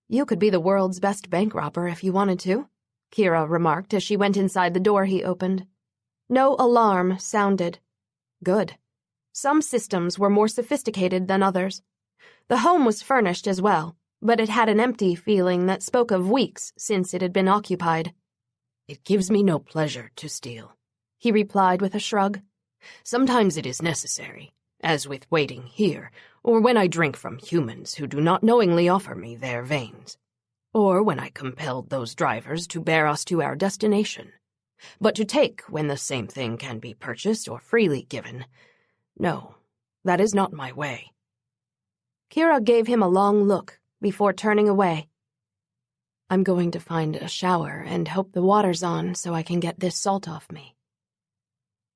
Speaker 1: You could be the world's best bank robber if you wanted to, Kira remarked as she went inside the door he opened. No alarm sounded. Good. Some systems were more sophisticated than others. The home was furnished as well, but it had an empty feeling that spoke of weeks since it had been occupied.
Speaker 2: It gives me no pleasure to steal,
Speaker 1: he replied with a shrug.
Speaker 2: Sometimes it is necessary, as with waiting here, or when I drink from humans who do not knowingly offer me their veins, or when I compelled those drivers to bear us to our destination. But to take when the same thing can be purchased or freely given, no, that is not my way.
Speaker 1: Kira gave him a long look before turning away. I'm going to find a shower and hope the water's on so I can get this salt off me.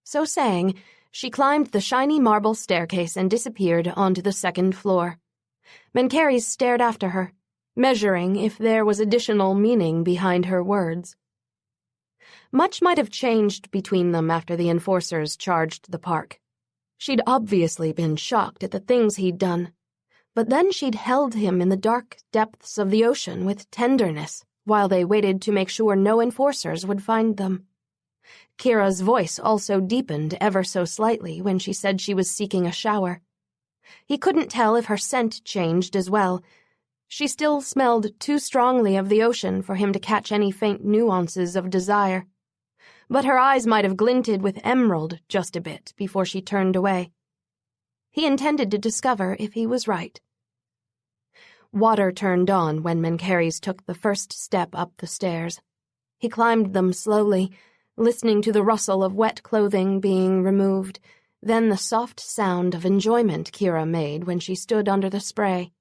Speaker 1: So saying, she climbed the shiny marble staircase and disappeared onto the second floor. Mencheres stared after her, measuring if there was additional meaning behind her words. Much might have changed between them after the enforcers charged the park. She'd obviously been shocked at the things he'd done, but then she'd held him in the dark depths of the ocean with tenderness while they waited to make sure no enforcers would find them. Kira's voice also deepened ever so slightly when she said she was seeking a shower. He couldn't tell if her scent changed as well. She still smelled too strongly of the ocean for him to catch any faint nuances of desire. But her eyes might have glinted with emerald just a bit before she turned away. He intended to discover if he was right. Water turned on when Mencheres took the first step up the stairs. He climbed them slowly, listening to the rustle of wet clothing being removed, then the soft sound of enjoyment Kira made when she stood under the spray.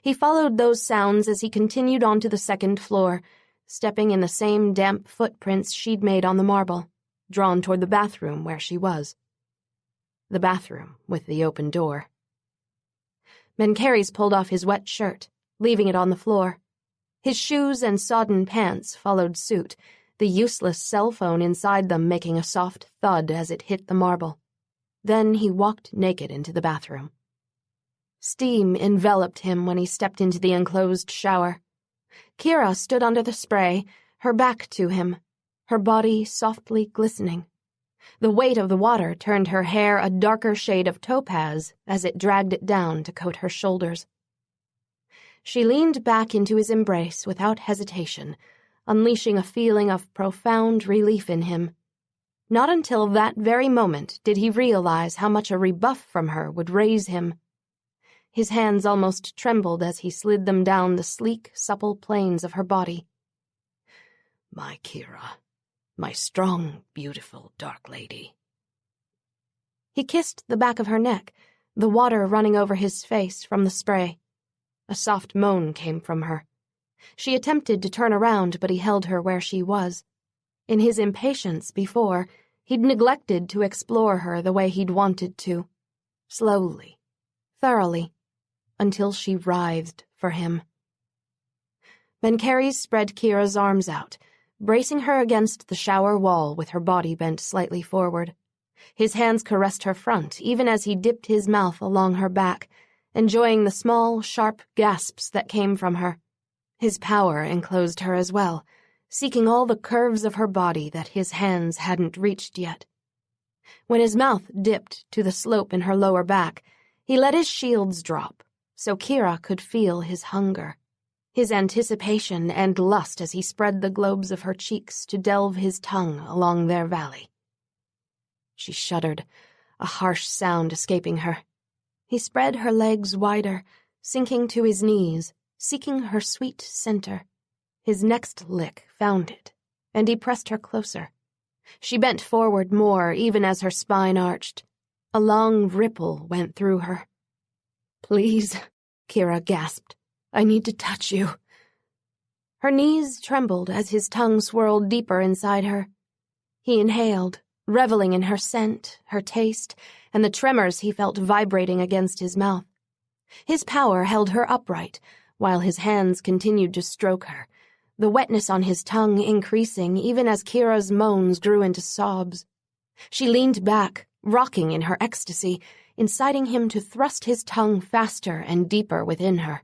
Speaker 1: He followed those sounds as he continued onto the second floor, stepping in the same damp footprints she'd made on the marble, drawn toward the bathroom where she was. The bathroom with the open door. Mencheres pulled off his wet shirt, leaving it on the floor. His shoes and sodden pants followed suit, the useless cell phone inside them making a soft thud as it hit the marble. Then he walked naked into the bathroom. Steam enveloped him when he stepped into the enclosed shower. Kira stood under the spray, her back to him, her body softly glistening. The weight of the water turned her hair a darker shade of topaz as it dragged it down to coat her shoulders. She leaned back into his embrace without hesitation, unleashing a feeling of profound relief in him. Not until that very moment did he realize how much a rebuff from her would raise him. His hands almost trembled as he slid them down the sleek, supple planes of her body.
Speaker 2: My Kira, my strong, beautiful, dark lady.
Speaker 1: He kissed the back of her neck, the water running over his face from the spray. A soft moan came from her. She attempted to turn around, but he held her where she was. In his impatience before, he'd neglected to explore her the way he'd wanted to. Slowly, thoroughly, until she writhed for him. Mencheres spread Kira's arms out, bracing her against the shower wall with her body bent slightly forward. His hands caressed her front, even as he dipped his mouth along her back, enjoying the small, sharp gasps that came from her. His power enclosed her as well, seeking all the curves of her body that his hands hadn't reached yet. When his mouth dipped to the slope in her lower back, he let his shields drop, so Kira could feel his hunger, his anticipation and lust as he spread the globes of her cheeks to delve his tongue along their valley. She shuddered, a harsh sound escaping her. He spread her legs wider, sinking to his knees, seeking her sweet center. His next lick found it, and he pressed her closer. She bent forward more, even as her spine arched. A long ripple went through her. "Please," Kira gasped. "I need to touch you." Her knees trembled as his tongue swirled deeper inside her. He inhaled, reveling in her scent, her taste, and the tremors he felt vibrating against his mouth. His power held her upright, while his hands continued to stroke her, the wetness on his tongue increasing even as Kira's moans grew into sobs. She leaned back, rocking in her ecstasy, inciting him to thrust his tongue faster and deeper within her.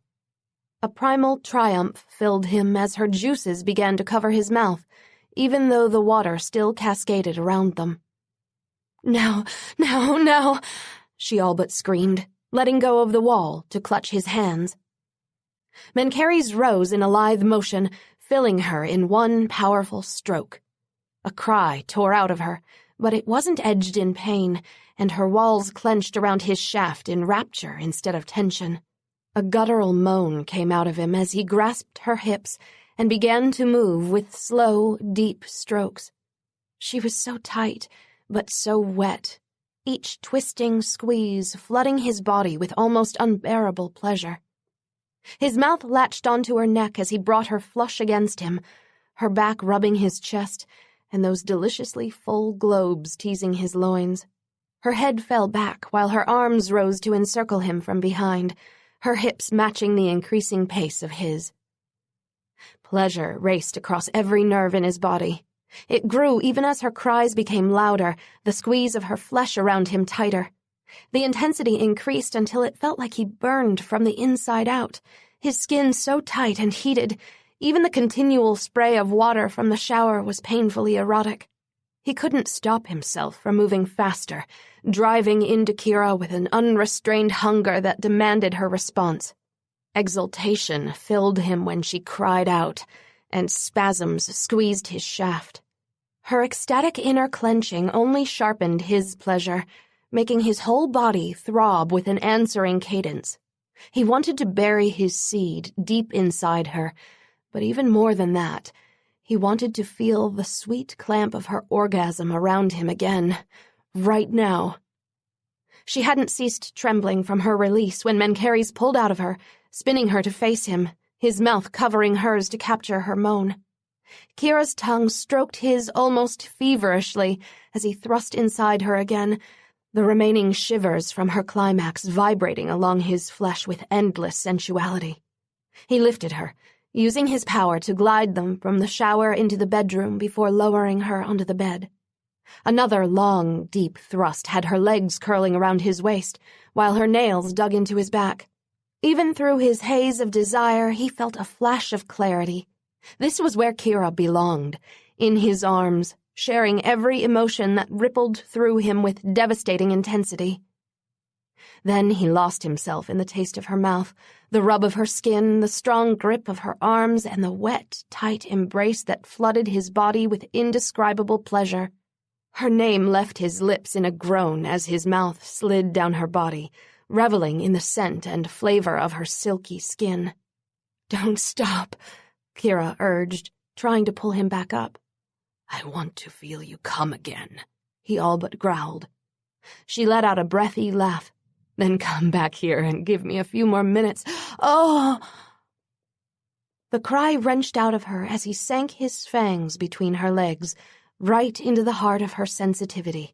Speaker 1: A primal triumph filled him as her juices began to cover his mouth, even though the water still cascaded around them. "No, no, no," she all but screamed, letting go of the wall to clutch his hands. Mencheres rose in a lithe motion, filling her in one powerful stroke. A cry tore out of her, but it wasn't edged in pain, and her walls clenched around his shaft in rapture instead of tension. A guttural moan came out of him as he grasped her hips and began to move with slow, deep strokes. She was so tight, but so wet, each twisting squeeze flooding his body with almost unbearable pleasure. His mouth latched onto her neck as he brought her flush against him, her back rubbing his chest, and those deliciously full globes teasing his loins. Her head fell back while her arms rose to encircle him from behind, her hips matching the increasing pace of his. Pleasure raced across every nerve in his body. It grew even as her cries became louder, the squeeze of her flesh around him tighter. The intensity increased until it felt like he burned from the inside out, his skin so tight and heated, even the continual spray of water from the shower was painfully erotic. He couldn't stop himself from moving faster, driving into Kira with an unrestrained hunger that demanded her response. Exultation filled him when she cried out, and spasms squeezed his shaft. Her ecstatic inner clenching only sharpened his pleasure, making his whole body throb with an answering cadence. He wanted to bury his seed deep inside her, but even more than that, he wanted to feel the sweet clamp of her orgasm around him again, right now. She hadn't ceased trembling from her release when Mencheres pulled out of her, spinning her to face him, his mouth covering hers to capture her moan. Kira's tongue stroked his almost feverishly as he thrust inside her again, the remaining shivers from her climax vibrating along his flesh with endless sensuality. He lifted her, using his power to glide them from the shower into the bedroom before lowering her onto the bed. Another long, deep thrust had her legs curling around his waist, while her nails dug into his back. Even through his haze of desire, he felt a flash of clarity. This was where Kira belonged, in his arms, sharing every emotion that rippled through him with devastating intensity. Then he lost himself in the taste of her mouth, the rub of her skin, the strong grip of her arms, and the wet, tight embrace that flooded his body with indescribable pleasure. Her name left his lips in a groan as his mouth slid down her body, reveling in the scent and flavor of her silky skin. "Don't stop," Kira urged, trying to pull him back up.
Speaker 2: I want to feel you come again,
Speaker 1: he all but growled.
Speaker 3: She let out a breathy laugh. Then come back here and give me a few more minutes. Oh!
Speaker 1: The cry wrenched out of her as he sank his fangs between her legs, right into the heart of her sensitivity.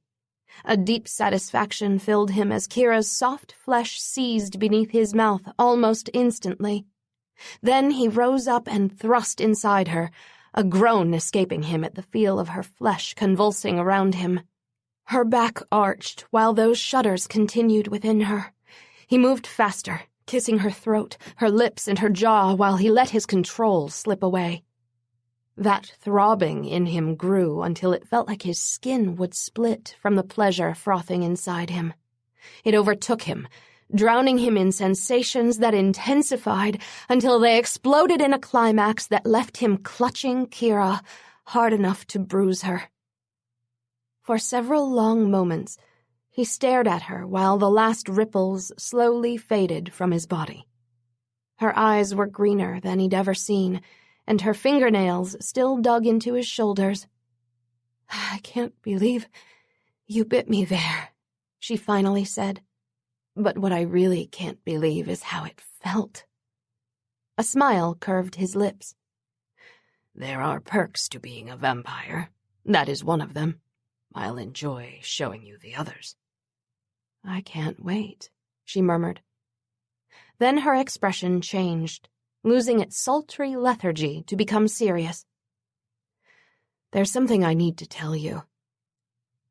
Speaker 1: A deep satisfaction filled him as Kira's soft flesh seized beneath his mouth almost instantly. Then he rose up and thrust inside her, a groan escaping him at the feel of her flesh convulsing around him. Her back arched while those shudders continued within her. He moved faster, kissing her throat, her lips, and her jaw while he let his control slip away. That throbbing in him grew until it felt like his skin would split from the pleasure frothing inside him. It overtook him, drowning him in sensations that intensified until they exploded in a climax that left him clutching Kira hard enough to bruise her. For several long moments, he stared at her while the last ripples slowly faded from his body. Her eyes were greener than he'd ever seen, and her fingernails still dug into his shoulders. "I can't believe you bit me there," she finally said. "But what I really can't believe is how it felt." A smile curved his lips.
Speaker 2: There are perks to being a vampire. That is one of them. I'll enjoy showing you the others.
Speaker 1: "I can't wait," she murmured. Then her expression changed, losing its sultry lethargy to become serious. "There's something I need to tell you."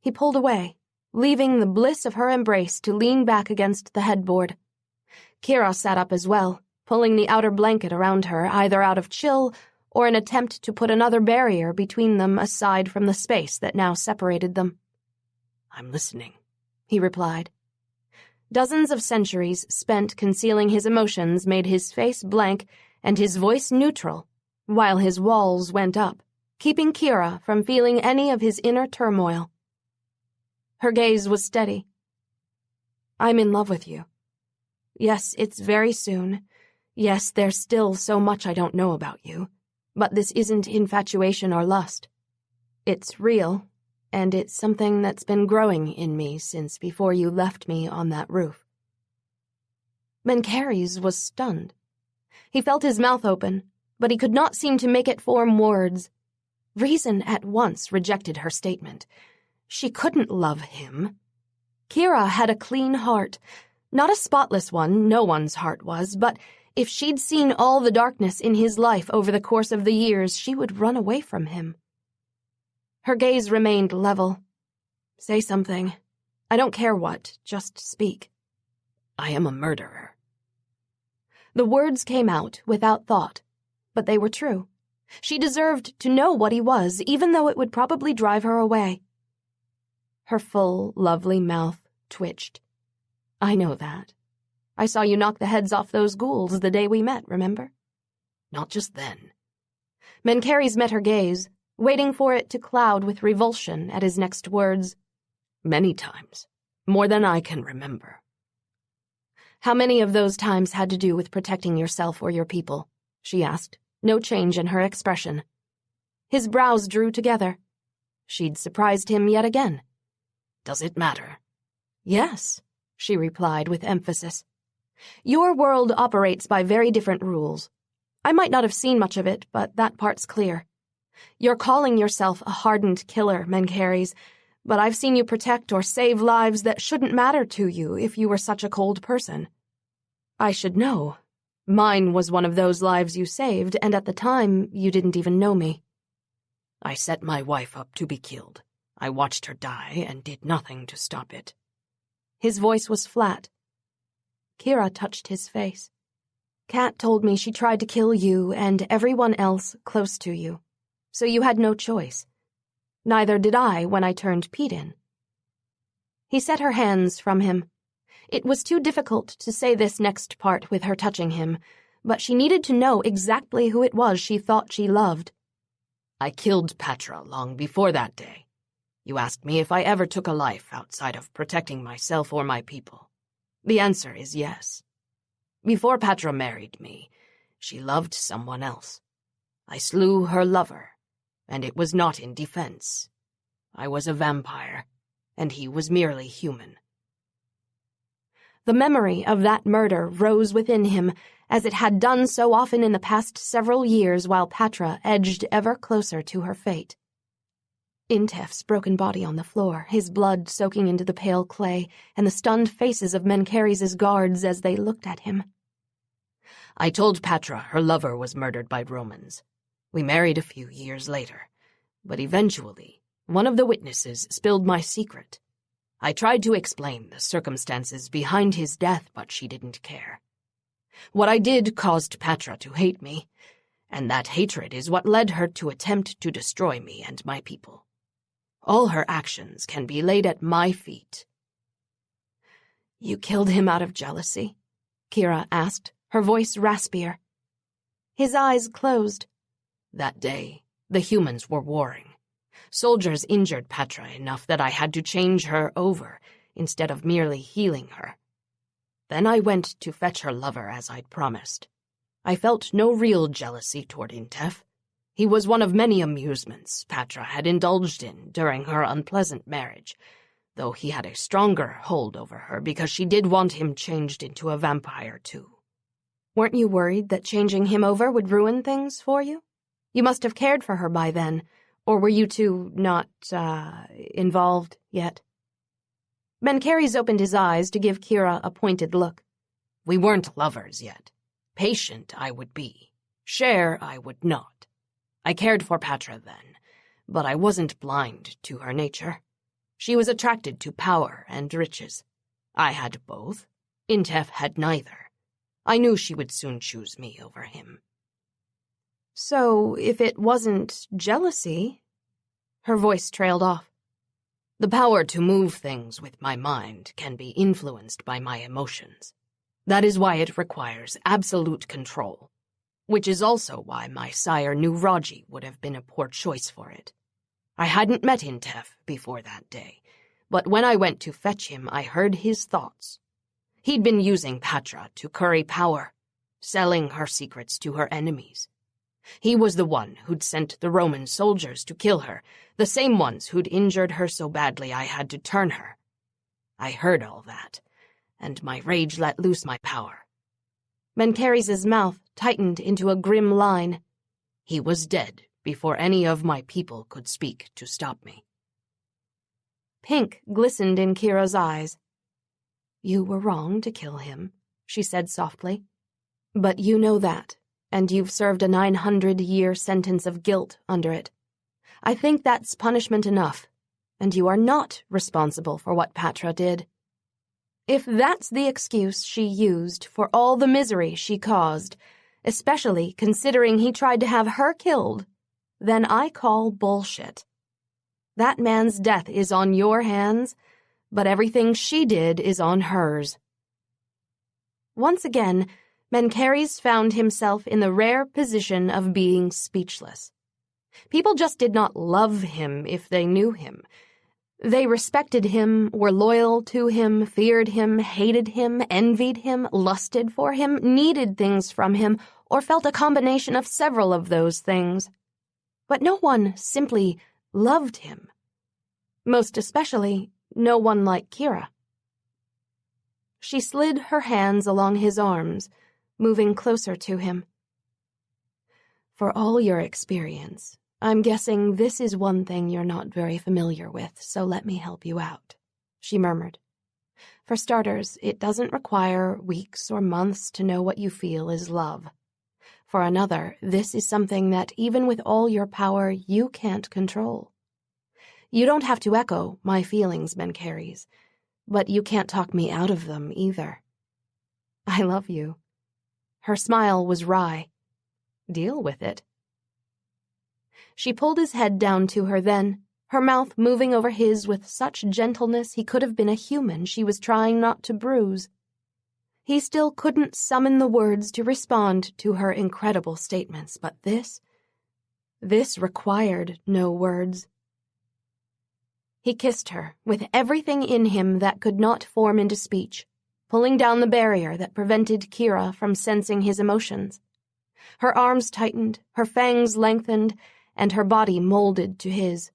Speaker 1: He pulled away, leaving the bliss of her embrace to lean back against the headboard. Kira sat up as well, pulling the outer blanket around her, either out of chill or an attempt to put another barrier between them aside from the space that now separated them.
Speaker 2: "I'm listening,"
Speaker 1: he replied. Dozens of centuries spent concealing his emotions made his face blank and his voice neutral, while his walls went up, keeping Kira from feeling any of his inner turmoil. Her gaze was steady. "I'm in love with you. Yes, it's very soon. Yes, there's still so much I don't know about you. But this isn't infatuation or lust. It's real, and it's something that's been growing in me since before you left me on that roof." Mencheres was stunned. He felt his mouth open, but he could not seem to make it form words. Reason at once rejected her statement. She couldn't love him. Kira had a clean heart. Not a spotless one, no one's heart was, but if she'd seen all the darkness in his life over the course of the years, she would run away from him. Her gaze remained level. "Say something. I don't care what, just speak."
Speaker 2: "I am a murderer."
Speaker 1: The words came out without thought, but they were true. She deserved to know what he was, even though it would probably drive her away. Her full, lovely mouth twitched. "I know that. I saw you knock the heads off those ghouls the day we met, remember?"
Speaker 2: "Not just then."
Speaker 1: Mencheres met her gaze, waiting for it to cloud with revulsion at his next words.
Speaker 2: "Many times. More than I can remember."
Speaker 1: "How many of those times had to do with protecting yourself or your people?" she asked, no change in her expression. His brows drew together. She'd surprised him yet again.
Speaker 2: "Does it matter?"
Speaker 1: "Yes," she replied with emphasis. "Your world operates by very different rules. I might not have seen much of it, but that part's clear. You're calling yourself a hardened killer, Mencheres, but I've seen you protect or save lives that shouldn't matter to you if you were such a cold person. I should know. Mine was one of those lives you saved, and at the time, you didn't even know me."
Speaker 2: "I set my wife up to be killed. I watched her die and did nothing to stop it."
Speaker 1: His voice was flat. Kira touched his face. "Kat told me she tried to kill you and everyone else close to you, so you had no choice. Neither did I when I turned Pete in." He set her hands from him. It was too difficult to say this next part with her touching him, but she needed to know exactly who it was she thought she loved.
Speaker 2: "I killed Patra long before that day. You asked me if I ever took a life outside of protecting myself or my people. The answer is yes. Before Patra married me, she loved someone else. I slew her lover, and it was not in defense. I was a vampire, and he was merely human.
Speaker 1: The memory of that murder rose within him, as it had done so often in the past several years while Patra edged ever closer to her fate. Intef's broken body on the floor, his blood soaking into the pale clay, and the stunned faces of Mencheres' guards as they looked at him.
Speaker 2: I told Patra her lover was murdered by Romans. We married a few years later, but eventually one of the witnesses spilled my secret. I tried to explain the circumstances behind his death, but she didn't care. What I did caused Patra to hate me, and that hatred is what led her to attempt to destroy me and my people. All her actions can be laid at my feet.
Speaker 1: You killed him out of jealousy? Kira asked, her voice raspier. His eyes closed.
Speaker 2: That day, the humans were warring. Soldiers injured Patra enough that I had to change her over instead of merely healing her. Then I went to fetch her lover as I'd promised. I felt no real jealousy toward Intef. He was one of many amusements Patra had indulged in during her unpleasant marriage, though he had a stronger hold over her because she did want him changed into a vampire too.
Speaker 1: Weren't you worried that changing him over would ruin things for you? You must have cared for her by then, or were you two not, involved yet? Mencheres opened his eyes to give Kira a pointed look.
Speaker 2: We weren't lovers yet. Patient I would be. Share I would not. I cared for Patra then, but I wasn't blind to her nature. She was attracted to power and riches. I had both. Intef had neither. I knew she would soon choose me over him.
Speaker 1: So, if it wasn't jealousy... Her voice trailed off.
Speaker 2: The power to move things with my mind can be influenced by my emotions. That is why it requires absolute control, which is also why my sire knew Raji would have been a poor choice for it. I hadn't met Intef before that day, but when I went to fetch him, I heard his thoughts. He'd been using Patra to curry power, selling her secrets to her enemies. He was the one who'd sent the Roman soldiers to kill her, the same ones who'd injured her so badly I had to turn her. I heard all that, and my rage let loose my power.
Speaker 1: Mencheres' mouth tightened into a grim line.
Speaker 2: He was dead before any of my people could speak to stop me.
Speaker 1: Pink glistened in Kira's eyes. You were wrong to kill him, she said softly. But you know that, and you've served a 900-year sentence of guilt under it. I think that's punishment enough, and you are not responsible for what Patra did. If that's the excuse she used for all the misery she caused, especially considering he tried to have her killed, then I call bullshit. That man's death is on your hands, but everything she did is on hers. Once again, Mencheres found himself in the rare position of being speechless. People just did not love him if they knew him. They respected him, were loyal to him, feared him, hated him, envied him, lusted for him, needed things from him, or felt a combination of several of those things. But no one simply loved him. Most especially, no one like Kira. She slid her hands along his arms, moving closer to him. For all your experience, I'm guessing this is one thing you're not very familiar with, so let me help you out, she murmured. For starters, it doesn't require weeks or months to know what you feel is love. For another, this is something that, even with all your power, you can't control. You don't have to echo my feelings, Mencheres, but you can't talk me out of them either. I love you. Her smile was wry. Deal with it. She pulled his head down to her then, her mouth moving over his with such gentleness he could have been a human she was trying not to bruise. He still couldn't summon the words to respond to her incredible statements, but this required no words. He kissed her with everything in him that could not form into speech, pulling down the barrier that prevented Kira from sensing his emotions. Her arms tightened, her fangs lengthened, and her body molded to his.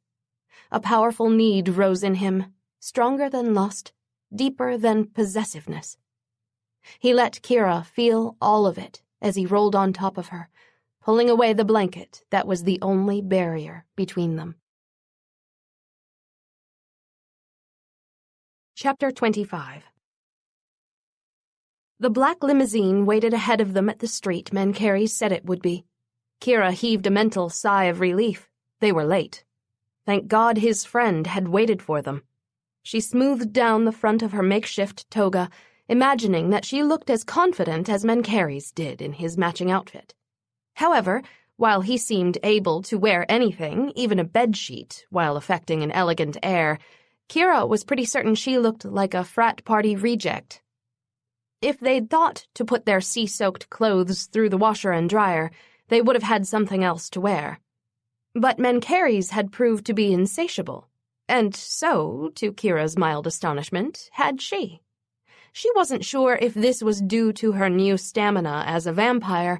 Speaker 1: A powerful need rose in him, stronger than lust, deeper than possessiveness. He let Kira feel all of it as he rolled on top of her, pulling away the blanket that was the only barrier between them. Chapter 25. The black limousine waited ahead of them at the street Mencheres said it would be. Kira heaved a mental sigh of relief. They were late. Thank God his friend had waited for them. She smoothed down the front of her makeshift toga, imagining that she looked as confident as Mencheres did in his matching outfit. However, while he seemed able to wear anything, even a bedsheet, while affecting an elegant air, Kira was pretty certain she looked like a frat party reject. If they'd thought to put their sea-soaked clothes through the washer and dryer, they would have had something else to wear. But Mencheres had proved to be insatiable, and so, to Kira's mild astonishment, had she. She wasn't sure if this was due to her new stamina as a vampire,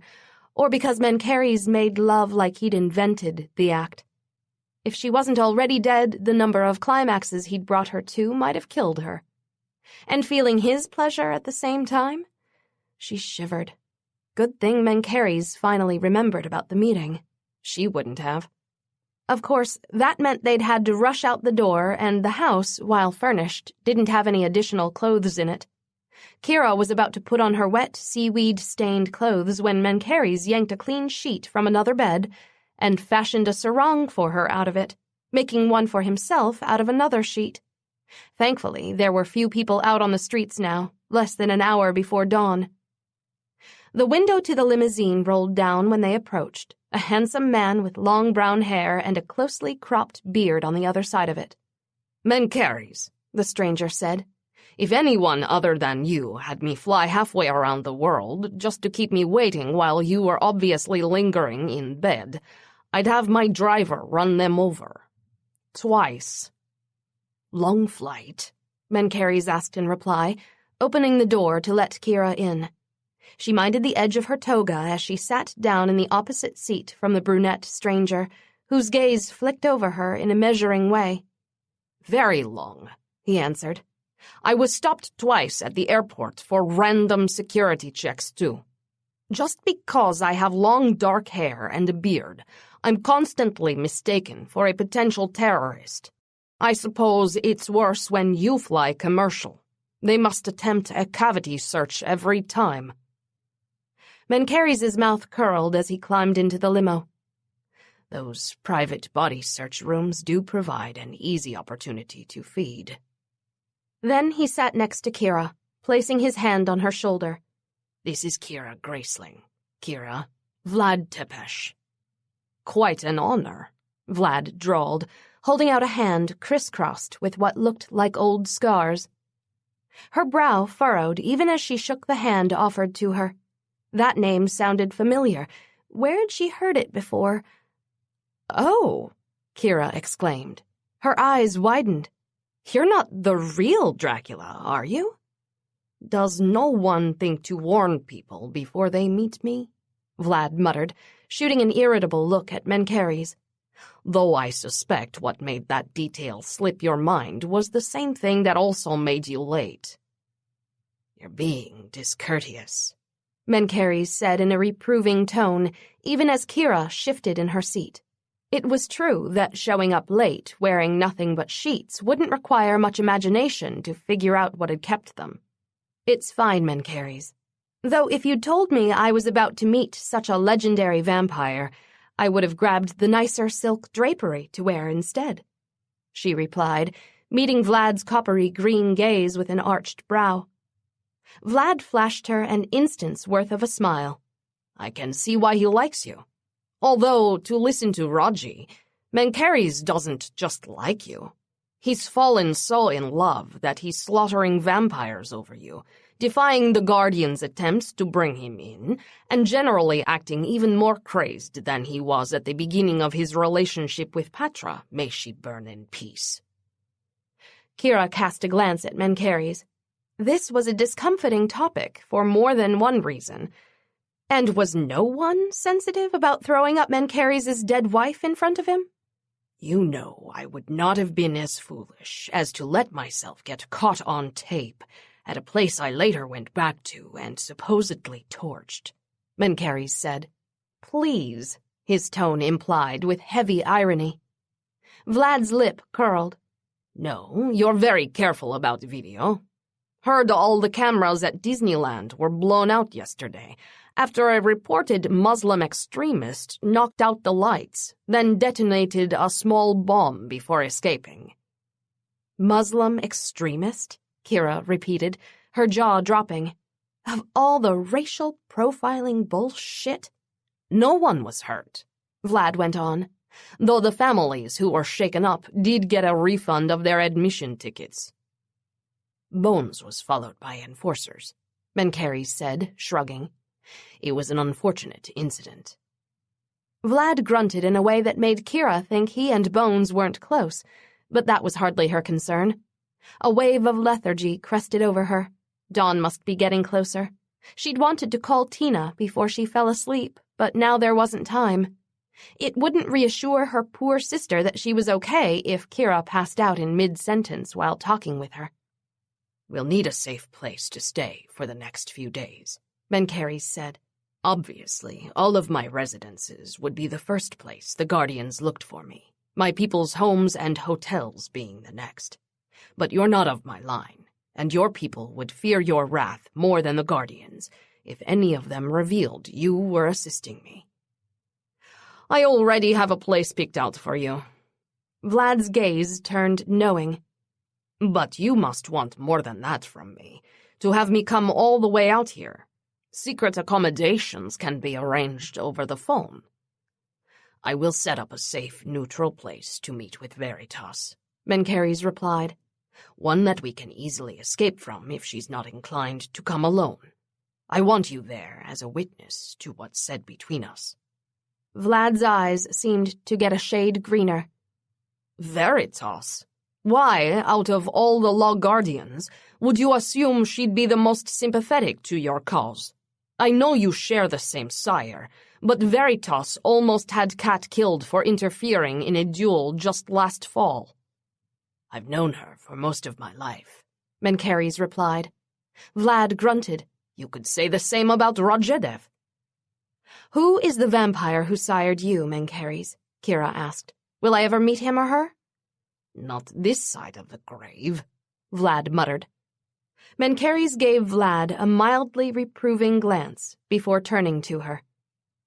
Speaker 1: or because Mencheres made love like he'd invented the act. If she wasn't already dead, the number of climaxes he'd brought her to might have killed her. And feeling his pleasure at the same time? She shivered. Good thing Mencheres finally remembered about the meeting. She wouldn't have. Of course, that meant they'd had to rush out the door, and the house, while furnished, didn't have any additional clothes in it. Kira was about to put on her wet, seaweed-stained clothes when Mencheres yanked a clean sheet from another bed and fashioned a sarong for her out of it, making one for himself out of another sheet. Thankfully, there were few people out on the streets now, less than an hour before dawn. The window to the limousine rolled down when they approached, a handsome man with long brown hair and a closely cropped beard on the other side of it.
Speaker 3: "Mencheres," the stranger said. "If anyone other than you had me fly halfway around the world just to keep me waiting while you were obviously lingering in bed, I'd have my driver run them over. Twice."
Speaker 1: "Long flight?" Mencheres asked in reply, opening the door to let Kira in. She minded the edge of her toga as she sat down in the opposite seat from the brunette stranger, whose gaze flicked over her in a measuring way.
Speaker 3: "Very long," he answered. "I was stopped twice at the airport for random security checks, too. Just because I have long dark hair and a beard, I'm constantly mistaken for a potential terrorist. I suppose it's worse when you fly commercial. They must attempt a cavity search every time."
Speaker 1: Mencheres' mouth curled as he climbed into the limo.
Speaker 3: "Those private body search rooms do provide an easy opportunity to feed."
Speaker 1: Then he sat next to Kira, placing his hand on her shoulder.
Speaker 3: "This is Kira Graceling. Kira, Vlad Tepesh." "Quite an honor," Vlad drawled, holding out a hand crisscrossed with what looked like old scars. Her brow furrowed even as she shook the hand offered to her. That name sounded familiar. Where had she heard it before? "Oh," Kira exclaimed. Her eyes widened. "You're not the real Dracula, are you? Does no one think to warn people before they meet me?" Vlad muttered, shooting an irritable look at Mencheres. "Though I suspect what made that detail slip your mind was the same thing that also made you late." "You're being discourteous," Mencheres said in a reproving tone, even as Kira shifted in her seat. It was true that showing up late, wearing nothing but sheets, wouldn't require much imagination to figure out what had kept them. "It's fine, Mencheres. Though if you'd told me I was about to meet such a legendary vampire, I would have grabbed the nicer silk drapery to wear instead," she replied, meeting Vlad's coppery green gaze with an arched brow. Vlad flashed her an instant's worth of a smile. "I can see why he likes you. Although, to listen to Raji, Mencheres doesn't just like you. He's fallen so in love that he's slaughtering vampires over you, defying the Guardian's attempts to bring him in, and generally acting even more crazed than he was at the beginning of his relationship with Patra, may she burn in peace."
Speaker 1: Kira cast a glance at Mencheres. This was a discomfiting topic for more than one reason. And was no one sensitive about throwing up Mencheres' dead wife in front of him?
Speaker 2: You know I would not have been as foolish as to let myself get caught on tape at a place I later went back to and supposedly torched,
Speaker 1: Mencheres said. Please, his tone implied with heavy irony. Vlad's lip curled.
Speaker 2: No, you're very careful about video. Heard all the cameras at Disneyland were blown out yesterday after a reported Muslim extremist knocked out the lights, then detonated a small bomb before escaping.
Speaker 1: Muslim extremist? Kira repeated, her jaw dropping. Of all the racial profiling bullshit?
Speaker 2: No one was hurt, Vlad went on, though the families who were shaken up did get a refund of their admission tickets. Bones was followed by enforcers, Mencheres said, shrugging. It was an unfortunate incident.
Speaker 1: Vlad grunted in a way that made Kira think he and Bones weren't close, but that was hardly her concern. A wave of lethargy crested over her. Dawn must be getting closer. She'd wanted to call Tina before she fell asleep, but now there wasn't time. It wouldn't reassure her poor sister that she was okay if Kira passed out in mid-sentence while talking with her.
Speaker 2: We'll need a safe place to stay for the next few days,
Speaker 1: Mencheres said.
Speaker 2: Obviously, all of my residences would be the first place the Guardians looked for me, my people's homes and hotels being the next. But you're not of my line, and your people would fear your wrath more than the Guardians if any of them revealed you were assisting me. I already have a place picked out for you.
Speaker 1: Vlad's gaze turned knowing.
Speaker 2: But you must want more than that from me, to have me come all the way out here. Secret accommodations can be arranged over the phone. I will set up a safe, neutral place to meet with Veritas, Mencheres replied. One that we can easily escape from if she's not inclined to come alone. I want you there as a witness to what's said between us.
Speaker 1: Vlad's eyes seemed to get a shade greener.
Speaker 2: Veritas? Why, out of all the Law Guardians, would you assume she'd be the most sympathetic to your cause? I know you share the same sire, but Veritas almost had Kat killed for interfering in a duel just last fall. I've known her for most of my life, Mencheres replied.
Speaker 1: Vlad grunted.
Speaker 2: You could say the same about Rajedev.
Speaker 1: Who is the vampire who sired you, Mencheres? Kira asked. Will I ever meet him or her?
Speaker 2: Not this side of the grave,
Speaker 1: Vlad muttered. Mencheres gave Vlad a mildly reproving glance before turning to her.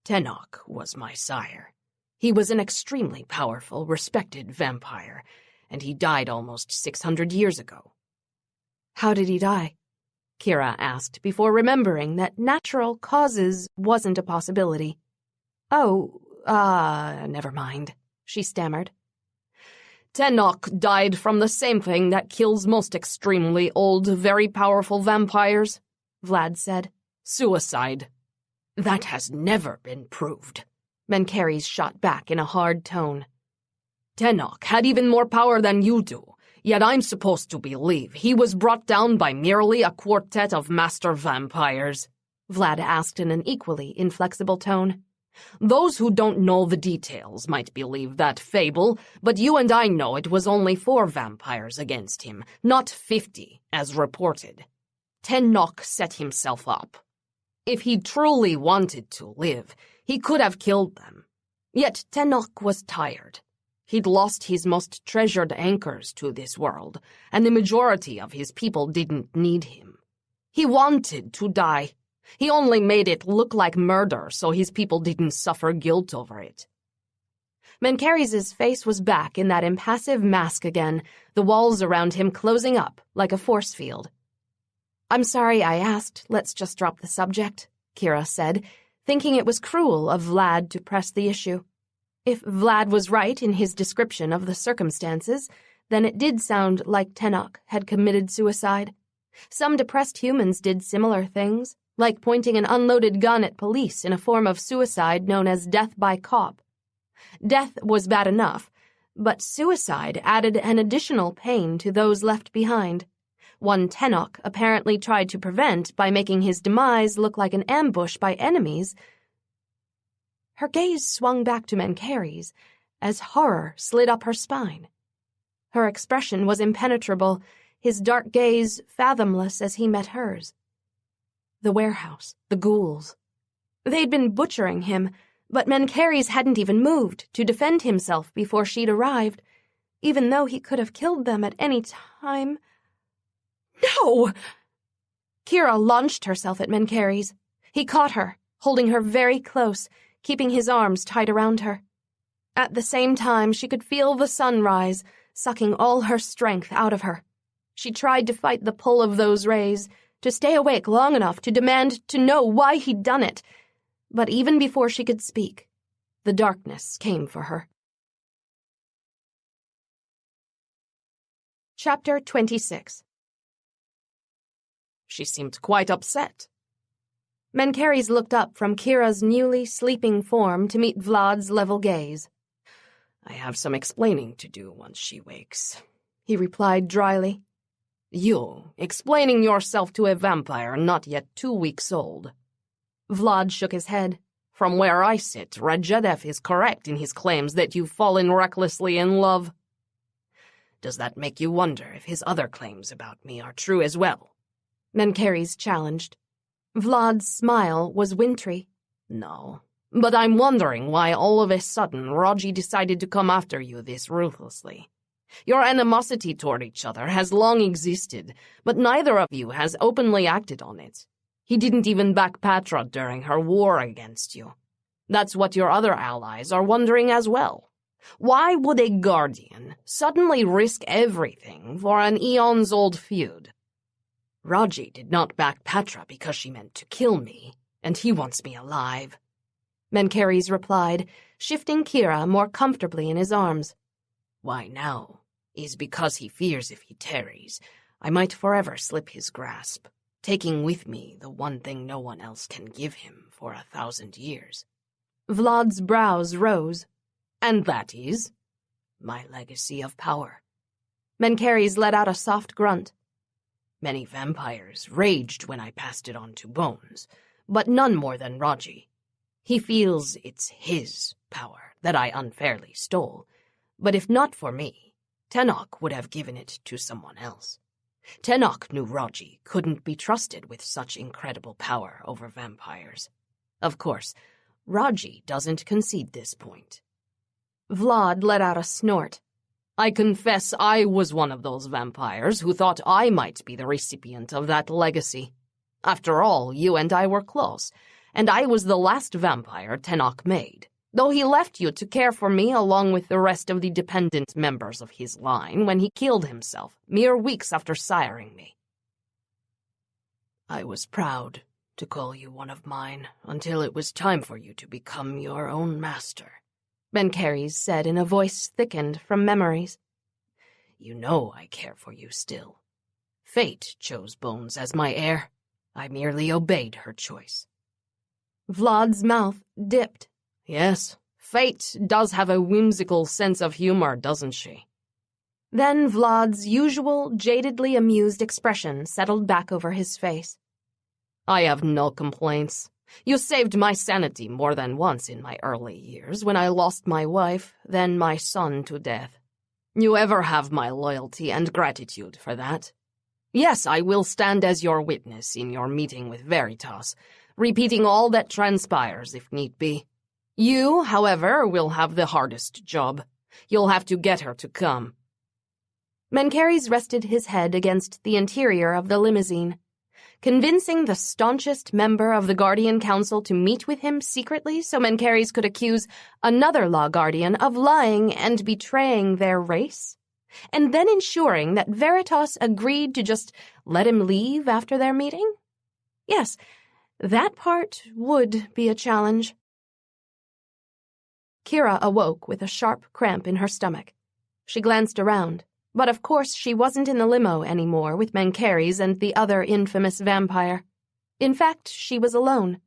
Speaker 2: Tenok was my sire. He was an extremely powerful, respected vampire, and he died almost 600 years ago.
Speaker 1: How did he die? Kira asked before remembering that natural causes wasn't a possibility. Never mind, she stammered.
Speaker 2: Tenok died from the same thing that kills most extremely old, very powerful vampires, Vlad said. Suicide. That has never been proved, Mencheres shot back in a hard tone. Tenok had even more power than you do, yet I'm supposed to believe he was brought down by merely a quartet of master vampires, Vlad asked in an equally inflexible tone. Those who don't know the details might believe that fable, but you and I know it was only 4 vampires against him, not 50, as reported. Tenok set himself up. If he truly wanted to live, he could have killed them. Yet Tenok was tired. He'd lost his most treasured anchors to this world, and the majority of his people didn't need him. He wanted to die. He only made it look like murder so his people didn't suffer guilt over it.
Speaker 1: Mencheres' face was back in that impassive mask again, the walls around him closing up like a force field. I'm sorry I asked, let's just drop the subject, Kira said, thinking it was cruel of Vlad to press the issue. If Vlad was right in his description of the circumstances, then it did sound like Tenok had committed suicide. Some depressed humans did similar things, like pointing an unloaded gun at police in a form of suicide known as death by cop. Death was bad enough, but suicide added an additional pain to those left behind. one Tenok apparently tried to prevent by making his demise look like an ambush by enemies. Her gaze swung back to Mencheres as horror slid up her spine. Her expression was impenetrable, his dark gaze fathomless as he met hers. The warehouse, the ghouls. They'd been butchering him, but Mencheres hadn't even moved to defend himself before she'd arrived, even though he could have killed them at any time. No! Kira launched herself at Mencheres. He caught her, holding her very close, keeping his arms tight around her. At the same time, she could feel the sun rise, sucking all her strength out of her. She tried to fight the pull of those rays, to stay awake long enough to demand to know why he'd done it. But even before she could speak, the darkness came for her. Chapter 26.
Speaker 2: She seemed quite upset.
Speaker 1: Mencheres looked up from Kira's newly sleeping form to meet Vlad's level gaze.
Speaker 2: I have some explaining to do once she wakes,
Speaker 1: he replied dryly.
Speaker 2: You, explaining yourself to a vampire not yet 2 weeks old.
Speaker 1: Vlad shook his head.
Speaker 2: From where I sit, Rajedev is correct in his claims that you've fallen recklessly in love. Does that make you wonder if his other claims about me are true as well?
Speaker 1: Mencheres challenged. Vlad's smile was wintry.
Speaker 2: No, but I'm wondering why all of a sudden Raji decided to come after you this ruthlessly. Your animosity toward each other has long existed, but neither of you has openly acted on it. He didn't even back Patra during her war against you. That's what your other allies are wondering as well. Why would a guardian suddenly risk everything for an eons-old feud? Raji did not back Patra because she meant to kill me, and he wants me alive.
Speaker 1: Mencheres replied, shifting Kira more comfortably in his arms.
Speaker 2: Why now is because he fears if he tarries, I might forever slip his grasp, taking with me the one thing no one else can give him for 1,000 years.
Speaker 1: Vlad's brows rose.
Speaker 2: And that is my legacy of power.
Speaker 1: Mencheres let out a soft grunt.
Speaker 2: Many vampires raged when I passed it on to Bones, but none more than Raji. He feels it's his power that I unfairly stole, but if not for me, Tenok would have given it to someone else. Tenok knew Raji couldn't be trusted with such incredible power over vampires. Of course, Raji doesn't concede this point.
Speaker 1: Vlad let out a snort.
Speaker 2: I confess I was one of those vampires who thought I might be the recipient of that legacy. After all, you and I were close, and I was the last vampire Tenok made, though he left you to care for me along with the rest of the dependent members of his line when he killed himself mere weeks after siring me. I was proud to call you one of mine until it was time for you to become your own master,
Speaker 1: Mencheres said in a voice thickened from memories.
Speaker 2: You know I care for you still. Fate chose Bones as my heir. I merely obeyed her choice.
Speaker 1: Vlad's mouth dipped.
Speaker 2: Yes, Fate does have a whimsical sense of humor, doesn't she?
Speaker 1: Then Vlad's usual jadedly amused expression settled back over his face.
Speaker 2: I have no complaints. You saved my sanity more than once in my early years when I lost my wife, then my son to death. You ever have my loyalty and gratitude for that. Yes, I will stand as your witness in your meeting with Veritas, repeating all that transpires if need be. You, however, will have the hardest job. You'll have to get her to come.
Speaker 1: Mencheres rested his head against the interior of the limousine. Convincing the staunchest member of the Guardian Council to meet with him secretly so Mencheres could accuse another Law Guardian of lying and betraying their race? And then ensuring that Veritas agreed to just let him leave after their meeting? Yes, that part would be a challenge. Kira awoke with a sharp cramp in her stomach. She glanced around, but of course she wasn't in the limo anymore with Mencheres and the other infamous vampire. In fact, she was alone.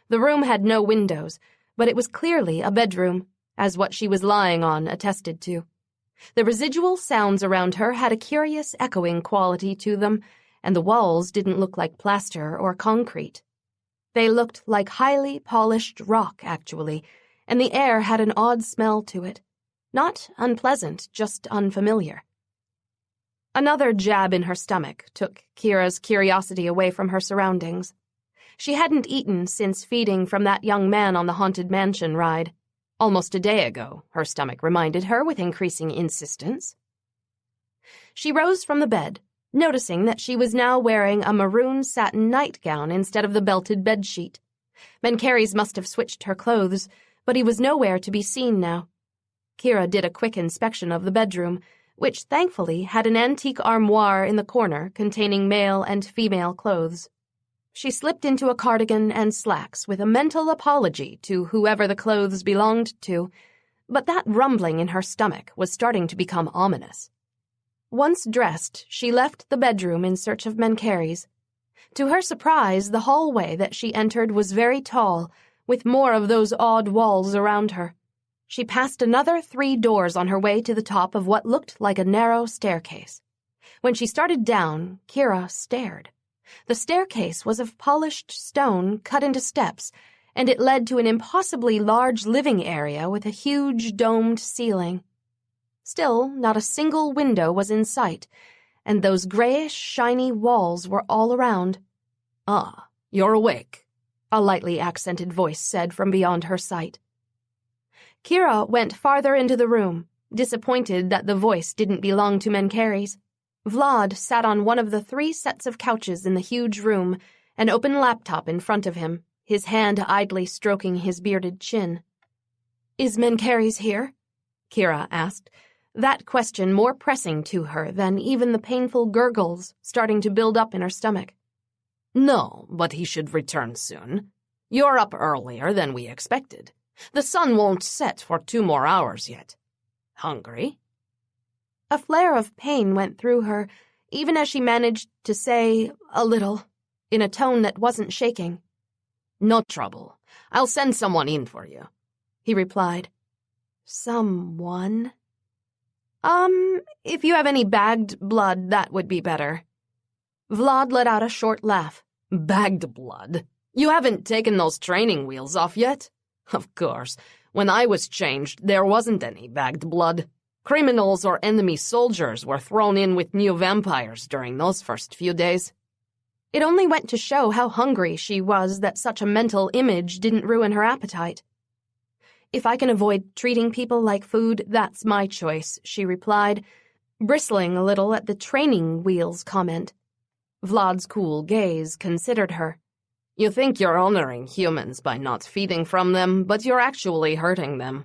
Speaker 1: The room had no windows, but it was clearly a bedroom, as what she was lying on attested to. The residual sounds around her had a curious echoing quality to them, and the walls didn't look like plaster or concrete. They looked like highly polished rock, actually, and the air had an odd smell to it. Not unpleasant, just unfamiliar. Another jab in her stomach took Kira's curiosity away from her surroundings. She hadn't eaten since feeding from that young man on the Haunted Mansion ride. Almost a day ago, her stomach reminded her with increasing insistence. She rose from the bed, noticing that she was now wearing a maroon satin nightgown instead of the belted bedsheet. Mencheres must have switched her clothes, but he was nowhere to be seen now. Kira did a quick inspection of the bedroom, which thankfully had an antique armoire in the corner containing male and female clothes. She slipped into a cardigan and slacks with a mental apology to whoever the clothes belonged to, but that rumbling in her stomach was starting to become ominous. Once dressed, she left the bedroom in search of Mencheres. To her surprise, the hallway that she entered was very tall, with more of those odd walls around her. She passed another 3 doors on her way to the top of what looked like a narrow staircase. When she started down, Kira stared. The staircase was of polished stone cut into steps, and it led to an impossibly large living area with a huge domed ceiling. Still, not a single window was in sight, and those grayish, shiny walls were all around.
Speaker 2: "Ah, you're awake,"
Speaker 1: a lightly accented voice said from beyond her sight. Kira went farther into the room, disappointed that the voice didn't belong to Mencheres. Vlad sat on one of the 3 sets of couches in the huge room, an open laptop in front of him, his hand idly stroking his bearded chin. "Is Mencheres here?" Kira asked, that question more pressing to her than even the painful gurgles starting to build up in her stomach.
Speaker 2: "No, but he should return soon. You're up earlier than we expected. The sun won't set for 2 more hours yet. Hungry?"
Speaker 1: A flare of pain went through her, even as she managed to say, "a little," in a tone that wasn't shaking.
Speaker 2: "No trouble. I'll send someone in for you," he replied.
Speaker 1: Someone? If you have any bagged blood, that would be better. Vlad let out a short laugh.
Speaker 2: "Bagged blood? You haven't taken those training wheels off yet? Of course, when I was changed, there wasn't any bagged blood. Criminals or enemy soldiers were thrown in with new vampires during those first few days."
Speaker 1: It only went to show how hungry she was that such a mental image didn't ruin her appetite. "If I can avoid treating people like food, that's my choice," she replied, bristling a little at the training wheels comment. Vlad's cool gaze considered her.
Speaker 2: "You think you're honoring humans by not feeding from them, but you're actually hurting them.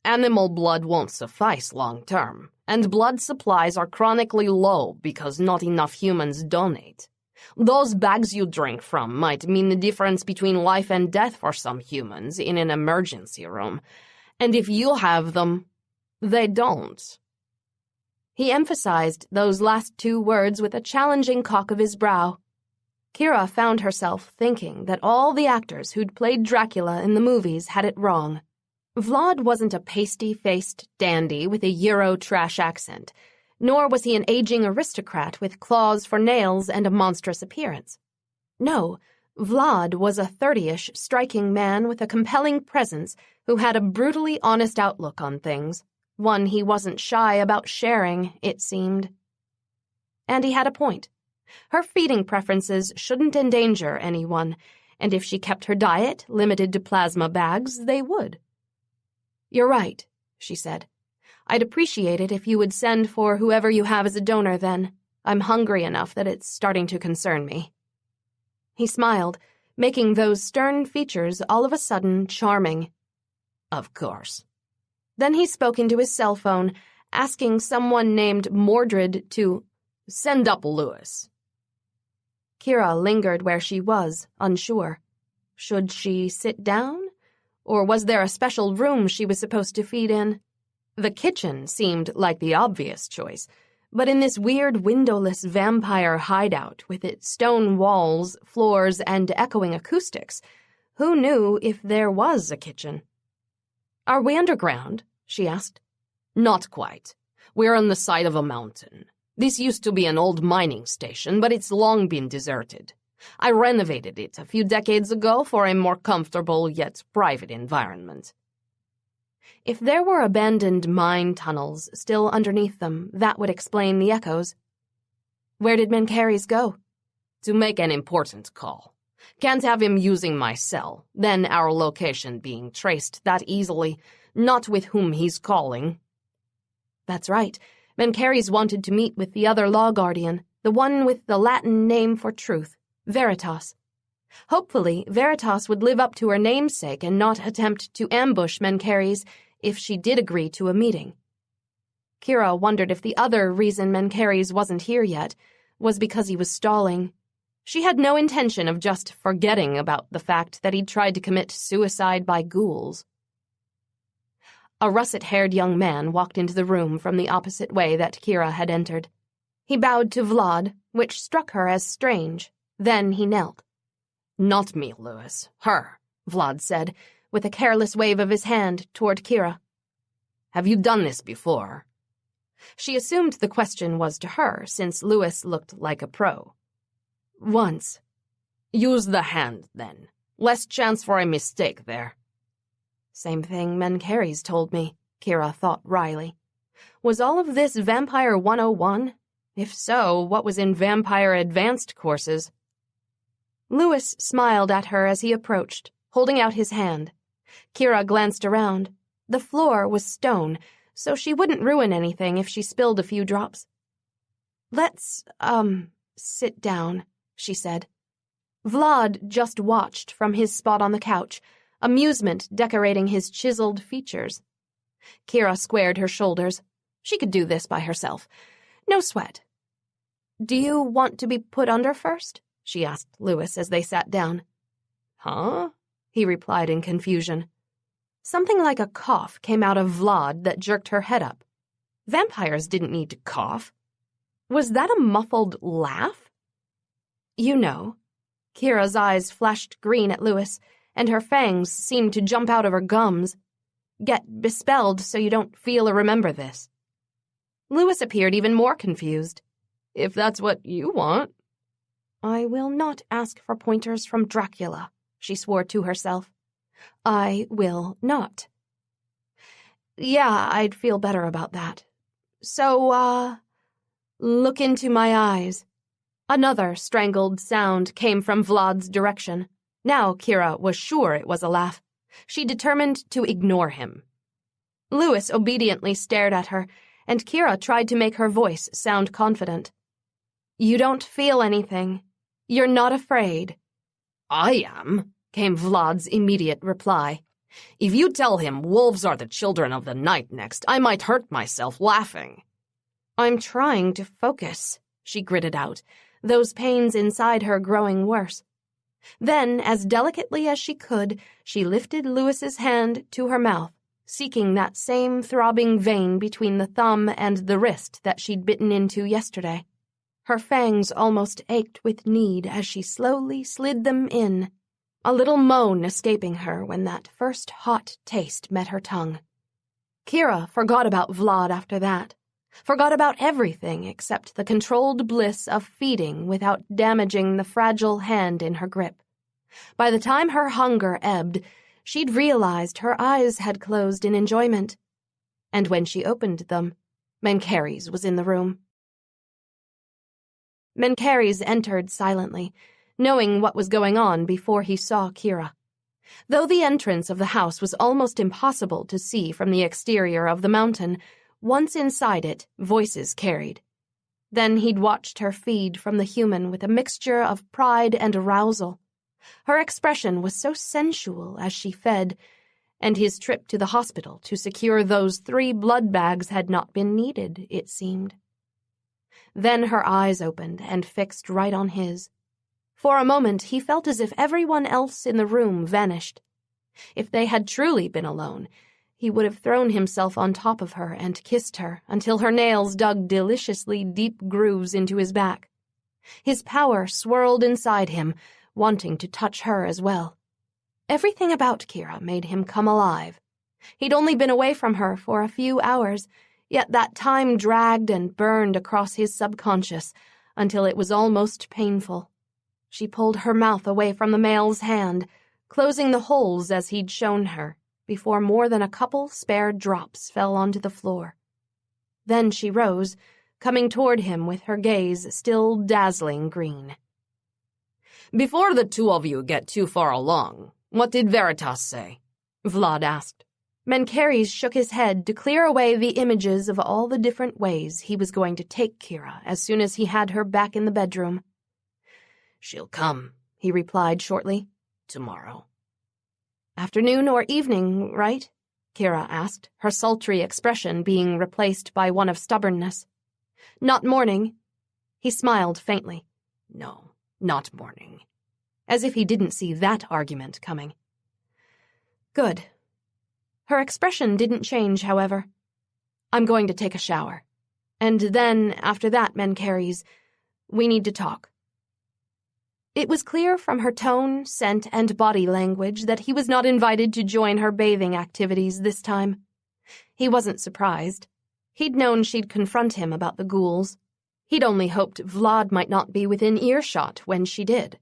Speaker 2: Animal blood won't suffice long-term, and blood supplies are chronically low because not enough humans donate. Those bags you drink from might mean the difference between life and death for some humans in an emergency room, and if you have them, they don't."
Speaker 1: He emphasized those last 2 words with a challenging cock of his brow. Kira found herself thinking that all the actors who'd played Dracula in the movies had it wrong. Vlad wasn't a pasty-faced dandy with a Euro trash accent, nor was he an aging aristocrat with claws for nails and a monstrous appearance. No, Vlad was a 30-ish striking man with a compelling presence who had a brutally honest outlook on things, one he wasn't shy about sharing, it seemed. And he had a point. Her feeding preferences shouldn't endanger anyone, and if she kept her diet limited to plasma bags, they would. "You're right," she said. "I'd appreciate it if you would send for whoever you have as a donor then. I'm hungry enough that it's starting to concern me." He smiled, making those stern features all of a sudden charming.
Speaker 2: "Of course."
Speaker 1: Then he spoke into his cell phone, asking someone named Mordred to
Speaker 2: "Send up Lewis."
Speaker 1: Kira lingered where she was, unsure. Should she sit down? Or was there a special room she was supposed to feed in? The kitchen seemed like the obvious choice, but in this weird windowless vampire hideout with its stone walls, floors, and echoing acoustics, who knew if there was a kitchen? "Are we underground?" she asked.
Speaker 2: "Not quite.
Speaker 3: We're on the side of a mountain. This used to be an old mining station, but it's long been deserted. I renovated it a few decades ago for a more comfortable yet private environment.
Speaker 1: If there were abandoned mine tunnels still underneath them, that would explain the echoes. Where did Mencheres go?
Speaker 3: To make an important call. Can't have him using my cell, then our location being traced that easily, not with whom he's calling.
Speaker 1: That's right. Mencheres wanted to meet with the other law guardian, the one with the Latin name for truth, Veritas. Hopefully, Veritas would live up to her namesake and not attempt to ambush Mencheres if she did agree to a meeting. Kira wondered if the other reason Mencheres wasn't here yet was because he was stalling. She had no intention of just forgetting about the fact that he'd tried to commit suicide by ghouls. A russet-haired young man walked into the room from the opposite way that Kira had entered. He bowed to Vlad, which struck her as strange. Then he knelt.
Speaker 3: Not me, Lewis. Her,
Speaker 1: Vlad said, with a careless wave of his hand toward Kira.
Speaker 3: Have you done this before?
Speaker 1: She assumed the question was to her, since Lewis looked like a pro.
Speaker 3: Once. Use the hand, then. Less chance for a mistake there.
Speaker 1: Same thing Mencheres told me, Kira thought wryly. Was all of this Vampire 101? If so, what was in Vampire Advanced courses? Lewis smiled at her as he approached, holding out his hand. Kira glanced around. The floor was stone, so she wouldn't ruin anything if she spilled a few drops. Let's, sit down, she said. Vlad just watched from his spot on the couch, amusement decorating his chiseled features. Kira squared her shoulders. She could do this by herself. No sweat. Do you want to be put under first? She asked Lewis as they sat down.
Speaker 3: Huh?
Speaker 1: He replied in confusion. Something like a cough came out of Vlad that jerked her head up. Vampires didn't need to cough. Was that a muffled laugh? You know. Kira's eyes flashed green at Lewis, and her fangs seemed to jump out of her gums. Get bespelled so you don't feel or remember this. Lewis appeared even more confused.
Speaker 3: If that's what you want.
Speaker 1: I will not ask for pointers from Dracula, she swore to herself. I will not. Yeah, I'd feel better about that. So, look into my eyes. Another strangled sound came from Vlad's direction. Now Kira was sure it was a laugh. She determined to ignore him. Lewis obediently stared at her, and Kira tried to make her voice sound confident. You don't feel anything. You're not afraid.
Speaker 3: I am, came Vlad's immediate reply. If you tell him wolves are the children of the night next, I might hurt myself laughing.
Speaker 1: I'm trying to focus, she gritted out, those pains inside her growing worse. Then, as delicately as she could, she lifted Lewis's hand to her mouth, seeking that same throbbing vein between the thumb and the wrist that she'd bitten into yesterday. Her fangs almost ached with need as she slowly slid them in, a little moan escaping her when that first hot taste met her tongue. Kira forgot about Vlad after that, forgot about everything except the controlled bliss of feeding without damaging the fragile hand in her grip. By the time her hunger ebbed, she'd realized her eyes had closed in enjoyment. And when she opened them, Mencheres was in the room. Mencheres entered silently, knowing what was going on before he saw Kira. Though the entrance of the house was almost impossible to see from the exterior of the mountain, once inside it, voices carried. Then he'd watched her feed from the human with a mixture of pride and arousal. Her expression was so sensual as she fed, and his trip to the hospital to secure those 3 blood bags had not been needed, it seemed. Then her eyes opened and fixed right on his. For a moment he felt as if everyone else in the room vanished. If they had truly been alone, he would have thrown himself on top of her and kissed her until her nails dug deliciously deep grooves into his back. His power swirled inside him, wanting to touch her as well. Everything about Kira made him come alive. He'd only been away from her for a few hours, Yet that time dragged and burned across his subconscious until it was almost painful. She pulled her mouth away from the male's hand, closing the holes as he'd shown her, before more than a couple spare drops fell onto the floor. Then she rose, coming toward him with her gaze still dazzling green.
Speaker 2: "Before the two of you get too far along, what did Veritas say?" Vlad asked.
Speaker 1: Mencheres shook his head to clear away the images of all the different ways he was going to take Kira as soon as he had her back in the bedroom.
Speaker 2: "She'll come," he replied shortly. "Tomorrow."
Speaker 1: "Afternoon or evening, right?" Kira asked, her sultry expression being replaced by one of stubbornness. "Not morning?" He smiled faintly.
Speaker 2: "No, not morning."
Speaker 1: As if he didn't see that argument coming. "Good." Her expression didn't change, however. "I'm going to take a shower. And then, after that, Mencheres, we need to talk." It was clear from her tone, scent, and body language that he was not invited to join her bathing activities this time. He wasn't surprised. He'd known she'd confront him about the ghouls. He'd only hoped Vlad might not be within earshot when she did.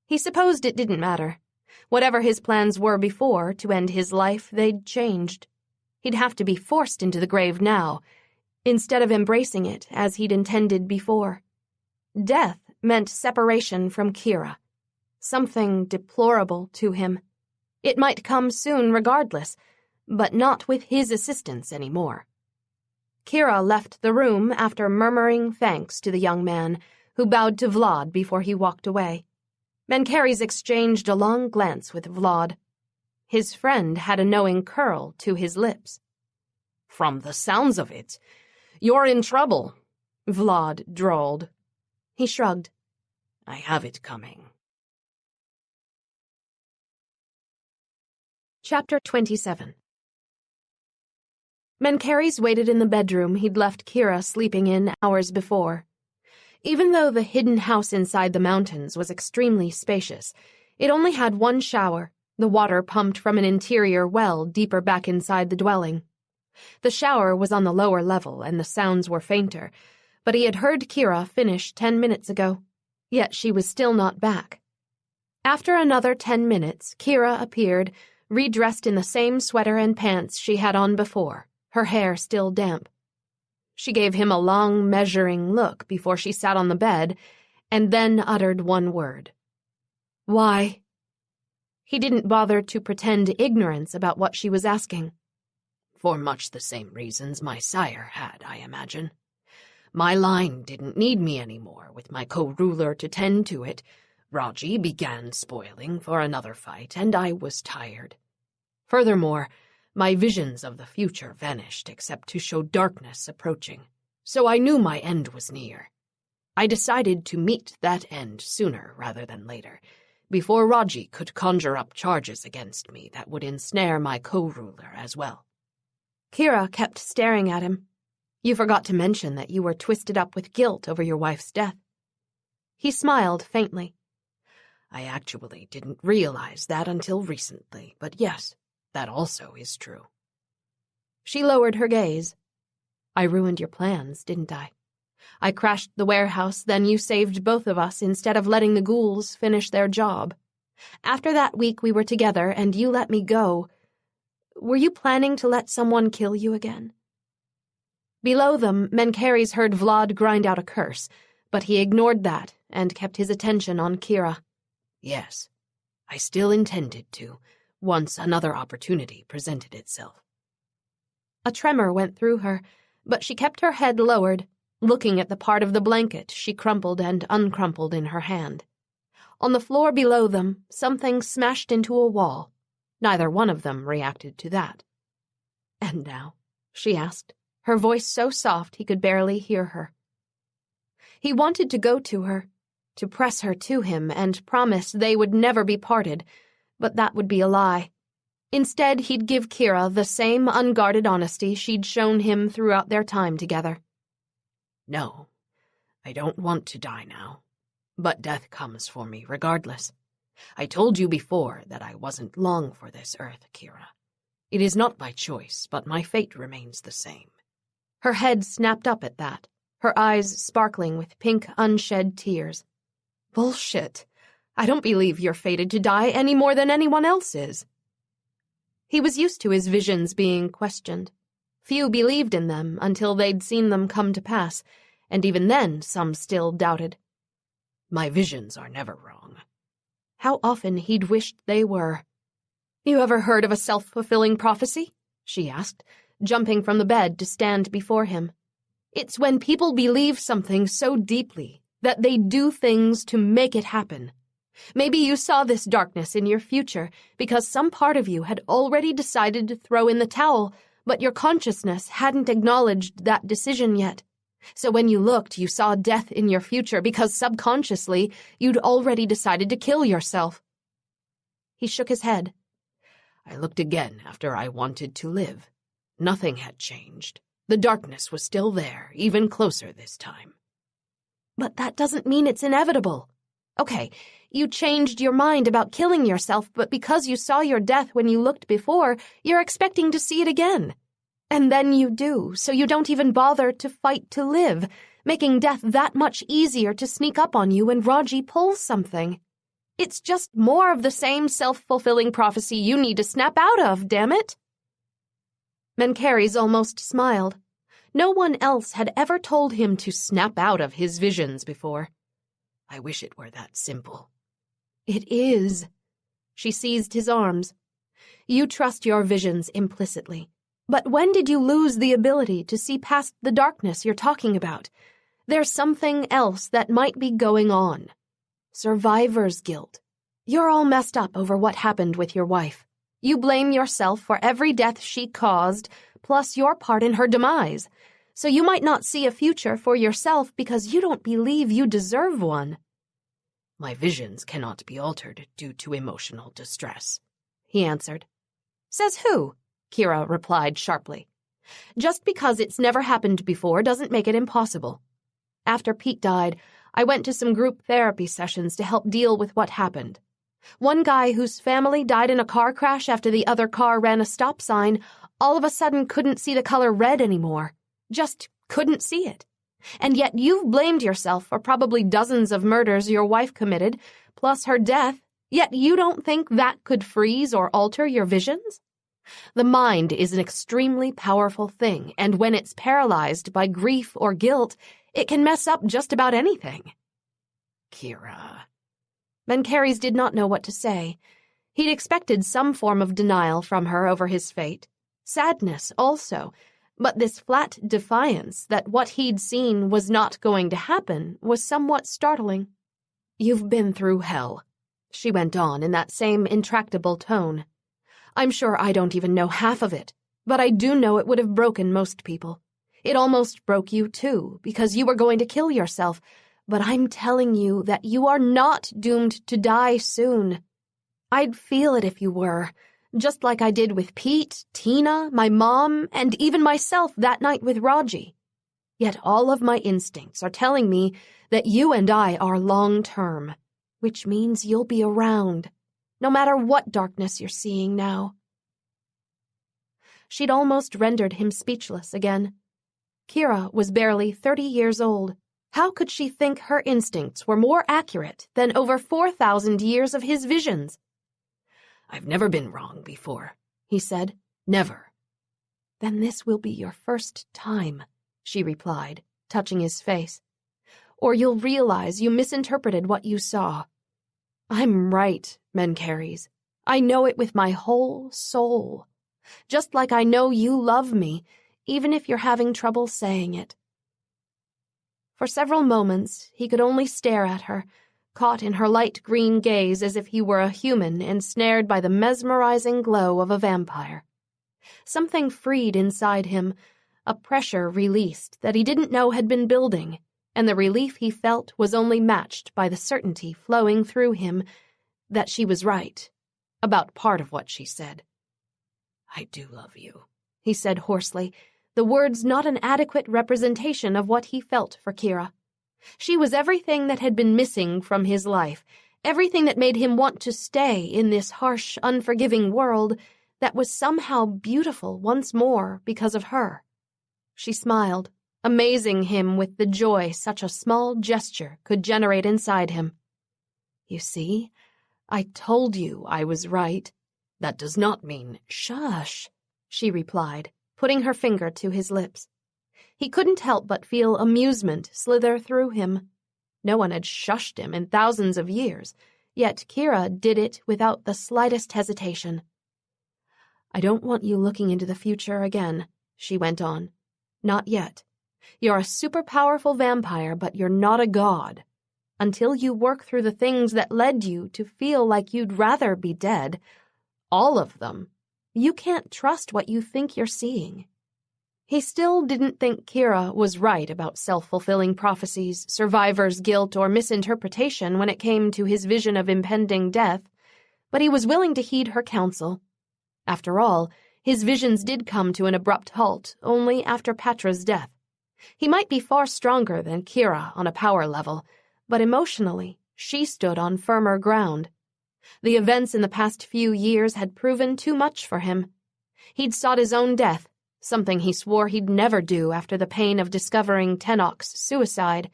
Speaker 1: He supposed it didn't matter. Whatever his plans were before to end his life, they'd changed. He'd have to be forced into the grave now, instead of embracing it as he'd intended before. Death meant separation from Kira, something deplorable to him. It might come soon regardless, but not with his assistance anymore. Kira left the room after murmuring thanks to the young man, who bowed to Vlad before he walked away. Mencheres exchanged a long glance with Vlad. His friend had a knowing curl to his lips.
Speaker 2: "From the sounds of it, you're in trouble,"
Speaker 1: Vlad drawled. He shrugged.
Speaker 2: "I have it coming."
Speaker 1: Chapter 27. Mencheres waited in the bedroom he'd left Kira sleeping in hours before. Even though the hidden house inside the mountains was extremely spacious, it only had one shower, the water pumped from an interior well deeper back inside the dwelling. The shower was on the lower level and the sounds were fainter, but he had heard Kira finish 10 minutes ago, yet she was still not back. After another 10 minutes, Kira appeared, redressed in the same sweater and pants she had on before, her hair still damp. She gave him a long, measuring look before she sat on the bed, and then uttered one word. "Why?" He didn't bother to pretend ignorance about what she was asking.
Speaker 2: "For much the same reasons my sire had, I imagine. My line didn't need me anymore, with my co-ruler to tend to it. Raji began spoiling for another fight, and I was tired. Furthermore, my visions of the future vanished except to show darkness approaching, so I knew my end was near. I decided to meet that end sooner rather than later, before Raji could conjure up charges against me that would ensnare my co-ruler as well."
Speaker 1: Kira kept staring at him. "You forgot to mention that you were twisted up with guilt over your wife's death." He smiled faintly.
Speaker 2: "I actually didn't realize that until recently, but yes, that also is true."
Speaker 1: She lowered her gaze. "I ruined your plans, didn't I? I crashed the warehouse, then you saved both of us instead of letting the ghouls finish their job. After that week we were together and you let me go. Were you planning to let someone kill you again?" Below them, Mencheres heard Vlad grind out a curse, but he ignored that and kept his attention on Kira.
Speaker 2: "Yes, I still intended to, once another opportunity presented itself."
Speaker 1: A tremor went through her, but she kept her head lowered, looking at the part of the blanket she crumpled and uncrumpled in her hand. On the floor below them, something smashed into a wall. Neither one of them reacted to that. "And now?" she asked, her voice so soft he could barely hear her. He wanted to go to her, to press her to him and promise they would never be parted, but that would be a lie. Instead, he'd give Kira the same unguarded honesty she'd shown him throughout their time together.
Speaker 2: "No, I don't want to die now, but death comes for me regardless. I told you before that I wasn't long for this earth, Kira. It is not by choice, but my fate remains the same.
Speaker 1: Her head snapped up at that, her eyes sparkling with pink, unshed tears. Bullshit. I don't believe you're fated to die any more than anyone else is. He was used to his visions being questioned. Few believed in them until they'd seen them come to pass, and even then some still doubted.
Speaker 2: My visions are never wrong.
Speaker 1: How often he'd wished they were. You ever heard of a self-fulfilling prophecy? She asked, jumping from the bed to stand before him. It's when people believe something so deeply that they do things to make it happen. Maybe you saw this darkness in your future because some part of you had already decided to throw in the towel, but your consciousness hadn't acknowledged that decision yet. So when you looked, you saw death in your future because subconsciously you'd already decided to kill yourself. He shook his head.
Speaker 2: I looked again after I wanted to live. Nothing had changed. The darkness was still there, even closer this time.
Speaker 1: But that doesn't mean it's inevitable. Okay, you changed your mind about killing yourself, but because you saw your death when you looked before, you're expecting to see it again. And then you do, so you don't even bother to fight to live, making death that much easier to sneak up on you when Raji pulls something. It's just more of the same self-fulfilling prophecy you need to snap out of, damn it. Mencheres almost smiled. No one else had ever told him to snap out of his visions before.
Speaker 2: I wish it were that simple.
Speaker 1: It is. She seized his arms. You trust your visions implicitly. But when did you lose the ability to see past the darkness you're talking about? There's something else that might be going on. Survivor's guilt. You're all messed up over what happened with your wife. You blame yourself for every death she caused, plus your part in her demise. So you might not see a future for yourself because you don't believe you deserve one.
Speaker 2: My visions cannot be altered due to emotional distress,
Speaker 1: he answered. Says who? Kira replied sharply. Just because it's never happened before doesn't make it impossible. After Pete died, I went to some group therapy sessions to help deal with what happened. One guy whose family died in a car crash after the other car ran a stop sign all of a sudden couldn't see the color red anymore. Just couldn't see it. And yet you've blamed yourself for probably dozens of murders your wife committed, plus her death, yet you don't think that could freeze or alter your visions? The mind is an extremely powerful thing, and when it's paralyzed by grief or guilt, it can mess up just about anything.
Speaker 2: Kira.
Speaker 1: Mencheres did not know what to say. He'd expected some form of denial from her over his fate. Sadness also. But this flat defiance that what he'd seen was not going to happen was somewhat startling. You've been through hell, she went on in that same intractable tone. I'm sure I don't even know half of it, but I do know it would have broken most people. It almost broke you too, because you were going to kill yourself, but I'm telling you that you are not doomed to die soon. I'd feel it if you were, just like I did with Pete, Tina, my mom, and even myself that night with Raji. Yet all of my instincts are telling me that you and I are long-term, which means you'll be around, no matter what darkness you're seeing now. She'd almost rendered him speechless again. Kira was barely 30 years old. How could she think her instincts were more accurate than over 4,000 years of his visions?
Speaker 2: I've never been wrong before,
Speaker 1: he said.
Speaker 2: Never.
Speaker 1: Then this will be your first time, she replied, touching his face. Or you'll realize you misinterpreted what you saw. I'm right, Mencheres. I know it with my whole soul. Just like I know you love me, even if you're having trouble saying it. For several moments, he could only stare at her, caught in her light green gaze as if he were a human ensnared by the mesmerizing glow of a vampire. Something freed inside him, a pressure released that he didn't know had been building, and the relief he felt was only matched by the certainty flowing through him that she was right about part of what she said.
Speaker 2: I do love you,
Speaker 1: he said hoarsely, the words not an adequate representation of what he felt for Kira. She was everything that had been missing from his life, everything that made him want to stay in this harsh, unforgiving world that was somehow beautiful once more because of her. She smiled, amazing him with the joy such a small gesture could generate inside him. You see, I told you I was right.
Speaker 3: That does not mean—
Speaker 1: Shush, she replied, putting her finger to his lips. He couldn't help but feel amusement slither through him. No one had shushed him in thousands of years, yet Kira did it without the slightest hesitation. I don't want you looking into the future again, she went on. Not yet. You're a super-powerful vampire, but you're not a god. Until you work through the things that led you to feel like you'd rather be dead, all of them, you can't trust what you think you're seeing. He still didn't think Kira was right about self-fulfilling prophecies, survivor's guilt, or misinterpretation when it came to his vision of impending death, but he was willing to heed her counsel. After all, his visions did come to an abrupt halt only after Patra's death. He might be far stronger than Kira on a power level, but emotionally, she stood on firmer ground. The events in the past few years had proven too much for him. He'd sought his own death, something he swore he'd never do after the pain of discovering Tenok's suicide,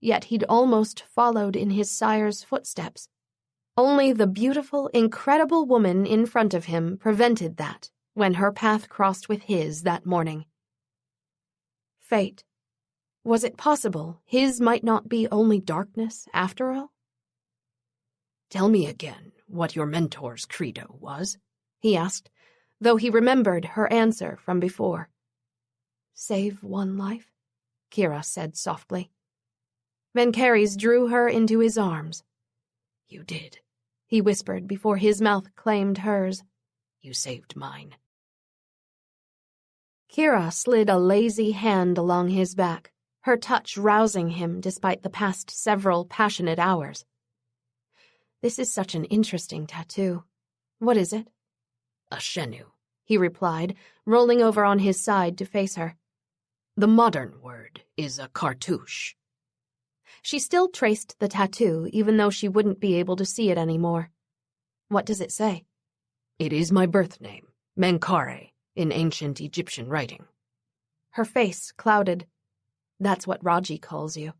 Speaker 1: yet he'd almost followed in his sire's footsteps. Only the beautiful, incredible woman in front of him prevented that when her path crossed with his that morning. Fate. Was it possible his might not be only darkness after all?
Speaker 3: Tell me again what your mentor's credo was,
Speaker 1: he asked, though he remembered her answer from before. Save one life, Kira said softly. Mencheres drew her into his arms.
Speaker 3: You did,
Speaker 1: he whispered before his mouth claimed hers.
Speaker 3: You saved mine.
Speaker 1: Kira slid a lazy hand along his back, her touch rousing him despite the past several passionate hours. This is such an interesting tattoo. What is it?
Speaker 3: A shenu,
Speaker 1: he replied, rolling over on his side to face her.
Speaker 3: The modern word is a cartouche.
Speaker 1: She still traced the tattoo, even though she wouldn't be able to see it anymore. What does it say?
Speaker 3: It is my birth name, Mencheres, in ancient Egyptian writing.
Speaker 1: Her face clouded. That's what Raji calls you.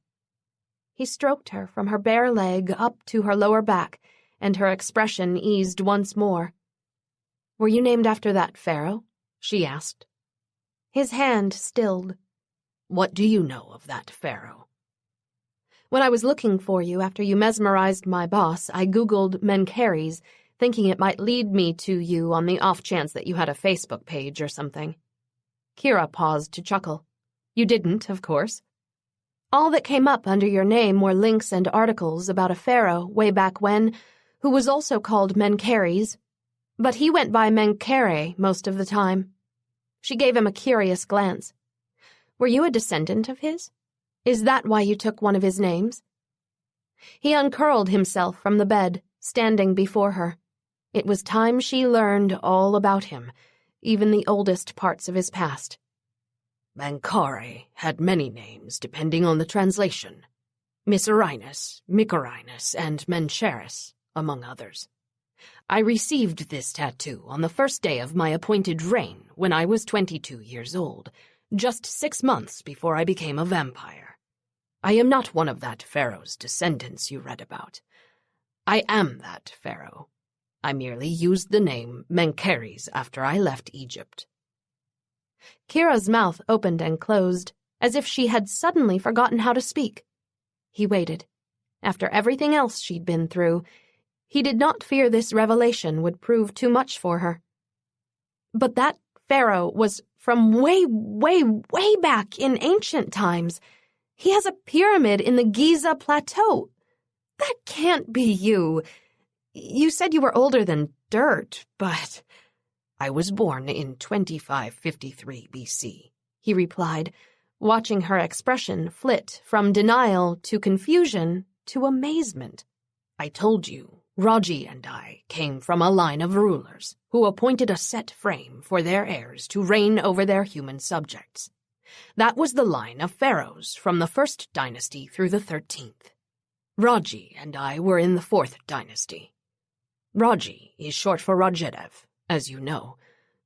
Speaker 1: He stroked her from her bare leg up to her lower back, and her expression eased once more. Were you named after that pharaoh? She asked. His hand stilled.
Speaker 3: What do you know of that pharaoh?
Speaker 1: When I was looking for you after you mesmerized my boss, I Googled Mencheres, thinking it might lead me to you on the off chance that you had a Facebook page or something. Kira paused to chuckle. You didn't, of course. All that came up under your name were links and articles about a pharaoh way back when, who was also called Mencheres, but he went by Mencheres most of the time. She gave him a curious glance. Were you a descendant of his? Is that why you took one of his names? He uncurled himself from the bed, standing before her. It was time she learned all about him, even the oldest parts of his past.
Speaker 3: Mencheres had many names depending on the translation. Mycerinus, Mycerinus, and Mencheres, among others. I received this tattoo on the first day of my appointed reign when I was 22 years old, just 6 months before I became a vampire. I am not one of that pharaoh's descendants you read about. I am that pharaoh. I merely used the name Mencheres after I left Egypt.
Speaker 1: Kira's mouth opened and closed, as if she had suddenly forgotten how to speak. He waited. After everything else she'd been through, he did not fear this revelation would prove too much for her. But that pharaoh was from way, way, way back in ancient times. He has a pyramid in the Giza Plateau. That can't be you. You said you were older than dirt, but...
Speaker 3: I was born in 2553 BC,
Speaker 1: he replied, watching her expression flit from denial to confusion to amazement.
Speaker 3: I told you, Raji and I came from a line of rulers who appointed a set frame for their heirs to reign over their human subjects. That was the line of pharaohs from the 1st dynasty through the 13th. Raji and I were in the 4th dynasty. Raji is short for Rajedev, as you know,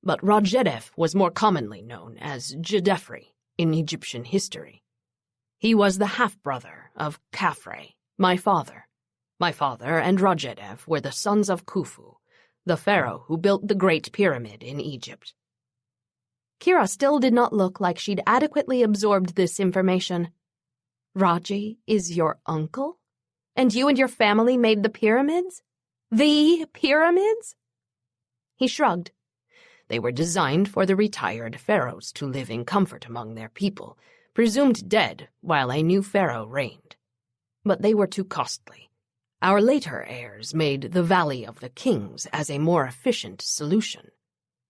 Speaker 3: but Rajedev was more commonly known as Jedefri,
Speaker 2: in Egyptian history. He was the half-brother of Khafre, my father. My father and Rajedev were the sons of Khufu, the pharaoh who built the Great Pyramid in Egypt.
Speaker 1: Kira still did not look like she'd adequately absorbed this information. Raji is your uncle? And you and your family made the pyramids? The pyramids? He shrugged.
Speaker 2: They were designed for the retired pharaohs to live in comfort among their people, presumed dead while a new pharaoh reigned. But they were too costly. Our later heirs made the Valley of the Kings as a more efficient solution.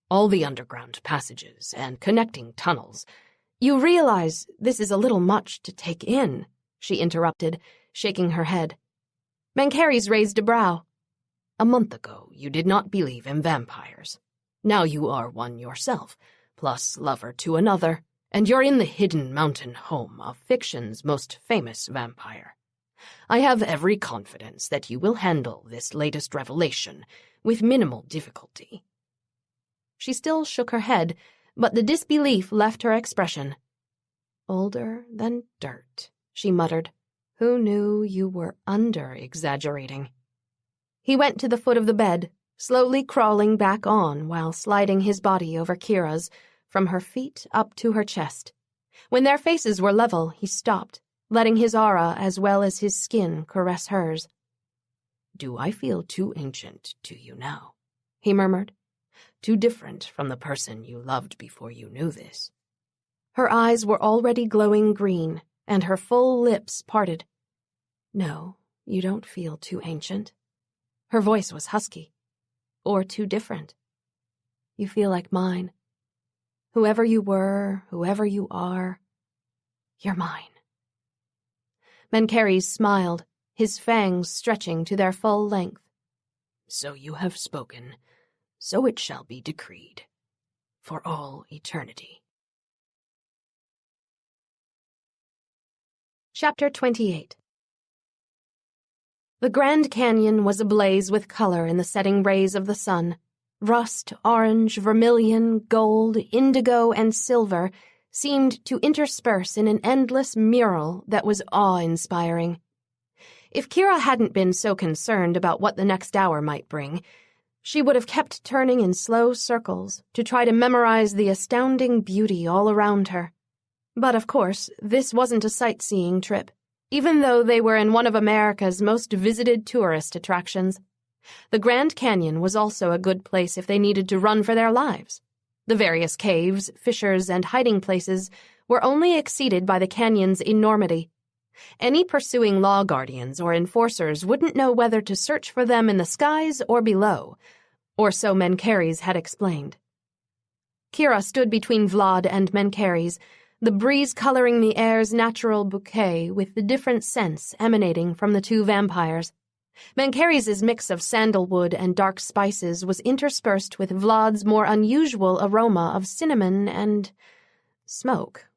Speaker 2: All the underground passages and connecting tunnels.
Speaker 1: You realize this is a little much to take in, she interrupted, shaking her head. Mencheres raised a brow.
Speaker 2: A month ago, you did not believe in vampires. Now you are one yourself, plus lover to another, and you're in the hidden mountain home of fiction's most famous vampire. I have every confidence that you will handle this latest revelation with minimal difficulty.
Speaker 1: She still shook her head, but the disbelief left her expression. Older than dirt, she muttered. Who knew you were under-exaggerating? He went to the foot of the bed, slowly crawling back on while sliding his body over Kira's, from her feet up to her chest. When their faces were level, he stopped, letting his aura as well as his skin caress hers.
Speaker 2: Do I feel too ancient to you now? He murmured. Too different from the person you loved before you knew this.
Speaker 1: Her eyes were already glowing green, and her full lips parted. No, you don't feel too ancient. Her voice was husky. Or too different. You feel like mine. Whoever you were, whoever you are, you're mine. Mencheres smiled, his fangs stretching to their full length.
Speaker 2: So you have spoken. So it shall be decreed, for all eternity.
Speaker 1: Chapter 28. The Grand Canyon was ablaze with color in the setting rays of the sun. Rust, orange, vermilion, gold, indigo, and silver seemed to intersperse in an endless mural that was awe-inspiring. If Kira hadn't been so concerned about what the next hour might bring, she would have kept turning in slow circles to try to memorize the astounding beauty all around her. But, of course, this wasn't a sightseeing trip, even though they were in one of America's most visited tourist attractions. The Grand Canyon was also a good place if they needed to run for their lives. The various caves, fissures, and hiding places were only exceeded by the canyon's enormity. Any pursuing law guardians or enforcers wouldn't know whether to search for them in the skies or below, or so Mencheres had explained. Kira stood between Vlad and Mencheres, the breeze coloring the air's natural bouquet with the different scents emanating from the two vampires. Mencheres' mix of sandalwood and dark spices was interspersed with Vlad's more unusual aroma of cinnamon and smoke.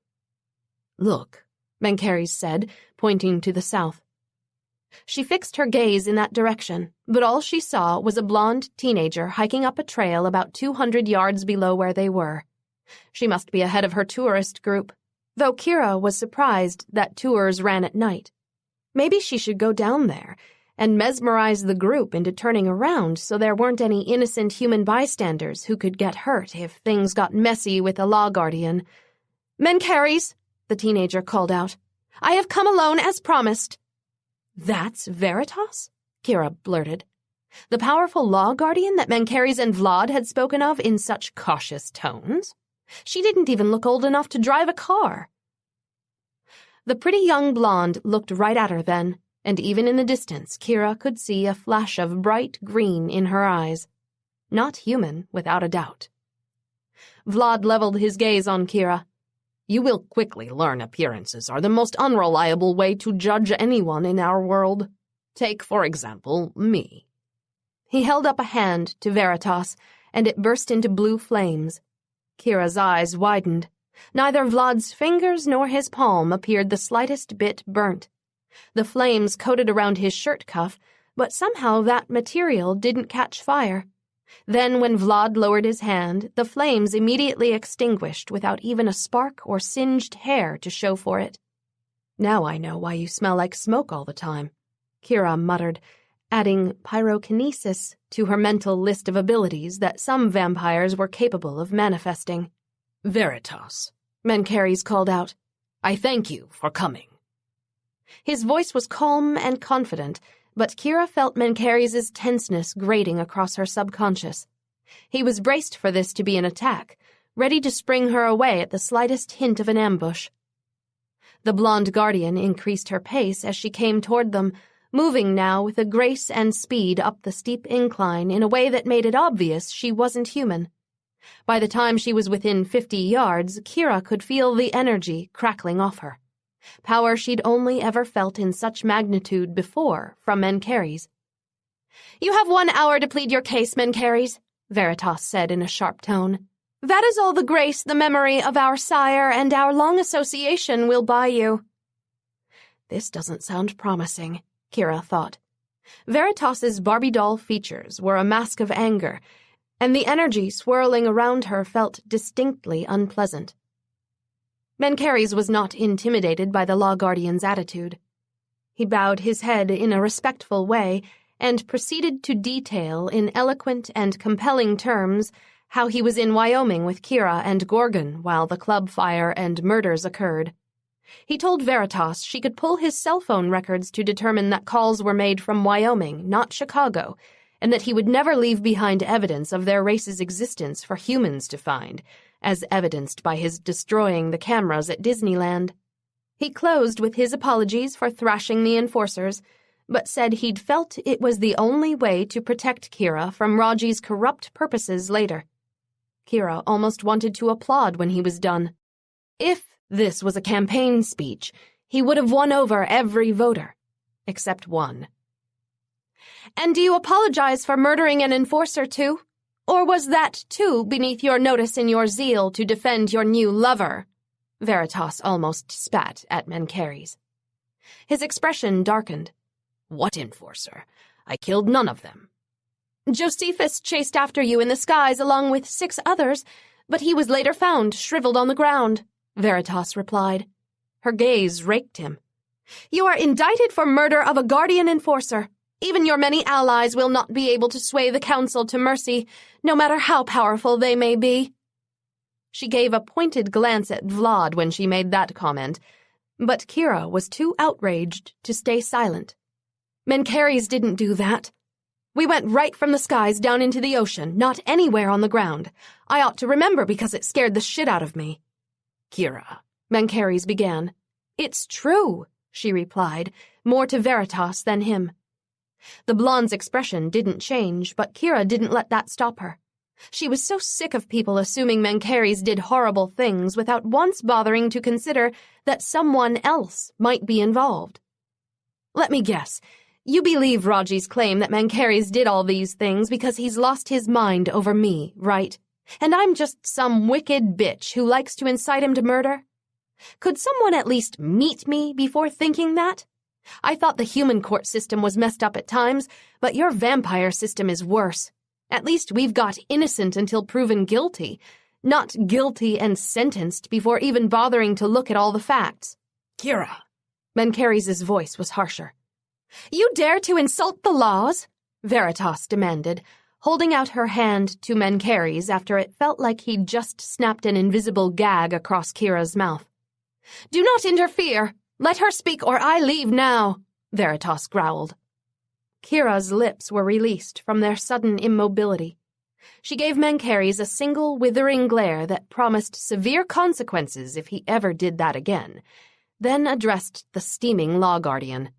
Speaker 2: Look,
Speaker 1: Mencheres said, pointing to the south. She fixed her gaze in that direction, but all she saw was a blonde teenager hiking up a trail about 200 yards below where they were. She must be ahead of her tourist group, though Kira was surprised that tours ran at night. Maybe she should go down there and mesmerize the group into turning around so there weren't any innocent human bystanders who could get hurt if things got messy with a law guardian. "Mencheres," the teenager called out. "I have come alone as promised." "That's Veritas?" Kira blurted. The powerful law guardian that Mencheres and Vlad had spoken of in such cautious tones? She didn't even look old enough to drive a car. The pretty young blonde looked right at her then, and even in the distance Kira could see a flash of bright green in her eyes. Not human, without a doubt. Vlad leveled his gaze on Kira.
Speaker 2: You will quickly learn appearances are the most unreliable way to judge anyone in our world. Take, for example, me.
Speaker 1: He held up a hand to Veritas, and it burst into blue flames. Kira's eyes widened. Neither Vlad's fingers nor his palm appeared the slightest bit burnt. The flames coated around his shirt cuff, but somehow that material didn't catch fire. Then when Vlad lowered his hand, the flames immediately extinguished without even a spark or singed hair to show for it. "Now I know why you smell like smoke all the time," Kira muttered, adding pyrokinesis to her mental list of abilities that some vampires were capable of manifesting.
Speaker 2: "Veritas," Mencheres called out. "I thank you for coming."
Speaker 1: His voice was calm and confident, but Kira felt Mencheres' tenseness grating across her subconscious. He was braced for this to be an attack, ready to spring her away at the slightest hint of an ambush. The blonde guardian increased her pace as she came toward them, moving now with a grace and speed up the steep incline in a way that made it obvious she wasn't human. By the time she was within 50 yards, Kira could feel the energy crackling off her. Power she'd only ever felt in such magnitude before from Mencheres. "You have 1 hour to plead your case, Mencheres," Veritas said in a sharp tone. "That is all the grace the memory of our sire and our long association will buy you." This doesn't sound promising, Kira thought. Veritas's Barbie doll features were a mask of anger, and the energy swirling around her felt distinctly unpleasant. Mencheres was not intimidated by the law guardian's attitude. He bowed his head in a respectful way and proceeded to detail in eloquent and compelling terms how he was in Wyoming with Kira and Gorgon while the club fire and murders occurred. He told Veritas she could pull his cell phone records to determine that calls were made from Wyoming, not Chicago, and that he would never leave behind evidence of their race's existence for humans to find, as evidenced by his destroying the cameras at Disneyland. He closed with his apologies for thrashing the enforcers, but said he'd felt it was the only way to protect Kira from Raji's corrupt purposes later. Kira almost wanted to applaud when he was done. If this was a campaign speech, he would have won over every voter, except one. "And do you apologize for murdering an enforcer, too? Or was that, too, beneath your notice in your zeal to defend your new lover?" Veritas almost spat at Mencheres. His expression darkened.
Speaker 2: "What enforcer? I killed none of them."
Speaker 1: "Josephus chased after you in the skies along with 6 others, but he was later found shriveled on the ground," Veritas replied. Her gaze raked him. "You are indicted for murder of a guardian enforcer. Even your many allies will not be able to sway the council to mercy, no matter how powerful they may be." She gave a pointed glance at Vlad when she made that comment, but Kira was too outraged to stay silent. "Mencheres didn't do that. We went right from the skies down into the ocean, not anywhere on the ground. I ought to remember because it scared the shit out of me."
Speaker 2: "Kira,"
Speaker 1: Mencheres began. "It's true," she replied, more to Veritas than him. The blonde's expression didn't change, but Kira didn't let that stop her. She was so sick of people assuming Mencheres did horrible things without once bothering to consider that someone else might be involved. "Let me guess. You believe Raji's claim that Mencheres did all these things because he's lost his mind over me, right? And I'm just some wicked bitch who likes to incite him to murder? Could someone at least meet me before thinking that? I thought the human court system was messed up at times, but your vampire system is worse. At least we've got innocent until proven guilty, not guilty and sentenced before even bothering to look at all the facts."
Speaker 2: "Kira."
Speaker 1: Mencheres' voice was harsher. "You dare to insult the laws?" Veritas demanded, holding out her hand to Mencheres after it felt like he'd just snapped an invisible gag across Kira's mouth. "Do not interfere. Let her speak or I leave now," Veritas growled. Kira's lips were released from their sudden immobility. She gave Mencheres a single withering glare that promised severe consequences if he ever did that again, then addressed the steaming law guardian.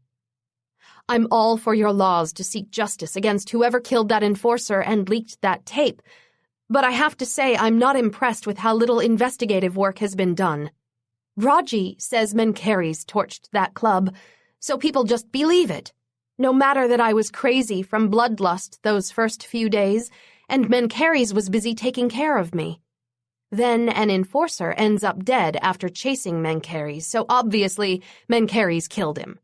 Speaker 1: "I'm all for your laws to seek justice against whoever killed that enforcer and leaked that tape, but I have to say I'm not impressed with how little investigative work has been done. Raji says Mencheres torched that club, so people just believe it. No matter that I was crazy from bloodlust those first few days, and Mencheres was busy taking care of me. Then an enforcer ends up dead after chasing Mencheres, so obviously Mencheres killed him.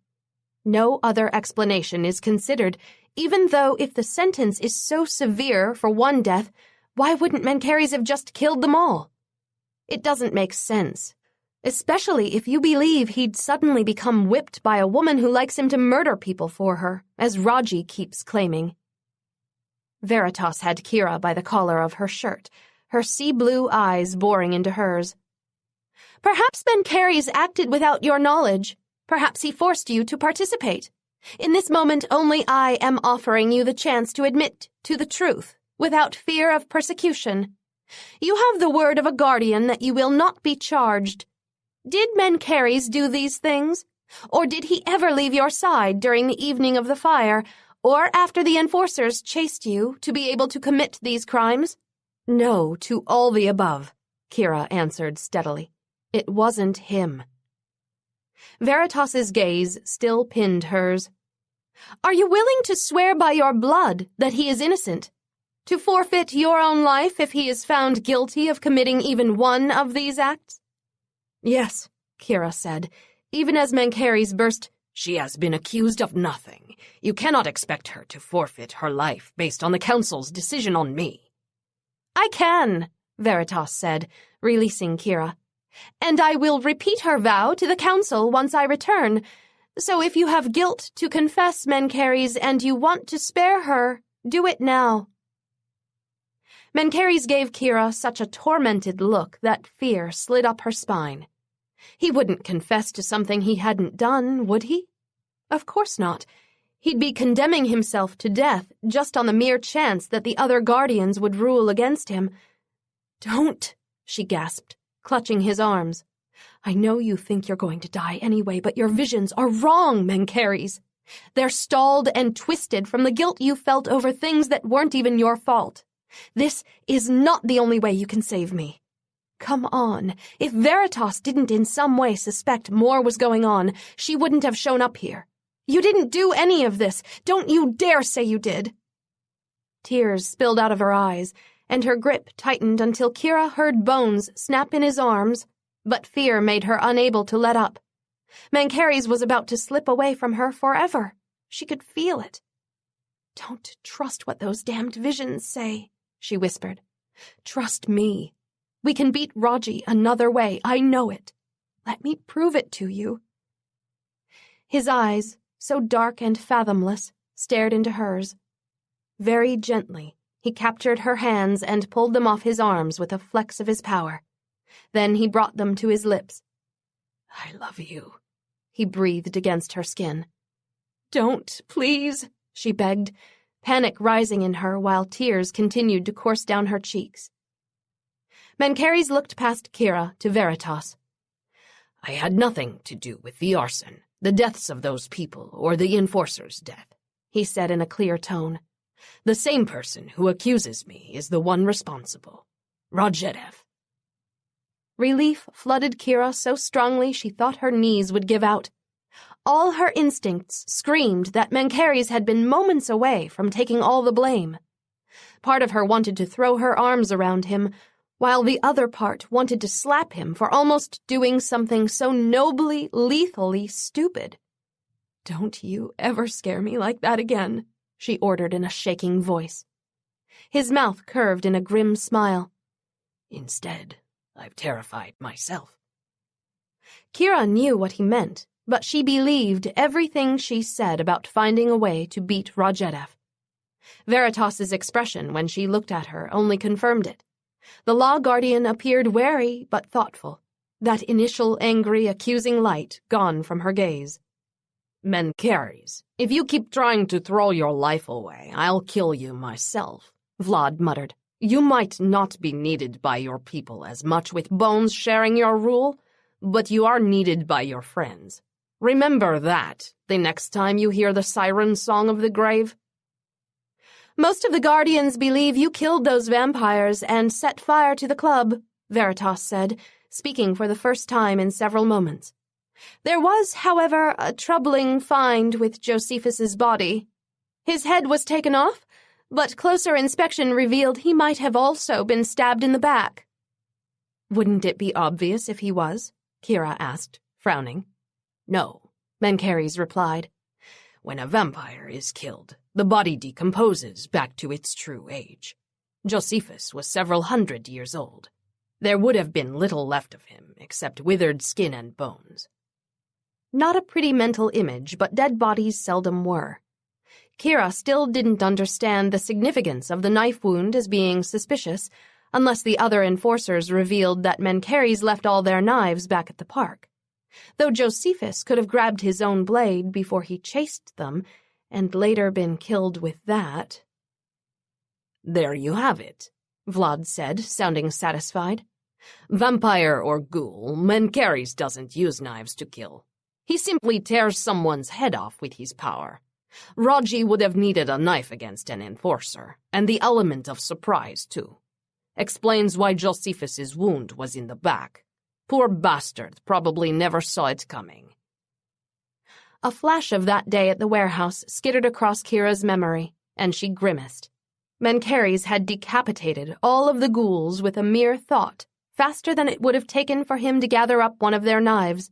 Speaker 1: No other explanation is considered Even though if the sentence is so severe for one death, why wouldn't Mencheres have just killed them all? It doesn't make sense, especially if you believe he'd suddenly become whipped by a woman who likes him to murder people for her, as Raji keeps claiming. Veritas had Kira by the collar of her shirt, her sea-blue eyes boring into hers. Perhaps Mencheres acted without your knowledge. Perhaps he forced you to participate. In this moment, only I am offering you the chance to admit to the truth, without fear of persecution. You have the word of a guardian that you will not be charged. Did Mencheres do these things? Or did he ever leave your side during the evening of the fire, or after the enforcers chased you to be able to commit these crimes?
Speaker 2: No to all the above, Kira answered steadily. It wasn't him.
Speaker 1: Veritas's gaze still pinned hers. Are you willing to swear by your blood that he is innocent? To forfeit your own life if he is found guilty of committing even one of these acts?
Speaker 2: Yes, Kira said, even as Mencheres burst, She has been accused of nothing. You cannot expect her to forfeit her life based on the council's decision on me.
Speaker 1: I can, Veritas said, releasing Kira. And I will repeat her vow to the council once I return. So if you have guilt to confess, Mencheres, and you want to spare her, do it now. Mencheres gave Kira such a tormented look that fear slid up her spine. He wouldn't confess to something he hadn't done, would he? Of course not. He'd be condemning himself to death just on the mere chance that the other guardians would rule against him. Don't, she gasped, clutching his arms. I know you think you're going to die anyway, but your visions are wrong, Mencheres. They're stalled and twisted from the guilt you felt over things that weren't even your fault. This is not the only way you can save me. Come on. If Veritas didn't in some way suspect more was going on, she wouldn't have shown up here. You didn't do any of this. Don't you dare say you did. Tears spilled out of her eyes, and her grip tightened until Kira heard bones snap in his arms, but fear made her unable to let up. Mencheres was about to slip away from her forever. She could feel it. Don't trust what those damned visions say, she whispered. Trust me. We can beat Raji another way, I know it. Let me prove it to you. His eyes, so dark and fathomless, stared into hers. Very gently, he captured her hands and pulled them off his arms with a flex of his power. Then he brought them to his lips. I love you, he breathed against her skin. Don't, please, she begged, panic rising in her while tears continued to course down her cheeks. Mencheres looked past Kira to Veritas.
Speaker 2: I had nothing to do with the arson, the deaths of those people, or the enforcer's death, he said in a clear tone. The same person who accuses me is the one responsible. Rajedev.
Speaker 1: Relief flooded Kira so strongly she thought her knees would give out. All her instincts screamed that Mencheres had been moments away from taking all the blame. Part of her wanted to throw her arms around him, while the other part wanted to slap him for almost doing something so nobly, lethally stupid. Don't you ever scare me like that again, she ordered in a shaking voice. His mouth curved in a grim smile.
Speaker 2: Instead, I've terrified myself.
Speaker 1: Kira knew what he meant, but she believed everything she said about finding a way to beat Rajedev. Veritas's expression when she looked at her only confirmed it. The law guardian appeared wary but thoughtful, that initial angry, accusing light gone from her gaze.
Speaker 2: Mencheres, if you keep trying to throw your life away, I'll kill you myself, Vlad muttered. You might not be needed by your people as much with Bones sharing your rule, but you are needed by your friends. Remember that the next time you hear the siren song of the grave.
Speaker 1: Most of the Guardians believe you killed those vampires and set fire to the club, Veritas said, speaking for the first time in several moments. There was, however, a troubling find with Josephus's body. His head was taken off, but closer inspection revealed he might have also been stabbed in the back.
Speaker 2: Wouldn't it be obvious if he was? Kira asked, frowning.
Speaker 1: No, Mencheres replied.
Speaker 2: When a vampire is killed, The body decomposes back to its true age. Josephus was several 100 years old. There would have been little left of him except withered skin and bones.
Speaker 1: Not a pretty mental image, but dead bodies seldom were. Kira still didn't understand the significance of the knife wound as being suspicious, unless the other enforcers revealed that Mencheres left all their knives back at the park. Though Josephus could have grabbed his own blade before he chased them, and later been killed with that.
Speaker 2: There you have it, Vlad said, sounding satisfied. Vampire or ghoul, Mencheres doesn't use knives to kill. He simply tears someone's head off with his power. Raji would have needed a knife against an enforcer, and the element of surprise, too. Explains why Josephus's wound was in the back. Poor bastard probably never saw it coming.
Speaker 1: A flash of that day at the warehouse skittered across Kira's memory, and she grimaced. Mencheres had decapitated all of the ghouls with a mere thought, faster than it would have taken for him to gather up one of their knives.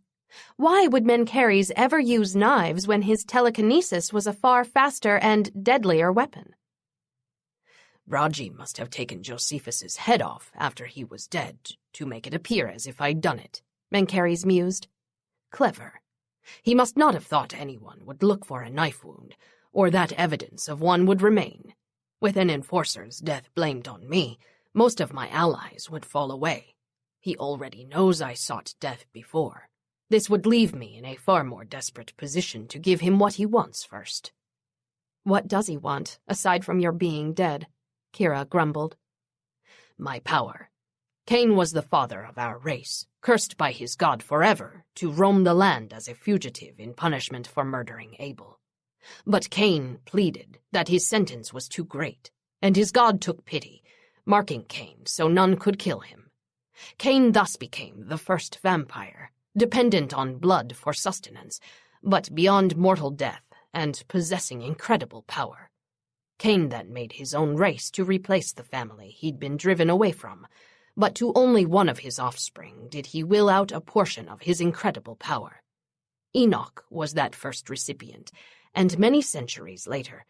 Speaker 1: Why would Mencheres ever use knives when his telekinesis was a far faster and deadlier weapon?
Speaker 2: Raji must have taken Josephus's head off after he was dead to make it appear as if I'd done it, Mencheres mused. Clever. He must not have thought anyone would look for a knife wound, or that evidence of one would remain. With an enforcer's death blamed on me, most of my allies would fall away. He already knows I sought death before. This would leave me in a far more desperate position to give him what he wants first.
Speaker 1: What does he want, aside from your being dead? Kira grumbled.
Speaker 2: My power. Cain was the father of our race, cursed by his god forever to roam the land as a fugitive in punishment for murdering Abel. But Cain pleaded that his sentence was too great, and his god took pity, marking Cain so none could kill him. Cain thus became the first vampire, dependent on blood for sustenance, but beyond mortal death and possessing incredible power. Cain then made his own race to replace the family he'd been driven away from, but to only one of his offspring did he will out a portion of his incredible power. Enoch was that first recipient, and many centuries later,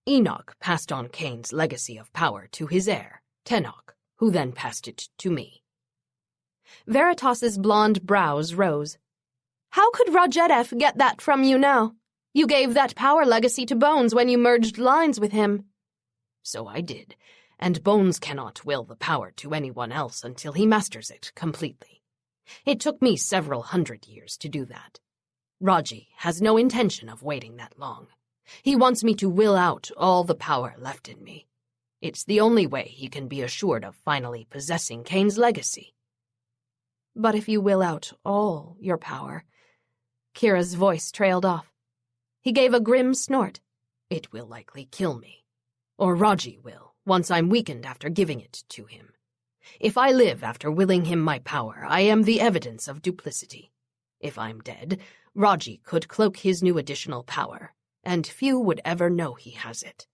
Speaker 2: Enoch passed on Cain's legacy of power to his heir, Tenoch, who then passed it to me.
Speaker 1: Veritas's blonde brows rose. How could Rajedev get that from you now? You gave that power legacy to Bones when you merged lines with him.
Speaker 2: So I did, and Bones cannot will the power to anyone else until he masters it completely. It took me several 100 years to do that. Raji has no intention of waiting that long. He wants me to will out all the power left in me. It's the only way he can be assured of finally possessing Cain's legacy.
Speaker 1: But if you will out all your power... Kira's voice trailed off. He gave a grim snort.
Speaker 2: It will likely kill me. Or Raji will, once I'm weakened after giving it to him. If I live after willing him my power, I am the evidence of duplicity. If I'm dead, Raji could cloak his new additional power, and few would ever know he has it.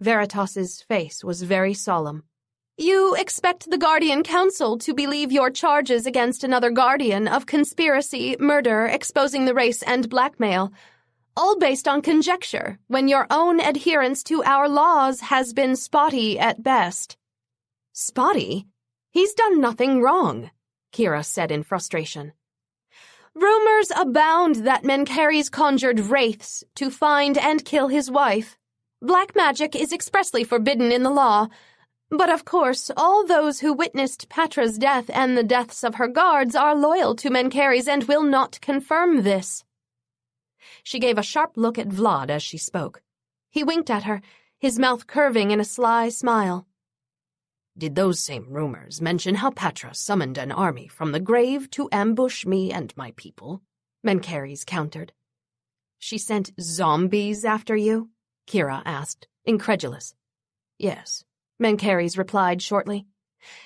Speaker 1: Veritas's face was very solemn. You expect the Guardian Council to believe your charges against another Guardian of conspiracy, murder, exposing the race, and blackmail, all based on conjecture, when your own adherence to our laws has been spotty at best.
Speaker 2: Spotty? He's done nothing wrong, Kira said in frustration.
Speaker 1: Rumors abound that Mencheres conjured wraiths to find and kill his wife. Black magic is expressly forbidden in the law, but of course all those who witnessed Patra's death and the deaths of her guards are loyal to Mencheres and will not confirm this. She gave a sharp look at Vlad as she spoke. He winked at her, his mouth curving in a sly smile.
Speaker 2: Did those same rumors mention how Patra summoned an army from the grave to ambush me and my people? Mencheres countered.
Speaker 1: She sent zombies after you? Kira asked, incredulous.
Speaker 2: Yes, Mencheres replied shortly.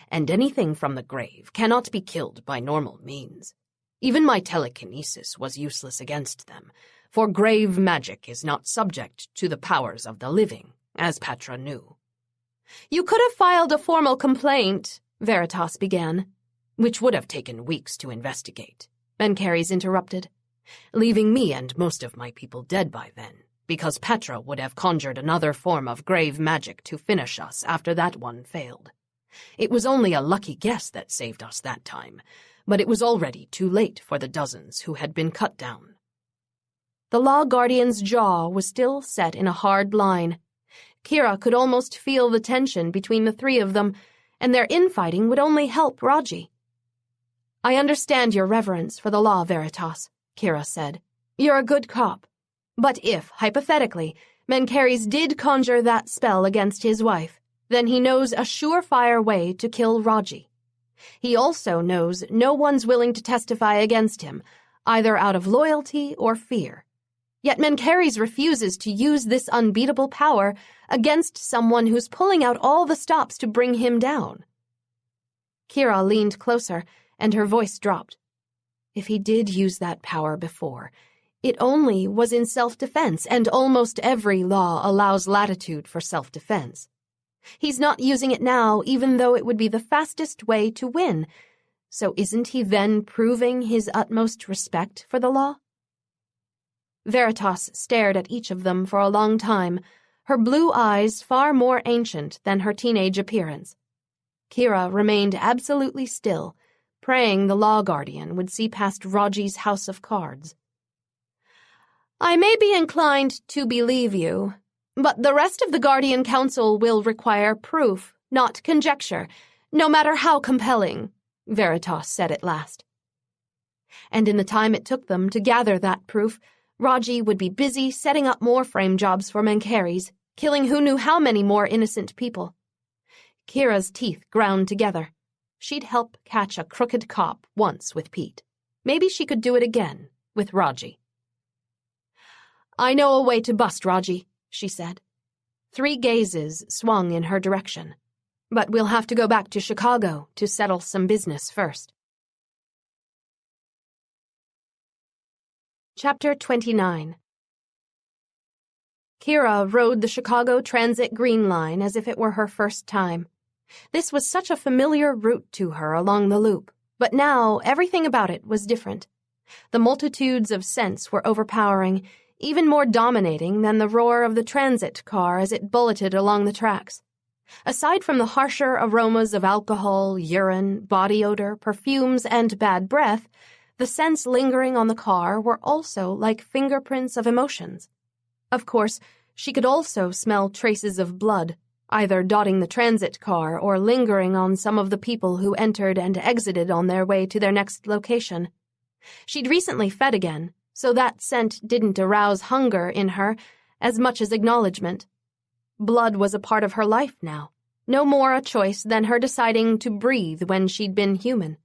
Speaker 2: And anything from the grave cannot be killed by normal means. Even my telekinesis was useless against them, for grave magic is not subject to the powers of the living, as Patra knew.
Speaker 1: You could have filed a formal complaint, Veritas began.
Speaker 2: Which would have taken weeks to investigate, Mencheres interrupted, leaving me and most of my people dead by then,
Speaker 3: because Petra would have conjured another form of grave magic to finish us after that one failed. It was only a lucky guess that saved us that time, but it was already too late for the dozens who had been cut down.
Speaker 1: The Law Guardian's jaw was still set in a hard line. Kira could almost feel the tension between the three of them, and their infighting would only help Raji. "I understand your reverence for the law, Veritas," Kira said. "You're a good cop. But if, hypothetically, Mencheres did conjure that spell against his wife, then he knows a surefire way to kill Raji. He also knows no one's willing to testify against him, either out of loyalty or fear. Yet Mencheres refuses to use this unbeatable power against someone who's pulling out all the stops to bring him down." Kira leaned closer, and her voice dropped. If he did use that power before, it only was in self-defense, and almost every law allows latitude for self-defense. He's not using it now, even though it would be the fastest way to win. So isn't he then proving his utmost respect for the law? Veritas stared at each of them for a long time, her blue eyes far more ancient than her teenage appearance. Kira remained absolutely still, praying the Law Guardian would see past Raji's house of cards. "I may be inclined to believe you, but the rest of the Guardian Council will require proof, not conjecture, no matter how compelling," Veritas said at last. And in the time it took them to gather that proof, Raji would be busy setting up more frame jobs for Mencheres, killing who knew how many more innocent people. Kira's teeth ground together. She'd helped catch a crooked cop once with Pete. Maybe she could do it again with Raji. "I know a way to bust Raji," she said. 3 gazes swung in her direction. "But we'll have to go back to Chicago to settle some business first." Chapter 29. Kira rode the Chicago Transit Green Line as if it were her first time. This was such a familiar route to her along the loop, but now everything about it was different. The multitudes of scents were overpowering, even more dominating than the roar of the transit car as it bulleted along the tracks. Aside from the harsher aromas of alcohol, urine, body odor, perfumes, and bad breath, the scents lingering on the car were also like fingerprints of emotions. Of course, she could also smell traces of blood, either dotting the transit car or lingering on some of the people who entered and exited on their way to their next location. She'd recently fed again, so that scent didn't arouse hunger in her as much as acknowledgement. Blood was a part of her life now, no more a choice than her deciding to breathe when she'd been human.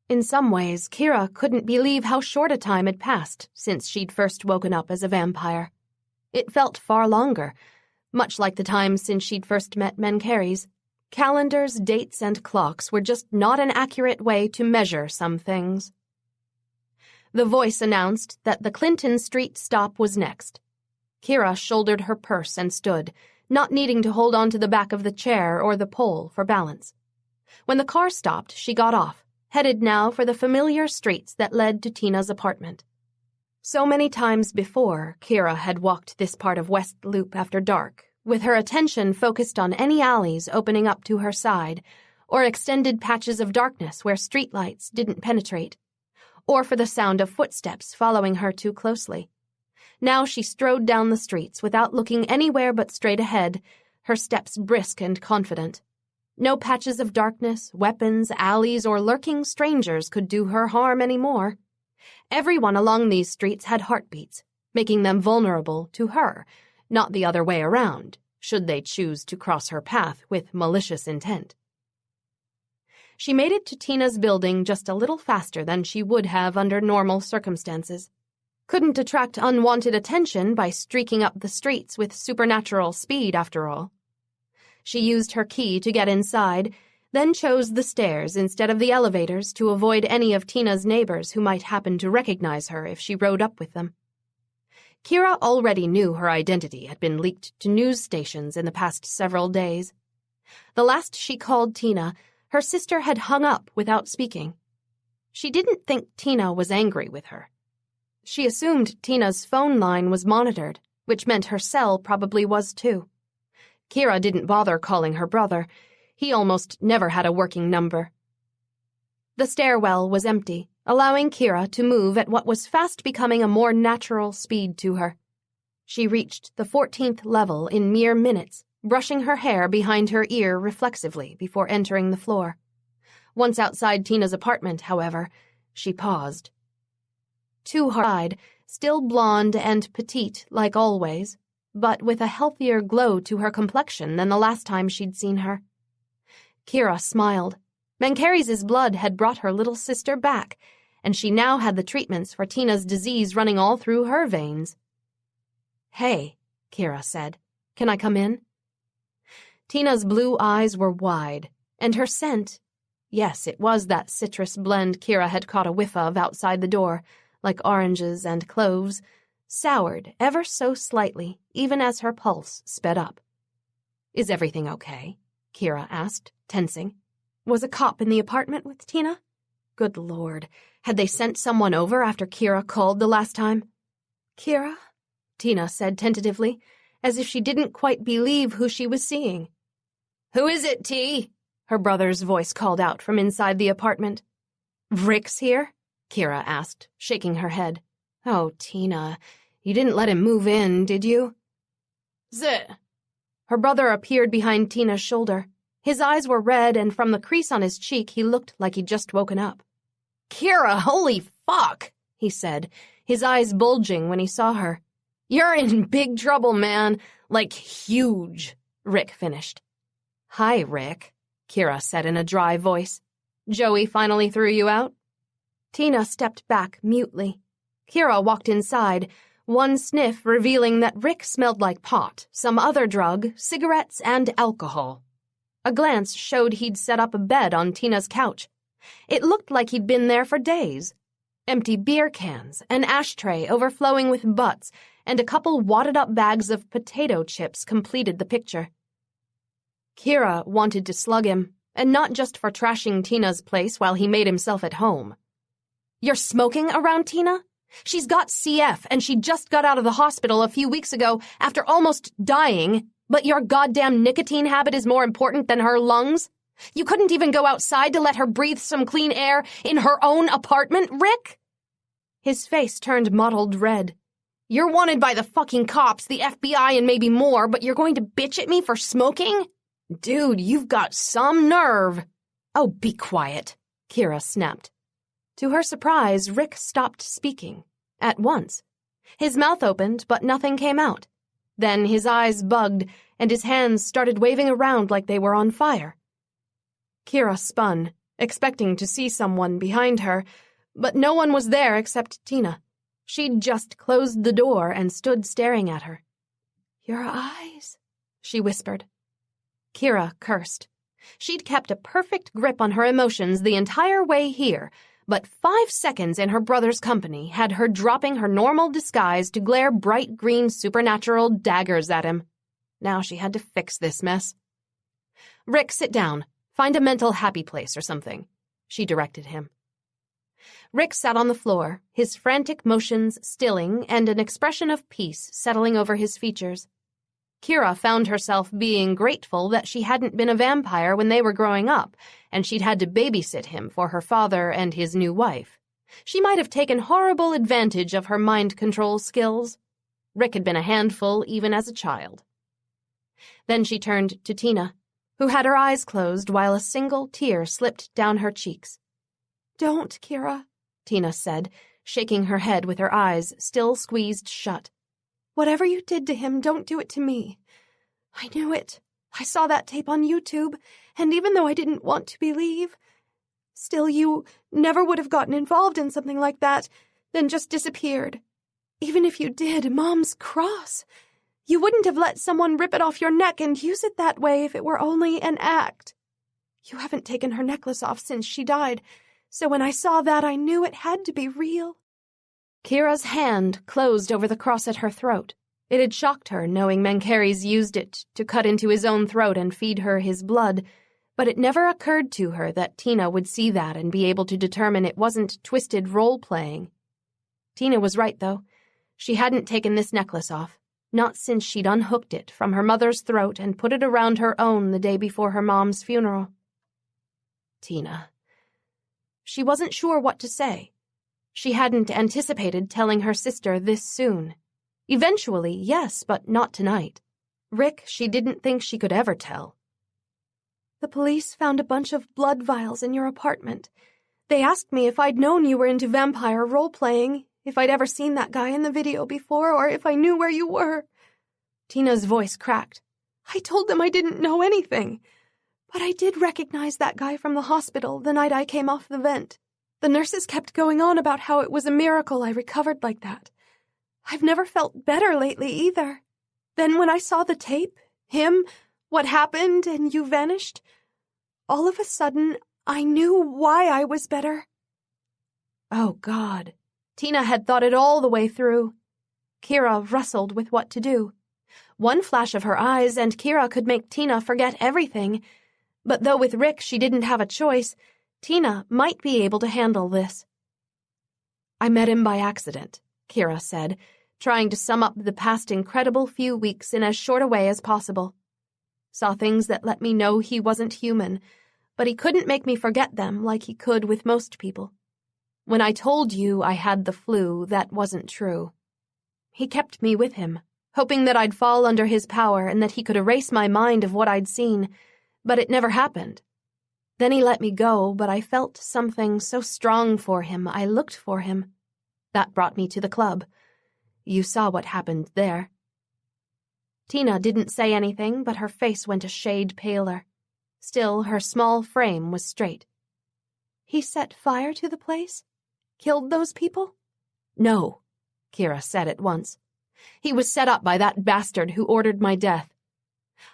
Speaker 1: In some ways, Kira couldn't believe how short a time had passed since she'd first woken up as a vampire. It felt far longer, much like the time since she'd first met Mencheres. Calendars, dates, and clocks were just not an accurate way to measure some things. The voice announced that the Clinton Street stop was next. Kira shouldered her purse and stood, not needing to hold on to the back of the chair or the pole for balance. When the car stopped, she got off, headed now for the familiar streets that led to Tina's apartment. So many times before, Kira had walked this part of West Loop after dark, with her attention focused on any alleys opening up to her side, or extended patches of darkness where streetlights didn't penetrate, or for the sound of footsteps following her too closely. Now she strode down the streets without looking anywhere but straight ahead, her steps brisk and confident. No patches of darkness, weapons, alleys, or lurking strangers could do her harm anymore. Everyone along these streets had heartbeats, making them vulnerable to her, not the other way around, should they choose to cross her path with malicious intent. She made it to Tina's building just a little faster than she would have under normal circumstances. Couldn't attract unwanted attention by streaking up the streets with supernatural speed, after all. She used her key to get inside, then chose the stairs instead of the elevators to avoid any of Tina's neighbors who might happen to recognize her if she rode up with them. Kira already knew her identity had been leaked to news stations in the past several days. The last she called Tina, her sister had hung up without speaking. She didn't think Tina was angry with her. She assumed Tina's phone line was monitored, which meant her cell probably was too. Kira didn't bother calling her brother. He almost never had a working number. The stairwell was empty, allowing Kira to move at what was fast becoming a more natural speed to her. She reached the 14th level in mere minutes, brushing her hair behind her ear reflexively before entering the floor. Once outside Tina's apartment, however, she paused. Too hard, still blonde and petite like always, but with a healthier glow to her complexion than the last time she'd seen her. Kira smiled. Mencheres' blood had brought her little sister back, and she now had the treatments for Tina's disease running all through her veins. "Hey," Kira said. "Can I come in?" Tina's blue eyes were wide, and her scent, yes, it was that citrus blend Kira had caught a whiff of outside the door, like oranges and cloves, soured ever so slightly, even as her pulse sped up. "Is everything okay?" Kira asked, tensing. Was a cop in the apartment with Tina? Good Lord, had they sent someone over after Kira called the last time? "Kira?" Tina said tentatively, as if she didn't quite believe who she was seeing. "Who is it, T?" her brother's voice called out from inside the apartment. "Rick's here?" Kira asked, shaking her head. "Oh, Tina, you didn't let him move in, did you?" "Zit." Her brother appeared behind Tina's shoulder. His eyes were red, and from the crease on his cheek, he looked like he'd just woken up. "Kira, holy fuck," he said, his eyes bulging when he saw her. "You're in big trouble, man. Like, huge," Rick finished. "Hi, Rick," Kira said in a dry voice. "Joey finally threw you out?" Tina stepped back mutely. Kira walked inside, one sniff revealing that Rick smelled like pot, some other drug, cigarettes, and alcohol. A glance showed he'd set up a bed on Tina's couch. It looked like he'd been there for days. Empty beer cans, an ashtray overflowing with butts, and a couple wadded-up bags of potato chips completed the picture. Kira wanted to slug him, and not just for trashing Tina's place while he made himself at home. "You're smoking around Tina? She's got CF, and she just got out of the hospital a few weeks ago after almost dying, but your goddamn nicotine habit is more important than her lungs? You couldn't even go outside to let her breathe some clean air in her own apartment, Rick?" His face turned mottled red. "You're wanted by the fucking cops, the FBI, and maybe more, but you're going to bitch at me for smoking? Dude, you've got some nerve." "Oh, be quiet," Kira snapped. To her surprise, Rick stopped speaking. At once. His mouth opened, but nothing came out. Then his eyes bugged, and his hands started waving around like they were on fire. Kira spun, expecting to see someone behind her, but no one was there except Tina. She'd just closed the door and stood staring at her. "Your eyes," she whispered. Kira cursed. She'd kept a perfect grip on her emotions the entire way here, but 5 seconds in her brother's company had her dropping her normal disguise to glare bright green supernatural daggers at him. Now she had to fix this mess. "Rick, sit down. Find a mental happy place or something," she directed him. Rick sat on the floor, his frantic motions stilling and an expression of peace settling over his features. Kira found herself being grateful that she hadn't been a vampire when they were growing up, and she'd had to babysit him for her father and his new wife. She might have taken horrible advantage of her mind control skills. Rick had been a handful even as a child. Then she turned to Tina, who had her eyes closed while a single tear slipped down her cheeks. "Don't, Kira," Tina said, shaking her head with her eyes still squeezed shut. "Whatever you did to him, don't do it to me. I knew it. I saw that tape on YouTube, and even though I didn't want to believe, still you never would have gotten involved in something like that, then just disappeared. Even if you did, Mom's cross. You wouldn't have let someone rip it off your neck and use it that way if it were only an act. You haven't taken her necklace off since she died, so when I saw that, I knew it had to be real." Kira's hand closed over the cross at her throat. It had shocked her, knowing Mencheres used it to cut into his own throat and feed her his blood, but it never occurred to her that Tina would see that and be able to determine it wasn't twisted role-playing. Tina was right, though. She hadn't taken this necklace off. Not since she'd unhooked it from her mother's throat and put it around her own the day before her mom's funeral. Tina. She wasn't sure what to say. She hadn't anticipated telling her sister this soon. Eventually, yes, but not tonight. Rick, she didn't think she could ever tell. The police found a bunch of blood vials in your apartment. They asked me if I'd known you were into vampire role-playing, if I'd ever seen that guy in the video before, or if I knew where you were. Tina's voice cracked. I told them I didn't know anything. But I did recognize that guy from the hospital the night I came off the vent. The nurses kept going on about how it was a miracle I recovered like that. I've never felt better lately either. Then when I saw the tape, him, what happened, and you vanished, all of a sudden I knew why I was better. Oh, God. Tina had thought it all the way through. Kira wrestled with what to do. One flash of her eyes and Kira could make Tina forget everything. But though with Rick she didn't have a choice, Tina might be able to handle this. I met him by accident, Kira said, trying to sum up the past incredible few weeks in as short a way as possible. Saw things that let me know he wasn't human, but he couldn't make me forget them like he could with most people. When I told you I had the flu, that wasn't true. He kept me with him, hoping that I'd fall under his power and that he could erase my mind of what I'd seen, but it never happened. Then he let me go, but I felt something so strong for him, I looked for him. That brought me to the club. You saw what happened there. Tina didn't say anything, but her face went a shade paler. Still, her small frame was straight. He set fire to the place? Killed those people? No, Kira said at once. He was set up by that bastard who ordered my death.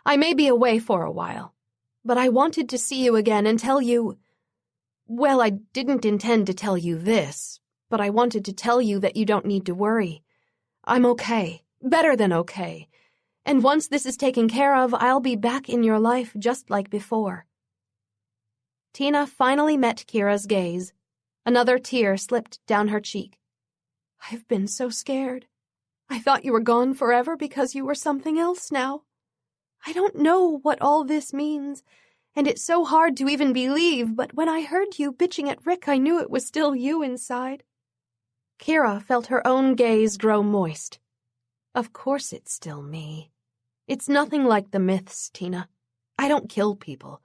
Speaker 1: I may be away for a while, but I wanted to see you again and tell you... Well, I didn't intend to tell you this, but I wanted to tell you that you don't need to worry. I'm okay, better than okay, and once this is taken care of, I'll be back in your life just like before. Tina finally met Kira's gaze. Another tear slipped down her cheek. I've been so scared. I thought you were gone forever because you were something else now. I don't know what all this means, and it's so hard to even believe, but when I heard you bitching at Rick, I knew it was still you inside. Kira felt her own gaze grow moist. Of course it's still me. It's nothing like the myths, Tina. I don't kill people.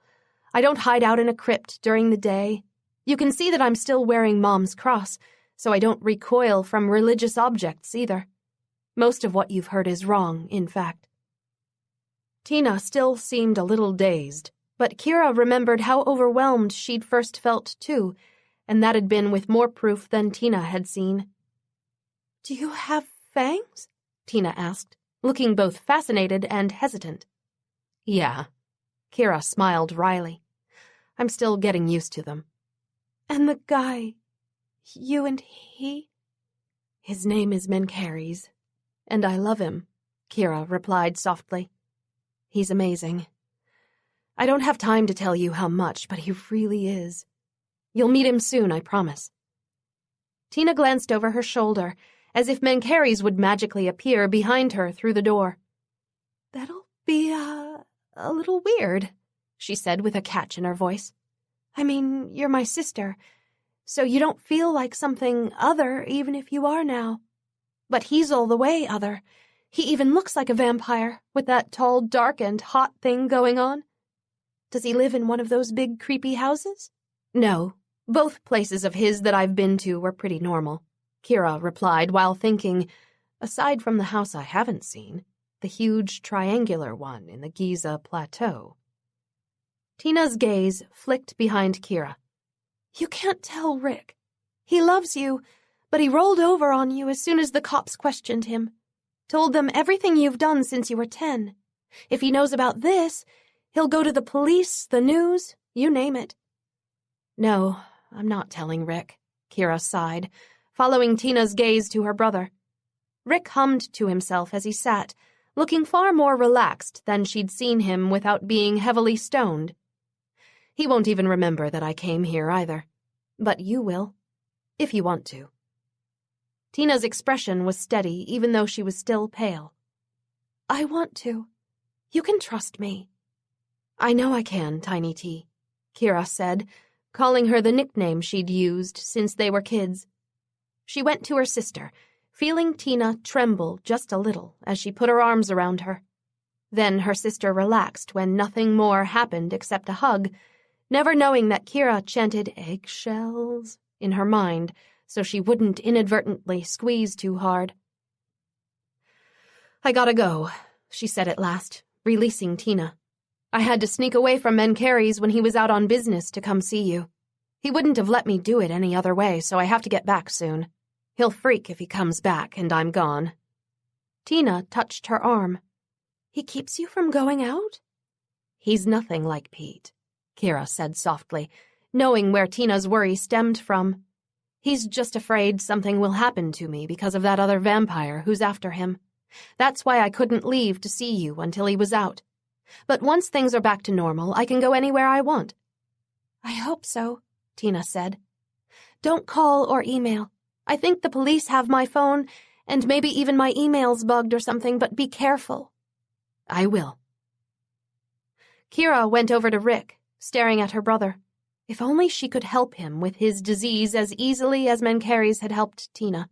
Speaker 1: I don't hide out in a crypt during the day. You can see that I'm still wearing Mom's cross, so I don't recoil from religious objects either. Most of what you've heard is wrong, in fact. Tina still seemed a little dazed, but Kira remembered how overwhelmed she'd first felt, too, and that had been with more proof than Tina had seen. Do you have fangs? Tina asked, looking both fascinated and hesitant. Yeah. Kira smiled wryly. I'm still getting used to them. And the guy, you and he? His name is Mencheres, and I love him, Kira replied softly. He's amazing. I don't have time to tell you how much, but he really is. You'll meet him soon, I promise. Tina glanced over her shoulder, as if Mencheres would magically appear behind her through the door. That'll be, a little weird, she said with a catch in her voice. I mean, you're my sister, so you don't feel like something other even if you are now. But he's all the way other. He even looks like a vampire, with that tall, dark, and hot thing going on. Does he live in one of those big, creepy houses? No. Both places of his that I've been to were pretty normal, Kira replied while thinking, aside from the house I haven't seen, the huge triangular one in the Giza Plateau. Tina's gaze flicked behind Kira. You can't tell Rick. He loves you, but he rolled over on you as soon as the cops questioned him. Told them everything you've done since you were 10. If he knows about this, he'll go to the police, the news, you name it. No, I'm not telling Rick, Kira sighed, following Tina's gaze to her brother. Rick hummed to himself as he sat, looking far more relaxed than she'd seen him without being heavily stoned. He won't even remember that I came here either. But you will, if you want to. Tina's expression was steady even though she was still pale. I want to. You can trust me. I know I can, Tiny T, Kira said, calling her the nickname she'd used since they were kids. She went to her sister, feeling Tina tremble just a little as she put her arms around her. Then her sister relaxed when nothing more happened except a hug, never knowing that Kira chanted eggshells in her mind so she wouldn't inadvertently squeeze too hard. I gotta go, she said at last, releasing Tina. I had to sneak away from Mencheres when he was out on business to come see you. He wouldn't have let me do it any other way, so I have to get back soon. He'll freak if he comes back and I'm gone. Tina touched her arm. He keeps you from going out? He's nothing like Pete, Kira said softly, knowing where Tina's worry stemmed from. He's just afraid something will happen to me because of that other vampire who's after him. That's why I couldn't leave to see you until he was out. But once things are back to normal, I can go anywhere I want. I hope so, Tina said. Don't call or email. I think the police have my phone, and maybe even my email's bugged or something, but be careful. I will. Kira went over to Rick, staring at her brother. If only she could help him with his disease as easily as Mencheres had helped Tina.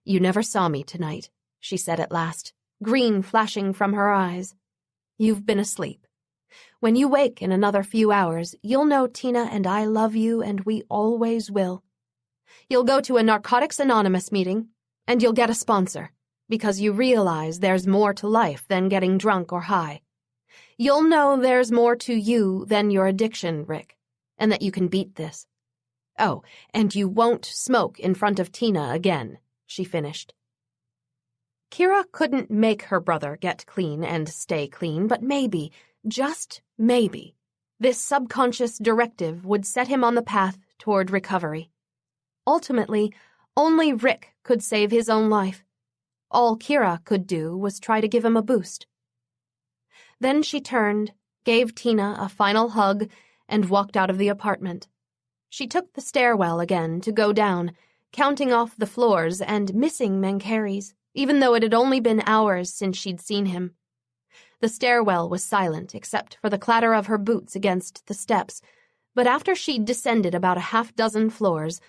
Speaker 1: You never saw me tonight, she said at last, green flashing from her eyes. You've been asleep. When you wake in another few hours, you'll know Tina and I love you, and we always will. You'll go to a Narcotics Anonymous meeting, and you'll get a sponsor, because you realize there's more to life than getting drunk or high. You'll know there's more to you than your addiction, Rick, and that you can beat this. Oh, and you won't smoke in front of Tina again, she finished. Kira couldn't make her brother get clean and stay clean, but maybe, just maybe, this subconscious directive would set him on the path toward recovery. Ultimately, only Rick could save his own life. All Kira could do was try to give him a boost. Then she turned, gave Tina a final hug, and walked out of the apartment. She took the stairwell again to go down, counting off the floors and missing Mencheres, even though it had only been hours since she'd seen him. The stairwell was silent except for the clatter of her boots against the steps, but after she'd descended about a half-dozen floors,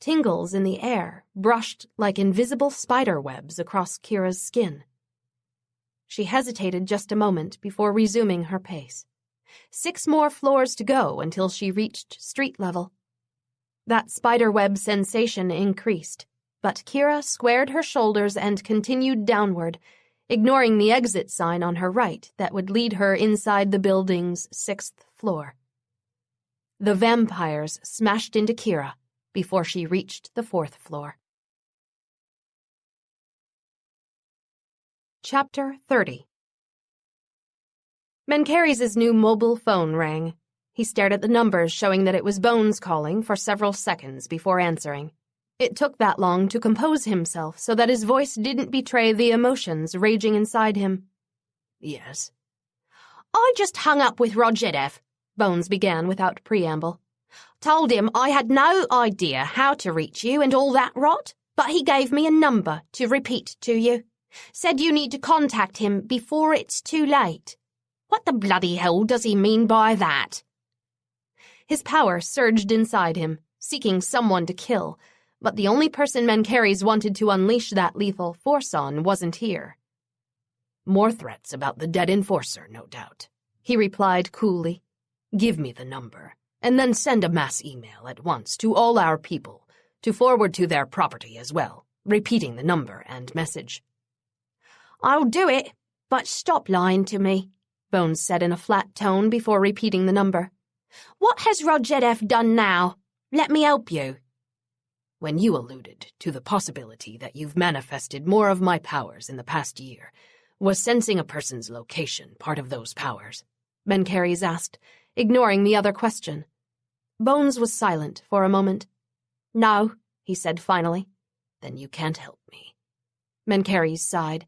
Speaker 1: tingles in the air brushed like invisible spider webs across Kira's skin. She hesitated just a moment before resuming her pace. 6 more floors to go until she reached street level. That spiderweb sensation increased, but Kira squared her shoulders and continued downward, ignoring the exit sign on her right that would lead her inside the building's 6th floor. The vampires smashed into Kira before she reached the 4th floor. Chapter 30. Mencheres' new mobile phone rang. He stared at the numbers showing that it was Bones calling for several seconds before answering. It took that long to compose himself so that his voice didn't betray the emotions raging inside him.
Speaker 2: Yes.
Speaker 4: I just hung up with Rodchedev, Bones began without preamble. Told him I had no idea how to reach you and all that rot, but he gave me a number to repeat to you. Said you need to contact him before it's too late. What the bloody hell does he mean by that?
Speaker 1: His power surged inside him, seeking someone to kill, but the only person Mencheres wanted to unleash that lethal force on wasn't here.
Speaker 2: More threats about the dead enforcer, no doubt, he replied coolly. Give me the number, and then send a mass email at once to all our people to forward to their property as well, repeating the number and message.
Speaker 4: I'll do it, but stop lying to me, Bones said in a flat tone before repeating the number. What has Rodchedev done now? Let me help you.
Speaker 2: When you alluded to the possibility that you've manifested more of my powers in the past year, was sensing a person's location part of those powers?
Speaker 1: Mencheres asked, ignoring the other question. Bones was silent for a moment.
Speaker 4: No, he
Speaker 1: said finally.
Speaker 2: Then you can't help me.
Speaker 1: Mencheres sighed.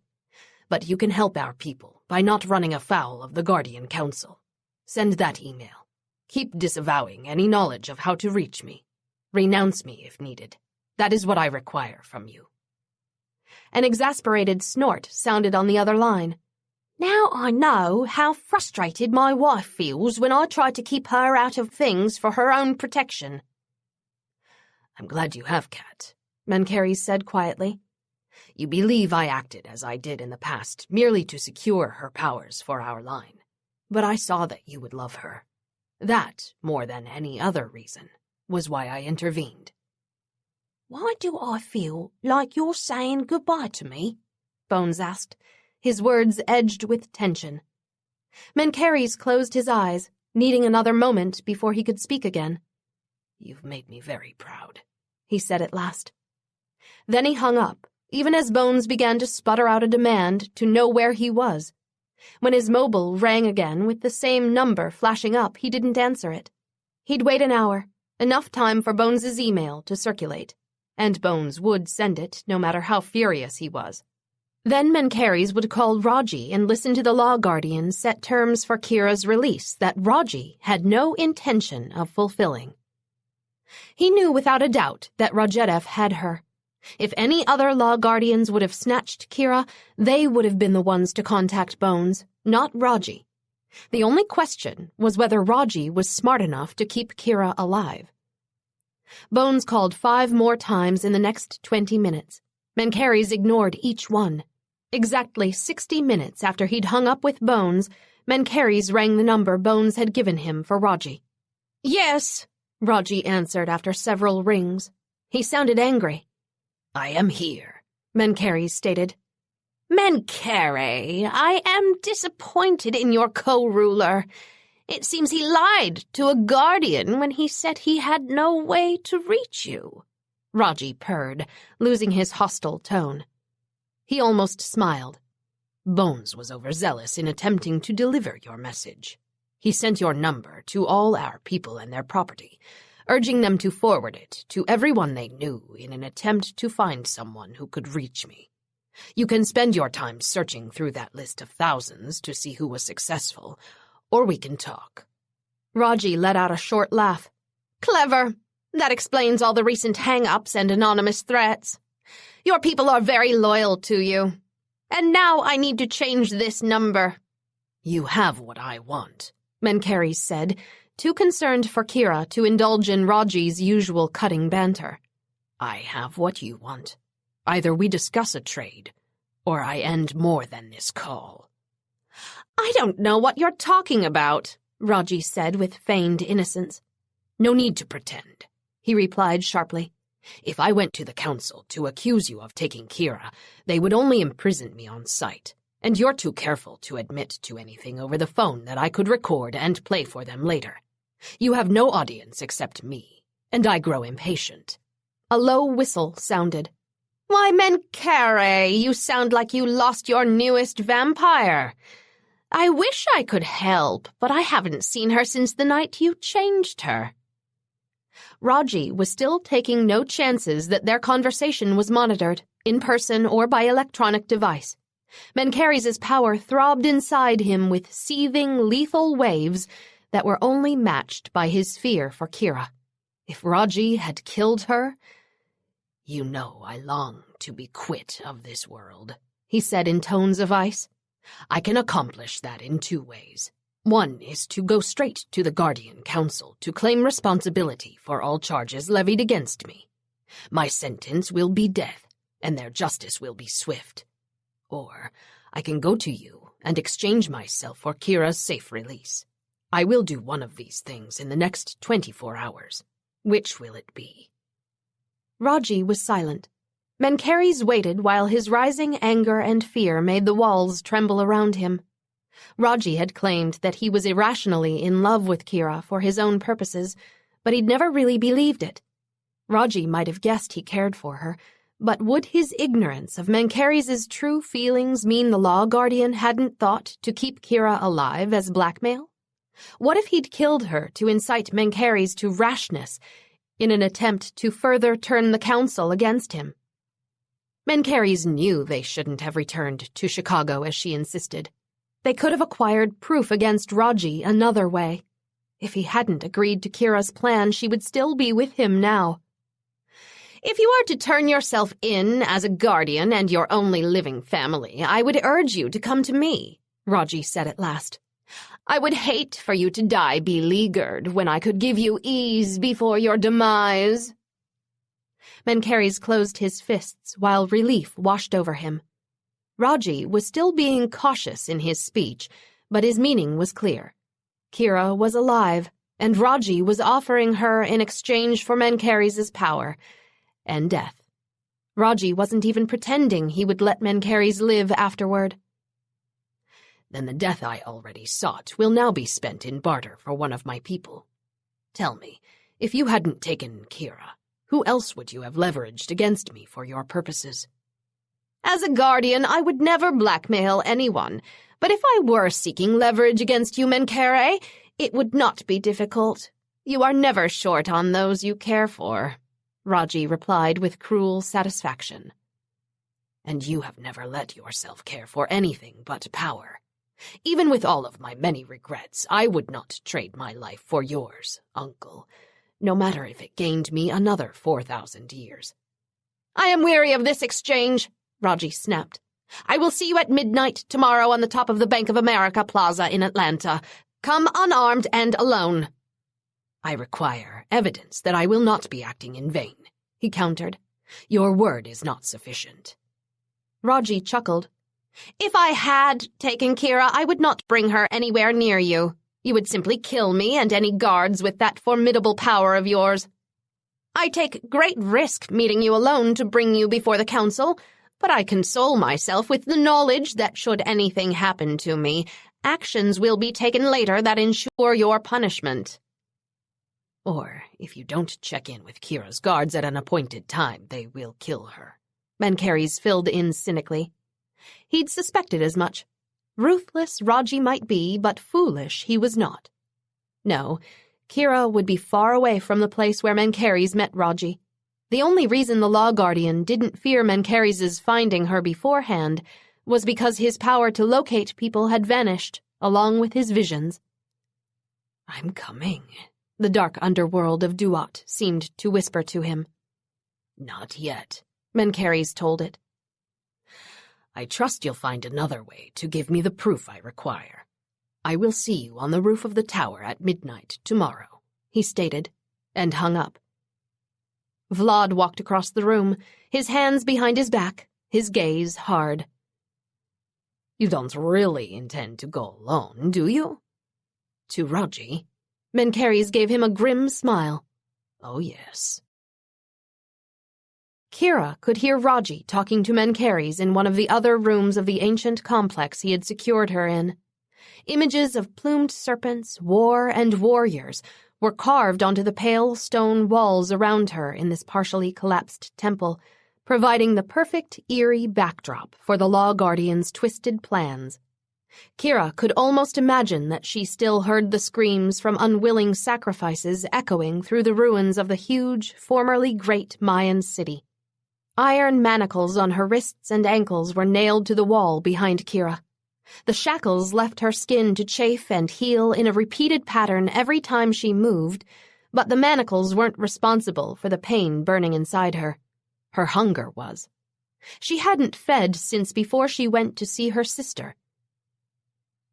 Speaker 2: But you can help our people by not running afoul of the Guardian Council. Send that email. Keep disavowing any knowledge of how to reach me. Renounce me if needed. That is what I require from you.
Speaker 1: An exasperated snort sounded on the other line.
Speaker 4: Now I know how frustrated my wife feels when I try to keep her out of things for her own protection.
Speaker 2: I'm glad you have, Kat, Mencheres said quietly. You believe I acted as I did in the past, merely to secure her powers for our line. But I saw that you would love her. That, more than any other reason, was why I intervened.
Speaker 4: Why do I feel like you're saying goodbye to me?
Speaker 1: Bones asked, his words edged with tension. Mencheres closed his eyes, needing another moment before he could speak again.
Speaker 2: You've made me very proud,
Speaker 1: he said at last. Then he hung up, even as Bones began to sputter out a demand to know where he was. When his mobile rang again with the same number flashing up, he didn't answer it. He'd wait an hour, enough time for Bones's email to circulate, and Bones would send it no matter how furious he was. Then Mencheres would call Raji and listen to the law guardian set terms for Kira's release that Raji had no intention of fulfilling. He knew without a doubt that Rajedev had her. If any other law guardians would have snatched Kira, they would have been the ones to contact Bones, not Raji. The only question was whether Raji was smart enough to keep Kira alive. Bones called 5 more times in the next 20 minutes. Mencheres ignored each one. Exactly 60 minutes after he'd hung up with Bones, Mencheres rang the number Bones had given him for Raji.
Speaker 4: Yes,
Speaker 1: Raji answered after several rings. He sounded angry.
Speaker 2: I am here,
Speaker 1: Mencheres stated.
Speaker 4: Mencheres, I am disappointed in your co-ruler. It seems he lied to a guardian when he said he had no way to reach you.
Speaker 1: Raji purred, losing his hostile tone. He almost smiled.
Speaker 2: Bones was overzealous in attempting to deliver your message. He sent your number to all our people and their property, urging them to forward it to everyone they knew in an attempt to find someone who could reach me. You can spend your time searching through that list of thousands to see who was successful, or we can talk.
Speaker 1: Raji let out a short laugh.
Speaker 4: Clever. That explains all the recent hang-ups and anonymous threats. Your people are very loyal to you. And now I need to change this number.
Speaker 2: You have what I want,
Speaker 1: Mencheres said, too concerned for Kira to indulge in Raji's usual cutting banter.
Speaker 2: I have what you want. Either we discuss a trade, or I end more than this call.
Speaker 4: I don't know what you're talking about, Raji said with feigned innocence.
Speaker 2: No need to pretend, he replied sharply. If I went to the council to accuse you of taking Kira, they would only imprison me on sight, and you're too careful to admit to anything over the phone that I could record and play for them later. You have no audience except me, and I grow impatient.
Speaker 1: A low whistle sounded.
Speaker 4: Why, Mencheres, you sound like you lost your newest vampire. I wish I could help, but I haven't seen her since the night you changed her.
Speaker 1: Raji was still taking no chances that their conversation was monitored, in person or by electronic device. Mencheres' power throbbed inside him with seething, lethal waves that were only matched by his fear for Kira. If Raji had killed her...
Speaker 2: You know I long to be quit of this world,
Speaker 1: he said in tones of ice.
Speaker 2: I can accomplish that in 2 ways. One is to go straight to the Guardian Council to claim responsibility for all charges levied against me. My sentence will be death, and their justice will be swift. Or I can go to you and exchange myself for Kira's safe release. I will do one of these things in the next 24 hours. Which will it be?
Speaker 1: Raji was silent. Mencheres waited while his rising anger and fear made the walls tremble around him. Raji had claimed that he was irrationally in love with Kira for his own purposes, but he'd never really believed it. Raji might have guessed he cared for her, but would his ignorance of Mencheres' true feelings mean the law guardian hadn't thought to keep Kira alive as blackmail? What if he'd killed her to incite Mencheres to rashness in an attempt to further turn the council against him? Mencheres knew they shouldn't have returned to Chicago as she insisted. They could have acquired proof against Raji another way. If he hadn't agreed to Kira's plan, she would still be with him now.
Speaker 3: If you are to turn yourself in as a guardian and your only living family, I would urge you to come to me, Raji said at last. I would hate for you to die beleaguered when I could give you ease before your demise.
Speaker 1: Mencheres closed his fists while relief washed over him. Raji was still being cautious in his speech, but his meaning was clear. Kira was alive, and Raji was offering her in exchange for Mencheres' power and death. Raji wasn't even pretending he would let Mencheres live afterward.
Speaker 2: Then the death I already sought will now be spent in barter for one of my people. Tell me, if you hadn't taken Kira, who else would you have leveraged against me for your purposes?
Speaker 3: As a guardian, I would never blackmail anyone, but if I were seeking leverage against you, Mencheres, it would not be difficult. You are never short on those you care for, Raji replied with cruel satisfaction.
Speaker 2: And you have never let yourself care for anything but power. Even with all of my many regrets, I would not trade my life for yours, uncle, no matter if it gained me another 4,000 years.
Speaker 3: I am weary of this exchange, Raji snapped. I will see you at midnight tomorrow on the top of the Bank of America Plaza in Atlanta. Come unarmed and alone.
Speaker 2: I require evidence that I will not be acting in vain, he countered. Your word is not sufficient.
Speaker 1: Raji chuckled.
Speaker 3: If I had taken Kira, I would not bring her anywhere near you. You would simply kill me and any guards with that formidable power of yours. I take great risk meeting you alone to bring you before the council, but I console myself with the knowledge that should anything happen to me, actions will be taken later that ensure your punishment.
Speaker 2: Or, if you don't check in with Kira's guards at an appointed time, they will kill her.
Speaker 1: Mencheres filled in cynically. He'd suspected as much. Ruthless Raji might be, but foolish he was not. No, Kira would be far away from the place where Mencheres met Raji. The only reason the Law Guardian didn't fear Mencheres' finding her beforehand was because his power to locate people had vanished, along with his visions.
Speaker 2: I'm coming,
Speaker 1: the dark underworld of Duat seemed to whisper to him.
Speaker 2: Not yet,
Speaker 1: Mencheres told it.
Speaker 2: I trust you'll find another way to give me the proof I require. I will see you on the roof of the tower at midnight tomorrow, he stated, and hung up.
Speaker 1: Vlad walked across the room, his hands behind his back, his gaze hard.
Speaker 2: You don't really intend to go alone, do you? To Raji?
Speaker 1: Mencheres gave him a grim smile.
Speaker 2: Oh, yes.
Speaker 1: Kira could hear Raji talking to Mencheres in one of the other rooms of the ancient complex he had secured her in. Images of plumed serpents, war, and warriors were carved onto the pale stone walls around her in this partially collapsed temple, providing the perfect, eerie backdrop for the Law Guardian's twisted plans. Kira could almost imagine that she still heard the screams from unwilling sacrifices echoing through the ruins of the huge, formerly great Mayan city. Iron manacles on her wrists and ankles were nailed to the wall behind Kira. The shackles left her skin to chafe and heal in a repeated pattern every time she moved, but the manacles weren't responsible for the pain burning inside her. Her hunger was. She hadn't fed since before she went to see her sister.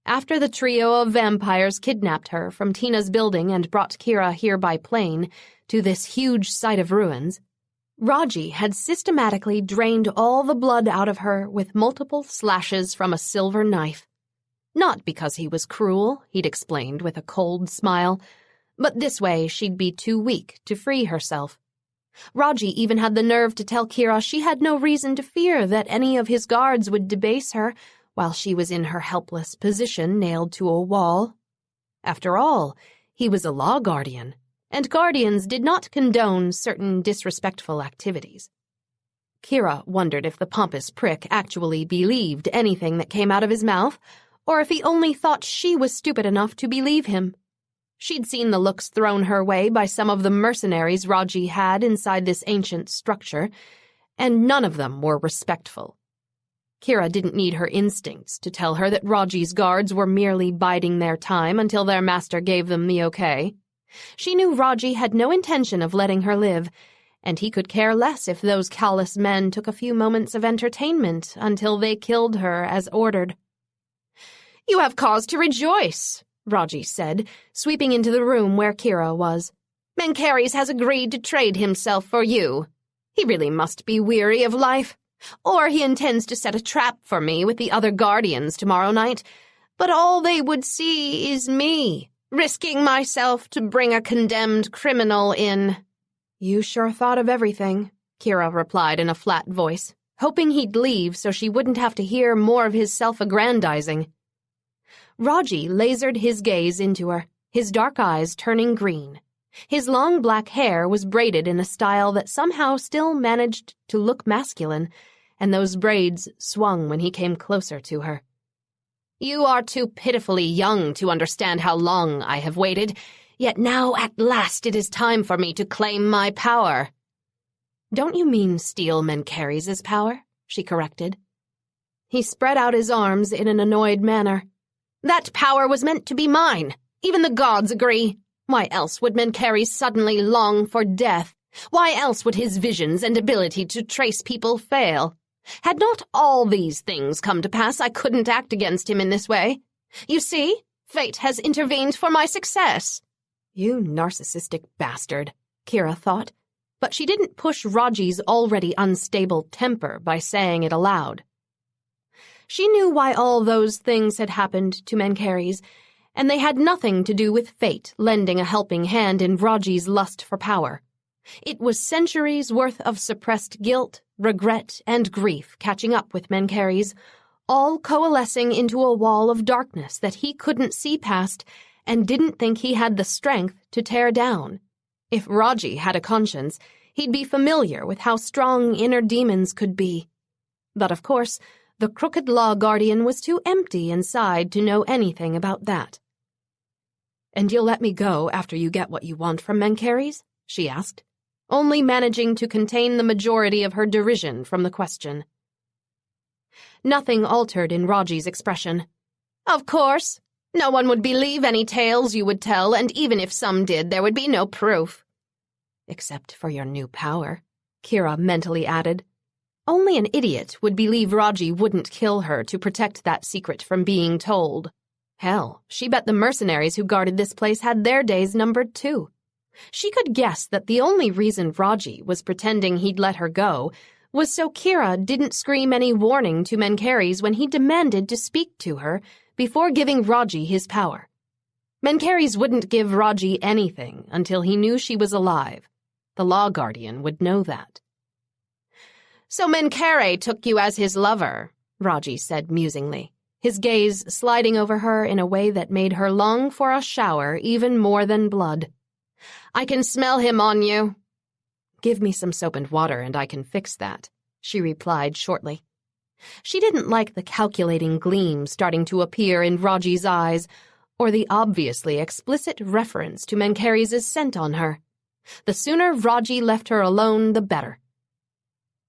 Speaker 1: After the trio of vampires kidnapped her from Tina's building and brought Kira here by plane to this huge site of ruins, Raji had systematically drained all the blood out of her with multiple slashes from a silver knife. Not because he was cruel, he'd explained with a cold smile, but this way she'd be too weak to free herself. Raji even had the nerve to tell Kira she had no reason to fear that any of his guards would debase her while she was in her helpless position nailed to a wall. After all, he was a law guardian, and guardians did not condone certain disrespectful activities. Kira wondered if the pompous prick actually believed anything that came out of his mouth, or if he only thought she was stupid enough to believe him. She'd seen the looks thrown her way by some of the mercenaries Raji had inside this ancient structure, and none of them were respectful. Kira didn't need her instincts to tell her that Raji's guards were merely biding their time until their master gave them the okay. She knew Raji had no intention of letting her live, and he could care less if those callous men took a few moments of entertainment until they killed her as ordered.
Speaker 2: "You have cause to rejoice," Raji said, sweeping into the room where Kira was. "Mencheres has agreed to trade himself for you. He really must be weary of life. Or he intends to set a trap for me with the other guardians tomorrow night. But all they would see is me, risking myself to bring a condemned criminal in."
Speaker 1: "You sure thought of everything," Kira replied in a flat voice, hoping he'd leave so she wouldn't have to hear more of his self-aggrandizing. Raji lasered his gaze into her, his dark eyes turning green. His long black hair was braided in a style that somehow still managed to look masculine, and those braids swung when he came closer to her.
Speaker 2: "You are too pitifully young to understand how long I have waited, yet now at last it is time for me to claim my power."
Speaker 1: "Don't you mean steal Mencheres' power?" she corrected. He spread out his arms in an annoyed manner.
Speaker 2: "That power was meant to be mine. Even the gods agree. Why else would Mencheres suddenly long for death? Why else would his visions and ability to trace people fail? Had not all these things come to pass, I couldn't act against him in this way. You see, fate has intervened for my success."
Speaker 1: "You narcissistic bastard," Kira thought, but she didn't push Raji's already unstable temper by saying it aloud. She knew why all those things had happened to Mencheres, and they had nothing to do with fate lending a helping hand in Raji's lust for power. It was centuries' worth of suppressed guilt, regret, and grief catching up with Mencheres, all coalescing into a wall of darkness that he couldn't see past and didn't think he had the strength to tear down. If Raji had a conscience, he'd be familiar with how strong inner demons could be. But of course, the crooked law guardian was too empty inside to know anything about that. "And you'll let me go after you get what you want from Mencheres?" she asked, only managing to contain the majority of her derision from the question. Nothing altered in Raji's expression.
Speaker 2: "Of course. No one would believe any tales you would tell, and even if some did, there would be no proof."
Speaker 1: "Except for your new power," Kira mentally added. Only an idiot would believe Raji wouldn't kill her to protect that secret from being told. Hell, she bet the mercenaries who guarded this place had their days numbered too. She could guess that the only reason Raji was pretending he'd let her go was so Kira didn't scream any warning to Mencheres when he demanded to speak to her before giving Raji his power. Mencheres wouldn't give Raji anything until he knew she was alive. The law guardian would know that.
Speaker 2: "So Mencheres took you as his lover," Raji said musingly, his gaze sliding over her in a way that made her long for a shower even more than blood. "I can smell him on you."
Speaker 1: "Give me some soap and water and I can fix that," she replied shortly. She didn't like the calculating gleam starting to appear in Raji's eyes, or the obviously explicit reference to Mencheres' scent on her. The sooner Raji left her alone, the better.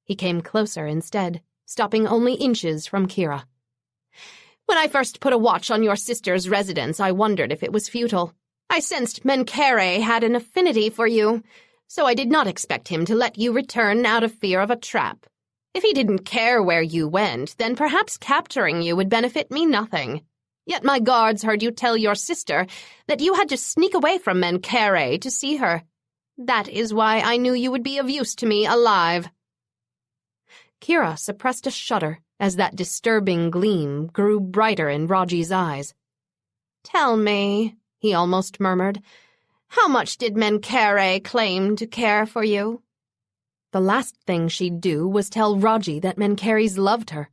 Speaker 1: He came closer instead, stopping only inches from Kira.
Speaker 2: "When I first put a watch on your sister's residence, I wondered if it was futile. I sensed Mencheres had an affinity for you, so I did not expect him to let you return out of fear of a trap. If he didn't care where you went, then perhaps capturing you would benefit me nothing. Yet my guards heard you tell your sister that you had to sneak away from Mencheres to see her. That is why I knew you would be of use to me alive."
Speaker 1: Kira suppressed a shudder as that disturbing gleam grew brighter in Raji's eyes.
Speaker 2: "Tell me," he almost murmured, "how much did Mencheres claim to care for you?"
Speaker 1: The last thing she'd do was tell Raji that Mencheres loved her.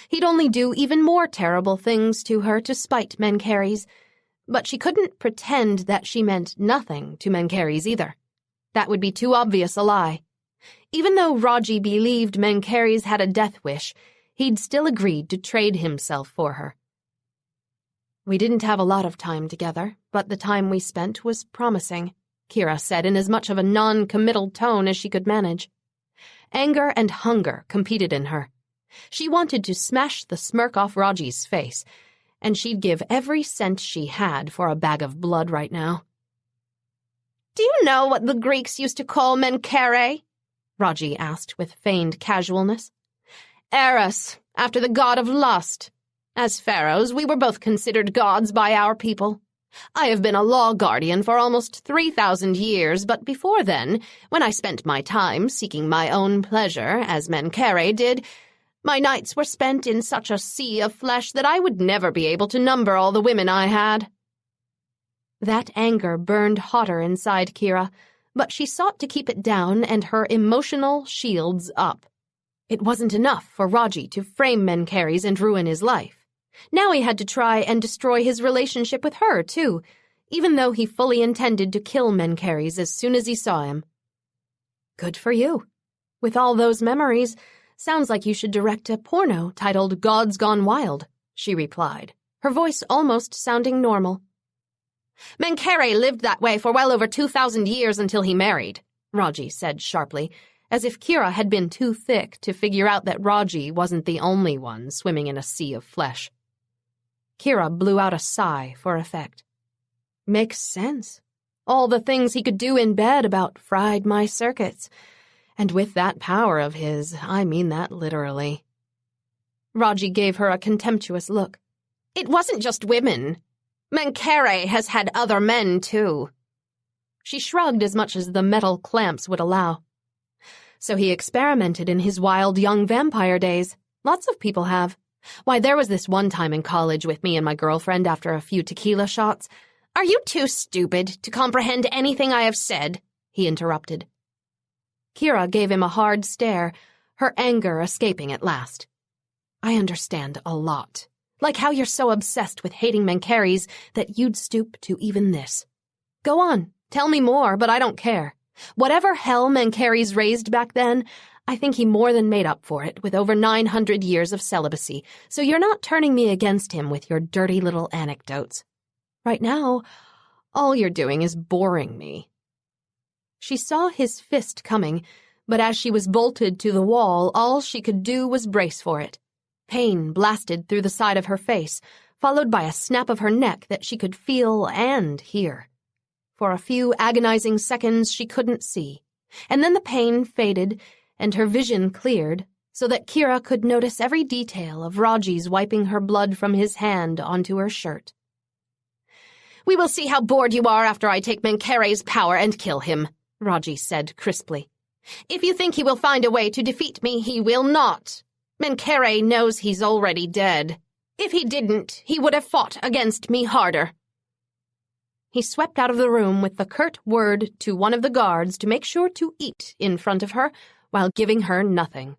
Speaker 1: He'd only do even more terrible things to her to spite Mencheres, but she couldn't pretend that she meant nothing to Mencheres either. That would be too obvious a lie. Even though Raji believed Mencheres had a death wish, he'd still agreed to trade himself for her. "We didn't have a lot of time together, but the time we spent was promising," Kira said in as much of a non-committal tone as she could manage. Anger and hunger competed in her. She wanted to smash the smirk off Raji's face, and she'd give every cent she had for a bag of blood right now.
Speaker 2: "Do you know what the Greeks used to call Mencheres?"
Speaker 1: Raji asked with feigned casualness.
Speaker 3: Eros, after the god of lust. As pharaohs, we were both considered gods by our people. I have been a law guardian for almost 3,000 years, but before then, when I spent my time seeking my own pleasure, as Mencheres did, my nights were spent in such a sea of flesh that I would never be able to number all the women I had.
Speaker 1: That anger burned hotter inside Kira, but she sought to keep it down and her emotional shields up. It wasn't enough for Raji to frame Mencheres and ruin his life. Now he had to try and destroy his relationship with her, too, even though he fully intended to kill Mencheres as soon as he saw him. Good for you. With all those memories, sounds like you should direct a porno titled Gods Gone Wild, she replied, her voice almost sounding normal.
Speaker 3: Mencheres lived that way for well over 2,000 years until he married,
Speaker 1: Raji said sharply, as if Kira had been too thick to figure out that Raji wasn't the only one swimming in a sea of flesh. Kira blew out a sigh for effect. Makes sense. All the things he could do in bed about fried my circuits. And with that power of his, I mean that literally. Raji gave her a contemptuous look.
Speaker 3: It wasn't just women. Mencheres has had other men, too.
Speaker 1: She shrugged as much as the metal clamps would allow. So he experimented in his wild young vampire days. Lots of people have. Why, there was this one time in college with me and my girlfriend after a few tequila shots.
Speaker 3: Are you too stupid to comprehend anything I have said? He interrupted.
Speaker 1: Kira gave him a hard stare, her anger escaping at last. I understand a lot. Like how you're so obsessed with hating Mencheres that you'd stoop to even this. Go on, tell me more, but I don't care. Whatever hell Mencheres raised back then, I think he more than made up for it with over 900 years of celibacy, so you're not turning me against him with your dirty little anecdotes. Right now, all you're doing is boring me. She saw his fist coming, but as she was bolted to the wall, all she could do was brace for it. Pain blasted through the side of her face, followed by a snap of her neck that she could feel and hear. For a few agonizing seconds she couldn't see, and then the pain faded and her vision cleared so that Kira could notice every detail of Raji's wiping her blood from his hand onto her shirt.
Speaker 3: We will see how bored you are after I take Mencheres' power and kill him, Raji said crisply. If you think he will find a way to defeat me, he will not. Mencheres knows he's already dead. If he didn't, he would have fought against me harder.
Speaker 1: He swept out of the room with the curt word to one of the guards to make sure to eat in front of her while giving her nothing.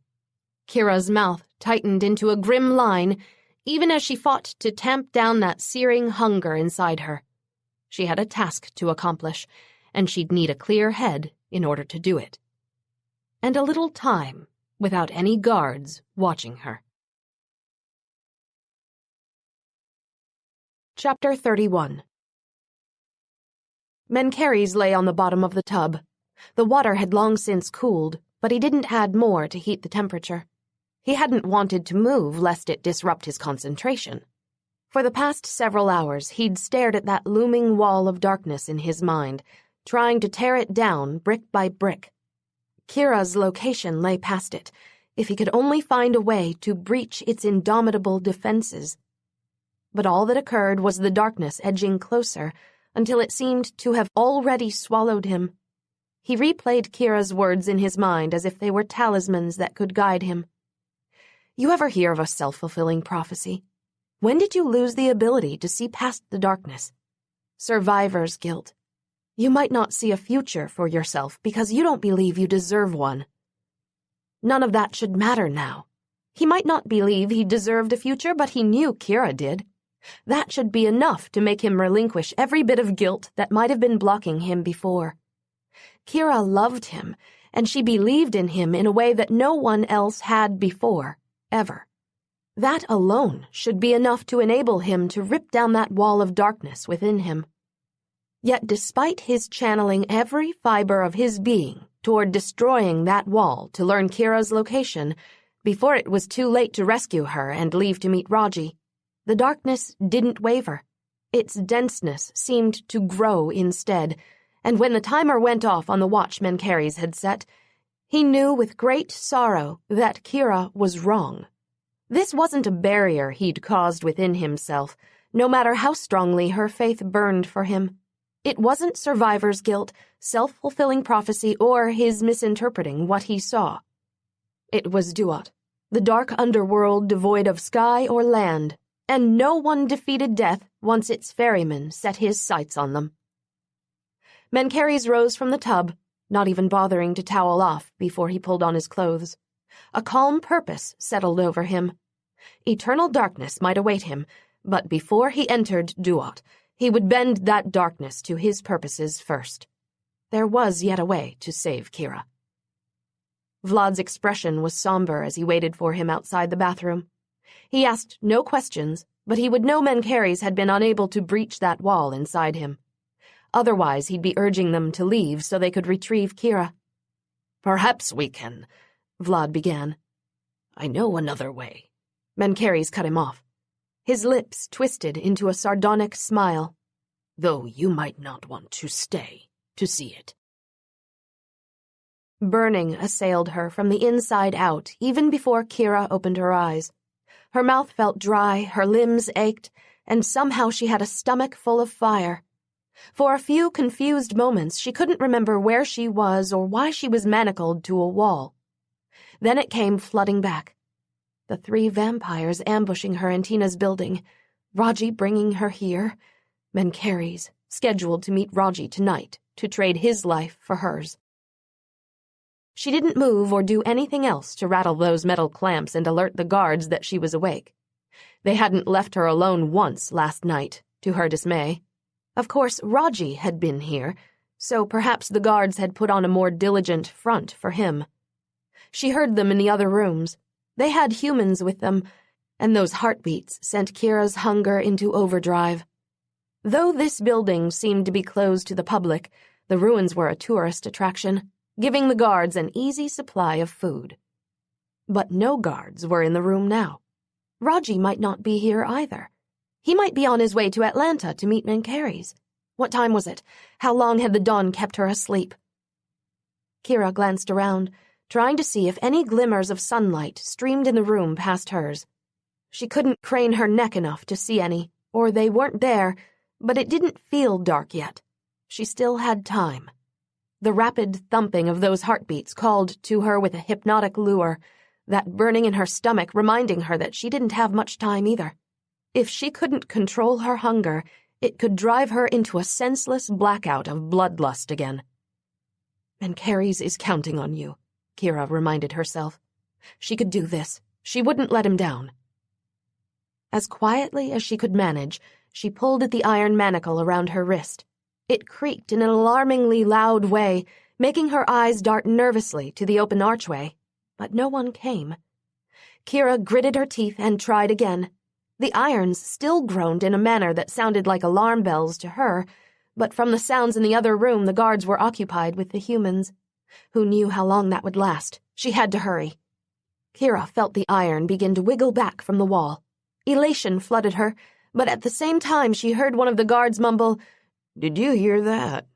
Speaker 1: Kira's mouth tightened into a grim line, even as she fought to tamp down that searing hunger inside her. She had a task to accomplish, and she'd need a clear head in order to do it. And a little time without any guards watching her. Chapter 31. Mencheres lay on the bottom of the tub. The water had long since cooled, but he didn't add more to heat the temperature. He hadn't wanted to move lest it disrupt his concentration. For the past several hours, he'd stared at that looming wall of darkness in his mind, trying to tear it down brick by brick. Kira's location lay past it, if he could only find a way to breach its indomitable defenses. But all that occurred was the darkness edging closer, until it seemed to have already swallowed him. He replayed Kira's words in his mind as if they were talismans that could guide him. You ever hear of a self-fulfilling prophecy? When did you lose the ability to see past the darkness? Survivor's guilt. You might not see a future for yourself because you don't believe you deserve one. None of that should matter now. He might not believe he deserved a future, but he knew Kira did. That should be enough to make him relinquish every bit of guilt that might have been blocking him before. Kira loved him, and she believed in him in a way that no one else had before, ever. That alone should be enough to enable him to rip down that wall of darkness within him. Yet despite his channeling every fiber of his being toward destroying that wall to learn Kira's location, before it was too late to rescue her and leave to meet Raji, the darkness didn't waver. Its denseness seemed to grow instead, and when the timer went off on the watch Mencheres had set, He knew with great sorrow that Kira was wrong. This wasn't a barrier he'd caused within himself, no matter how strongly her faith burned for him. It wasn't survivor's guilt, self-fulfilling prophecy, or his misinterpreting what he saw. It was Duat, the dark underworld devoid of sky or land, and no one defeated death once its ferryman set his sights on them. Mencheres rose from the tub, not even bothering to towel off before he pulled on his clothes. A calm purpose settled over him. Eternal darkness might await him, but before he entered Duat, he would bend that darkness to his purposes first. There was yet a way to save Kira. Vlad's expression was somber as he waited for him outside the bathroom. He asked no questions, but he would know Mencheres had been unable to breach that wall inside him. Otherwise, he'd be urging them to leave so they could retrieve Kira.
Speaker 2: "Perhaps we can," Vlad began. "I know another way."
Speaker 1: Mencheres cut him off. His lips twisted into a sardonic smile.
Speaker 2: "Though you might not want to stay to see it."
Speaker 1: Burning assailed her from the inside out even before Kira opened her eyes. Her mouth felt dry, her limbs ached, and somehow she had a stomach full of fire. For a few confused moments, she couldn't remember where she was or why she was manacled to a wall. Then it came flooding back. The 3 vampires ambushing her in Tina's building, Raji bringing her here, Mencheres scheduled to meet Raji tonight to trade his life for hers. She didn't move or do anything else to rattle those metal clamps and alert the guards that she was awake. They hadn't left her alone once last night, to her dismay. Of course, Raji had been here, so perhaps the guards had put on a more diligent front for him. She heard them in the other rooms. They had humans with them, and those heartbeats sent Kira's hunger into overdrive. Though this building seemed to be closed to the public, the ruins were a tourist attraction, giving the guards an easy supply of food. But no guards were in the room now. Raji might not be here either. He might be on his way to Atlanta to meet Mencheres. What time was it? How long had the dawn kept her asleep? Kira glanced around, trying to see if any glimmers of sunlight streamed in the room past hers. She couldn't crane her neck enough to see any, or they weren't there, but it didn't feel dark yet. She still had time. The rapid thumping of those heartbeats called to her with a hypnotic lure, that burning in her stomach reminding her that she didn't have much time either. If she couldn't control her hunger, it could drive her into a senseless blackout of bloodlust again. Mencheres is counting on you, Kira reminded herself. She could do this. She wouldn't let him down. As quietly as she could manage, she pulled at the iron manacle around her wrist. It creaked in an alarmingly loud way, making her eyes dart nervously to the open archway, but no one came. Kira gritted her teeth and tried again. The irons still groaned in a manner that sounded like alarm bells to her, but from the sounds in the other room the guards were occupied with the humans. Who knew how long that would last? She had to hurry. Kira felt the iron begin to wiggle back from the wall. Elation flooded her, but at the same time she heard one of the guards mumble, "Did you hear that?"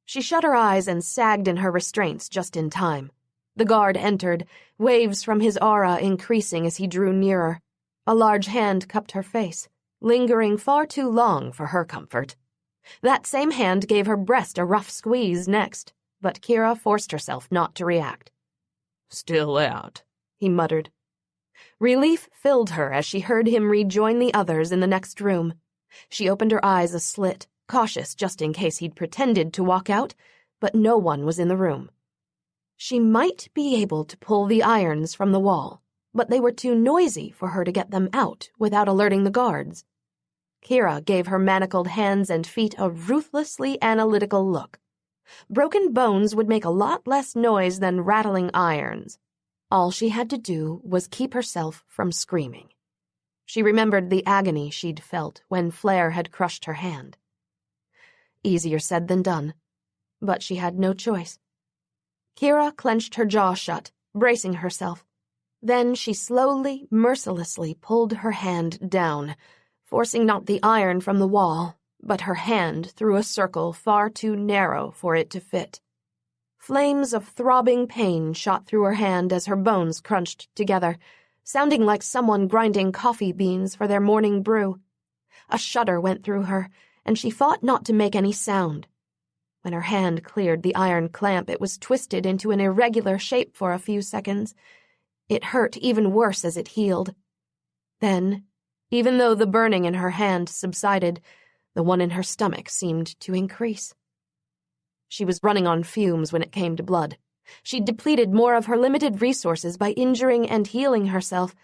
Speaker 1: She shut her eyes and sagged in her restraints just in time. The guard entered, waves from his aura increasing as he drew nearer. A large hand cupped her face, lingering far too long for her comfort. That same hand gave her breast a rough squeeze next, but Kira forced herself not to react.
Speaker 2: "Still out,"
Speaker 1: he muttered. Relief filled her as she heard him rejoin the others in the next room. She opened her eyes a slit, cautious just in case he'd pretended to walk out, but no one was in the room. She might be able to pull the irons from the wall, but they were too noisy for her to get them out without alerting the guards. Kira gave her manacled hands and feet a ruthlessly analytical look. Broken bones would make a lot less noise than rattling irons. All she had to do was keep herself from screaming. She remembered the agony she'd felt when Flare had crushed her hand. Easier said than done, but she had no choice. Kira clenched her jaw shut, bracing herself. Then she slowly, mercilessly pulled her hand down, forcing not the iron from the wall, but her hand through a circle far too narrow for it to fit. Flames of throbbing pain shot through her hand as her bones crunched together, sounding like someone grinding coffee beans for their morning brew. A shudder went through her, and she fought not to make any sound. When her hand cleared the iron clamp, it was twisted into an irregular shape for a few seconds. It hurt even worse as it healed. Then, even though the burning in her hand subsided, the one in her stomach seemed to increase. She was running on fumes when it came to blood. She'd depleted more of her limited resources by injuring and healing herself,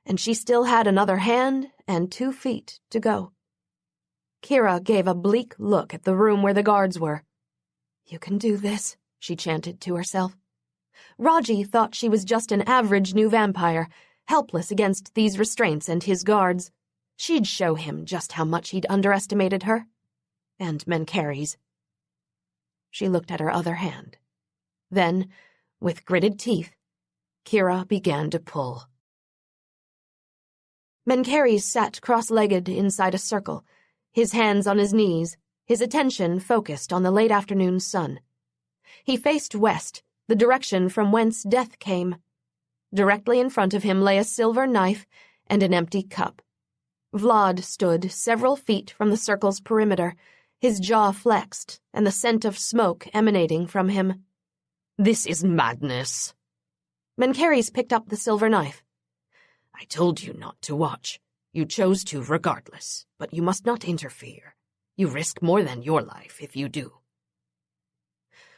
Speaker 1: and she still had another hand and 2 feet to go. Kira gave a bleak look at the room where the guards were. "You can do this," she chanted to herself. Raji thought she was just an average new vampire, helpless against these restraints and his guards. She'd show him just how much he'd underestimated her. And Mencheres. She looked at her other hand. Then, with gritted teeth, Kira began to pull. Mencheres sat cross-legged inside a circle, his hands on his knees, his attention focused on the late afternoon sun. He faced west, the direction from whence death came. Directly in front of him lay a silver knife and an empty cup. Vlad stood several feet from the circle's perimeter, his jaw flexed and the scent of smoke emanating from him.
Speaker 2: "This is madness."
Speaker 1: Mencheres picked up the silver knife.
Speaker 2: "I told you not to watch. You chose to regardless, but you must not interfere. You risk more than your life if you do."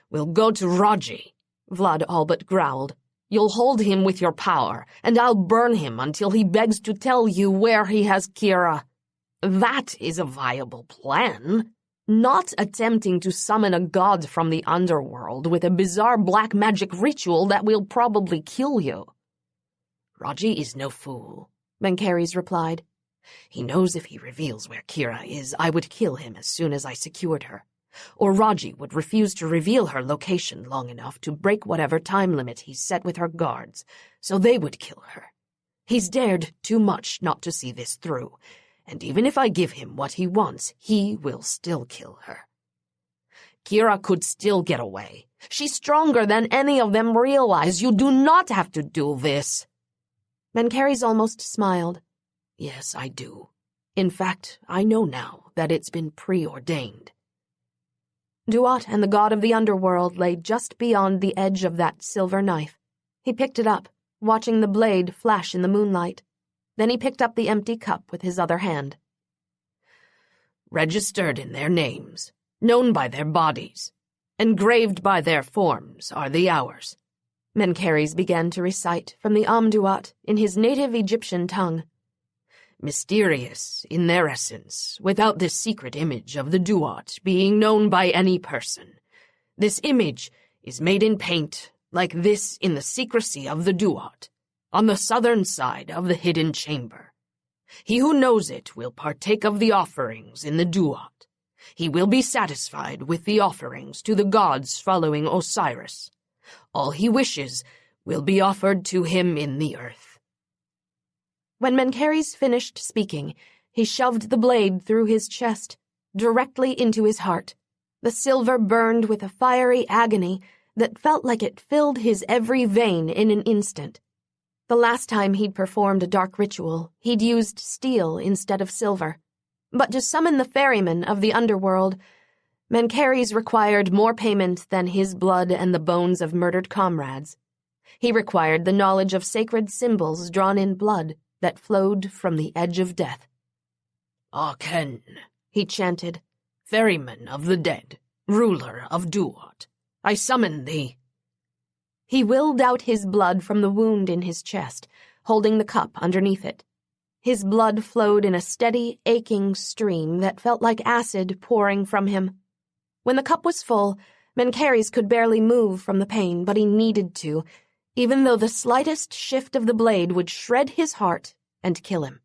Speaker 2: "We'll go to Raji," Vlad all but growled. "You'll hold him with your power, and I'll burn him until he begs to tell you where he has Kira. That is a viable plan. Not attempting to summon a god from the underworld with a bizarre black magic ritual that will probably kill you." "Raji is no fool," Mencheres replied. "He knows if he reveals where Kira is, I would kill him as soon as I secured her. Or Raji would refuse to reveal her location long enough to break whatever time limit he's set with her guards, so they would kill her. He's dared too much not to see this through, and even if I give him what he wants, he will still kill her. Kira could still get away. She's stronger than any of them realize. You do not have to do this."
Speaker 1: Mencheres almost smiled.
Speaker 2: "Yes, I do. In fact, I know now that it's been preordained."
Speaker 1: Duat and the god of the underworld lay just beyond the edge of that silver knife. He picked it up, watching the blade flash in the moonlight. Then he picked up the empty cup with his other hand.
Speaker 2: "Registered in their names, known by their bodies, engraved by their forms are the hours,"
Speaker 1: Mencheres began to recite from the Amduat in his native Egyptian tongue.
Speaker 2: "Mysterious in their essence, without this secret image of the Duat being known by any person. This image is made in paint, like this in the secrecy of the Duat, on the southern side of the hidden chamber. He who knows it will partake of the offerings in the Duat. He will be satisfied with the offerings to the gods following Osiris. All he wishes will be offered to him in the earth."
Speaker 1: When Mencheres finished speaking, he shoved the blade through his chest, directly into his heart. The silver burned with a fiery agony that felt like it filled his every vein in an instant. The last time he'd performed a dark ritual, he'd used steel instead of silver. But to summon the ferryman of the underworld, Mencheres required more payment than his blood and the bones of murdered comrades. He required the knowledge of sacred symbols drawn in blood that flowed from the edge of death.
Speaker 2: "Aken," he chanted, "ferryman of the dead, ruler of Duat, I summon thee."
Speaker 1: He willed out his blood from the wound in his chest, holding the cup underneath it. His blood flowed in a steady, aching stream that felt like acid pouring from him. When the cup was full, Mencheres could barely move from the pain, but he needed to, even though the slightest shift of the blade would shred his heart and kill him.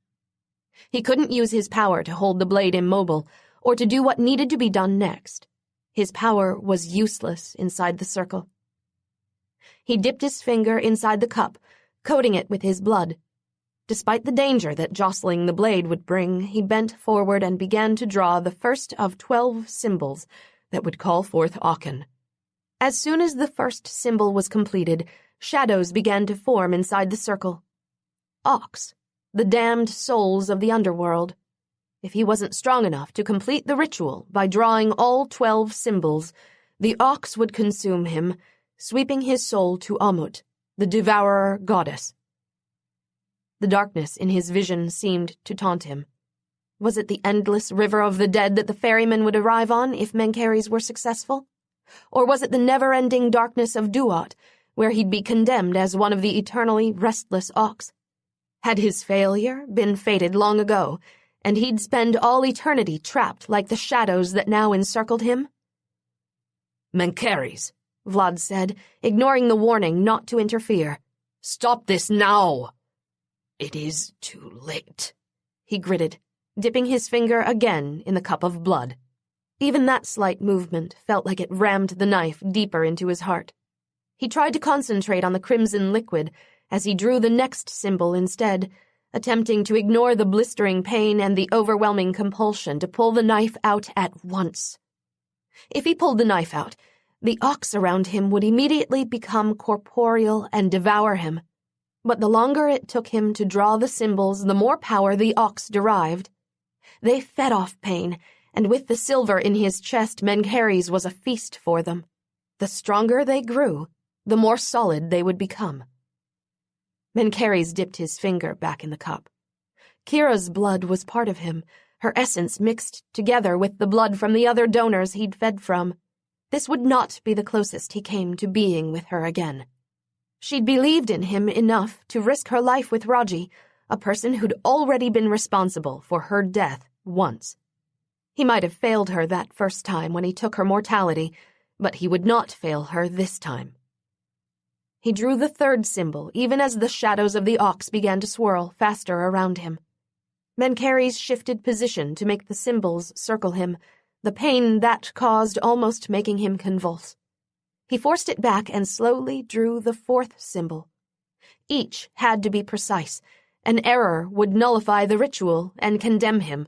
Speaker 1: He couldn't use his power to hold the blade immobile, or to do what needed to be done next. His power was useless inside the circle. He dipped his finger inside the cup, coating it with his blood. Despite the danger that jostling the blade would bring, he bent forward and began to draw the first of 12 symbols that would call forth Aken. As soon as the first symbol was completed, shadows began to form inside the circle. Ox, the damned souls of the underworld. If he wasn't strong enough to complete the ritual by drawing all 12 symbols, the ox would consume him, sweeping his soul to Amut, the devourer goddess. The darkness in his vision seemed to taunt him. Was it the endless river of the dead that the ferryman would arrive on if Mencheres were successful? Or was it the never-ending darkness of Duat, where he'd be condemned as one of the eternally restless ox? Had his failure been fated long ago, and he'd spend all eternity trapped like the shadows that now encircled him?
Speaker 2: Mencheres,
Speaker 1: Vlad said, ignoring the warning not to interfere.
Speaker 2: Stop this now! It is too late,
Speaker 1: he gritted, dipping his finger again in the cup of blood. Even that slight movement felt like it rammed the knife deeper into his heart. He tried to concentrate on the crimson liquid as he drew the next symbol instead, attempting to ignore the blistering pain and the overwhelming compulsion to pull the knife out at once. If he pulled the knife out, the ox around him would immediately become corporeal and devour him. But the longer it took him to draw the symbols, the more power the ox derived. They fed off pain, and with the silver in his chest, Mencheres was a feast for them. The stronger they grew, the more solid they would become. Mencheres dipped his finger back in the cup. Kira's blood was part of him, her essence mixed together with the blood from the other donors he'd fed from. This would not be the closest he came to being with her again. She'd believed in him enough to risk her life with Raji, a person who'd already been responsible for her death once. He might have failed her that first time when he took her mortality, but he would not fail her this time. He drew the third symbol, even as the shadows of the ox began to swirl faster around him. Mencheres shifted position to make the symbols circle him, the pain that caused almost making him convulse. He forced it back and slowly drew the fourth symbol. Each had to be precise. An error would nullify the ritual and condemn him.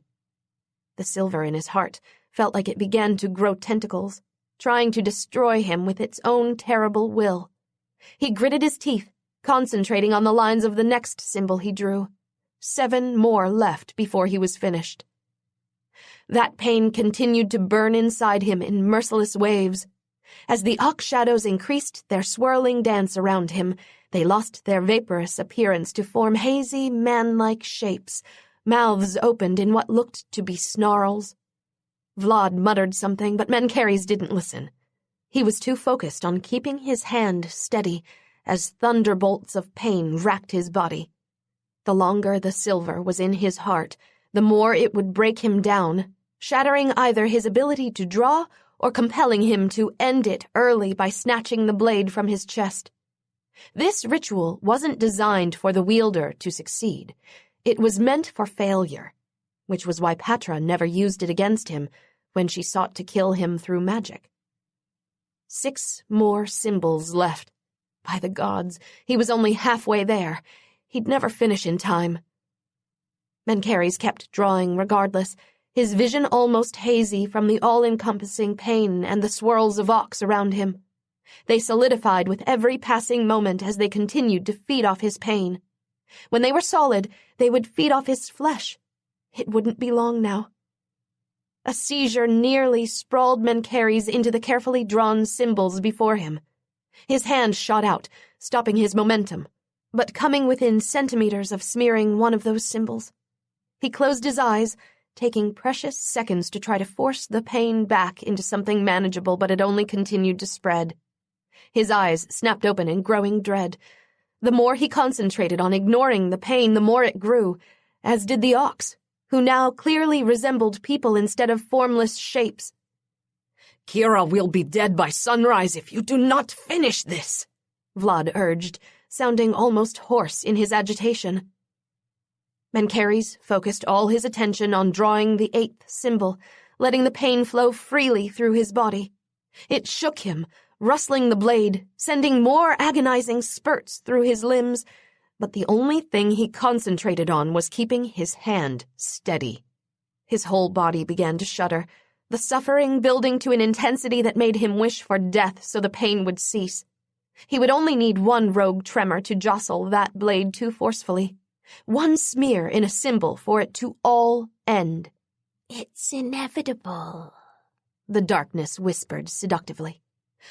Speaker 1: The silver in his heart felt like it began to grow tentacles, trying to destroy him with its own terrible will. He gritted his teeth, concentrating on the lines of the next symbol he drew. 7 more left before he was finished. That pain continued to burn inside him in merciless waves. As the ox shadows increased their swirling dance around him, they lost their vaporous appearance to form hazy, man-like shapes. Mouths opened in what looked to be snarls. Vlad muttered something, but Mencheres didn't listen. He was too focused on keeping his hand steady as thunderbolts of pain racked his body. The longer the silver was in his heart, the more it would break him down, shattering either his ability to draw or compelling him to end it early by snatching the blade from his chest. This ritual wasn't designed for the wielder to succeed. It was meant for failure, which was why Patra never used it against him when she sought to kill him through magic. 6 more symbols left. By the gods, he was only halfway there. He'd never finish in time. Mencheres kept drawing regardless, his vision almost hazy from the all-encompassing pain and the swirls of ox around him. They solidified with every passing moment as they continued to feed off his pain. When they were solid, they would feed off his flesh. It wouldn't be long now. A seizure nearly sprawled Mencheres into the carefully drawn symbols before him. His hand shot out, stopping his momentum, but coming within centimeters of smearing one of those symbols. He closed his eyes, taking precious seconds to try to force the pain back into something manageable, but it only continued to spread. His eyes snapped open in growing dread. The more he concentrated on ignoring the pain, the more it grew, as did the ox, who now clearly resembled people instead of formless shapes.
Speaker 2: Kira will be dead by sunrise if you do not finish this,
Speaker 1: Vlad urged, sounding almost hoarse in his agitation. Mencheres focused all his attention on drawing the 8th symbol, letting the pain flow freely through his body. It shook him, rustling the blade, sending more agonizing spurts through his limbs, but the only thing he concentrated on was keeping his hand steady. His whole body began to shudder, the suffering building to an intensity that made him wish for death so the pain would cease. He would only need one rogue tremor to jostle that blade too forcefully, one smear in a symbol for it to all end.
Speaker 4: "It's inevitable,"
Speaker 1: the darkness whispered seductively.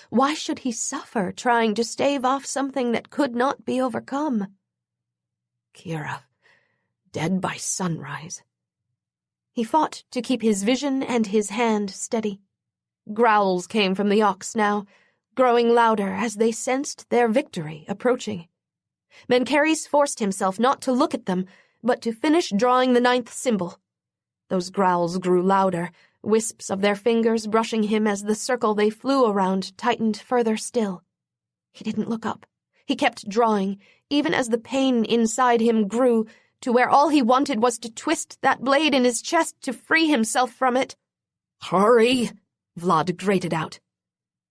Speaker 1: Why should he suffer trying to stave off something that could not be overcome? Kira, dead by sunrise. He fought to keep his vision and his hand steady. Growls came from the ox now, growing louder as they sensed their victory approaching. Mencheres forced himself not to look at them, but to finish drawing the 9th symbol. Those growls grew louder, wisps of their fingers brushing him as the circle they flew around tightened further still. He didn't look up. He kept drawing, even as the pain inside him grew, to where all he wanted was to twist that blade in his chest to free himself from it.
Speaker 2: "Hurry!"
Speaker 1: Vlad grated out.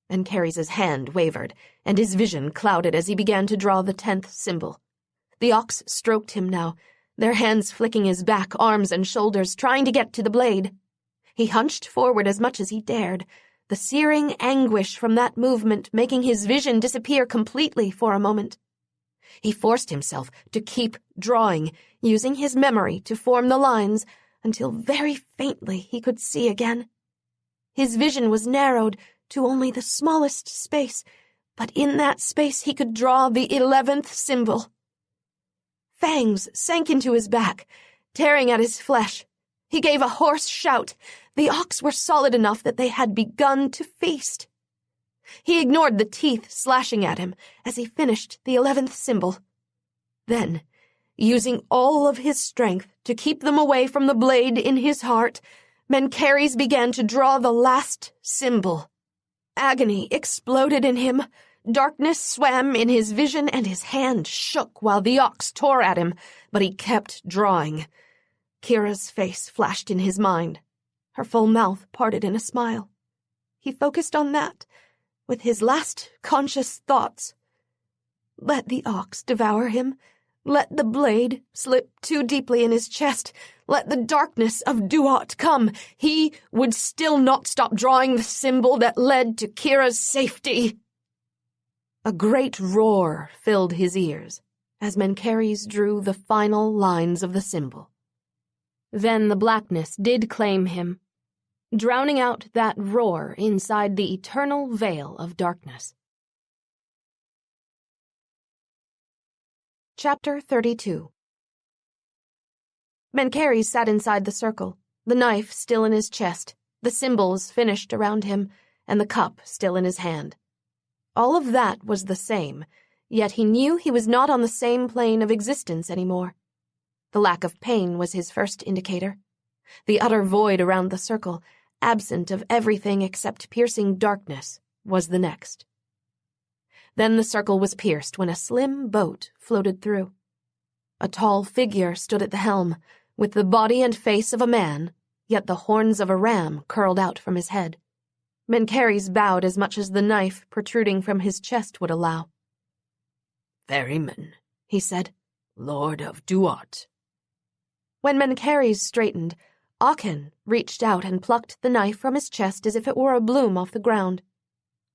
Speaker 1: Mencheres' hand wavered, and his vision clouded as he began to draw the 10th symbol. The ox stroked him now, their hands flicking his back, arms, and shoulders, trying to get to the blade. He hunched forward as much as he dared, the searing anguish from that movement making his vision disappear completely for a moment. He forced himself to keep drawing, using his memory to form the lines, until very faintly he could see again. His vision was narrowed to only the smallest space, but in that space he could draw the 11th symbol. Fangs sank into his back, tearing at his flesh. He gave a hoarse shout. The ox were solid enough that they had begun to feast. He ignored the teeth slashing at him as he finished the 11th symbol. Then, using all of his strength to keep them away from the blade in his heart, Mencheres began to draw the last symbol. Agony exploded in him. Darkness swam in his vision and his hand shook while the ox tore at him, but he kept drawing. Kira's face flashed in his mind. Her full mouth parted in a smile. He focused on that, with his last conscious thoughts. Let the ox devour him. Let the blade slip too deeply in his chest. Let the darkness of Duat come. He would still not stop drawing the symbol that led to Kira's safety. A great roar filled his ears as Mencheres drew the final lines of the symbol. Then the blackness did claim him, drowning out that roar inside the eternal veil of darkness. Chapter 32. Mencheres sat inside the circle, the knife still in his chest, the symbols finished around him, and the cup still in his hand. All of that was the same, yet he knew he was not on the same plane of existence anymore. The lack of pain was his first indicator. The utter void around the circle, absent of everything except piercing darkness, was the next. Then the circle was pierced when a slim boat floated through. A tall figure stood at the helm, with the body and face of a man, yet the horns of a ram curled out from his head. Mencheres bowed as much as the knife protruding from his chest would allow.
Speaker 2: "Ferryman," he said, "Lord of Duat."
Speaker 1: When Mencheres straightened, Aachen reached out and plucked the knife from his chest as if it were a bloom off the ground.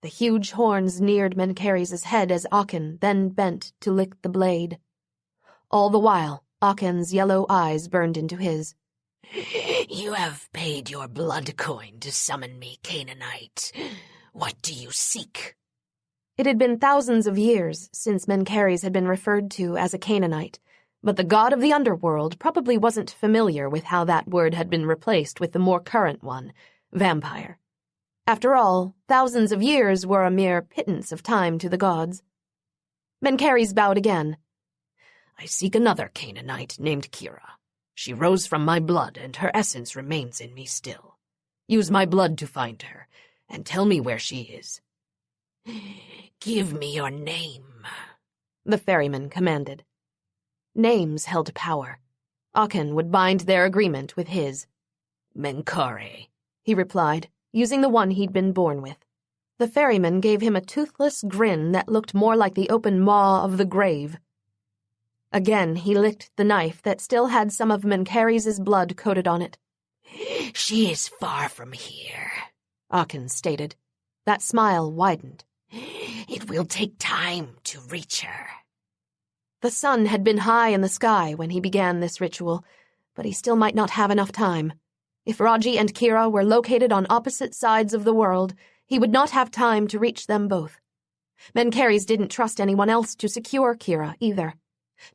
Speaker 1: The huge horns neared Mencheres' head as Aachen then bent to lick the blade. All the while, Aachen's yellow eyes burned into his.
Speaker 4: "You have paid your blood coin to summon me, Canaanite. What do you seek?"
Speaker 1: It had been thousands of years since Mencheres had been referred to as a Canaanite, but the god of the underworld probably wasn't familiar with how that word had been replaced with the more current one, vampire. After all, thousands of years were a mere pittance of time to the gods. Mencheres bowed again.
Speaker 2: "I seek another Canaanite named Kira. She rose from my blood, and her essence remains in me still. Use my blood to find her, and tell me where she is."
Speaker 4: "Give me your name,"
Speaker 1: the ferryman commanded. Names held power. Aachen would bind their agreement with his.
Speaker 2: "Mencheres,"
Speaker 1: he replied, using the one he'd been born with. The ferryman gave him a toothless grin that looked more like the open maw of the grave. Again he licked the knife that still had some of Mencheres' blood coated on it.
Speaker 3: She is far from here,
Speaker 1: Aachen stated. That smile widened.
Speaker 3: It will take time to reach her.
Speaker 1: The sun had been high in the sky when he began this ritual, but he still might not have enough time. If Raji and Kira were located on opposite sides of the world, he would not have time to reach them both. Mencheres didn't trust anyone else to secure Kira either.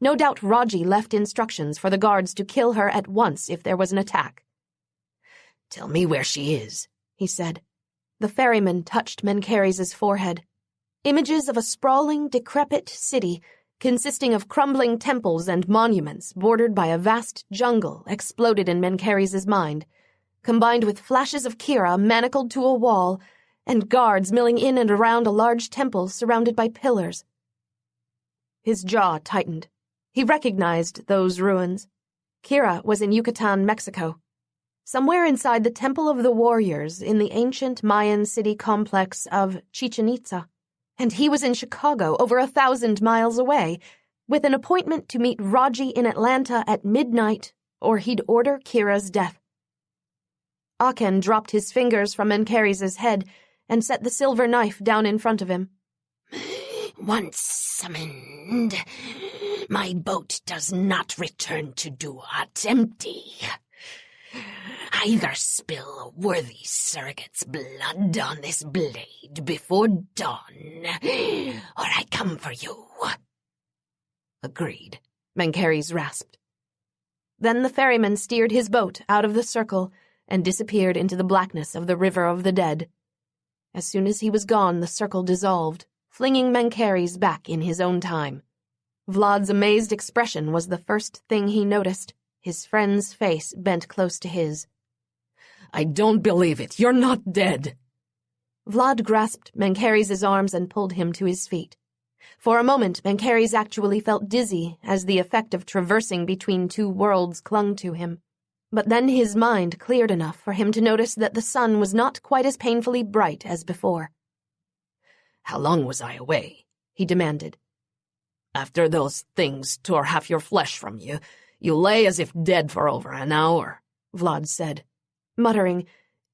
Speaker 1: No doubt Raji left instructions for the guards to kill her at once if there was an attack.
Speaker 3: "Tell me where she is,"
Speaker 1: he said. The ferryman touched Mencheres' forehead. Images of a sprawling, decrepit city consisting of crumbling temples and monuments bordered by a vast jungle exploded in Mencheres' mind, combined with flashes of Kira manacled to a wall and guards milling in and around a large temple surrounded by pillars. His jaw tightened. He recognized those ruins. Kira was in Yucatan, Mexico, somewhere inside the Temple of the Warriors in the ancient Mayan city complex of Chichen Itza. And he was in Chicago, over 1,000 miles away, with an appointment to meet Raji in Atlanta at midnight, or he'd order Kira's death. Aachen dropped his fingers from Mencheres' head and set the silver knife down in front of him.
Speaker 3: "Once summoned, my boat does not return to Duat empty. Either spill a worthy surrogate's blood on this blade before dawn, or I come for you."
Speaker 1: "Agreed," Mencheres rasped. Then the ferryman steered his boat out of the circle and disappeared into the blackness of the River of the Dead. As soon as he was gone, the circle dissolved, flinging Mencheres back in his own time. Vlad's amazed expression was the first thing he noticed, his friend's face bent close to his.
Speaker 2: "I don't believe it. You're not dead."
Speaker 1: Vlad grasped Mencheres' arms and pulled him to his feet. For a moment, Mencheres actually felt dizzy as the effect of traversing between two worlds clung to him. But then his mind cleared enough for him to notice that the sun was not quite as painfully bright as before.
Speaker 2: "How long was I away?" he demanded. "After those things tore half your flesh from you, you lay as if dead for over an hour," Vlad said, muttering,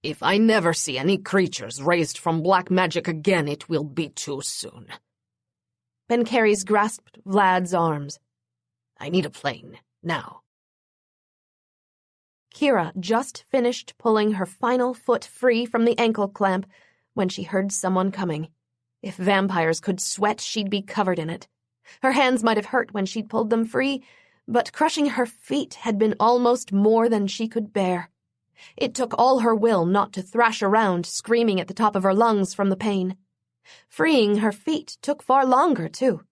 Speaker 2: "If I never see any creatures raised from black magic again, it will be too soon."
Speaker 1: Mencheres grasped Vlad's arms.
Speaker 2: "I need a plane, now."
Speaker 1: Kira just finished pulling her final foot free from the ankle clamp when she heard someone coming. If vampires could sweat, she'd be covered in it. Her hands might have hurt when she'd pulled them free, but crushing her feet had been almost more than she could bear. It took all her will not to thrash around, screaming at the top of her lungs from the pain. Freeing her feet took far longer, too,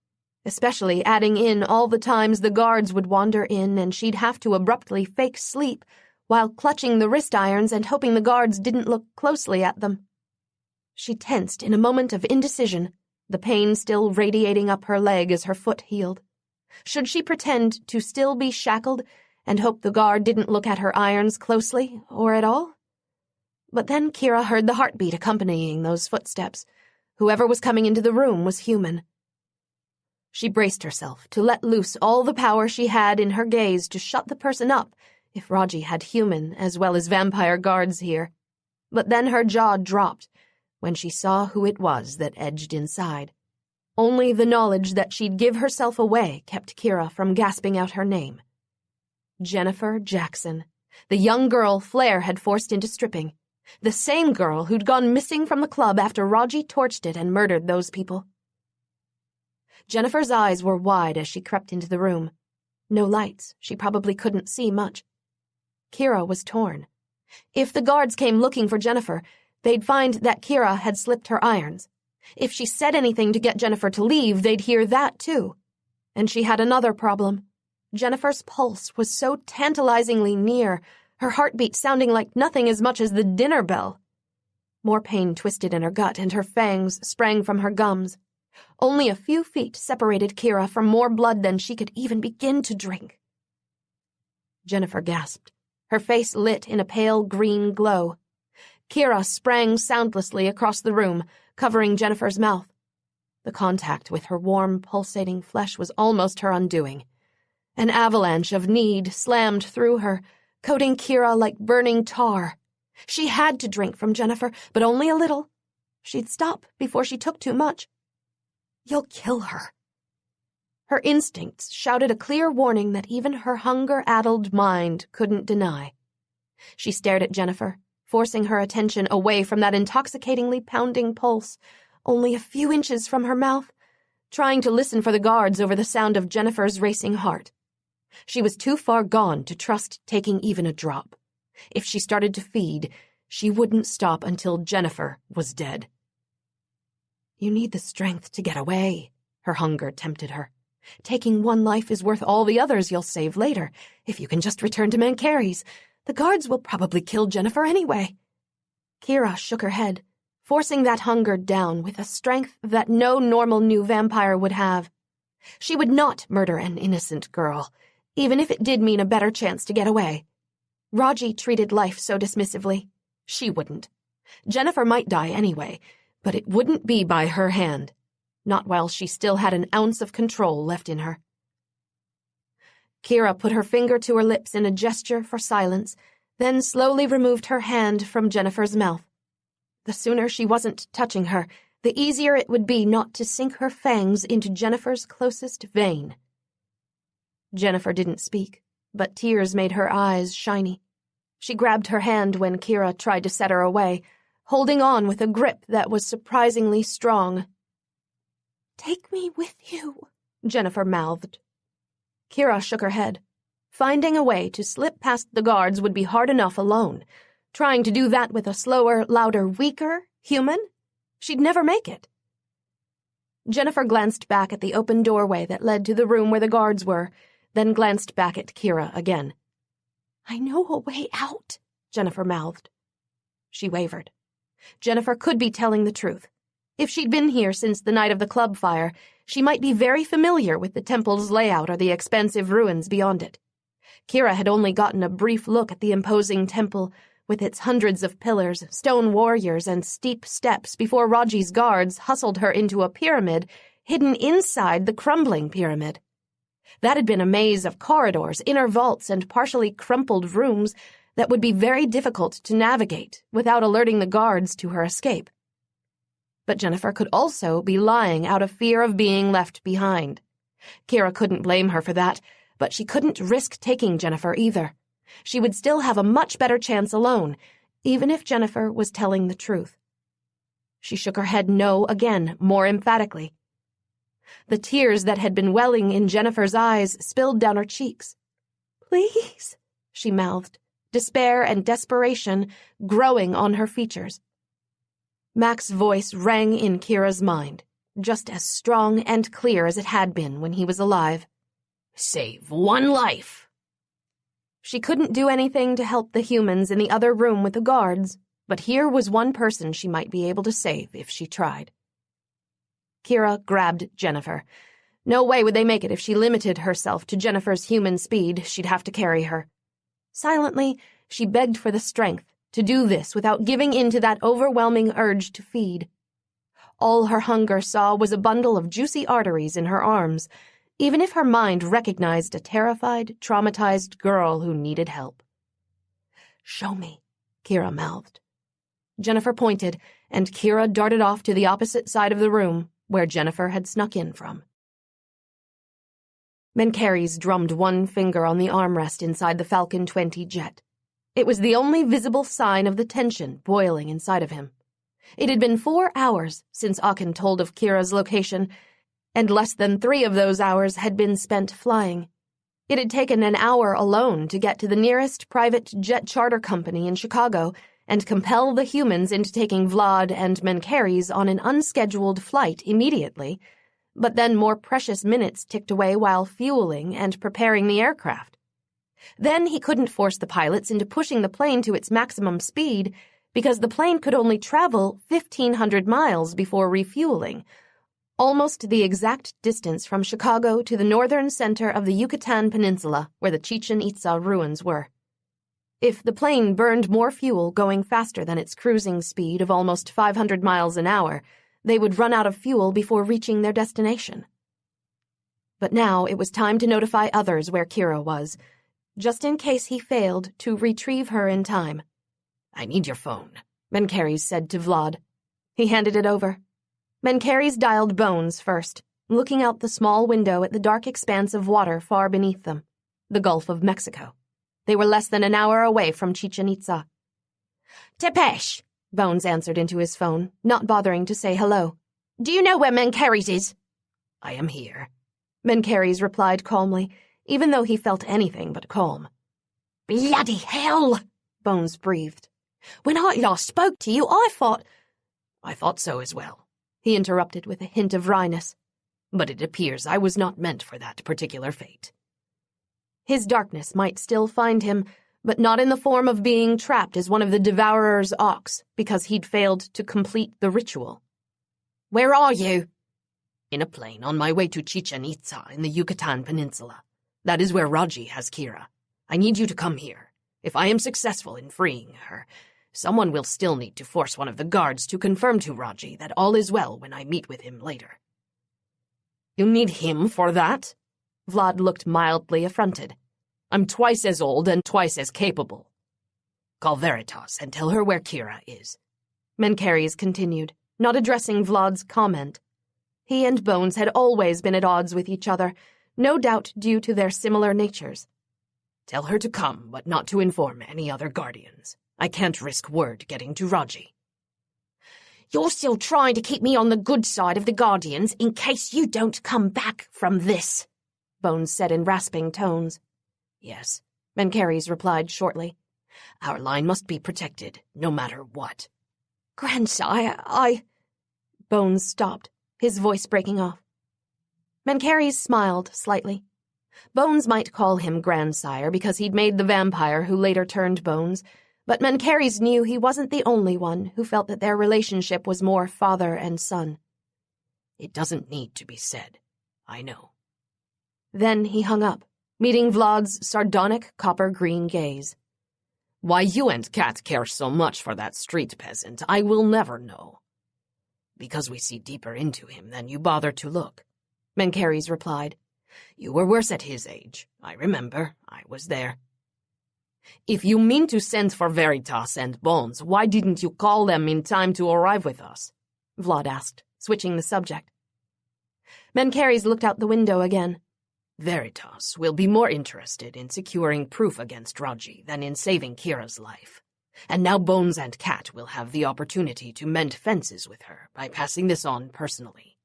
Speaker 1: especially adding in all the times the guards would wander in and she'd have to abruptly fake sleep while clutching the wrist irons and hoping the guards didn't look closely at them. She tensed in a moment of indecision, the pain still radiating up her leg as her foot healed. Should she pretend to still be shackled and hope the guard didn't look at her irons closely or at all? But then Kira heard the heartbeat accompanying those footsteps. Whoever was coming into the room was human. She braced herself to let loose all the power she had in her gaze to shut the person up if Raji had human as well as vampire guards here. But then her jaw dropped when she saw who it was that edged inside. Only the knowledge that she'd give herself away kept Kira from gasping out her name. Jennifer Jackson, the young girl Flair had forced into stripping. The same girl who'd gone missing from the club after Raji torched it and murdered those people. Jennifer's eyes were wide as she crept into the room. No lights, she probably couldn't see much. Kira was torn. If the guards came looking for Jennifer, they'd find that Kira had slipped her irons. If she said anything to get Jennifer to leave, they'd hear that too. And she had another problem. Jennifer's pulse was so tantalizingly near, her heartbeat sounding like nothing as much as the dinner bell. More pain twisted in her gut, and her fangs sprang from her gums. Only a few feet separated Kira from more blood than she could even begin to drink. Jennifer gasped, her face lit in a pale green glow. Kira sprang soundlessly across the room, covering Jennifer's mouth. The contact with her warm, pulsating flesh was almost her undoing. An avalanche of need slammed through her, coating Kira like burning tar. She had to drink from Jennifer, but only a little. She'd stop before she took too much. You'll kill her. Her instincts shouted a clear warning that even her hunger-addled mind couldn't deny. She stared at Jennifer, forcing her attention away from that intoxicatingly pounding pulse, only a few inches from her mouth, trying to listen for the guards over the sound of Jennifer's racing heart. She was too far gone to trust taking even a drop. If she started to feed, she wouldn't stop until Jennifer was dead. You need the strength to get away, her hunger tempted her. Taking one life is worth all the others you'll save later. If you can just return to Mencheres, the guards will probably kill Jennifer anyway. Kira shook her head, forcing that hunger down with a strength that no normal new vampire would have. She would not murder an innocent girl, even if it did mean a better chance to get away. Raji treated life so dismissively. She wouldn't. Jennifer might die anyway, but it wouldn't be by her hand. Not while she still had an ounce of control left in her. Kira put her finger to her lips in a gesture for silence, then slowly removed her hand from Jennifer's mouth. The sooner she wasn't touching her, the easier it would be not to sink her fangs into Jennifer's closest vein. Jennifer didn't speak, but tears made her eyes shiny. She grabbed her hand when Kira tried to set her away, holding on with a grip that was surprisingly strong. "Take me with you," Jennifer mouthed. Kira shook her head. Finding a way to slip past the guards would be hard enough alone. Trying to do that with a slower, louder, weaker human? She'd never make it. Jennifer glanced back at the open doorway that led to the room where the guards were, then glanced back at Kira again. "I know a way out," Jennifer mouthed. She wavered. Jennifer could be telling the truth. If she'd been here since the night of the club fire, she might be very familiar with the temple's layout or the expansive ruins beyond it. Kira had only gotten a brief look at the imposing temple, with its hundreds of pillars, stone warriors, and steep steps before Raji's guards hustled her into a pyramid hidden inside the crumbling pyramid. That had been a maze of corridors, inner vaults, and partially crumpled rooms that would be very difficult to navigate without alerting the guards to her escape. But Jennifer could also be lying out of fear of being left behind. Kira couldn't blame her for that, but she couldn't risk taking Jennifer either. She would still have a much better chance alone, even if Jennifer was telling the truth. She shook her head no again, more emphatically. The tears that had been welling in Jennifer's eyes spilled down her cheeks. "Please," she mouthed, despair and desperation growing on her features. Mac's voice rang in Kira's mind, just as strong and clear as it had been when he was alive.
Speaker 3: "Save one life."
Speaker 1: She couldn't do anything to help the humans in the other room with the guards, but here was one person she might be able to save if she tried. Kira grabbed Jennifer. No way would they make it if she limited herself to Jennifer's human speed. She'd have to carry her. Silently, she begged for the strength to do this without giving in to that overwhelming urge to feed. All her hunger saw was a bundle of juicy arteries in her arms, even if her mind recognized a terrified, traumatized girl who needed help. "Show me," Kira mouthed. Jennifer pointed, and Kira darted off to the opposite side of the room, where Jennifer had snuck in from. Mencheres drummed one finger on the armrest inside the Falcon 20 jet. It was the only visible sign of the tension boiling inside of him. It had been 4 hours since Aachen told of Kira's location, and less than 3 of those hours had been spent flying. It had taken an hour alone to get to the nearest private jet charter company in Chicago and compel the humans into taking Vlad and Mencheres on an unscheduled flight immediately, but then more precious minutes ticked away while fueling and preparing the aircraft. Then he couldn't force the pilots into pushing the plane to its maximum speed because the plane could only travel 1,500 miles before refueling, almost the exact distance from Chicago to the northern center of the Yucatan Peninsula where the Chichen Itza ruins were. If the plane burned more fuel going faster than its cruising speed of almost 500 miles an hour, they would run out of fuel before reaching their destination. But now it was time to notify others where Kira was. just in case he failed to retrieve her in time.
Speaker 2: I need your phone,
Speaker 1: Mencheres said to Vlad. He handed it over. Mencheres dialed Bones first, looking out the small window at the dark expanse of water far beneath them, the Gulf of Mexico. They were less than an hour away from Chichen Itza.
Speaker 4: Tepesh,
Speaker 1: Bones answered into his phone, not bothering to say hello.
Speaker 4: Do you know where Mencheres is?
Speaker 2: I am here,
Speaker 1: Mencheres replied calmly, even though he felt anything but calm.
Speaker 4: Bloody hell,
Speaker 1: Bones breathed.
Speaker 4: When I last spoke to you, I thought...
Speaker 2: I thought so as well,
Speaker 1: he interrupted with a hint of wryness.
Speaker 2: But it appears I was not meant for that particular fate.
Speaker 1: His darkness might still find him, but not in the form of being trapped as one of the Devourer's ox because he'd failed to complete the ritual.
Speaker 4: Where are you?
Speaker 2: In a plane on my way to Chichen Itza in the Yucatan Peninsula. That is where Raji has Kira. I need you to come here. If I am successful in freeing her, someone will still need to force one of the guards to confirm to Raji that all is well when I meet with him later.
Speaker 3: You need him for that?
Speaker 1: Vlad looked mildly affronted.
Speaker 3: I'm twice as old and twice as capable.
Speaker 2: Call Veritas and tell her where Kira is.
Speaker 1: Mencheres continued, not addressing Vlad's comment. He and Bones had always been at odds with each other, no doubt due to their similar natures.
Speaker 2: Tell her to come, but not to inform any other guardians. I can't risk word getting to Raji.
Speaker 4: You're still trying to keep me on the good side of the Guardians in case you don't come back from this,
Speaker 1: Bones said in rasping tones.
Speaker 2: Yes,
Speaker 1: Mencheres replied shortly.
Speaker 2: Our line must be protected, no matter what.
Speaker 4: Grandsire,
Speaker 1: Bones stopped, his voice breaking off. Mencheres smiled slightly. Bones might call him grandsire because he'd made the vampire who later turned Bones, but Mencheres knew he wasn't the only one who felt that their relationship was more father and son.
Speaker 2: It doesn't need to be said. I know.
Speaker 1: Then he hung up, meeting Vlad's sardonic copper-green gaze.
Speaker 3: Why you and Kat care so much for that street peasant, I will never know.
Speaker 2: Because we see deeper into him than you bother to look,
Speaker 1: Mencheres replied.
Speaker 2: You were worse at his age. I remember. I was there.
Speaker 3: If you mean to send for Veritas and Bones, why didn't you call them in time to arrive with us?
Speaker 1: Vlad asked, switching the subject. Mencheres looked out the window again.
Speaker 2: Veritas will be more interested in securing proof against Raji than in saving Kira's life. And now Bones and Kat will have the opportunity to mend fences with her by passing this on personally.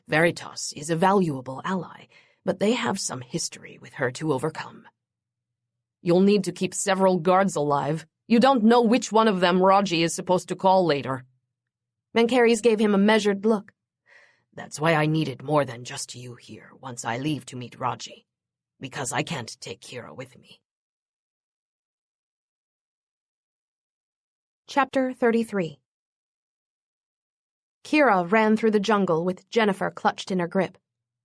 Speaker 2: Veritas is a valuable ally, but they have some history with her to overcome.
Speaker 3: You'll need to keep several guards alive. You don't know which one of them Raji is supposed to call later.
Speaker 1: Mencheres gave him a measured look.
Speaker 2: That's why I needed more than just you here once I leave to meet Raji, because I can't take Kira with me.
Speaker 1: Chapter 33. Kira ran through the jungle with Jennifer clutched in her grip.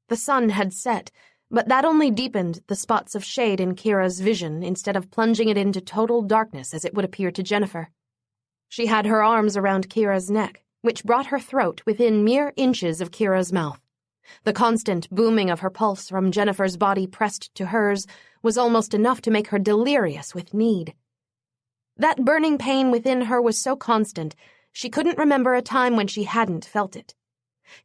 Speaker 1: The sun had set, but that only deepened the spots of shade in Kira's vision instead of plunging it into total darkness as it would appear to Jennifer. She had her arms around Kira's neck, which brought her throat within mere inches of Kira's mouth. The constant booming of her pulse from Jennifer's body pressed to hers was almost enough to make her delirious with need. That burning pain within her was so constant, she couldn't remember a time when she hadn't felt it.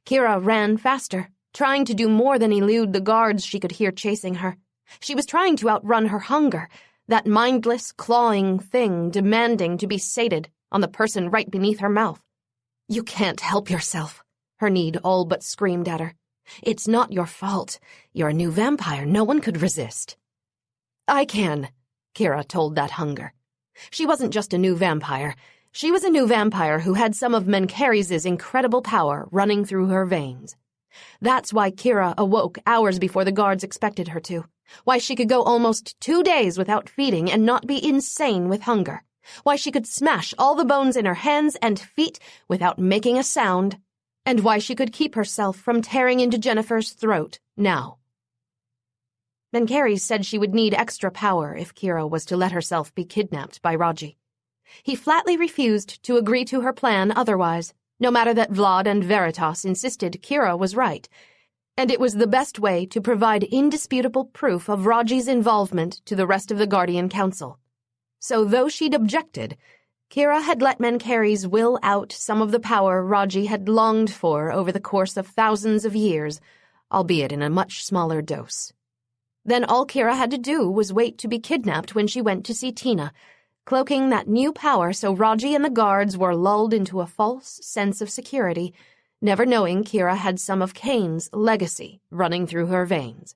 Speaker 1: Kira ran faster, trying to do more than elude the guards she could hear chasing her. She was trying to outrun her hunger, that mindless, clawing thing demanding to be sated on the person right beneath her mouth. You can't help yourself, her need all but screamed at her. It's not your fault. You're a new vampire. No one could resist. I can, Kira told that hunger. She wasn't just a new vampire. She was a new vampire who had some of Mencheres' incredible power running through her veins. That's why Kira awoke hours before the guards expected her to. Why she could go almost 2 days without feeding and not be insane with hunger. Why she could smash all the bones in her hands and feet without making a sound. And why she could keep herself from tearing into Jennifer's throat now. Mencheres said she would need extra power if Kira was to let herself be kidnapped by Raji. He flatly refused to agree to her plan otherwise, no matter that Vlad and Veritas insisted Kira was right. And it was the best way to provide indisputable proof of Raji's involvement to the rest of the Guardian Council. So though she'd objected, Kira had let Mencheres will out some of the power Raji had longed for over the course of thousands of years, albeit in a much smaller dose. Then all Kira had to do was wait to be kidnapped when she went to see Tina, cloaking that new power so Raji and the guards were lulled into a false sense of security, never knowing Kira had some of Cain's legacy running through her veins.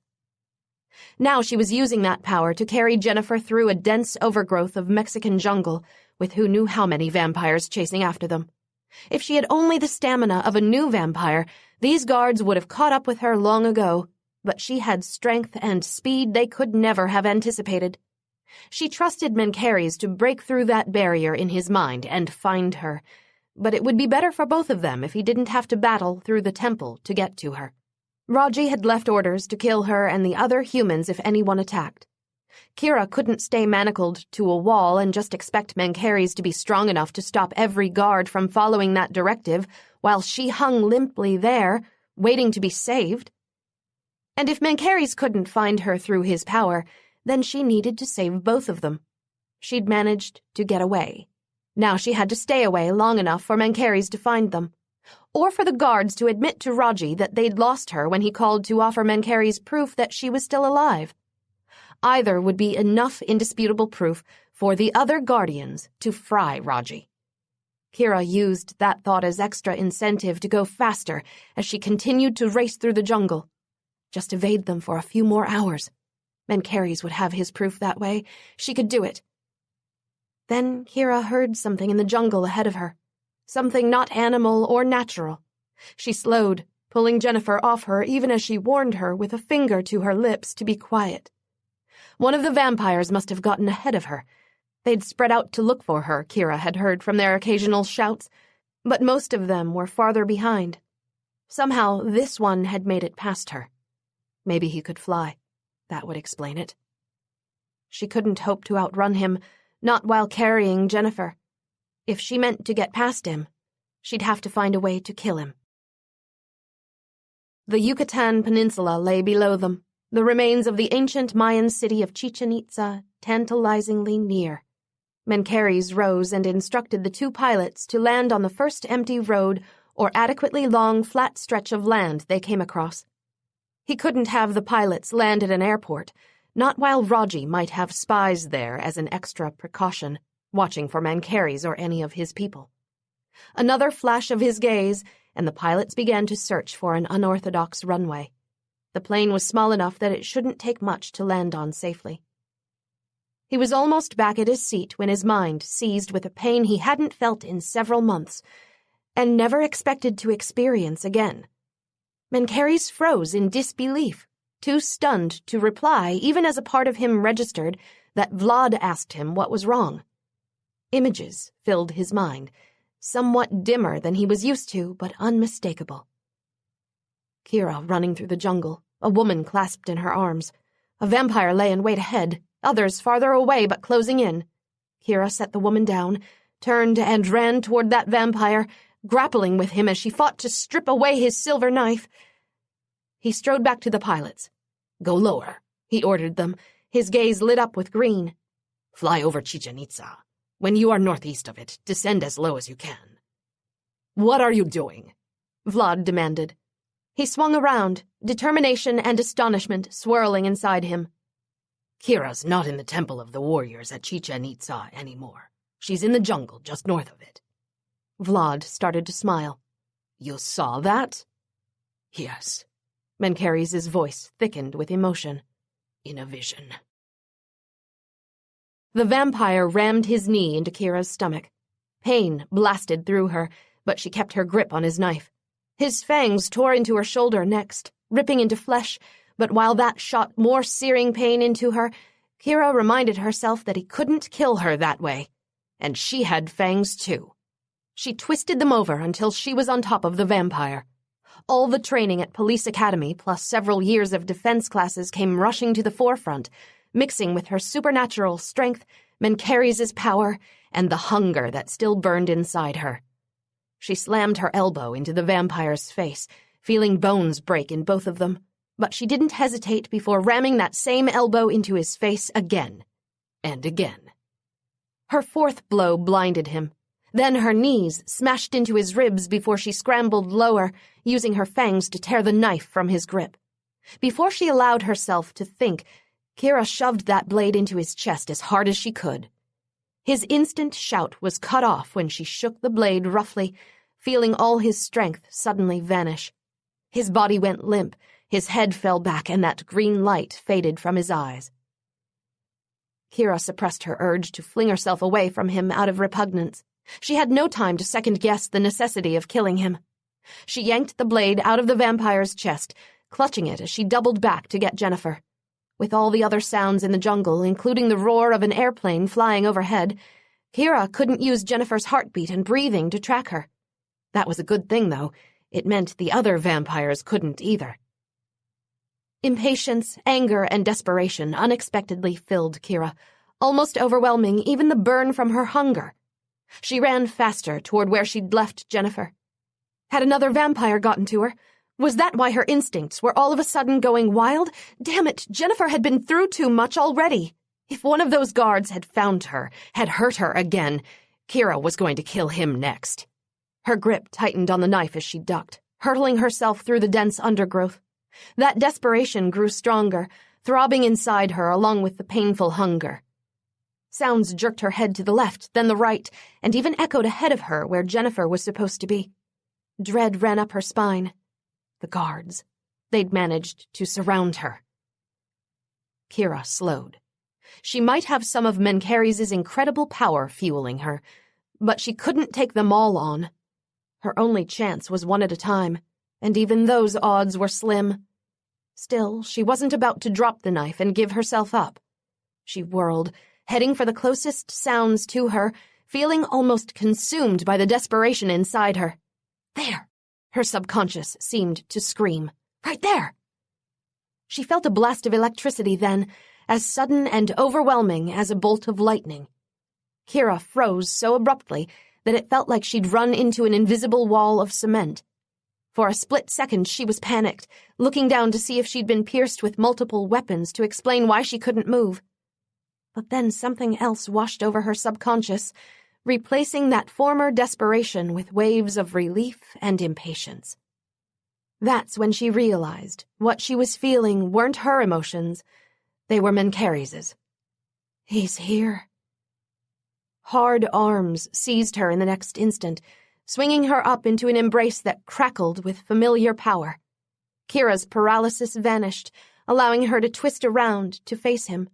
Speaker 1: Now she was using that power to carry Jennifer through a dense overgrowth of Mexican jungle, with who knew how many vampires chasing after them. If she had only the stamina of a new vampire, these guards would have caught up with her long ago, but she had strength and speed they could never have anticipated. She trusted Mencheres to break through that barrier in his mind and find her, but it would be better for both of them if he didn't have to battle through the temple to get to her. Raji had left orders to kill her and the other humans if anyone attacked. Kira couldn't stay manacled to a wall and just expect Mencheres to be strong enough to stop every guard from following that directive while she hung limply there, waiting to be saved. And if Mencheres couldn't find her through his power, then she needed to save both of them. She'd managed to get away. Now she had to stay away long enough for Mencheres to find them, or for the guards to admit to Raji that they'd lost her when he called to offer Mencheres proof that she was still alive. Either would be enough indisputable proof for the other guardians to fry Raji. Kira used that thought as extra incentive to go faster as she continued to race through the jungle. Just evade them for a few more hours. Mencheres would have his proof that way. She could do it. Then Kira heard something in the jungle ahead of her. Something not animal or natural. She slowed, pulling Jennifer off her even as she warned her with a finger to her lips to be quiet. One of the vampires must have gotten ahead of her. They'd spread out to look for her, Kira had heard from their occasional shouts, but most of them were farther behind. Somehow this one had made it past her. Maybe he could fly. That would explain it. She couldn't hope to outrun him, not while carrying Jennifer. If she meant to get past him, she'd have to find a way to kill him. The Yucatan Peninsula lay below them, the remains of the ancient Mayan city of Chichen Itza tantalizingly near. Mencheres rose and instructed the two pilots to land on the first empty road or adequately long flat stretch of land they came across. He couldn't have the pilots land at an airport, not while Raji might have spies there as an extra precaution, watching for Mencheres or any of his people. Another flash of his gaze, and the pilots began to search for an unorthodox runway. The plane was small enough that it shouldn't take much to land on safely. He was almost back at his seat when his mind seized with a pain he hadn't felt in several months, and never expected to experience again. Mencheres froze in disbelief, too stunned to reply even as a part of him registered that Vlad asked him what was wrong. Images filled his mind, somewhat dimmer than he was used to, but unmistakable. Kira running through the jungle, a woman clasped in her arms. A vampire lay in wait ahead, others farther away but closing in. Kira set the woman down, turned and ran toward that vampire, grappling with him as she fought to strip away his silver knife. He strode back to the pilots. "Go lower," he ordered them, his gaze lit up with green. "Fly over Chichen Itza. When you are northeast of it, descend as low as you can." "What are you doing?" Vlad demanded. He swung around, determination and astonishment swirling inside him. "Kira's not in the Temple of the Warriors at Chichen Itza anymore. She's in the jungle just north of it." Vlad started to smile. "You saw that?" "Yes." Mencheres' voice thickened with emotion. "In a vision." The vampire rammed his knee into Kira's stomach. Pain blasted through her, but she kept her grip on his knife. His fangs tore into her shoulder next, ripping into flesh, but while that shot more searing pain into her, Kira reminded herself that he couldn't kill her that way. And she had fangs too. She twisted them over until she was on top of the vampire. All the training at Police Academy plus several years of defense classes came rushing to the forefront, mixing with her supernatural strength, Mencheres' power, and the hunger that still burned inside her. She slammed her elbow into the vampire's face, feeling bones break in both of them, but she didn't hesitate before ramming that same elbow into his face again and again. Her fourth blow blinded him. Then her knees smashed into his ribs before she scrambled lower, using her fangs to tear the knife from his grip. Before she allowed herself to think, Kira shoved that blade into his chest as hard as she could. His instant shout was cut off when she shook the blade roughly, feeling all his strength suddenly vanish. His body went limp, his head fell back, and that green light faded from his eyes. Kira suppressed her urge to fling herself away from him out of repugnance. She had no time to second-guess the necessity of killing him. She yanked the blade out of the vampire's chest, clutching it as she doubled back to get Jennifer. With all the other sounds in the jungle, including the roar of an airplane flying overhead, Kira couldn't use Jennifer's heartbeat and breathing to track her. That was a good thing, though. It meant the other vampires couldn't either. Impatience, anger, and desperation unexpectedly filled Kira, almost overwhelming even the burn from her hunger. She ran faster toward where she'd left Jennifer. Had another vampire gotten to her? Was that why her instincts were all of a sudden going wild? Damn it, Jennifer had been through too much already. If one of those guards had found her, had hurt her again, Kira was going to kill him next. Her grip tightened on the knife as she ducked, hurtling herself through the dense undergrowth. That desperation grew stronger, throbbing inside her along with the painful hunger. Sounds jerked her head to the left, then the right, and even echoed ahead of her where Jennifer was supposed to be. Dread ran up her spine. The guards. They'd managed to surround her. Kira slowed. She might have some of Mencheres' incredible power fueling her, but she couldn't take them all on. Her only chance was one at a time, and even those odds were slim. Still, she wasn't about to drop the knife and give herself up. She whirled, heading for the closest sounds to her, feeling almost consumed by the desperation inside her. There! Her subconscious seemed to scream. Right there! She felt a blast of electricity then, as sudden and overwhelming as a bolt of lightning. Kira froze so abruptly that it felt like she'd run into an invisible wall of cement. For a split second she was panicked, looking down to see if she'd been pierced with multiple weapons to explain why she couldn't move. But then something else washed over her subconscious, replacing that former desperation with waves of relief and impatience. That's when she realized what she was feeling weren't her emotions, they were Mencheres's. He's here. Hard arms seized her in the next instant, swinging her up into an embrace that crackled with familiar power. Kira's paralysis vanished, allowing her to twist around to face him.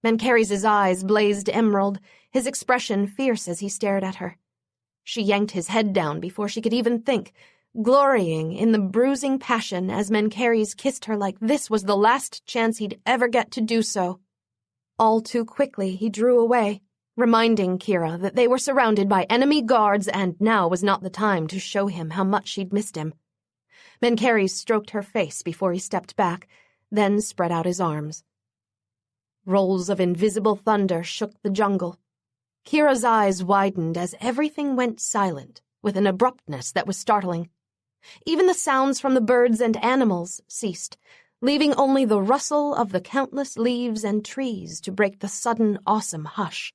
Speaker 1: Mencheres' eyes blazed emerald, his expression fierce as he stared at her. She yanked his head down before she could even think, glorying in the bruising passion as Mencheres kissed her like this was the last chance he'd ever get to do so. All too quickly he drew away, reminding Kira that they were surrounded by enemy guards and now was not the time to show him how much she'd missed him. Mencheres stroked her face before he stepped back, then spread out his arms. Rolls of invisible thunder shook the jungle. Kira's eyes widened as everything went silent, with an abruptness that was startling. Even the sounds from the birds and animals ceased, leaving only the rustle of the countless leaves and trees to break the sudden, awesome hush.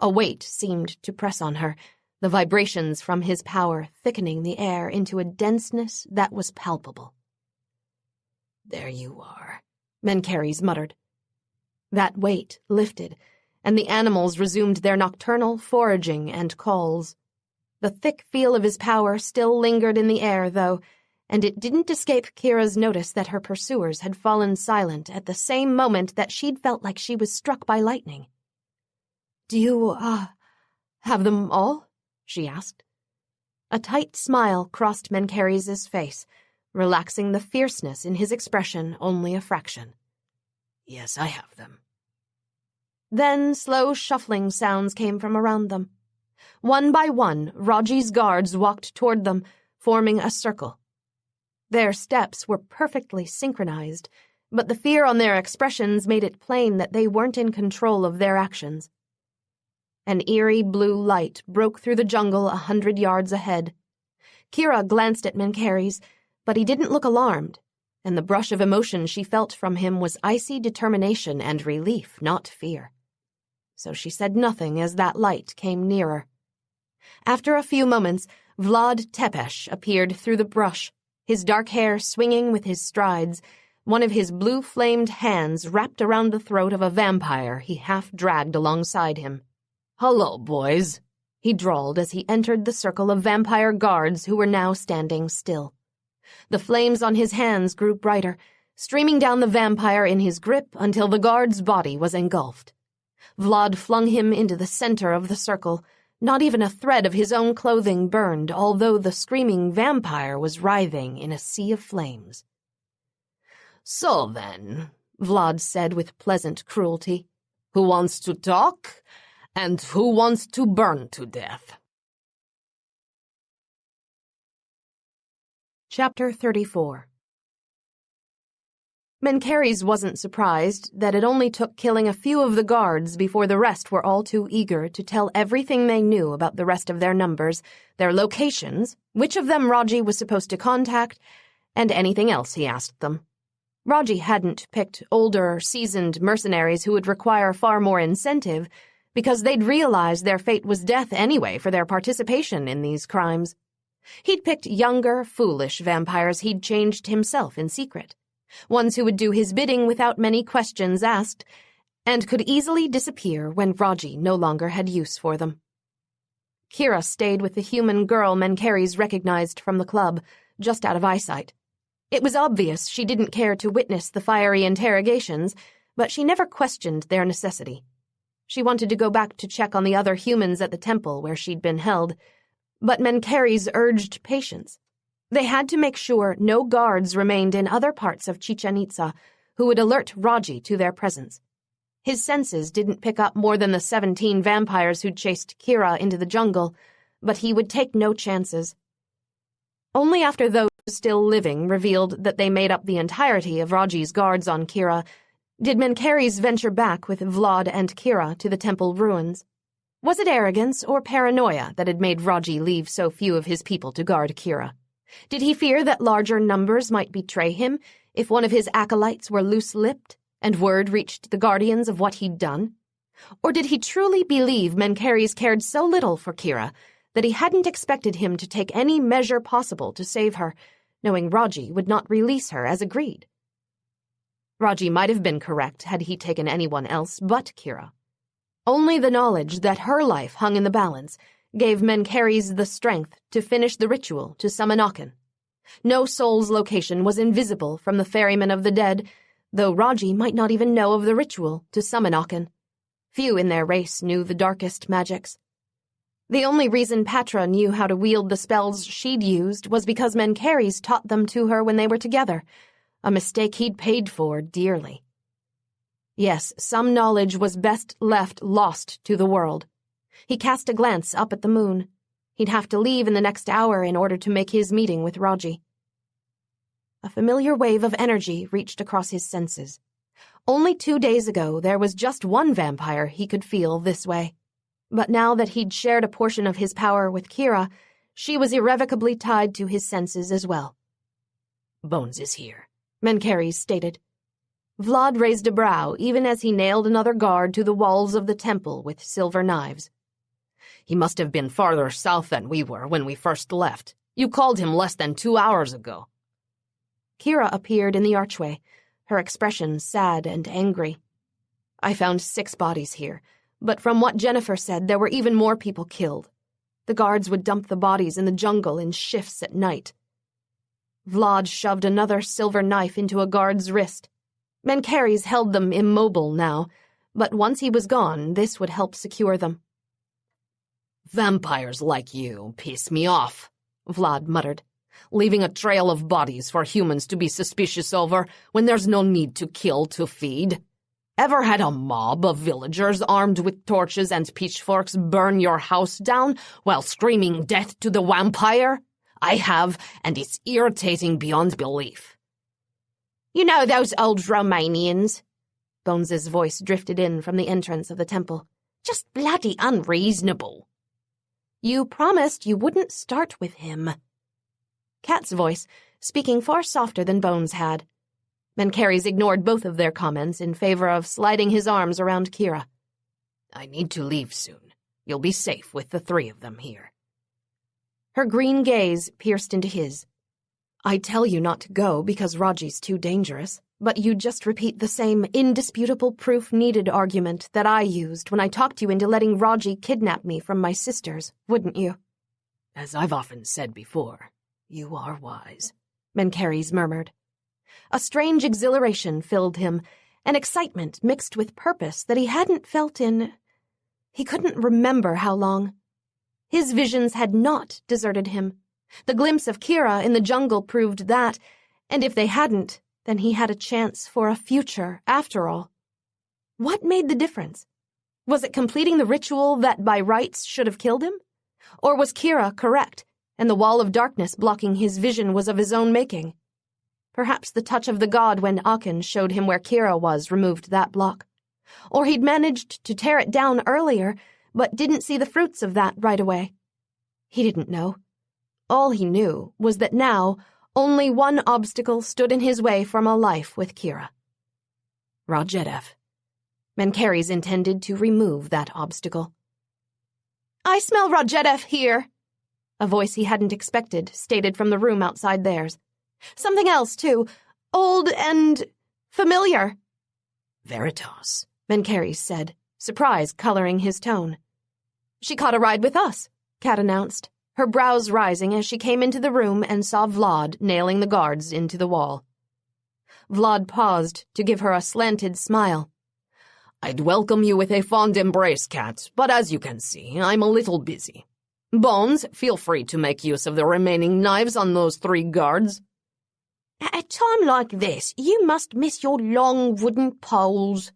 Speaker 1: A weight seemed to press on her, the vibrations from his power thickening the air into a denseness that was palpable. "There you are," Mencheres muttered. That weight lifted, and the animals resumed their nocturnal foraging and calls. The thick feel of his power still lingered in the air, though, and it didn't escape Kira's notice that her pursuers had fallen silent at the same moment that she'd felt like she was struck by lightning. "Do you, have them all?" she asked. A tight smile crossed Mencheres' face, relaxing the fierceness in his expression only a fraction. "Yes, I have them." Then slow shuffling sounds came from around them. One by one, Raji's guards walked toward them, forming a circle. Their steps were perfectly synchronized, but the fear on their expressions made it plain that they weren't in control of their actions. An eerie blue light broke through the jungle 100 yards ahead. Kira glanced at Mencheres, But he didn't look alarmed, and the brush of emotion she felt from him was icy determination and relief, not fear. So she said nothing as that light came nearer. After a few moments, Vlad Tepes appeared through the brush, his dark hair swinging with his strides, one of his blue-flamed hands wrapped around the throat of a vampire he half-dragged alongside him.
Speaker 2: "Hello, boys,"
Speaker 1: he drawled as he entered the circle of vampire guards who were now standing still. The flames on his hands grew brighter, streaming down the vampire in his grip until the guard's body was engulfed. Vlad flung him into the center of the circle. Not even a thread of his own clothing burned, although the screaming vampire was writhing in a sea of flames.
Speaker 2: "So then," Vlad said with pleasant cruelty, "who wants to talk, and who wants to burn to death?"
Speaker 1: Chapter 34. Mencheres wasn't surprised that it only took killing a few of the guards before the rest were all too eager to tell everything they knew about the rest of their numbers, their locations, which of them Raji was supposed to contact, and anything else he asked them. Raji hadn't picked older, seasoned mercenaries who would require far more incentive, because they'd realized their fate was death anyway for their participation in these crimes. He'd picked younger, foolish vampires he'd changed himself in secret. Ones who would do his bidding without many questions asked, and could easily disappear when Raji no longer had use for them. Kira stayed with the human girl Mencheres recognized from the club, just out of eyesight. It was obvious she didn't care to witness the fiery interrogations, but she never questioned their necessity. She wanted to go back to check on the other humans at the temple where she'd been held, but Mencheres urged patience. They had to make sure no guards remained in other parts of Chichen Itza who would alert Raji to their presence. His senses didn't pick up more than the 17 vampires who'd chased Kira into the jungle, but he would take no chances. Only after those still living revealed that they made up the entirety of Raji's guards on Kira did Mencheres venture back with Vlad and Kira to the temple ruins. Was it arrogance or paranoia that had made Raji leave so few of his people to guard Kira? Did he fear that larger numbers might betray him if one of his acolytes were loose-lipped and word reached the guardians of what he'd done? Or did he truly believe Mencheres cared so little for Kira that he hadn't expected him to take any measure possible to save her, knowing Raji would not release her as agreed? Raji might have been correct had he taken anyone else but Kira. Only the knowledge that her life hung in the balance gave Mencheres the strength to finish the ritual to summon Aken. No soul's location was invisible from the ferryman of the dead, though Raji might not even know of the ritual to summon Aken. Few in their race knew the darkest magics. The only reason Patra knew how to wield the spells she'd used was because Mencheres taught them to her when they were together, a mistake he'd paid for dearly. Yes, some knowledge was best left lost to the world. He cast a glance up at the moon. He'd have to leave in the next hour in order to make his meeting with Raji. A familiar wave of energy reached across his senses. Only 2 days ago, there was just one vampire he could feel this way. But now that he'd shared a portion of his power with Kira, she was irrevocably tied to his senses as well.
Speaker 2: "Bones is here,"
Speaker 1: Mencheres stated. Vlad raised a brow even as he nailed another guard to the walls of the temple with silver knives.
Speaker 2: "He must have been farther south than we were when we first left. You called him less than 2 hours ago."
Speaker 1: Kira appeared in the archway, her expression sad and angry. "I found 6 bodies here, but from what Jennifer said, there were even more people killed. The guards would dump the bodies in the jungle in shifts at night." Vlad shoved another silver knife into a guard's wrist. Mencheres held them immobile now, but once he was gone, this would help secure them.
Speaker 2: "Vampires like you piss me off," Vlad muttered, "leaving a trail of bodies for humans to be suspicious over when there's no need to kill to feed. Ever had a mob of villagers armed with torches and pitchforks burn your house down while screaming death to the vampire? I have, and it's irritating beyond belief."
Speaker 4: "You know those old Romanians?"
Speaker 1: Bones's voice drifted in from the entrance of the temple.
Speaker 4: "Just bloody unreasonable."
Speaker 1: "You promised you wouldn't start with him." Kat's voice, speaking far softer than Bones had. Mencheres ignored both of their comments in favor of sliding his arms around Kira.
Speaker 2: I need to leave soon. You'll be safe with the three of them here.
Speaker 1: Her green gaze pierced into his. I tell you not to go because Raji's too dangerous, but you just repeat the same indisputable proof needed argument that I used when I talked you into letting Raji kidnap me from my sisters, wouldn't you?
Speaker 2: As I've often said before, you are wise,
Speaker 1: Mencheres murmured. A strange exhilaration filled him, an excitement mixed with purpose that he hadn't felt in... He couldn't remember how long. His visions had not deserted him. The glimpse of Kira in the jungle proved that, and if they hadn't, then he had a chance for a future after all. What made the difference? Was it completing the ritual that by rights should have killed him? Or was Kira correct, and the wall of darkness blocking his vision was of his own making? Perhaps the touch of the god when Aken showed him where Kira was removed that block. Or he'd managed to tear it down earlier, but didn't see the fruits of that right away. He didn't know. All he knew was that now only one obstacle stood in his way from a life with Kira. Rajedev. Mencheres intended to remove that obstacle. I smell Rajedev here, a voice he hadn't expected stated from the room outside theirs. Something else, too. Old and familiar.
Speaker 2: Veritas,
Speaker 1: Mencheres said, surprise coloring his tone. She caught a ride with us, Kat announced, her brows rising as she came into the room and saw Vlad nailing the guards into the wall. Vlad paused to give her a slanted smile.
Speaker 2: I'd welcome you with a fond embrace, Kat, but as you can see, I'm a little busy. Bones, feel free to make use of the remaining knives on those 3 guards.
Speaker 4: At a time like this, you must miss your long wooden poles,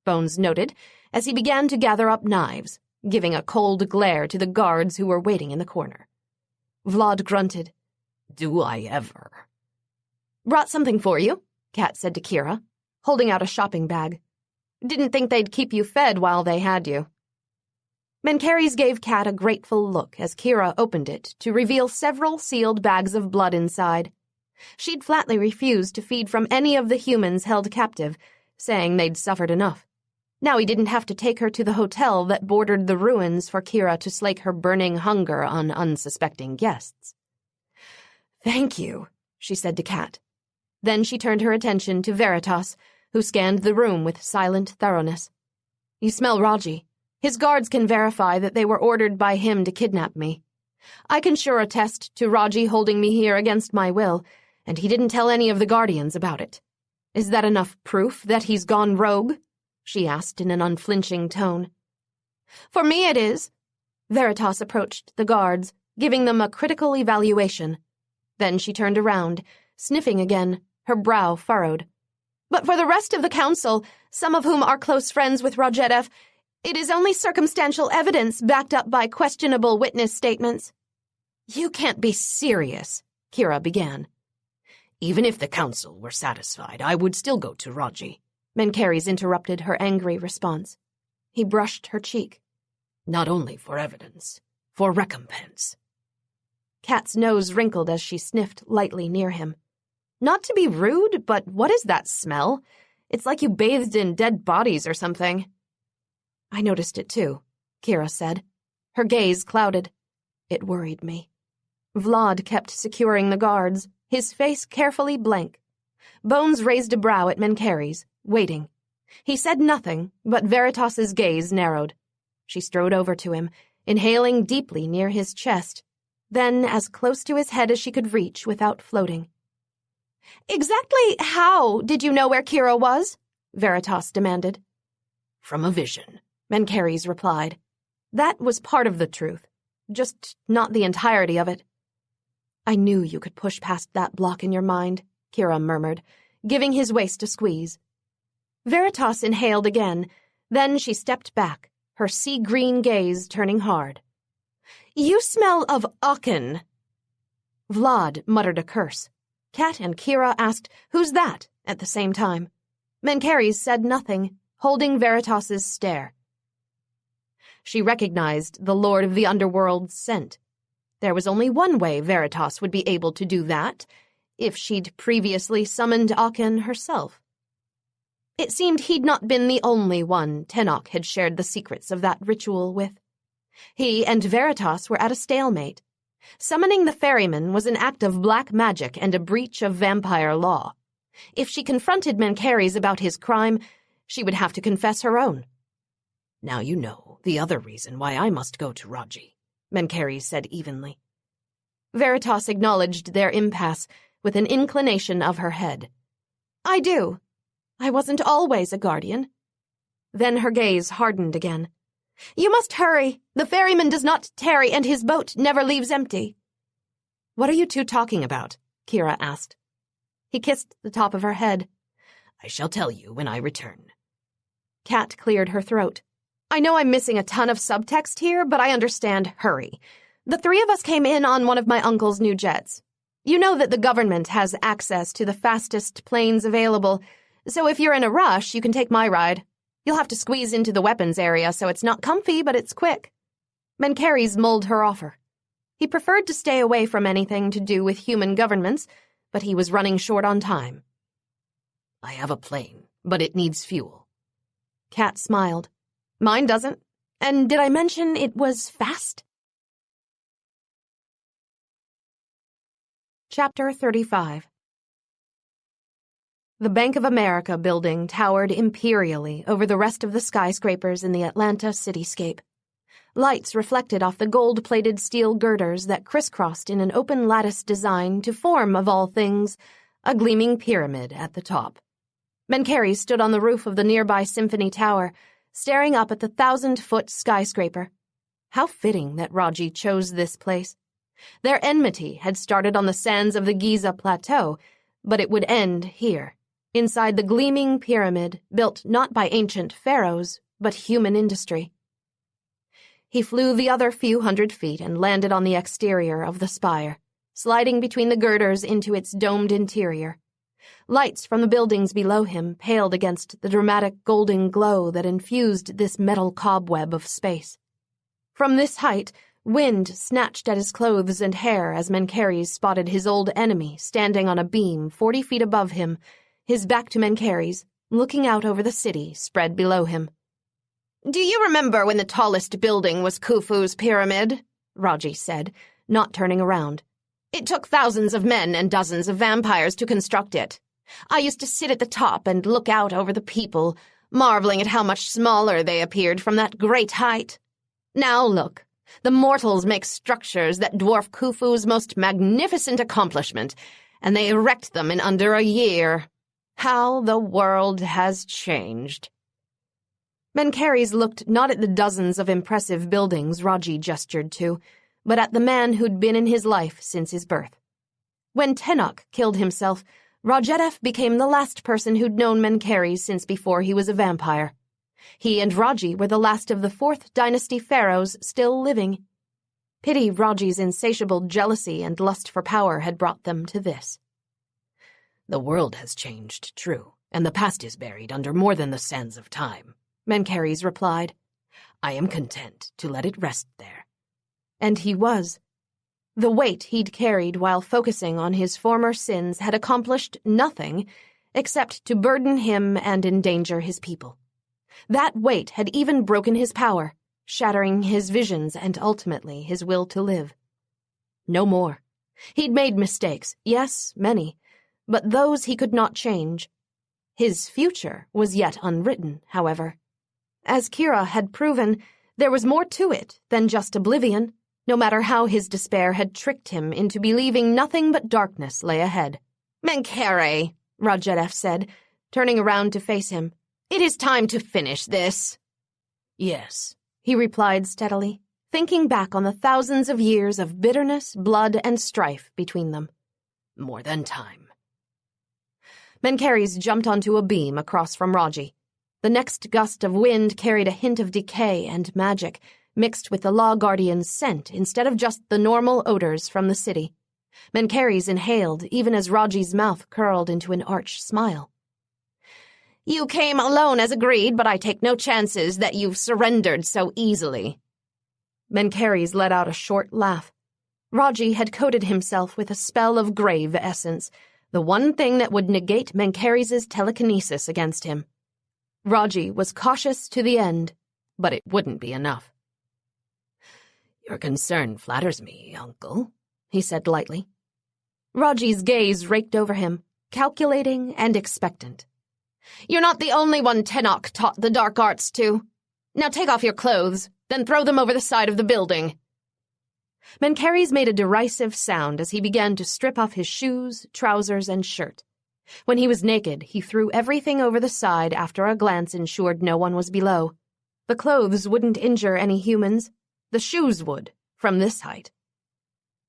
Speaker 1: Bones noted as he began to gather up knives, giving a cold glare to the guards who were waiting in the corner. Vlad grunted.
Speaker 2: Do I ever?
Speaker 1: Brought something for you, Kat said to Kira, holding out a shopping bag. Didn't think they'd keep you fed while they had you. Mencheres gave Kat a grateful look as Kira opened it to reveal several sealed bags of blood inside. She'd flatly refused to feed from any of the humans held captive, saying they'd suffered enough. Now he didn't have to take her to the hotel that bordered the ruins for Kira to slake her burning hunger on unsuspecting guests. Thank you, she said to Kat. Then she turned her attention to Veritas, who scanned the room with silent thoroughness. You smell Raji. His guards can verify that they were ordered by him to kidnap me. I can sure attest to Raji holding me here against my will, and he didn't tell any of the guardians about it. Is that enough proof that he's gone rogue? She asked in an unflinching tone. For me it is. Veritas approached the guards, giving them a critical evaluation. Then she turned around, sniffing again, her brow furrowed. But for the rest of the council, some of whom are close friends with Rajedev, it is only circumstantial evidence backed up by questionable witness statements. You can't be serious, Kira began.
Speaker 2: Even if the council were satisfied, I would still go to Raji.
Speaker 1: Mencheres interrupted her angry response. He brushed her cheek.
Speaker 2: Not only for evidence, for recompense.
Speaker 1: Kat's nose wrinkled as she sniffed lightly near him. Not to be rude, but what is that smell? It's like you bathed in dead bodies or something. I noticed it too, Kira said. Her gaze clouded. It worried me. Vlad kept securing the guards, his face carefully blank. Bones raised a brow at Mencheres, waiting. He said nothing, but Veritas's gaze narrowed. She strode over to him, inhaling deeply near his chest, then as close to his head as she could reach without floating. Exactly how did you know where Kira was? Veritas demanded.
Speaker 2: From a vision,
Speaker 1: Mencheres replied. That was part of the truth, just not the entirety of it. I knew you could push past that block in your mind, Kira murmured, giving his waist a squeeze. Veritas inhaled again, then she stepped back, her sea-green gaze turning hard. You smell of Aken. Vlad muttered a curse. Kat and Kira asked, Who's that? At the same time. Mencheres said nothing, holding Veritas's stare. She recognized the Lord of the Underworld's scent. There was only one way Veritas would be able to do that, if she'd previously summoned Aachen herself. It seemed he'd not been the only one Tenok had shared the secrets of that ritual with. He and Veritas were at a stalemate. Summoning the ferryman was an act of black magic and a breach of vampire law. If she confronted Mencheres about his crime, she would have to confess her own.
Speaker 2: Now you know the other reason why I must go to Raji, Mencheres said evenly.
Speaker 1: Veritas acknowledged their impasse with an inclination of her head. I do. I wasn't always a guardian. Then her gaze hardened again. You must hurry. The ferryman does not tarry, and his boat never leaves empty.
Speaker 2: What are you two talking about? Kira asked.
Speaker 1: He kissed the top of her head.
Speaker 2: I shall tell you when I return.
Speaker 1: Kat cleared her throat. I know I'm missing a ton of subtext here, but I understand hurry. The three of us came in on one of my uncle's new jets. You know that the government has access to the fastest planes available, so if you're in a rush, you can take my ride. You'll have to squeeze into the weapons area, so it's not comfy, but it's quick. Mencheres mulled her offer. He preferred to stay away from anything to do with human governments, but he was running short on time.
Speaker 2: I have a plane, but it needs fuel.
Speaker 1: Kat smiled. Mine doesn't. And did I mention it was fast? Chapter 35. The Bank of America building towered imperially over the rest of the skyscrapers in the Atlanta cityscape. Lights reflected off the gold-plated steel girders that crisscrossed in an open lattice design to form, of all things, a gleaming pyramid at the top. Mencheres stood on the roof of the nearby Symphony Tower, staring up at the 1,000-foot skyscraper. How fitting that Raji chose this place. Their enmity had started on the sands of the Giza Plateau, but it would end here, inside the gleaming pyramid built not by ancient pharaohs, but human industry. He flew the other few hundred feet and landed on the exterior of the spire, sliding between the girders into its domed interior. Lights from the buildings below him paled against the dramatic golden glow that infused this metal cobweb of space. From this height, wind snatched at his clothes and hair as Mencheres spotted his old enemy standing on a beam 40 feet above him, his back to Mencheres, looking out over the city spread below him.
Speaker 4: Do you remember when the tallest building was Khufu's pyramid? Raji said, not turning around. It took thousands of men and dozens of vampires to construct it. I used to sit at the top and look out over the people, marveling at how much smaller they appeared from that great height. Now look, the mortals make structures that dwarf Khufu's most magnificent accomplishment, and they erect them in under a year. How the world has changed.
Speaker 1: Mencheres looked not at the dozens of impressive buildings Raji gestured to, but at the man who'd been in his life since his birth. When Tenok killed himself, Rajedev became the last person who'd known Mencheres since before he was a vampire. He and Raji were the last of the 4th dynasty pharaohs still living. Pity Raji's insatiable jealousy and lust for power had brought them to this.
Speaker 2: The world has changed, true, and the past is buried under more than the sands of time, Mencheres replied. I am content to let it rest there.
Speaker 1: And he was. The weight he'd carried while focusing on his former sins had accomplished nothing except to burden him and endanger his people. That weight had even broken his power, shattering his visions and ultimately his will to live. No more. He'd made mistakes, yes, many, but those he could not change. His future was yet unwritten, however. As Kira had proven, there was more to it than just oblivion, no matter how his despair had tricked him into believing nothing but darkness lay ahead.
Speaker 4: Mencheres,
Speaker 1: Rajedev said, turning around to face him.
Speaker 4: It is time to finish this.
Speaker 2: Yes,
Speaker 1: he replied steadily, thinking back on the thousands of years of bitterness, blood, and strife between them.
Speaker 2: More than time.
Speaker 1: Mencheres jumped onto a beam across from Raji. The next gust of wind carried a hint of decay and magic, mixed with the Law Guardian's scent instead of just the normal odors from the city. Mencheres inhaled even as Raji's mouth curled into an arch smile.
Speaker 4: You came alone as agreed, but I take no chances that you've surrendered so easily.
Speaker 1: Mencheres let out a short laugh. Raji had coated himself with a spell of grave essence, the one thing that would negate Mencheres' telekinesis against him. Raji was cautious to the end, but it wouldn't be enough.
Speaker 2: "Your concern flatters me, uncle," he said lightly.
Speaker 1: Raji's gaze raked over him, calculating and expectant.
Speaker 4: "You're not the only one Tenok taught the dark arts to. Now take off your clothes, then throw them over the side of the building."
Speaker 1: Mencheres made a derisive sound as he began to strip off his shoes, trousers, and shirt. When he was naked, he threw everything over the side after a glance ensured no one was below. The clothes wouldn't injure any humans. The shoes would, from this height.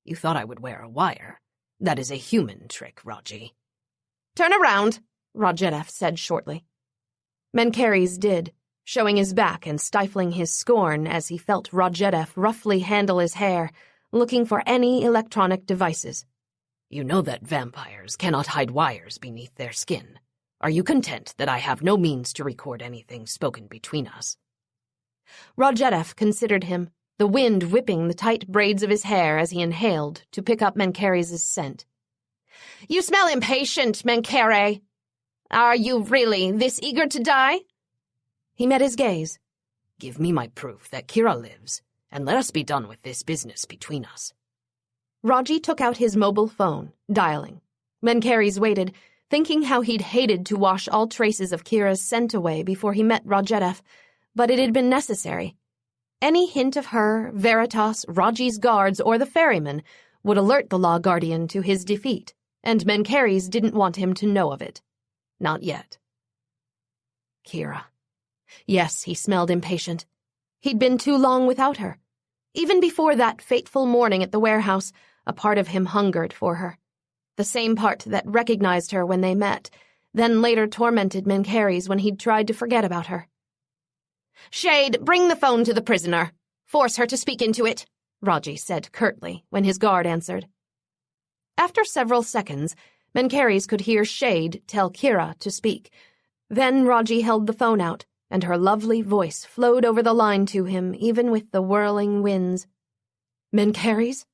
Speaker 2: "You thought I would wear a wire. That is a human trick, Raji."
Speaker 1: "Turn around," Rajedef said shortly. Mencheres did, showing his back and stifling his scorn as he felt Rajedef roughly handle his hair, looking for any electronic devices.
Speaker 2: "You know that vampires cannot hide wires beneath their skin. Are you content that I have no means to record anything spoken between us?"
Speaker 1: Rajedef considered him, the wind whipping the tight braids of his hair as he inhaled to pick up Mencheres' scent.
Speaker 4: "You smell impatient, Mencheres. Are you really this eager to die?"
Speaker 1: He met his gaze.
Speaker 2: "Give me my proof that Kira lives, and let us be done with this business between us."
Speaker 1: Raji took out his mobile phone, dialing. Mencheres waited, thinking how he'd hated to wash all traces of Kira's scent away before he met Rajedef, but it had been necessary. Any hint of her, Veritas, Raji's guards, or the ferryman would alert the Law Guardian to his defeat, and Mencheres didn't want him to know of it. Not yet. Kira. Yes, he smelled impatient. He'd been too long without her. Even before that fateful morning at the warehouse, a part of him hungered for her. The same part that recognized her when they met, then later tormented Mencheres when he'd tried to forget about her.
Speaker 4: "Shade, bring the phone to the prisoner. Force her to speak into it,"
Speaker 1: Raji said curtly when his guard answered. After several seconds, Mencheres could hear Shade tell Kira to speak. Then Raji held the phone out, and her lovely voice flowed over the line to him even with the whirling winds. "Mencheres?"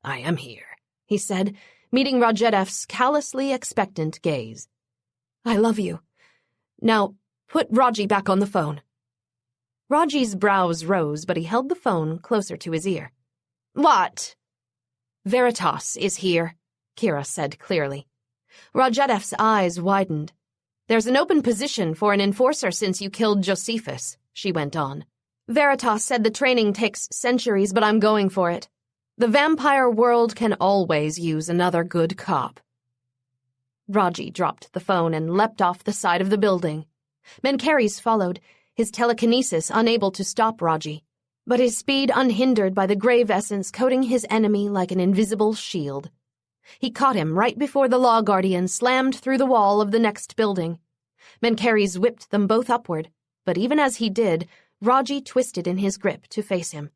Speaker 2: "I am here,"
Speaker 1: he said, meeting Rajedef's callously expectant gaze. "I love you. Now, put Raji back on the phone." Raji's brows rose, but he held the phone closer to his ear.
Speaker 4: "What?"
Speaker 1: "Veritas is here," Kira said clearly. Rajedef's eyes widened. "There's an open position for an enforcer since you killed Josephus," she went on. "Veritas said the training takes centuries, but I'm going for it. The vampire world can always use another good cop." Raji dropped the phone and leapt off the side of the building. Mencheres followed, his telekinesis unable to stop Raji, but his speed unhindered by the grave essence coating his enemy like an invisible shield. He caught him right before the Law Guardian slammed through the wall of the next building. Mencheres whipped them both upward, but even as he did, Raji twisted in his grip to face him.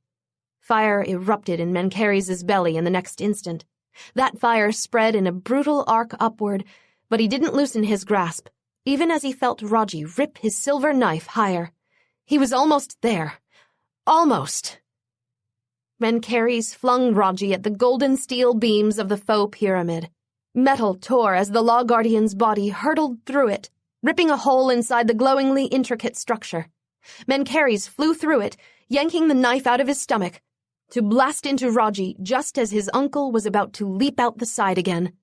Speaker 1: Fire erupted in Mencheres' belly in the next instant. That fire spread in a brutal arc upward, but he didn't loosen his grasp, even as he felt Raji rip his silver knife higher. He was almost there. Almost. Mencheres flung Raji at the golden steel beams of the faux pyramid. Metal tore as the Law Guardian's body hurtled through it, ripping a hole inside the glowingly intricate structure. Mencheres flew through it, yanking the knife out of his stomach, to blast into Raji just as his uncle was about to leap out the side again.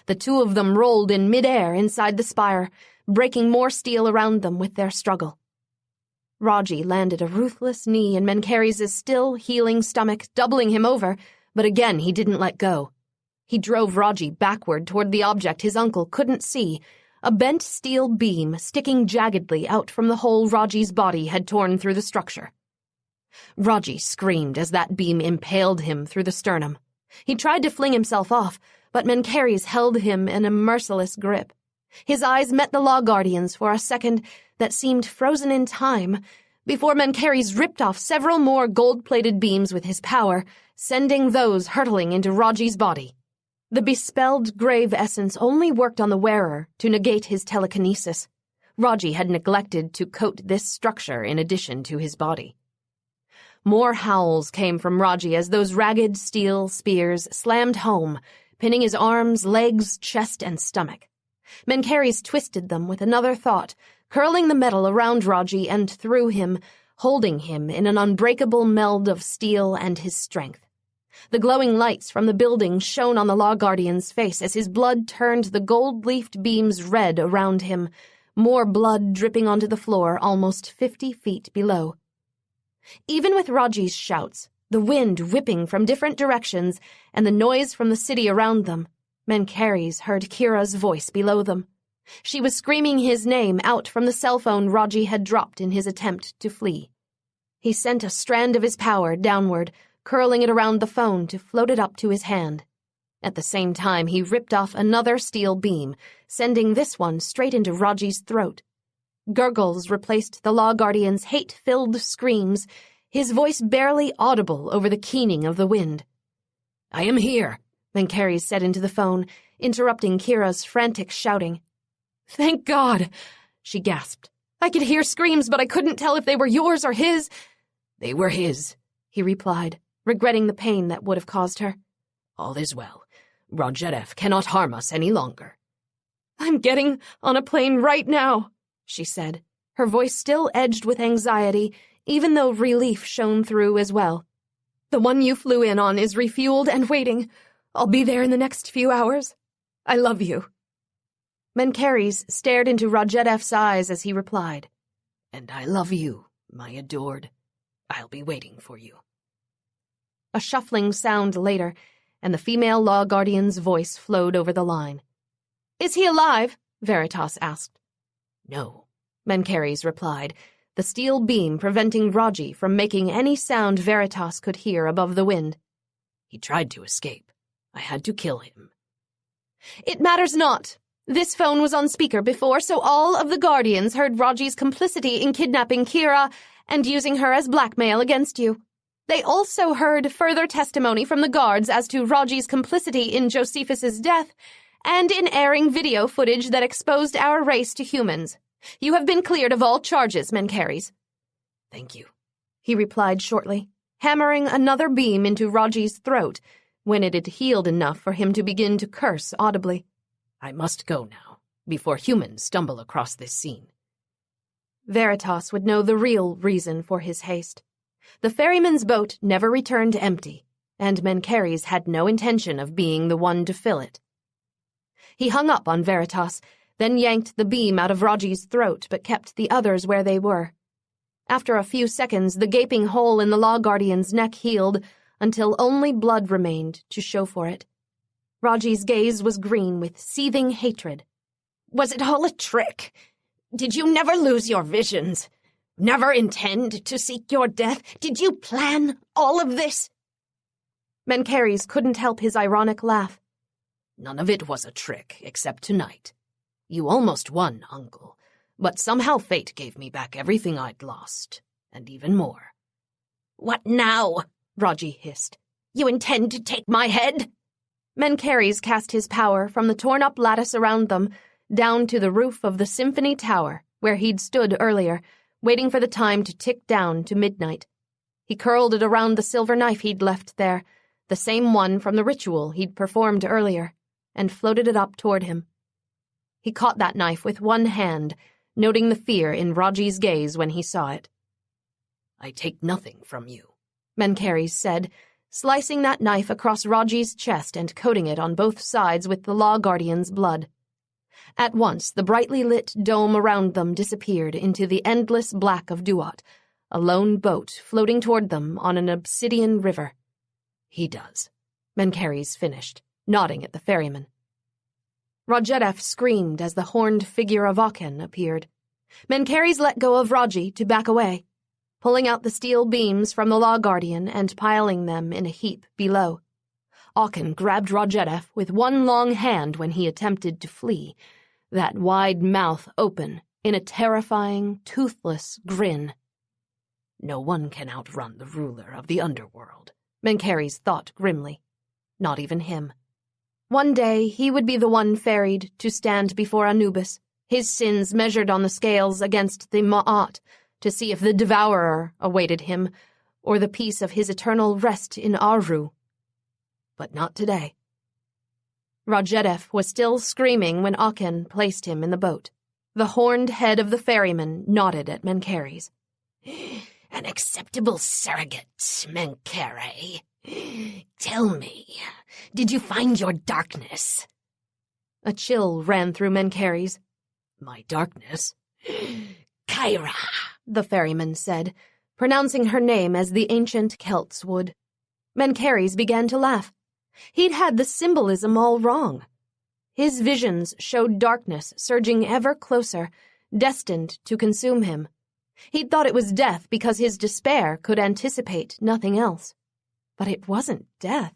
Speaker 1: The two of them rolled in midair inside the spire, breaking more steel around them with their struggle. Raji landed a ruthless knee in Mencheres' still healing stomach, doubling him over, but again he didn't let go. He drove Raji backward toward the object his uncle couldn't see, a bent steel beam sticking jaggedly out from the hole Raji's body had torn through the structure. Raji screamed as that beam impaled him through the sternum. He tried to fling himself off, but Mencheres held him in a merciless grip. His eyes met the Law Guardian's for a second that seemed frozen in time, before Mencheres ripped off several more gold-plated beams with his power, sending those hurtling into Raji's body. The bespelled grave essence only worked on the wearer to negate his telekinesis. Raji had neglected to coat this structure in addition to his body. More howls came from Raji as those ragged steel spears slammed home, pinning his arms, legs, chest, and stomach. Mencheres twisted them with another thought, curling the metal around Raji and through him, holding him in an unbreakable meld of steel and his strength. The glowing lights from the building shone on the Law Guardian's face as his blood turned the gold-leafed beams red around him, more blood dripping onto the floor almost 50 feet below. Even with Raji's shouts, the wind whipping from different directions, and the noise from the city around them, Mencheres heard Kira's voice below them. She was screaming his name out from the cell phone Raji had dropped in his attempt to flee. He sent a strand of his power downward, curling it around the phone to float it up to his hand. At the same time, he ripped off another steel beam, sending this one straight into Raji's throat. Gurgles replaced the Law Guardian's hate-filled screams, his voice barely audible over the keening of the wind.
Speaker 2: "I am here,"
Speaker 1: Mencheres said into the phone, interrupting Kira's frantic shouting. "Thank God," she gasped. "I could hear screams, but I couldn't tell if they were yours or his."
Speaker 2: "They were his,"
Speaker 1: he replied, regretting the pain that would have caused her.
Speaker 2: "All is well. Rodjedef cannot harm us any longer."
Speaker 1: "I'm getting on a plane right now," she said, her voice still edged with anxiety, even though relief shone through as well. "The one you flew in on is refueled and waiting. I'll be there in the next few hours. I love you." Mencheres stared into Rodjedef's eyes as he replied,
Speaker 2: "And I love you, my adored. I'll be waiting for you."
Speaker 1: A shuffling sound later, and the female Law Guardian's voice flowed over the line. "Is he alive?" Veritas asked.
Speaker 2: "No,"
Speaker 1: Mencheres replied, the steel beam preventing Raji from making any sound Veritas could hear above the wind.
Speaker 2: "He tried to escape. I had to kill him."
Speaker 1: "It matters not. This phone was on speaker before, so all of the Guardians heard Raji's complicity in kidnapping Kira and using her as blackmail against you. They also heard further testimony from the guards as to Raji's complicity in Josephus's death and in airing video footage that exposed our race to humans. You have been cleared of all charges, Mencheres."
Speaker 2: "Thank you,"
Speaker 1: he replied shortly, hammering another beam into Raji's throat when it had healed enough for him to begin to curse audibly.
Speaker 2: "I must go now, before humans stumble across this scene."
Speaker 1: Veritas would know the real reason for his haste. The ferryman's boat never returned empty, and Mencheres had no intention of being the one to fill it. He hung up on Veritas, then yanked the beam out of Raji's throat but kept the others where they were. After a few seconds, the gaping hole in the Law Guardian's neck healed until only blood remained to show for it. Raji's gaze was green with seething hatred.
Speaker 4: "Was it all a trick? Did you never lose your visions? Never intend to seek your death? Did you plan all of this?"
Speaker 1: Mencheres couldn't help his ironic laugh.
Speaker 2: "None of it was a trick, except tonight. You almost won, Uncle, but somehow fate gave me back everything I'd lost, and even more."
Speaker 4: "What now?" Raji hissed. "You intend to take my head?"
Speaker 1: Mencheres cast his power from the torn-up lattice around them down to the roof of the Symphony Tower, where he'd stood earlier, waiting for the time to tick down to midnight. He curled it around the silver knife he'd left there, the same one from the ritual he'd performed earlier, and floated it up toward him. He caught that knife with one hand, noting the fear in Raji's gaze when he saw it.
Speaker 2: "I take nothing from you,"
Speaker 1: Mencheres said, slicing that knife across Raji's chest and coating it on both sides with the Law Guardian's blood. At once, the brightly lit dome around them disappeared into the endless black of Duat, a lone boat floating toward them on an obsidian river.
Speaker 2: "He does,"
Speaker 1: Mencheres finished, nodding at the ferryman. Rodjedef screamed as the horned figure of Aachen appeared. Mencheres let go of Raji to back away, pulling out the steel beams from the Law Guardian and piling them in a heap below. Aachen grabbed Rodjedef with one long hand when he attempted to flee, that wide mouth open in a terrifying, toothless grin.
Speaker 2: "No one can outrun the ruler of the underworld,"
Speaker 1: Mencheres thought grimly. Not even him. One day he would be the one ferried to stand before Anubis, his sins measured on the scales against the Ma'at, to see if the devourer awaited him, or the peace of his eternal rest in Aru. But not today. Rajedev was still screaming when Aken placed him in the boat. The horned head of the ferryman nodded at Mencheres.
Speaker 2: An acceptable surrogate, Mencheres. Tell me, did you find your darkness?
Speaker 1: A chill ran through Mencheres.
Speaker 2: My darkness? Kyra,
Speaker 1: the ferryman said, pronouncing her name as the ancient Celts would. Mencheres began to laugh. He'd had the symbolism all wrong. His visions showed darkness surging ever closer, destined to consume him. He'd thought it was death because his despair could anticipate nothing else. But it wasn't death.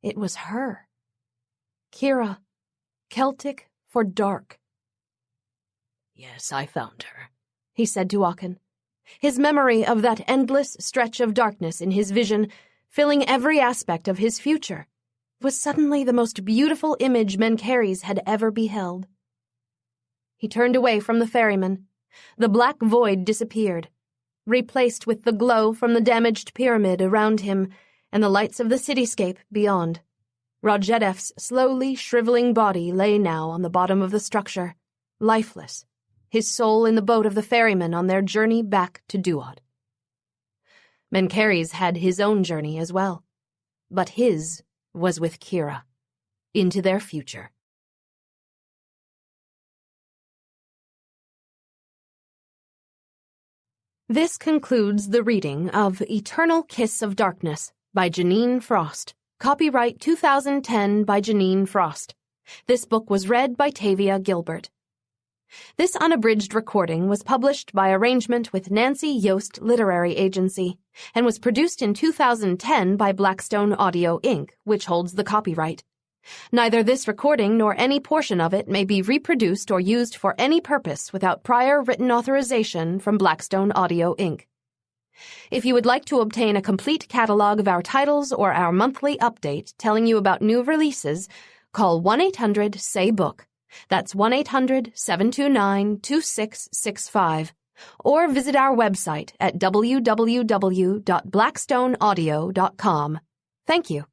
Speaker 1: It was her. Kyra, Celtic for dark.
Speaker 2: Yes, I found her,
Speaker 1: he said to Aken. His memory of that endless stretch of darkness in his vision, filling every aspect of his future, was suddenly the most beautiful image Mencheres had ever beheld. He turned away from the ferryman. The black void disappeared, replaced with the glow from the damaged pyramid around him and the lights of the cityscape beyond. Rajedev's slowly shriveling body lay now on the bottom of the structure, lifeless, his soul in the boat of the ferryman on their journey back to Duat. Mencheres had his own journey as well, but his was with Kyra, into their future. This concludes the reading of Eternal Kiss of Darkness by Jeaniene Frost. Copyright 2010 by Jeaniene Frost. This book was read by Tavia Gilbert. This unabridged recording was published by arrangement with Nancy Yost Literary Agency and was produced in 2010 by Blackstone Audio Inc., which holds the copyright. Neither this recording nor any portion of it may be reproduced or used for any purpose without prior written authorization from Blackstone Audio Inc. If you would like to obtain a complete catalog of our titles or our monthly update telling you about new releases, call 1-800-SAY-BOOK. That's 1-800-729-2665. Or visit our website at www.blackstoneaudio.com. Thank you.